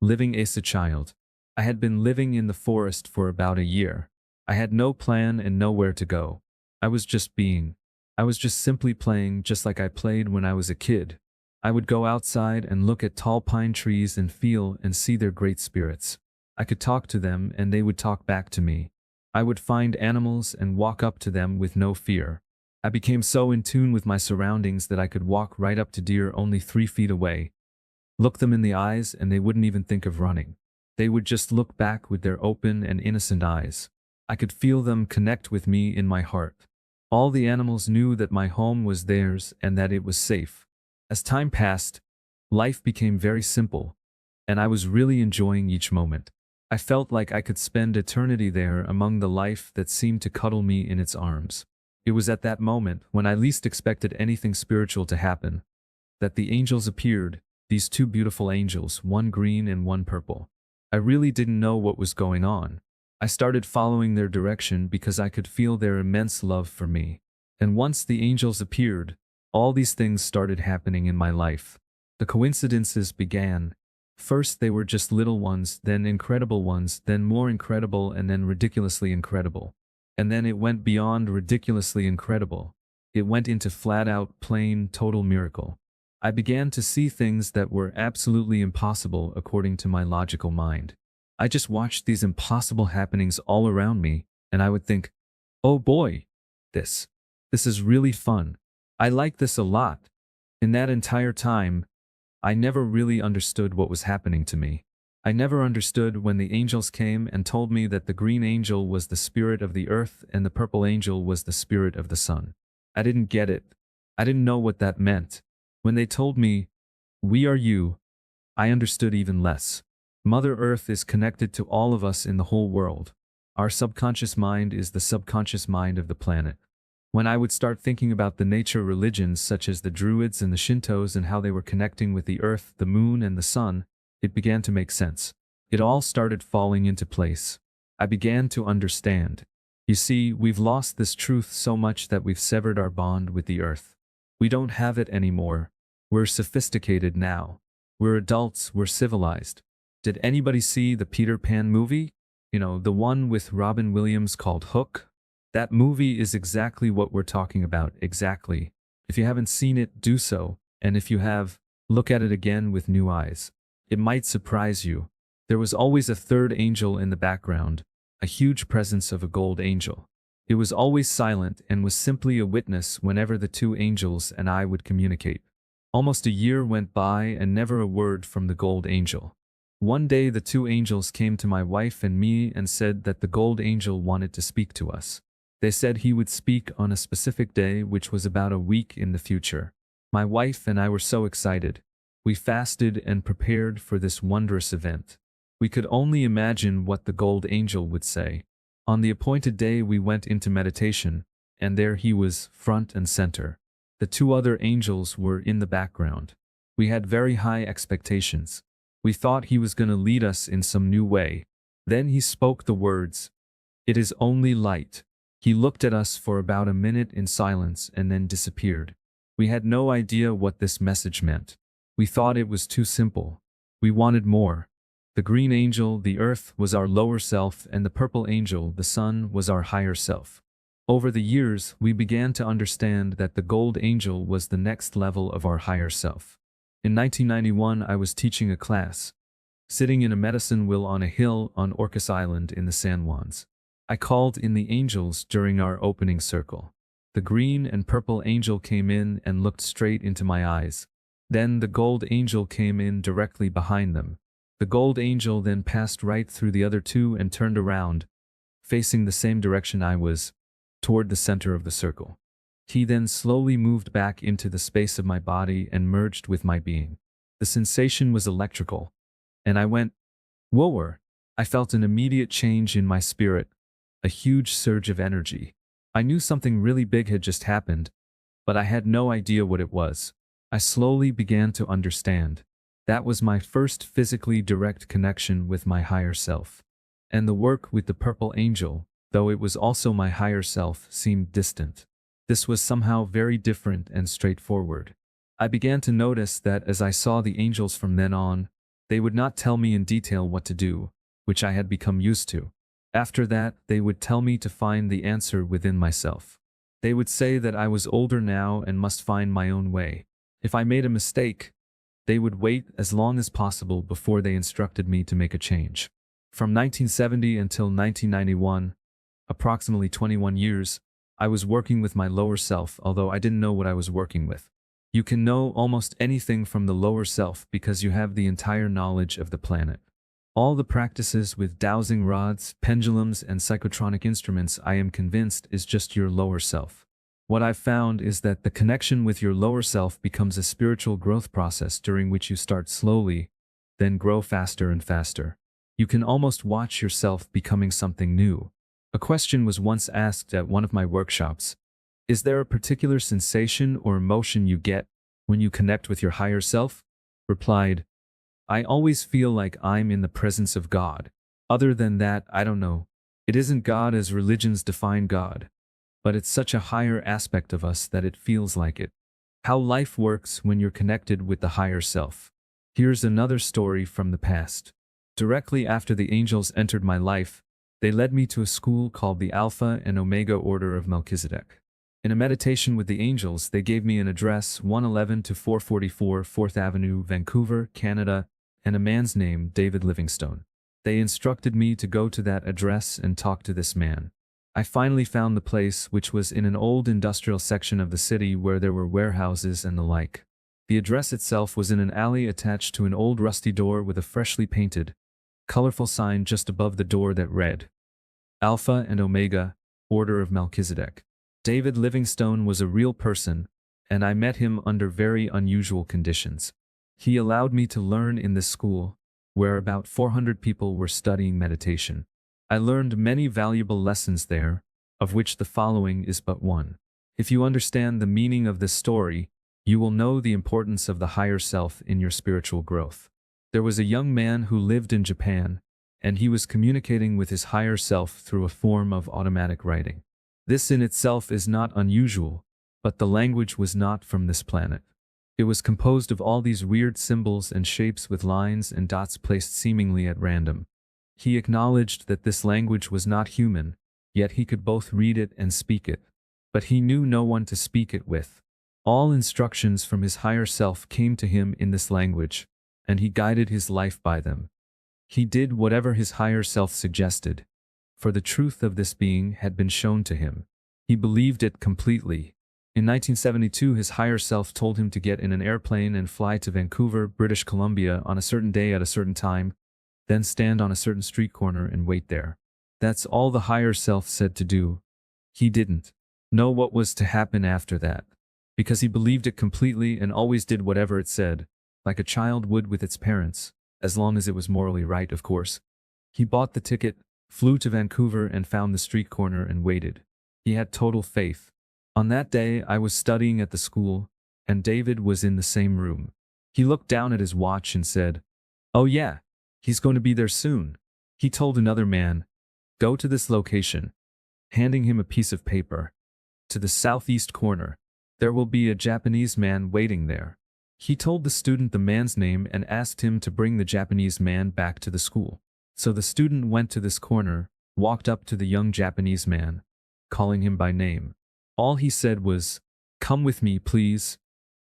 living as a child, I had been living in the forest for about a year. I had no plan and nowhere to go. I was just being. I was just simply playing just like I played when I was a kid. I would go outside and look at tall pine trees and feel and see their great spirits. I could talk to them and they would talk back to me. I would find animals and walk up to them with no fear. I became so in tune with my surroundings that I could walk right up to deer only 3 feet away, look them in the eyes, and they wouldn't even think of running. They would just look back with their open and innocent eyes. I could feel them connect with me in my heart. All the animals knew that my home was theirs and that it was safe. As time passed, life became very simple, and I was really enjoying each moment. I felt like I could spend eternity there among the life that seemed to cuddle me in its arms. It was at that moment, when I least expected anything spiritual to happen, that the angels appeared, these 2 beautiful angels, one green and one purple. I really didn't know what was going on. I started following their direction because I could feel their immense love for me. And once the angels appeared, all these things started happening in my life. The coincidences began. First they were just little ones, then incredible ones, then more incredible, and then ridiculously incredible. And then it went beyond ridiculously incredible. It went into flat-out, plain, total miracle. I began to see things that were absolutely impossible according to my logical mind. I just watched these impossible happenings all around me, and I would think, oh boy, this is really fun. I like this a lot. In that entire time, I never really understood what was happening to me. I never understood when the angels came and told me that the green angel was the spirit of the earth and the purple angel was the spirit of the sun. I didn't get it. I didn't know what that meant. When they told me, we are you, I understood even less. Mother Earth is connected to all of us in the whole world. Our subconscious mind is the subconscious mind of the planet. When I would start thinking about the nature religions such as the Druids and the Shintos and how they were connecting with the earth, the moon, and the sun, it began to make sense. It all started falling into place. I began to understand. You see, we've lost this truth so much that we've severed our bond with the earth. We don't have it anymore. We're sophisticated now. We're adults, we're civilized. Did anybody see the Peter Pan movie? You know, the one with Robin Williams called Hook? That movie is exactly what we're talking about, exactly. If you haven't seen it, do so, and if you have, look at it again with new eyes. It might surprise you. There was always a third angel in the background, a huge presence of a gold angel. It was always silent and was simply a witness whenever the 2 angels and I would communicate. Almost a year went by and never a word from the gold angel. One day the 2 angels came to my wife and me and said that the gold angel wanted to speak to us. They said he would speak on a specific day, which was about a week in the future. My wife and I were so excited. We fasted and prepared for this wondrous event. We could only imagine what the gold angel would say. On the appointed day we went into meditation, and there he was, front and center. The 2 other angels were in the background. We had very high expectations. We thought he was going to lead us in some new way. Then he spoke the words, "It is only light. He looked at us for about a minute in silence and then disappeared. We had no idea what this message meant. We thought it was too simple. We wanted more. The green angel, the earth, was our lower self, and the purple angel, the sun, was our higher self. Over the years, we began to understand that the gold angel was the next level of our higher self. In 1991, I was teaching a class, sitting in a medicine wheel on a hill on Orcas Island in the San Juans. I called in the angels during our opening circle. The green and purple angel came in and looked straight into my eyes. Then the gold angel came in directly behind them. The gold angel then passed right through the other two and turned around, facing the same direction I was, toward the center of the circle. He then slowly moved back into the space of my body and merged with my being. The sensation was electrical, and I went, whoa! I felt an immediate change in my spirit, a huge surge of energy. I knew something really big had just happened, but I had no idea what it was. I slowly began to understand. That was my first physically direct connection with my higher self. And the work with the purple angel, though it was also my higher self, seemed distant. This was somehow very different and straightforward. I began to notice that as I saw the angels from then on, they would not tell me in detail what to do, which I had become used to. After that, they would tell me to find the answer within myself. They would say that I was older now and must find my own way. If I made a mistake, they would wait as long as possible before they instructed me to make a change. From 1970 until 1991, approximately 21 years, I was working with my lower self, although I didn't know what I was working with. You can know almost anything from the lower self because you have the entire knowledge of the planet. All the practices with dowsing rods, pendulums, and psychotronic instruments, I am convinced, is just your lower self. What I've found is that the connection with your lower self becomes a spiritual growth process during which you start slowly, then grow faster and faster. You can almost watch yourself becoming something new. A question was once asked at one of my workshops. Is there a particular sensation or emotion you get when you connect with your higher self? Replied, I always feel like I'm in the presence of God. Other than that, I don't know. It isn't God as religions define God, but it's such a higher aspect of us that it feels like it. How life works when you're connected with the higher self. Here's another story from the past. Directly after the angels entered my life, they led me to a school called the Alpha and Omega Order of Melchizedeck. In a meditation with the angels, they gave me an address, 111 to 444 4th Avenue, Vancouver, Canada, and a man's name, David Livingstone. They instructed me to go to that address and talk to this man. I finally found the place, which was in an old industrial section of the city where there were warehouses and the like. The address itself was in an alley attached to an old rusty door with a freshly painted, colorful sign just above the door that read, Alpha and Omega, Order of Melchizedeck. David Livingstone was a real person, and I met him under very unusual conditions. He allowed me to learn in this school, where about 400 people were studying meditation. I learned many valuable lessons there, of which the following is but one. If you understand the meaning of this story, you will know the importance of the higher self in your spiritual growth. There was a young man who lived in Japan, and he was communicating with his higher self through a form of automatic writing. This in itself is not unusual, but the language was not from this planet. It was composed of all these weird symbols and shapes with lines and dots placed seemingly at random. He acknowledged that this language was not human, yet he could both read it and speak it. But he knew no one to speak it with. All instructions from his higher self came to him in this language, and he guided his life by them. He did whatever his higher self suggested, for the truth of this being had been shown to him. He believed it completely. In 1972, his higher self told him to get in an airplane and fly to Vancouver, British Columbia on a certain day at a certain time, then stand on a certain street corner and wait there. That's all the higher self said to do. He didn't know what was to happen after that, because he believed it completely and always did whatever it said, like a child would with its parents, as long as it was morally right, of course. He bought the ticket, flew to Vancouver and found the street corner and waited. He had total faith. On that day, I was studying at the school, and David was in the same room. He looked down at his watch and said, "Oh yeah, he's going to be there soon." He told another man, "Go to this location. handing him a piece of paper. To the southeast corner. There will be a Japanese man waiting there. He told the student the man's name and asked him to bring the Japanese man back to the school. So the student went to this corner, walked up to the young Japanese man, calling him by name. All he said was, "Come with me, please,"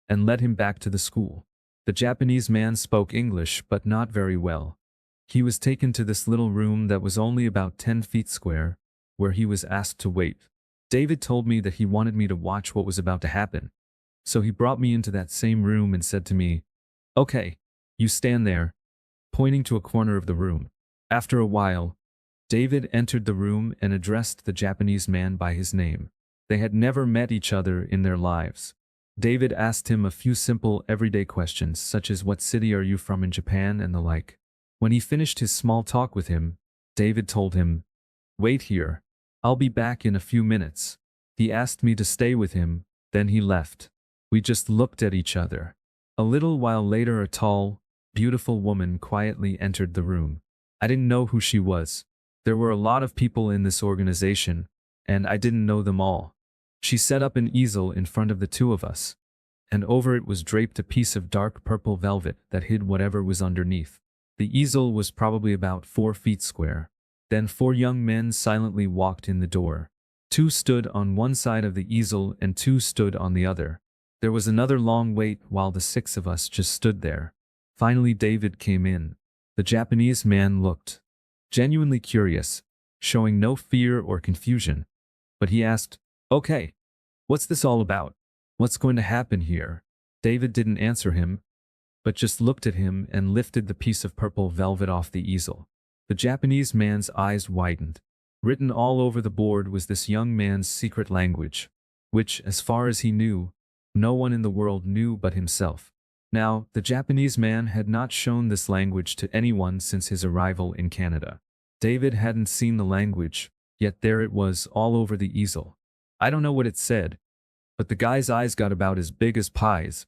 and led him back to the school. The Japanese man spoke English, but not very well. He was taken to this little room that was only about 10 feet square, where he was asked to wait. David told me that he wanted me to watch what was about to happen. So he brought me into that same room and said to me, "Okay, you stand there," pointing to a corner of the room. After a while, David entered the room and addressed the Japanese man by his name. They had never met each other in their lives. David asked him a few simple everyday questions such as what city are you from in Japan and the like. When he finished his small talk with him, David told him, "Wait here. I'll be back in a few minutes." He asked me to stay with him, then he left. We just looked at each other. A little while later a tall, beautiful woman quietly entered the room. I didn't know who she was. There were a lot of people in this organization, and I didn't know them all. She set up an easel in front of the two of us, and over it was draped a piece of dark purple velvet that hid whatever was underneath. The easel was probably about 4 feet square. Then 4 young men silently walked in the door. 2 stood on one side of the easel and 2 stood on the other. There was another long wait while the 6 of us just stood there. Finally David came in. The Japanese man looked genuinely curious, showing no fear or confusion. But he asked, "Okay, what's this all about? What's going to happen here?" David didn't answer him, but just looked at him and lifted the piece of purple velvet off the easel. The Japanese man's eyes widened. Written all over the board was this young man's secret language, which, as far as he knew, no one in the world knew but himself. Now, the Japanese man had not shown this language to anyone since his arrival in Canada. David hadn't seen the language, yet there it was all over the easel. I don't know what it said, but the guy's eyes got about as big as pies,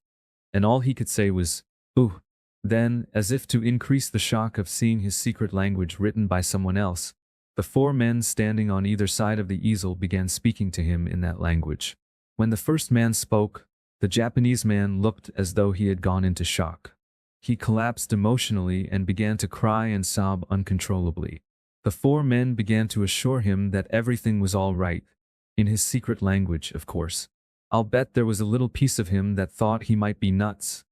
and all he could say was, "Ooh." Then, as if to increase the shock of seeing his secret language written by someone else, the 4 men standing on either side of the easel began speaking to him in that language. When the first man spoke, the Japanese man looked as though he had gone into shock. He collapsed emotionally and began to cry and sob uncontrollably. The 4 men began to assure him that everything was all right, in his secret language, of course. I'll bet there was a little piece of him that thought he might be nuts,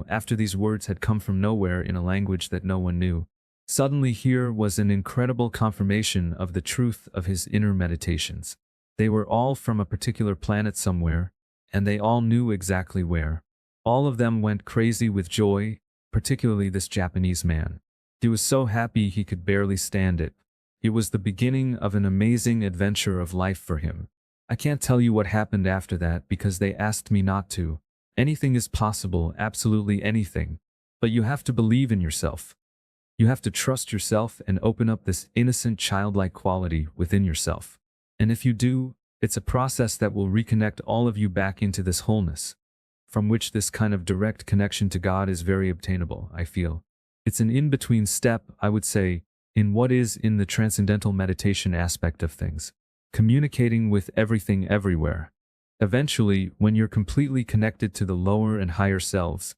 after these words had come from nowhere in a language that no one knew. Suddenly here was an incredible confirmation of the truth of his inner meditations. They were all from a particular planet somewhere, and they all knew exactly where. All of them went crazy with joy, particularly this Japanese man. He was so happy he could barely stand it. It was the beginning of an amazing adventure of life for him. I can't tell you what happened after that because they asked me not to. Anything is possible, absolutely anything. But you have to believe in yourself. You have to trust yourself and open up this innocent childlike quality within yourself. And if you do, it's a process that will reconnect all of you back into this wholeness, from which this kind of direct connection to God is very obtainable, I feel. It's an in-between step, I would say, in what is in the transcendental meditation aspect of things. Communicating with everything everywhere. Eventually, when you're completely connected to the lower and higher selves,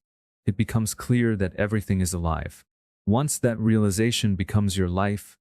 it becomes clear that everything is alive. Once that realization becomes your life,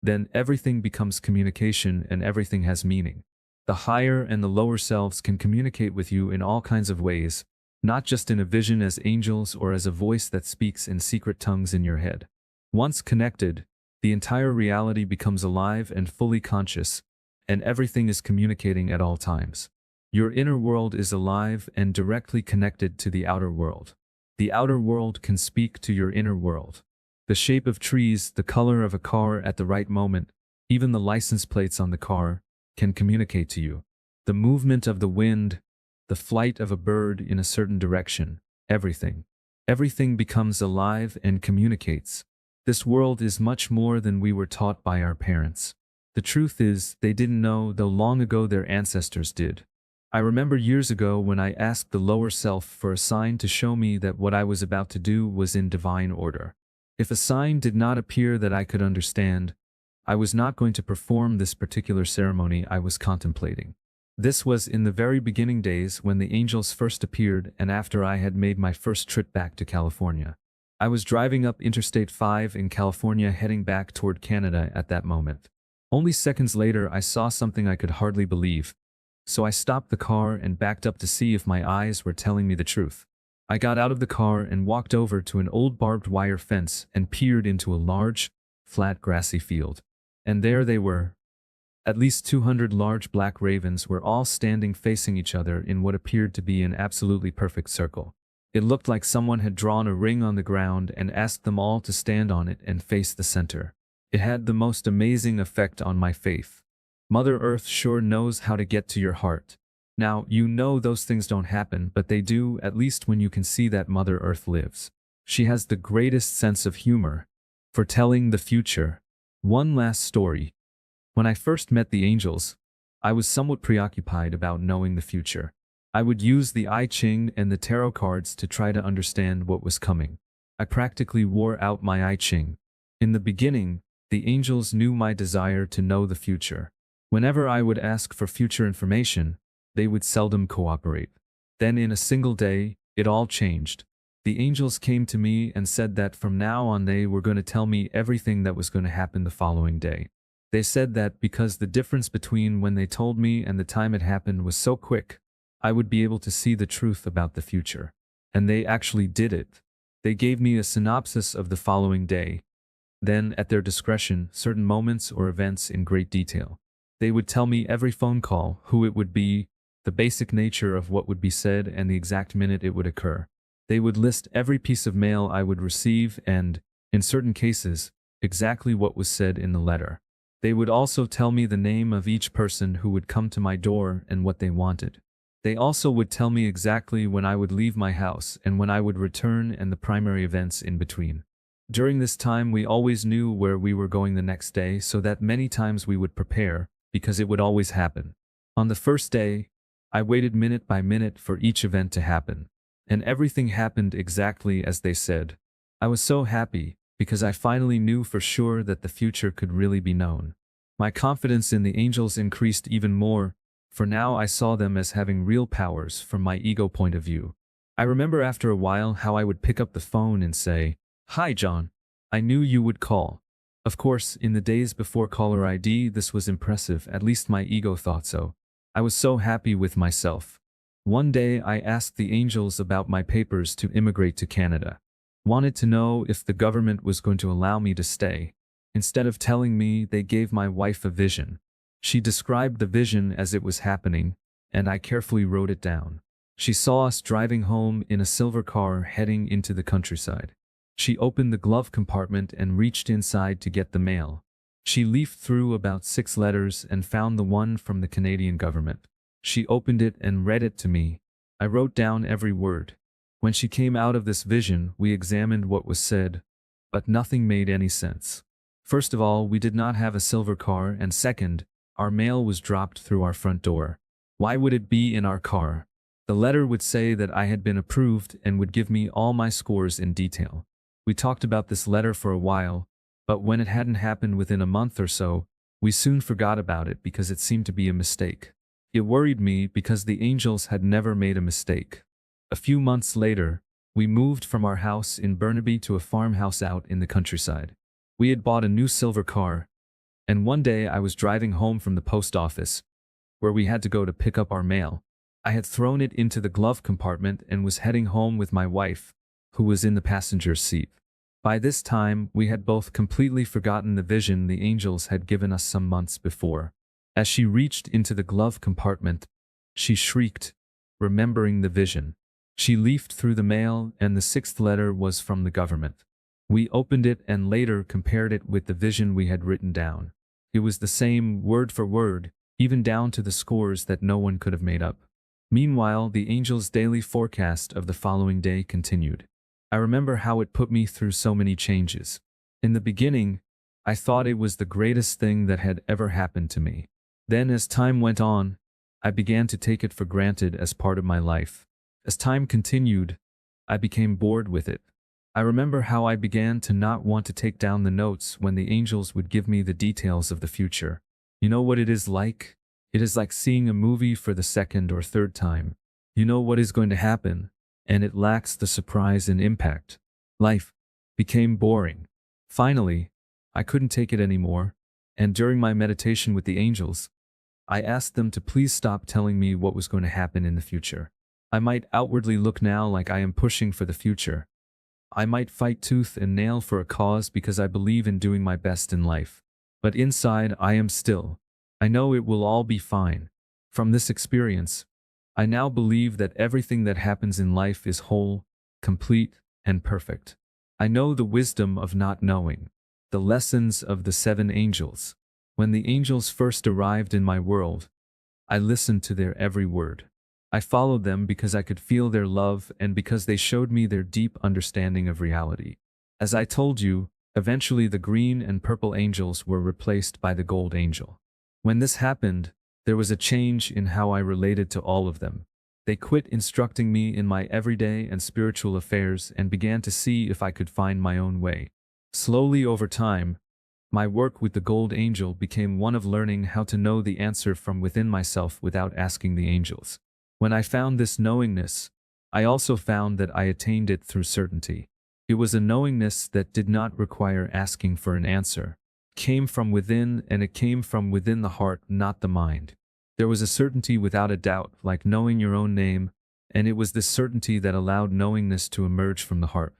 then everything becomes communication and everything has meaning. The higher and the lower selves can communicate with you in all kinds of ways, not just in a vision as angels or as a voice that speaks in secret tongues in your head. Once connected, the entire reality becomes alive and fully conscious, and everything is communicating at all times. Your inner world is alive and directly connected to the outer world. The outer world can speak to your inner world. The shape of trees, the color of a car at the right moment, even the license plates on the car, can communicate to you. The movement of the wind, the flight of a bird in a certain direction, everything. Everything becomes alive and communicates. This world is much more than we were taught by our parents. The truth is, they didn't know, though long ago their ancestors did. I remember years ago when I asked the lower self for a sign to show me that what I was about to do was in divine order. If a sign did not appear that I could understand, I was not going to perform this particular ceremony I was contemplating. This was in the very beginning days when the angels first appeared and after I had made my first trip back to California. I was driving up Interstate 5 in California heading back toward Canada at that moment. Only seconds later I saw something I could hardly believe. So I stopped the car and backed up to see if my eyes were telling me the truth. I got out of the car and walked over to an old barbed wire fence and peered into a large, flat grassy field. And there they were. At least 200 large black ravens were all standing facing each other in what appeared to be an absolutely perfect circle. It looked like someone had drawn a ring on the ground and asked them all to stand on it and face the center. It had the most amazing effect on my faith. Mother Earth sure knows how to get to your heart. Now, you know those things don't happen, but they do, at least when you can see that Mother Earth lives. She has the greatest sense of humor, foretelling the future. One last story. When I first met the angels, I was somewhat preoccupied about knowing the future. I would use the I Ching and the tarot cards to try to understand what was coming. I practically wore out my I Ching. In the beginning, the angels knew my desire to know the future. Whenever I would ask for future information, they would seldom cooperate. Then in a single day, it all changed. The angels came to me and said that from now on they were going to tell me everything that was going to happen the following day. They said that because the difference between when they told me and the time it happened was so quick, I would be able to see the truth about the future. And they actually did it. They gave me a synopsis of the following day. Then, at their discretion, certain moments or events in great detail. They would tell me every phone call, who it would be, the basic nature of what would be said and the exact minute it would occur. They would list every piece of mail I would receive and, in certain cases, exactly what was said in the letter. They would also tell me the name of each person who would come to my door and what they wanted. They also would tell me exactly when I would leave my house and when I would return and the primary events in between. During this time we always knew where we were going the next day, so that many times we would prepare, because it would always happen. On the first day, I waited minute by minute for each event to happen. And everything happened exactly as they said. I was so happy, because I finally knew for sure that the future could really be known. My confidence in the angels increased even more, for now I saw them as having real powers from my ego point of view. I remember after a while how I would pick up the phone and say, "Hi John. I knew you would call." Of course, in the days before caller ID this was impressive, at least my ego thought so. I was so happy with myself. One day I asked the angels about my papers to immigrate to Canada. Wanted to know if the government was going to allow me to stay. Instead of telling me, they gave my wife a vision. She described the vision as it was happening, and I carefully wrote it down. She saw us driving home in a silver car heading into the countryside. She opened the glove compartment and reached inside to get the mail. She leafed through about 6 letters and found the one from the Canadian government. She opened it and read it to me. I wrote down every word. When she came out of this vision, we examined what was said, but nothing made any sense. First of all, we did not have a silver car, and second, our mail was dropped through our front door. Why would it be in our car? The letter would say that I had been approved and would give me all my scores in detail. We talked about this letter for a while, but when it hadn't happened within a month or so, we soon forgot about it because it seemed to be a mistake. It worried me because the angels had never made a mistake. A few months later, we moved from our house in Burnaby to a farmhouse out in the countryside. We had bought a new silver car, and one day I was driving home from the post office, where we had to go to pick up our mail. I had thrown it into the glove compartment and was heading home with my wife, who was in the passenger seat. By this time, we had both completely forgotten the vision the angels had given us some months before. As she reached into the glove compartment, she shrieked, remembering the vision. She leafed through the mail, and the 6th letter was from the government. We opened it and later compared it with the vision we had written down. It was the same word for word, even down to the scores that no one could have made up. Meanwhile, the angels' daily forecast of the following day continued. I remember how it put me through so many changes. In the beginning, I thought it was the greatest thing that had ever happened to me. Then as time went on, I began to take it for granted as part of my life. As time continued, I became bored with it. I remember how I began to not want to take down the notes when the angels would give me the details of the future. You know what it is like? It is like seeing a movie for the second or third time. You know what is going to happen, and it lacks the surprise and impact. Life became boring. Finally, I couldn't take it anymore, and during my meditation with the angels, I asked them to please stop telling me what was going to happen in the future. I might outwardly look now like I am pushing for the future. I might fight tooth and nail for a cause because I believe in doing my best in life. But inside I am still. I know it will all be fine. From this experience, I now believe that everything that happens in life is whole, complete, and perfect. I know the wisdom of not knowing. The lessons of the 7 angels. When the angels first arrived in my world, I listened to their every word. I followed them because I could feel their love and because they showed me their deep understanding of reality. As I told you, eventually the green and purple angels were replaced by the gold angel. When this happened, there was a change in how I related to all of them. They quit instructing me in my everyday and spiritual affairs and began to see if I could find my own way. Slowly over time, my work with the gold angel became one of learning how to know the answer from within myself without asking the angels. When I found this knowingness, I also found that I attained it through certainty. It was a knowingness that did not require asking for an answer. It came from within, and it came from within the heart, not the mind. There was a certainty without a doubt, like knowing your own name, and it was this certainty that allowed knowingness to emerge from the heart.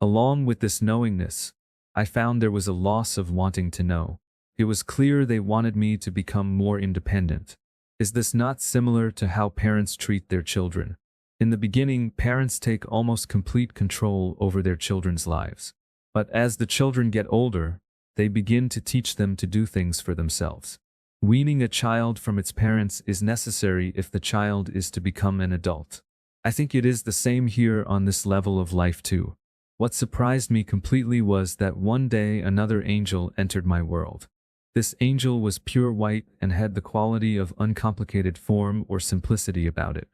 Along with this knowingness, I found there was a loss of wanting to know. It was clear they wanted me to become more independent. Is this not similar to how parents treat their children? In the beginning, parents take almost complete control over their children's lives. But as the children get older, they begin to teach them to do things for themselves. Weaning a child from its parents is necessary if the child is to become an adult. I think it is the same here on this level of life too. What surprised me completely was that one day another angel entered my world. This angel was pure white and had the quality of uncomplicated form or simplicity about it.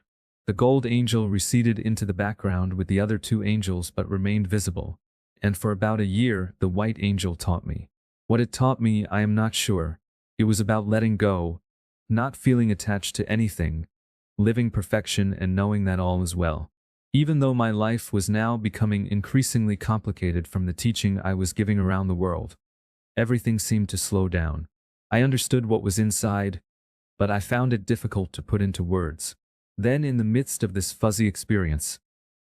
The gold angel receded into the background with the other 2 angels but remained visible, and for about a year the white angel taught me. What it taught me, I am not sure. It was about letting go, not feeling attached to anything, living perfection and knowing that all is well. Even though my life was now becoming increasingly complicated from the teaching I was giving around the world, everything seemed to slow down. I understood what was inside, but I found it difficult to put into words. Then in the midst of this fuzzy experience,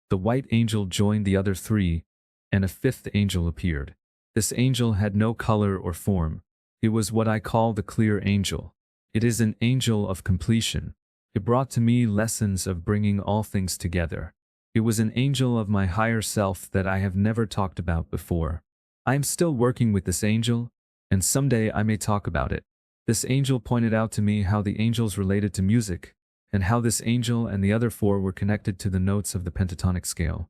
the white angel joined the other 3, and a 5th angel appeared. This angel had no color or form. It was what I call the clear angel. It is an angel of completion. It brought to me lessons of bringing all things together. It was an angel of my higher self that I have never talked about before. I am still working with this angel, and someday I may talk about it. This angel pointed out to me how the angels related to music, and how this angel and the other 4 were connected to the notes of the pentatonic scale.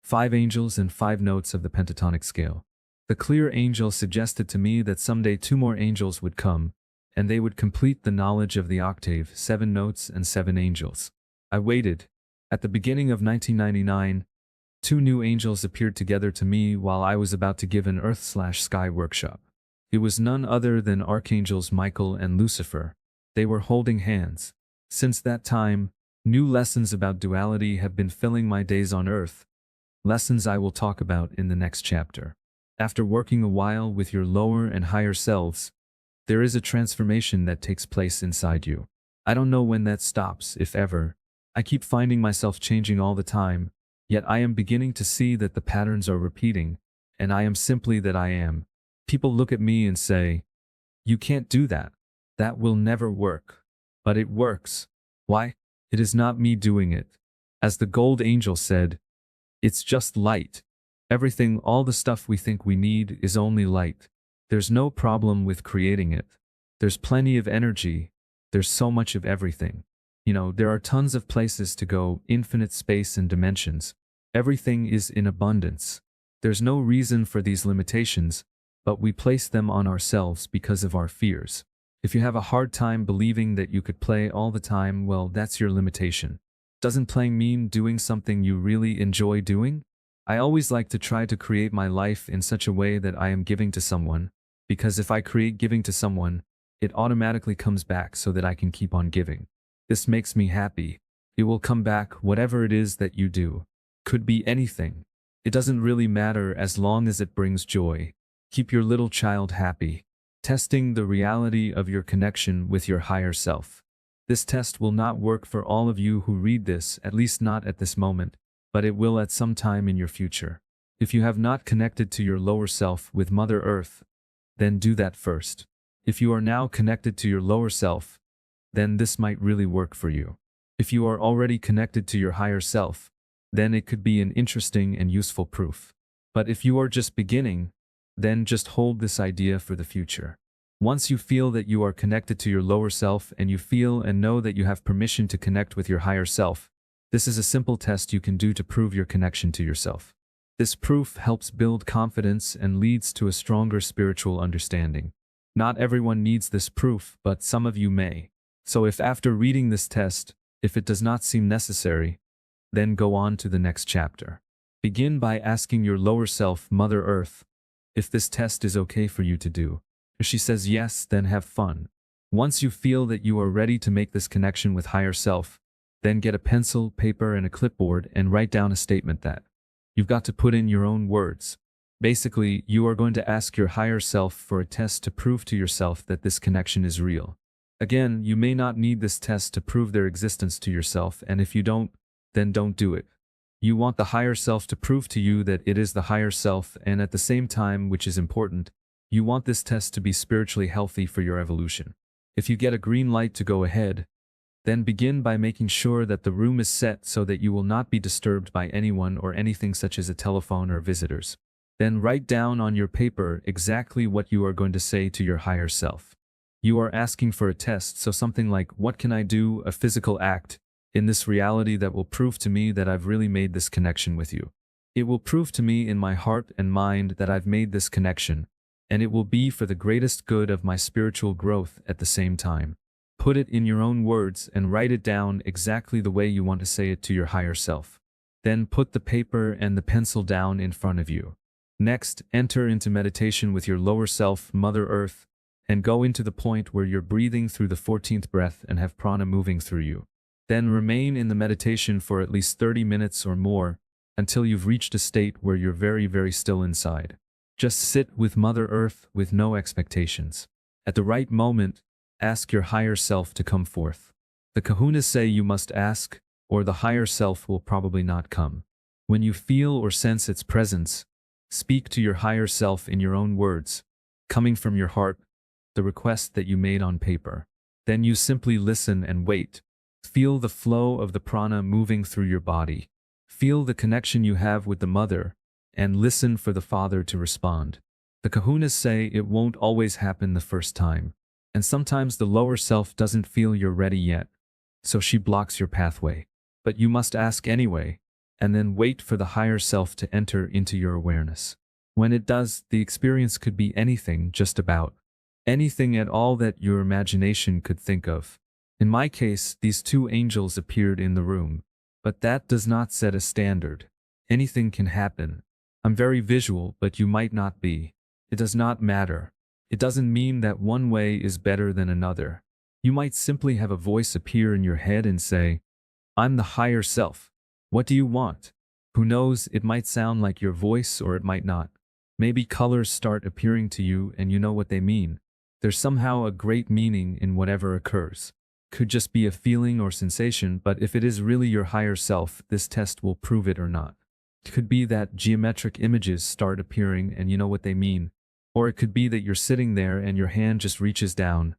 5 angels and 5 notes of the pentatonic scale. The clear angel suggested to me that someday 2 more angels would come, and they would complete the knowledge of the octave, 7 notes and 7 angels. I waited. At the beginning of 1999, 2 new angels appeared together to me while I was about to give an Earth/Sky workshop. It was none other than Archangels Michael and Lucifer. They were holding hands. Since that time, new lessons about duality have been filling my days on Earth, lessons I will talk about in the next chapter. After working a while with your lower and higher selves, there is a transformation that takes place inside you. I don't know when that stops, if ever. I keep finding myself changing all the time, yet I am beginning to see that the patterns are repeating, and I am simply that I am. People look at me and say, "You can't do that. That will never work." But it works. Why? It is not me doing it. As the gold angel said, it's just light. Everything, all the stuff we think we need, is only light. There's no problem with creating it. There's plenty of energy. There's so much of everything. There are tons of places to go, infinite space and dimensions. Everything is in abundance. There's no reason for these limitations, but we place them on ourselves because of our fears. If you have a hard time believing that you could play all the time, well, that's your limitation. Doesn't playing mean doing something you really enjoy doing? I always like to try to create my life in such a way that I am giving to someone, because if I create giving to someone, it automatically comes back so that I can keep on giving. This makes me happy. It will come back whatever it is that you do. Could be anything. It doesn't really matter as long as it brings joy. Keep your little child happy. Testing the reality of your connection with your higher self. This test will not work for all of you who read this, at least not at this moment, but it will at some time in your future. If you have not connected to your lower self with Mother Earth, then do that first. If you are now connected to your lower self, then this might really work for you. If you are already connected to your higher self, then it could be an interesting and useful proof. But if you are just beginning, then just hold this idea for the future. Once you feel that you are connected to your lower self and you feel and know that you have permission to connect with your higher self, this is a simple test you can do to prove your connection to yourself. This proof helps build confidence and leads to a stronger spiritual understanding. Not everyone needs this proof, but some of you may. So if after reading this test, if it does not seem necessary, then go on to the next chapter. Begin by asking your lower self, Mother Earth, if this test is okay for you to do. If she says yes, then have fun. Once you feel that you are ready to make this connection with higher self, then get a pencil, paper, and a clipboard and write down a statement that you've got to put in your own words. Basically, you are going to ask your higher self for a test to prove to yourself that this connection is real. Again, you may not need this test to prove their existence to yourself, and if you don't, then don't do it. You want the higher self to prove to you that it is the higher self, and at the same time, which is important, you want this test to be spiritually healthy for your evolution. If you get a green light to go ahead, then begin by making sure that the room is set so that you will not be disturbed by anyone or anything such as a telephone or visitors. Then write down on your paper exactly what you are going to say to your higher self. You are asking for a test, so something like, what can I do, a physical act, in this reality that will prove to me that I've really made this connection with you. It will prove to me in my heart and mind that I've made this connection, and it will be for the greatest good of my spiritual growth at the same time. Put it in your own words and write it down exactly the way you want to say it to your higher self. Then put the paper and the pencil down in front of you. Next, enter into meditation with your lower self, Mother Earth, and go into the point where you're breathing through the 14th breath and have prana moving through you. Then remain in the meditation for at least 30 minutes or more, until you've reached a state where you're very, very still inside. Just sit with Mother Earth with no expectations. At the right moment, ask your higher self to come forth. The kahunas say you must ask, or the higher self will probably not come. When you feel or sense its presence, speak to your higher self in your own words, coming from your heart, the request that you made on paper. Then you simply listen and wait. Feel the flow of the prana moving through your body. Feel the connection you have with the mother, and listen for the father to respond. The kahunas say it won't always happen the first time, and sometimes the lower self doesn't feel you're ready yet, so she blocks your pathway. But you must ask anyway, and then wait for the higher self to enter into your awareness. When it does, the experience could be anything, just about anything at all that your imagination could think of. In my case, these two angels appeared in the room, but that does not set a standard. Anything can happen. I'm very visual, but you might not be. It does not matter. It doesn't mean that one way is better than another. You might simply have a voice appear in your head and say, I'm the higher self. What do you want? Who knows, it might sound like your voice or it might not. Maybe colors start appearing to you and you know what they mean. There's somehow a great meaning in whatever occurs. Could just be a feeling or sensation, but if it is really your higher self, this test will prove it or not. It could be that geometric images start appearing and you know what they mean. Or it could be that you're sitting there and your hand just reaches down,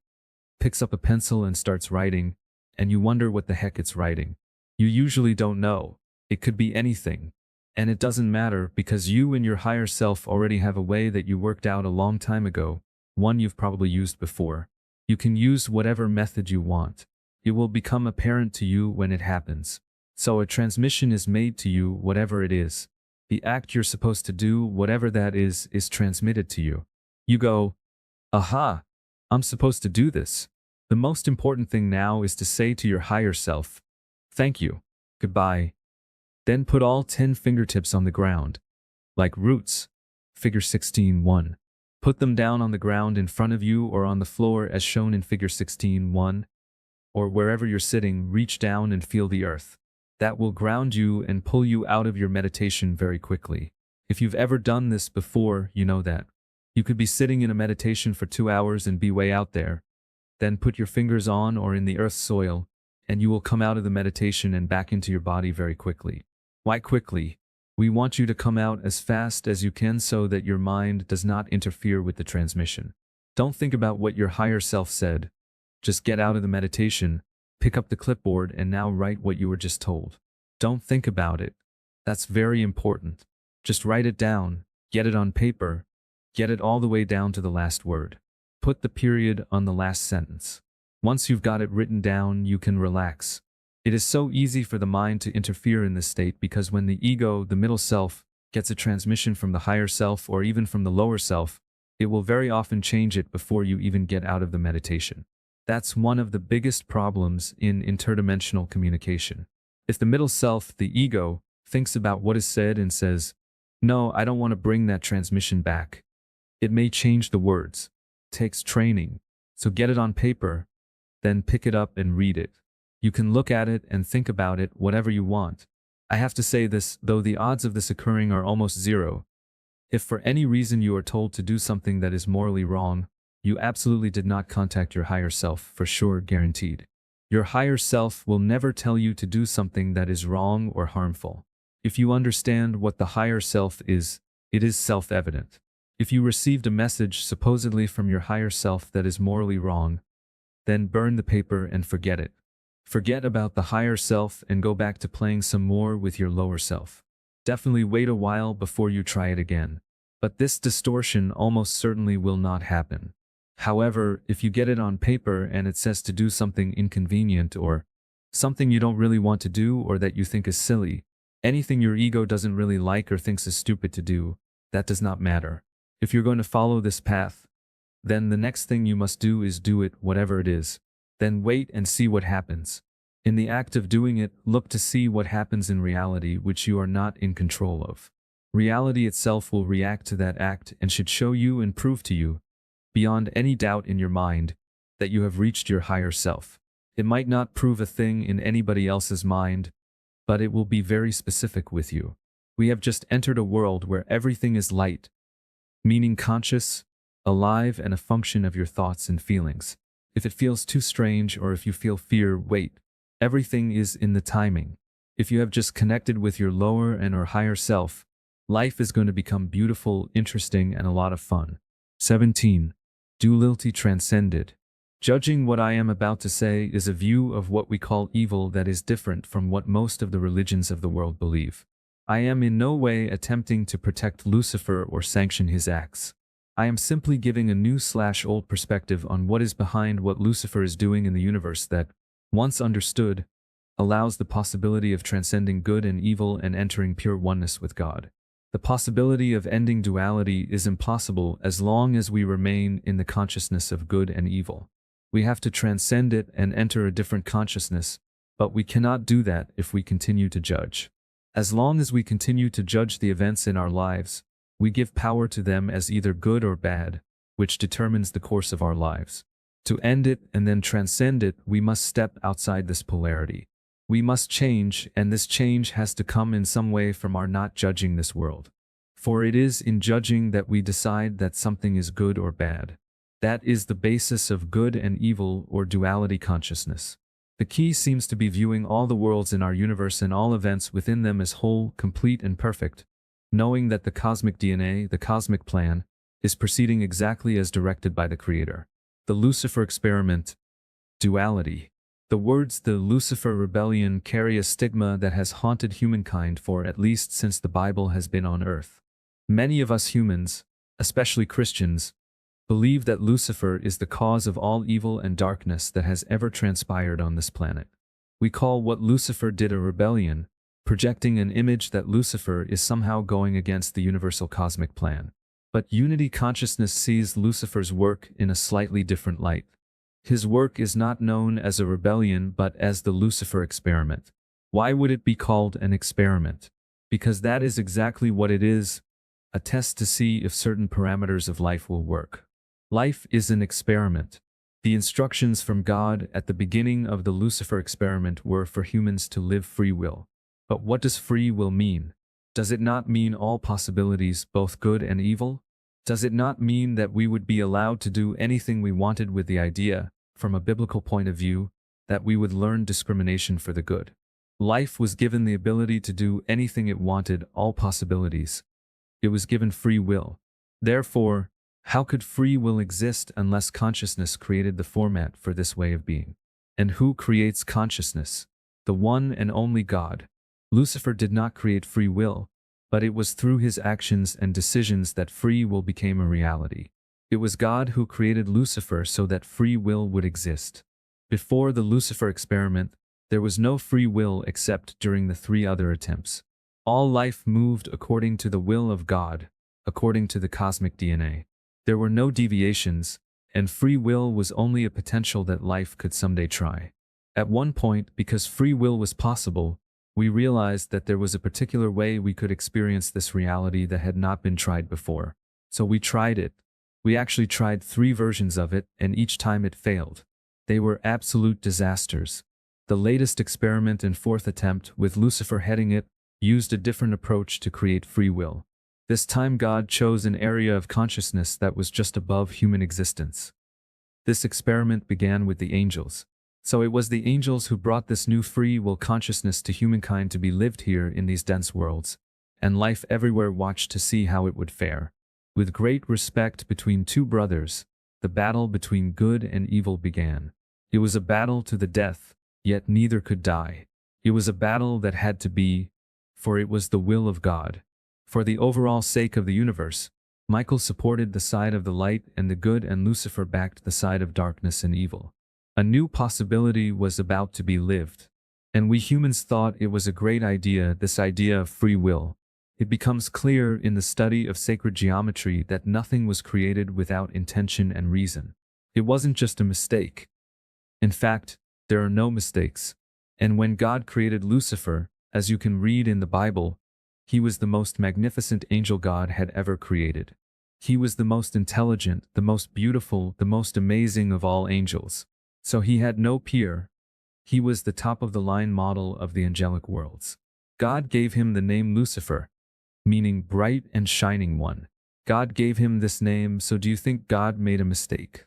picks up a pencil and starts writing, and you wonder what the heck it's writing. You usually don't know. It could be anything. And it doesn't matter because you and your higher self already have a way that you worked out a long time ago, one you've probably used before. You can use whatever method you want. It will become apparent to you when it happens. So a transmission is made to you, whatever it is. The act you're supposed to do, whatever that is transmitted to you. You go, aha, I'm supposed to do this. The most important thing now is to say to your higher self, thank you, goodbye. Then put all 10 fingertips on the ground, like roots. Figure 16.1. Put them down on the ground in front of you or on the floor as shown in Figure 16.1, or wherever you're sitting. Reach down and feel the earth. That will ground you and pull you out of your meditation very quickly. If you've ever done this before, you know that. You could be sitting in a meditation for 2 hours and be way out there. Then put your fingers on or in the earth's soil, and you will come out of the meditation and back into your body very quickly. Why quickly? We want you to come out as fast as you can so that your mind does not interfere with the transmission. Don't think about what your higher self said. Just get out of the meditation, pick up the clipboard, and now write what you were just told. Don't think about it. That's very important. Just write it down, get it on paper, get it all the way down to the last word. Put the period on the last sentence. Once you've got it written down, you can relax. It is so easy for the mind to interfere in this state because when the ego, the middle self, gets a transmission from the higher self or even from the lower self, it will very often change it before you even get out of the meditation. That's one of the biggest problems in interdimensional communication. If the middle self, the ego, thinks about what is said and says, "No, I don't want to bring that transmission back," it may change the words. It takes training. So get it on paper, then pick it up and read it. You can look at it and think about it whatever you want. I have to say this, though the odds of this occurring are almost zero. If for any reason you are told to do something that is morally wrong, you absolutely did not contact your higher self, for sure, guaranteed. Your higher self will never tell you to do something that is wrong or harmful. If you understand what the higher self is, it is self-evident. If you received a message supposedly from your higher self that is morally wrong, then burn the paper and forget it. Forget about the higher self and go back to playing some more with your lower self. Definitely wait a while before you try it again. But this distortion almost certainly will not happen. However, if you get it on paper and it says to do something inconvenient or something you don't really want to do or that you think is silly, anything your ego doesn't really like or thinks is stupid to do, that does not matter. If you're going to follow this path, then the next thing you must do is do it, whatever it is. Then wait and see what happens. In the act of doing it, look to see what happens in reality, which you are not in control of. Reality itself will react to that act and should show you and prove to you, beyond any doubt in your mind, that you have reached your higher self. It might not prove a thing in anybody else's mind, but it will be very specific with you. We have just entered a world where everything is light, meaning conscious, alive, and a function of your thoughts and feelings. If it feels too strange or if you feel fear, wait. Everything is in the timing. If you have just connected with your lower and or higher self, life is going to become beautiful, interesting, and a lot of fun. 17. Duality transcended. Judging what I am about to say is a view of what we call evil that is different from what most of the religions of the world believe. I am in no way attempting to protect Lucifer or sanction his acts. I am simply giving a new/old perspective on what is behind what Lucifer is doing in the universe that, once understood, allows the possibility of transcending good and evil and entering pure oneness with God. The possibility of ending duality is impossible as long as we remain in the consciousness of good and evil. We have to transcend it and enter a different consciousness, but we cannot do that if we continue to judge. As long as we continue to judge the events in our lives, we give power to them as either good or bad, which determines the course of our lives. To end it and then transcend it, we must step outside this polarity. We must change, and this change has to come in some way from our not judging this world. For it is in judging that we decide that something is good or bad. That is the basis of good and evil or duality consciousness. The key seems to be viewing all the worlds in our universe and all events within them as whole, complete, and perfect, knowing that the cosmic DNA, the cosmic plan, is proceeding exactly as directed by the Creator. The Lucifer experiment. Duality. The words the Lucifer rebellion carry a stigma that has haunted humankind for at least since the Bible has been on earth. Many of us humans, especially Christians, believe that Lucifer is the cause of all evil and darkness that has ever transpired on this planet. We call what Lucifer did a rebellion, projecting an image that Lucifer is somehow going against the universal cosmic plan. But unity consciousness sees Lucifer's work in a slightly different light. His work is not known as a rebellion but as the Lucifer experiment. Why would it be called an experiment? Because that is exactly what it is, a test to see if certain parameters of life will work. Life is an experiment. The instructions from God at the beginning of the Lucifer experiment were for humans to live free will. But what does free will mean? Does it not mean all possibilities, both good and evil? Does it not mean that we would be allowed to do anything we wanted with the idea, from a biblical point of view, that we would learn discrimination for the good? Life was given the ability to do anything it wanted, all possibilities. It was given free will. Therefore, how could free will exist unless consciousness created the format for this way of being? And who creates consciousness? The one and only God. Lucifer did not create free will, but it was through his actions and decisions that free will became a reality. It was God who created Lucifer so that free will would exist. Before the Lucifer experiment, there was no free will except during the 3 other attempts. All life moved according to the will of God, according to the cosmic DNA. There were no deviations, and free will was only a potential that life could someday try. At one point, because free will was possible, we realized that there was a particular way we could experience this reality that had not been tried before. So we tried it. We actually tried 3 versions of it, and each time it failed. They were absolute disasters. The latest experiment and 4th attempt, with Lucifer heading it, used a different approach to create free will. This time God chose an area of consciousness that was just above human existence. This experiment began with the angels. So it was the angels who brought this new free will consciousness to humankind to be lived here in these dense worlds, and life everywhere watched to see how it would fare. With great respect between 2 brothers, the battle between good and evil began. It was a battle to the death, yet neither could die. It was a battle that had to be, for it was the will of God. For the overall sake of the universe, Michael supported the side of the light and the good, and Lucifer backed the side of darkness and evil. A new possibility was about to be lived. And we humans thought it was a great idea, this idea of free will. It becomes clear in the study of sacred geometry that nothing was created without intention and reason. It wasn't just a mistake. In fact, there are no mistakes. And when God created Lucifer, as you can read in the Bible, he was the most magnificent angel God had ever created. He was the most intelligent, the most beautiful, the most amazing of all angels. So he had no peer. He was the top-of-the-line model of the angelic worlds. God gave him the name Lucifer, meaning bright and shining one. God gave him this name, so do you think God made a mistake?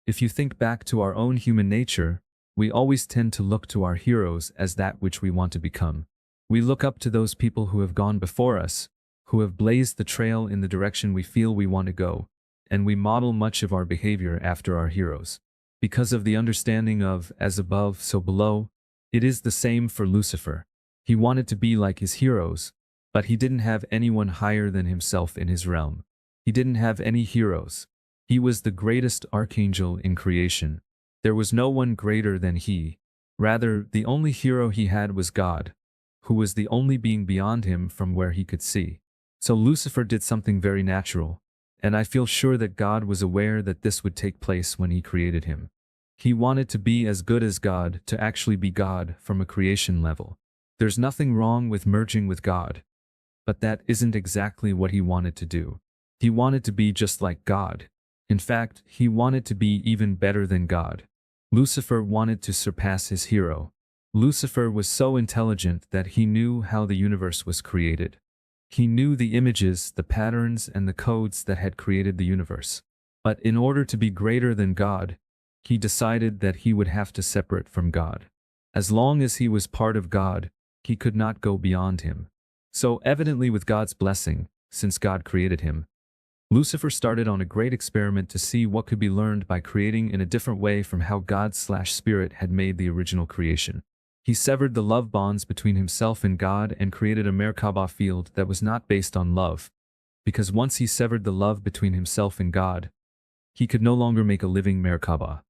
If you think back to our own human nature, we always tend to look to our heroes as that which we want to become. We look up to those people who have gone before us, who have blazed the trail in the direction we feel we want to go, and we model much of our behavior after our heroes. Because of the understanding of, as above, so below, it is the same for Lucifer. He wanted to be like his heroes, but he didn't have anyone higher than himself in his realm. He didn't have any heroes. He was the greatest archangel in creation. There was no one greater than he. Rather, the only hero he had was God, who was the only being beyond him from where he could see. So Lucifer did something very natural, and I feel sure that God was aware that this would take place when he created him. He wanted to be as good as God, to actually be God from a creation level. There's nothing wrong with merging with God, but that isn't exactly what he wanted to do. He wanted to be just like God. In fact, he wanted to be even better than God. Lucifer wanted to surpass his hero. Lucifer was so intelligent that he knew how the universe was created. He knew the images, the patterns, and the codes that had created the universe. But in order to be greater than God, he decided that he would have to separate from God. As long as he was part of God, he could not go beyond him. So evidently with God's blessing, since God created him, Lucifer started on a great experiment to see what could be learned by creating in a different way from how God/Spirit had made the original creation. He severed the love bonds between himself and God and created a Mer-Ka-Ba field that was not based on love, because once he severed the love between himself and God, he could no longer make a living Mer-Ka-Ba.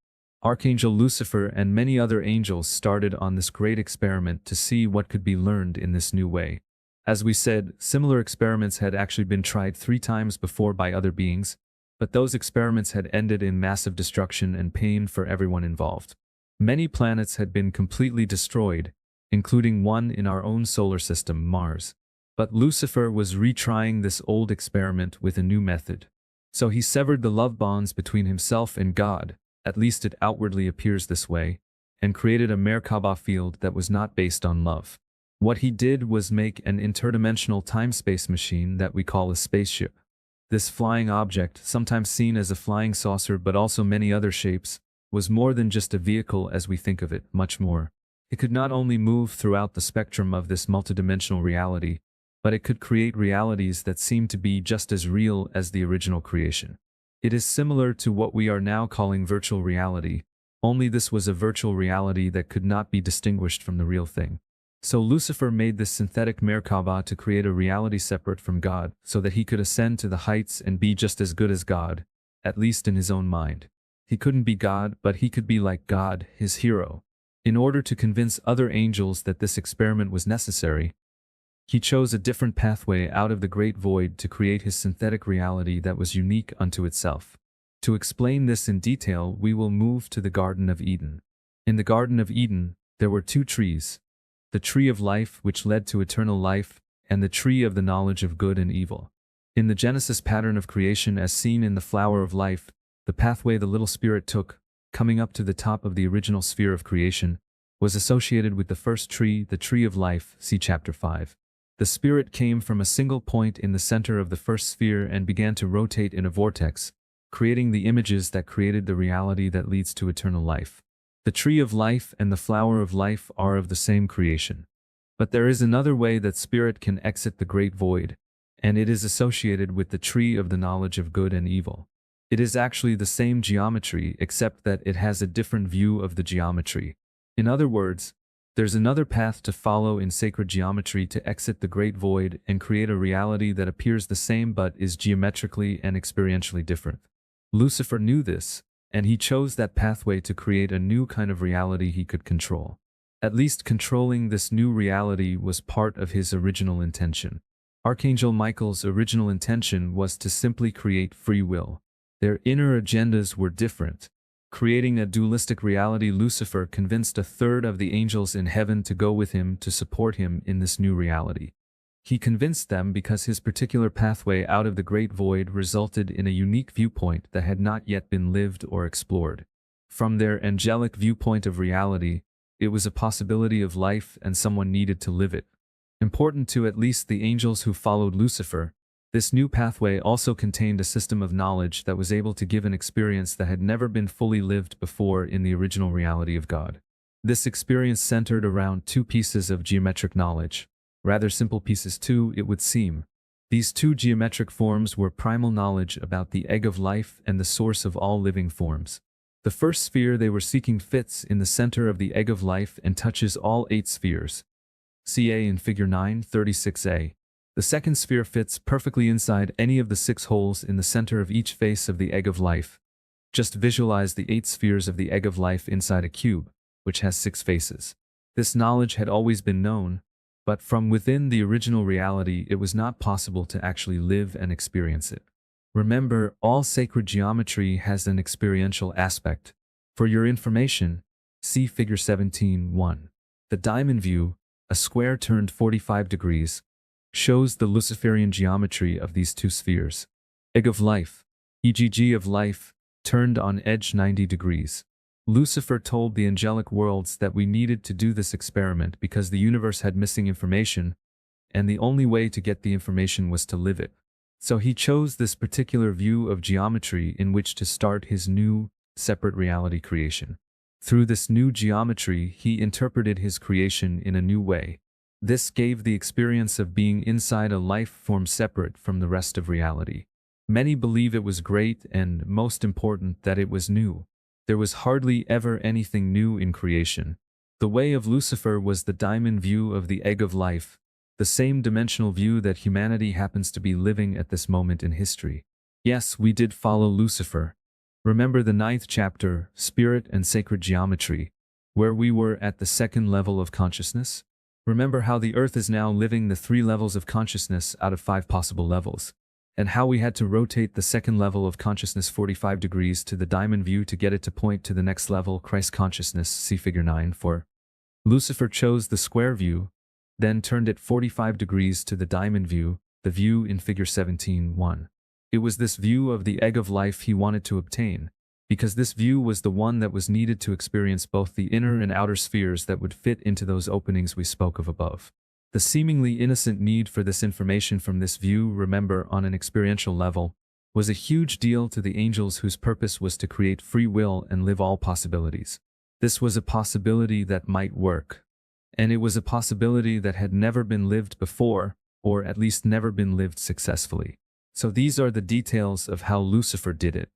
Archangel Lucifer and many other angels started on this great experiment to see what could be learned in this new way. As we said, similar experiments had actually been tried 3 times before by other beings, but those experiments had ended in massive destruction and pain for everyone involved. Many planets had been completely destroyed, including one in our own solar system, Mars. But Lucifer was retrying this old experiment with a new method. So he severed the love bonds between himself and God, at least it outwardly appears this way, and created a Mer-Ka-Ba field that was not based on love. What he did was make an interdimensional time-space machine that we call a spaceship. This flying object, sometimes seen as a flying saucer but also many other shapes, was more than just a vehicle as we think of it, much more. It could not only move throughout the spectrum of this multidimensional reality, but it could create realities that seemed to be just as real as the original creation. It is similar to what we are now calling virtual reality, only this was a virtual reality that could not be distinguished from the real thing. So Lucifer made this synthetic Mer-Ka-Ba to create a reality separate from God, so that he could ascend to the heights and be just as good as God, at least in his own mind. He couldn't be God, but he could be like God, his hero. In order to convince other angels that this experiment was necessary, he chose a different pathway out of the great void to create his synthetic reality that was unique unto itself. To explain this in detail, we will move to the Garden of Eden. In the Garden of Eden, there were two trees: the tree of life, which led to eternal life, and the tree of the knowledge of good and evil. In the Genesis pattern of creation as seen in the flower of life, the pathway the little spirit took, coming up to the top of the original sphere of creation, was associated with the first tree, the tree of life, see chapter 5. The spirit came from a single point in the center of the first sphere and began to rotate in a vortex, creating the images that created the reality that leads to eternal life. The tree of life and the flower of life are of the same creation. But there is another way that spirit can exit the great void, and it is associated with the tree of the knowledge of good and evil. It is actually the same geometry, except that it has a different view of the geometry. In other words, there's another path to follow in sacred geometry to exit the great void and create a reality that appears the same but is geometrically and experientially different. Lucifer knew this, and he chose that pathway to create a new kind of reality he could control. At least controlling this new reality was part of his original intention. Archangel Michael's original intention was to simply create free will. Their inner agendas were different. Creating a dualistic reality, Lucifer convinced a third of the angels in heaven to go with him to support him in this new reality. He convinced them because his particular pathway out of the great void resulted in a unique viewpoint that had not yet been lived or explored. From their angelic viewpoint of reality, it was a possibility of life and someone needed to live it. Important to at least the angels who followed Lucifer, this new pathway also contained a system of knowledge that was able to give an experience that had never been fully lived before in the original reality of God. This experience centered around two pieces of geometric knowledge. Rather simple pieces too, it would seem. These two geometric forms were primal knowledge about the egg of life and the source of all living forms. The first sphere they were seeking fits in the center of the egg of life and touches all 8 spheres. CA in figure 9:36a. The second sphere fits perfectly inside any of the 6 holes in the center of each face of the egg of life. Just visualize the 8 spheres of the egg of life inside a cube, which has 6 faces. This knowledge had always been known, but from within the original reality it was not possible to actually live and experience it. Remember, all sacred geometry has an experiential aspect. For your information, see figure 17:1. The diamond view, a square turned 45 degrees, shows the Luciferian geometry of these 2 spheres. Egg of life, EGG of life, turned on edge 90 degrees. Lucifer told the angelic worlds that we needed to do this experiment because the universe had missing information, and the only way to get the information was to live it. So he chose this particular view of geometry in which to start his new, separate reality creation. Through this new geometry, he interpreted his creation in a new way. This gave the experience of being inside a life form separate from the rest of reality. Many believe it was great and, most important, that it was new. There was hardly ever anything new in creation. The way of Lucifer was the diamond view of the egg of life, the same dimensional view that humanity happens to be living at this moment in history. Yes, we did follow Lucifer. Remember the 9th chapter, Spirit and Sacred Geometry, where we were at the 2nd level of consciousness? Remember how the Earth is now living the 3 levels of consciousness out of 5 possible levels, and how we had to rotate the 2nd level of consciousness 45 degrees to the diamond view to get it to point to the next level, Christ consciousness, see figure 9 for. Lucifer chose the square view, then turned it 45 degrees to the diamond view, the view in figure 17:1. It was this view of the egg of life he wanted to obtain, because this view was the one that was needed to experience both the inner and outer spheres that would fit into those openings we spoke of above. The seemingly innocent need for this information from this view, remember, on an experiential level, was a huge deal to the angels whose purpose was to create free will and live all possibilities. This was a possibility that might work. And it was a possibility that had never been lived before, or at least never been lived successfully. So these are the details of how Lucifer did it.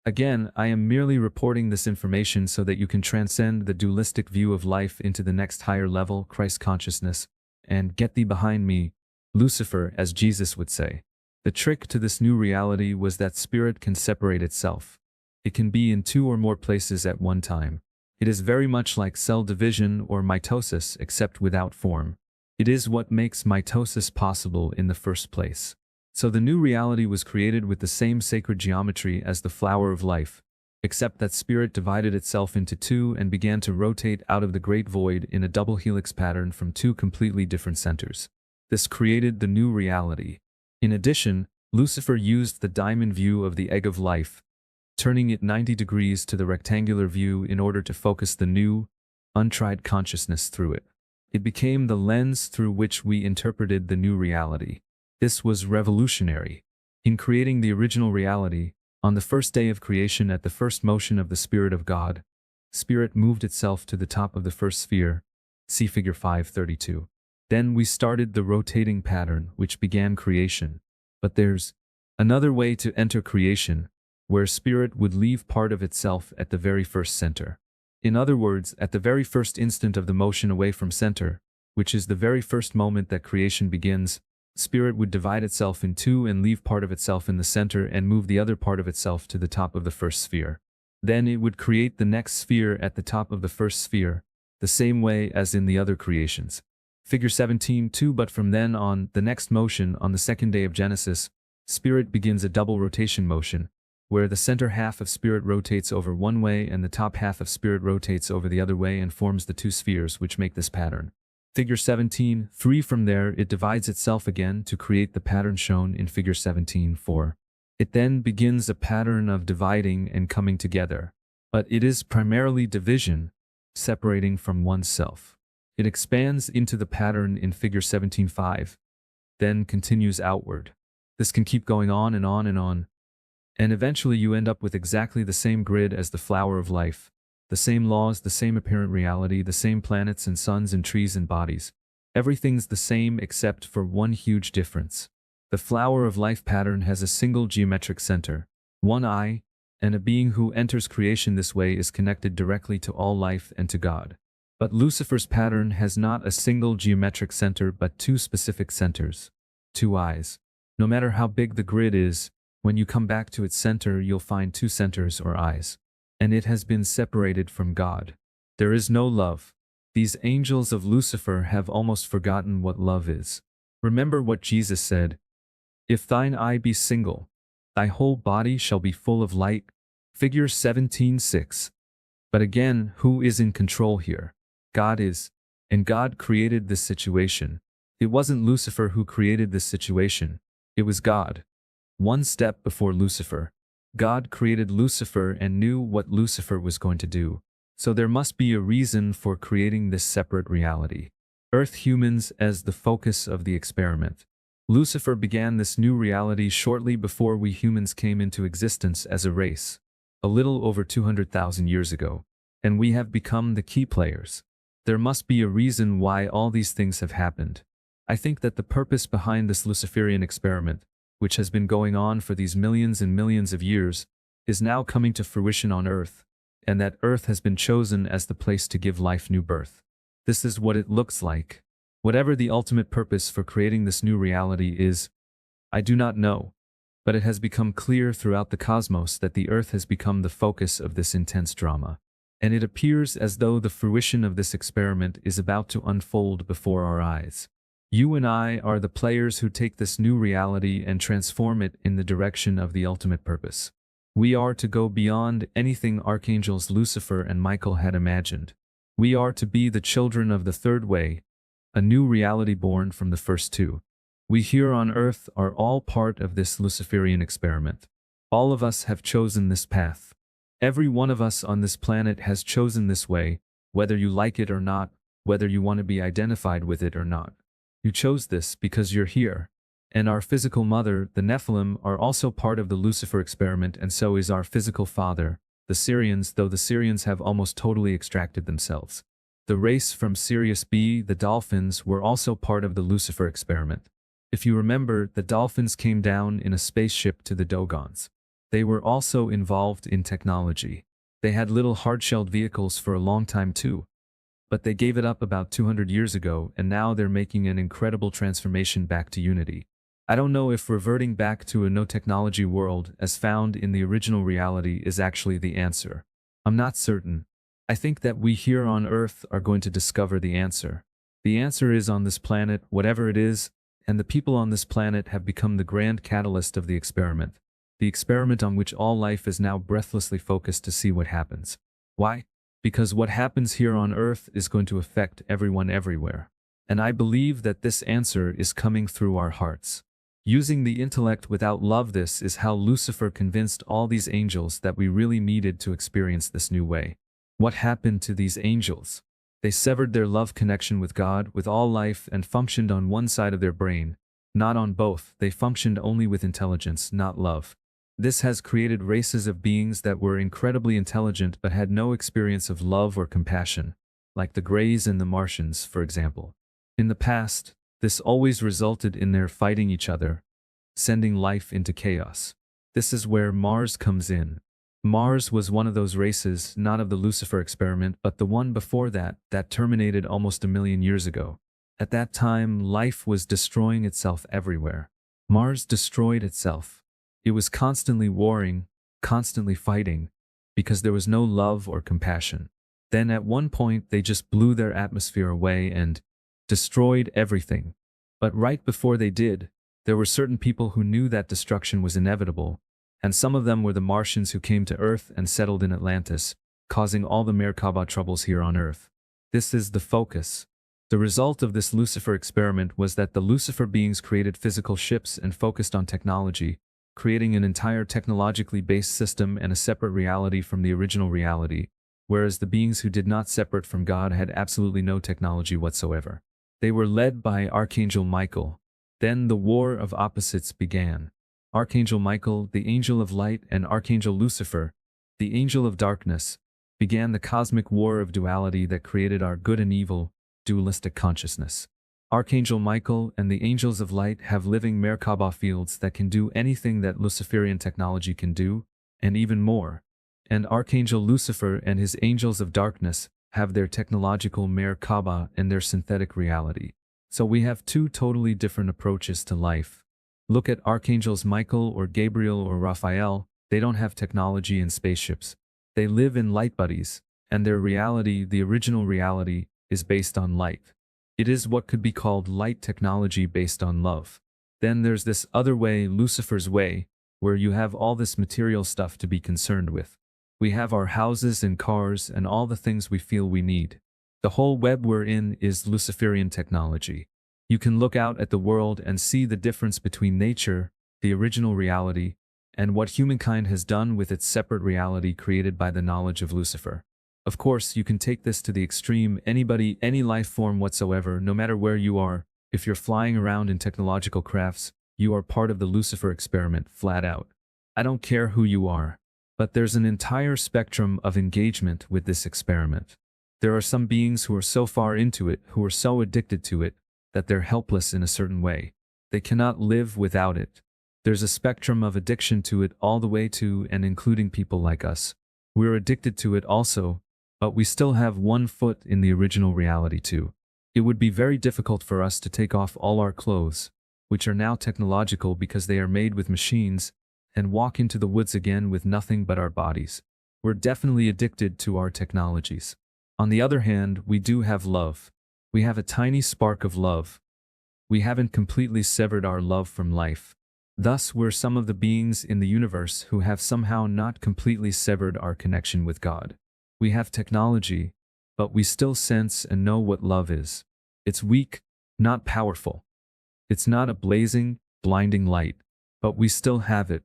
Again, I am merely reporting this information so that you can transcend the dualistic view of life into the next higher level, Christ consciousness, and get thee behind me, Lucifer, as Jesus would say. The trick to this new reality was that spirit can separate itself. It can be in two or more places at one time. It is very much like cell division or mitosis, except without form. It is what makes mitosis possible in the first place. So the new reality was created with the same sacred geometry as the flower of life, except that spirit divided itself into two and began to rotate out of the great void in a double helix pattern from two completely different centers. This created the new reality. In addition, Lucifer used the diamond view of the egg of life, turning it 90 degrees to the rectangular view in order to focus the new, untried consciousness through it. It became the lens through which we interpreted the new reality. This was revolutionary. In creating the original reality, on the first day of creation at the first motion of the Spirit of God, Spirit moved itself to the top of the first sphere, see figure 532. Then we started the rotating pattern which began creation. But there's another way to enter creation, where spirit would leave part of itself at the very first center. In other words, at the very first instant of the motion away from center, which is the very first moment that creation begins, spirit would divide itself in two and leave part of itself in the center and move the other part of itself to the top of the first sphere. Then it would create the next sphere at the top of the first sphere, the same way as in the other creations. Figure 17:2. But from then on, the next motion on the second day of Genesis, spirit begins a double rotation motion, where the center half of spirit rotates over one way and the top half of spirit rotates over the other way and forms the two spheres which make this pattern. Figure 17:3. From there, it divides itself again to create the pattern shown in figure 17:4. It then begins a pattern of dividing and coming together, but it is primarily division, separating from oneself. It expands into the pattern in figure 17:5, then continues outward. This can keep going on and on and on, and eventually you end up with exactly the same grid as the flower of life, the same laws, the same apparent reality, the same planets and suns and trees and bodies. Everything's the same except for one huge difference. The flower of life pattern has a single geometric center, one eye, and a being who enters creation this way is connected directly to all life and to God. But Lucifer's pattern has not a single geometric center but two specific centers, two eyes. No matter how big the grid is, when you come back to its center you'll find two centers or eyes. And it has been separated from God. There is no love. These angels of Lucifer have almost forgotten what love is. Remember what Jesus said, "If thine eye be single, thy whole body shall be full of light." Figure 17:6. But again, who is in control here? God is. And God created this situation. It wasn't Lucifer who created this situation. It was God. One step before Lucifer. God created Lucifer and knew what Lucifer was going to do. So there must be a reason for creating this separate reality. Earth humans as the focus of the experiment. Lucifer began this new reality shortly before we humans came into existence as a race, a little over 200,000 years ago, and we have become the key players. There must be a reason why all these things have happened. I think that the purpose behind this Luciferian experiment, which has been going on for these millions and millions of years, is now coming to fruition on Earth, and that Earth has been chosen as the place to give life new birth. This is what it looks like. Whatever the ultimate purpose for creating this new reality is, I do not know, but it has become clear throughout the cosmos that the Earth has become the focus of this intense drama. And it appears as though the fruition of this experiment is about to unfold before our eyes. You and I are the players who take this new reality and transform it in the direction of the ultimate purpose. We are to go beyond anything archangels Lucifer and Michael had imagined. We are to be the children of the third way, a new reality born from the first two. We here on earth are all part of this Luciferian experiment. All of us have chosen this path. Every one of us on this planet has chosen this way, whether you like it or not, whether you want to be identified with it or not. You chose this because you're here. And our physical mother, the Nephilim, are also part of the Lucifer experiment, and so is our physical father, the Syrians, though the Syrians have almost totally extracted themselves. The race from Sirius B, the dolphins, were also part of the Lucifer experiment. If you remember, the dolphins came down in a spaceship to the Dogons. They were also involved in technology. They had little hard-shelled vehicles for a long time too. But they gave it up about 200 years ago, and now they're making an incredible transformation back to unity. I don't know if reverting back to a no-technology world, as found in the original reality, is actually the answer. I'm not certain. I think that we here on Earth are going to discover the answer. The answer is on this planet, whatever it is, and the people on this planet have become the grand catalyst of the experiment. The experiment on which all life is now breathlessly focused to see what happens. Why? Because what happens here on Earth is going to affect everyone everywhere. And I believe that this answer is coming through our hearts. Using the intellect without love, this is how Lucifer convinced all these angels that we really needed to experience this new way. What happened to these angels? They severed their love connection with God, with all life, and functioned on one side of their brain, not on both. They functioned only with intelligence, not love. This has created races of beings that were incredibly intelligent but had no experience of love or compassion, like the Greys and the Martians, for example. In the past, this always resulted in their fighting each other, sending life into chaos. This is where Mars comes in. Mars was one of those races, not of the Lucifer experiment, but the one before that, that terminated almost 1 million years ago. At that time, life was destroying itself everywhere. Mars destroyed itself. It was constantly warring, constantly fighting, because there was no love or compassion. Then at one point they just blew their atmosphere away and destroyed everything. But right before they did, there were certain people who knew that destruction was inevitable, and some of them were the Martians who came to Earth and settled in Atlantis, causing all the Mer-Ka-Ba troubles here on Earth. This is the focus. The result of this Lucifer experiment was that the Lucifer beings created physical ships and focused on technology, creating an entire technologically based system and a separate reality from the original reality, whereas the beings who did not separate from God had absolutely no technology whatsoever. They were led by Archangel Michael. Then the war of opposites began. Archangel Michael, the angel of light, and Archangel Lucifer, the angel of darkness, began the cosmic war of duality that created our good and evil, dualistic consciousness. Archangel Michael and the angels of light have living Mer-Ka-Ba fields that can do anything that Luciferian technology can do, and even more. And Archangel Lucifer and his angels of darkness have their technological Mer-Ka-Ba and their synthetic reality. So we have two totally different approaches to life. Look at Archangels Michael or Gabriel or Raphael. They don't have technology and spaceships. They live in light bodies, and their reality, the original reality, is based on light. It is what could be called light technology based on love. Then there's this other way, Lucifer's way, where you have all this material stuff to be concerned with. We have our houses and cars and all the things we feel we need. The whole web we're in is Luciferian technology. You can look out at the world and see the difference between nature, the original reality, and what humankind has done with its separate reality created by the knowledge of Lucifer. Of course, you can take this to the extreme. Anybody, any life form whatsoever, no matter where you are, if you're flying around in technological crafts, you are part of the Lucifer experiment, flat out. I don't care who you are. But there's an entire spectrum of engagement with this experiment. There are some beings who are so far into it, who are so addicted to it, that they're helpless in a certain way. They cannot live without it. There's a spectrum of addiction to it all the way to and including people like us. We're addicted to it also, but we still have one foot in the original reality too. It would be very difficult for us to take off all our clothes, which are now technological because they are made with machines, and walk into the woods again with nothing but our bodies. We're definitely addicted to our technologies. On the other hand, we do have love. We have a tiny spark of love. We haven't completely severed our love from life. Thus, we're some of the beings in the universe who have somehow not completely severed our connection with God. We have technology, but we still sense and know what love is. It's weak, not powerful. It's not a blazing, blinding light, but we still have it.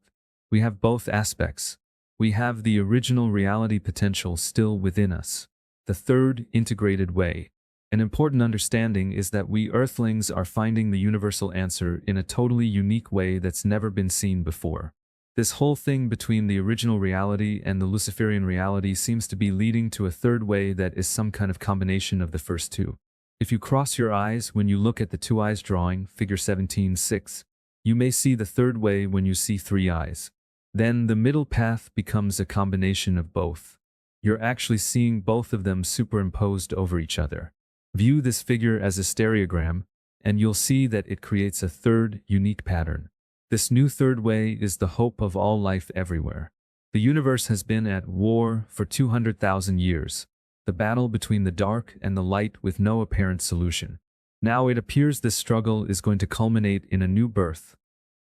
We have both aspects. We have the original reality potential still within us. The third integrated way. An important understanding is that we Earthlings are finding the universal answer in a totally unique way that's never been seen before. This whole thing between the original reality and the Luciferian reality seems to be leading to a third way that is some kind of combination of the first two. If you cross your eyes when you look at the two eyes drawing, figure 17.6, you may see the third way when you see three eyes. Then the middle path becomes a combination of both. You're actually seeing both of them superimposed over each other. View this figure as a stereogram, and you'll see that it creates a third, unique pattern. This new third way is the hope of all life everywhere. The universe has been at war for 200,000 years, the battle between the dark and the light with no apparent solution. Now it appears this struggle is going to culminate in a new birth,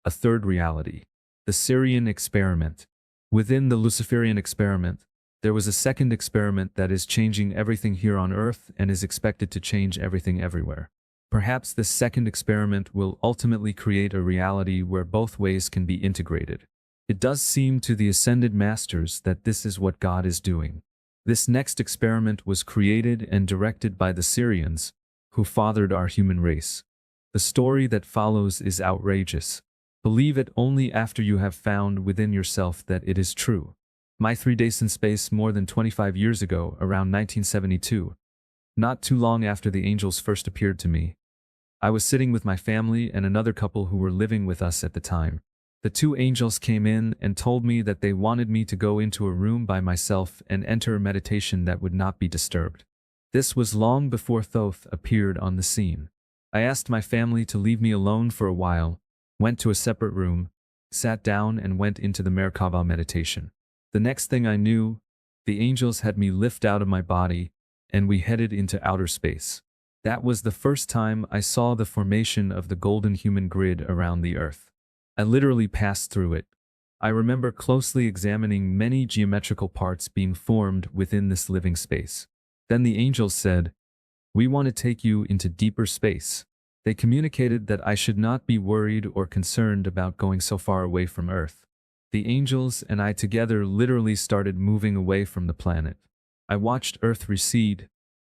a third reality. The Syrian experiment. Within the Luciferian experiment, there was a second experiment that is changing everything here on Earth and is expected to change everything everywhere. Perhaps this second experiment will ultimately create a reality where both ways can be integrated. It does seem to the ascended masters that this is what God is doing. This next experiment was created and directed by the Syrians, who fathered our human race. The story that follows is outrageous. Believe it only after you have found within yourself that it is true. My 3 days in space more than 25 years ago, around 1972. Not too long after the angels first appeared to me. I was sitting with my family and another couple who were living with us at the time. The two angels came in and told me that they wanted me to go into a room by myself and enter a meditation that would not be disturbed. This was long before Thoth appeared on the scene. I asked my family to leave me alone for a while, went to a separate room, sat down and went into the Mer-Ka-Ba meditation. The next thing I knew, the angels had me lift out of my body, and we headed into outer space. That was the first time I saw the formation of the golden human grid around the Earth. I literally passed through it. I remember closely examining many geometrical parts being formed within this living space. Then the angels said, "We want to take you into deeper space." They communicated that I should not be worried or concerned about going so far away from Earth. The angels and I together literally started moving away from the planet. I watched Earth recede,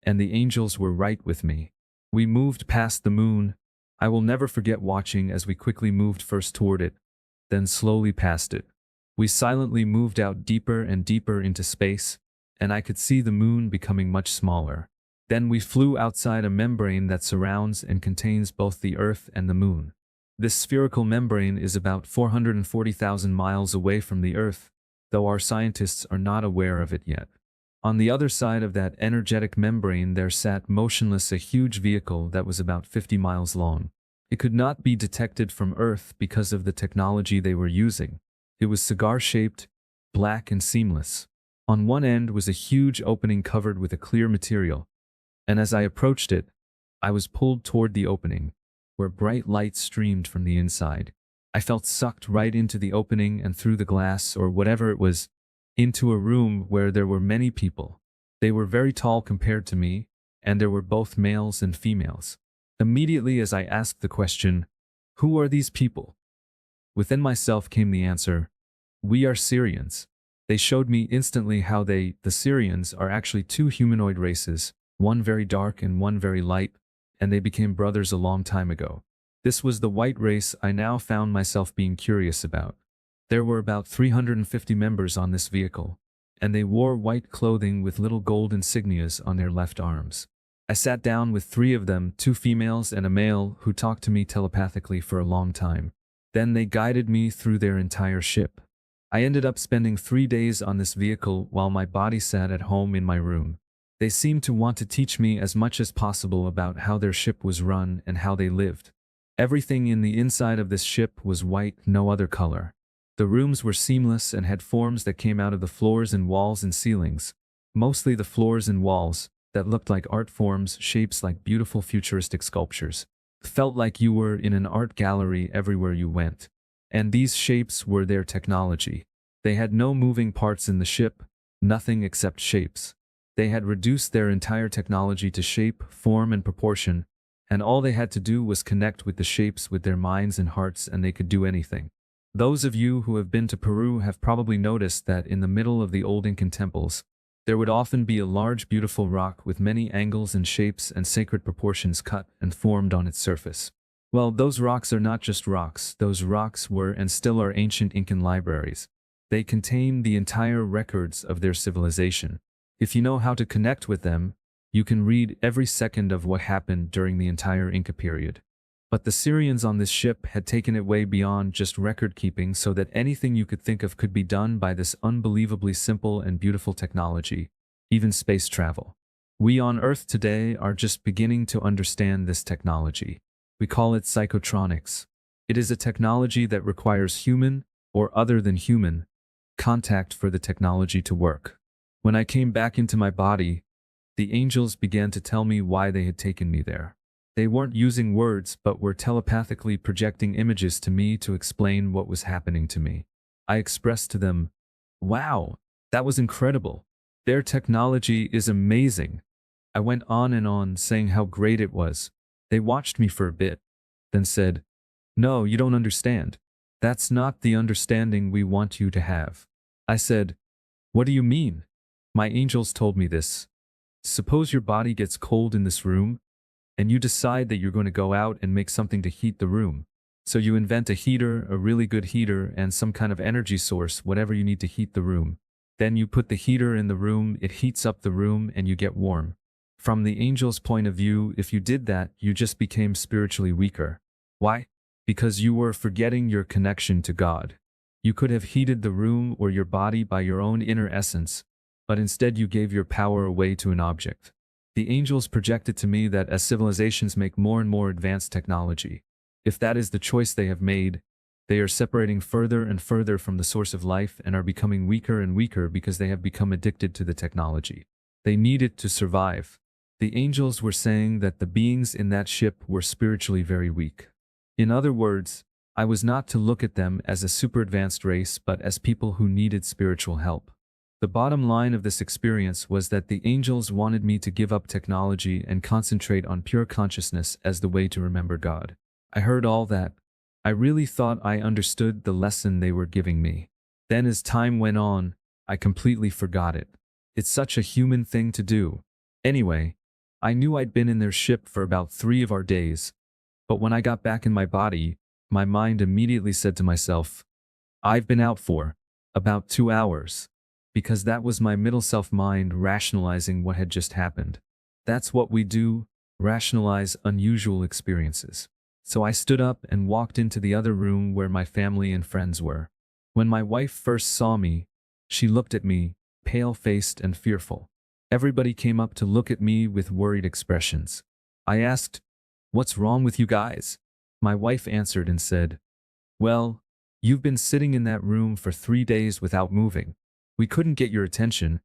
and the angels were right with me. We moved past the moon. I will never forget watching as we quickly moved first toward it, then slowly past it. We silently moved out deeper and deeper into space, and I could see the moon becoming much smaller. Then we flew outside a membrane that surrounds and contains both the Earth and the moon. This spherical membrane is about 440,000 miles away from the Earth, though our scientists are not aware of it yet. On the other side of that energetic membrane there sat motionless a huge vehicle that was about 50 miles long. It could not be detected from Earth because of the technology they were using. It was cigar-shaped, black and seamless. On one end was a huge opening covered with a clear material, and as I approached it, I was pulled toward the opening, where bright light streamed from the inside. I felt sucked right into the opening and through the glass or whatever it was, into a room where there were many people. They were very tall compared to me, and there were both males and females. Immediately as I asked the question, "Who are these people?" within myself came the answer, "We are Syrians." They showed me instantly how the Syrians, are actually two humanoid races, one very dark and one very light, and they became brothers a long time ago. This was the white race I now found myself being curious about. There were about 350 members on this vehicle, and they wore white clothing with little gold insignias on their left arms. I sat down with 3 of them, 2 females and a male, who talked to me telepathically for a long time. Then they guided me through their entire ship. I ended up spending 3 days on this vehicle while my body sat at home in my room. They seemed to want to teach me as much as possible about how their ship was run and how they lived. Everything in the inside of this ship was white, no other color. The rooms were seamless and had forms that came out of the floors and walls and ceilings, mostly the floors and walls, that looked like art forms, shapes like beautiful futuristic sculptures. Felt like you were in an art gallery everywhere you went. And these shapes were their technology. They had no moving parts in the ship, nothing except shapes. They had reduced their entire technology to shape, form, and proportion, and all they had to do was connect with the shapes with their minds and hearts, and they could do anything. Those of you who have been to Peru have probably noticed that in the middle of the old Incan temples, there would often be a large beautiful rock with many angles and shapes and sacred proportions cut and formed on its surface. Well, those rocks are not just rocks. Those rocks were and still are ancient Incan libraries. They contain the entire records of their civilization. If you know how to connect with them, you can read every second of what happened during the entire Inca period. But the Syrians on this ship had taken it way beyond just record keeping, so that anything you could think of could be done by this unbelievably simple and beautiful technology, even space travel. We on Earth today are just beginning to understand this technology. We call it psychotronics. It is a technology that requires human, or other than human, contact for the technology to work. When I came back into my body, the angels began to tell me why they had taken me there. They weren't using words, but were telepathically projecting images to me to explain what was happening to me. I expressed to them, "Wow, that was incredible. Their technology is amazing." I went on and on saying how great it was. They watched me for a bit, then said, "No, you don't understand. That's not the understanding we want you to have." I said, "What do you mean?" My angels told me this. "Suppose your body gets cold in this room, and you decide that you're going to go out and make something to heat the room. So you invent a heater, a really good heater, and some kind of energy source, whatever you need to heat the room. Then you put the heater in the room, it heats up the room, and you get warm. From the angel's point of view, if you did that, you just became spiritually weaker. Why? Because you were forgetting your connection to God. You could have heated the room or your body by your own inner essence, but instead you gave your power away to an object." The angels projected to me that as civilizations make more and more advanced technology, if that is the choice they have made, they are separating further and further from the source of life and are becoming weaker and weaker because they have become addicted to the technology. They need it to survive. The angels were saying that the beings in that ship were spiritually very weak. In other words, I was not to look at them as a super advanced race, but as people who needed spiritual help. The bottom line of this experience was that the angels wanted me to give up technology and concentrate on pure consciousness as the way to remember God. I heard all that. I really thought I understood the lesson they were giving me. Then as time went on, I completely forgot it. It's such a human thing to do. Anyway, I knew I'd been in their ship for about 3 of our days, but when I got back in my body, my mind immediately said to myself, "I've been out for about 2 hours." Because that was my middle self mind rationalizing what had just happened. That's what we do, rationalize unusual experiences. So I stood up and walked into the other room where my family and friends were. When my wife first saw me, she looked at me, pale-faced and fearful. Everybody came up to look at me with worried expressions. I asked, "What's wrong with you guys?" My wife answered and said, "Well, you've been sitting in that room for 3 days without moving. We couldn't get your attention,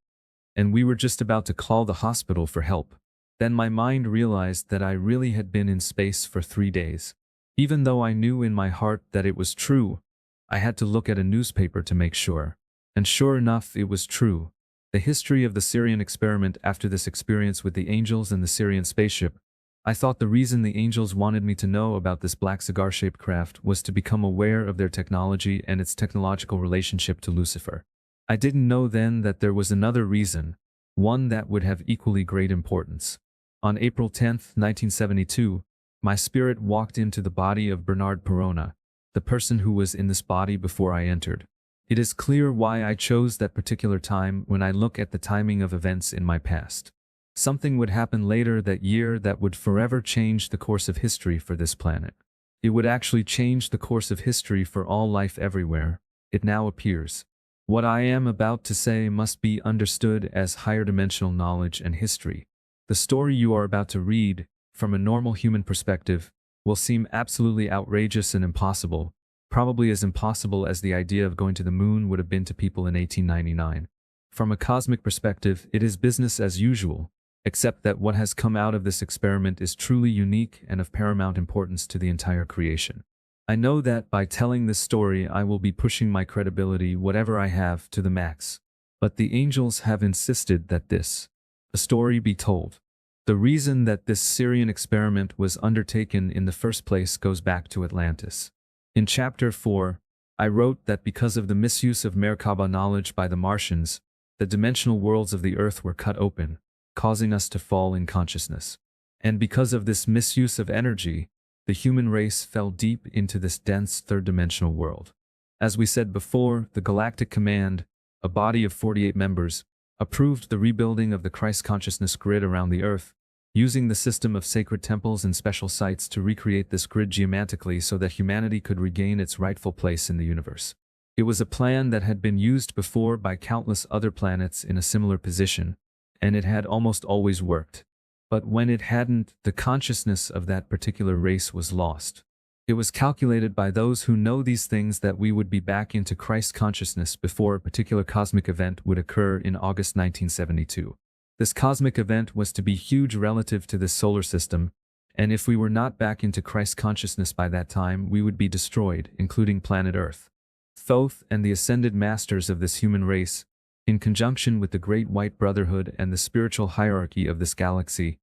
and we were just about to call the hospital for help." Then my mind realized that I really had been in space for 3 days. Even though I knew in my heart that it was true, I had to look at a newspaper to make sure. And sure enough, it was true. The history of the Syrian experiment after this experience with the angels and the Syrian spaceship. I thought the reason the angels wanted me to know about this black cigar-shaped craft was to become aware of their technology and its technological relationship to Lucifer. I didn't know then that there was another reason, one that would have equally great importance. On April 10, 1972, my spirit walked into the body of Bernard Perona, the person who was in this body before I entered. It is clear why I chose that particular time when I look at the timing of events in my past. Something would happen later that year that would forever change the course of history for this planet. It would actually change the course of history for all life everywhere, it now appears. What I am about to say must be understood as higher dimensional knowledge and history. The story you are about to read, from a normal human perspective, will seem absolutely outrageous and impossible, probably as impossible as the idea of going to the moon would have been to people in 1899. From a cosmic perspective, it is business as usual, except that what has come out of this experiment is truly unique and of paramount importance to the entire creation. I know that by telling this story I will be pushing my credibility, whatever I have, to the max. But the angels have insisted that this A story be told. The reason that this Syrian experiment was undertaken in the first place goes back to Atlantis. In Chapter 4, I wrote that because of the misuse of Mer-Ka-Ba knowledge by the Martians, the dimensional worlds of the Earth were cut open, causing us to fall in consciousness. And because of this misuse of energy, the human race fell deep into this dense third-dimensional world. As we said before, the Galactic Command, a body of 48 members, approved the rebuilding of the Christ consciousness grid around the Earth, using the system of sacred temples and special sites to recreate this grid geomantically so that humanity could regain its rightful place in the universe. It was a plan that had been used before by countless other planets in a similar position, and it had almost always worked. But when it hadn't, the consciousness of that particular race was lost. It was calculated by those who know these things that we would be back into Christ consciousness before a particular cosmic event would occur in August 1972. This cosmic event was to be huge relative to this solar system, and if we were not back into Christ consciousness by that time, we would be destroyed, including planet Earth. Thoth and the ascended masters of this human race, in conjunction with the Great White Brotherhood and the spiritual hierarchy of this galaxy,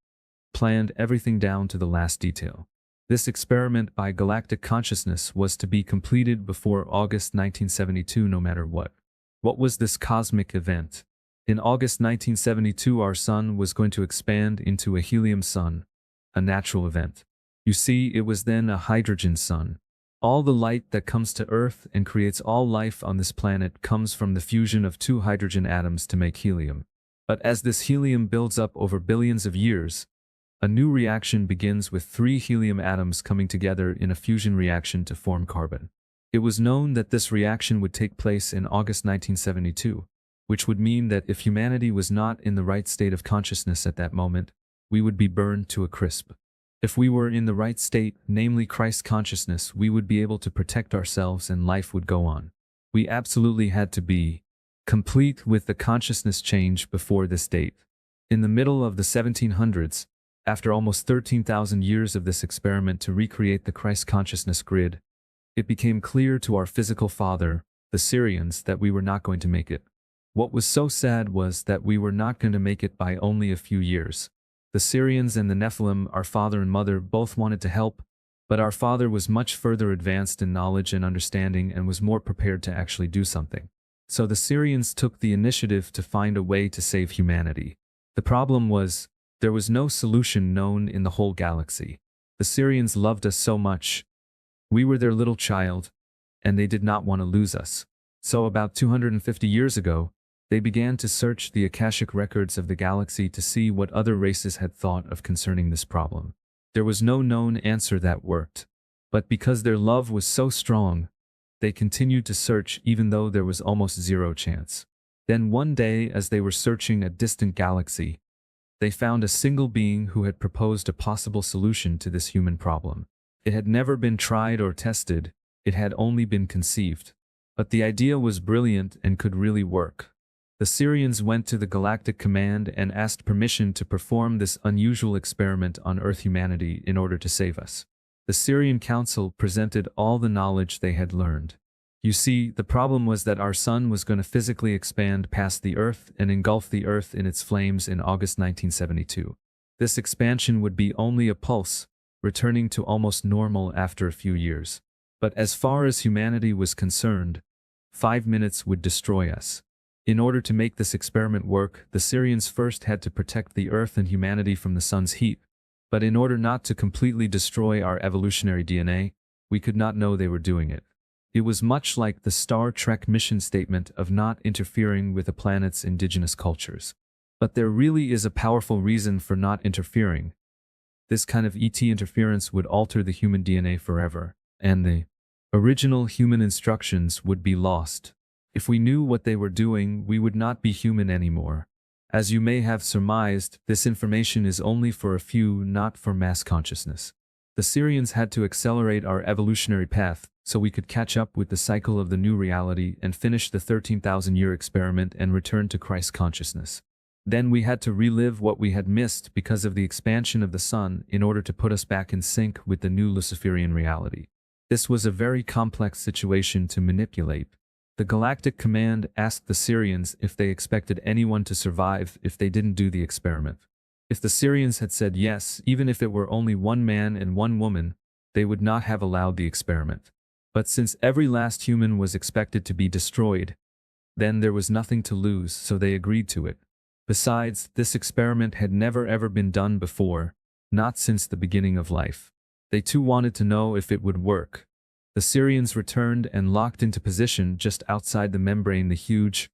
planned everything down to the last detail. This experiment by galactic consciousness was to be completed before August 1972 no matter what. What was this cosmic event? In August 1972 our sun was going to expand into a helium sun, a natural event. You see, it was then a hydrogen sun. All the light that comes to Earth and creates all life on this planet comes from the fusion of two hydrogen atoms to make helium. But as this helium builds up over billions of years, a new reaction begins with 3 helium atoms coming together in a fusion reaction to form carbon. It was known that this reaction would take place in August 1972, which would mean that if humanity was not in the right state of consciousness at that moment, we would be burned to a crisp. If we were in the right state, namely Christ consciousness, we would be able to protect ourselves and life would go on. We absolutely had to be complete with the consciousness change before this date. In the middle of the 1700s, after almost 13,000 years of this experiment to recreate the Christ consciousness grid, it became clear to our physical father, the Syrians, that we were not going to make it. What was so sad was that we were not going to make it by only a few years. The Syrians and the Nephilim, our father and mother, both wanted to help, but our father was much further advanced in knowledge and understanding and was more prepared to actually do something. So the Syrians took the initiative to find a way to save humanity. The problem was, there was no solution known in the whole galaxy. The Syrians loved us so much. We were their little child, and they did not want to lose us. So about 250 years ago, they began to search the Akashic records of the galaxy to see what other races had thought of concerning this problem. There was no known answer that worked. But because their love was so strong, they continued to search even though there was almost zero chance. Then one day, as they were searching a distant galaxy, they found a single being who had proposed a possible solution to this human problem. It had never been tried or tested, it had only been conceived. But the idea was brilliant and could really work. The Syrians went to the Galactic Command and asked permission to perform this unusual experiment on Earth humanity in order to save us. The Syrian Council presented all the knowledge they had learned. You see, the problem was that our sun was going to physically expand past the Earth and engulf the Earth in its flames in August 1972. This expansion would be only a pulse, returning to almost normal after a few years. But as far as humanity was concerned, 5 minutes would destroy us. In order to make this experiment work, the Syrians first had to protect the Earth and humanity from the sun's heat. But in order not to completely destroy our evolutionary DNA, we could not know they were doing it. It was much like the Star Trek mission statement of not interfering with a planet's indigenous cultures. But there really is a powerful reason for not interfering. This kind of ET interference would alter the human DNA forever, and the original human instructions would be lost. If we knew what they were doing, we would not be human anymore. As you may have surmised, this information is only for a few, not for mass consciousness. The Syrians had to accelerate our evolutionary path, so we could catch up with the cycle of the new reality and finish the 13,000-year experiment and return to Christ consciousness. Then we had to relive what we had missed because of the expansion of the sun in order to put us back in sync with the new Luciferian reality. This was a very complex situation to manipulate, The Galactic Command asked the Syrians if they expected anyone to survive if they didn't do the experiment. If the Syrians had said yes, even if it were only one man and one woman, they would not have allowed the experiment. But since every last human was expected to be destroyed, then there was nothing to lose, so they agreed to it. Besides, this experiment had never ever been done before, not since the beginning of life. They too wanted to know if it would work. The Syrians returned and locked into position just outside the membrane the huge,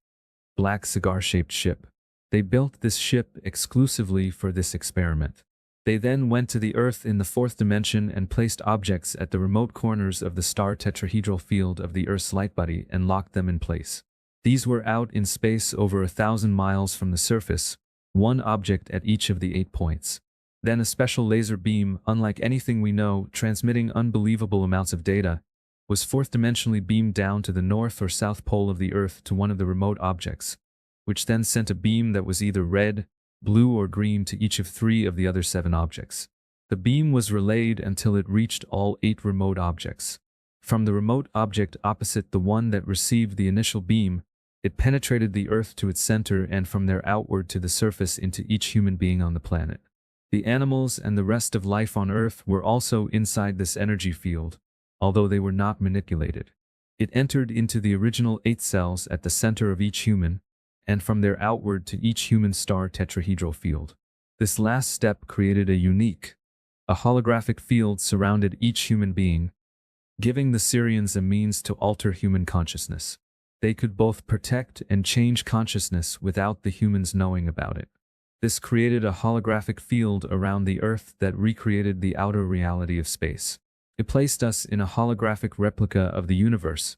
black cigar-shaped ship. They built this ship exclusively for this experiment. They then went to the Earth in the fourth dimension and placed objects at the remote corners of the star tetrahedral field of the Earth's light body and locked them in place. These were out in space over 1,000 miles from the surface, one object at each of the 8 points. Then a special laser beam, unlike anything we know, transmitting unbelievable amounts of data, was fourth-dimensionally beamed down to the north or south pole of the Earth to one of the remote objects, which then sent a beam that was either red, blue or green to each of 3 of the other 7 objects. The beam was relayed until it reached all 8 remote objects. From the remote object opposite the one that received the initial beam, it penetrated the Earth to its center and from there outward to the surface into each human being on the planet. The animals and the rest of life on Earth were also inside this energy field, although they were not manipulated. It entered into the original 8 cells at the center of each human, and from there outward to each human star tetrahedral field. This last step created a holographic field surrounded each human being, giving the Syrians a means to alter human consciousness. They could both protect and change consciousness without the humans knowing about it. This created a holographic field around the Earth that recreated the outer reality of space. It placed us in a holographic replica of the universe,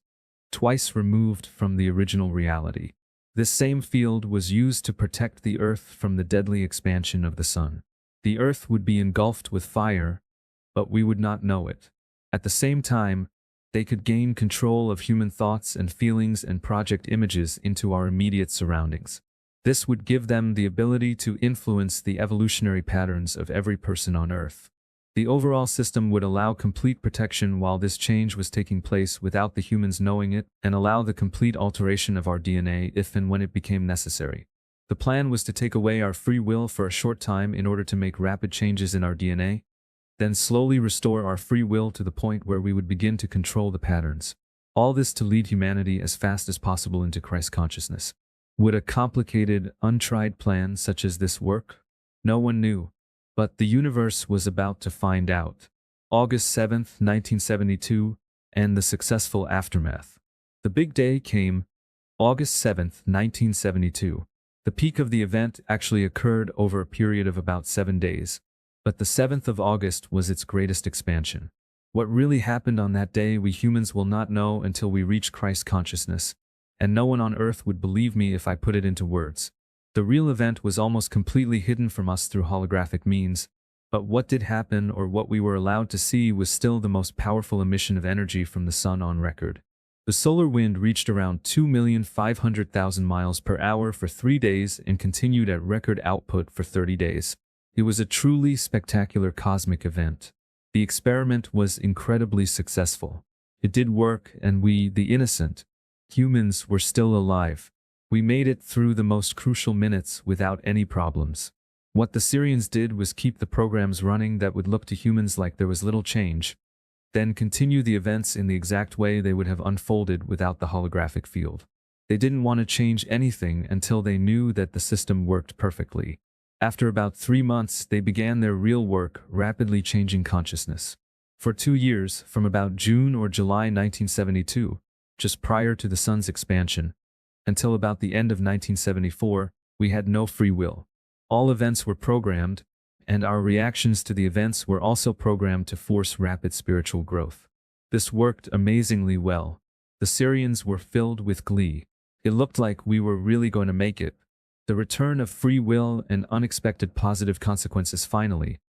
twice removed from the original reality. This same field was used to protect the Earth from the deadly expansion of the Sun. The Earth would be engulfed with fire, but we would not know it. At the same time, they could gain control of human thoughts and feelings and project images into our immediate surroundings. This would give them the ability to influence the evolutionary patterns of every person on Earth. The overall system would allow complete protection while this change was taking place without the humans knowing it, and allow the complete alteration of our DNA if and when it became necessary. The plan was to take away our free will for a short time in order to make rapid changes in our DNA, then slowly restore our free will to the point where we would begin to control the patterns. All this to lead humanity as fast as possible into Christ consciousness. Would a complicated, untried plan such as this work? No one knew. But the universe was about to find out. August 7, 1972, and the successful aftermath. The big day came, August 7, 1972. The peak of the event actually occurred over a period of about 7 days, but the 7th of August was its greatest expansion. What really happened on that day we humans will not know until we reach Christ consciousness, and no one on Earth would believe me if I put it into words. The real event was almost completely hidden from us through holographic means, but what did happen or what we were allowed to see was still the most powerful emission of energy from the Sun on record. The solar wind reached around 2,500,000 miles per hour for 3 days and continued at record output for 30 days. It was a truly spectacular cosmic event. The experiment was incredibly successful. It did work, and we, the innocent humans, were still alive. We made it through the most crucial minutes without any problems. What the Syrians did was keep the programs running that would look to humans like there was little change, then continue the events in the exact way they would have unfolded without the holographic field. They didn't want to change anything until they knew that the system worked perfectly. After about 3 months, they began their real work, rapidly changing consciousness. For 2 years, from about June or July 1972, just prior to the Sun's expansion, until about the end of 1974, we had no free will. All events were programmed, and our reactions to the events were also programmed to force rapid spiritual growth. This worked amazingly well. The Syrians were filled with glee. It looked like we were really going to make it. The return of free will and unexpected positive consequences finally.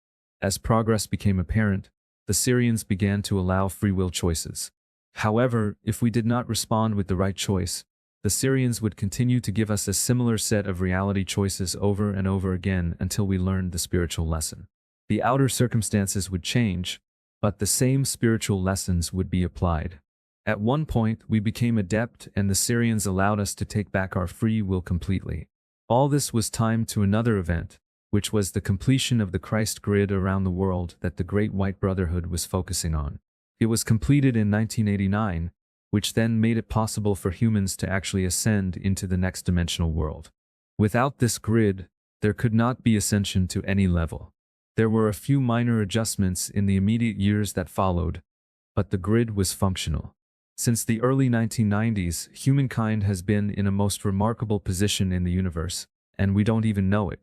As progress became apparent, the Syrians began to allow free will choices. However, if we did not respond with the right choice, the Syrians would continue to give us a similar set of reality choices over and over again until we learned the spiritual lesson. The outer circumstances would change, but the same spiritual lessons would be applied. At one point, we became adept and the Syrians allowed us to take back our free will completely. All this was timed to another event, which was the completion of the Christ grid around the world that the Great White Brotherhood was focusing on. It was completed in 1989, which then made it possible for humans to actually ascend into the next dimensional world. Without this grid, there could not be ascension to any level. There were a few minor adjustments in the immediate years that followed, but the grid was functional. Since the early 1990s, humankind has been in a most remarkable position in the universe, and we don't even know it.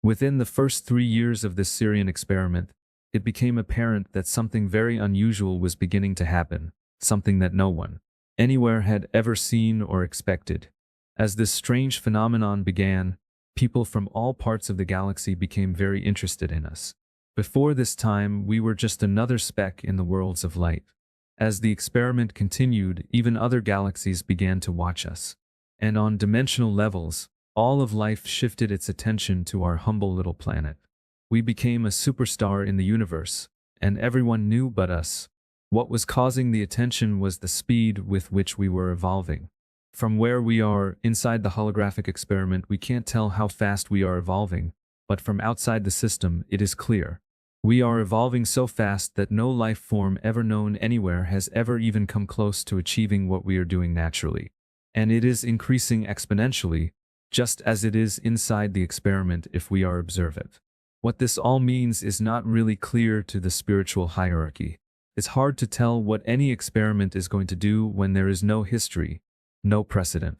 Within the first 3 years of this Syrian experiment, it became apparent that something very unusual was beginning to happen, something that no one anywhere had ever seen or expected. As this strange phenomenon began, people from all parts of the galaxy became very interested in us. Before this time, we were just another speck in the worlds of light. As the experiment continued, even other galaxies began to watch us. And on dimensional levels, all of life shifted its attention to our humble little planet. We became a superstar in the universe, and everyone knew but us. What was causing the attention was the speed with which we were evolving. From where we are, inside the holographic experiment, we can't tell how fast we are evolving, but from outside the system, it is clear. We are evolving so fast that no life form ever known anywhere has ever even come close to achieving what we are doing naturally. And it is increasing exponentially, just as it is inside the experiment if we are observant. What this all means is not really clear to the spiritual hierarchy. It's hard to tell what any experiment is going to do when there is no history, no precedent.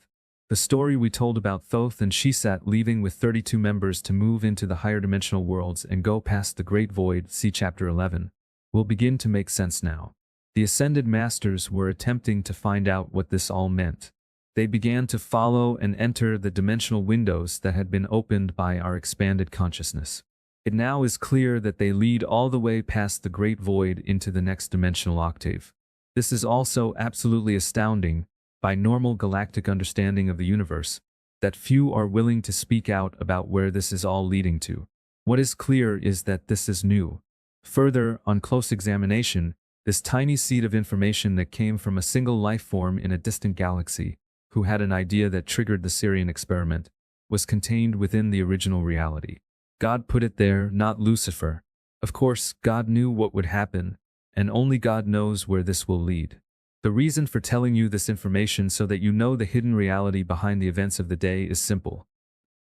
The story we told about Thoth and Shesat leaving with 32 members to move into the higher dimensional worlds and go past the Great Void, see Chapter 11, will begin to make sense now. The Ascended Masters were attempting to find out what this all meant. They began to follow and enter the dimensional windows that had been opened by our expanded consciousness. It now is clear that they lead all the way past the Great Void into the next dimensional octave. This is also absolutely astounding, by normal galactic understanding of the universe, that few are willing to speak out about where this is all leading to. What is clear is that this is new. Further, on close examination, this tiny seed of information that came from a single life form in a distant galaxy, who had an idea that triggered the Syrian experiment, was contained within the original reality. God put it there, not Lucifer. Of course, God knew what would happen, and only God knows where this will lead. The reason for telling you this information so that you know the hidden reality behind the events of the day is simple.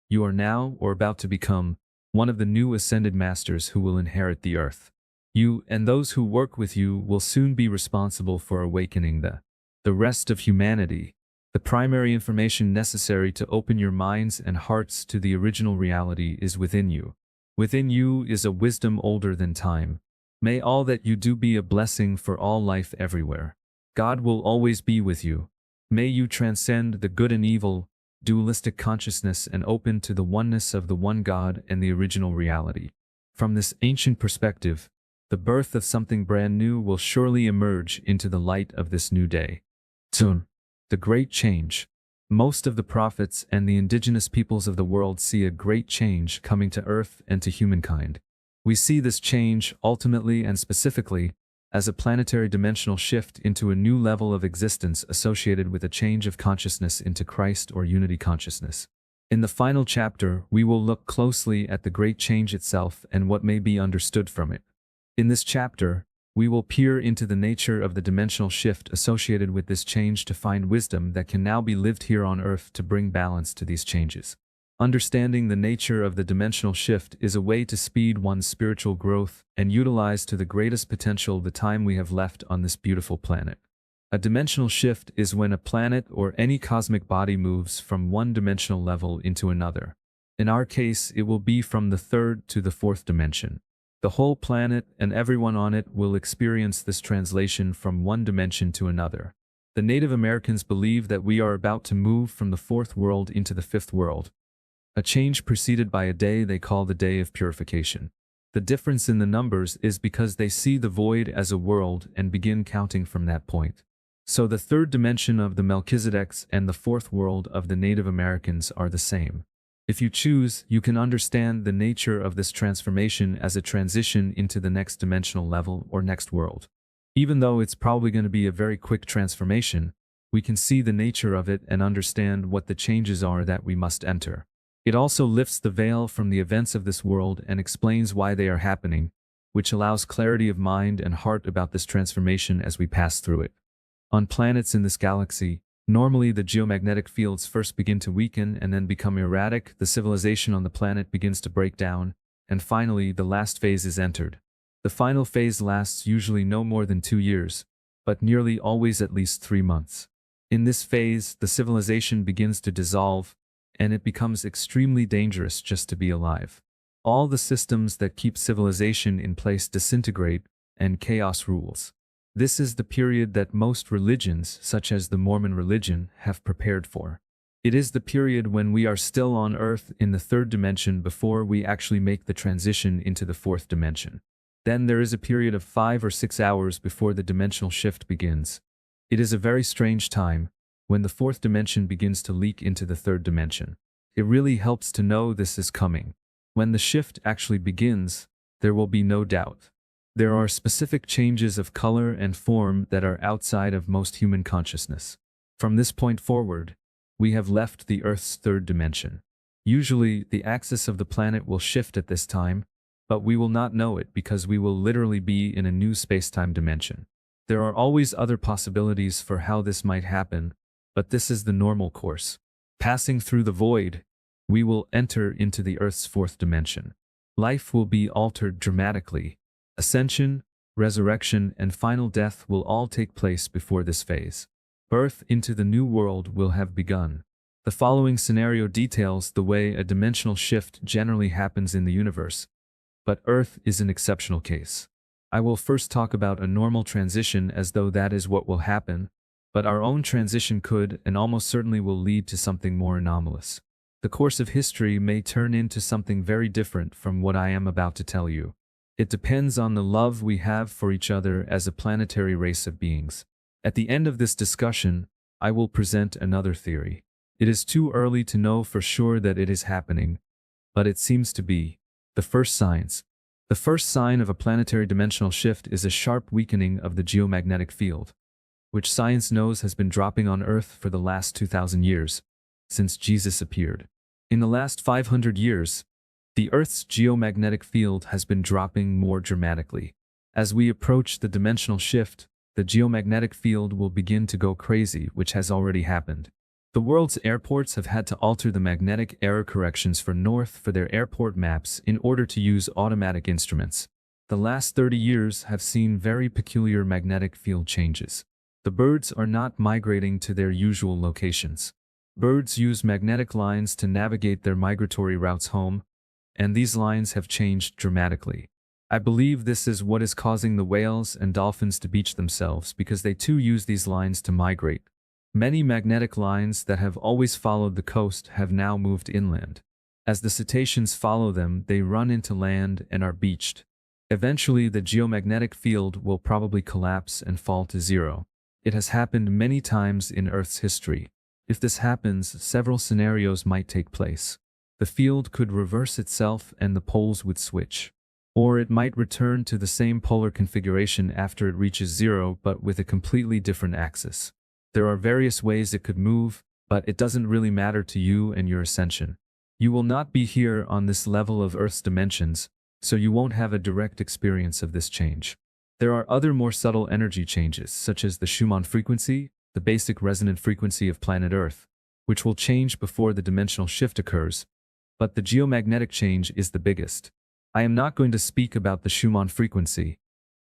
You are now, or about to become, one of the new Ascended Masters who will inherit the earth. You, and those who work with you, will soon be responsible for awakening the rest of humanity. The primary information necessary to open your minds and hearts to the original reality is within you. Within you is a wisdom older than time. May all that you do be a blessing for all life everywhere. God will always be with you. May you transcend the good and evil, dualistic consciousness and open to the oneness of the one God and the original reality. From this ancient perspective, the birth of something brand new will surely emerge into the light of this new day. Soon. The Great Change. Most of the prophets and the indigenous peoples of the world see a great change coming to Earth and to humankind. We see this change, ultimately and specifically, as a planetary dimensional shift into a new level of existence associated with a change of consciousness into Christ or unity consciousness. In the final chapter, we will look closely at the Great Change itself and what may be understood from it. In this chapter, we will peer into the nature of the dimensional shift associated with this change to find wisdom that can now be lived here on Earth to bring balance to these changes. Understanding the nature of the dimensional shift is a way to speed one's spiritual growth and utilize to the greatest potential the time we have left on this beautiful planet. A dimensional shift is when a planet or any cosmic body moves from one dimensional level into another. In our case, it will be from the third to the fourth dimension. The whole planet and everyone on it will experience this translation from one dimension to another. The Native Americans believe that we are about to move from the fourth world into the fifth world. A change preceded by a day they call the Day of Purification. The difference in the numbers is because they see the void as a world and begin counting from that point. So the third dimension of the Melchizedecks and the fourth world of the Native Americans are the same. If you choose, you can understand the nature of this transformation as a transition into the next dimensional level or next world. Even though it's probably going to be a very quick transformation, we can see the nature of it and understand what the changes are that we must enter. It also lifts the veil from the events of this world and explains why they are happening, which allows clarity of mind and heart about this transformation as we pass through it. On planets in this galaxy, normally the geomagnetic fields first begin to weaken and then become erratic, the civilization on the planet begins to break down, and finally the last phase is entered. The final phase lasts usually no more than 2 years, but nearly always at least 3 months. In this phase, the civilization begins to dissolve, and it becomes extremely dangerous just to be alive. All the systems that keep civilization in place disintegrate, and chaos rules. This is the period that most religions, such as the Mormon religion, have prepared for. It is the period when we are still on Earth in the 3rd dimension before we actually make the transition into the 4th dimension. Then there is a period of 5 or 6 hours before the dimensional shift begins. It is a very strange time, when the 4th dimension begins to leak into the 3rd dimension. It really helps to know this is coming. When the shift actually begins, there will be no doubt. There are specific changes of color and form that are outside of most human consciousness. From this point forward, we have left the Earth's 3rd dimension. Usually, the axis of the planet will shift at this time, but we will not know it because we will literally be in a new space-time dimension. There are always other possibilities for how this might happen, but this is the normal course. Passing through the void, we will enter into the Earth's 4th dimension. Life will be altered dramatically. Ascension, resurrection, and final death will all take place before this phase. Birth into the new world will have begun. The following scenario details the way a dimensional shift generally happens in the universe, but Earth is an exceptional case. I will first talk about a normal transition as though that is what will happen, but our own transition could and almost certainly will lead to something more anomalous. The course of history may turn into something very different from what I am about to tell you. It depends on the love we have for each other as a planetary race of beings. At the end of this discussion, I will present another theory. It is too early to know for sure that it is happening, but it seems to be. The first signs. The first sign of a planetary dimensional shift is a sharp weakening of the geomagnetic field, which science knows has been dropping on Earth for the last 2,000 years, since Jesus appeared. In the last 500 years, the Earth's geomagnetic field has been dropping more dramatically. As we approach the dimensional shift, the geomagnetic field will begin to go crazy, which has already happened. The world's airports have had to alter the magnetic error corrections for north for their airport maps in order to use automatic instruments. The last 30 years have seen very peculiar magnetic field changes. The birds are not migrating to their usual locations. Birds use magnetic lines to navigate their migratory routes home, and these lines have changed dramatically. I believe this is what is causing the whales and dolphins to beach themselves because they too use these lines to migrate. Many magnetic lines that have always followed the coast have now moved inland. As the cetaceans follow them, they run into land and are beached. Eventually, the geomagnetic field will probably collapse and fall to zero. It has happened many times in Earth's history. If this happens, several scenarios might take place. The field could reverse itself and the poles would switch. Or it might return to the same polar configuration after it reaches zero, but with a completely different axis. There are various ways it could move, but it doesn't really matter to you and your ascension. You will not be here on this level of Earth's dimensions, so you won't have a direct experience of this change. There are other more subtle energy changes, such as the Schumann frequency, the basic resonant frequency of planet Earth, which will change before the dimensional shift occurs, but the geomagnetic change is the biggest. I am not going to speak about the Schumann frequency,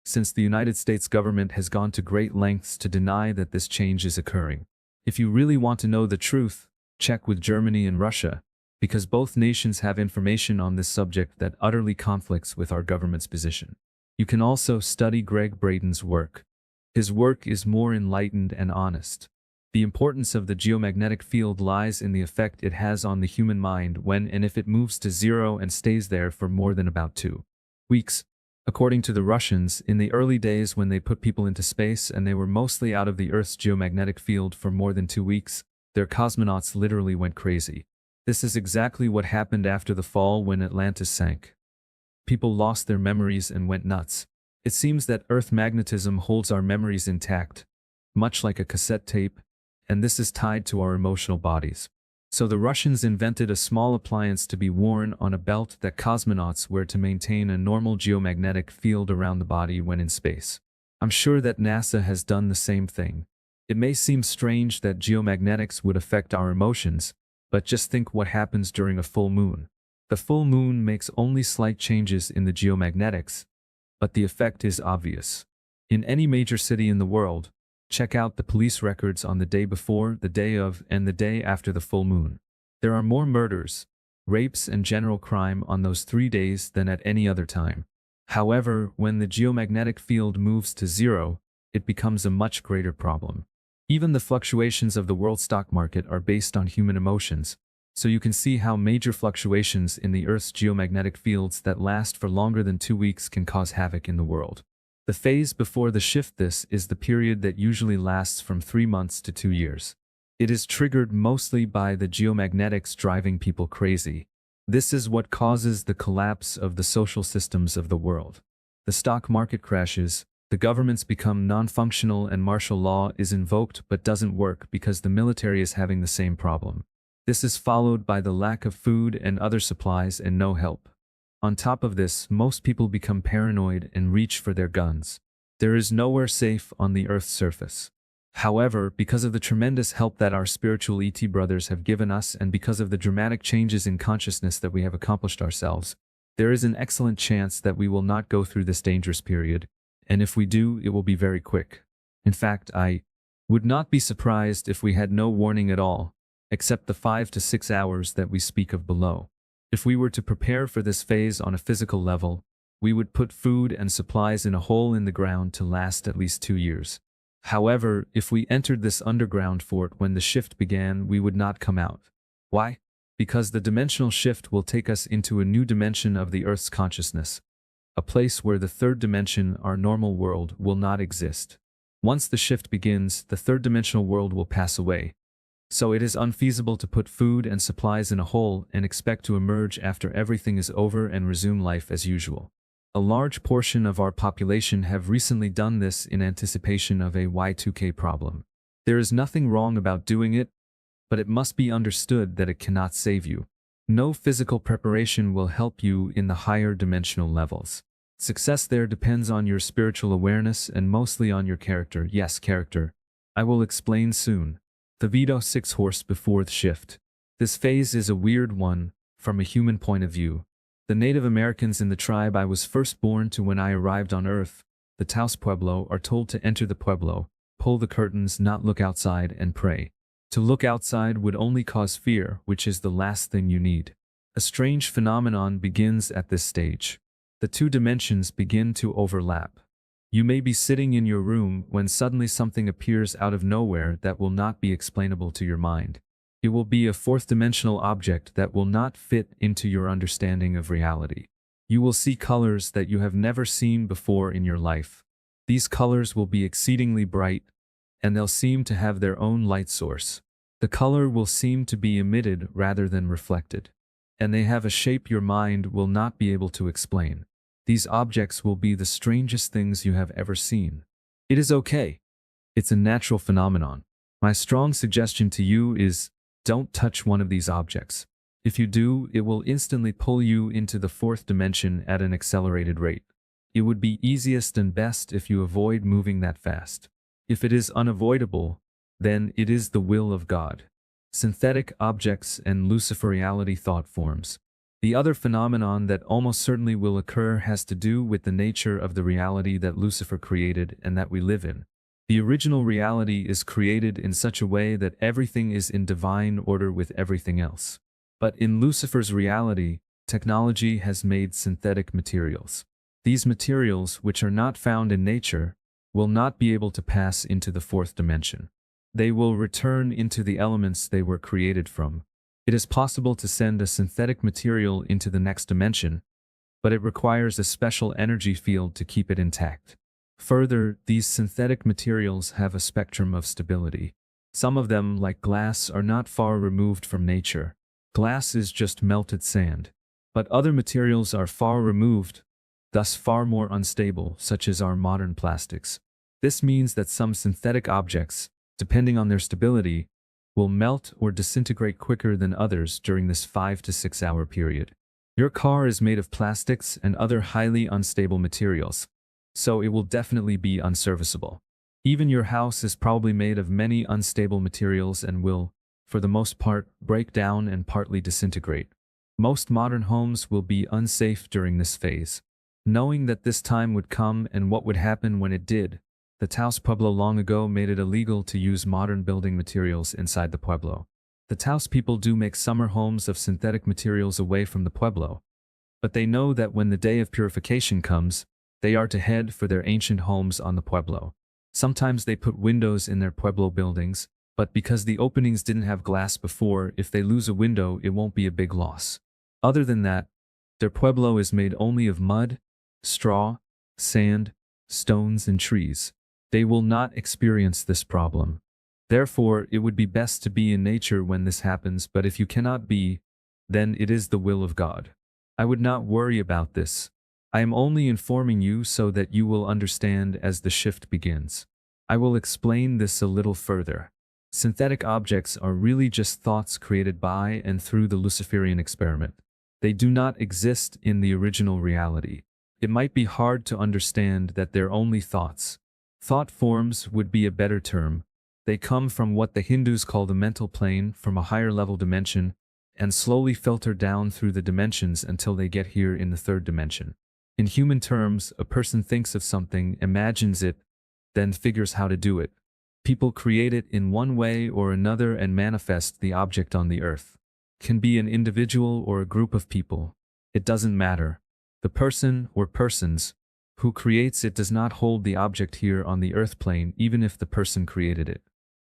since the United States government has gone to great lengths to deny that this change is occurring. If you really want to know the truth, check with Germany and Russia, because both nations have information on this subject that utterly conflicts with our government's position. You can also study Greg Braden's work. His work is more enlightened and honest. The importance of the geomagnetic field lies in the effect it has on the human mind when and if it moves to zero and stays there for more than about 2 weeks. According to the Russians, in the early days when they put people into space and they were mostly out of the Earth's geomagnetic field for more than 2 weeks, their cosmonauts literally went crazy. This is exactly what happened after the fall when Atlantis sank. People lost their memories and went nuts. It seems that Earth magnetism holds our memories intact, much like a cassette tape, and this is tied to our emotional bodies. So the Russians invented a small appliance to be worn on a belt that cosmonauts wear to maintain a normal geomagnetic field around the body when in space. I'm sure that NASA has done the same thing. It may seem strange that geomagnetics would affect our emotions, but just think what happens during a full moon. The full moon makes only slight changes in the geomagnetics, but the effect is obvious. In any major city in the world, check out the police records on the day before, the day of, and the day after the full moon. There are more murders, rapes, and general crime on those 3 days than at any other time. However, when the geomagnetic field moves to zero, it becomes a much greater problem. Even the fluctuations of the world stock market are based on human emotions, so you can see how major fluctuations in the Earth's geomagnetic fields that last for longer than 2 weeks can cause havoc in the world. The phase before the shift, this is the period that usually lasts from 3 months to 2 years. It is triggered mostly by the geomagnetics driving people crazy. This is what causes the collapse of the social systems of the world. The stock market crashes, the governments become non-functional, and martial law is invoked but doesn't work because the military is having the same problem. This is followed by the lack of food and other supplies and no help. On top of this, most people become paranoid and reach for their guns. There is nowhere safe on the Earth's surface. However, because of the tremendous help that our spiritual ET brothers have given us and because of the dramatic changes in consciousness that we have accomplished ourselves, there is an excellent chance that we will not go through this dangerous period, and if we do, it will be very quick. In fact, I would not be surprised if we had no warning at all, except the 5 to 6 hours that we speak of below. If we were to prepare for this phase on a physical level, we would put food and supplies in a hole in the ground to last at least 2 years. However, if we entered this underground fort when the shift began, we would not come out. Why? Because the dimensional shift will take us into a new dimension of the Earth's consciousness, a place where the third dimension, our normal world, will not exist. Once the shift begins, the third-dimensional world will pass away. So it is unfeasible to put food and supplies in a hole and expect to emerge after everything is over and resume life as usual. A large portion of our population have recently done this in anticipation of a Y2K problem. There is nothing wrong about doing it, but it must be understood that it cannot save you. No physical preparation will help you in the higher dimensional levels. Success there depends on your spiritual awareness and mostly on your character. Yes, character. I will explain soon. The Vito 6 horse before the shift. This phase is a weird one, from a human point of view. The Native Americans in the tribe I was first born to when I arrived on Earth, the Taos Pueblo, are told to enter the Pueblo, pull the curtains, not look outside, and pray. To look outside would only cause fear, which is the last thing you need. A strange phenomenon begins at this stage. The two dimensions begin to overlap. You may be sitting in your room when suddenly something appears out of nowhere that will not be explainable to your mind. It will be a fourth-dimensional object that will not fit into your understanding of reality. You will see colors that you have never seen before in your life. These colors will be exceedingly bright, and they'll seem to have their own light source. The color will seem to be emitted rather than reflected. And they have a shape your mind will not be able to explain. These objects will be the strangest things you have ever seen. It is okay. It's a natural phenomenon. My strong suggestion to you is, don't touch one of these objects. If you do, it will instantly pull you into the fourth dimension at an accelerated rate. It would be easiest and best if you avoid moving that fast. If it is unavoidable, then it is the will of God. Synthetic objects and Luciferiality thought forms. The other phenomenon that almost certainly will occur has to do with the nature of the reality that Lucifer created and that we live in. The original reality is created in such a way that everything is in divine order with everything else. But in Lucifer's reality, technology has made synthetic materials. These materials, which are not found in nature, will not be able to pass into the fourth dimension. They will return into the elements they were created from. It is possible to send a synthetic material into the next dimension, but it requires a special energy field to keep it intact. Further, these synthetic materials have a spectrum of stability. Some of them, like glass, are not far removed from nature. Glass is just melted sand. But other materials are far removed. thus far more unstable, such as our modern plastics. This means that some synthetic objects, depending on their stability, will melt or disintegrate quicker than others during this 5 to 6 hour period. Your car is made of plastics and other highly unstable materials, so it will definitely be unserviceable. Even your house is probably made of many unstable materials and will, for the most part, break down and partly disintegrate. Most modern homes will be unsafe during this phase. Knowing that this time would come and what would happen when it did, the Taos Pueblo long ago made it illegal to use modern building materials inside the Pueblo. The Taos people do make summer homes of synthetic materials away from the Pueblo, but they know that when the day of purification comes, they are to head for their ancient homes on the Pueblo. Sometimes they put windows in their Pueblo buildings, but because the openings didn't have glass before, if they lose a window, it won't be a big loss. Other than that, their Pueblo is made only of mud, straw, sand, stones, and trees. They will not experience this problem. Therefore, it would be best to be in nature when this happens, but if you cannot be, then it is the will of God. I would not worry about this. I am only informing you so that you will understand as the shift begins. I will explain this a little further. Synthetic objects are really just thoughts created by and through the Luciferian experiment. They do not exist in the original reality. It might be hard to understand that they're only thoughts. Thought forms would be a better term. They come from what the Hindus call the mental plane, from a higher level dimension, and slowly filter down through the dimensions until they get here in the third dimension. In human terms, a person thinks of something, imagines it, then figures how to do it. People create it in one way or another and manifest the object on the earth. Can be an individual or a group of people. It doesn't matter. The person or persons who creates it does not hold the object here on the earth plane, even if the person created it.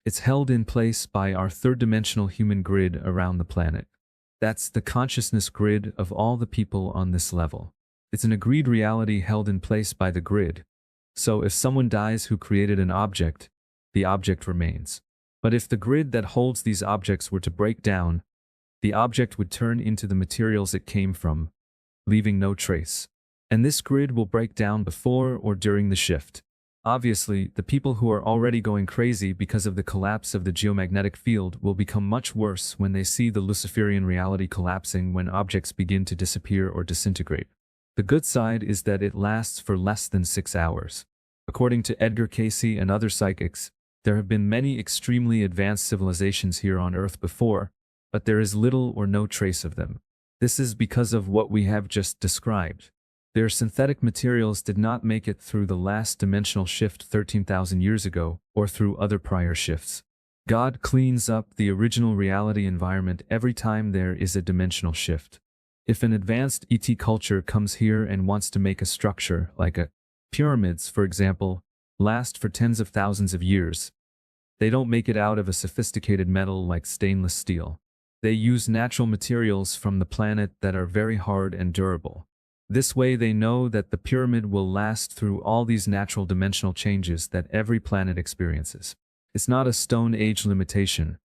It's held in place by our third-dimensional human grid around the planet. That's the consciousness grid of all the people on this level. It's an agreed reality held in place by the grid. So if someone dies who created an object, the object remains. But if the grid that holds these objects were to break down, the object would turn into the materials it came from, leaving no trace. And this grid will break down before or during the shift. Obviously, the people who are already going crazy because of the collapse of the geomagnetic field will become much worse when they see the Luciferian reality collapsing when objects begin to disappear or disintegrate. The good side is that it lasts for less than 6 hours. According to Edgar Cayce and other psychics, there have been many extremely advanced civilizations here on Earth before, but there is little or no trace of them. This is because of what we have just described. Their synthetic materials did not make it through the last dimensional shift 13,000 years ago, or through other prior shifts. God cleans up the original reality environment every time there is a dimensional shift. If an advanced ET culture comes here and wants to make a structure, like pyramids, for example, last for tens of thousands of years, they don't make it out of a sophisticated metal like stainless steel. They use natural materials from the planet that are very hard and durable. This way they know that the pyramid will last through all these natural dimensional changes that every planet experiences. It's not a Stone Age limitation.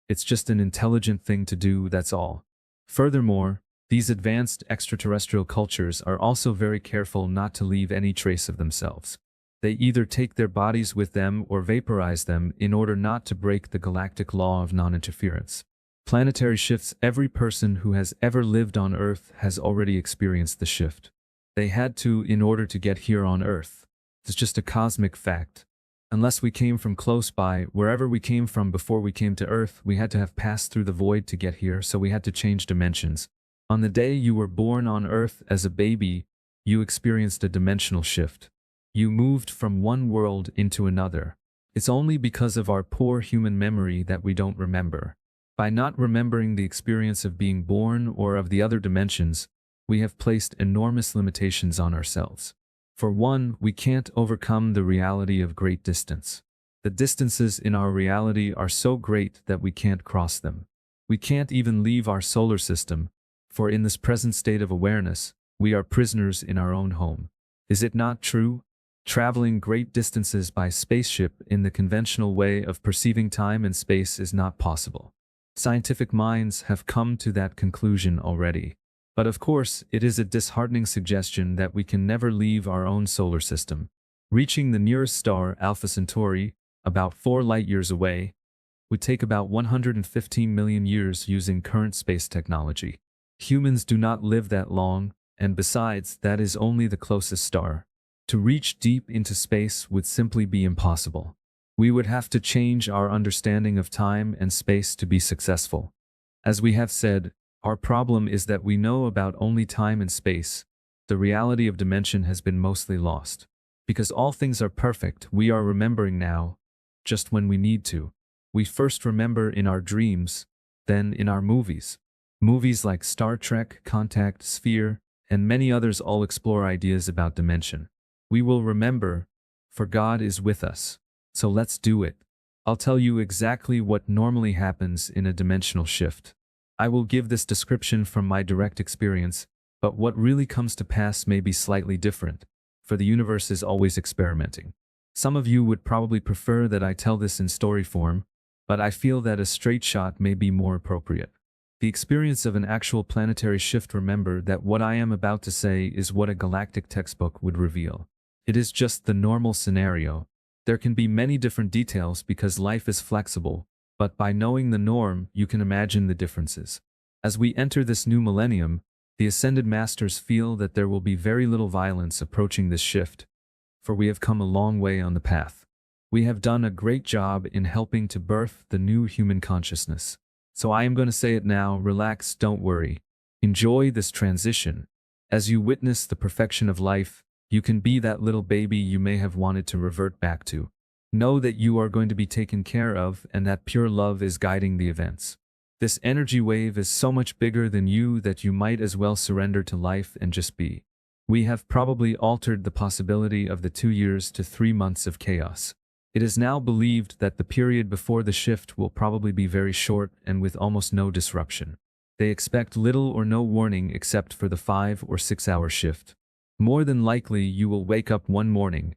It's just an intelligent thing to do, that's all. Furthermore, these advanced extraterrestrial cultures are also very careful not to leave any trace of themselves. They either take their bodies with them or vaporize them in order not to break the galactic law of non-interference. Planetary shifts. Every person who has ever lived on Earth has already experienced the shift. They had to in order to get here on Earth. It's just a cosmic fact. Unless we came from close by, wherever we came from before we came to Earth, we had to have passed through the void to get here, so we had to change dimensions. On the day you were born on Earth as a baby, you experienced a dimensional shift. You moved from one world into another. It's only because of our poor human memory that we don't remember. By not remembering the experience of being born or of the other dimensions, we have placed enormous limitations on ourselves. For one, we can't overcome the reality of great distance. The distances in our reality are so great that we can't cross them. We can't even leave our solar system, for in this present state of awareness, we are prisoners in our own home. Is it not true? Traveling great distances by spaceship in the conventional way of perceiving time and space is not possible. Scientific minds have come to that conclusion already. But of course, it is a disheartening suggestion that we can never leave our own solar system. Reaching the nearest star, Alpha Centauri, about 4 light-years away, would take about 115 million years using current space technology. Humans do not live that long, and besides, that is only the closest star. To reach deep into space would simply be impossible. We would have to change our understanding of time and space to be successful. As we have said, our problem is that we know about only time and space. The reality of dimension has been mostly lost. Because all things are perfect, we are remembering now, just when we need to. We first remember in our dreams, then in our movies. Movies like Star Trek, Contact, Sphere, and many others all explore ideas about dimension. We will remember, for God is with us. So let's do it. I'll tell you exactly what normally happens in a dimensional shift. I will give this description from my direct experience, but what really comes to pass may be slightly different, for the universe is always experimenting. Some of you would probably prefer that I tell this in story form, but I feel that a straight shot may be more appropriate. The experience of an actual planetary shift. Remember that what I am about to say is what a galactic textbook would reveal. It is just the normal scenario. There can be many different details because life is flexible, but by knowing the norm, you can imagine the differences. As we enter this new millennium, the Ascended Masters feel that there will be very little violence approaching this shift, for we have come a long way on the path. We have done a great job in helping to birth the new human consciousness. So I am going to say it now, relax, don't worry. Enjoy this transition. As you witness the perfection of life, you can be that little baby you may have wanted to revert back to. Know that you are going to be taken care of and that pure love is guiding the events. This energy wave is so much bigger than you that you might as well surrender to life and just be. We have probably altered the possibility of the 2 years to 3 months of chaos. It is now believed that the period before the shift will probably be very short and with almost no disruption. They expect little or no warning except for the 5 or 6 hour shift. More than likely you will wake up one morning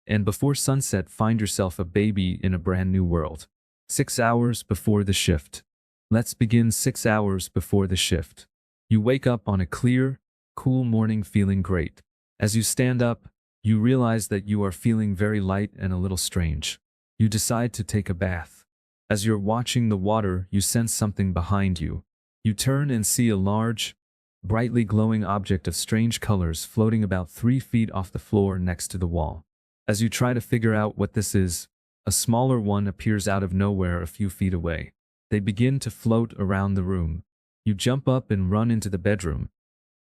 and before sunset find yourself a baby in a brand new world. 6 hours before the shift. Let's begin 6 hours before the shift. You wake up on a clear, cool morning feeling great. As you stand up, you realize that you are feeling very light and a little strange. You decide to take a bath. As you're watching the water, you sense something behind you. You turn and see a large, brightly glowing object of strange colors floating about 3 feet off the floor next to the wall. As you try to figure out what this is, a smaller one appears out of nowhere a few feet away. They begin to float around the room. You jump up and run into the bedroom,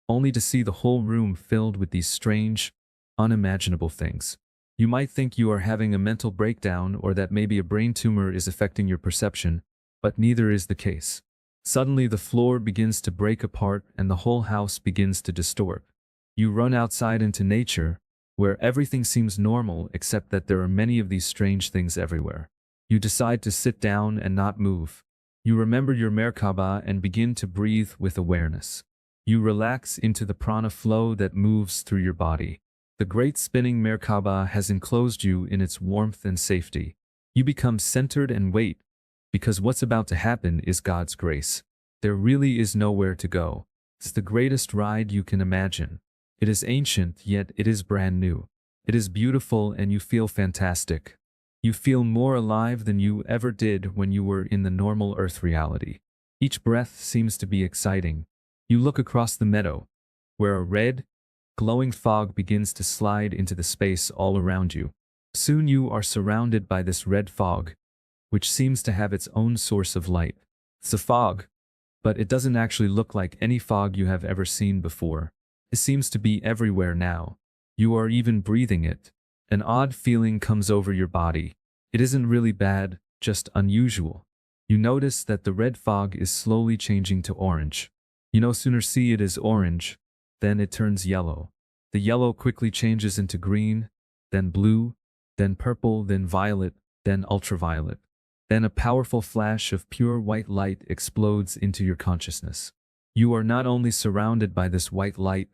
only to see the whole room filled with these strange, unimaginable things. You might think you are having a mental breakdown or that maybe a brain tumor is affecting your perception, but neither is the case. Suddenly the floor begins to break apart and the whole house begins to distort. You run outside into nature, where everything seems normal except that there are many of these strange things everywhere. You decide to sit down and not move. You remember your Mer-Ka-Ba and begin to breathe with awareness. You relax into the prana flow that moves through your body. The great spinning Mer-Ka-Ba has enclosed you in its warmth and safety. You become centered and wait, because what's about to happen is God's grace. There really is nowhere to go. It's the greatest ride you can imagine. It is ancient, yet it is brand new. It is beautiful and you feel fantastic. You feel more alive than you ever did when you were in the normal earth reality. Each breath seems to be exciting. You look across the meadow, where a red, glowing fog begins to slide into the space all around you. Soon you are surrounded by this red fog, which seems to have its own source of light. It's a fog, but it doesn't actually look like any fog you have ever seen before. It seems to be everywhere now. You are even breathing it. An odd feeling comes over your body. It isn't really bad, just unusual. You notice that the red fog is slowly changing to orange. You no sooner see it as orange, then it turns yellow. The yellow quickly changes into green, then blue, then purple, then violet, then ultraviolet. Then a powerful flash of pure white light explodes into your consciousness. You are not only surrounded by this white light,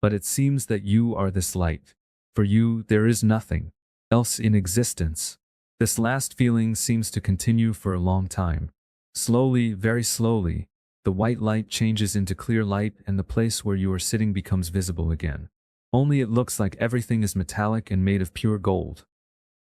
but it seems that you are this light. For you, there is nothing else in existence. This last feeling seems to continue for a long time. Slowly, very slowly, The white light changes into clear light and the place where you are sitting becomes visible again. Only it looks like everything is metallic and made of pure gold.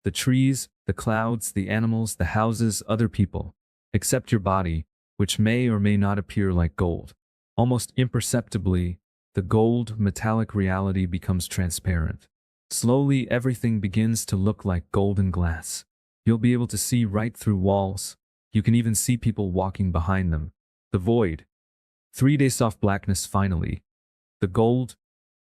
The trees, the clouds, the animals, the houses, other people, except your body, which may or may not appear like gold. Almost imperceptibly, the gold, metallic reality becomes transparent. Slowly, everything begins to look like golden glass. You'll be able to see right through walls. You can even see people walking behind them. The void. 3 days soft blackness finally. The gold,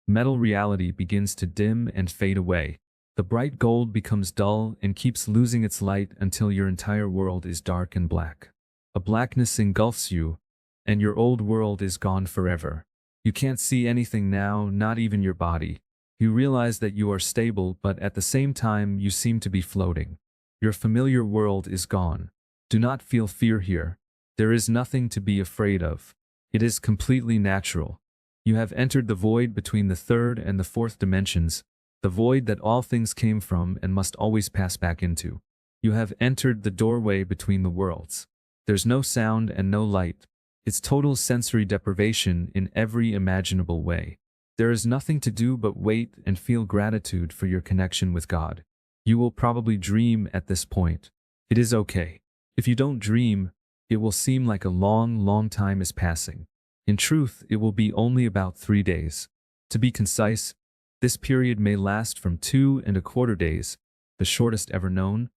metal reality begins to dim and fade away. The bright gold becomes dull and keeps losing its light until your entire world is dark and black. A blackness engulfs you, and your old world is gone forever. You can't see anything now, not even your body. You realize that you are stable, but at the same time you seem to be floating. Your familiar world is gone. Do not feel fear here. There is nothing to be afraid of. It is completely natural. You have entered the void between the third and the fourth dimensions, the void that all things came from and must always pass back into. You have entered the doorway between the worlds. There's no sound and no light. It's total sensory deprivation in every imaginable way. There is nothing to do but wait and feel gratitude for your connection with God. You will probably dream at this point. It is okay. If you don't dream, it will seem like a long, long time is passing. In truth, it will be only about 3 days. To be concise, this period may last from 2¼ days, the shortest ever known,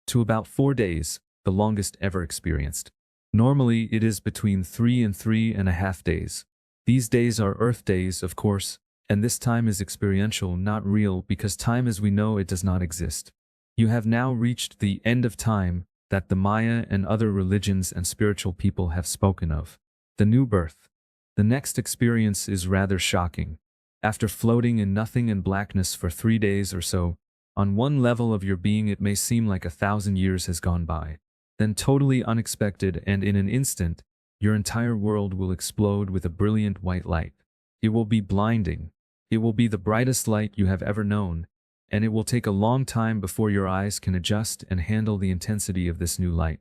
to about 4 days, the longest ever experienced. Normally, it is between 3 and 3½ days. These days are Earth days, of course, and this time is experiential, not real, because time as we know it does not exist. You have now reached the end of time that the Maya and other religions and spiritual people have spoken of. The new birth. The next experience is rather shocking. After floating in nothing and blackness for 3 days or so, on one level of your being it may seem like 1,000 years has gone by. Then totally unexpected and in an instant, your entire world will explode with a brilliant white light. It will be blinding. It will be the brightest light you have ever known, and it will take a long time before your eyes can adjust and handle the intensity of this new light.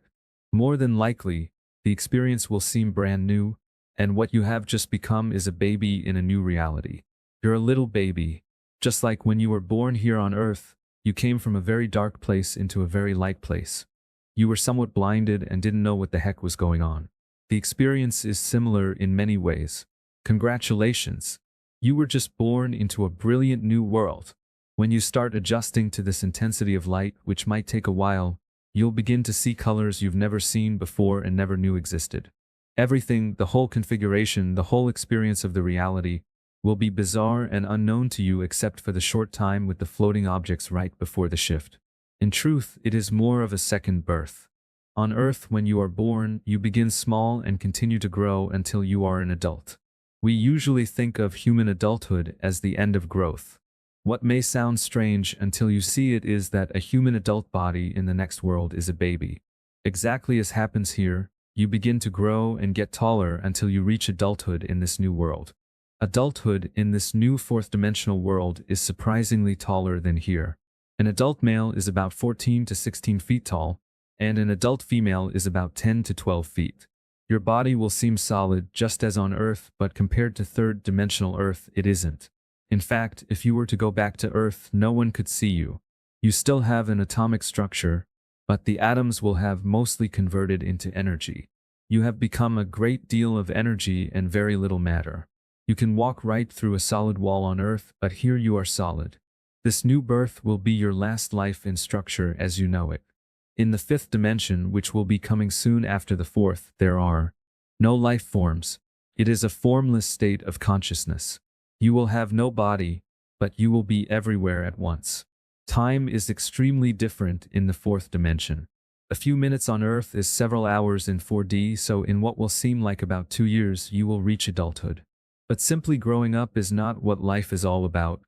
More than likely, the experience will seem brand new, and what you have just become is a baby in a new reality. You're a little baby. Just like when you were born here on Earth, you came from a very dark place into a very light place. You were somewhat blinded and didn't know what the heck was going on. The experience is similar in many ways. Congratulations. You were just born into a brilliant new world. When you start adjusting to this intensity of light, which might take a while, you'll begin to see colors you've never seen before and never knew existed. Everything, the whole configuration, the whole experience of the reality, will be bizarre and unknown to you except for the short time with the floating objects right before the shift. In truth, it is more of a second birth. On Earth, when you are born, you begin small and continue to grow until you are an adult. We usually think of human adulthood as the end of growth. What may sound strange until you see it is that a human adult body in the next world is a baby. Exactly as happens here, you begin to grow and get taller until you reach adulthood in this new world. Adulthood in this new fourth-dimensional world is surprisingly taller than here. An adult male is about 14 to 16 feet tall, and an adult female is about 10 to 12 feet. Your body will seem solid just as on Earth, but compared to third-dimensional Earth, it isn't. In fact, if you were to go back to Earth, no one could see you. You still have an atomic structure, but the atoms will have mostly converted into energy. You have become a great deal of energy and very little matter. You can walk right through a solid wall on Earth, but here you are solid. This new birth will be your last life in structure as you know it. In the fifth dimension, which will be coming soon after the fourth, there are no life forms. It is a formless state of consciousness. You will have no body, but you will be everywhere at once. Time is extremely different in the fourth dimension. A few minutes on Earth is several hours in 4D, so in what will seem like about 2 years, you will reach adulthood. But simply growing up is not what life is all about,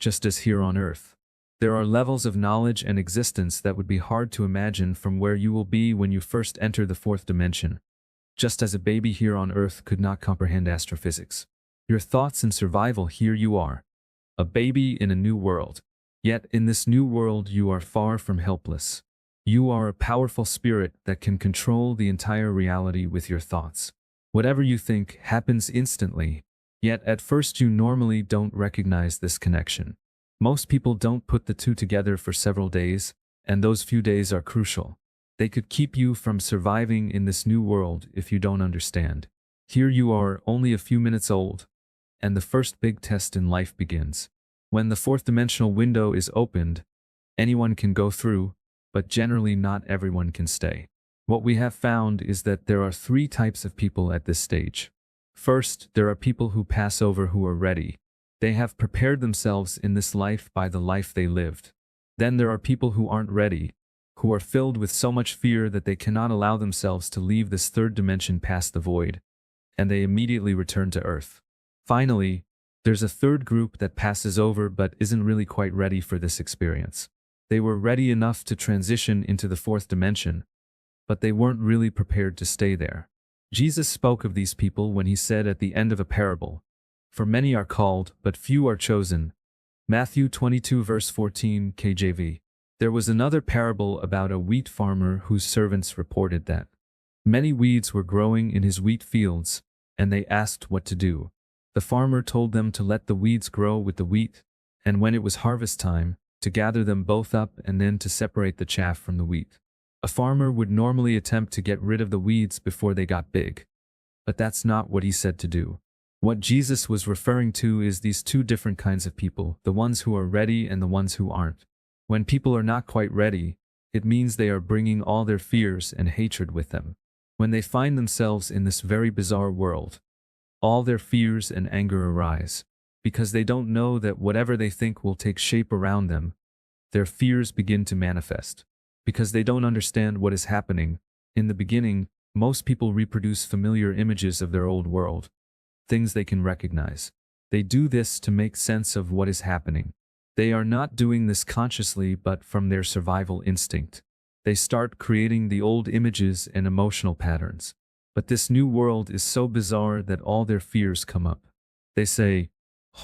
just as here on Earth. There are levels of knowledge and existence that would be hard to imagine from where you will be when you first enter the fourth dimension. Just as a baby here on Earth could not comprehend astrophysics. Your thoughts and survival, here you are. A baby in a new world. Yet in this new world you are far from helpless. You are a powerful spirit that can control the entire reality with your thoughts. Whatever you think happens instantly. Yet at first you normally don't recognize this connection. Most people don't put the two together for several days, and those few days are crucial. They could keep you from surviving in this new world if you don't understand. Here you are, only a few minutes old, and the first big test in life begins. When the fourth dimensional window is opened, anyone can go through, but generally not everyone can stay. What we have found is that there are three types of people at this stage. First, there are people who pass over who are ready. They have prepared themselves in this life by the life they lived. Then there are people who aren't ready, who are filled with so much fear that they cannot allow themselves to leave this third dimension past the void, and they immediately return to Earth. Finally, there's a third group that passes over but isn't really quite ready for this experience. They were ready enough to transition into the fourth dimension, but they weren't really prepared to stay there. Jesus spoke of these people when he said at the end of a parable, "For many are called, but few are chosen." Matthew 22 verse 14 KJV. There was another parable about a wheat farmer whose servants reported that many weeds were growing in his wheat fields, and they asked what to do. The farmer told them to let the weeds grow with the wheat, and when it was harvest time, to gather them both up and then to separate the chaff from the wheat. A farmer would normally attempt to get rid of the weeds before they got big. But that's not what he said to do. What Jesus was referring to is these two different kinds of people, the ones who are ready and the ones who aren't. When people are not quite ready, it means they are bringing all their fears and hatred with them. When they find themselves in this very bizarre world, all their fears and anger arise, because they don't know that whatever they think will take shape around them, their fears begin to manifest. Because they don't understand what is happening, in the beginning, most people reproduce familiar images of their old world, things they can recognize. They do this to make sense of what is happening. They are not doing this consciously but from their survival instinct. They start creating the old images and emotional patterns. But this new world is so bizarre that all their fears come up. They say,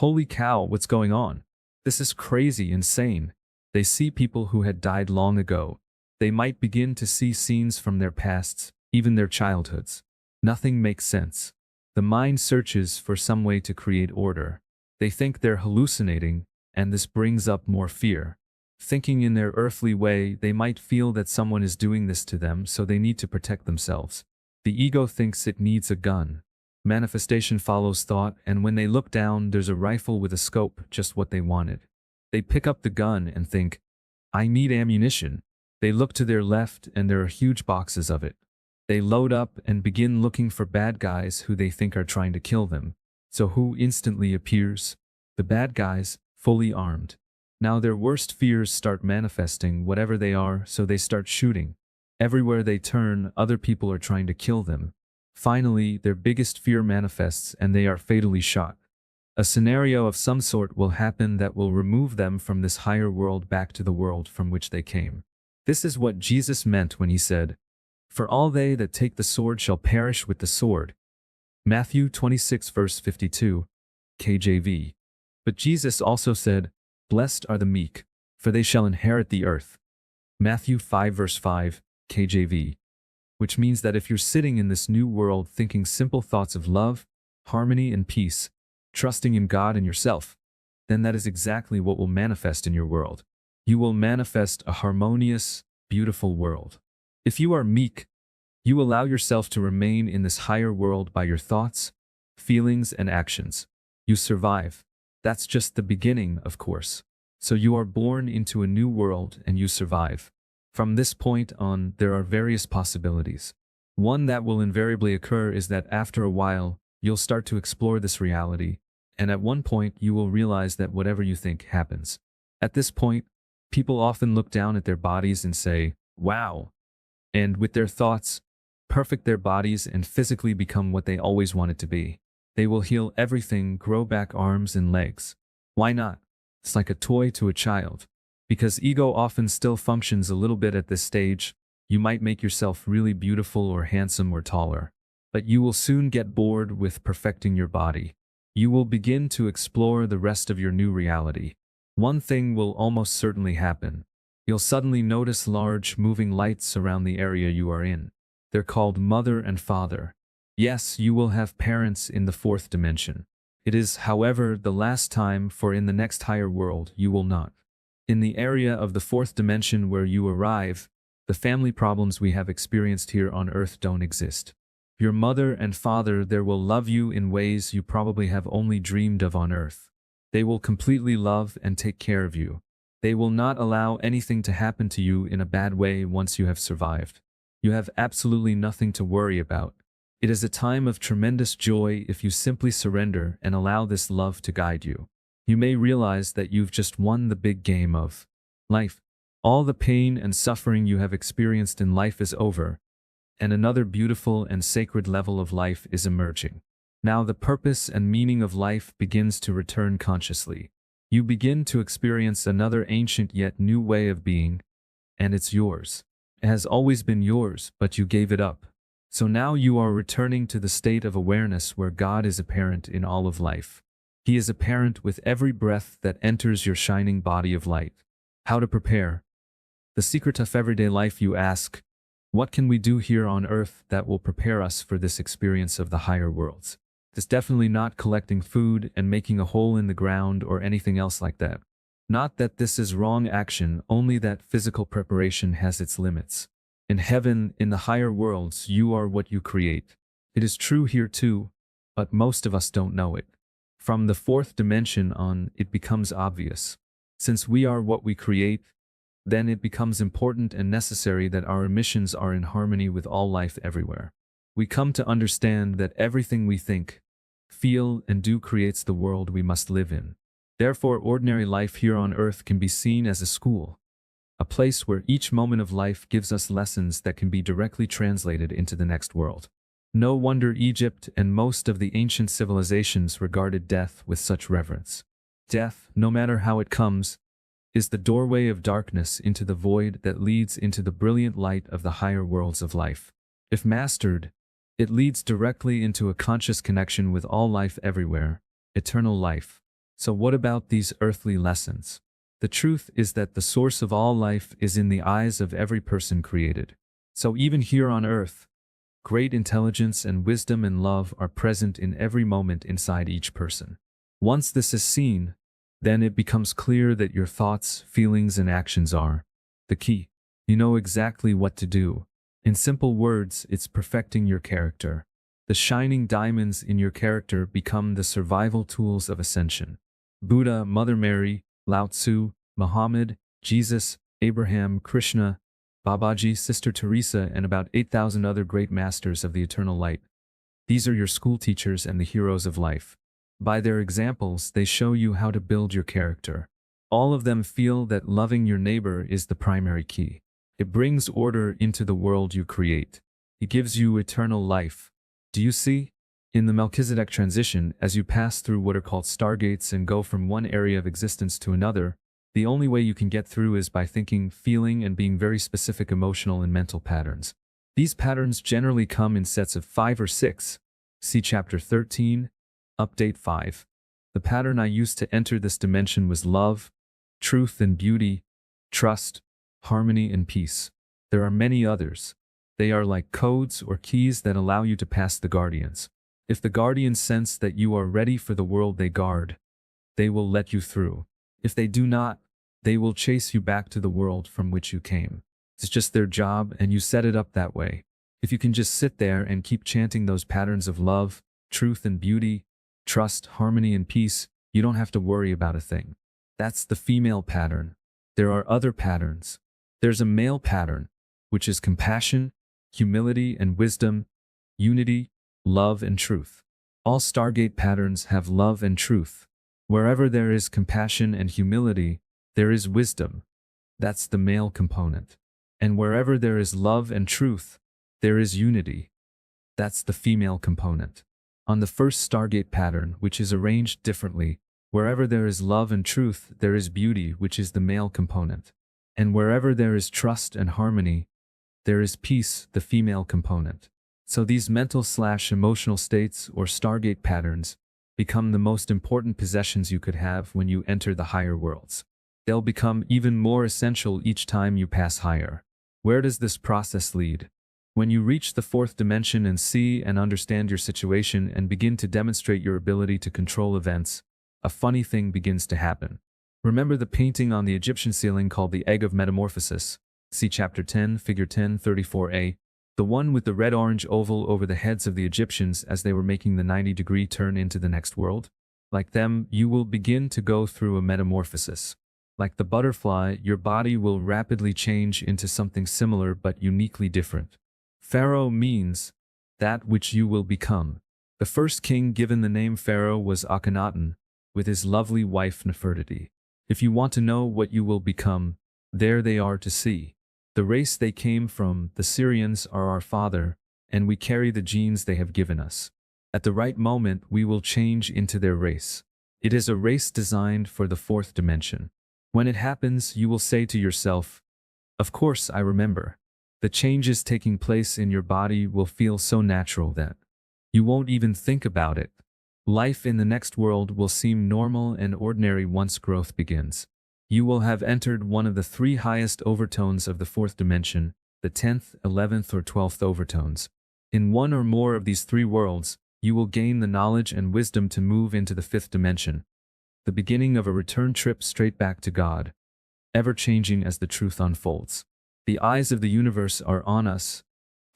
"Holy cow, what's going on? This is crazy, insane." They see people who had died long ago. They might begin to see scenes from their pasts, even their childhoods. Nothing makes sense. The mind searches for some way to create order. They think they're hallucinating, and this brings up more fear. Thinking in their earthly way, they might feel that someone is doing this to them, so they need to protect themselves. The ego thinks it needs a gun. Manifestation follows thought, and when they look down, there's a rifle with a scope, just what they wanted. They pick up the gun and think, "I need ammunition." They look to their left and there are huge boxes of it. They load up and begin looking for bad guys who they think are trying to kill them. So who instantly appears? The bad guys, fully armed. Now their worst fears start manifesting, whatever they are, so they start shooting. Everywhere they turn, other people are trying to kill them. Finally, their biggest fear manifests and they are fatally shot. A scenario of some sort will happen that will remove them from this higher world back to the world from which they came. This is what Jesus meant when he said, "For all they that take the sword shall perish with the sword." Matthew 26 verse 52, KJV. But Jesus also said, "Blessed are the meek, for they shall inherit the earth." Matthew 5 verse 5, KJV. Which means that if you're sitting in this new world thinking simple thoughts of love, harmony and peace, trusting in God and yourself, then that is exactly what will manifest in your world. You will manifest a harmonious, beautiful world. If you are meek, you allow yourself to remain in this higher world by your thoughts, feelings, and actions. You survive. That's just the beginning, of course. So you are born into a new world and you survive. From this point on, there are various possibilities. One that will invariably occur is that after a while, you'll start to explore this reality, and at one point you will realize that whatever you think happens. At this point, people often look down at their bodies and say, "Wow." And with their thoughts, perfect their bodies and physically become what they always wanted to be. They will heal everything, grow back arms and legs. Why not? It's like a toy to a child. Because ego often still functions a little bit at this stage, you might make yourself really beautiful or handsome or taller. But you will soon get bored with perfecting your body. You will begin to explore the rest of your new reality. One thing will almost certainly happen. You'll suddenly notice large moving lights around the area you are in. They're called Mother and Father. Yes, you will have parents in the fourth dimension. It is, however, the last time, for in the next higher world you will not. In the area of the fourth dimension where you arrive, the family problems we have experienced here on Earth don't exist. Your mother and father there will love you in ways you probably have only dreamed of on Earth. They will completely love and take care of you. They will not allow anything to happen to you in a bad way once you have survived. You have absolutely nothing to worry about. It is a time of tremendous joy if you simply surrender and allow this love to guide you. You may realize that you've just won the big game of life. All the pain and suffering you have experienced in life is over, and another beautiful and sacred level of life is emerging. Now the purpose and meaning of life begins to return consciously. You begin to experience another ancient yet new way of being, and it's yours. It has always been yours, but you gave it up. So now you are returning to the state of awareness where God is apparent in all of life. He is apparent with every breath that enters your shining body of light. How to prepare? The secret of everyday life, you ask. What can we do here on Earth that will prepare us for this experience of the higher worlds? It's definitely not collecting food and making a hole in the ground or anything else like that. Not that this is wrong action, only that physical preparation has its limits. In heaven, in the higher worlds, you are what you create. It is true here too, but most of us don't know it. From the fourth dimension on, it becomes obvious. Since we are what we create, then it becomes important and necessary that our emissions are in harmony with all life everywhere. We come to understand that everything we think, feel, and do creates the world we must live in. Therefore, ordinary life here on Earth can be seen as a school, a place where each moment of life gives us lessons that can be directly translated into the next world. No wonder Egypt and most of the ancient civilizations regarded death with such reverence. Death, no matter how it comes, is the doorway of darkness into the void that leads into the brilliant light of the higher worlds of life. If mastered, it leads directly into a conscious connection with all life everywhere, eternal life. So what about these earthly lessons? The truth is that the source of all life is in the eyes of every person created. So even here on Earth, great intelligence and wisdom and love are present in every moment inside each person. Once this is seen, then it becomes clear that your thoughts, feelings, and actions are the key. You know exactly what to do. In simple words, it's perfecting your character. The shining diamonds in your character become the survival tools of ascension. Buddha, Mother Mary, Lao Tzu, Muhammad, Jesus, Abraham, Krishna, Babaji, Sister Teresa, and about 8,000 other great masters of the eternal light. These are your school teachers and the heroes of life. By their examples, they show you how to build your character. All of them feel that loving your neighbor is the primary key. It brings order into the world you create. It gives you eternal life. Do you see? In the Melchizedeck transition, as you pass through what are called stargates and go from one area of existence to another, the only way you can get through is by thinking, feeling, and being very specific emotional and mental patterns. These patterns generally come in sets of 5 or 6. See Chapter 13, Update 5. The pattern I used to enter this dimension was love, truth and beauty, trust, harmony and peace. There are many others. They are like codes or keys that allow you to pass the guardians. If the guardians sense that you are ready for the world they guard, they will let you through. If they do not, they will chase you back to the world from which you came. It's just their job, and you set it up that way. If you can just sit there and keep chanting those patterns of love, truth and beauty, trust, harmony and peace, you don't have to worry about a thing. That's the female pattern. There are other patterns. There's a male pattern, which is compassion, humility and wisdom, unity, love and truth. All Stargate patterns have love and truth. Wherever there is compassion and humility, there is wisdom. That's the male component. And wherever there is love and truth, there is unity. That's the female component. On the first Stargate pattern, which is arranged differently, wherever there is love and truth, there is beauty, which is the male component. And wherever there is trust and harmony, there is peace, the female component. So these mental/emotional states or Stargate patterns become the most important possessions you could have when you enter the higher worlds. They'll become even more essential each time you pass higher. Where does this process lead? When you reach the fourth dimension and see and understand your situation and begin to demonstrate your ability to control events, a funny thing begins to happen. Remember the painting on the Egyptian ceiling called the Egg of Metamorphosis? See Chapter 10, Figure 1034a. The one with the red-orange oval over the heads of the Egyptians as they were making the 90-degree turn into the next world? Like them, you will begin to go through a metamorphosis. Like the butterfly, your body will rapidly change into something similar but uniquely different. Pharaoh means that which you will become. The first king given the name Pharaoh was Akhenaten, with his lovely wife Nefertiti. If you want to know what you will become, there they are to see. The race they came from, the Syrians, are our father, and we carry the genes they have given us. At the right moment, we will change into their race. It is a race designed for the fourth dimension. When it happens, you will say to yourself, "Of course I remember." The changes taking place in your body will feel so natural that you won't even think about it. Life in the next world will seem normal and ordinary once growth begins. You will have entered one of the three highest overtones of the fourth dimension, the 10th, 11th, or 12th overtones. In one or more of these three worlds, you will gain the knowledge and wisdom to move into the fifth dimension, the beginning of a return trip straight back to God, ever changing as the truth unfolds. The eyes of the universe are on us.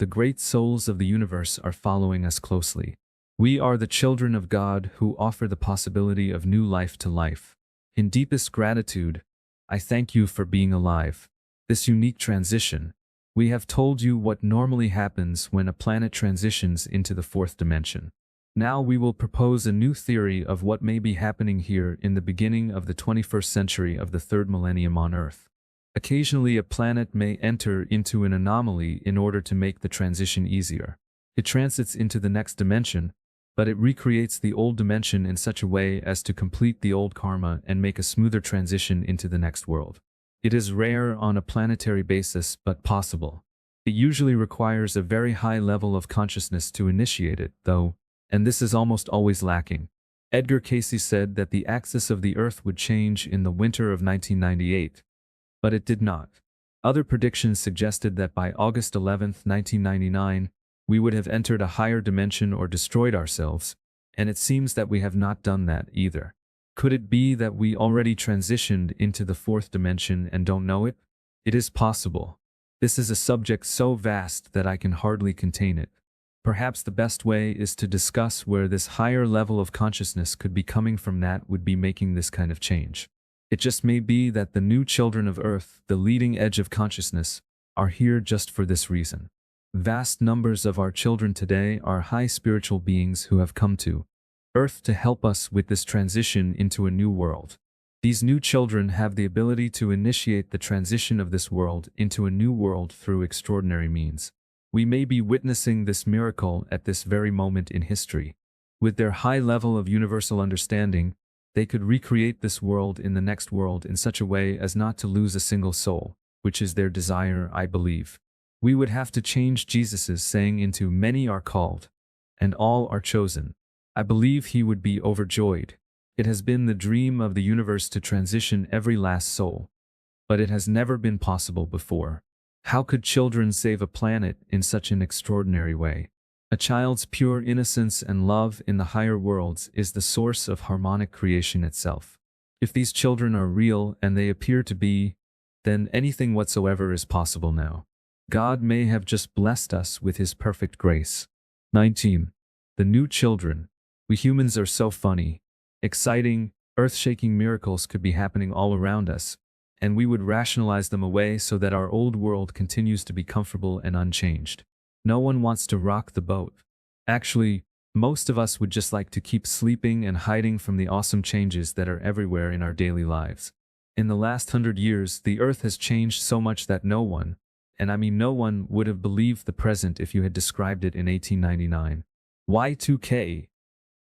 The great souls of the universe are following us closely. We are the children of God who offer the possibility of new life to life. In deepest gratitude, I thank you for being alive. This unique transition. We have told you what normally happens when a planet transitions into the fourth dimension. Now we will propose a new theory of what may be happening here in the beginning of the 21st century of the third millennium on Earth. Occasionally a planet may enter into an anomaly in order to make the transition easier. It transits into the next dimension, but it recreates the old dimension in such a way as to complete the old karma and make a smoother transition into the next world. It is rare on a planetary basis but possible. It usually requires a very high level of consciousness to initiate it, though, and this is almost always lacking. Edgar Cayce said that the axis of the Earth would change in the winter of 1998. But it did not. Other predictions suggested that by August 11, 1999, we would have entered a higher dimension or destroyed ourselves, and it seems that we have not done that either. Could it be that we already transitioned into the fourth dimension and don't know it? It is possible. This is a subject so vast that I can hardly contain it. Perhaps the best way is to discuss where this higher level of consciousness could be coming from that would be making this kind of change. It just may be that the new children of Earth, the leading edge of consciousness, are here just for this reason. Vast numbers of our children today are high spiritual beings who have come to Earth to help us with this transition into a new world. These new children have the ability to initiate the transition of this world into a new world through extraordinary means. We may be witnessing this miracle at this very moment in history. With their high level of universal understanding, they could recreate this world in the next world in such a way as not to lose a single soul, which is their desire, I believe. We would have to change Jesus's saying into "many are called, and all are chosen." I believe he would be overjoyed. It has been the dream of the universe to transition every last soul, but it has never been possible before. How could children save a planet in such an extraordinary way? A child's pure innocence and love in the higher worlds is the source of harmonic creation itself. If these children are real, and they appear to be, then anything whatsoever is possible now. God may have just blessed us with His perfect grace. 19. The new children. We humans are so funny. Exciting, earth-shaking miracles could be happening all around us, and we would rationalize them away so that our old world continues to be comfortable and unchanged. No one wants to rock the boat. Actually, most of us would just like to keep sleeping and hiding from the awesome changes that are everywhere in our daily lives. In the last 100 years, the Earth has changed so much that no one, and I mean no one, would have believed the present if you had described it in 1899. Y2K,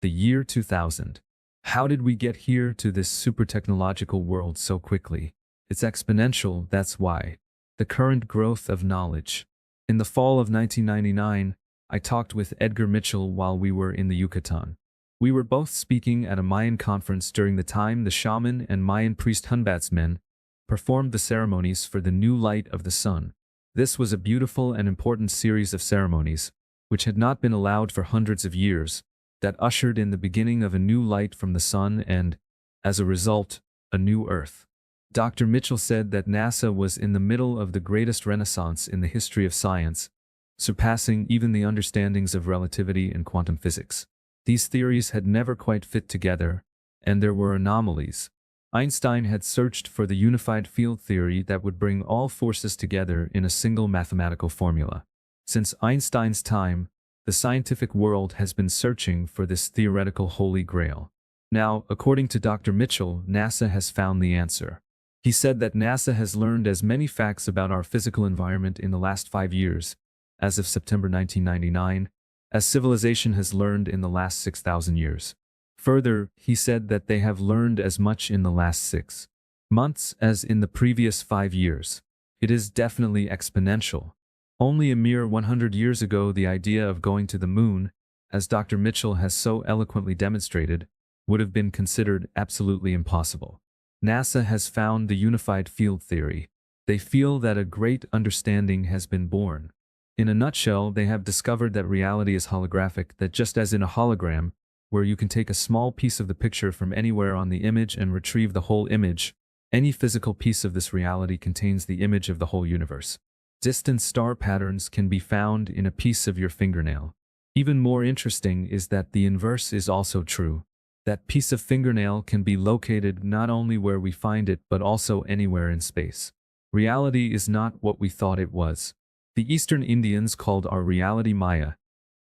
the year 2000. How did we get here to this super technological world so quickly? It's exponential, that's why. The current growth of knowledge. In the fall of 1999, I talked with Edgar Mitchell while we were in the Yucatan. We were both speaking at a Mayan conference during the time the shaman and Mayan priest Hunbatsmen performed the ceremonies for the new light of the sun. This was a beautiful and important series of ceremonies, which had not been allowed for hundreds of years, that ushered in the beginning of a new light from the sun and, as a result, a new Earth. Dr. Mitchell said that NASA was in the middle of the greatest renaissance in the history of science, surpassing even the understandings of relativity and quantum physics. These theories had never quite fit together, and there were anomalies. Einstein had searched for the unified field theory that would bring all forces together in a single mathematical formula. Since Einstein's time, the scientific world has been searching for this theoretical holy grail. Now, according to Dr. Mitchell, NASA has found the answer. He said that NASA has learned as many facts about our physical environment in the last 5 years, as of September 1999, as civilization has learned in the last 6,000 years. Further, he said that they have learned as much in the last 6 months as in the previous 5 years. It is definitely exponential. Only a mere 100 years ago, the idea of going to the moon, as Dr. Mitchell has so eloquently demonstrated, would have been considered absolutely impossible. NASA has found the unified field theory. They feel that a great understanding has been born. In a nutshell, they have discovered that reality is holographic, that just as in a hologram, where you can take a small piece of the picture from anywhere on the image and retrieve the whole image, any physical piece of this reality contains the image of the whole universe. Distant star patterns can be found in a piece of your fingernail. Even more interesting is that the inverse is also true. That piece of fingernail can be located not only where we find it but also anywhere in space. Reality is not what we thought it was. The Eastern Indians called our reality Maya,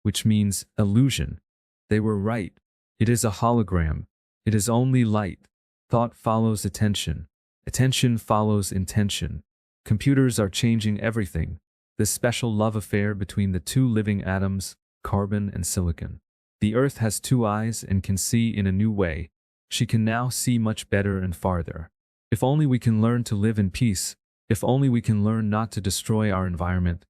which means illusion. They were right. It is a hologram. It is only light. Thought follows attention. Attention follows intention. Computers are changing everything. This special love affair between the two living atoms, carbon and silicon. The Earth has 2 eyes and can see in a new way. She can now see much better and farther. If only we can learn to live in peace. If only we can learn not to destroy our environment.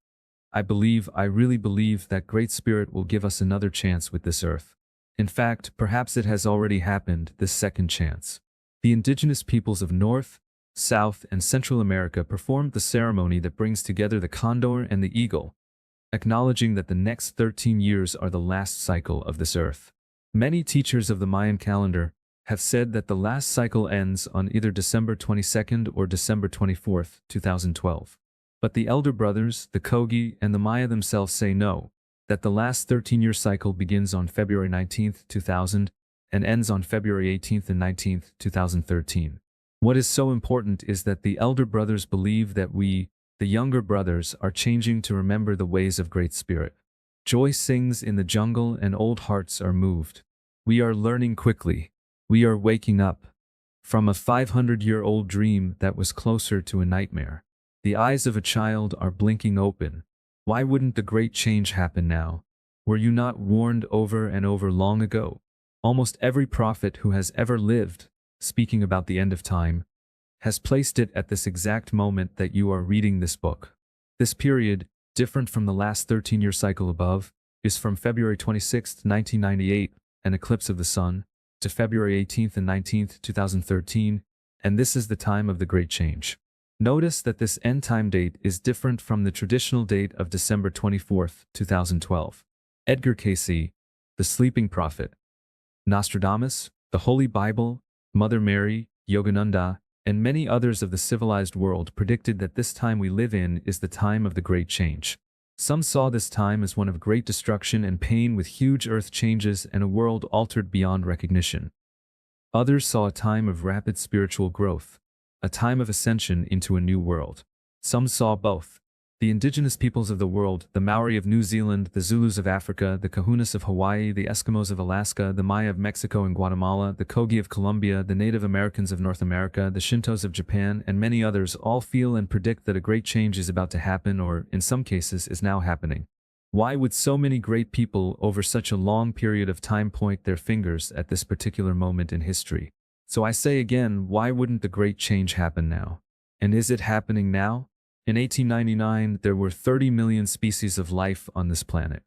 I really believe that Great Spirit will give us another chance with this Earth. In fact, perhaps it has already happened, this second chance. The indigenous peoples of North, South, and Central America performed the ceremony that brings together the condor and the eagle, acknowledging that the next 13 years are the last cycle of this Earth. Many teachers of the Mayan calendar have said that the last cycle ends on either December 22nd or December 24th, 2012. But the Elder Brothers, the Kogi, and the Maya themselves say no, that the last 13-year cycle begins on February 19th, 2000, and ends on February 18th and 19th, 2013. What is so important is that the Elder Brothers believe that we, the younger brothers, are changing to remember the ways of Great Spirit. Joy sings in the jungle and old hearts are moved. We are learning quickly. We are waking up from a 500-year-old dream that was closer to a nightmare. The eyes of a child are blinking open. Why wouldn't the great change happen now? Were you not warned over and over long ago? Almost every prophet who has ever lived, speaking about the end of time, has placed it at this exact moment that you are reading this book. This period, different from the last 13-year cycle above, is from February 26, 1998, an eclipse of the sun, to February 18th and 19th, 2013, and this is the time of the great change. Notice that this end time date is different from the traditional date of December 24th, 2012. Edgar Cayce, the sleeping prophet, Nostradamus, the Holy Bible, Mother Mary, Yogananda, and many others of the civilized world predicted that this time we live in is the time of the great change. Some saw this time as one of great destruction and pain with huge earth changes and a world altered beyond recognition. Others saw a time of rapid spiritual growth, a time of ascension into a new world. Some saw both. The indigenous peoples of the world, the Maori of New Zealand, the Zulus of Africa, the Kahunas of Hawaii, the Eskimos of Alaska, the Maya of Mexico and Guatemala, the Kogi of Colombia, the Native Americans of North America, the Shintos of Japan, and many others all feel and predict that a great change is about to happen or, in some cases, is now happening. Why would so many great people over such a long period of time point their fingers at this particular moment in history? So I say again, why wouldn't the great change happen now? And is it happening now? In 1899, there were 30 million species of life on this planet.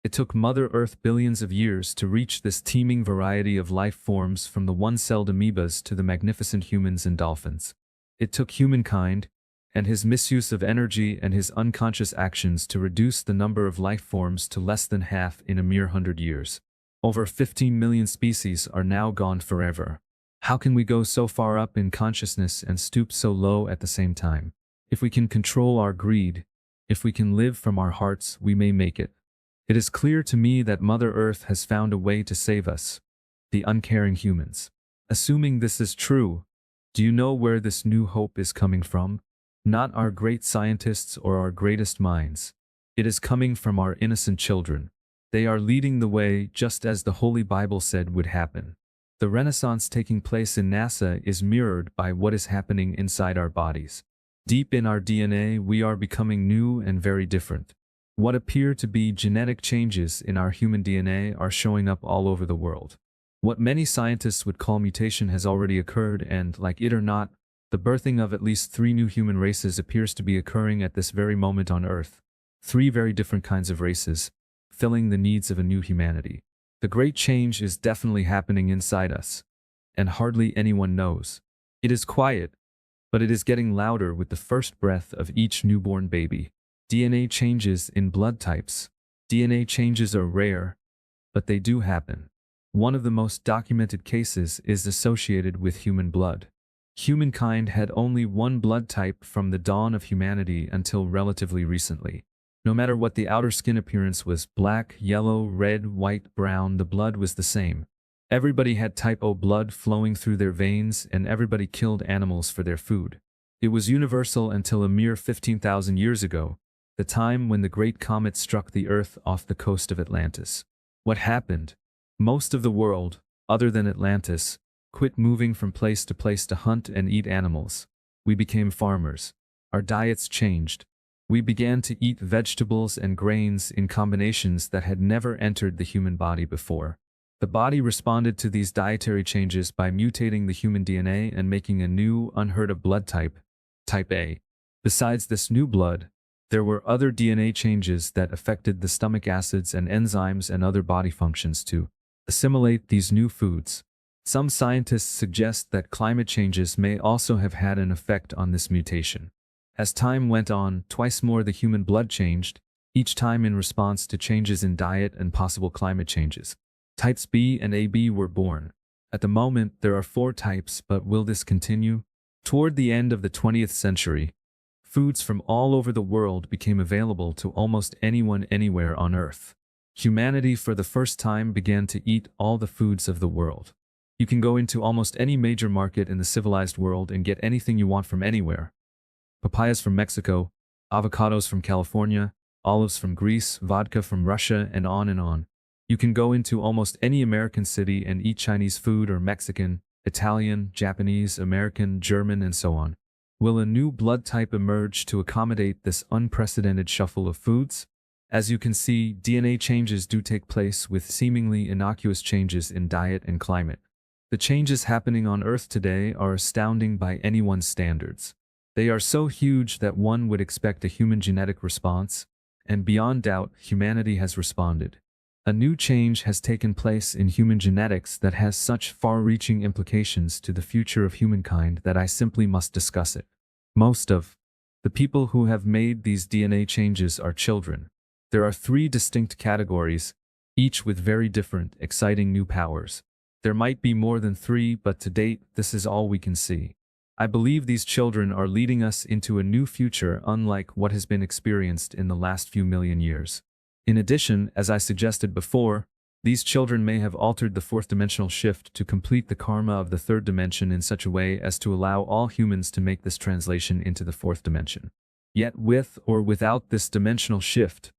It took Mother Earth billions of years to reach this teeming variety of life forms from the one-celled amoebas to the magnificent humans and dolphins. It took humankind, and his misuse of energy and his unconscious actions to reduce the number of life forms to less than half in a mere 100 years. Over 15 million species are now gone forever. How can we go so far up in consciousness and stoop so low at the same time? If we can control our greed, if we can live from our hearts, we may make it. It is clear to me that Mother Earth has found a way to save us, the uncaring humans. Assuming this is true, do you know where this new hope is coming from? Not our great scientists or our greatest minds. It is coming from our innocent children. They are leading the way just as the Holy Bible said would happen. The renaissance taking place in NASA is mirrored by what is happening inside our bodies. Deep in our DNA, we are becoming new and very different. What appear to be genetic changes in our human DNA are showing up all over the world. What many scientists would call mutation has already occurred, and, like it or not, the birthing of at least 3 new human races appears to be occurring at this very moment on Earth. 3 very different kinds of races, filling the needs of a new humanity. The great change is definitely happening inside us, and hardly anyone knows. It is quiet, but it is getting louder with the first breath of each newborn baby. DNA changes in blood types. DNA changes are rare, but they do happen. One of the most documented cases is associated with human blood. Humankind had only one blood type from the dawn of humanity until relatively recently. No matter what the outer skin appearance was, black, yellow, red, white, brown, the blood was the same. Everybody had type O blood flowing through their veins, and everybody killed animals for their food. It was universal until a mere 15,000 years ago, the time when the great comet struck the Earth off the coast of Atlantis. What happened? Most of the world, other than Atlantis, quit moving from place to hunt and eat animals. We became farmers. Our diets changed. We began to eat vegetables and grains in combinations that had never entered the human body before. The body responded to these dietary changes by mutating the human DNA and making a new, unheard-of blood type, type A. Besides this new blood, there were other DNA changes that affected the stomach acids and enzymes and other body functions to assimilate these new foods. Some scientists suggest that climate changes may also have had an effect on this mutation. As time went on, twice more the human blood changed, each time in response to changes in diet and possible climate changes. Types B and AB were born. At the moment, there are 4 types, but will this continue? Toward the end of the 20th century, foods from all over the world became available to almost anyone anywhere on Earth. Humanity for the first time began to eat all the foods of the world. You can go into almost any major market in the civilized world and get anything you want from anywhere. Papayas from Mexico, avocados from California, olives from Greece, vodka from Russia, and on and on. You can go into almost any American city and eat Chinese food or Mexican, Italian, Japanese, American, German, and so on. Will a new blood type emerge to accommodate this unprecedented shuffle of foods? As you can see, DNA changes do take place with seemingly innocuous changes in diet and climate. The changes happening on Earth today are astounding by anyone's standards. They are so huge that one would expect a human genetic response, and beyond doubt, humanity has responded. A new change has taken place in human genetics that has such far-reaching implications to the future of humankind that I simply must discuss it. Most of the people who have made these DNA changes are children. There are 3 distinct categories, each with very different, exciting new powers. There might be more than 3, but to date, this is all we can see. I believe these children are leading us into a new future unlike what has been experienced in the last few million years. In addition, as I suggested before, these children may have altered the 4th dimensional shift to complete the karma of the 3rd dimension in such a way as to allow all humans to make this translation into the 4th dimension. Yet with or without this dimensional shift,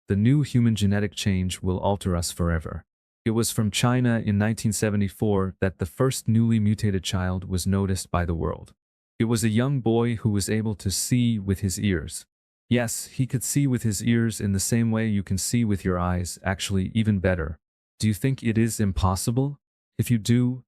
the new human genetic change will alter us forever. It was from China in 1974 that the first newly mutated child was noticed by the world. It was a young boy who was able to see with his ears. Yes, he could see with his ears in the same way you can see with your eyes, actually even better. Do you think it is impossible? If you do,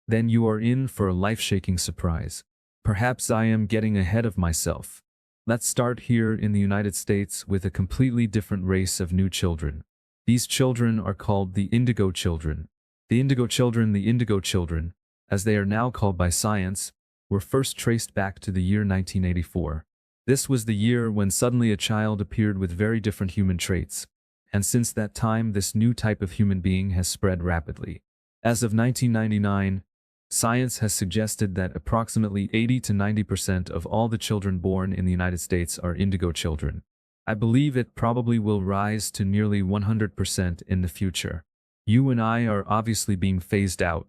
then you are in for a life-shaking surprise. Perhaps I am getting ahead of myself. Let's start here in the United States with a completely different race of new children. These children are called the Indigo children. The Indigo children, as they are now called by science, were first traced back to the year 1984. This was the year when suddenly a child appeared with very different human traits. And since that time, this new type of human being has spread rapidly. As of 1999, science has suggested that approximately 80 to 90% of all the children born in the United States are indigo children. I believe it probably will rise to nearly 100% in the future. You and I are obviously being phased out.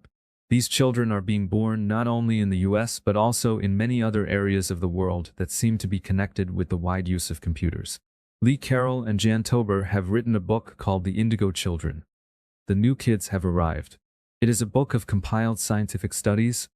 These children are being born not only in the US but also in many other areas of the world that seem to be connected with the wide use of computers. Lee Carroll and Jan Tober have written a book called The Indigo Children. The New Kids Have Arrived. It is a book of compiled scientific studies,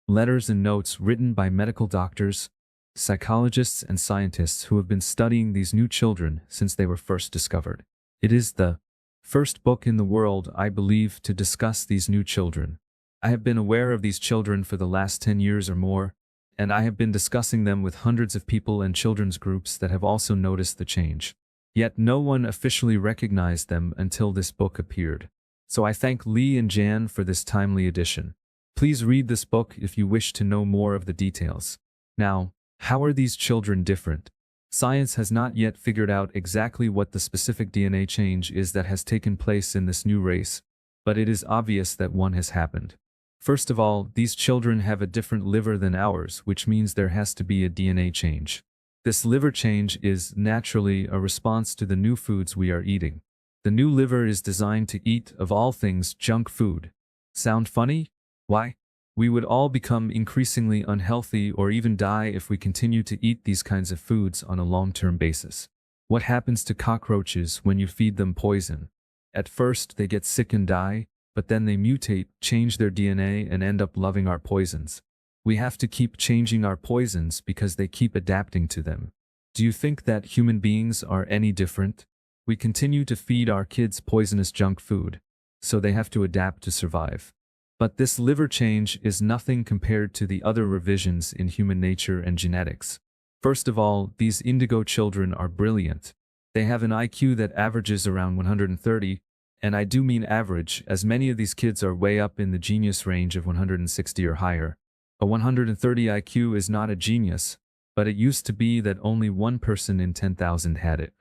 letters and notes written by medical doctors, psychologists and scientists who have been studying these new children since they were first discovered. It is the first book in the world, I believe, to discuss these new children. I have been aware of these children for the last 10 years or more, and I have been discussing them with hundreds of people and children's groups that have also noticed the change. Yet no one officially recognized them until this book appeared. So I thank Lee and Jan for this timely edition. Please read this book if you wish to know more of the details. Now, how are these children different? Science has not yet figured out exactly what the specific DNA change is that has taken place in this new race, but it is obvious that one has happened. First of all, these children have a different liver than ours, which means there has to be a DNA change. This liver change is naturally a response to the new foods we are eating. The new liver is designed to eat, of all things, junk food. Sound funny? Why? We would all become increasingly unhealthy or even die if we continue to eat these kinds of foods on a long-term basis. What happens to cockroaches when you feed them poison? At first, they get sick and die, but then they mutate, change their DNA, and end up loving our poisons. We have to keep changing our poisons because they keep adapting to them. Do you think that human beings are any different? We continue to feed our kids poisonous junk food, so they have to adapt to survive. But this liver change is nothing compared to the other revisions in human nature and genetics. First of all, these indigo children are brilliant. They have an IQ that averages around 130, and I do mean average, as many of these kids are way up in the genius range of 160 or higher. A 130 IQ is not a genius, but it used to be that only one person in 10,000 had it.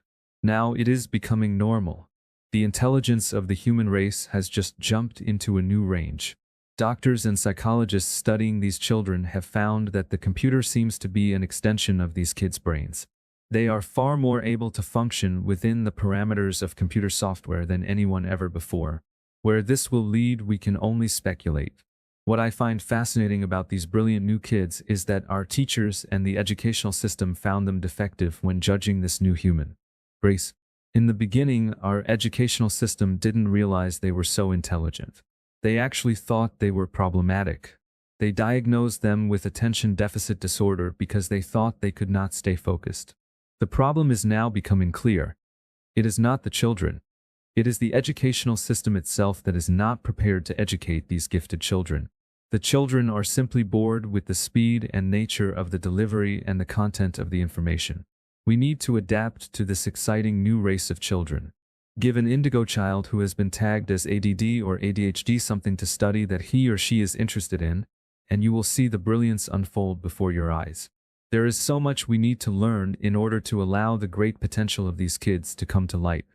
Now it is becoming normal. The intelligence of the human race has just jumped into a new range. Doctors and psychologists studying these children have found that the computer seems to be an extension of these kids' brains. They are far more able to function within the parameters of computer software than anyone ever before. Where this will lead, we can only speculate. What I find fascinating about these brilliant new kids is that our teachers and the educational system found them defective when judging this new human race. In the beginning, our educational system didn't realize they were so intelligent. They actually thought they were problematic. They diagnosed them with attention deficit disorder because they thought they could not stay focused. The problem is now becoming clear. It is not the children. It is the educational system itself that is not prepared to educate these gifted children. The children are simply bored with the speed and nature of the delivery and the content of the information. We need to adapt to this exciting new race of children. Give an indigo child who has been tagged as ADD or ADHD something to study that he or she is interested in, and you will see the brilliance unfold before your eyes. There is so much we need to learn in order to allow the great potential of these kids to come to light.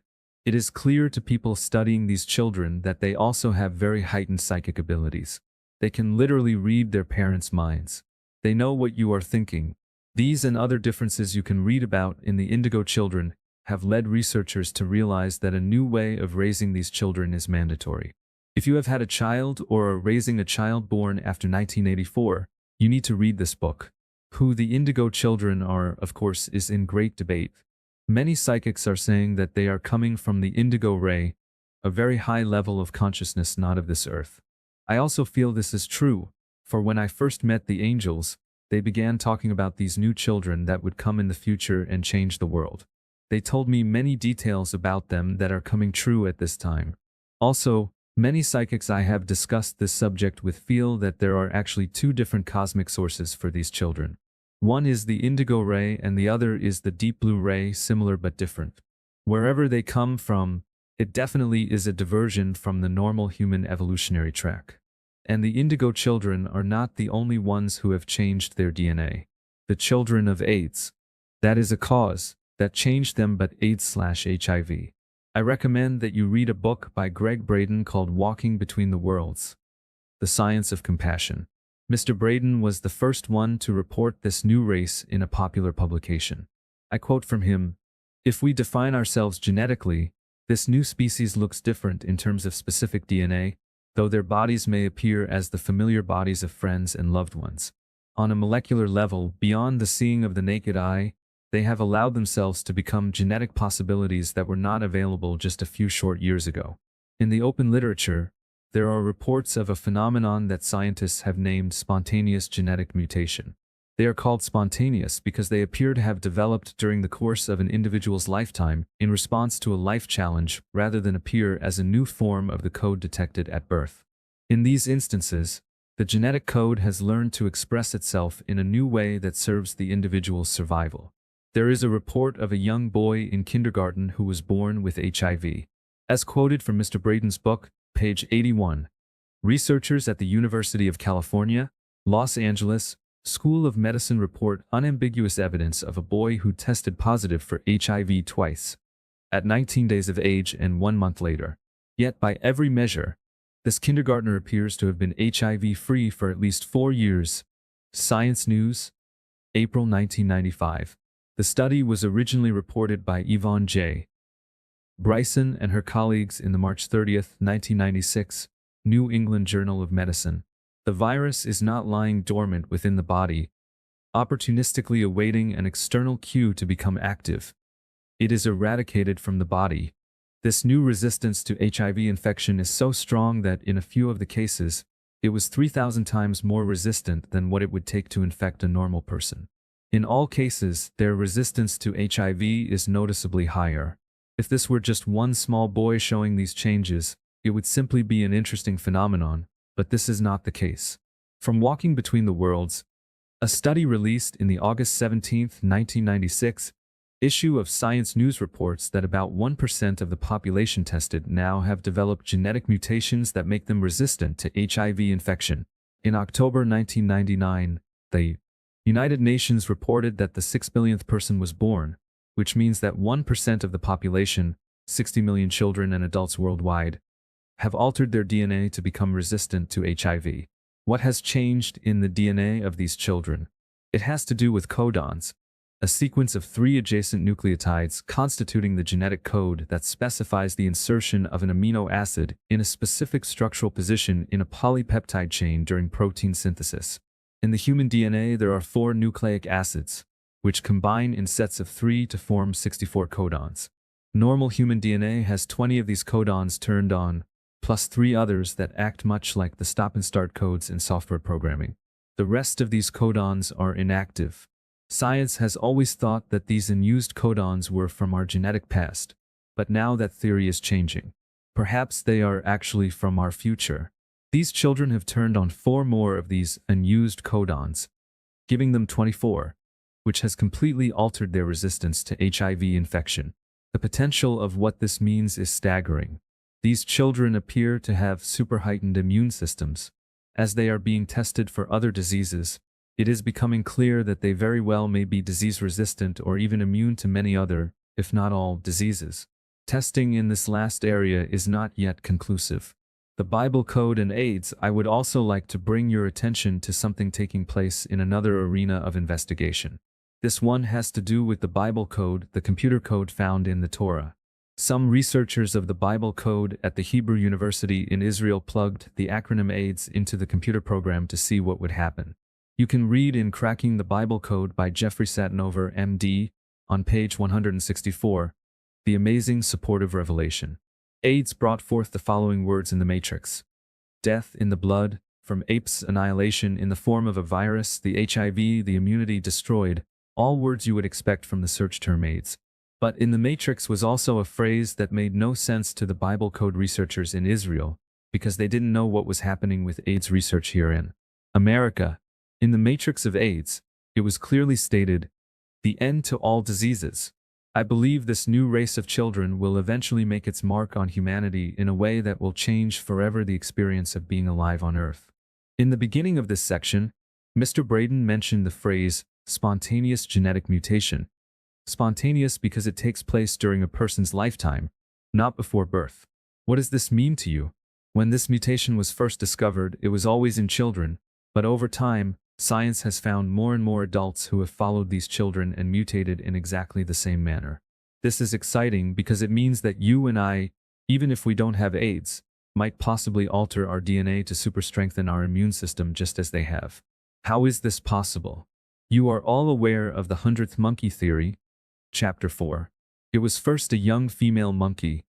It is clear to people studying these children that they also have very heightened psychic abilities. They can literally read their parents' minds. They know what you are thinking. These and other differences you can read about in the indigo children have led researchers to realize that a new way of raising these children is mandatory. If you have had a child or are raising a child born after 1984, you need to read this book. Who the indigo children are, of course, is in great debate. Many psychics are saying that they are coming from the indigo ray, a very high level of consciousness not of this earth. I also feel this is true, for when I first met the angels, they began talking about these new children that would come in the future and change the world. They told me many details about them that are coming true at this time. Also, many psychics I have discussed this subject with feel that there are actually two different cosmic sources for these children. One is the indigo ray and the other is the deep blue ray, similar but different. Wherever they come from, it definitely is a diversion from the normal human evolutionary track. And the indigo children are not the only ones who have changed their DNA. The children of AIDS. That is a cause that changed them but AIDS/HIV. I recommend that you read a book by Greg Braden called Walking Between the Worlds: The Science of Compassion. Mr. Braden was the first one to report this new race in a popular publication. I quote from him, "If we define ourselves genetically, this new species looks different in terms of specific DNA, though their bodies may appear as the familiar bodies of friends and loved ones. On a molecular level, beyond the seeing of the naked eye, they have allowed themselves to become genetic possibilities that were not available just a few short years ago." In the open literature, there are reports of a phenomenon that scientists have named spontaneous genetic mutation. They are called spontaneous because they appear to have developed during the course of an individual's lifetime in response to a life challenge rather than appear as a new form of the code detected at birth. In these instances, the genetic code has learned to express itself in a new way that serves the individual's survival. There is a report of a young boy in kindergarten who was born with HIV. As quoted from Mr. Braden's book, page 81, researchers at the University of California, Los Angeles, School of Medicine report unambiguous evidence of a boy who tested positive for HIV twice, at 19 days of age and 1 month later. Yet by every measure, this kindergartner appears to have been HIV-free for at least 4 years. Science News, April 1995. The study was originally reported by Yvonne J. Bryson and her colleagues in the March 30, 1996, New England Journal of Medicine. The virus is not lying dormant within the body, opportunistically awaiting an external cue to become active. It is eradicated from the body. This new resistance to HIV infection is so strong that in a few of the cases, it was 3,000 times more resistant than what it would take to infect a normal person. In all cases, their resistance to HIV is noticeably higher. If this were just one small boy showing these changes, it would simply be an interesting phenomenon, but this is not the case. From Walking Between the Worlds, a study released in the August 17, 1996, issue of Science News reports that about 1% of the population tested now have developed genetic mutations that make them resistant to HIV infection. In October 1999, the United Nations reported that the 6 billionth person was born, which means that 1% of the population, 60 million children and adults worldwide, have altered their DNA to become resistant to HIV. What has changed in the DNA of these children? It has to do with codons, a sequence of 3 adjacent nucleotides constituting the genetic code that specifies the insertion of an amino acid in a specific structural position in a polypeptide chain during protein synthesis. In the human DNA, there are 4 nucleic acids, which combine in sets of 3 to form 64 codons. Normal human DNA has 20 of these codons turned on, plus 3 others that act much like the stop and start codes in software programming. The rest of these codons are inactive. Science has always thought that these unused codons were from our genetic past, but now that theory is changing. Perhaps they are actually from our future. These children have turned on 4 more of these unused codons, giving them 24, which has completely altered their resistance to HIV infection. The potential of what this means is staggering. These children appear to have super-heightened immune systems. As they are being tested for other diseases, it is becoming clear that they very well may be disease-resistant or even immune to many other, if not all, diseases. Testing in this last area is not yet conclusive. The Bible Code and AIDS. I would also like to bring your attention to something taking place in another arena of investigation. This one has to do with the Bible Code, the computer code found in the Torah. Some researchers of the Bible Code at the Hebrew University in Israel plugged the acronym AIDS into the computer program to see what would happen. You can read in Cracking the Bible Code by Jeffrey Satinover, M.D., on page 164, the amazing supportive revelation. AIDS brought forth the following words in the matrix: death in the blood, from apes annihilation in the form of a virus, the HIV, the immunity destroyed, all words you would expect from the search term AIDS. But in the matrix was also a phrase that made no sense to the Bible Code researchers in Israel, because they didn't know what was happening with AIDS research here in America. In the matrix of AIDS, it was clearly stated, the end to all diseases. I believe this new race of children will eventually make its mark on humanity in a way that will change forever the experience of being alive on Earth. In the beginning of this section, Mr. Braden mentioned the phrase, spontaneous genetic mutation, spontaneous because it takes place during a person's lifetime, not before birth. What does this mean to you? When this mutation was first discovered, it was always in children, but over time, science has found more and more adults who have followed these children and mutated in exactly the same manner. This is exciting because it means that you and I, even if we don't have AIDS, might possibly alter our DNA to super strengthen our immune system just as they have. How is this possible? You are all aware of the 100th monkey theory, Chapter 4. It was first a young female monkey,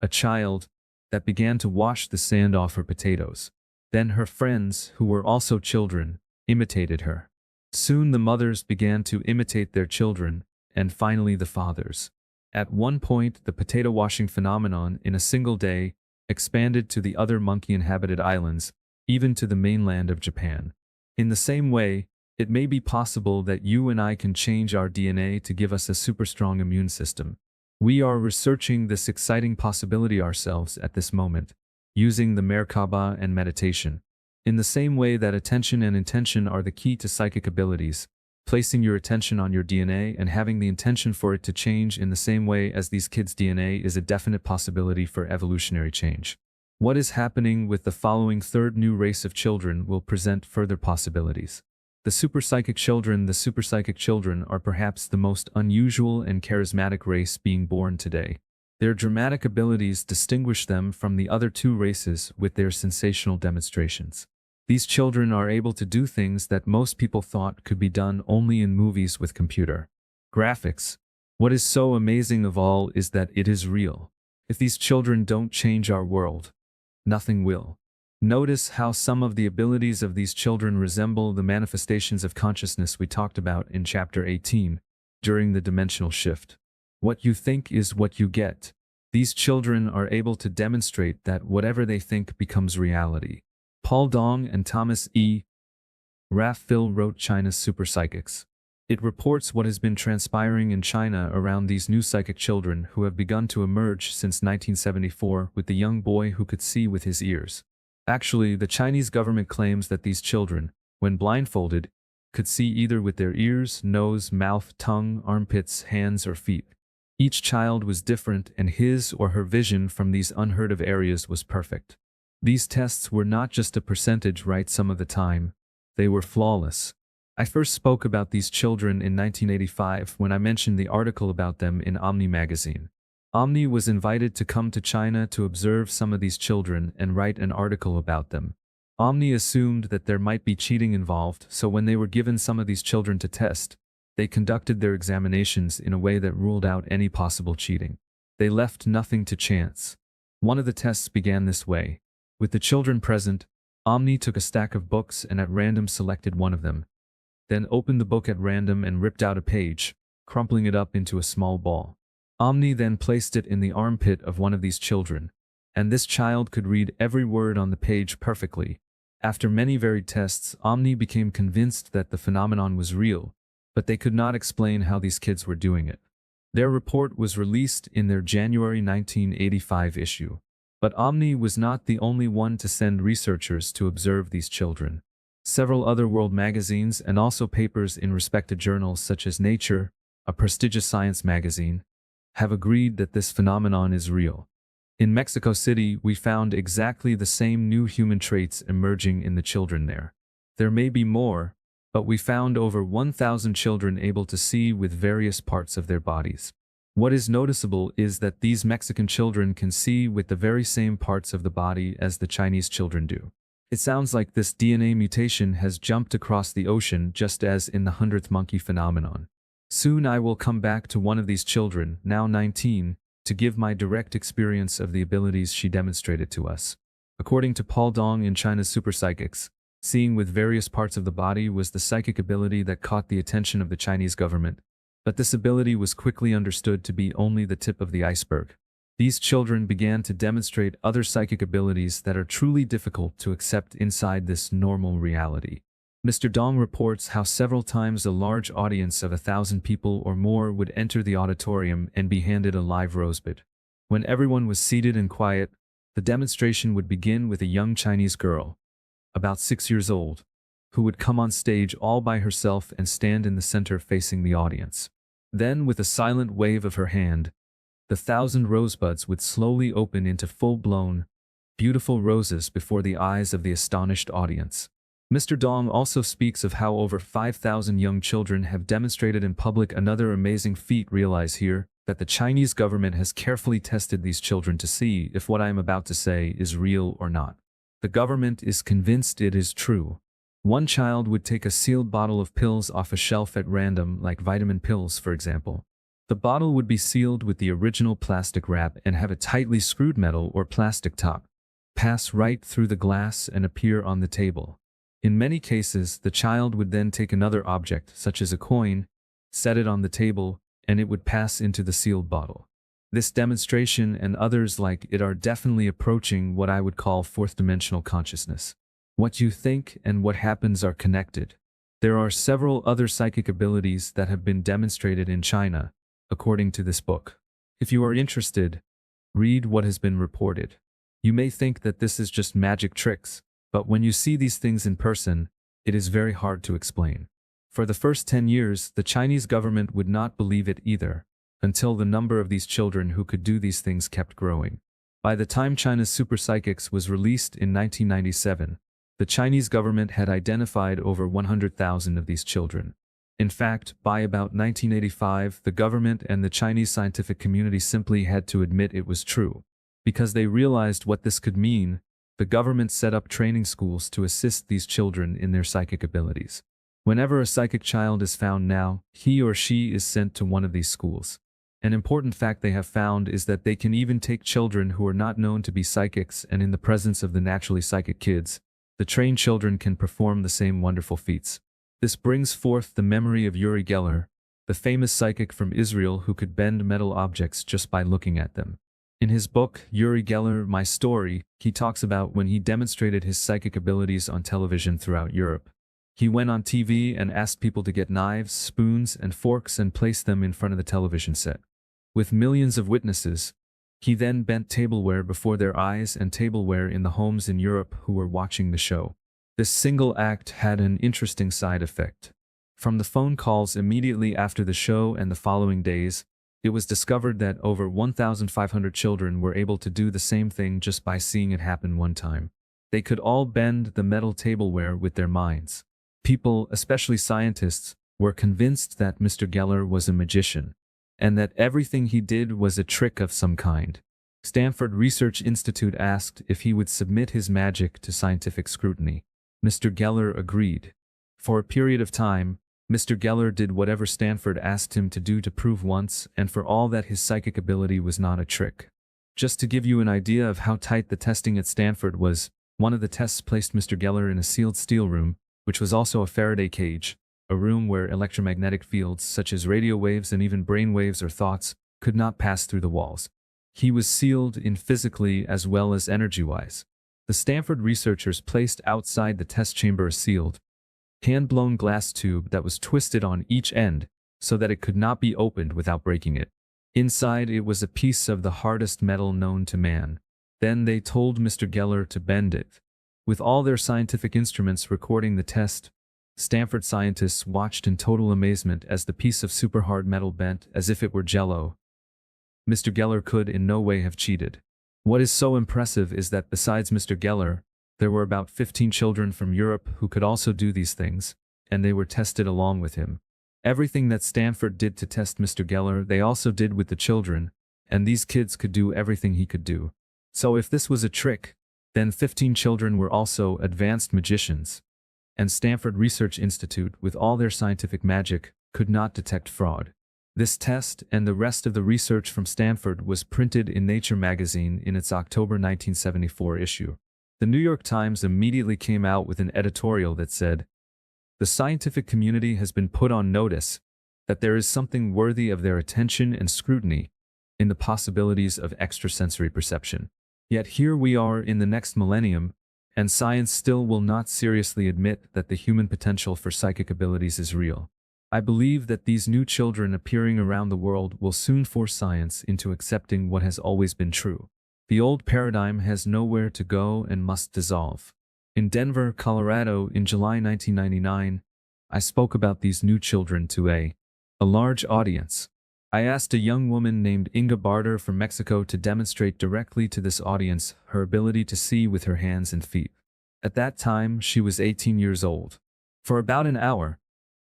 a child, that began to wash the sand off her potatoes. Then her friends, who were also children, imitated her. Soon the mothers began to imitate their children, and finally the fathers. At one point, the potato washing phenomenon in a single day expanded to the other monkey-inhabited islands, even to the mainland of Japan. In the same way, it may be possible that you and I can change our DNA to give us a super strong immune system. We are researching this exciting possibility ourselves at this moment, using the Mer-Ka-Ba and meditation. In the same way that attention and intention are the key to psychic abilities, placing your attention on your DNA and having the intention for it to change in the same way as these kids' DNA is a definite possibility for evolutionary change. What is happening with the following third new race of children will present further possibilities. The super psychic children are perhaps the most unusual and charismatic race being born today. Their dramatic abilities distinguish them from the other two races with their sensational demonstrations. These children are able to do things that most people thought could be done only in movies with computer graphics. What is so amazing of all is that it is real. If these children don't change our world, nothing will. Notice how some of the abilities of these children resemble the manifestations of consciousness we talked about in Chapter 18, during the dimensional shift. What you think is what you get. These children are able to demonstrate that whatever they think becomes reality. Paul Dong and Thomas E. Raff-Phil wrote China's Super Psychics. It reports what has been transpiring in China around these new psychic children who have begun to emerge since 1974 with the young boy who could see with his ears. Actually, the Chinese government claims that these children, when blindfolded, could see either with their ears, nose, mouth, tongue, armpits, hands, or feet. Each child was different and his or her vision from these unheard of areas was perfect. These tests were not just a percentage right some of the time, they were flawless. I first spoke about these children in 1985 when I mentioned the article about them in Omni magazine. Omni was invited to come to China to observe some of these children and write an article about them. Omni assumed that there might be cheating involved, so when they were given some of these children to test, they conducted their examinations in a way that ruled out any possible cheating. They left nothing to chance. One of the tests began this way. With the children present, Omni took a stack of books and at random selected one of them, then opened the book at random and ripped out a page, crumpling it up into a small ball. Omni then placed it in the armpit of one of these children, and this child could read every word on the page perfectly. After many varied tests, Omni became convinced that the phenomenon was real, but they could not explain how these kids were doing it. Their report was released in their January 1985 issue. But Omni was not the only one to send researchers to observe these children. Several other world magazines and also papers in respected journals such as Nature, a prestigious science magazine, have agreed that this phenomenon is real. In Mexico City, we found exactly the same new human traits emerging in the children there. There may be more, but we found over 1,000 children able to see with various parts of their bodies. What is noticeable is that these Mexican children can see with the very same parts of the body as the Chinese children do. It sounds like this DNA mutation has jumped across the ocean just as in the 100th monkey phenomenon. Soon I will come back to one of these children, now 19, to give my direct experience of the abilities she demonstrated to us. According to Paul Dong in China's Super Psychics, seeing with various parts of the body was the psychic ability that caught the attention of the Chinese government. But this ability was quickly understood to be only the tip of the iceberg. These children began to demonstrate other psychic abilities that are truly difficult to accept inside this normal reality. Mr. Dong reports how several times a large audience of 1,000 people or more would enter the auditorium and be handed a live rosebud. When everyone was seated and quiet, the demonstration would begin with a young Chinese girl, about 6 years old, who would come on stage all by herself and stand in the center facing the audience. Then, with a silent wave of her hand, the 1,000 rosebuds would slowly open into full-blown, beautiful roses before the eyes of the astonished audience. Mr. Dong also speaks of how over 5,000 young children have demonstrated in public another amazing feat. Realize here that the Chinese government has carefully tested these children to see if what I am about to say is real or not. The government is convinced it is true. One child would take a sealed bottle of pills off a shelf at random, like vitamin pills, for example. The bottle would be sealed with the original plastic wrap and have a tightly screwed metal or plastic top pass right through the glass and appear on the table. In many cases, the child would then take another object, such as a coin, set it on the table, and it would pass into the sealed bottle. This demonstration and others like it are definitely approaching what I would call fourth-dimensional consciousness. What you think and what happens are connected. There are several other psychic abilities that have been demonstrated in China, according to this book. If you are interested, read what has been reported. You may think that this is just magic tricks, but when you see these things in person, it is very hard to explain. For the first 10 years, the Chinese government would not believe it either, until the number of these children who could do these things kept growing. By the time China's Super Psychics was released in 1997, the Chinese government had identified over 100,000 of these children. In fact, by about 1985, the government and the Chinese scientific community simply had to admit it was true. Because they realized what this could mean, the government set up training schools to assist these children in their psychic abilities. Whenever a psychic child is found now, he or she is sent to one of these schools. An important fact they have found is that they can even take children who are not known to be psychics, and in the presence of the naturally psychic kids, the trained children can perform the same wonderful feats. This brings forth the memory of Uri Geller, the famous psychic from Israel who could bend metal objects just by looking at them. In his book, Uri Geller, My Story, he talks about when he demonstrated his psychic abilities on television throughout Europe. He went on TV and asked people to get knives, spoons, and forks and place them in front of the television set. With millions of witnesses, he then bent tableware before their eyes and tableware in the homes in Europe who were watching the show. This single act had an interesting side effect. From the phone calls immediately after the show and the following days, it was discovered that over 1,500 children were able to do the same thing just by seeing it happen one time. They could all bend the metal tableware with their minds. People, especially scientists, were convinced that Mr. Geller was a magician, and that everything he did was a trick of some kind. Stanford Research Institute asked if he would submit his magic to scientific scrutiny. Mr. Geller agreed. For a period of time, Mr. Geller did whatever Stanford asked him to do to prove once and for all that his psychic ability was not a trick. Just to give you an idea of how tight the testing at Stanford was, one of the tests placed Mr. Geller in a sealed steel room, which was also a Faraday cage, a room where electromagnetic fields such as radio waves and even brain waves or thoughts could not pass through the walls. He was sealed in physically as well as energy-wise. The Stanford researchers placed outside the test chamber a sealed, hand-blown glass tube that was twisted on each end so that it could not be opened without breaking it. Inside it was a piece of the hardest metal known to man. Then they told Mr. Geller to bend it. With all their scientific instruments recording the test, Stanford scientists watched in total amazement as the piece of super hard metal bent as if it were jello. Mr. Geller could in no way have cheated. What is so impressive is that besides Mr. Geller, there were about 15 children from Europe who could also do these things, and they were tested along with him. Everything that Stanford did to test Mr. Geller, they also did with the children, and these kids could do everything he could do. So if this was a trick, then 15 children were also advanced magicians. And Stanford Research Institute, with all their scientific magic, could not detect fraud. This test and the rest of the research from Stanford was printed in Nature magazine in its October 1974 issue. The New York Times immediately came out with an editorial that said, "The scientific community has been put on notice that there is something worthy of their attention and scrutiny in the possibilities of extrasensory perception. Yet here we are in the next millennium, and science still will not seriously admit that the human potential for psychic abilities is real. I believe that these new children appearing around the world will soon force science into accepting what has always been true. The old paradigm has nowhere to go and must dissolve." In Denver, Colorado, in July 1999, I spoke about these new children to a A large audience. I asked a young woman named Inga Barter from Mexico to demonstrate directly to this audience her ability to see with her hands and feet. At that time, she was 18 years old. For about an hour,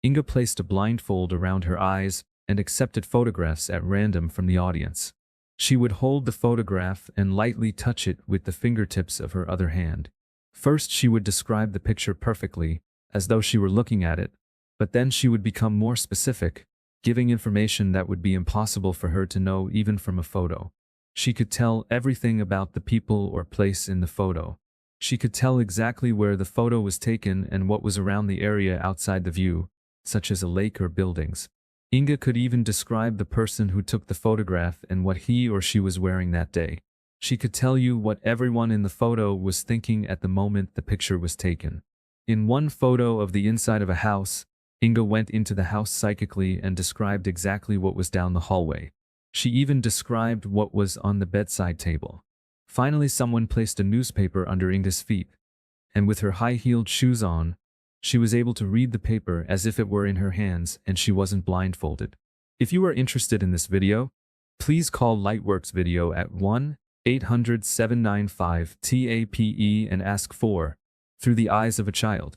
Inga placed a blindfold around her eyes and accepted photographs at random from the audience. She would hold the photograph and lightly touch it with the fingertips of her other hand. First, she would describe the picture perfectly, as though she were looking at it, but then she would become more specific, giving information that would be impossible for her to know even from a photo. She could tell everything about the people or place in the photo. She could tell exactly where the photo was taken and what was around the area outside the view, such as a lake or buildings. Inga could even describe the person who took the photograph and what he or she was wearing that day. She could tell you what everyone in the photo was thinking at the moment the picture was taken. In one photo of the inside of a house, Inga went into the house psychically and described exactly what was down the hallway. She even described what was on the bedside table. Finally, someone placed a newspaper under Inga's feet, and with her high-heeled shoes on, she was able to read the paper as if it were in her hands and she wasn't blindfolded. If you are interested in this video, please call Lightworks Video at 1-800-795-TAPE and ask for Through the Eyes of a Child.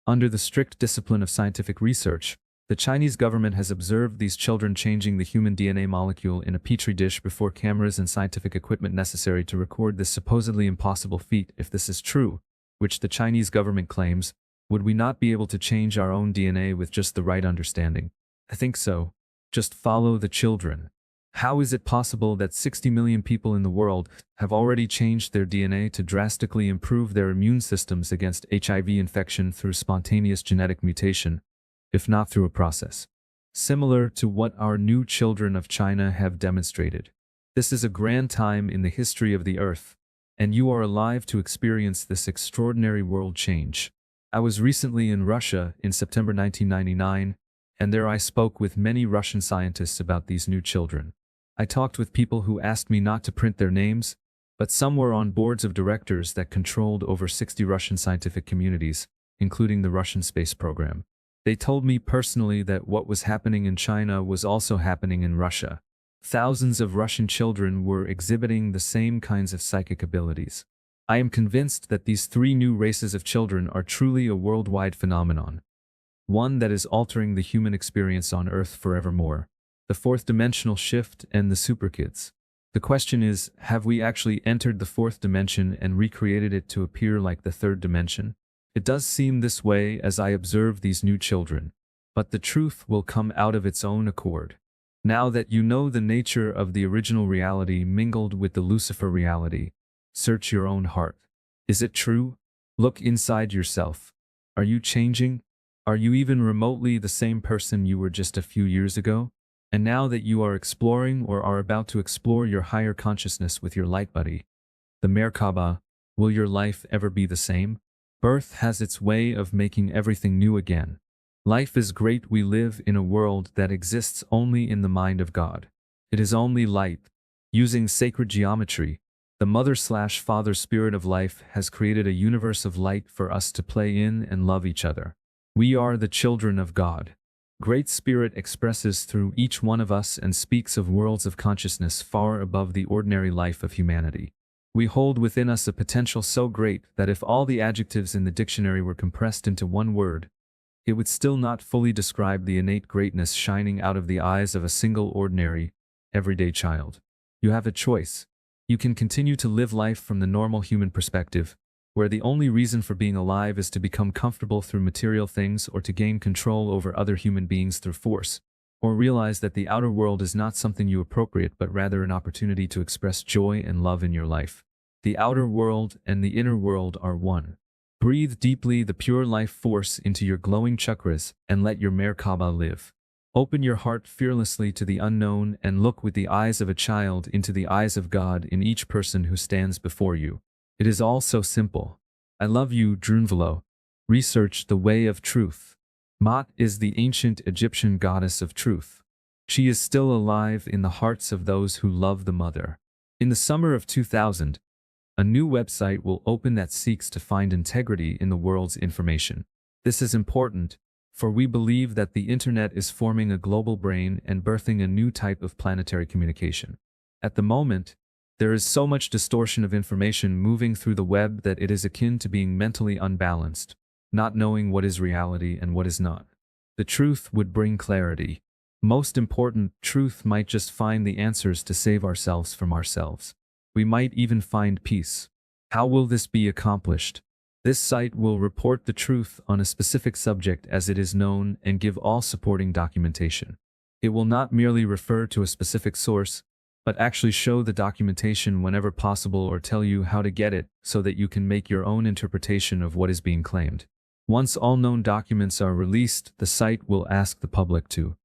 Under the strict discipline of scientific research, the Chinese government has observed these children changing the human DNA molecule in a petri dish before cameras and scientific equipment necessary to record this supposedly impossible feat. If this is true, which the Chinese government claims, would we not be able to change our own DNA with just the right understanding? I think so. Just follow the children. How is it possible that 60 million people in the world have already changed their DNA to drastically improve their immune systems against HIV infection through spontaneous genetic mutation, if not through a process similar to what our new children of China have demonstrated? This is a grand time in the history of the earth, and you are alive to experience this extraordinary world change. I was recently in Russia in September 1999, and there I spoke with many Russian scientists about these new children. I talked with people who asked me not to print their names, but some were on boards of directors that controlled over 60 Russian scientific communities, including the Russian space program. They told me personally that what was happening in China was also happening in Russia. Thousands of Russian children were exhibiting the same kinds of psychic abilities. I am convinced that these three new races of children are truly a worldwide phenomenon, one that is altering the human experience on Earth forevermore. The fourth dimensional shift and the superkids. The question is, have we actually entered the fourth dimension and recreated it to appear like the third dimension? It does seem this way as I observe these new children, but the truth will come out of its own accord. Now that you know the nature of the original reality mingled with the Lucifer reality, search your own heart. Is it true? Look inside yourself. Are you changing? Are you even remotely the same person you were just a few years ago? And now that you are exploring or are about to explore your higher consciousness with your light buddy, the Mer-Ka-Ba, will your life ever be the same? Birth has its way of making everything new again. Life is great. We live in a world that exists only in the mind of God. It is only light. Using sacred geometry, the Mother/Father Spirit of life has created a universe of light for us to play in and love each other. We are the children of God. Great Spirit expresses through each one of us and speaks of worlds of consciousness far above the ordinary life of humanity. We hold within us a potential so great that if all the adjectives in the dictionary were compressed into one word, it would still not fully describe the innate greatness shining out of the eyes of a single ordinary, everyday child. You have a choice. You can continue to live life from the normal human perspective, where the only reason for being alive is to become comfortable through material things or to gain control over other human beings through force, or realize that the outer world is not something you appropriate but rather an opportunity to express joy and love in your life. The outer world and the inner world are one. Breathe deeply the pure life force into your glowing chakras and let your Mer-Ka-Ba live. Open your heart fearlessly to the unknown and look with the eyes of a child into the eyes of God in each person who stands before you. It is all so simple. I love you, Dunvalo. Research the way of truth. Maat is the ancient Egyptian goddess of truth. She is still alive in the hearts of those who love the mother. In the summer of 2000, a new website will open that seeks to find integrity in the world's information. This is important, For we believe that the internet is forming a global brain and birthing a new type of planetary communication. At the moment, there is so much distortion of information moving through the web that it is akin to being mentally unbalanced, not knowing what is reality and what is not. The truth would bring clarity. Most important, truth might just find the answers to save ourselves from ourselves. We might even find peace. How will this be accomplished? This site will report the truth on a specific subject as it is known and give all supporting documentation. It will not merely refer to a specific source, but actually show the documentation whenever possible or tell you how to get it so that you can make your own interpretation of what is being claimed. Once all known documents are released, the site will ask the public to